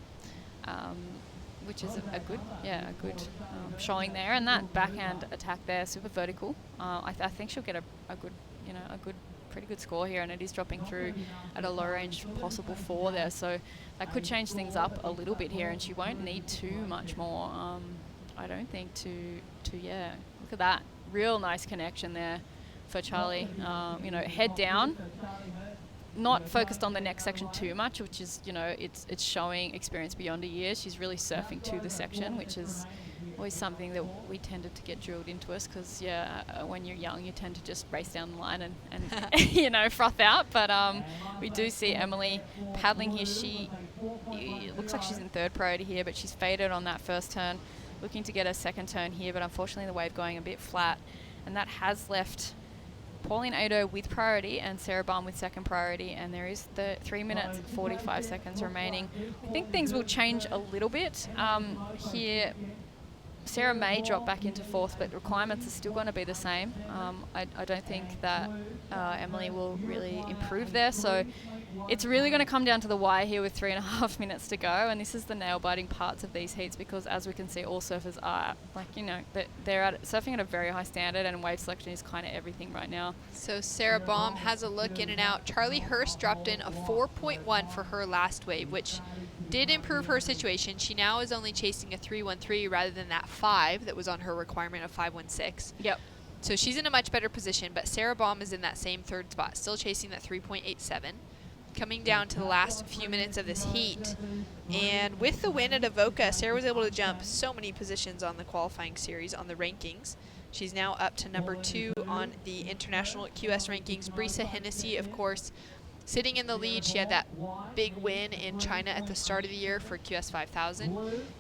which is a good showing there. And that backhand attack there, super vertical. I think she'll get a pretty good score here, and it is dropping through at a low range possible 4 there, so that could change things up a little bit here, and she won't need too much more, I don't think, to look at that real nice connection there for Charlie. Head down, not focused on the next section too much, which is, it's showing experience beyond a year. She's really surfing to the section, which is always something that we tended to get drilled into us, because when you're young you tend to just race down the line and froth out, but we do see Emily paddling here. It looks like she's in third priority here, but she's faded on that first turn, looking to get a second turn here, but unfortunately the wave going a bit flat, and that has left Pauline Ado with priority and Sarah Baum with second priority, and there is the 3 minutes and 45 seconds remaining. I think things will change a little bit here. Sarah may drop back into fourth, but requirements are still going to be the same. I don't think that Emily will really improve there, so it's really going to come down to the wire here with 3.5 minutes to go, and this is the nail-biting parts of these heats, because as we can see, all surfers are, they're surfing at a very high standard, and wave selection is kind of everything right now. So Sarah Baum has a look in and out. Charlie Hooft dropped in a 4.1 for her last wave, which did improve her situation. She now is only chasing a 3.13 rather than that 5 that was on her requirement of 5.16. Yep. So she's in a much better position, but Sarah Baum is in that same third spot, still chasing that 3.87. Coming down to the last few minutes of this heat. And with the win at Avoca, Sarah was able to jump so many positions on the qualifying series on the rankings. She's now up to number 2 on the international QS rankings. Brisa Hennessy, of course, sitting in the lead. She had that big win in China at the start of the year for QS 5000,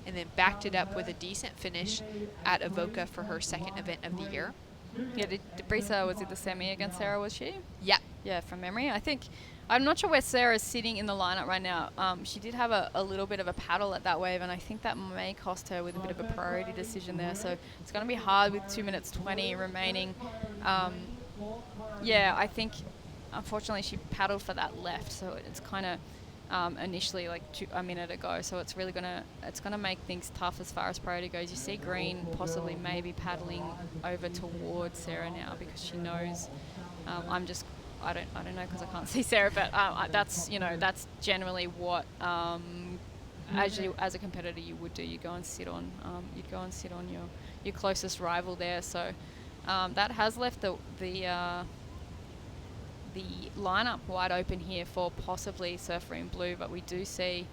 and then backed it up with a decent finish at Avoca for her second event of the year. Yeah, Brisa was in the semi against Sarah, was she? Yeah. Yeah, from memory. I'm not sure where Sarah's sitting in the lineup right now. She did have a little bit of a paddle at that wave, and I think that may cost her with a bit of a priority decision there. So it's going to be hard with 2 minutes 20 remaining. I think unfortunately she paddled for that left, so it's kind of initially like a minute ago. So it's really gonna make things tough as far as priority goes. You see Green possibly maybe paddling over towards Sarah now, because she knows. I don't know because I can't see Sarah, but that's generally what as a competitor you would do. You go and sit on your closest rival there. So that has left the the lineup wide open here for possibly Surfer in Blue, but we do see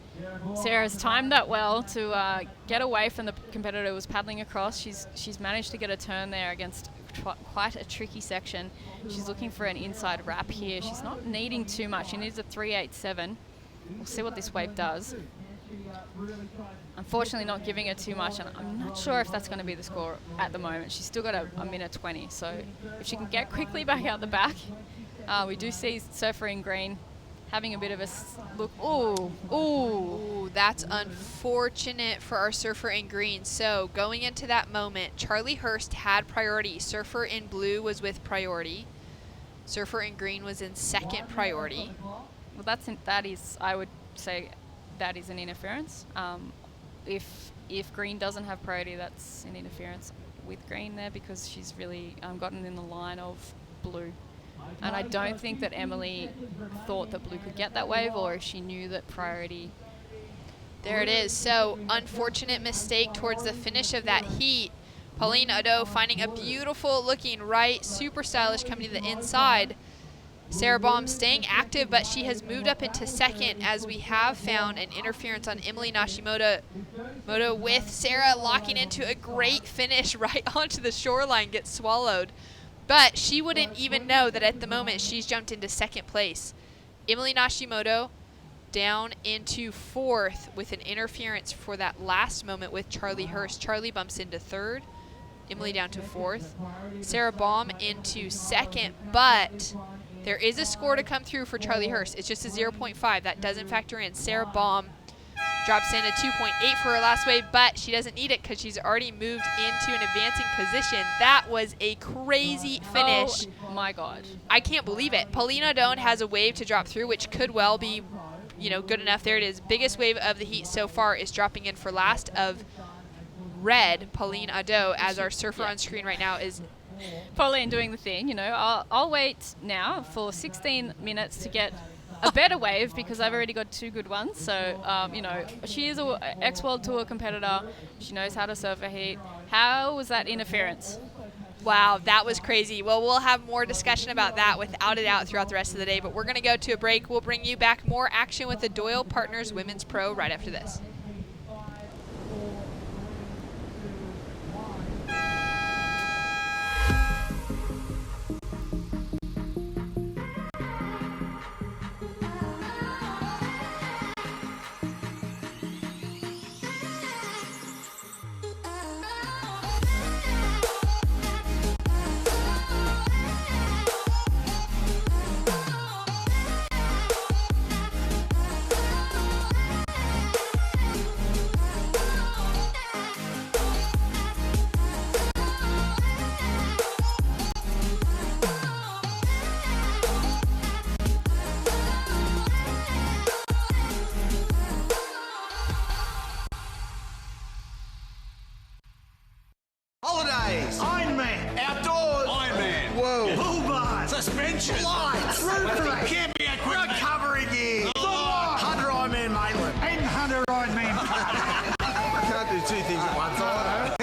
Sarah's timed that well to get away from the competitor who was paddling across. She's managed to get a turn there against quite a tricky section. She's looking for an inside wrap here. She's not needing too much. She needs a 387. We'll see what this wave does. Unfortunately not giving her too much, and I'm not sure if that's going to be the score at the moment. She's still got a minute 20, so if she can get quickly back out the back, we do see Surfer in green having a bit of a look. Ooh, that's unfortunate for our Surfer in green. So going into that moment, Charlie Hooft had priority. Surfer in blue was with priority. Surfer in green was in second priority. Well, that is, I would say, that is an interference. If green doesn't have priority, that's an interference with green there, because she's really gotten in the line of blue. And I don't think that Emily thought that blue could get that wave, or if she knew that priority. There it is. So unfortunate mistake towards the finish of that heat. Pauline Odo finding a beautiful looking right, super stylish coming to the inside. Sarah Baum staying active, but she has moved up into second, as we have found an interference on Emily Nashimoto. With Sarah locking into a great finish right onto the shoreline, gets swallowed. But she wouldn't even know that at the moment she's jumped into second place. Emily Nashimoto down into fourth with an interference for that last moment with Charlie Hooft. Charlie bumps into third. Emily down to fourth. Sarah Baum into second, but there is a score to come through for Charlie Hooft. It's just a 0.5. That doesn't factor in. Sarah Baum drops in a 2.8 for her last wave, but she doesn't need it because she's already moved into an advancing position. That was a crazy finish. Oh my God. I can't believe it. Pauline O'Done has a wave to drop through, which could well be, good enough. There it is. Biggest wave of the heat so far is dropping in for last of red, Pauline Ado, as our surfer on screen right now is Pauline doing the thing, I'll wait now for 16 minutes to get a better wave, because I've already got two good ones. So, she is an ex-World Tour competitor. She knows how to surf a heat. How was that interference? Wow, that was crazy. Well, we'll have more discussion about that without a doubt throughout the rest of the day, but we're going to go to a break. We'll bring you back more action with the Doyle Partners Women's Pro right after this. Holidays. Ironman. Outdoors. Ironman. Whoa. Bull bars. Suspension. Lights. Roofing. Camping equipment. Recovery gear. 100 Ironman Maitland. And 100 Ironman. I can't do two things at one time.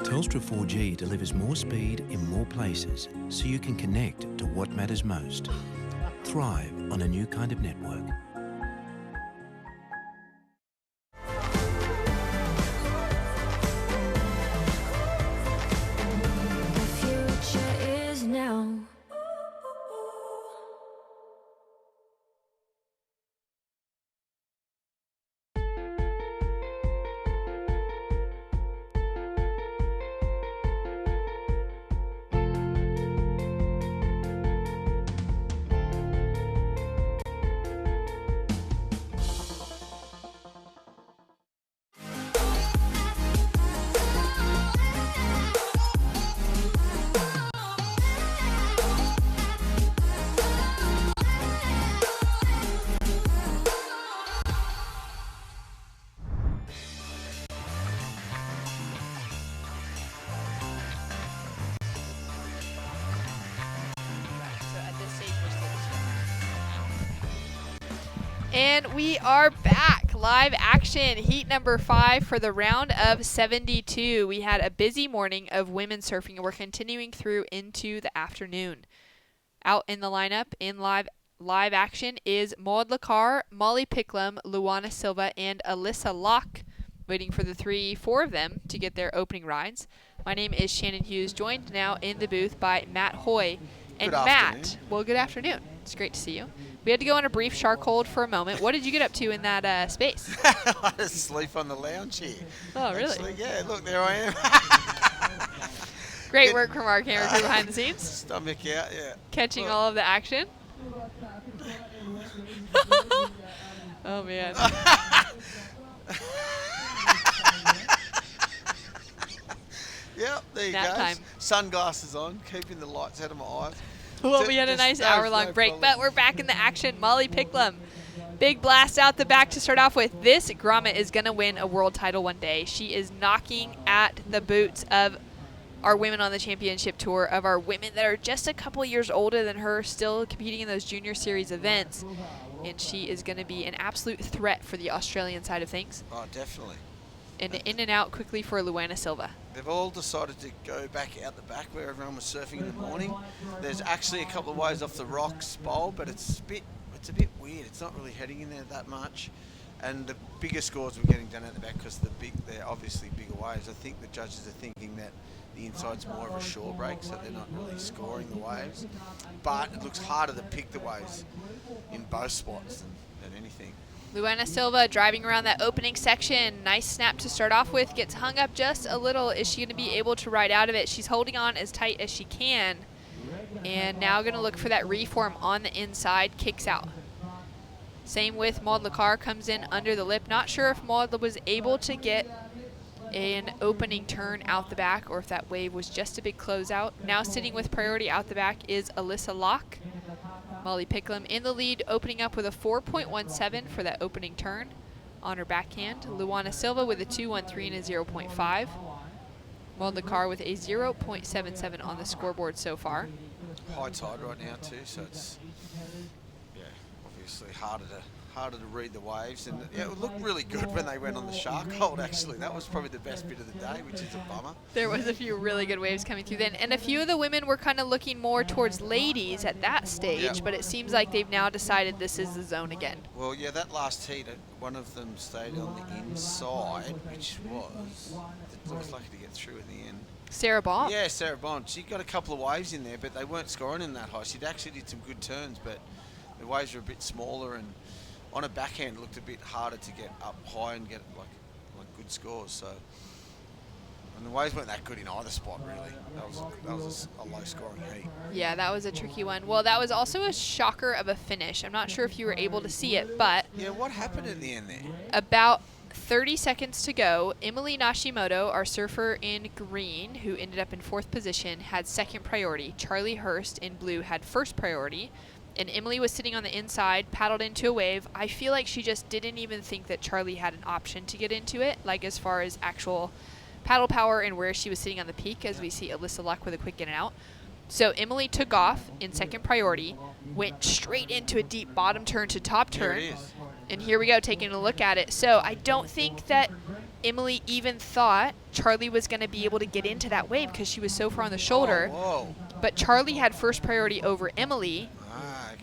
Telstra 4G delivers more speed in more places, so you can connect to what matters most. Thrive on a new kind of network. The future is now. And we are back. Live action, heat number 5 for the round of 72. We had a busy morning of women surfing, and we're continuing through into the afternoon. Out in the lineup in live action is Maud Lacar, Molly Picklum, Luana Silva, and Alyssa Locke, waiting for the 4 of them to get their opening rides. My name is Shannon Hughes, joined now in the booth by Matt Hoy. And Good Matt, afternoon. well, good afternoon. It's great to see you. We had to go on a brief shark hold for a moment. What did you get up to in that space? I just sleep on the lounge here. Oh, really? Actually, yeah, look, there I am. Great work from our camera crew behind the scenes. Stomach out, yeah. Catching Look. all of the action. Oh, man. Yep, there you Nap go. time. Sunglasses on, keeping the lights out of my eyes. Well, we had a nice hour-long break, but we're back in the action. Molly Picklum, big blast out the back to start off with. This grommet is going to win a world title one day. She is knocking at the boots of our women on the championship tour, of our women that are just a couple years older than her, still competing in those junior series events. And she is going to be an absolute threat for the Australian side of things. Oh, definitely. And in and out quickly for Luana Silva. They've all decided to go back out the back where everyone was surfing in the morning. There's actually a couple of waves off the rocks bowl, but it's a bit weird. It's not really heading in there that much. And the bigger scores were getting done at the back because they're obviously bigger waves. I think the judges are thinking that the inside's more of a shore break, so they're not really scoring the waves. But it looks harder to pick the waves in both spots than anything. Luana Silva driving around that opening section. Nice snap to start off with. Gets hung up just a little. Is she going to be able to ride out of it? She's holding on as tight as she can. And now going to look for that reform on the inside. Kicks out. Same with Maud Lacar. Comes in under the lip. Not sure if Maud was able to get an opening turn out the back or if that wave was just a big closeout. Now sitting with priority out the back is Alyssa Locke. Molly Picklum in the lead, opening up with a 4.17 for that opening turn on her backhand. Luana Silva with a 2.13 and a 0.5. Maud Lacar with a 0.77 on the scoreboard so far. High tide right now too, so it's obviously harder to read the waves. And yeah, it looked really good when they went on the shark hold. Actually, that was probably the best bit of the day, which is a bummer. There was a few really good waves coming through then, and a few of the women were kind of looking more towards ladies at that stage, but it seems like they've now decided this is the zone again. Well, yeah, that last heat, one of them stayed on the inside, which was lucky to get through in the end. Sarah Baum. Yeah, Sarah Baum. She got a couple of waves in there, but they weren't scoring in that high. She actually did some good turns, but the waves were a bit smaller, and on a backhand it looked a bit harder to get up high and get like good scores. So, and the waves weren't that good in either spot really. That was a low scoring heat. Yeah, that was a tricky one. Well, that was also a shocker of a finish. I'm not sure if you were able to see it, but yeah, what happened at the end there? About 30 seconds to go. Emily Nashimoto, our surfer in green, who ended up in 4th position, had second priority. Charlie Hurst in blue had first priority. And Emily was sitting on the inside, paddled into a wave. I feel like she just didn't even think that Charlie had an option to get into it, like as far as actual paddle power and where she was sitting on the peak, as we see Alyssa Locke with a quick in and out. So Emily took off in second priority, went straight into a deep bottom turn to top turn. Here it is. And here we go, taking a look at it. So I don't think that Emily even thought Charlie was going to be able to get into that wave because she was so far on the shoulder. Whoa. But Charlie had first priority over Emily.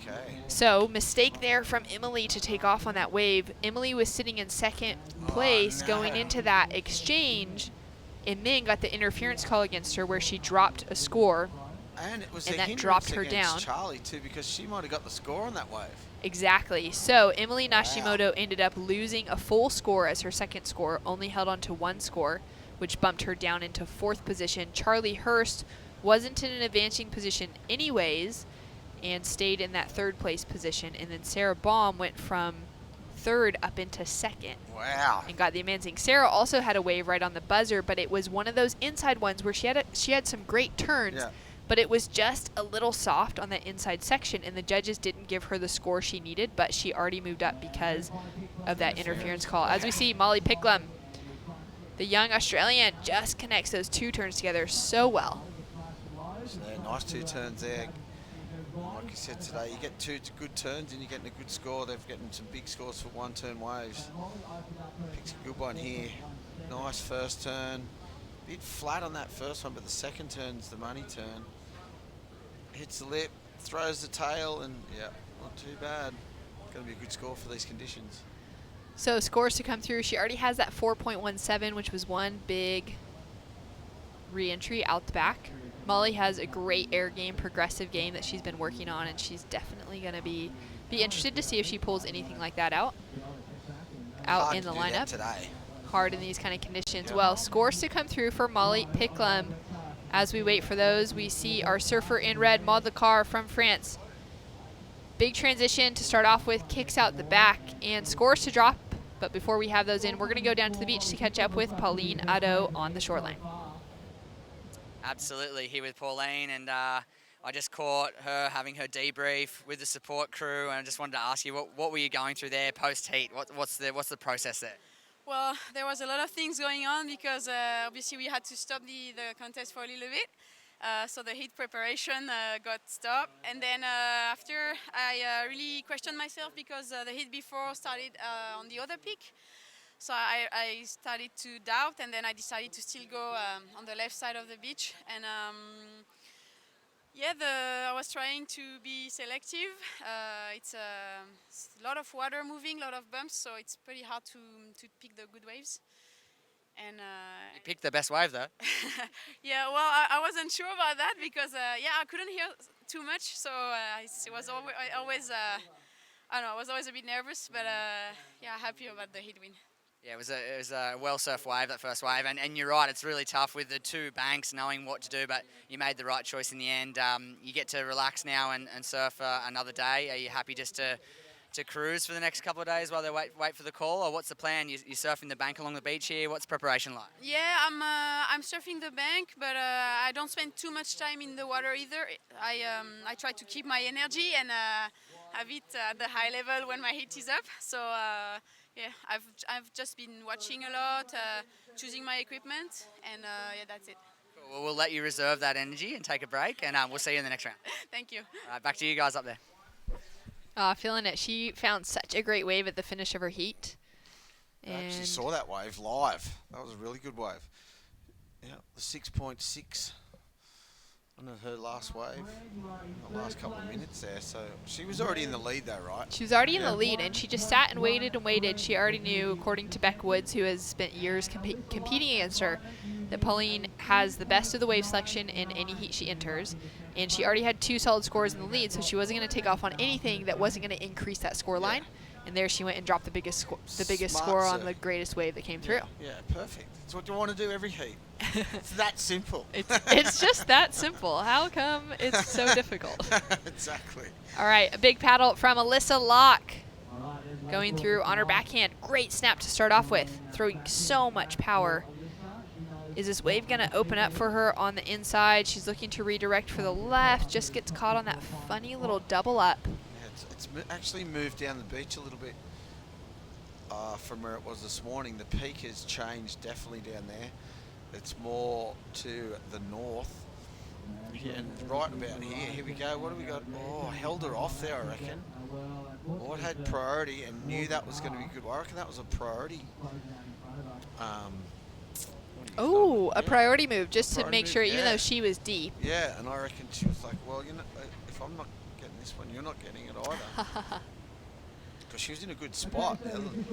Okay. So mistake there from Emily to take off on that wave. Emily was sitting in second place going into that exchange, and Ming got the interference call against her where she dropped a score. And it was and a that hindrance dropped her against down. Charlie too, because she might have got the score on that wave. Exactly. So Emily Nashimoto ended up losing a full score as her second score, only held on to one score, which bumped her down into 4th position. Charlie Hurst wasn't in an advancing position anyways and stayed in that 3rd place position. And then Sarah Baum went from 3rd up into 2nd. Wow. And got the advancing. Sarah also had a wave right on the buzzer, but it was one of those inside ones where she had some great turns. Yeah. But it was just a little soft on that inside section, and the judges didn't give her the score she needed, but she already moved up because of that interference call. As we see, Molly Picklum, the young Australian, just connects those 2 turns together so well. So nice 2 turns there. Like you said today, you get 2 good turns and you're getting a good score. They're getting some big scores for one-turn waves. Picks a good one here. Nice first turn. Bit flat on that first one, but the second turn's the money turn. Hits the lip, throws the tail, and yeah, not too bad. Going to be a good score for these conditions. So scores to come through. She already has that 4.17, which was one big re-entry out the back. Molly has a great air game, progressive game that she's been working on, and she's definitely going to be interested to see if she pulls anything like that out Hard in the to do that lineup. today. Hard in these kind of conditions. Well, scores to come through for Molly Picklum. As we wait for those, we see our surfer in red, Maud Lacar from France. Big transition to start off with, kicks out the back, and scores to drop. But before we have those in, we're going to go down to the beach to catch up with Pauline Addo on the shoreline. Absolutely, here with Pauline, and I just caught her having her debrief with the support crew, and I just wanted to ask you, what were you going through there post-heat? What's the process there? Well, there was a lot of things going on because obviously we had to stop the contest for a little bit. So the heat preparation got stopped. And then after, I really questioned myself because the heat before started on the other peak. So I started to doubt, and then I decided to still go on the left side of the beach. And I was trying to be selective. It's a lot of water moving, a lot of bumps, so it's pretty hard to pick the good waves. And you picked the best wave, though. Yeah, well, I wasn't sure about that because I couldn't hear too much, so it was always I don't know, I was always a bit nervous, but happy about the heat win. Yeah, it was a well-surfed wave, that first wave, and you're right, it's really tough with the 2 banks knowing what to do, but you made the right choice in the end. You get to relax now and surf another day. Are you happy just to cruise for the next couple of days while they wait for the call, or what's the plan? You're surfing the bank along the beach here. What's preparation like? Yeah, I'm surfing the bank, but I don't spend too much time in the water either. I try to keep my energy and have it at the high level when my heat is up. So I've just been watching a lot, choosing my equipment, and that's it. Cool. Well, we'll let you reserve that energy and take a break, and we'll see you in the next round. Thank you. All right, back to you guys up there. Feeling it. She found such a great wave at the finish of her heat. I actually saw that wave live. That was a really good wave. Yeah, the 6.6 on her last wave, the last couple of minutes there. So she was already in the lead though, right? She was already in the lead, and she just sat and waited and waited. She already knew, according to Beck Woods, who has spent years competing against her, that Pauline has the best of the wave selection in any heat she enters. And she already had 2 solid scores in the lead, so she wasn't going to take off on anything that wasn't going to increase that score line. And there she went and dropped the biggest score on the greatest wave that came through. Yeah, perfect. It's what you want to do every heat. It's that simple. It's just that simple. How come it's so difficult? Exactly. All right, a big paddle from Alyssa Locke going through on her backhand. Great snap to start off with, throwing so much power. Is this wave going to open up for her on the inside? She's looking to redirect for the left, just gets caught on that funny little double up. Yeah, it's actually moved down the beach a little bit from where it was this morning. The peak has changed definitely down there. It's more to the north. And right about here we go. What have we got? Oh, held her off there, I reckon. Maud had priority and knew that was going to be good. I reckon that was a priority. Oh, a priority move just to make move, sure, even yeah. though she was deep. Yeah, and I reckon she was like, well, you know, if I'm not getting this one, you're not getting it either. Because she was in a good spot. The other lady.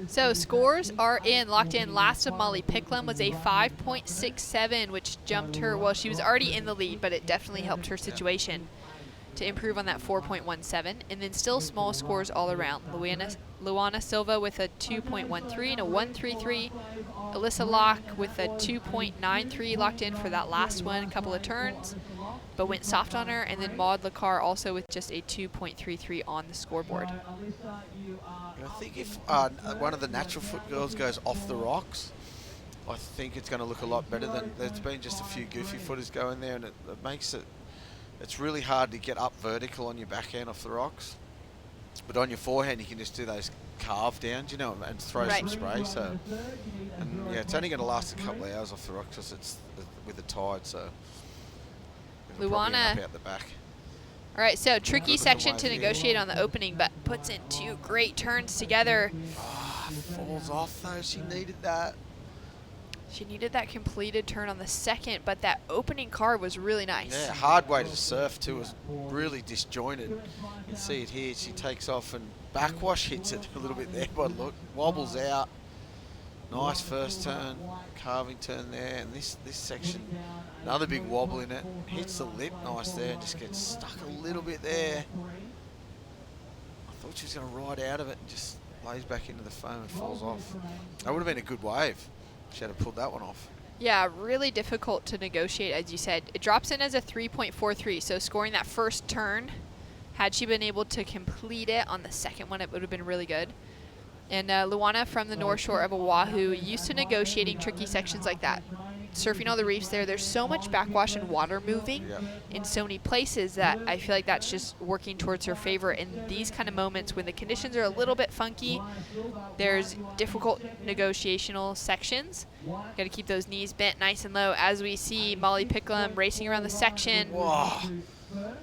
So scores are in, locked in. Last of Molly Picklum was a 5.67, which jumped her. Well, she was already in the lead, but it definitely helped her situation to improve on that 4.17. And then still small scores all around. Luana Silva with a 2.13 and a 1.33. Alyssa Locke with a 2.93 locked in for that last one, a couple of turns, but went soft on her. And then Maud Lacar also with just a 2.33 on the scoreboard. I think if one of the natural foot girls goes off the rocks, I think it's going to look a lot better than there's been just a few goofy footers going there, and it makes it. It's really hard to get up vertical on your backhand off the rocks. But on your forehand, you can just do those carve downs, you know, and throw some spray. So, and yeah, it's only going to last a couple of hours off the rocks because it's with the tide. So, Luana. Out the back. All right, so tricky Good section wave to here. negotiate on the opening, but puts in 2 great turns together. Falls off though. She needed that. She needed that completed turn on the second, but that opening card was really nice. Yeah, hard way to surf too. Was really disjointed. You can see it here. She takes off and backwash hits it a little bit there, but look, wobbles out. Nice first turn, carving turn there, and this section, another big wobble in it. Hits the lip nice there and just gets stuck a little bit there. I thought she was going to ride out of it and just lays back into the foam and falls off. That would have been a good wave. She had to pull that one off. Yeah, really difficult to negotiate, as you said. It drops in as a 3.43, so scoring that first turn, had she been able to complete it on the second one, it would have been really good. And Luana from the North Shore of Oahu, used to negotiating tricky sections like that. Surfing all the reefs there's so much backwash and water moving in so many places that I feel like that's just working towards her favor in these kind of moments when the conditions are a little bit funky. There's difficult negotiational sections. Got to keep those knees bent nice and low as we see Molly Picklum racing around the section. Whoa. That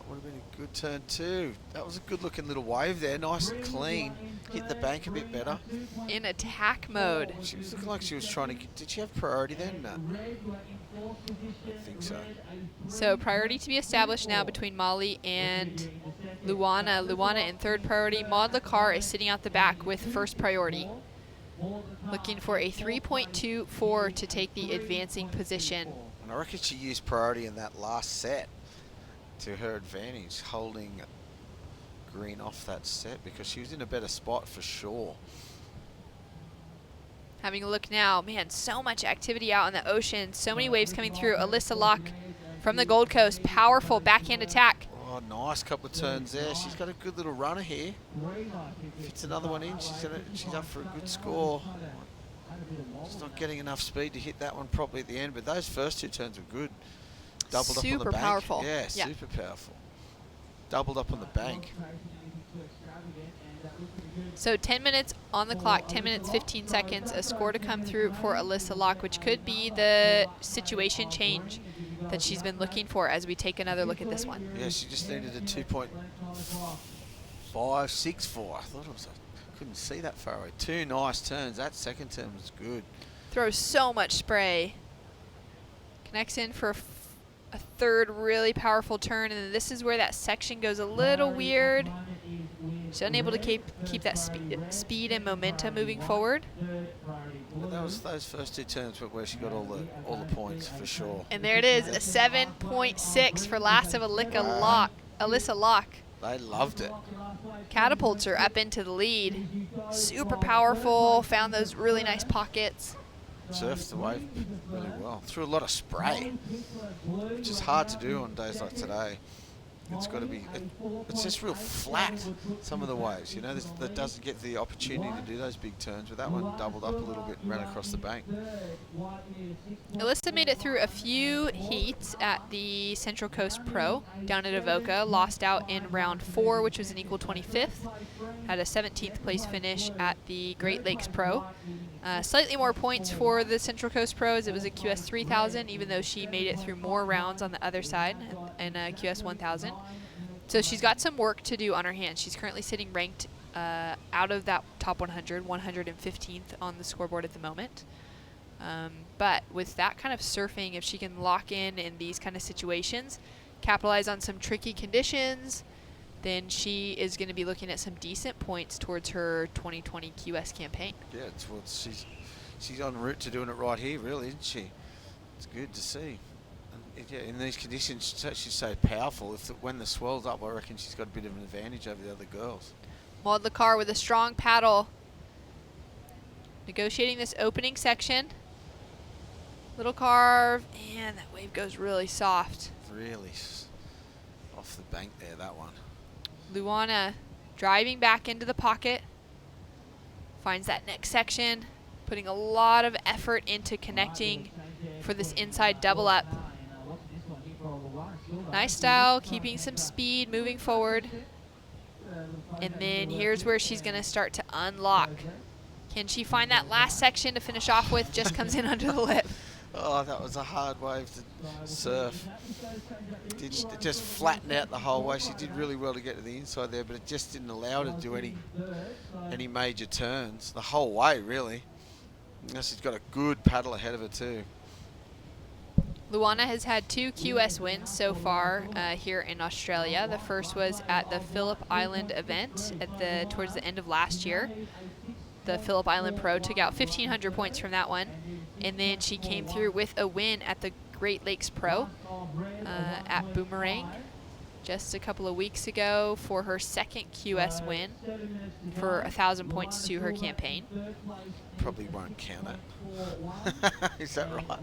would have been a good turn too. That was a good looking little wave there, nice and clean. Hit the bank a bit better. In attack mode. She was looking like she was trying to get, did she have priority then? No. I think so. So priority to be established now between Molly and Luana. Luana in third priority. Maud Lacar is sitting out the back with first priority. Looking for a 3.24 to take the advancing position. And I reckon she used priority in that last set to her advantage, holding green off that set because she was in a better spot for sure. Having a look now, man, so much activity out in the ocean, so many waves coming through. Alyssa Locke from the Gold Coast, powerful backhand attack. Oh, nice couple of turns there. She's got a good little runner here. Fits another one in, she's up for a good score. Just not getting enough speed to hit that one properly at the end, but those first 2 turns were good. Doubled up on the bank. Super powerful. Yeah, super powerful. Doubled up on the bank. So 10 minutes on the clock, 10 minutes, 15 seconds, a score to come through for Alyssa Locke, which could be the situation change that she's been looking for as we take another look at this one. Yeah, she just needed a 2.564. I thought it was, I couldn't see that far away. 2 nice turns. That second turn was good. Throws so much spray. Connects in for a third really powerful turn, and then this is where that section goes a little weird. She's unable to keep that speed and momentum moving forward. But that was those first 2 turns where she got all the points for sure. And there it is, a 7.6 for last of Alyssa Locke. They loved it. Catapults her up into the lead. Super powerful, found those really nice pockets. Surfed the wave really well. Threw a lot of spray, which is hard to do on days like today. It's got to be, it's just real flat, some of the waves, you know, that doesn't get the opportunity to do those big turns, but that one doubled up a little bit and ran across the bank. Alyssa made it through a few heats at the Central Coast Pro down at Avoca, lost out in round 4, which was an equal 25th, had a 17th place finish at the Great Lakes Pro. Slightly more points for the Central Coast Pro as it was a QS 3000, even though she made it through more rounds on the other side and a QS 1000. So she's got some work to do on her hands. She's currently sitting ranked out of that top 100, 115th on the scoreboard at the moment. But with that kind of surfing, if she can lock in these kind of situations, capitalize on some tricky conditions, then she is going to be looking at some decent points towards her 2020 QS campaign. Yeah, she's en route to doing it right here, really, isn't she? It's good to see. And yeah, in these conditions, she's so powerful. When the swell's up, I reckon she's got a bit of an advantage over the other girls. Maud Lacar with a strong paddle, negotiating this opening section. Little carve, and that wave goes really soft. Really off the bank there, that one. Luana driving back into the pocket, finds that next section, putting a lot of effort into connecting for this inside double up. Nice style, keeping some speed, moving forward. And then here's where she's going to start to unlock. Can she find that last section to finish off with? Just comes in under the lip. Oh, that was a hard wave to surf. It just flattened out the whole way. She did really well to get to the inside there, but it just didn't allow her to do any major turns the whole way, really. And she's got a good paddle ahead of her too. Luana has had 2 QS wins so far here in Australia. The first was at the Phillip Island event towards the end of last year. The Phillip Island Pro took out 1,500 points from that one. And then she came through with a win at the Great Lakes Pro at Boomerang just a couple of weeks ago for her second QS win for 1,000 points to her campaign. Probably won't count it. Is that right?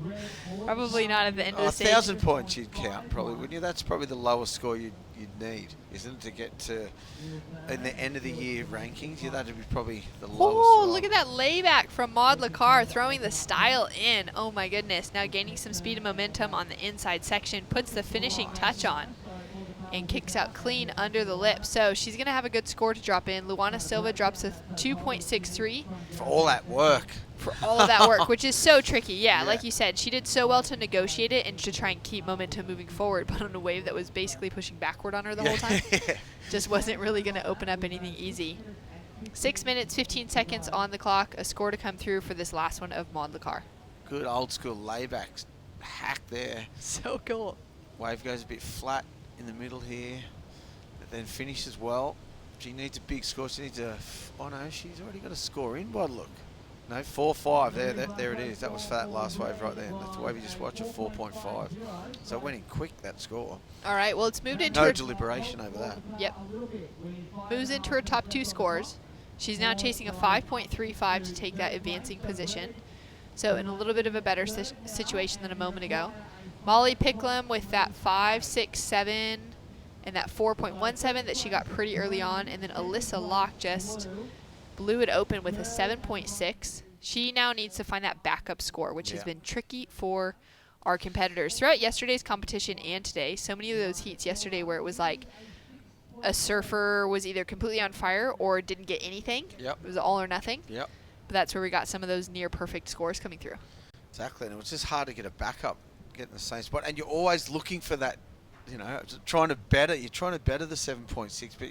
Probably not at the end of the stage. 1,000 points you'd count, probably, wouldn't you? That's probably the lowest score you'd need, isn't it, to get to in the end of the year rankings? Yeah, that'd be probably the lowest. Oh, look at that layback from Maud Lacar throwing the style in. Oh my goodness. Now gaining some speed and momentum on the inside section, puts the finishing touch on and kicks out clean under the lip. So she's going to have a good score to drop in. Luana Silva drops a 2.63. For all that work. For all of that work, which is so tricky. Yeah, like you said, she did so well to negotiate it and to try and keep momentum moving forward, but on a wave that was basically pushing backward on her the whole time. Just wasn't really going to open up anything easy. 6 minutes, 15 seconds on the clock. A score to come through for this last one of Maud Lacar. Good old school laybacks. Hack there. So cool. Wave goes a bit flat in the middle here, but then finishes well. She needs a big score. She needs a, oh no, she's already got a score in by the look. No, 4.5. There it is. That was for that last wave right there. That's the wave you just watched, a 4.5. So it went in quick, that score. All right, well, it's moved into no deliberation over that. Yep. Moves into her top 2 scores. She's now chasing a 5.35 to take that advancing position. So in a little bit of a better situation than a moment ago. Molly Picklum with that 5.67 and that 4.17 that she got pretty early on. And then Alyssa Locke just blew it open with a 7.6. She now needs to find that backup score, which has been tricky for our competitors. Throughout yesterday's competition and today, so many of those heats yesterday where it was like a surfer was either completely on fire or didn't get anything. Yep. It was all or nothing. Yep. But that's where we got some of those near perfect scores coming through. Exactly, and it was just hard to get a backup, get in the same spot. And you're always looking for that, you know, trying to better. You're trying to better the 7.6, but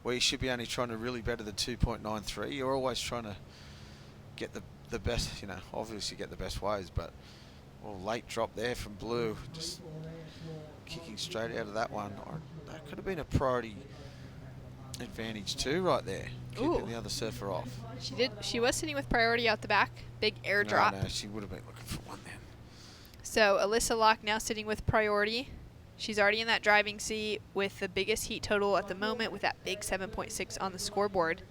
where you should be only trying to really better the 2.93. You're always trying to get the best, you know, obviously get the best waves, but late drop there from Blue, just kicking straight out of that one. Or that could have been a priority advantage too right there, keeping the other surfer off. She was sitting with priority out the back. Big air drop. No, she would have been looking for one then. So Alyssa Locke now sitting with priority. She's already in that driving seat with the biggest heat total at the moment with that big 7.6 on the scoreboard.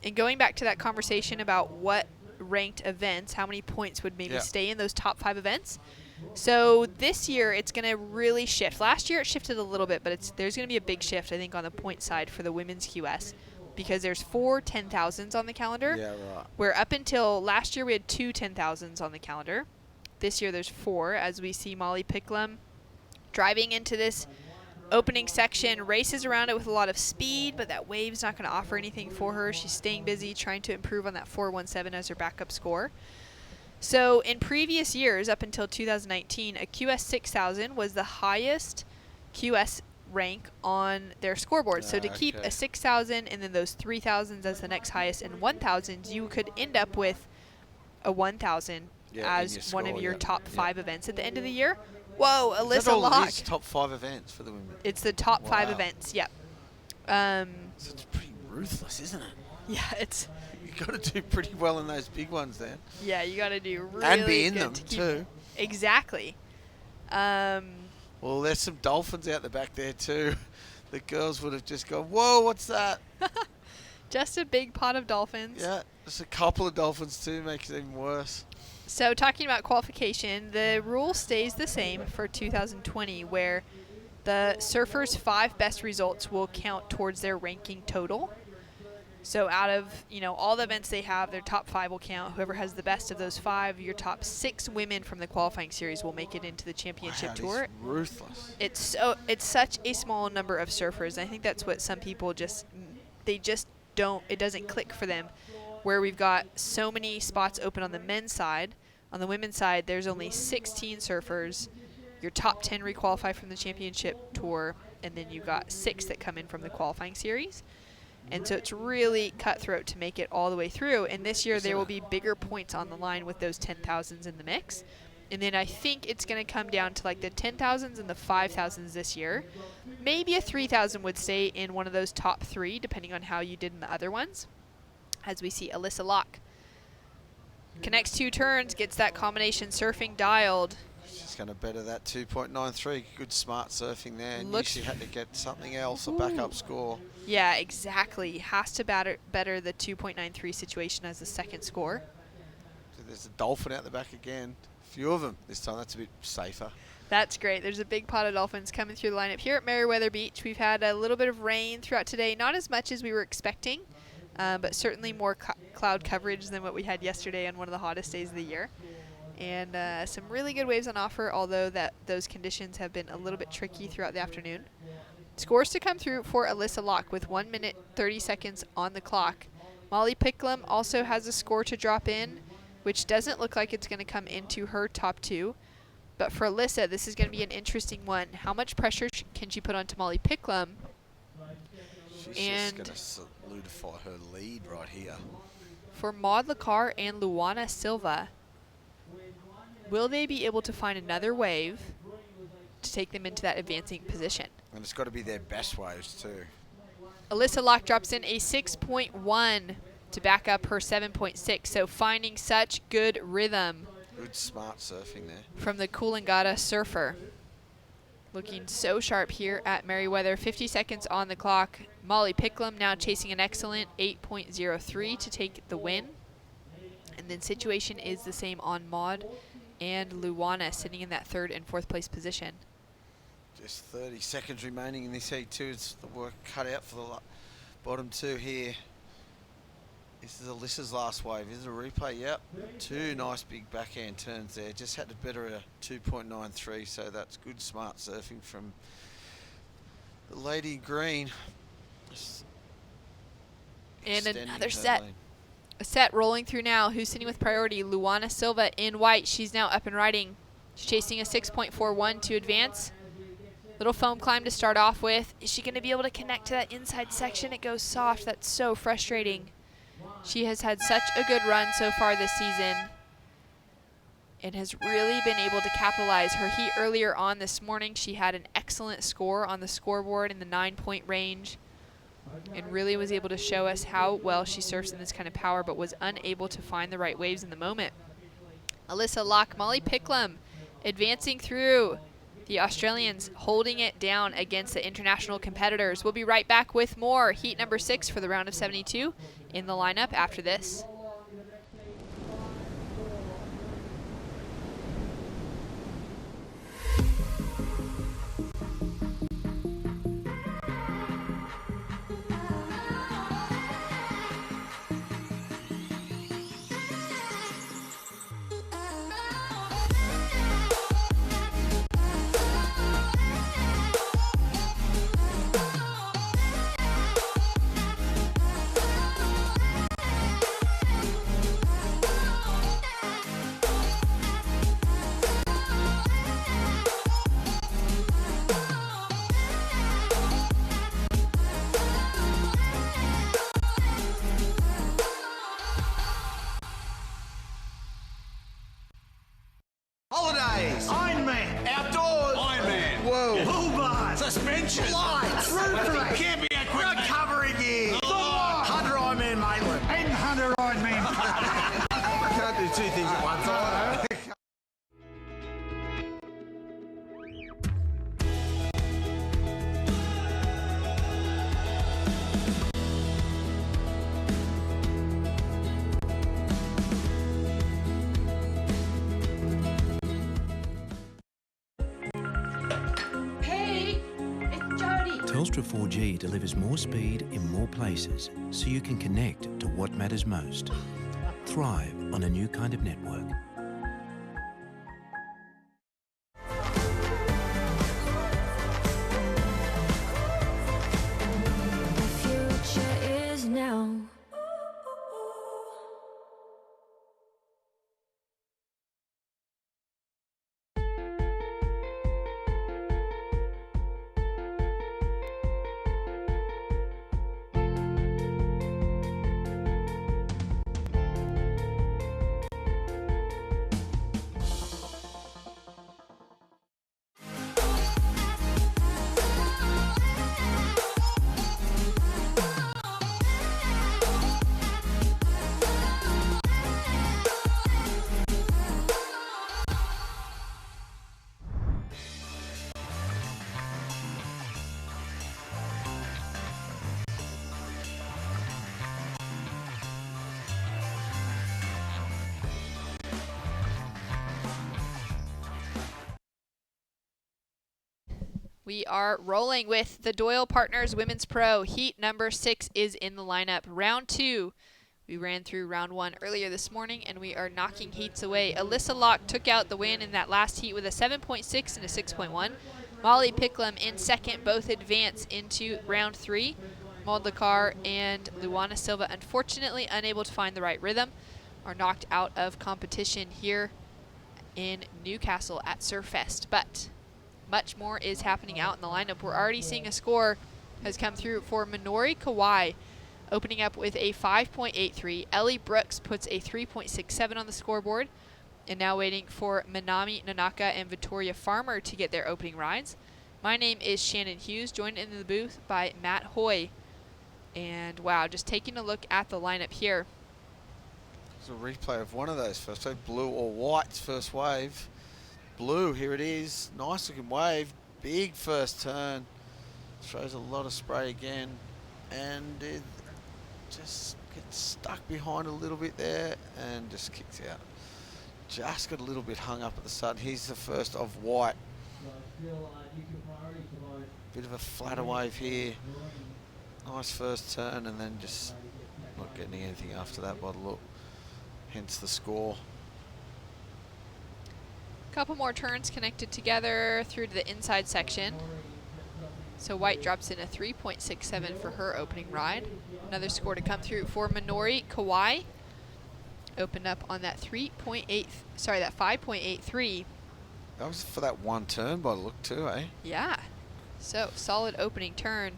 And going back to that conversation about what ranked events, how many points would maybe stay in those top 5 events. So this year it's going to really shift. Last year it shifted a little bit, but there's going to be a big shift, I think, on the point side for the women's QS because there's 4 10,000s on the calendar. Yeah, right. Where up until last year we had 2 10,000s on the calendar. This year there's 4, as we see Molly Picklum driving into this opening section, races around it with a lot of speed, but that wave's not going to offer anything for her. She's staying busy trying to improve on that 4.17 as her backup score. So in previous years, up until 2019, a QS 6000 was the highest QS rank on their scoreboard. So to keep a 6,000 and then those 3,000s as the next highest and 1,000s, you could end up with a 1,000 as one of your top 5 events at the end of the year. Whoa, Alyssa Locke. It's top 5 events for the women. It's the top 5 events, yep. So it's pretty ruthless, isn't it? Yeah, it's... You got to do pretty well in those big ones then. Yeah, you got to do really and be in good them to keep too. Exactly. Well, there's some dolphins out the back there too. The girls would have just gone, whoa, what's that? Just a big pot of dolphins. Yeah, just a couple of dolphins too, makes it even worse. So talking about qualification, the rule stays the same for 2020 where the surfers' 5 best results will count towards their ranking total. So out of, you know, all the events they have, their top 5 will count. Whoever has the best of those 5, your top 6 women from the qualifying series will make it into the championship tour. It's ruthless. It's such a small number of surfers. I think that's what some people they just don't, it doesn't click for them. Where we've got so many spots open on the men's side, On the women's side, there's only 16 surfers. Your top 10 requalify from the championship tour, and then you got 6 that come in from the qualifying series. And so it's really cutthroat to make it all the way through. And this year there will be bigger points on the line with those 10,000s in the mix. And then I think it's going to come down to like the 10,000s and the 5,000s this year. Maybe a 3,000 would stay in one of those top 3, depending on how you did in the other ones. As we see Alyssa Locke connects 2 turns, gets that combination surfing dialed. She's going to better that 2.93. Good smart surfing there. Knew she had to get something else, a backup score. Yeah, exactly. Has to better the 2.93 situation as the second score. So there's a dolphin out the back again. A few of them this time. That's a bit safer. That's great. There's a big pot of dolphins coming through the lineup here at Meriwether Beach. We've had a little bit of rain throughout today. Not as much as we were expecting, but certainly more cloud coverage than what we had yesterday on one of the hottest days of the year. And some really good waves on offer, although those conditions have been a little bit tricky throughout the afternoon. Scores to come through for Alyssa Locke with 1 minute 30 seconds on the clock. Molly Picklum also has a score to drop in, which doesn't look like it's going to come into her top 2. But for Alyssa, this is going to be an interesting one. How much pressure can she put onto Molly Picklum? She's just going to solidify her lead right here. For Maud Lacar and Luana Silva, will they be able to find another wave to take them into that advancing position? And it's got to be their best waves too. Alyssa Locke drops in a 6.1 to back up her 7.6. So finding such good rhythm. Good smart surfing there. From the Coolangatta surfer. Looking so sharp here at Meriwether. 50 seconds on the clock. Molly Picklum now chasing an excellent 8.03 to take the win. And then situation is the same on Maud and Luana, sitting in that 3rd and 4th place position. Just 30 seconds remaining in this heat too. It's the work cut out for the bottom 2 here. This is Alyssa's last wave. Is it a replay? Yep. 2 nice big backhand turns there. Just had to better a 2.93, so that's good smart surfing from the lady in green. And another set. A set rolling through now. Who's sitting with priority? Luana Silva in white. She's now up and riding. She's chasing a 6.41 to advance. Little foam climb to start off with. Is she going to be able to connect to that inside section? It goes soft. That's so frustrating. She has had such a good run so far this season and has really been able to capitalize. Her heat earlier on this morning, she had an excellent score on the scoreboard in the 9-point range and really was able to show us how well she surfs in this kind of power, but was unable to find the right waves in the moment. Alyssa Locke, Molly Picklum advancing through. The Australians holding it down against the international competitors. We'll be right back with more heat number 6 for the round of 72 in the lineup after this. Holidays. Ironman. Outdoors. Ironman. Whoa. Bull bars. Suspension. Lights. Roofing. Camping equipment. Recovery gear. 100 Ironman Maitland. And 100 Ironman. I can't do 2 things at one time. Telstra 4G delivers more speed in more places so you can connect to what matters most. Thrive on a new kind of network. The future is now. We are rolling with the Doyle Partners Women's Pro. Heat number 6 is in the lineup. Round 2. We ran through round 1 earlier this morning, and we are knocking heats away. Alyssa Locke took out the win in that last heat with a 7.6 and a 6.1. Molly Picklum in second, both advance into round 3. Maud Lacar and Luana Silva, unfortunately unable to find the right rhythm, are knocked out of competition here in Newcastle at Surfest. But much more is happening out in the lineup. We're already seeing a score has come through for Minori Kawai, opening up with a 5.83. Ellie Brooks puts a 3.67 on the scoreboard, and now waiting for Minami Nanaka and Victoria Farmer to get their opening rides. My name is Shannon Hughes, joined in the booth by Matt Hoy. And wow, just taking a look at the lineup here. It's a replay of one of those first wave, blue or white's first wave. Blue, here it is, nice looking wave, big first turn, throws a lot of spray again, and it just gets stuck behind a little bit there and just kicks out. Just got a little bit hung up at the start. Here's the first of white. Bit of a flatter wave here. Nice first turn, and then just not getting anything after that by the look. Hence the score. Couple more turns connected together through to the inside section. So white drops in a 3.67 for her opening ride. Another score to come through for Minori Kawai. Opened up on that 5.83. That was for that one turn by the look too, eh? Yeah. So solid opening turn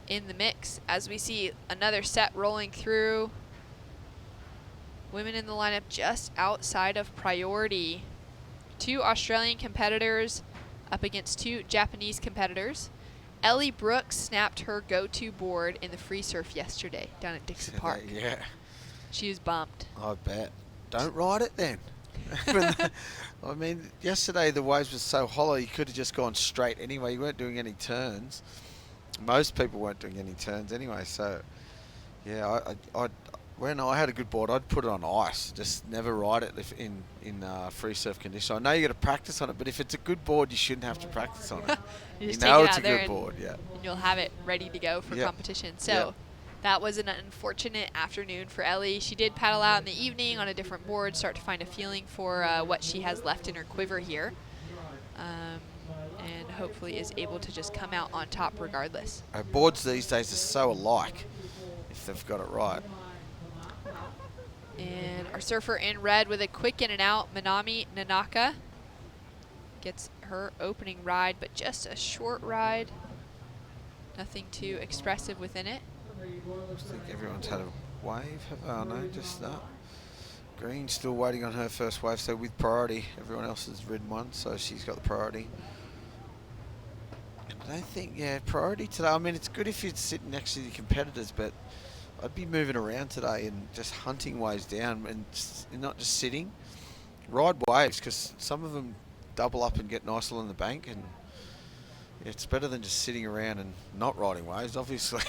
in the mix as we see another set rolling through. Women in the lineup just outside of priority. 2 Australian competitors up against 2 Japanese competitors. Ellie Brooks snapped her go-to board in the free surf yesterday down at Dixon Park. Yeah. She was bumped. I bet. Don't ride it then. I mean, yesterday the waves were so hollow you could have just gone straight anyway. You weren't doing any turns. Most people weren't doing any turns anyway, so yeah, when I had a good board, I'd put it on ice. Just never ride it in free surf condition. I know you got to practice on it, but if it's a good board, you shouldn't have to practice on it. you know it's a good board, yeah. And you'll have it ready to go for competition. So that was an unfortunate afternoon for Ellie. She did paddle out in the evening on a different board, start to find a feeling for what she has left in her quiver here. And hopefully is able to just come out on top regardless. Boards these days are so alike if they've got it right. And our surfer in red with a quick in and out, Minami Nanaka, gets her opening ride, but just a short ride. Nothing too expressive within it. I think everyone's had a wave. Oh no, just that. Green still waiting on her first wave, so with priority. Everyone else has ridden one, so she's got the priority. I don't think, priority today. I mean, it's good if you're sitting next to your competitors, but I'd be moving around today and just hunting waves down and not just sitting. Ride waves, because some of them double up and get nice along the bank, and it's better than just sitting around and not riding waves, obviously.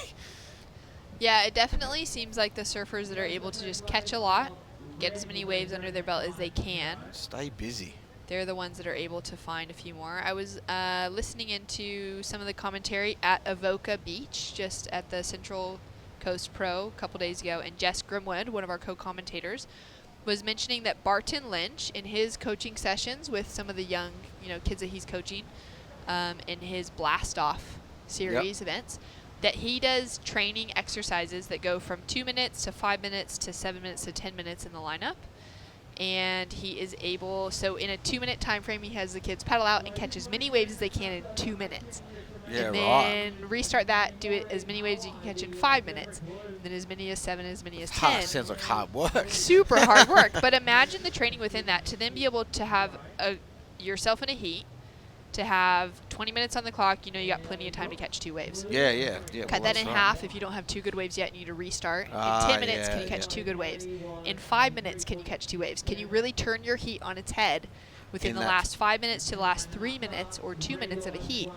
Yeah, it definitely seems like the surfers that are able to just catch a lot, get as many waves under their belt as they can. Stay busy. They're the ones that are able to find a few more. I was listening into some of the commentary at Avoca Beach, just at the Central Coast Pro a couple days ago, and Jess Grimwood, one of our co-commentators, was mentioning that Barton Lynch, in his coaching sessions with some of the young, kids that he's coaching, in his Blast Off series events, that he does training exercises that go from 2 minutes to 5 minutes to 7 minutes to 10 minutes in the lineup. And he is able, so in a 2-minute time frame, he has the kids paddle out and catch as many waves as they can in 2 minutes. Yeah, and then restart that, do it as many waves as you can catch in 5 minutes. And then as many as 7, as many as 10. Sounds like hard work. Super hard work. But imagine the training within that to then be able to have yourself in a heat, to have 20 minutes on the clock. You got plenty of time to catch 2 waves. Yeah. Cut that in half if you don't have 2 good waves yet and you need to restart. In 10 minutes, can you catch 2 good waves? In 5 minutes, can you catch 2 waves? Can you really turn your heat on its head within the last 5 minutes to the last 3 minutes or 2 minutes of a heat?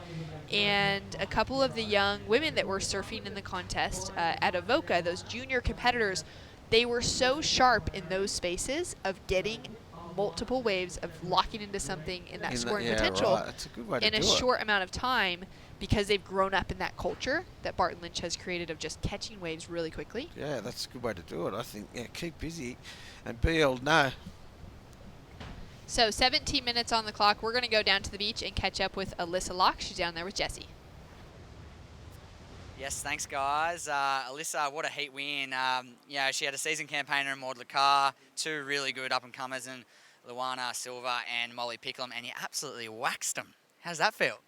And a couple of the young women that were surfing in the contest at Avoca, those junior competitors, they were so sharp in those spaces of getting multiple waves of locking into something in that scoring yeah, potential right. That's a good way to in do a it. short amount of time, because they've grown up in that culture that Barton Lynch has created of just catching waves really quickly. Yeah, that's a good way to do it. I think, yeah, keep busy and be able to know. So 17 minutes on the clock. We're going to go down to the beach and catch up with Alyssa Locke. She's down there with Jessie. Yes, thanks, guys. Alyssa, what a heat win. She had a season campaigner in Maud Lacar, two really good up-and-comers in Luana Silva and Molly Picklum, and you absolutely waxed them. How does that feel?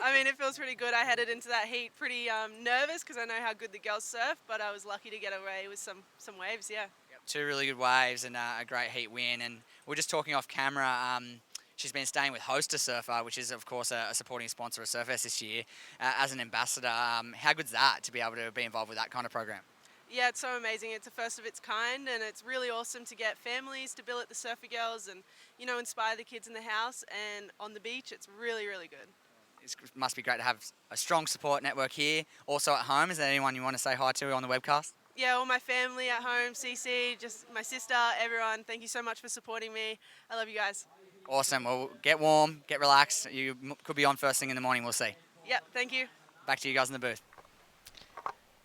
I mean, it feels pretty good. I headed into that heat pretty nervous because I know how good the girls surf, but I was lucky to get away with some waves, yeah. Two really good waves and a great heat win. And we're just talking off camera. She's been staying with Hooft Surfer, which is, of course, a supporting sponsor of Surfest this year, as an ambassador. How good's that to be able to be involved with that kind of program? Yeah, it's so amazing. It's a first of its kind, and it's really awesome to get families to billet the Surfer Girls and, you know, inspire the kids in the house and on the beach. It's really, really good. It must be great to have a strong support network here. Also at home, is there anyone you want to say hi to on the webcast? Yeah, all my family at home, CC, just my sister, everyone. Thank you so much for supporting me. I love you guys. Awesome. Well, get warm, get relaxed. You could be on first thing in the morning. We'll see. Yeah, thank you. Back to you guys in the booth.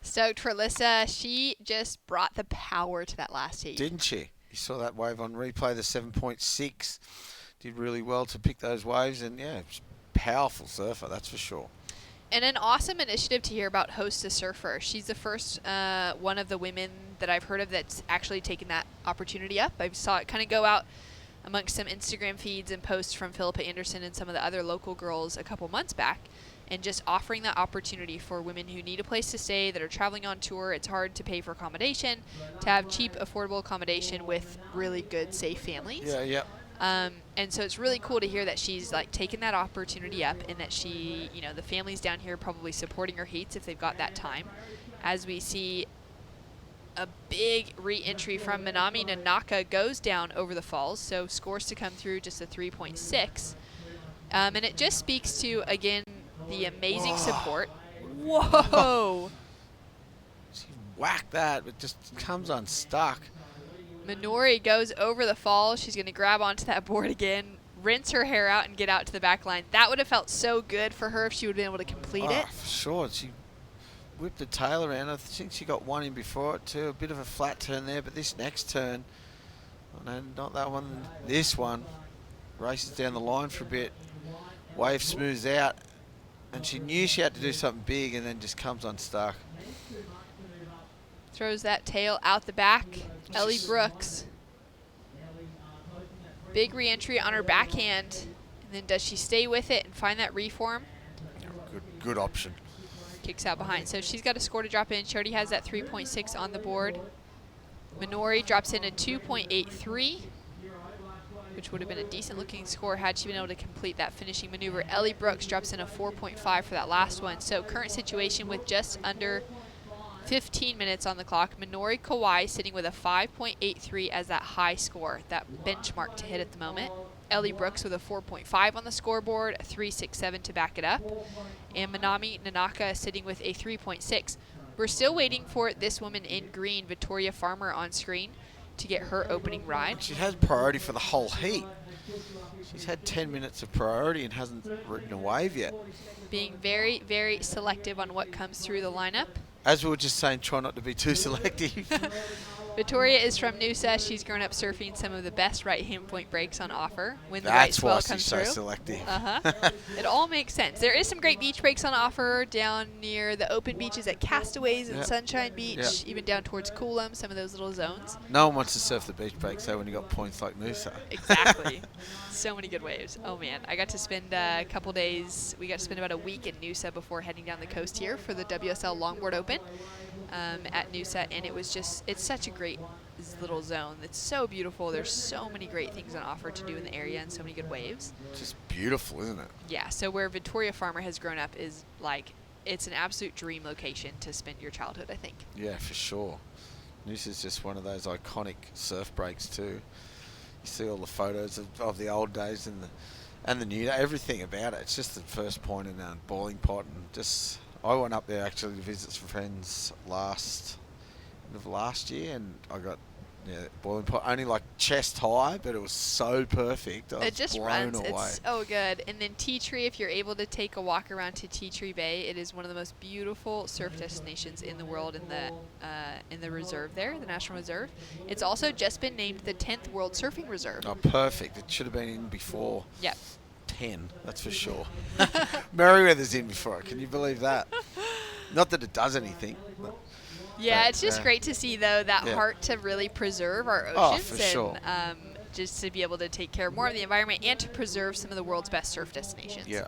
Stoked for Alyssa. She just brought the power to that last heat. Didn't she? You saw that wave on replay, the 7.6. Did really well to pick those waves, and yeah, powerful surfer, that's for sure. And an awesome initiative to hear about Host a Surfer. She's the first one of the women that I've heard of that's actually taken that opportunity up. I saw it kind of go out amongst some Instagram feeds and posts from Philippa Anderson and some of the other local girls a couple months back, and just offering that opportunity for women who need a place to stay, that are traveling on tour. It's hard to pay for accommodation, to have cheap, affordable accommodation with really good, safe families. Yeah, yeah. And so it's really cool to hear that she's like taken that opportunity up, and that she, you know, the families down here probably supporting her heats if they've got that time. As we see a big re-entry from Minami Nanaka goes down over the falls, so scores to come through just a 3.6. And it just speaks to, again, the amazing support. Whoa! She whacked that, but just comes unstuck. Minori goes over the fall. She's going to grab onto that board again, rinse her hair out, and get out to the back line. That would have felt so good for her if she would have been able to complete it. For sure. She whipped the tail around. I think she got one in before it too. A bit of a flat turn there, but this next turn, oh no, not that one, this one, races down the line for a bit. Wave smooths out, and she knew she had to do something big, and then just comes unstuck. Throws that tail out the back. Ellie Brooks. Big re-entry on her backhand. And then does she stay with it and find that reform? Good option. Kicks out behind. So she's got a score to drop in. She already has that 3.6 on the board. Minori drops in a 2.83, which would have been a decent looking score had she been able to complete that finishing maneuver. Ellie Brooks drops in a 4.5 for that last one. So current situation with just under 15 minutes on the clock. Minori Kawai sitting with a 5.83 as that high score, that benchmark to hit at the moment. Ellie Brooks with a 4.5 on the scoreboard, a 3.67 to back it up. And Minami Nanaka sitting with a 3.6. We're still waiting for this woman in green, Victoria Farmer, on screen to get her opening ride. She has priority for the whole heat. She's had 10 minutes of priority and hasn't ridden a wave yet. Being very, very selective on what comes through the lineup. As we were just saying, try not to be too selective. Victoria is from Noosa. She's grown up surfing some of the best right-hand point breaks on offer when the right That's swell why comes she's through. so selective. It all makes sense. There is some great beach breaks on offer down near the open beaches at Castaways and Yep. Sunshine Beach, Yep. even down towards Coolum, some of those little zones. No one wants to surf the beach breaks, though, when you got points like Noosa. Exactly. So many good waves. Oh, man. I got to spend a couple days. We got to spend about a week in Noosa before heading down the coast here for the WSL Longboard Open at Noosa, and it was just, it's such a great little zone. It's so beautiful. There's so many great things on offer to do in the area and so many good waves. Just beautiful, isn't it? Yeah, so where Victoria Farmer has grown up is like, it's an absolute dream location to spend your childhood, I think. Yeah, for sure. Noosa's just one of those iconic surf breaks too. You see all the photos of the old days and the new day, everything about it. It's just the first point in Boiling Pot, and just I went up there actually to visit some friends end of last year, and I got Yeah, boiling point, only like chest high, but it was so perfect. I was It just blown runs. away. It's so good. And then Tea Tree, if you're able to take a walk around to Tea Tree Bay, it is one of the most beautiful surf destinations in the world in the reserve there, the National Reserve. It's also just been named the 10th World Surfing Reserve. Oh, perfect. It should have been in before. Yep. 10, that's for sure. Merriweather's in before it. Can you believe that? Not that it does anything. Yeah, but, it's just great to see, though, that heart to really preserve our oceans for sure. and just to be able to take care more of the environment and to preserve some of the world's best surf destinations. Yeah,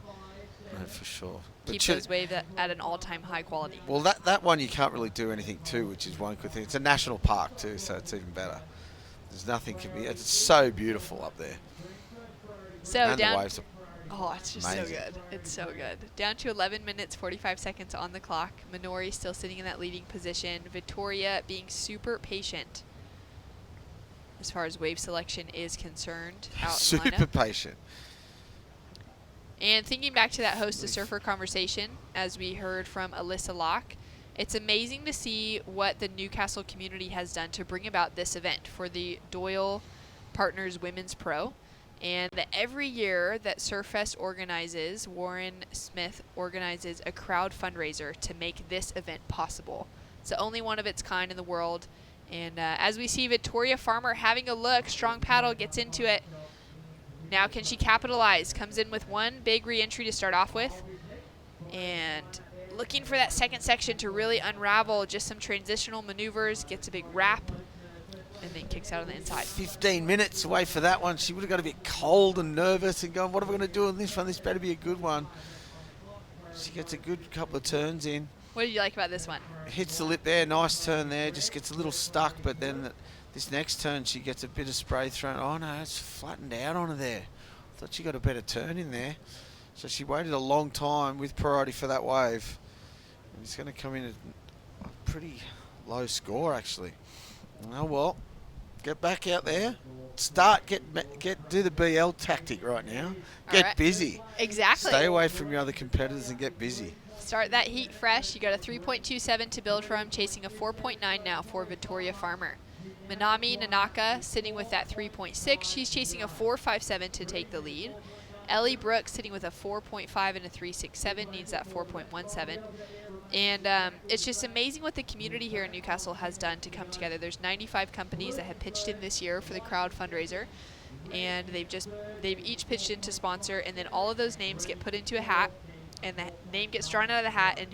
no, for sure. But Keep those waves at an all-time high quality. Well, that one you can't really do anything to, which is one good thing. It's a national park too, so it's even better. There's nothing can be. It's so beautiful up there. So and down. the waves are It's just amazing. so good. It's so good. Down to 11 minutes, 45 seconds on the clock. Minori still sitting in that leading position. Vittoria being super patient as far as wave selection is concerned. Out in Super lineup. patient. And thinking back to that host to surfer conversation, as we heard from Alyssa Locke, it's amazing to see what the Newcastle community has done to bring about this event for the Doyle Partners Women's Pro. And that every year that Surfest organizes, Warren Smith organizes a crowd fundraiser to make this event possible. It's the only one of its kind in the world. And as we see Victoria Farmer having a look, strong paddle, gets into it. Now can she capitalize? Comes in with one big re-entry to start off with. And looking for that second section to really unravel, just some transitional maneuvers, gets a big wrap, and then kicks out on the inside. 15 minutes away for that one. She would have got a bit cold and nervous and going, what are we going to do on this one? This better be a good one. She gets a good couple of turns in. What did you like about this one? Hits the lip there, nice turn there, just gets a little stuck, but then this next turn she gets a bit of spray thrown. Oh no, it's flattened out on her there. Thought she got a better turn in there. So she waited a long time with priority for that wave. And it's going to come in at a pretty low score actually. Oh well, get back out there. Start, do the BL tactic right now. Get busy. Exactly. Stay away from your other competitors and get busy. Start that heat fresh. You got a 3.27 to build from, chasing a 4.9 now for Victoria Farmer. Minami Nanaka sitting with that 3.6. She's chasing a 4.57 to take the lead. Ellie Brooks sitting with a 4.5 and a 3.67, needs that 4.17. And it's just amazing what the community here in Newcastle has done to come together. There's 95 companies that have pitched in this year for the crowd fundraiser. And they've each pitched in to sponsor, and then all of those names get put into a hat, and that name gets drawn out of the hat, and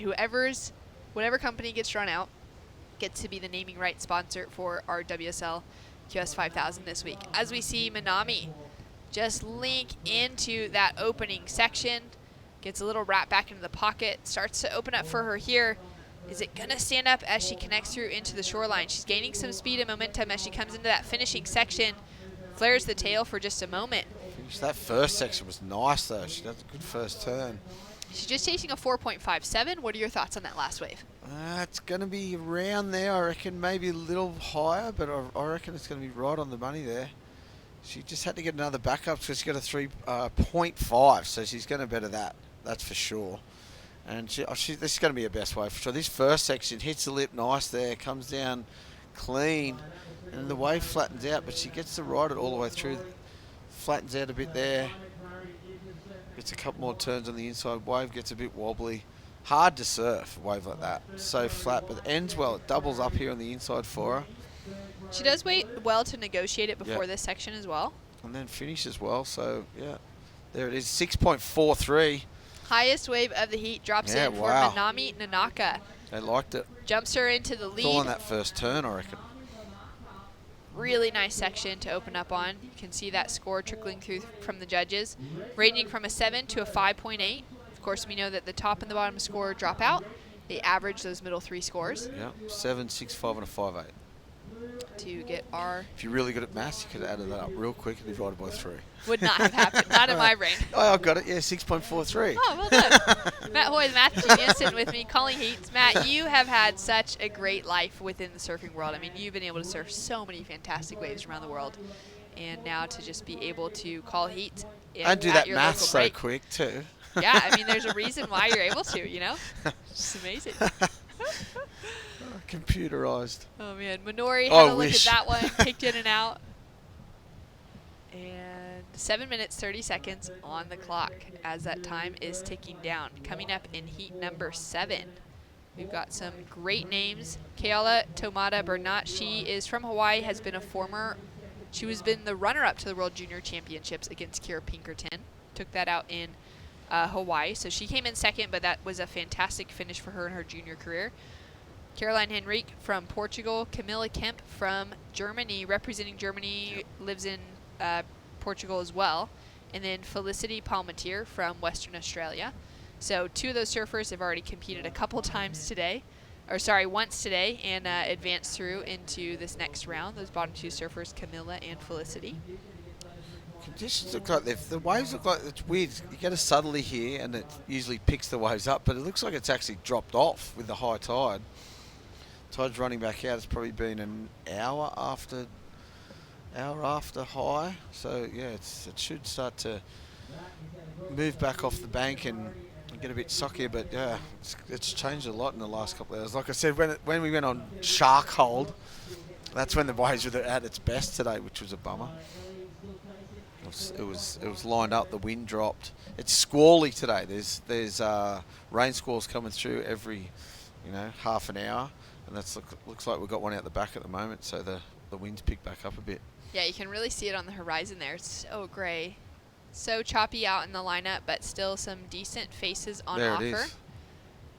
whatever company gets drawn out gets to be the naming rights sponsor for our WSL QS 5000 this week. As we see Minami just link into that opening section, gets a little wrap back into the pocket, starts to open up for her here. Is it gonna stand up as she connects through into the shoreline? She's gaining some speed and momentum as she comes into that finishing section, flares the tail for just a moment. That first section was nice though. She does a good first turn. She's just chasing a 4.57. What are your thoughts on that last wave? It's going to be around there, I reckon, maybe a little higher, but I reckon it's going to be right on the money there. She just had to get another backup, so she got a 3.5, so she's going to better that, that's for sure. And this is going to be her best wave for sure. This first section hits the lip nice there, comes down clean, and the wave flattens out, but she gets to ride it all the way through. Flattens out a bit there. Gets a couple more turns on the inside. Wave gets a bit wobbly. Hard to surf, a wave like that. So flat, but it ends well. It doubles up here on the inside for her. She does wait well to negotiate it before this section as well. And then finishes well, so yeah. There it is, 6.43. Highest wave of the heat drops in for Minami Nanaka. They liked it. Jumps her into the lead. It's all on that first turn, I reckon. Really nice section to open up on. You can see that score trickling through from the judges, ranging from a 7 to a 5.8. Of course, we know that the top and the bottom score drop out. They average those middle three scores. Yeah, 7, 6, 5, and a 5.8. To get our... If you're really good at maths, you could have added that up real quick and divided by 3. Would not have happened. Not in my brain. Oh, I've got it. Yeah, 6.43. Oh, well done. Matt Hoy, the math genius, sitting with me, calling heats. Matt, you have had such a great life within the surfing world. I mean, you've been able to surf so many fantastic waves around the world. And now to just be able to call heat and do that math so quick, too. Yeah, I mean, there's a reason why you're able to, you know? It's just amazing. Computerized. Oh man, Minori I had a look wish. at that one, kicked in and out. And 7 minutes, 30 seconds on the clock as that time is ticking down. Coming up in heat number 7, we've got some great names. Keala Tomata Bernat, she is from Hawaii, has been she was been the runner-up to the World Junior Championships against Kira Pinkerton. Took that out in Hawaii, so she came in second, but that was a fantastic finish for her in her junior career. Caroline Henrique from Portugal, Camilla Kemp from Germany, representing Germany, lives in Portugal as well, and then Felicity Palmatier from Western Australia. So 2 of those surfers have already competed a couple times today, once today, and advanced through into this next round. Those bottom 2 surfers, Camilla and Felicity. Conditions look like the waves look like it's weird. You get a southerly here, and it usually picks the waves up, but it looks like it's actually dropped off with the high tide. Tide's running back out. It's probably been an hour after high, so yeah, it should start to move back off the bank and get a bit sockier. But yeah, it's changed a lot in the last couple of hours. Like I said, when we went on shark hold, that's when the waves were at its best today, which was a bummer. It was lined up. The wind dropped. It's squally today. There's rain squalls coming through every half an hour, and looks like we've got one out the back at the moment. So the wind's picked back up a bit. Yeah, you can really see it on the horizon there. It's so gray, so choppy out in the lineup, but still some decent faces on offer. There it is.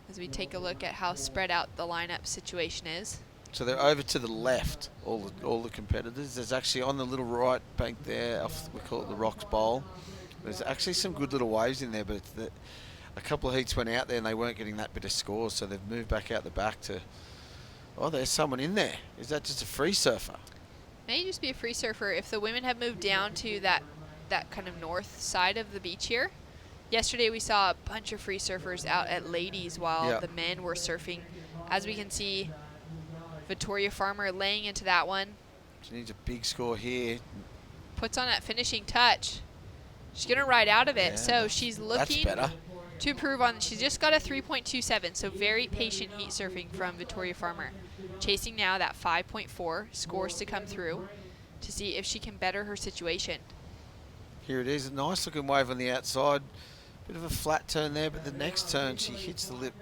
As we take a look at how spread out the lineup situation is. So they're over to the left, all the competitors. There's actually on the little right bank there, we call it the Rocks Bowl. There's actually some good little waves in there, but a couple of heats went out there and they weren't getting that bit of scores, so they've moved back out the back to, oh, there's someone in there. Is that just a free surfer? May just be a free surfer. If the women have moved down to that kind of north side of the beach here. Yesterday we saw a bunch of free surfers out at Ladies while the men were surfing. As we can see, Victoria Farmer laying into that one. She needs a big score here. Puts on that finishing touch. She's going to ride out of it. So she's looking to improve on. She's just got a 3.27, so very patient heat surfing from Victoria Farmer. Chasing now that 5.4 scores to come through to see if she can better her situation. Here it is, a nice looking wave on the outside. Bit of a flat turn there, but the next turn she hits the lip.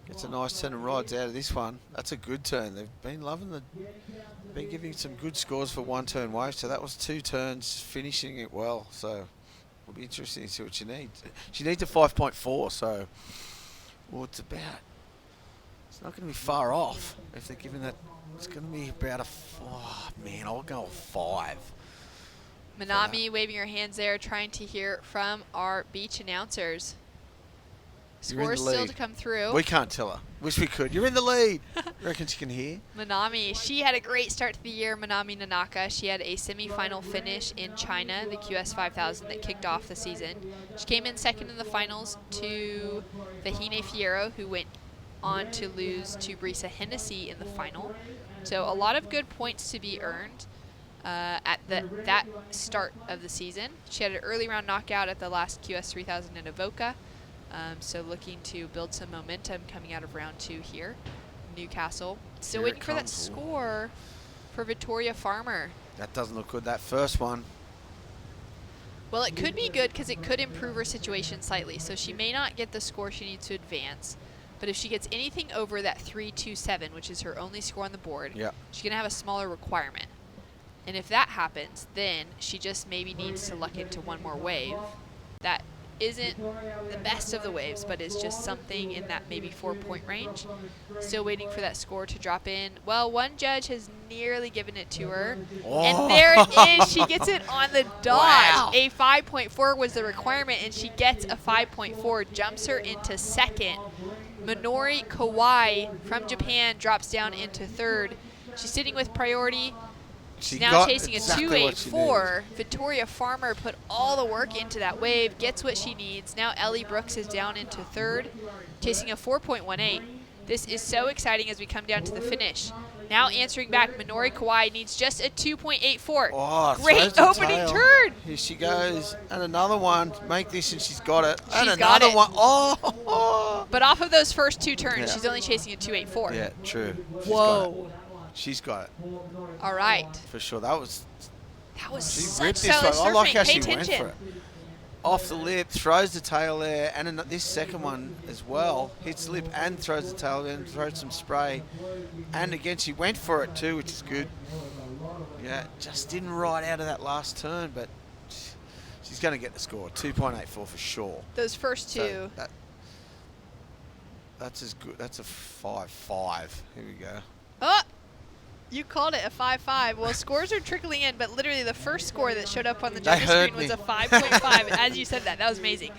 Gets a nice turn and rides out of this one. That's a good turn. They've been giving some good scores for 1-turn waves, so that was 2 turns, finishing it well. So it'll be interesting to see what she needs. She needs a 5.4, so it's not going to be far off if they're giving that. It's going to be about I'll go a 5. Manami waving her hands there, trying to hear from our beach announcers. Scores still to come through. We can't tell her. Wish we could. You're in the lead. Reckon she can hear? Manami, she had a great start to the year. Manami Nanaka, she had a semi-final finish in China, the QS 5000 that kicked off the season. She came in second in the finals to Vahine Fierro, who went on to lose to Brisa Hennessy in the final. So a lot of good points to be earned at that start of the season. She had an early round knockout at the last QS 3000 in Avoca. So looking to build some momentum coming out of round 2 here. Newcastle. Still waiting for that score for Victoria Farmer. That doesn't look good, that first one. Well, it could be good because it could improve her situation slightly. So she may not get the score she needs to advance. But if she gets anything over that 3.27, which is her only score on the board, she's going to have a smaller requirement. And if that happens, then she just maybe needs to luck into one more wave. That isn't the best of the waves, but is just something in that maybe 4-point range. Still waiting for that score to drop in. Well, one judge has nearly given it to her. And there it is. She gets it on the dot. Wow. A 5.4 was the requirement, and she gets a 5.4. Jumps her into second. Minori Kawai from Japan drops down into third. She's sitting with priority. She's now chasing a 2.84. Victoria Farmer put all the work into that wave, gets what she needs. Now Ellie Brooks is down into third, chasing a 4.18. This is so exciting as we come down to the finish. Now answering back, Minori Kawai needs just a 2.84. Oh, great opening turn. Here she goes. And another one. Make this and she's got it. And She's got another it. one. Oh. But off of those first 2 turns, Yeah. she's only chasing a 2.84. Yeah, true. Whoa. She's got it. All right. For sure. That was she such ripped this solid one. I like surfing. how Pay she went attention. for it. Off the lip, throws the tail there, and this second one as well. Hits the lip and throws the tail and throws some spray. And again, she went for it too, which is good. Yeah, just didn't ride out of that last turn, but she's going to get the score. 2.84 for sure. Those first 2. So that's as good. That's a 5.5. Here we go. Oh, you called it a 5.5. Well, scores are trickling in, but literally the first score that showed up on the judges screen was a 5.5. As you said that was amazing.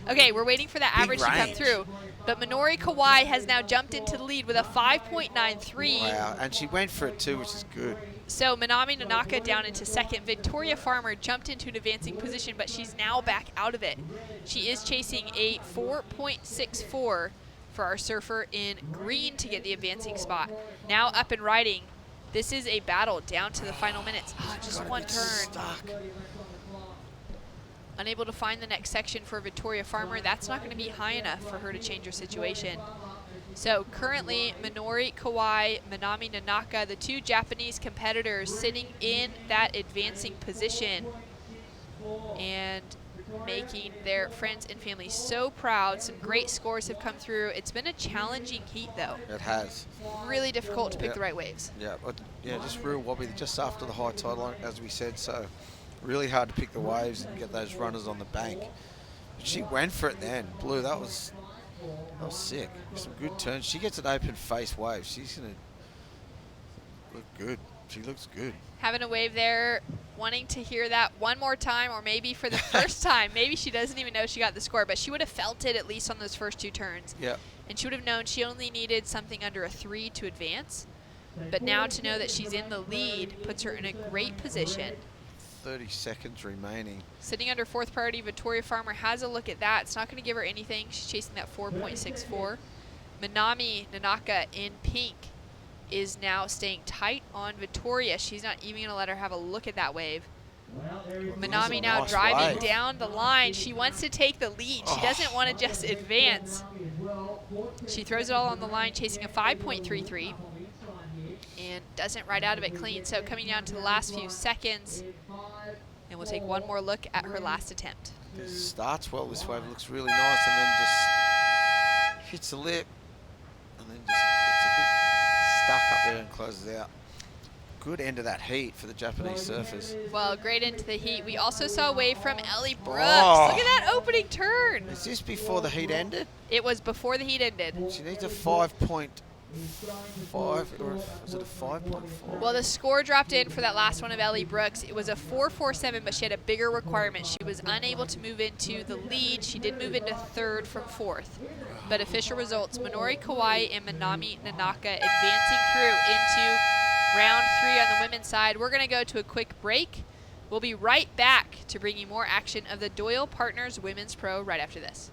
Okay, we're waiting for that average to come through. But Minori Kawai has now jumped into the lead with a 5.93. Wow, and she went for it too, which is good. So Minami Nanaka down into second. Victoria Farmer jumped into an advancing position, but she's now back out of it. She is chasing a 4.64 for our surfer in green to get the advancing spot. Now up and riding. This is a battle down to the final minutes. Oh, just one turn. Stuck. Unable to find the next section for Victoria Farmer. That's not going to be high enough for her to change her situation. So currently, Minori Kawai, Minami Nanaka, the 2 Japanese competitors sitting in that advancing position and making their friends and family so proud. Some great scores have come through. It's been a challenging heat, though. It has. Really difficult to pick the right waves. Yeah, just real wobbly just after the high tide line, as we said. So really hard to pick the waves and get those runners on the bank. But she went for it then. Blue, that was sick. Some good turns. She gets an open face wave. She's going to look good. She looks good. Having a wave there, wanting to hear that one more time, or maybe for the first time. Maybe she doesn't even know she got the score, but she would have felt it at least on those first 2 turns. Yeah. And she would have known she only needed something under a 3 to advance. But now to know that she's in the lead puts her in a great position. 30 seconds remaining. Sitting under 4th priority, Victoria Farmer has a look at that. It's not going to give her anything. She's chasing that 4.64. Minami Nanaka in pink is now staying tight on Victoria. She's not even going to let her have a look at that wave. Minami now driving down the line. She wants to take the lead. She doesn't want to just advance. She throws it all on the line, chasing a 5.33 and doesn't ride out of it clean. So coming down to the last few seconds, and we'll take one more look at her last attempt. This starts well, this wave looks really nice, and then just hits the lip, and then just gets a bit stuck up there and closes out. Good end of that heat for the Japanese surfers. Well, great into the heat. We also saw a wave from Ellie Brooks. Oh. Look at that opening turn. Is this before the heat ended? It was before the heat ended. She needs a 5.5, or was it a 5.4? Well, the score dropped in for that last one of Ellie Brooks. It was a 4.47, but she had a bigger requirement. She was unable to move into the lead. She did move into 3rd from 4th. But official results, Minori Kawai and Minami Nanaka advancing through into round 3 on the women's side. We're going to go to a quick break. We'll be right back to bring you more action of the Doyle Partners Women's Pro right after this.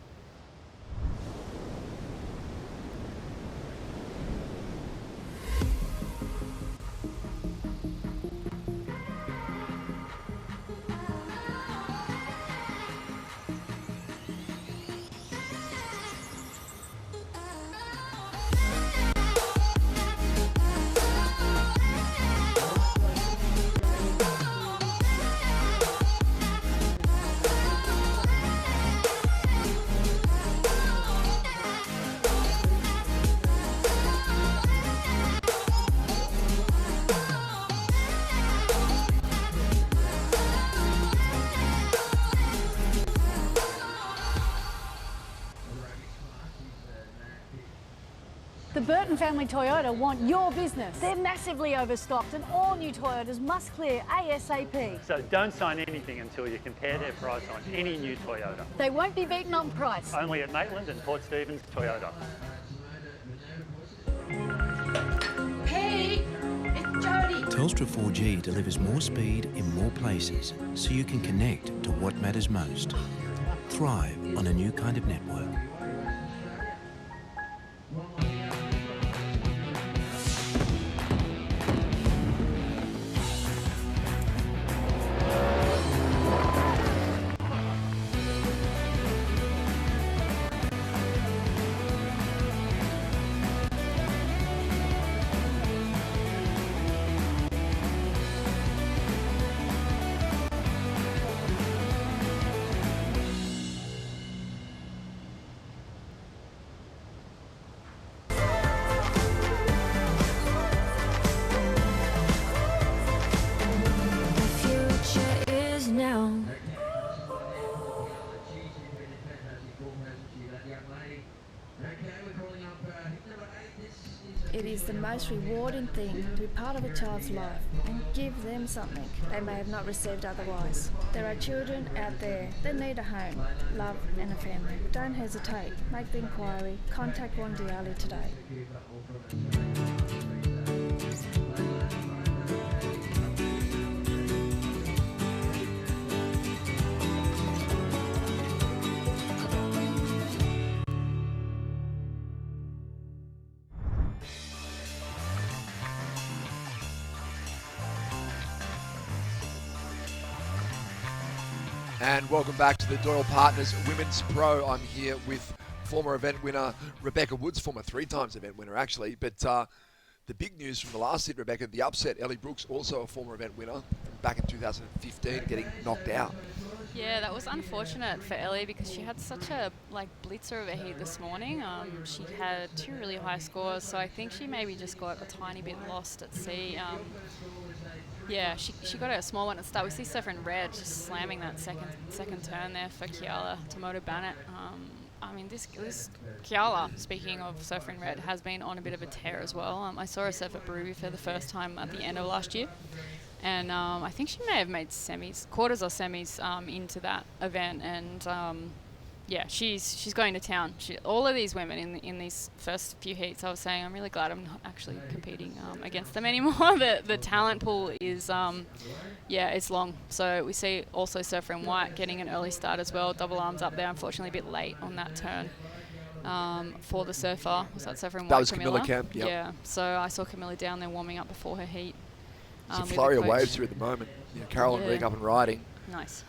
The Burton family Toyota want your business. They're massively overstocked and all new Toyotas must clear ASAP. So don't sign anything until you compare their price on any new Toyota. They won't be beaten on price. Only at Maitland and Port Stephens Toyota. Hey, it's Jody. Telstra 4G delivers more speed in more places so you can connect to what matters most. Thrive on a new kind of network. It is the most rewarding thing to be part of a child's life and give them something they may have not received otherwise. There are children out there that need a home, love and a family. Don't hesitate. Make the inquiry. Contact One Doyle today. And welcome back to the Doyle Partners Women's Pro. I'm here with former event winner Rebecca Woods, former 3 times event winner actually. But the big news from the last hit, Rebecca, the upset. Ellie Brooks, also a former event winner from back in 2015, getting knocked out. Yeah, that was unfortunate for Ellie because she had such a blitzer of a heat this morning. She had 2 really high scores, so I think she maybe just got a tiny bit lost at sea. Yeah, she got a small one at the start. We see Surfer in red just slamming that second turn there for Kiala Tomoto Bennett. I mean, this Kiala, speaking of Surfer in red, has been on a bit of a tear as well. I saw her surf at Brewery for the first time at the end of last year. And I think she may have made quarters or semis into that event. And yeah, she's going to town. All of these women in these first few heats, I was saying, I'm really glad I'm not actually competing against them anymore. The talent pool is, yeah, it's long. So we see also Surfer in white getting an early start as well. Double arms up there, unfortunately a bit late on that turn. For the surfer, was that Surfer in white? That was Camilla Kemp, yep. Yeah, so I saw Camilla down there warming up before her heat. It's a flurry of waves here at the moment. Carol and Rick up and riding. Nice.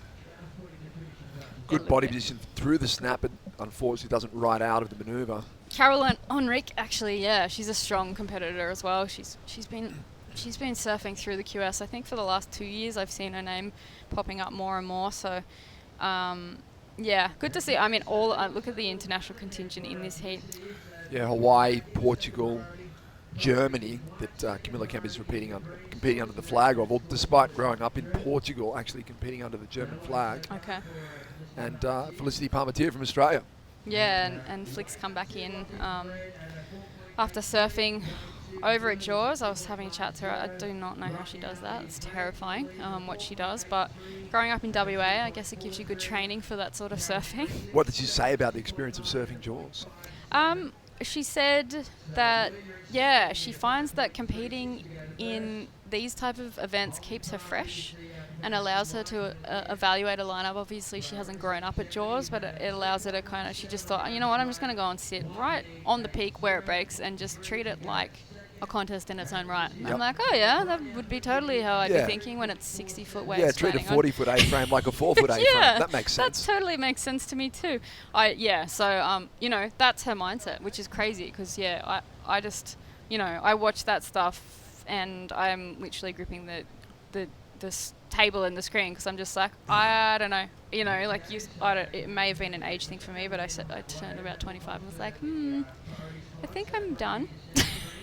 Good body position through the snap, but unfortunately doesn't ride out of the manoeuvre. Caroline Henrique, actually, yeah, she's a strong competitor as well. She's been surfing through the QS. I think for the last 2 years, I've seen her name popping up more and more. So, yeah, good to see. I mean, look at the international contingent in this heat. Yeah, Hawaii, Portugal, Germany. That Camilla Kemp is competing under the flag of, despite growing up in Portugal, actually competing under the German flag. Okay. And Felicity Parmentier from Australia. Yeah, and Flick's come back in after surfing over at Jaws. I was having a chat to her. I do not know how she does that. It's terrifying what she does. But growing up in WA, I guess it gives you good training for that sort of surfing. What did she say about the experience of surfing Jaws? She said that, yeah, she finds that competing in these type of events keeps her fresh and allows her to evaluate a lineup. Obviously, she hasn't grown up at Jaws, but it allows her to kind of, she just thought, you know what, I'm just going to go and sit right on the peak where it breaks and just treat it like a contest in its own right. Yep. I'm like, oh yeah, that would be totally how I'd be thinking when it's 60-foot waves. Yeah, treat a 40-foot A-frame like a 4-foot A-frame. Yeah, that makes sense. That totally makes sense to me too. So you know, that's her mindset, which is crazy because I just, you know, I watch that stuff and I'm literally gripping the table and the screen because I'm just like, I don't know, you know, like it may have been an age thing for me, but I turned about 25 and was like, I think I'm done.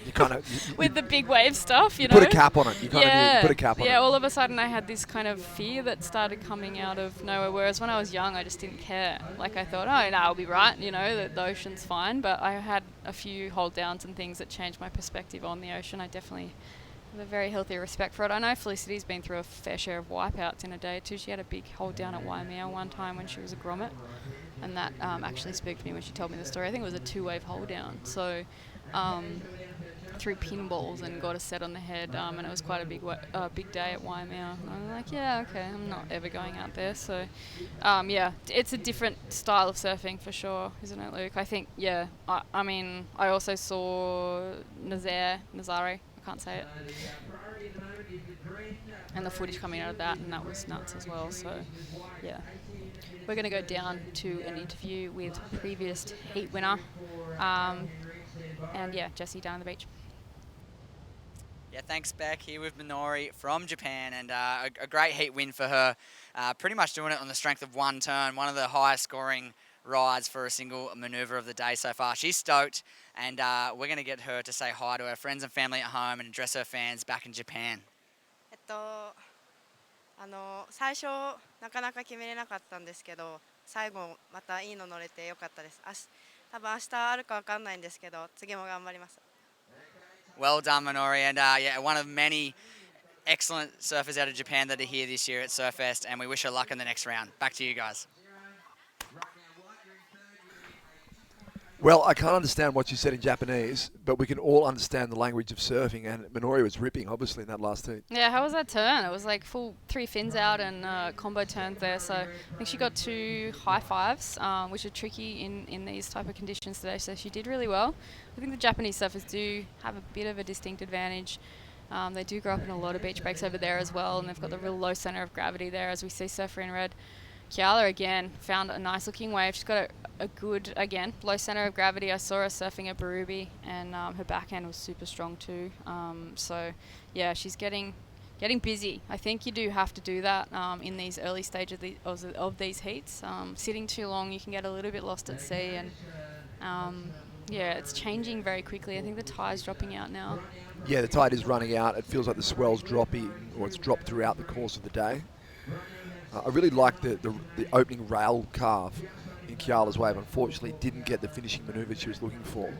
You kind of with the big wave stuff, you know. Put a cap on it. You kind of put a cap on it. Yeah, all of a sudden I had this kind of fear that started coming out of nowhere. Whereas when I was young, I just didn't care. Like I thought, oh no, I'll be right. You know, the ocean's fine. But I had a few hold downs and things that changed my perspective on the ocean. I definitely have a very healthy respect for it. I know Felicity's been through a fair share of wipeouts in a day too. She had a big hold down at Waimea one time when she was a grommet, and that actually spoke to me when she told me the story. I think it was a 2-wave hold down. So. Threw pinballs and got a set on the head, and it was quite a big day at Waimea. And I'm like, yeah, okay, I'm not ever going out there. So, yeah, it's a different style of surfing for sure, isn't it, Luke? I think, yeah. I mean, I also saw Nazare, I can't say it, and the footage coming out of that, and that was nuts as well. So, yeah. We're going to go down to an interview with previous heat winner, and yeah, Jessie down on the beach. Yeah, thanks, Beck. Here with Minori from Japan, and a great heat win for her. Pretty much doing it on the strength of one turn, one of the highest scoring rides for a single manoeuvre of the day so far. She's stoked, and we're going to get her to say hi to her friends and family at home and address her fans back in Japan. 最初なかなか決めれなかったんですけど、最後またいいの乗れてよかったです。多分明日あるかわかんないんですけど、次も頑張ります。Well done, Minori, and yeah, one of many excellent surfers out of Japan that are here this year at Surfest, and we wish her luck in the next round. Back to you guys. Well, I can't understand what you said in Japanese, but we can all understand the language of surfing, and Minori was ripping, obviously, in that last heat. Yeah, how was that turn? It was like full 3 fins out and combo turns there. So I think she got 2 high fives, which are tricky in these type of conditions today. So she did really well. I think the Japanese surfers do have a bit of a distinct advantage. They do grow up in a lot of beach breaks over there as well, and they've got the real low center of gravity there, as we see Surfer in red. Kiala, again, found a nice looking wave. She's got a good, again, low center of gravity. I saw her surfing at Barubi, and her backhand was super strong too. So, yeah, she's getting busy. I think you do have to do that in these early stages of these heats. Sitting too long, you can get a little bit lost at sea, and yeah, it's changing very quickly. I think the tide's dropping out now. Yeah, the tide is running out. It feels like the swell's dropping, or it's dropped throughout the course of the day. I really liked the opening rail carve in Kiala's wave. Unfortunately, didn't get the finishing manoeuvre she was looking for.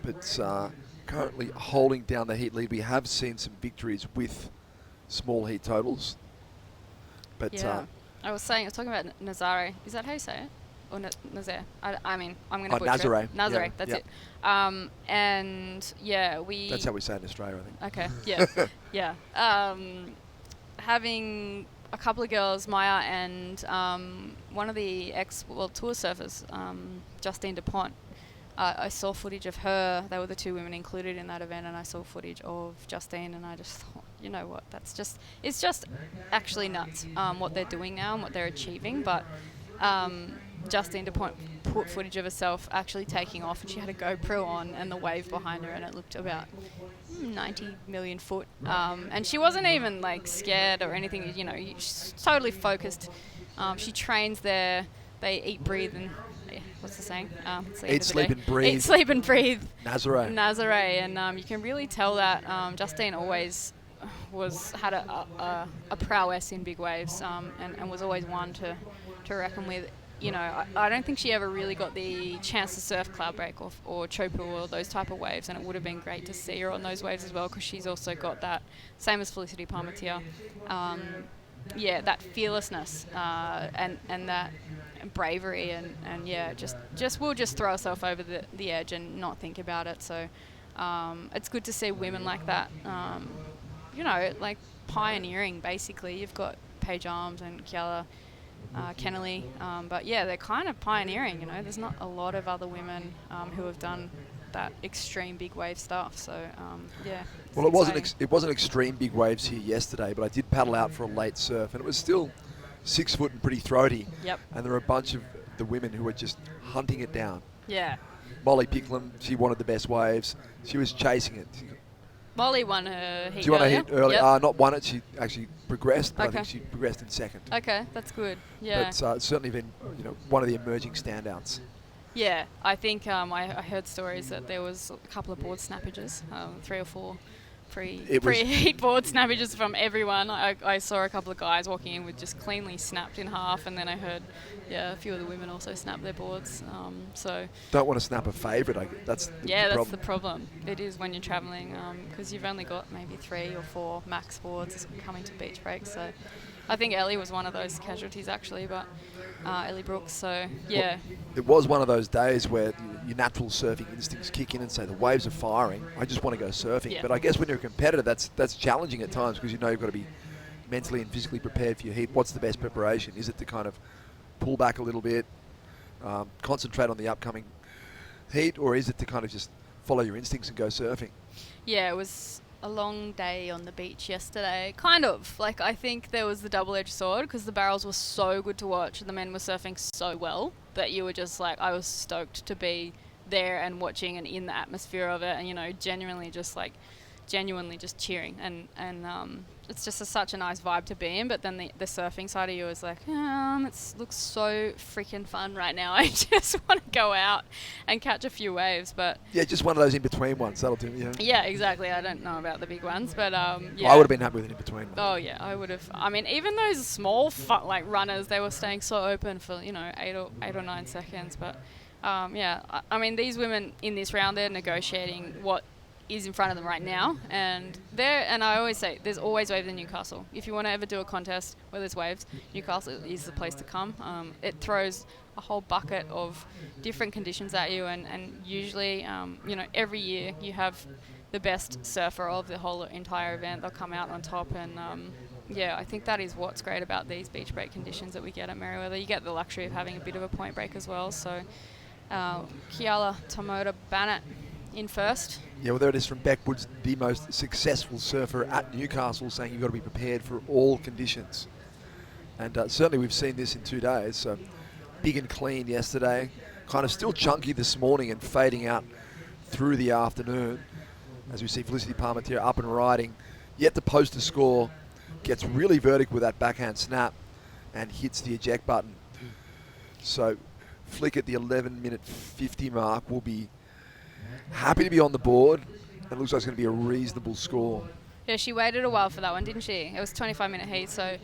But currently holding down the heat lead. We have seen some victories with small heat totals. But yeah, I was talking about Nazare. Is that how you say it? Or Nazare? I mean, I'm going to butcher Nazare. it. Nazare, that's it. And yeah, that's how we say it in Australia, I think. Okay, yeah. Yeah. Having a couple of girls, Maya and one of the ex-World Tour surfers, Justine Dupont. I saw footage of her. They were the 2 women included in that event, and I saw footage of Justine, and I just thought, you know what, it's just actually nuts what they're doing now and what they're achieving. But Justine Dupont put footage of herself actually taking off, and she had a GoPro on and the wave behind her, and it looked about 90 million foot, and she wasn't even like scared or anything. You know, she's totally focused. She trains there. They eat, breathe, and what's the saying? Eat, sleep, and breathe. Eat, sleep, and breathe. Nazare. And you can really tell that Justine always had a prowess in big waves, and was always one to reckon with. You know, I don't think she ever really got the chance to surf Cloudbreak or Chopu or those type of waves, and it would have been great to see her on those waves as well, because she's also got that, same as Felicity Palmateer, yeah, that fearlessness and that bravery, and yeah, we'll just throw herself over the edge and not think about it. So it's good to see women like that, you know, like pioneering basically. You've got Paige Arms and Kiala Kennelly, but yeah, they're kind of pioneering. You know, there's not a lot of other women who have done that extreme big wave stuff. So yeah. Well, it wasn't extreme big waves here yesterday, but I did paddle out for a late surf, and it was still 6 foot and pretty throaty. Yep. And there were a bunch of the women who were just hunting it down. Yeah. Molly Picklum, she wanted the best waves. She was chasing it. Molly won her heat. Do you want to hit early? Yep. Not won it. She actually progressed, but Okay. I think she progressed in second. Okay, that's good. Yeah. But it's certainly been, you know, one of the emerging standouts. Yeah, I think I heard stories that there was a couple of board snappages, 3 or 4 pre-heat board snappages from everyone. I saw a couple of guys walking in with just cleanly snapped in half, and then I heard, a few of the women also snap their boards. So don't want to snap a favourite. That's the problem. It is when you're travelling, because you've only got maybe 3 or 4 max boards coming to beach breaks. So I think Ellie was one of those casualties actually, but Ellie Brooks. So yeah, well, it was one of those days where your natural surfing instincts kick in and say the waves are firing. I just want to go surfing. Yeah. But I guess when you're a competitor, that's challenging at times, because you know you've got to be mentally and physically prepared for your heat. What's the best preparation? Is it to kind of pull back a little bit, concentrate on the upcoming heat, or is it to kind of just follow your instincts and go surfing? Yeah, it was a long day on the beach yesterday. Kind of. Like, I think there was the double-edged sword, because the barrels were so good to watch and the men were surfing so well that you were just like, I was stoked to be there and watching and in the atmosphere of it, and, you know, genuinely just cheering. And it's just such a nice vibe to be in. But then the surfing side of you is like, it looks so freaking fun right now. I just want to go out and catch a few waves. But yeah, just one of those in-between ones. That'll do, yeah. Yeah, exactly. I don't know about the big ones, but yeah. I would have been happy with an in-between one. Oh, yeah, I would have. I mean, even those small runners, they were staying so open for, 8 or 9 seconds. But yeah, I mean, these women in this round, they're negotiating what is in front of them right now, and I always say there's always waves in Newcastle. If you want to ever do a contest where there's waves, Newcastle is the place to come. It throws a whole bucket of different conditions at you, and usually, every year you have the best surfer of the whole entire event. They'll come out on top, and I think that is what's great about these beach break conditions that we get at Merewether. You get the luxury of having a bit of a point break as well. So Kiala Tomoda Bannett in first. Yeah, well, there it is from Beck Woods, the most successful surfer at Newcastle, saying you've got to be prepared for all conditions. And certainly we've seen this in 2 days. So big and clean yesterday, kind of still chunky this morning and fading out through the afternoon. As we see Felicity Parmentier up and riding, yet to post a score, gets really vertical with that backhand snap and hits the eject button. So Flick at the 11-minute 50 mark will be happy to be on the board. It looks like it's going to be a reasonable score. Yeah, she waited a while for that one, didn't she? It was a 25-minute heat, so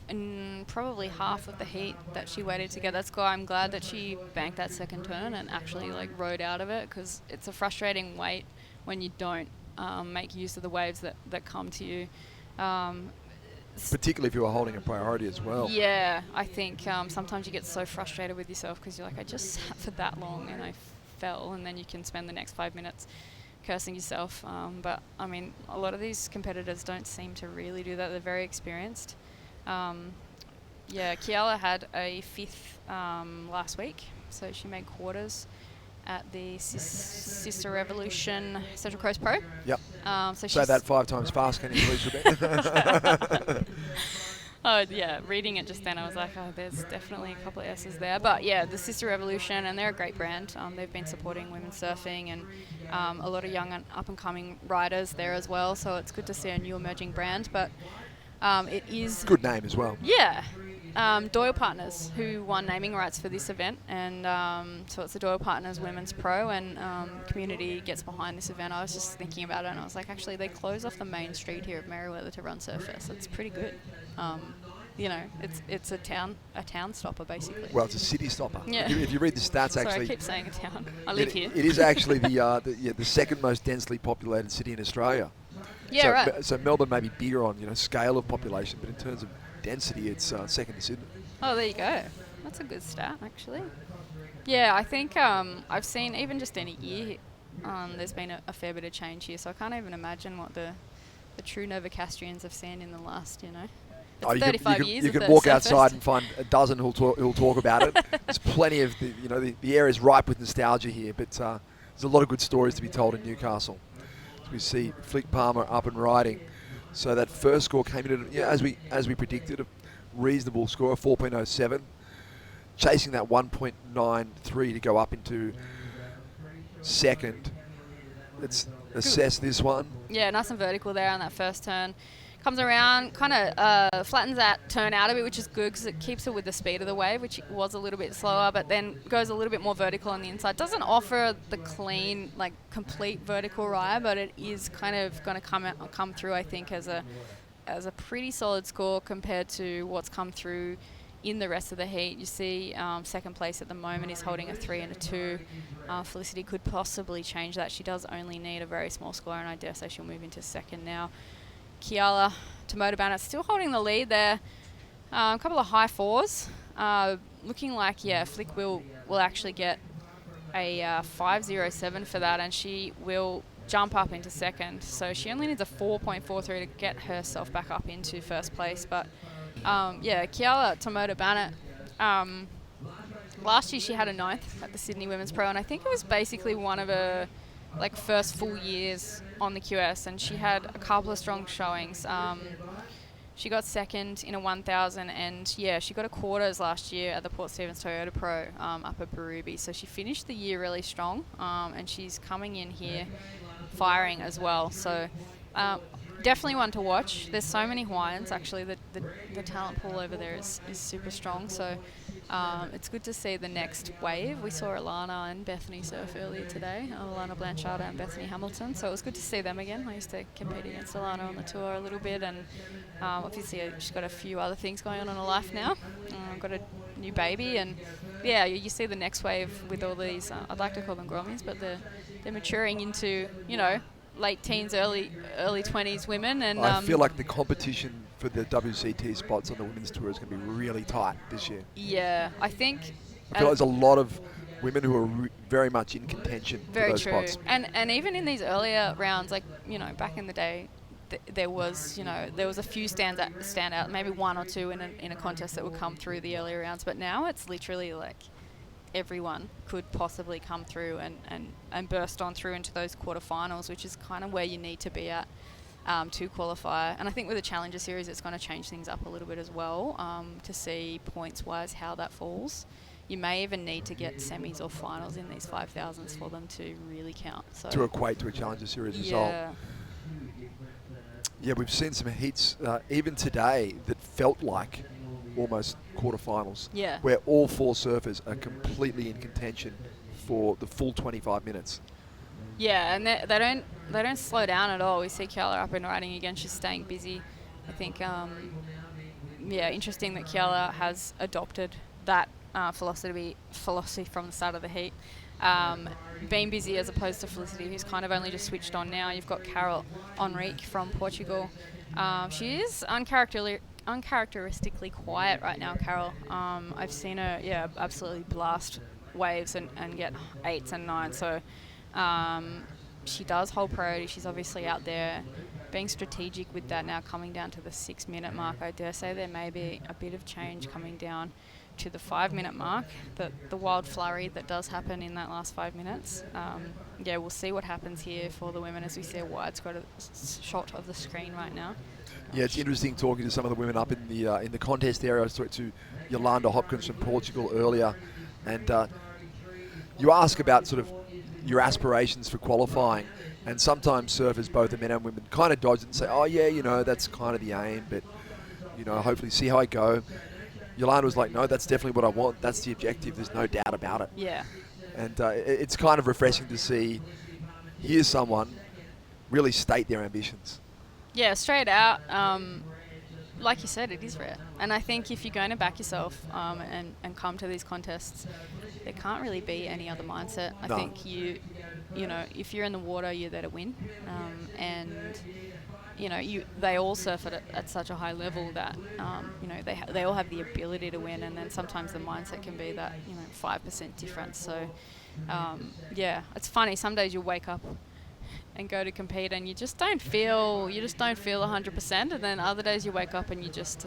in probably half of the heat that she waited to get that score. I'm glad that she banked that second turn and actually rode out of it, because it's a frustrating wait when you don't make use of the waves that come to you. Particularly if you were holding a priority as well. Yeah, I think sometimes you get so frustrated with yourself because you're like, I just sat for that long and I fell, and then you can spend the next 5 minutes cursing yourself. But I mean, a lot of these competitors don't seem to really do that. They're very experienced. Kiala had a 5th last week, so she made quarters at the Sister Revolution Central Coast Pro. Yep. So say that 5 times fast, can you please, Rebecca? Oh, yeah, reading it just then, I was like, oh, there's definitely a couple of S's there. But, yeah, the Sister Revolution, and they're a great brand. They've been supporting women's surfing and a lot of young and up-and-coming riders there as well, so it's good to see a new emerging brand. But it is... Good name as well. Yeah. Doyle Partners, who won naming rights for this event, and so it's the Doyle Partners Women's Pro, and community gets behind this event. I was just thinking about it, and I was like, actually, they close off the main street here at Merewether to run Surfest. It's pretty good. It's a town stopper, basically. Well, it's a city stopper. Yeah. If you read the stats, Sorry, actually, I keep saying a town. I live here. It is actually the second most densely populated city in Australia. Yeah, so, right. So Melbourne may be bigger on scale of population, but in terms of density, it's second to Sydney. Oh, there you go. That's a good stat, actually. Yeah, I think I've seen, even just in a year, there's been a fair bit of change here, so I can't even imagine what the true Novocastrians have seen in the last, it's 35 years. You can walk outside and find a dozen who'll talk about it. There's plenty of the area's ripe with nostalgia here, but there's a lot of good stories to be told in Newcastle. So we see Flick Palmer up and riding. So that first score came in at, as we predicted, a reasonable score, 4.07, chasing that 1.93 to go up into second. Let's assess this one. Yeah, nice and vertical there on that first turn. Comes around, kind of flattens that turn out a bit, which is good because it keeps it with the speed of the wave, which was a little bit slower, but then goes a little bit more vertical on the inside. Doesn't offer the clean, complete vertical ride, but it is kind of going to come through, I think, as a pretty solid score compared to what's come through in the rest of the heat. You see second place at the moment is holding a 3 and a 2. Felicity could possibly change that. She does only need a very small score, and I dare say she'll move into second now. Kiala Tomoda Bannett still holding the lead there. A couple of high 4s. Looking like, Flick will actually get a 5.07 for that, and she will jump up into second. So she only needs a 4.43 to get herself back up into first place. But, Kiala Tomoda Bannett, last year she had a 9th at the Sydney Women's Pro, and I think it was basically one of her first full years on the QS, and she had a couple of strong showings. She got second in a 1,000, and she got a quarters last year at the Port Stephens Toyota Pro up at Berube. So she finished the year really strong, and she's coming in here firing as well. So definitely one to watch. There's so many Hawaiians, actually. The talent pool over there is super strong. So it's good to see the next wave. We saw Alana and Bethany surf earlier today, Alana Blanchard and Bethany Hamilton. So it was good to see them again. I used to compete against Alana on the tour a little bit, and obviously she's got a few other things going on in her life now. Got a new baby, and yeah, you see the next wave with all these. I'd like to call them grommies, but they're maturing into late teens, early 20s women, and I feel like the competition for the WCT spots on the women's tour is going to be really tight this year. Yeah, I think. I feel like there's a lot of women who are very much in contention for Very those true. spots. And even in these earlier rounds, like, back in the day, there was a few stand out, maybe one or two in a contest that would come through the earlier rounds. But now it's literally like everyone could possibly come through and burst on through into those quarterfinals, which is kind of where you need to be at to qualify. And I think with the Challenger Series, it's going to change things up a little bit as well to see points-wise how that falls. You may even need to get semis or finals in these 5,000s for them to really count. So to equate to a Challenger Series result. Yeah, we've seen some heats even today that felt like almost quarterfinals. Yeah. Where all 4 surfers are completely in contention for the full 25 minutes. Yeah, and they don't slow down at all. We see Kiala up and riding again. She's staying busy. I think, interesting that Kiala has adopted that philosophy from the start of the heat. Being busy as opposed to Felicity, who's kind of only just switched on now. You've got Carol Henrique from Portugal. She is uncharacteristically quiet right now, Carol. I've seen her, absolutely blast waves and get 8s and 9s. So she does hold priority. She's obviously out there being strategic with that now, coming down to the 6-minute mark. I dare say there may be a bit of change coming down to the 5-minute mark, the wild flurry that does happen in that last 5 minutes. We'll see what happens here for the women as we see a wide shot of the screen right now. Yeah, it's interesting talking to some of the women up in the contest area. I talked to Yolanda Hopkins from Portugal earlier, and you ask about sort of your aspirations for qualifying, and sometimes surfers, both the men and women, kind of dodge it and say, oh yeah, that's kind of the aim, but hopefully see how I go. Yolanda was like, no, that's definitely what I want. That's the objective. There's no doubt about it. Yeah. And it's kind of refreshing to hear someone really state their ambitions. Yeah, straight out. Like you said, it is rare. And I think if you're going to back yourself and come to these contests, there can't really be any other mindset. I think if you're in the water, you're there to win. They all surf at such a high level that they all have the ability to win, and then sometimes the mindset can be that 5% difference. So it's funny. Some days you'll wake up and go to compete and you just don't feel 100%, and then other days you wake up and you just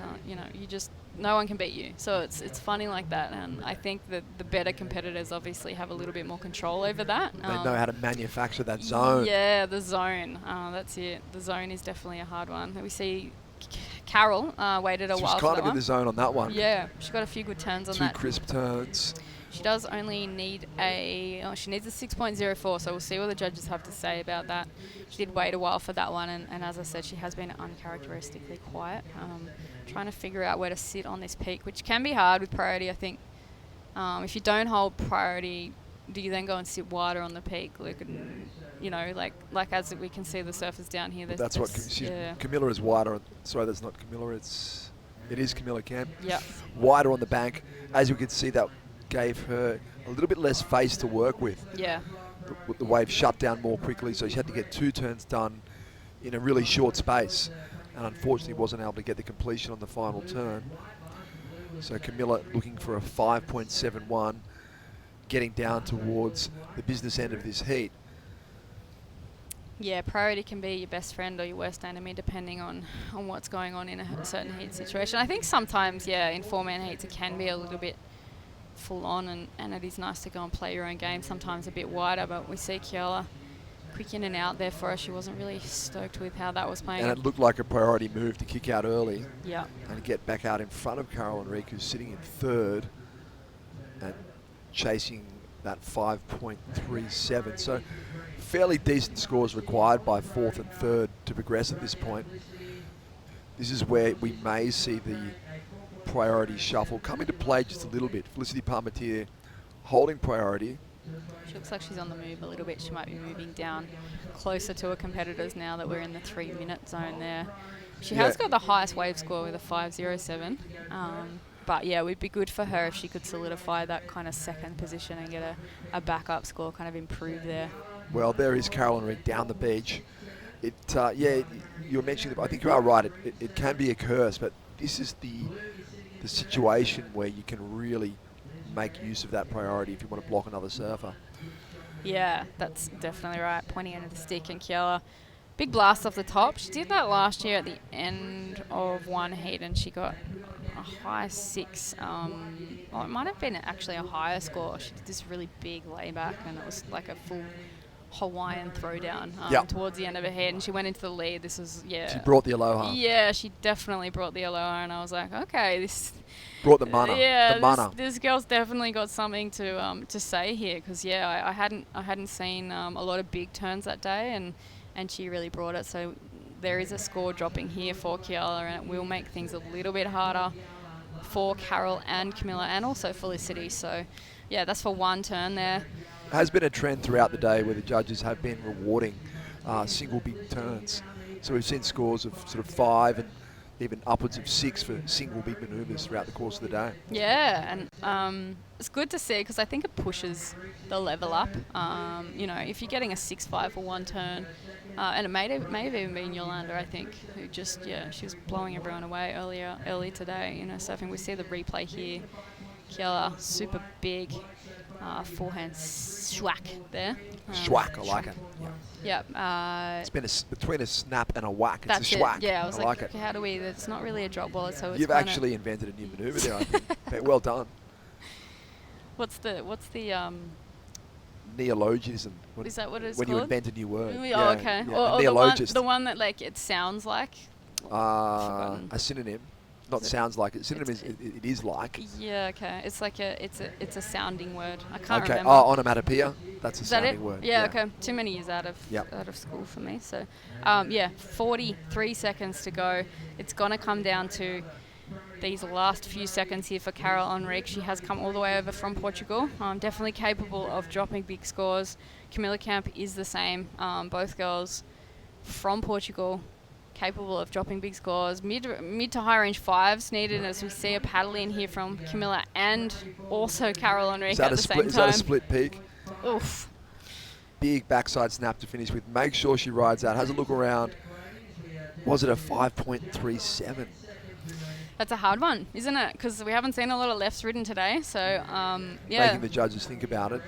no one can beat you. So it's funny like that, and I think that the better competitors obviously have a little bit more control over that. They know how to manufacture that zone. Yeah, the zone. That's it. The zone is definitely a hard one. We see Carol waited a while for that one. She's kind of in the zone on that one. Yeah, she got a few good turns on that. 2 crisp turns. She does only need she needs a 6.04, so we'll see what the judges have to say about that. She did wait a while for that one, and as I said, she has been uncharacteristically quiet. Trying to figure out where to sit on this peak, which can be hard with priority, I think. If you don't hold priority, do you then go and sit wider on the peak? Like as we can see the surfers down here. That's what Camilla is wider. Sorry, that's not Camilla. It is Camilla Camp. Yeah. Wider on the bank. As we could see, that gave her a little bit less face to work with. Yeah. The wave shut down more quickly, so she had to get 2 turns done in a really short space, and unfortunately wasn't able to get the completion on the final turn. So Camilla looking for a 5.71, getting down towards the business end of this heat. Yeah, priority can be your best friend or your worst enemy depending on what's going on in a certain heat situation. I think sometimes, in 4-man heats, it can be a little bit full on, and it is nice to go and play your own game, sometimes a bit wider, but we see Kiala quick in and out there for us. She wasn't really stoked with how that was playing. And it looked like a priority move to kick out early. Yeah. And get back out in front of Carol Henrique, who's sitting in 3rd and chasing that 5.37. So fairly decent scores required by 4th and 3rd to progress at this point. This is where we may see the priority shuffle come into play just a little bit. Felicity Parmentier holding priority. She looks like she's on the move a little bit. She might be moving down closer to her competitors now that we're in the 3-minute zone there. She has got the highest wave score with a 5.07. But yeah, it would be good for her if she could solidify that kind of second position and get a backup score, kind of improve there. Well, there is Caroline Reed down the beach. Yeah, you were mentioning, I think you are right, it can be a curse, but this is the situation where you can really make use of that priority if you want to block another surfer. Yeah, that's definitely right. Pointing end of the stick, and Kiela, big blast off the top. She did that last year at the end of one heat, and she got a high 6. Well, it might have been actually a higher score. She did this really big layback, and it was like a full Hawaiian throwdown towards the end of her head, and she went into the lead. This was, She brought the aloha. Yeah, she definitely brought the aloha, and I was like, okay, this brought the mana. Yeah, the mana. This girl's definitely got something to say here, because I hadn't seen a lot of big turns that day, and she really brought it. So there is a score dropping here for Kiala, and it will make things a little bit harder for Carol and Camilla, and also Felicity. So yeah, that's for one turn there. Has been a trend throughout the day where the judges have been rewarding single big turns. So we've seen scores of sort of 5 and even upwards of 6 for single big manoeuvres throughout the course of the day. Yeah, and it's good to see, because I think it pushes the level up. If you're getting a 6-5 for one turn, and it may have even been Yolanda, I think, who just, she was blowing everyone away early today, surfing. We see the replay here. Kiela, super big. Forehand schwack there. Schwack, I like it. Yeah. It's been between a snap and a whack. That's it's a schwack. Yeah, I was like, it. how do we? It's not really a drop ball, so it's You've actually invented a new manoeuvre there, I think. Well done. What's the neologism? Is that what it's when called? you invent a new word? Oh, okay. Yeah. Or neologist. the one that it sounds like. A synonym. Not sounds like it. Synonym is it is like. Yeah, okay. It's like it's a sounding word. I can't remember. Oh, onomatopoeia. That's a sounding it? word. Yeah, okay. Too many years out of school for me. So, 43 seconds to go. It's gonna come down to these last few seconds here for Carol Enrique. She has come all the way over from Portugal. Definitely capable of dropping big scores. Camilla Camp is the same. Both girls from Portugal, capable of dropping big scores. Mid to high range 5s needed, as we see a paddle in here from Camilla and also Carol Enrique at the same time. Is that a split peak? Oof. Big backside snap to finish with. Make sure she rides out. Has a look around. Was it a 5.37? That's a hard one, isn't it? Because we haven't seen a lot of lefts ridden today. So, Making the judges think about it.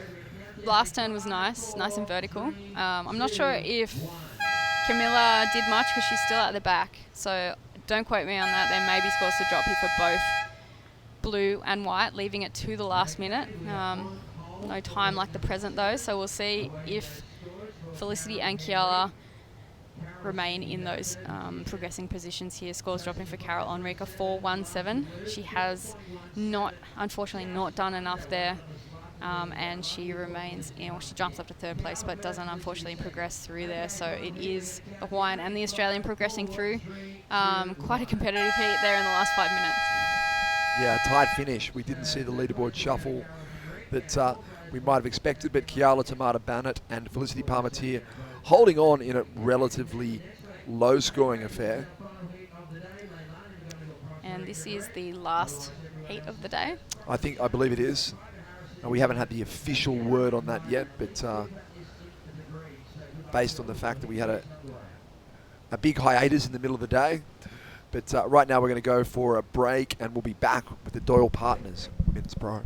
Last turn was nice and vertical. I'm not sure if Camilla did much because she's still at the back, so don't quote me on that. There may be scores to drop here for both blue and white, leaving it to the last minute. No time like the present though, so we'll see if Felicity and Kiala remain in those progressing positions here. Scores dropping for Carol Enrique, 4.17. She has unfortunately not done enough there. And she remains, she jumps up to 3rd place, but doesn't unfortunately progress through there. So it is the Hawaiian and the Australian progressing through. Quite a competitive heat there in the last 5 minutes. Yeah, a tight finish. We didn't see the leaderboard shuffle that we might have expected, but Kiala Tamata-Bannett and Felicity Parmentier holding on in a relatively low-scoring affair. And this is the last heat of the day. I believe it is. We haven't had the official word on that yet, but based on the fact that we had a big hiatus in the middle of the day. But right now we're going to go for a break, and we'll be back with the Doyle Partners Women's Pro.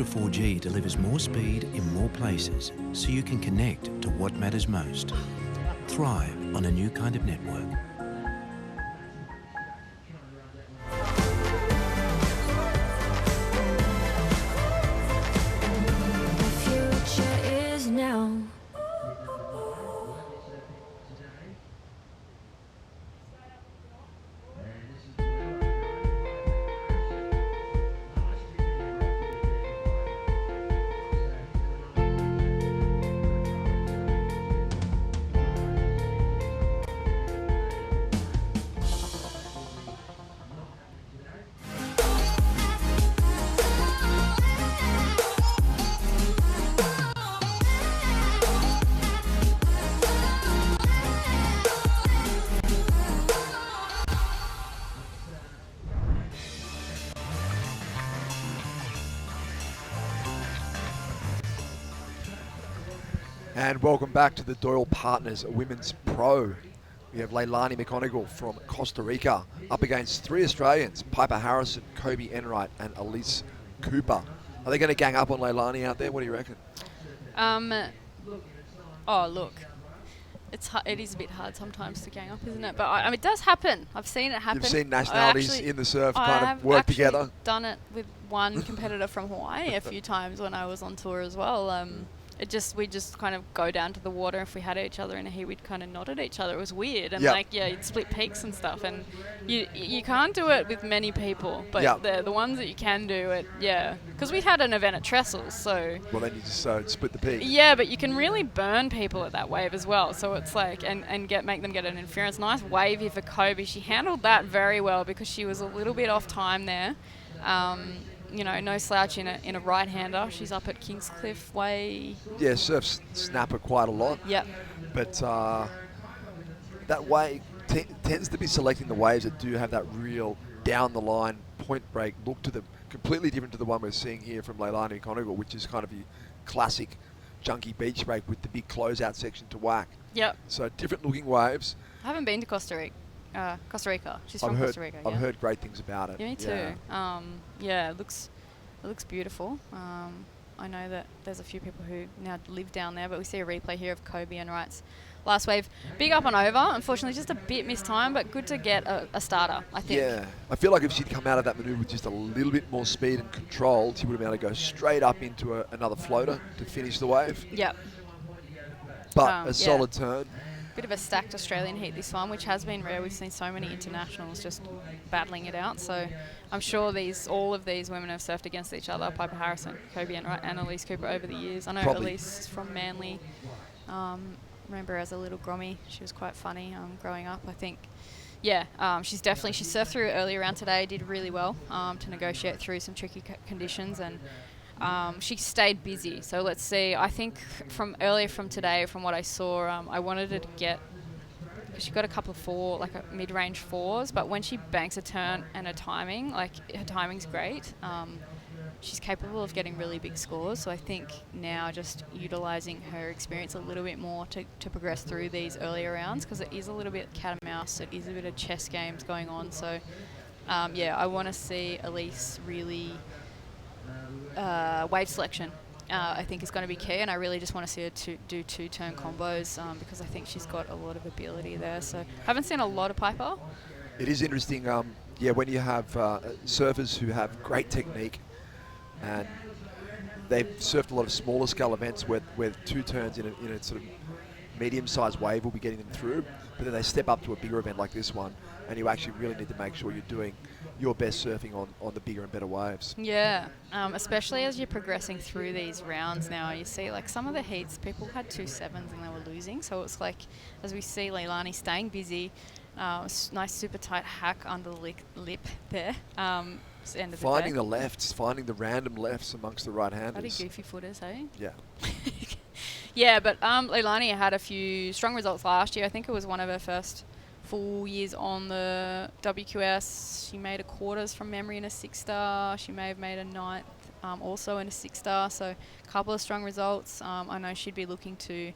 Telstra 4G delivers more speed in more places so you can connect to what matters most. Thrive on a new kind of network. The future is now. And welcome back to the Doyle Partners Women's Pro. We have Leilani McGonigal from Costa Rica up against three Australians, Piper Harrison, Kobe Enright and Elise Cooper. Are they going to gang up on Leilani out there? What do you reckon? Oh, look. It is a bit hard sometimes to gang up, isn't it? But I mean, it does happen. I've seen it happen. You've seen nationalities in the surf kind of work together? I've done it with one competitor from Hawaii a few times when I was on tour as well. We just kind of go down to the water. If we had each other in a heat, we'd kind of nod at each other. It was weird, and you'd split peaks and stuff. And you can't do it with many people, but the ones that you can do it, because we had an event at Trestles, so. Well, then you just split the peak. Yeah, but you can really burn people at that wave as well. So it's like make them get an interference. Nice wave here for Kobe. She handled that very well because she was a little bit off time there. No slouch in a right-hander. She's up at Kingscliff Way. Yeah, surfs snapper quite a lot. Yep. But that wave tends to be selecting the waves that do have that real down-the-line point break look to them. Completely different to the one we're seeing here from Leilani McGonigal, which is kind of the classic junky beach break with the big closeout section to whack. Yep. So different-looking waves. I haven't been to Costa Rica. She's from Costa Rica. I've heard great things about it. Yeah, me too. It looks beautiful. I know that there's a few people who now live down there, but we see a replay here of Kobe and Wright's last wave. Big up and over. Unfortunately, just a bit missed time, but good to get a starter, I think. Yeah, I feel like if she'd come out of that manoeuvre with just a little bit more speed and control, she would have been able to go straight up into another floater to finish the wave. Yep. But a solid turn. Bit of a stacked Australian heat this one, which has been rare. We've seen so many internationals just battling it out. So I'm sure all of these women have surfed against each other. Piper Harrison, Kobe Enright and Elise Cooper over the years. I know Elise is from Manly. Remember her as a little grommy. She was quite funny growing up, I think. Yeah, she surfed through early around today, did really well to negotiate through some tricky conditions, and she stayed busy. So let's see. I think from today, from what I saw, I wanted her to get, because she got a couple of mid-range fours, but when she banks a turn and her timing's great. She's capable of getting really big scores. So I think now just utilising her experience a little bit more to progress through these earlier rounds, because it is a little bit cat and mouse. It is a bit of chess games going on. So I want to see Elise really wave selection. I think is going to be key, and I really just want to see her do two-turn combos because I think she's got a lot of ability there. So haven't seen a lot of Piper. It is interesting, when you have surfers who have great technique, and they've surfed a lot of smaller scale events where two turns in a sort of medium-sized wave will be getting them through, but then they step up to a bigger event like this one, and you actually really need to make sure you're doing your best surfing on the bigger and better waves. Yeah, especially as you're progressing through these rounds now. You see, like, some of the heats, people had 2 sevens and they were losing, so it's like, as we see Leilani staying busy, nice super tight hack under the lip there. Finding the lefts, finding the random lefts amongst the right-handers. Bloody goofy footers, hey? Yeah. Yeah, but Leilani had a few strong results last year. I think it was one of her first full years on the WQS. She made a quarters from memory in a 6-star. She may have made a 9th also in a 6-star. So a couple of strong results. I know she'd be looking to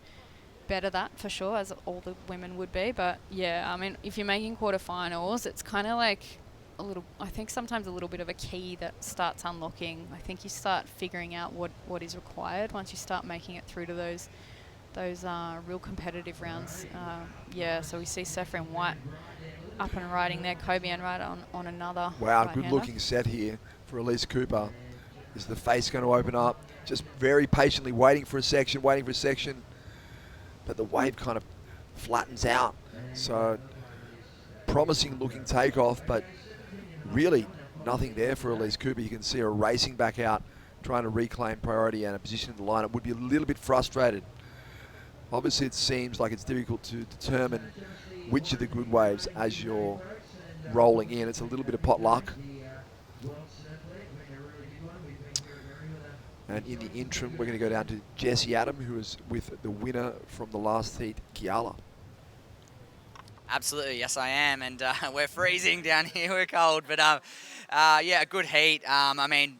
better that for sure, as all the women would be. But yeah, I mean, if you're making quarterfinals, it's kind of like I think sometimes a little bit of a key that starts unlocking. I think you start figuring out what is required once you start making it through to those real competitive rounds. So we see Sefrin White up and riding there, Kobe and right on another. Wow, right-hander. good looking set here for Elise Cooper. Is the face going to open up? Just very patiently waiting for a section. But the wave kind of flattens out. So promising looking takeoff, but really nothing there for Elise Cooper. You can see her racing back out, trying to reclaim priority and a position in the lineup. Would be a little bit frustrated. Obviously, it seems like it's difficult to determine which of the good waves as you're rolling in. It's a little bit of pot luck. And in the interim, we're going to go down to Jessie Adam, who is with the winner from the last heat, Kiala. Absolutely, yes I am, and we're freezing down here, we're cold, but yeah, a good heat. I mean,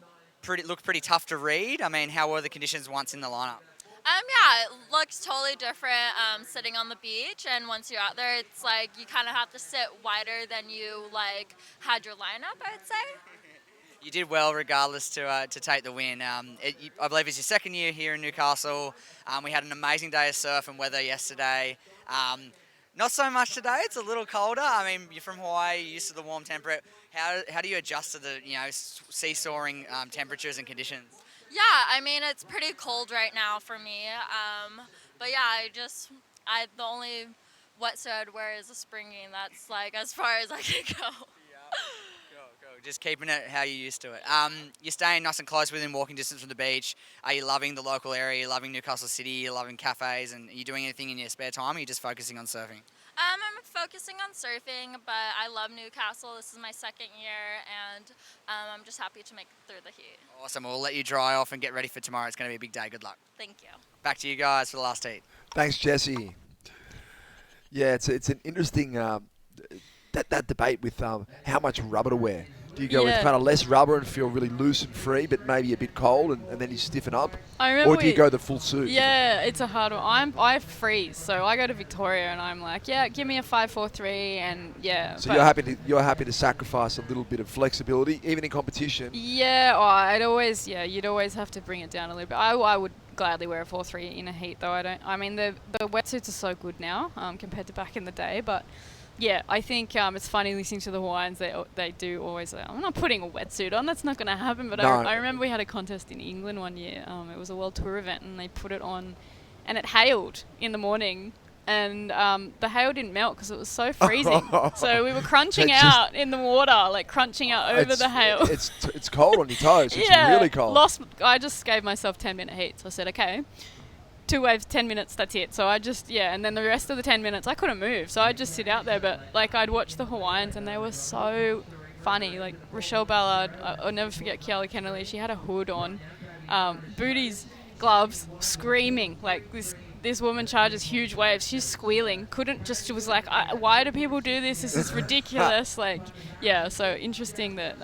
looked pretty tough to read. I mean, how were the conditions once in the lineup? Yeah, it looks totally different sitting on the beach, and once you're out there, it's like you kind of have to sit wider than you like had your lineup, I would say. You did well regardless to take the win. I believe it's your second year here in Newcastle. We had an amazing day of surf and weather yesterday. Not so much today. It's a little colder. I mean, you're from Hawaii, you're used to the warm temperature. How do you adjust to the seesawing temperatures and conditions? Yeah, I mean, it's pretty cold right now for me. But yeah, the only wetsuit I'd wear is a springy, and that's like as far as I can go. Just keeping it how you're used to it. You're staying nice and close within walking distance from the beach. Are you loving the local area? You're loving Newcastle City? You're loving cafes? And are you doing anything in your spare time? Or are you just focusing on surfing? I'm focusing on surfing, but I love Newcastle. This is my second year, and I'm just happy to make it through the heat. Awesome. We'll let you dry off and get ready for tomorrow. It's going to be a big day. Good luck. Thank you. Back to you guys for the last heat. Thanks, Jessie. Yeah, it's an interesting that debate with how much rubber to wear. Do you go with kind of less rubber and feel really loose and free, but maybe a bit cold, and then you stiffen up? Or do you go the full suit? Yeah, it's a hard one. I freeze, so I go to Victoria and I'm like, yeah, give me a 5-4-3, and yeah. So you're happy to sacrifice a little bit of flexibility, even in competition? Yeah, you'd always have to bring it down a little bit. I would gladly wear a 4-3 in a heat, though. I mean, the wetsuits are so good now compared to back in the day, but. Yeah, I think it's funny listening to the Hawaiians. They do always say, I'm not putting a wetsuit on. That's not going to happen. But no. I remember we had a contest in England one year. It was a World Tour event, and they put it on, and it hailed in the morning. And the hail didn't melt because it was so freezing. So we were crunching out in the water, like crunching out over the hail. It's cold on your toes. It's really cold. I just gave myself 10-minute heat. So I said, okay. 2 waves, 10 minutes, that's it. So I just, and then the rest of the 10 minutes, I couldn't move. So I'd just sit out there. But, like, I'd watch the Hawaiians, and they were so funny. Like, Rochelle Ballard, I'll never forget Kiala Kennelly. She had a hood on, booties, gloves, screaming. Like, this woman charges huge waves. She's squealing. She was like, why do people do this? This is ridiculous. So interesting that...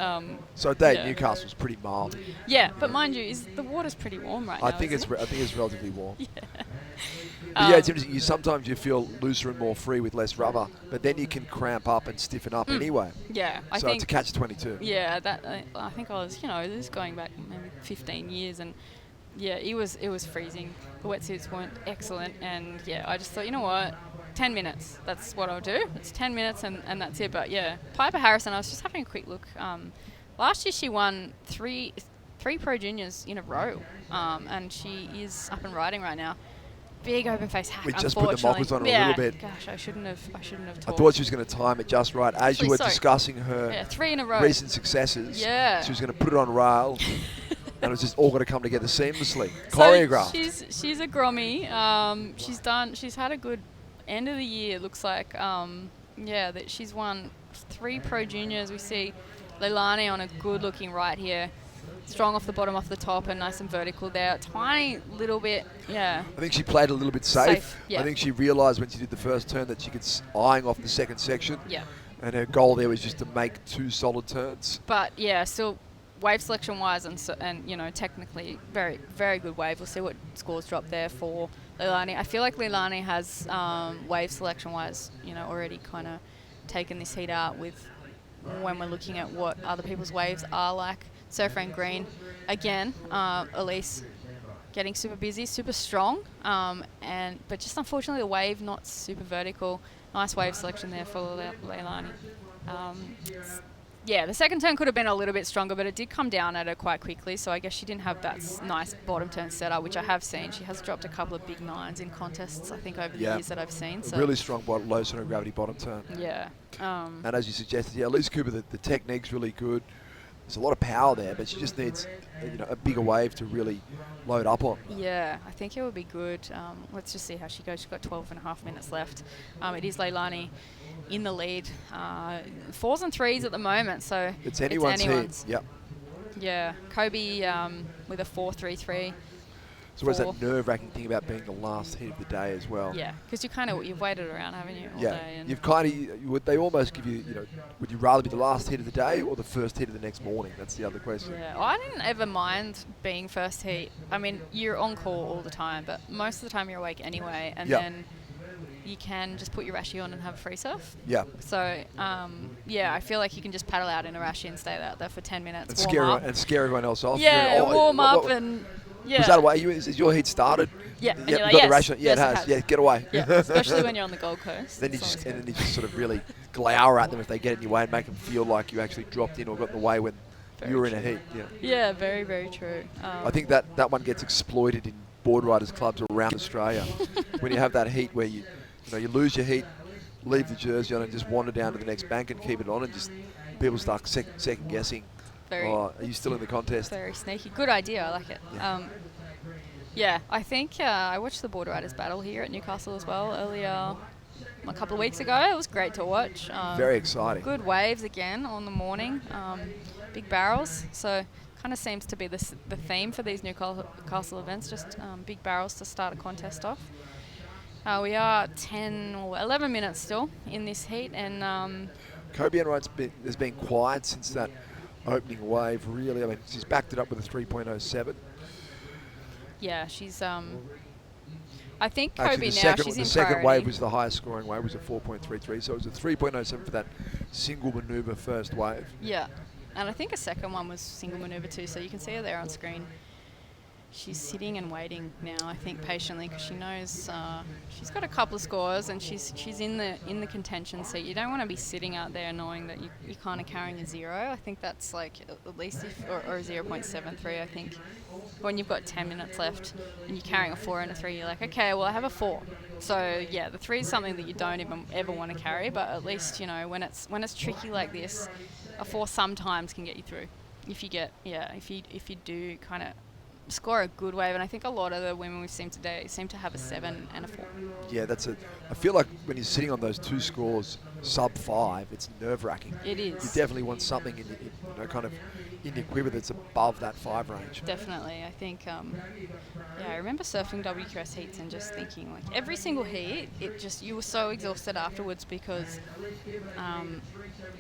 So a day at Newcastle's pretty mild. Yeah, but mind you, the water's pretty warm right now. I think it's relatively warm. But it's interesting. Sometimes you feel looser and more free with less rubber, but then you can cramp up and stiffen up anyway. Yeah, I think it's a catch-22. Yeah, I think I was, this is going back maybe 15 years, and yeah, it was freezing. The wetsuits weren't excellent, and I just thought, you know what, 10 minutes. That's what I'll do. It's 10 minutes, and that's it. But yeah, Piper Harrison. I was just having a quick look. Last year she won three Pro Juniors in a row, and she is up and riding right now. Big open face hack. We just put the mockers on her a little bit. Gosh, I shouldn't have talked. I thought she was going to time it just right as you were discussing her 3 in a row. Recent successes. Yeah, she was going to put it on rail. And it was just all going to come together seamlessly. Choreographed. She's a grommy. She's had a good end of the year. It looks like. That she's won 3 Pro Juniors. We see Leilani on a good looking right here. Strong off the bottom, off the top, and nice and vertical there. Tiny little bit, I think she played a little bit safe. Yeah. I think she realised when she did the first turn that she could eyeing off the second section. Yeah. And her goal there was just to make 2 solid turns. But still wave selection wise and technically very, very good wave. We'll see what scores drop there for Leilani. I feel like Leilani has wave selection wise, already kind of taken this heat out with when we're looking at what other people's waves are like. Surfer and green, again, Elise getting super busy, super strong, but just unfortunately the wave not super vertical. Nice wave selection there for Leilani. Yeah, the second turn could have been a little bit stronger, but it did come down at her quite quickly, so I guess she didn't have that nice bottom turn setup, which I have seen. She has dropped a couple of big 9s in contests, I think, over the years that I've seen. A really strong low center of gravity bottom turn. Yeah. And as you suggested, Elise Cooper, the technique's really good. There's a lot of power there, but she just needs a bigger wave to really load up on. Yeah, I think it would be good. Let's just see how she goes. She's got 12.5 minutes left. It is Leilani in the lead. 4s and 3s at the moment, so it's anyone's heat. Yep. Yeah, Kobe with a 4.33. So where's that nerve-wracking thing about being the last heat of the day as well? Yeah, because you've waited around, haven't you, all day? And You've they almost give you, would you rather be the last heat of the day or the first heat of the next morning? That's the other question. Yeah, well, I didn't ever mind being first heat. I mean, you're on call all the time, but most of the time you're awake anyway, and then you can just put your rashie on and have a free surf. Yeah. So, I feel like you can just paddle out in a rashie and stay out there for 10 minutes, and scare everyone else off. Yeah, warm up and... Yeah. Was that away? Is your heat started? Yeah. And Yep, you're like, got yes, the ration. Yeah, yes, it has. Yeah, get away. Yeah, especially when you're on the Gold Coast. Then you just sort of really glower at them if they get in your way and make them feel like you actually dropped in or got in the way when you were in a heat. Yeah. Yeah, very, very true. I think that one gets exploited in board riders clubs around Australia when you have that heat where you lose your heat, leave the jersey on and just wander down to the next bank and keep it on, and just people start second guessing. Are you still in the contest? Very sneaky. Good idea. I like it. Yeah, I think I watched the Border Riders battle here at Newcastle as well earlier, a couple of weeks ago. It was great to watch. Very exciting. Good waves again on the morning. Big barrels. So kind of seems to be the theme for these Newcastle events, just big barrels to start a contest off. We are 10 or 11 minutes still in this heat, and Kobe Enright's has been quiet since that opening wave, really. I mean, she's backed it up with a 3.07. Yeah, she's... I think Kobe actually, now, she's in the second priority. wave was the highest scoring wave, was a 4.33, so it was a 3.07 for that single manoeuvre first wave. Yeah, and I think a second one was single manoeuvre too, so you can see her there on screen. She's sitting and waiting now, I think, patiently, because she knows she's got a couple of scores and she's in the contention seat. You don't want to be sitting out there knowing that you're kind of carrying a 0. I think that's like at least or a 0.73. I think when you've got 10 minutes left and you're carrying a 4 and a 3, you're like, okay, well I have a 4. So yeah, the 3 is something that you don't even ever want to carry, but at least when it's tricky like this, a 4 sometimes can get you through. If you do kind of score a good wave, and I think a lot of the women we've seen today seem to have a 7 and a 4. Yeah, I feel like when you're sitting on those 2 scores sub 5, it's nerve-wracking. It is. You definitely want something in your quiver that's above that 5 range. Definitely, I think. I remember surfing WQS heats and just thinking, like, every single heat, you were so exhausted afterwards because,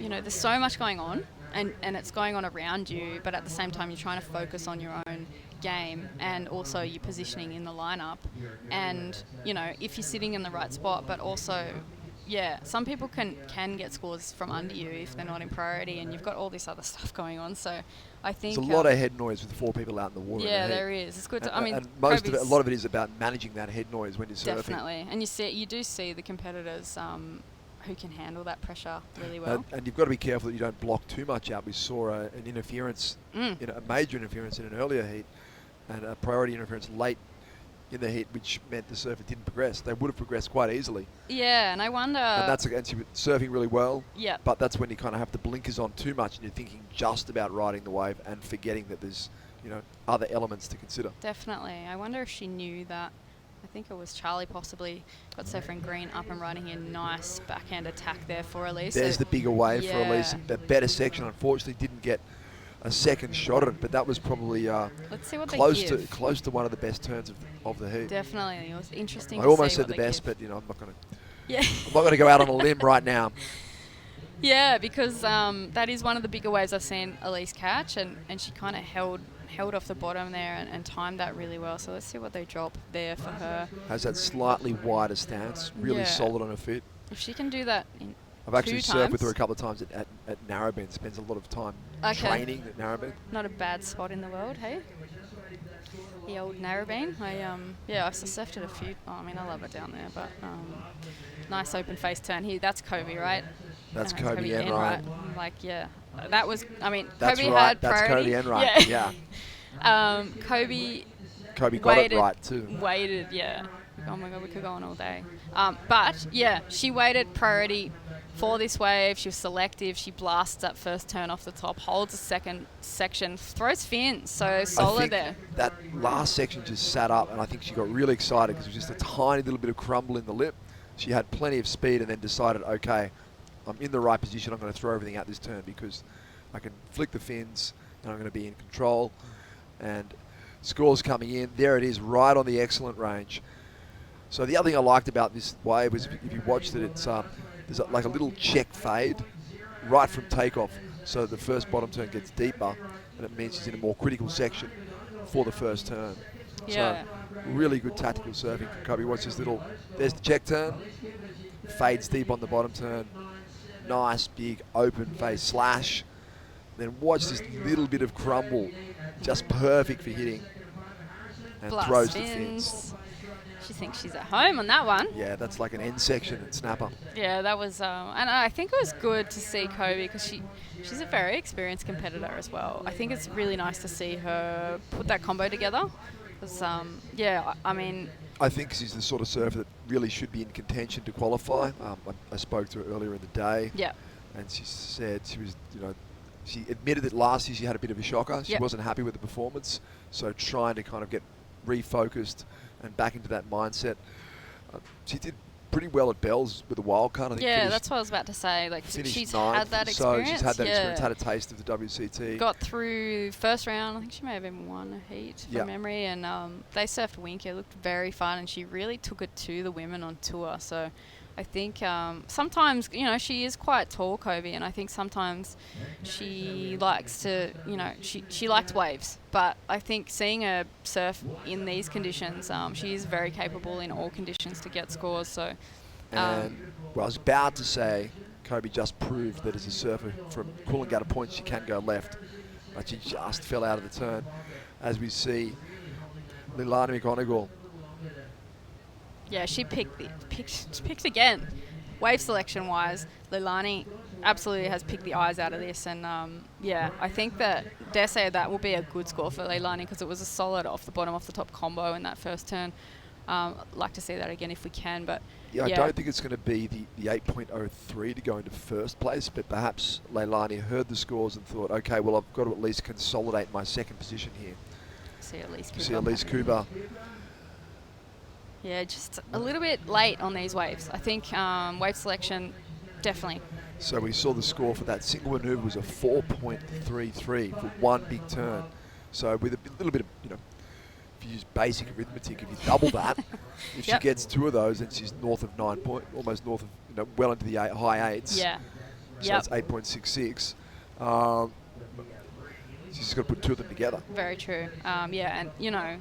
there's so much going on, and it's going on around you, but at the same time you're trying to focus on your own game and also your positioning in the lineup, and if you're sitting in the right spot, but also some people can get scores from under you if they're not in priority, and you've got all this other stuff going on. So I think there's a lot of head noise with 4 people out in the water. Yeah, there is. It's good to, and a lot of it is about managing that head noise when you're surfing. Definitely, and you do see the competitors who can handle that pressure really well. And you've got to be careful that you don't block too much out. We saw an interference, a major interference in an earlier heat, and a priority interference late in the heat, which meant the surfer didn't progress. They would have progressed quite easily. Yeah, and I wonder... And she was surfing really well. Yeah. But that's when you kind of have the blinkers on too much and you're thinking just about riding the wave and forgetting that there's, other elements to consider. Definitely. I wonder if she knew that. I think it was Charlie possibly got surfer in green up and riding a nice backhand attack there for Elise. There's the bigger wave for Elise. The better section, unfortunately, didn't get a second shot at it, but that was probably Let's see what close to one of the best turns of the heat. Definitely, it was interesting. I almost said the best, but I'm not going to. Yeah. I'm not going to go out on a limb right now. Yeah, because that is one of the bigger waves I've seen Elise catch, and she kind of held off the bottom there and timed that really well. So let's see what they drop there for her. Has that slightly wider stance, really solid on her feet. If she can do that in I've actually two surfed times. with her a couple of times at at Narrabeen, spends a lot of time Okay. training at Narrabeen. Not a bad spot in the world, hey? The old Narrabeen. I've surfed it a few. Oh, I mean, I love it down there, but nice open face turn here. That's Kobe, right? That's Kobe Enright. Like, yeah, that was. I mean, That's Kobe right. had That's priority. Kobe Enright. Yeah. Kobe got waited, it right too. Waited, yeah. Oh my God, we could go on all day. But yeah, she waited priority for this wave. She was selective. She blasts that first turn off the top, holds the second section, throws fins. So solid there. That last section just sat up, and I think she got really excited because it was just a tiny little bit of crumble in the lip. She had plenty of speed, and then decided, okay, I'm in the right position. I'm going to throw everything out this turn because I can flick the fins, and I'm going to be in control. And scores coming in. There it is, right on the excellent range. So the other thing I liked about this wave was if you watched it, it's there's like a little check fade right from takeoff. So the first bottom turn gets deeper, and it means she's in a more critical section for the first turn. Yeah. So really good tactical surfing from Kobe. Watch this little, there's the check turn, fades deep on the bottom turn, nice big open face slash. Then watch this little bit of crumble, just perfect for hitting, and Blast throws the fins. fins. She thinks she's at home on that one. Yeah, that's like an end section and snapper. Yeah, that was, and I think it was good to see Kobe because she's a very experienced competitor as well. I think it's really nice to see her put that combo together. Because, I mean, I think she's the sort of surfer that really should be in contention to qualify. I spoke to her earlier in the day. Yeah. And she said she was, she admitted that last year she had a bit of a shocker. She wasn't happy with the performance, so trying to kind of get refocused and back into that mindset. She did pretty well at Bells with a wild card. I think that's what I was about to say. Like, she's ninth, had that experience. So she's had that experience, had a taste of the WCT. Got through first round. I think she may have even won a heat from memory. And they surfed Winky. It looked very fun, and she really took it to the women on tour. So I think sometimes, she is quite tall, Kobe, and I think sometimes she likes to, she likes waves. But I think seeing her surf in these conditions, she is very capable in all conditions to get scores. So, I was about to say Kobe just proved that as a surfer from Coolangatta Point she can go left, but she just fell out of the turn. As we see, Leilani McGonigal. Yeah, she picked again. Wave selection wise, Leilani absolutely has picked the eyes out of this, and I think that dare say that will be a good score for Leilani because it was a solid off the bottom, off the top combo in that first turn. Like to see that again if we can, but I don't think it's going to be the 8.03 to go into first place, but perhaps Leilani heard the scores and thought, okay, well I've got to at least consolidate my second position here. See Elise Cooper. Yeah, just a little bit late on these waves. I think wave selection, definitely. So we saw the score for that single maneuver was a 4.33 for one big turn. So with a little bit of, if you use basic arithmetic, if you double that, if she gets two of those, then she's north of 9 point, almost north of, well into the high eights. Yeah. So it's 8.66. She's just got to put two of them together. Very true. And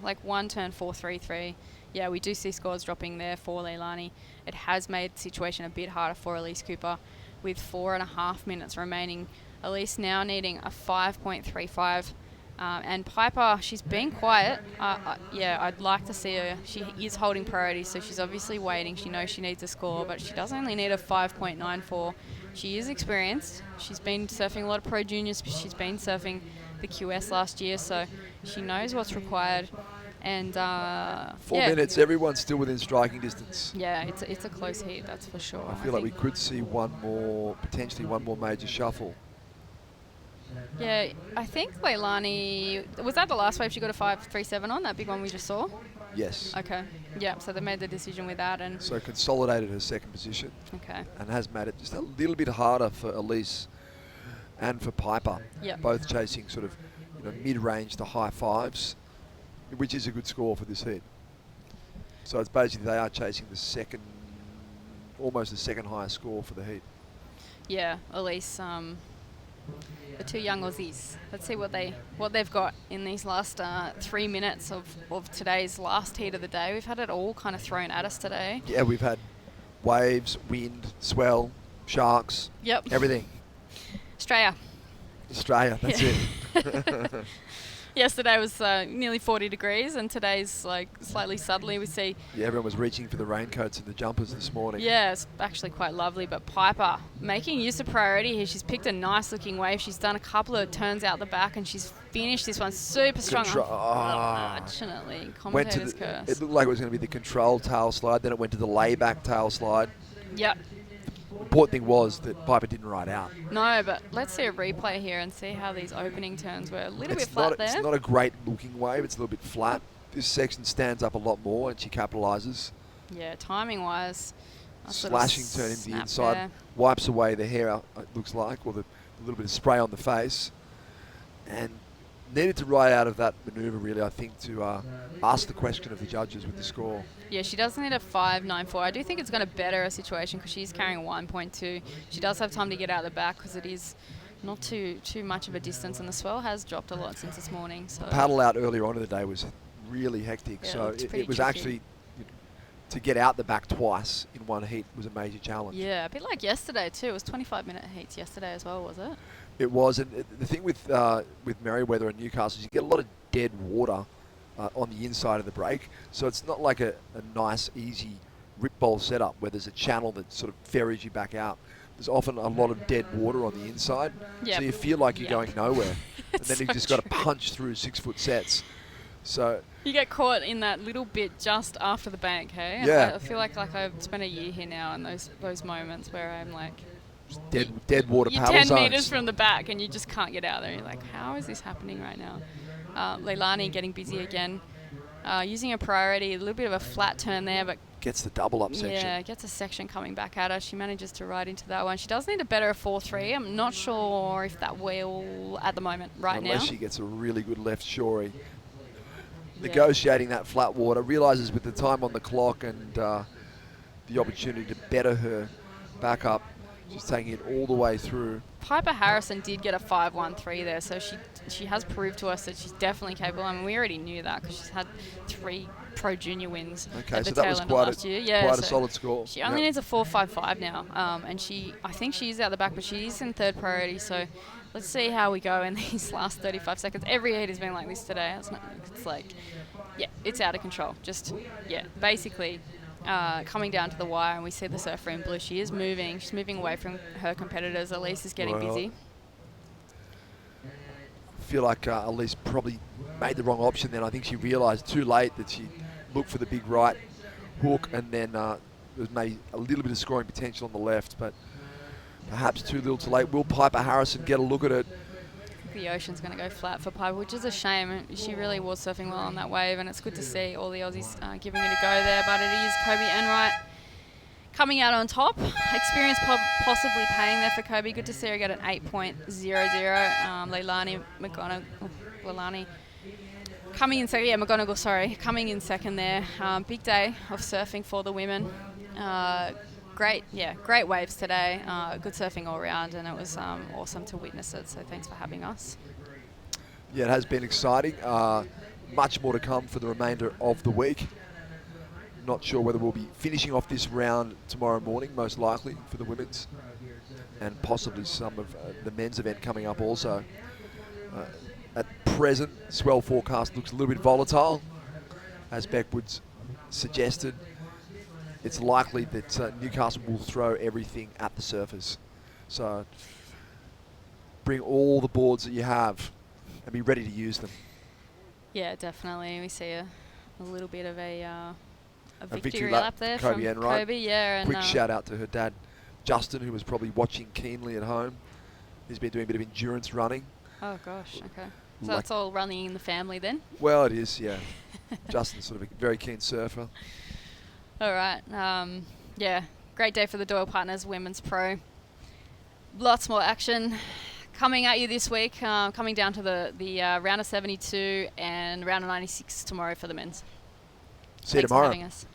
like one turn 4.33. Yeah, we do see scores dropping there for Leilani. It has made the situation a bit harder for Elise Cooper with 4.5 minutes remaining. Elise now needing a 5.35. And Piper, she's been quiet. I'd like to see her. She is holding priority, so she's obviously waiting. She knows she needs a score, but she does only need a 5.94. She is experienced. She's been surfing a lot of pro juniors. She's been surfing the QS last year, so she knows what's required. And 4 minutes, everyone's still within striking distance. Yeah, it's a close heat, that's for sure. I feel like we could see potentially one more major shuffle. Yeah, I think Leilani, was that the last wave she got a 5.37 on, that big one we just saw? Yes. Okay. Yeah, so they made the decision with that. And so consolidated her second position. Okay. And has made it just a little bit harder for Elise and for Piper. Yep. Both chasing sort of mid-range to high fives, which is a good score for this heat. So it's basically they are chasing almost the second highest score for the heat. Yeah, Elise, the two young Aussies. Let's see what they've got in these last 3 minutes of today's last heat of the day. We've had it all kind of thrown at us today. Yeah, we've had waves, wind, swell, sharks, everything. Australia. Australia, that's it. Yesterday was nearly 40 degrees, and today's like slightly southerly. We see. Yeah, everyone was reaching for the raincoats and the jumpers this morning. Yeah, it's actually quite lovely. But Piper making use of priority here. She's picked a nice looking wave. She's done a couple of turns out the back, and she's finished this one super strong. Unfortunately, commentator's curse. It looked like it was going to be the control tail slide. Then it went to the layback tail slide. Yep. The important thing was that Piper didn't ride out. No, but let's see a replay here and see how these opening turns were. A little bit flat there. It's not a great looking wave. It's a little bit flat. This section stands up a lot more, and she capitalises. Yeah, timing wise. Slashing turn into the inside. There. Wipes away the hair, it looks like, or the little bit of spray on the face. And needed to ride out of that manoeuvre, really, I think, to ask the question of the judges with the score. Yeah, she does need a 5.94. I do think it's going to better her situation because she's carrying 1.2. She does have time to get out the back because it is not too much of a distance, and the swell has dropped a lot since this morning. So paddle out earlier on in the day was really hectic, yeah, so it was tricky. actually, to get out the back twice in one heat was a major challenge. Yeah, a bit like yesterday too. It was 25-minute heats yesterday as well, was it? It was, and the thing with Merriweather and Newcastle is you get a lot of dead water on the inside of the break, so it's not like a nice, easy rip bowl setup where there's a channel that sort of ferries you back out. There's often a lot of dead water on the inside, so you feel like you're going nowhere, and then you've just got to punch through 6-foot sets. So you get caught in that little bit just after the bank, hey? Yeah. I feel like I've spent a year here now, and those moments where I'm like, dead water you're paddle 10 zones. meters from the back, and you just can't get out there. You're like, how is this happening right now? Leilani getting busy again, using a priority, a little bit of a flat turn there, but gets the double up section. Yeah, gets a section coming back at her. She manages to ride into that one. She does need a better 4.3. I'm not sure if that will at the moment now. Unless she gets a really good left shorey. Negotiating that flat water, realises with the time on the clock and the opportunity to better her back up, she's taking it all the way through. Piper Harrison did get a 5.13 there, so she has proved to us that she's definitely capable. I mean, we already knew that because she's had 3 Pro Junior wins Okay, at the so that tail was end of last year. Yeah, quite a so solid score. She only needs a 4.55 now, and I think she's out the back, but she's in 3rd priority, so let's see how we go in these last 35 seconds. Every heat has been like this today. It's like, yeah, it's out of control. Just, yeah, basically coming down to the wire, and we see the surfer in blue. She is moving. She's moving away from her competitors. Elise is getting busy. I feel like Elise probably made the wrong option then. I think she realised too late that she looked for the big right hook, and then there was maybe a little bit of scoring potential on the left, but perhaps too little too late. Will Piper Harrison get a look at it? The ocean's going to go flat for Piper, which is a shame. She really was surfing well on that wave, and it's good to see all the Aussies giving it a go there, but it is Kobe Enright coming out on top. Experience possibly paying there for Kobe. Good to see her get an 8.00. Leilani McGonigal coming in second. Yeah, McGonigal, sorry. Coming in second there. Big day of surfing for the women. Great waves today. Good surfing all around, and it was awesome to witness it. So thanks for having us. Yeah, it has been exciting. Much more to come for the remainder of the week. Not sure whether we'll be finishing off this round tomorrow morning, most likely for the women's, and possibly some of the men's event coming up also. At present, swell forecast looks a little bit volatile, as Beck Woods suggested. It's likely that Newcastle will throw everything at the surfers. So bring all the boards that you have and be ready to use them. Yeah, definitely. We see a little bit of a victory lap there Kobe from Enright. Kobe, yeah. And quick shout out to her dad, Justin, who was probably watching keenly at home. He's been doing a bit of endurance running. Oh gosh, okay. So that's all running in the family then? Well, it is, yeah. Justin's sort of a very keen surfer. All right. Yeah, great day for the Doyle Partners Women's Pro. Lots more action coming at you this week. Coming down to the round of 72 and round of 96 tomorrow for the men's. See you Thanks tomorrow. for having us.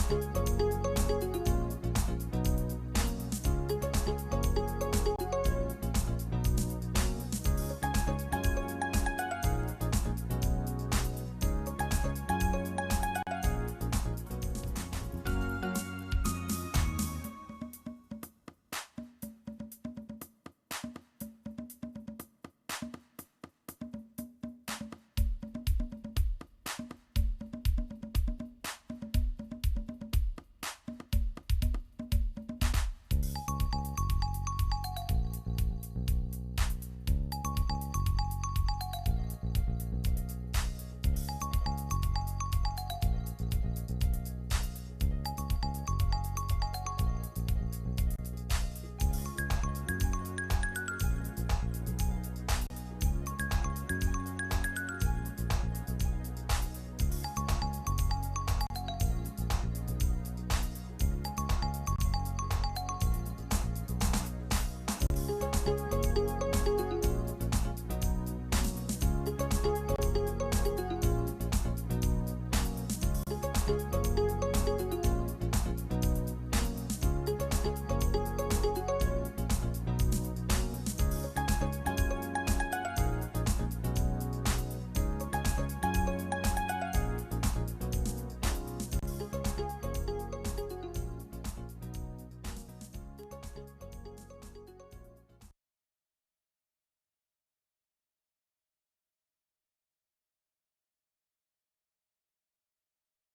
Surfest.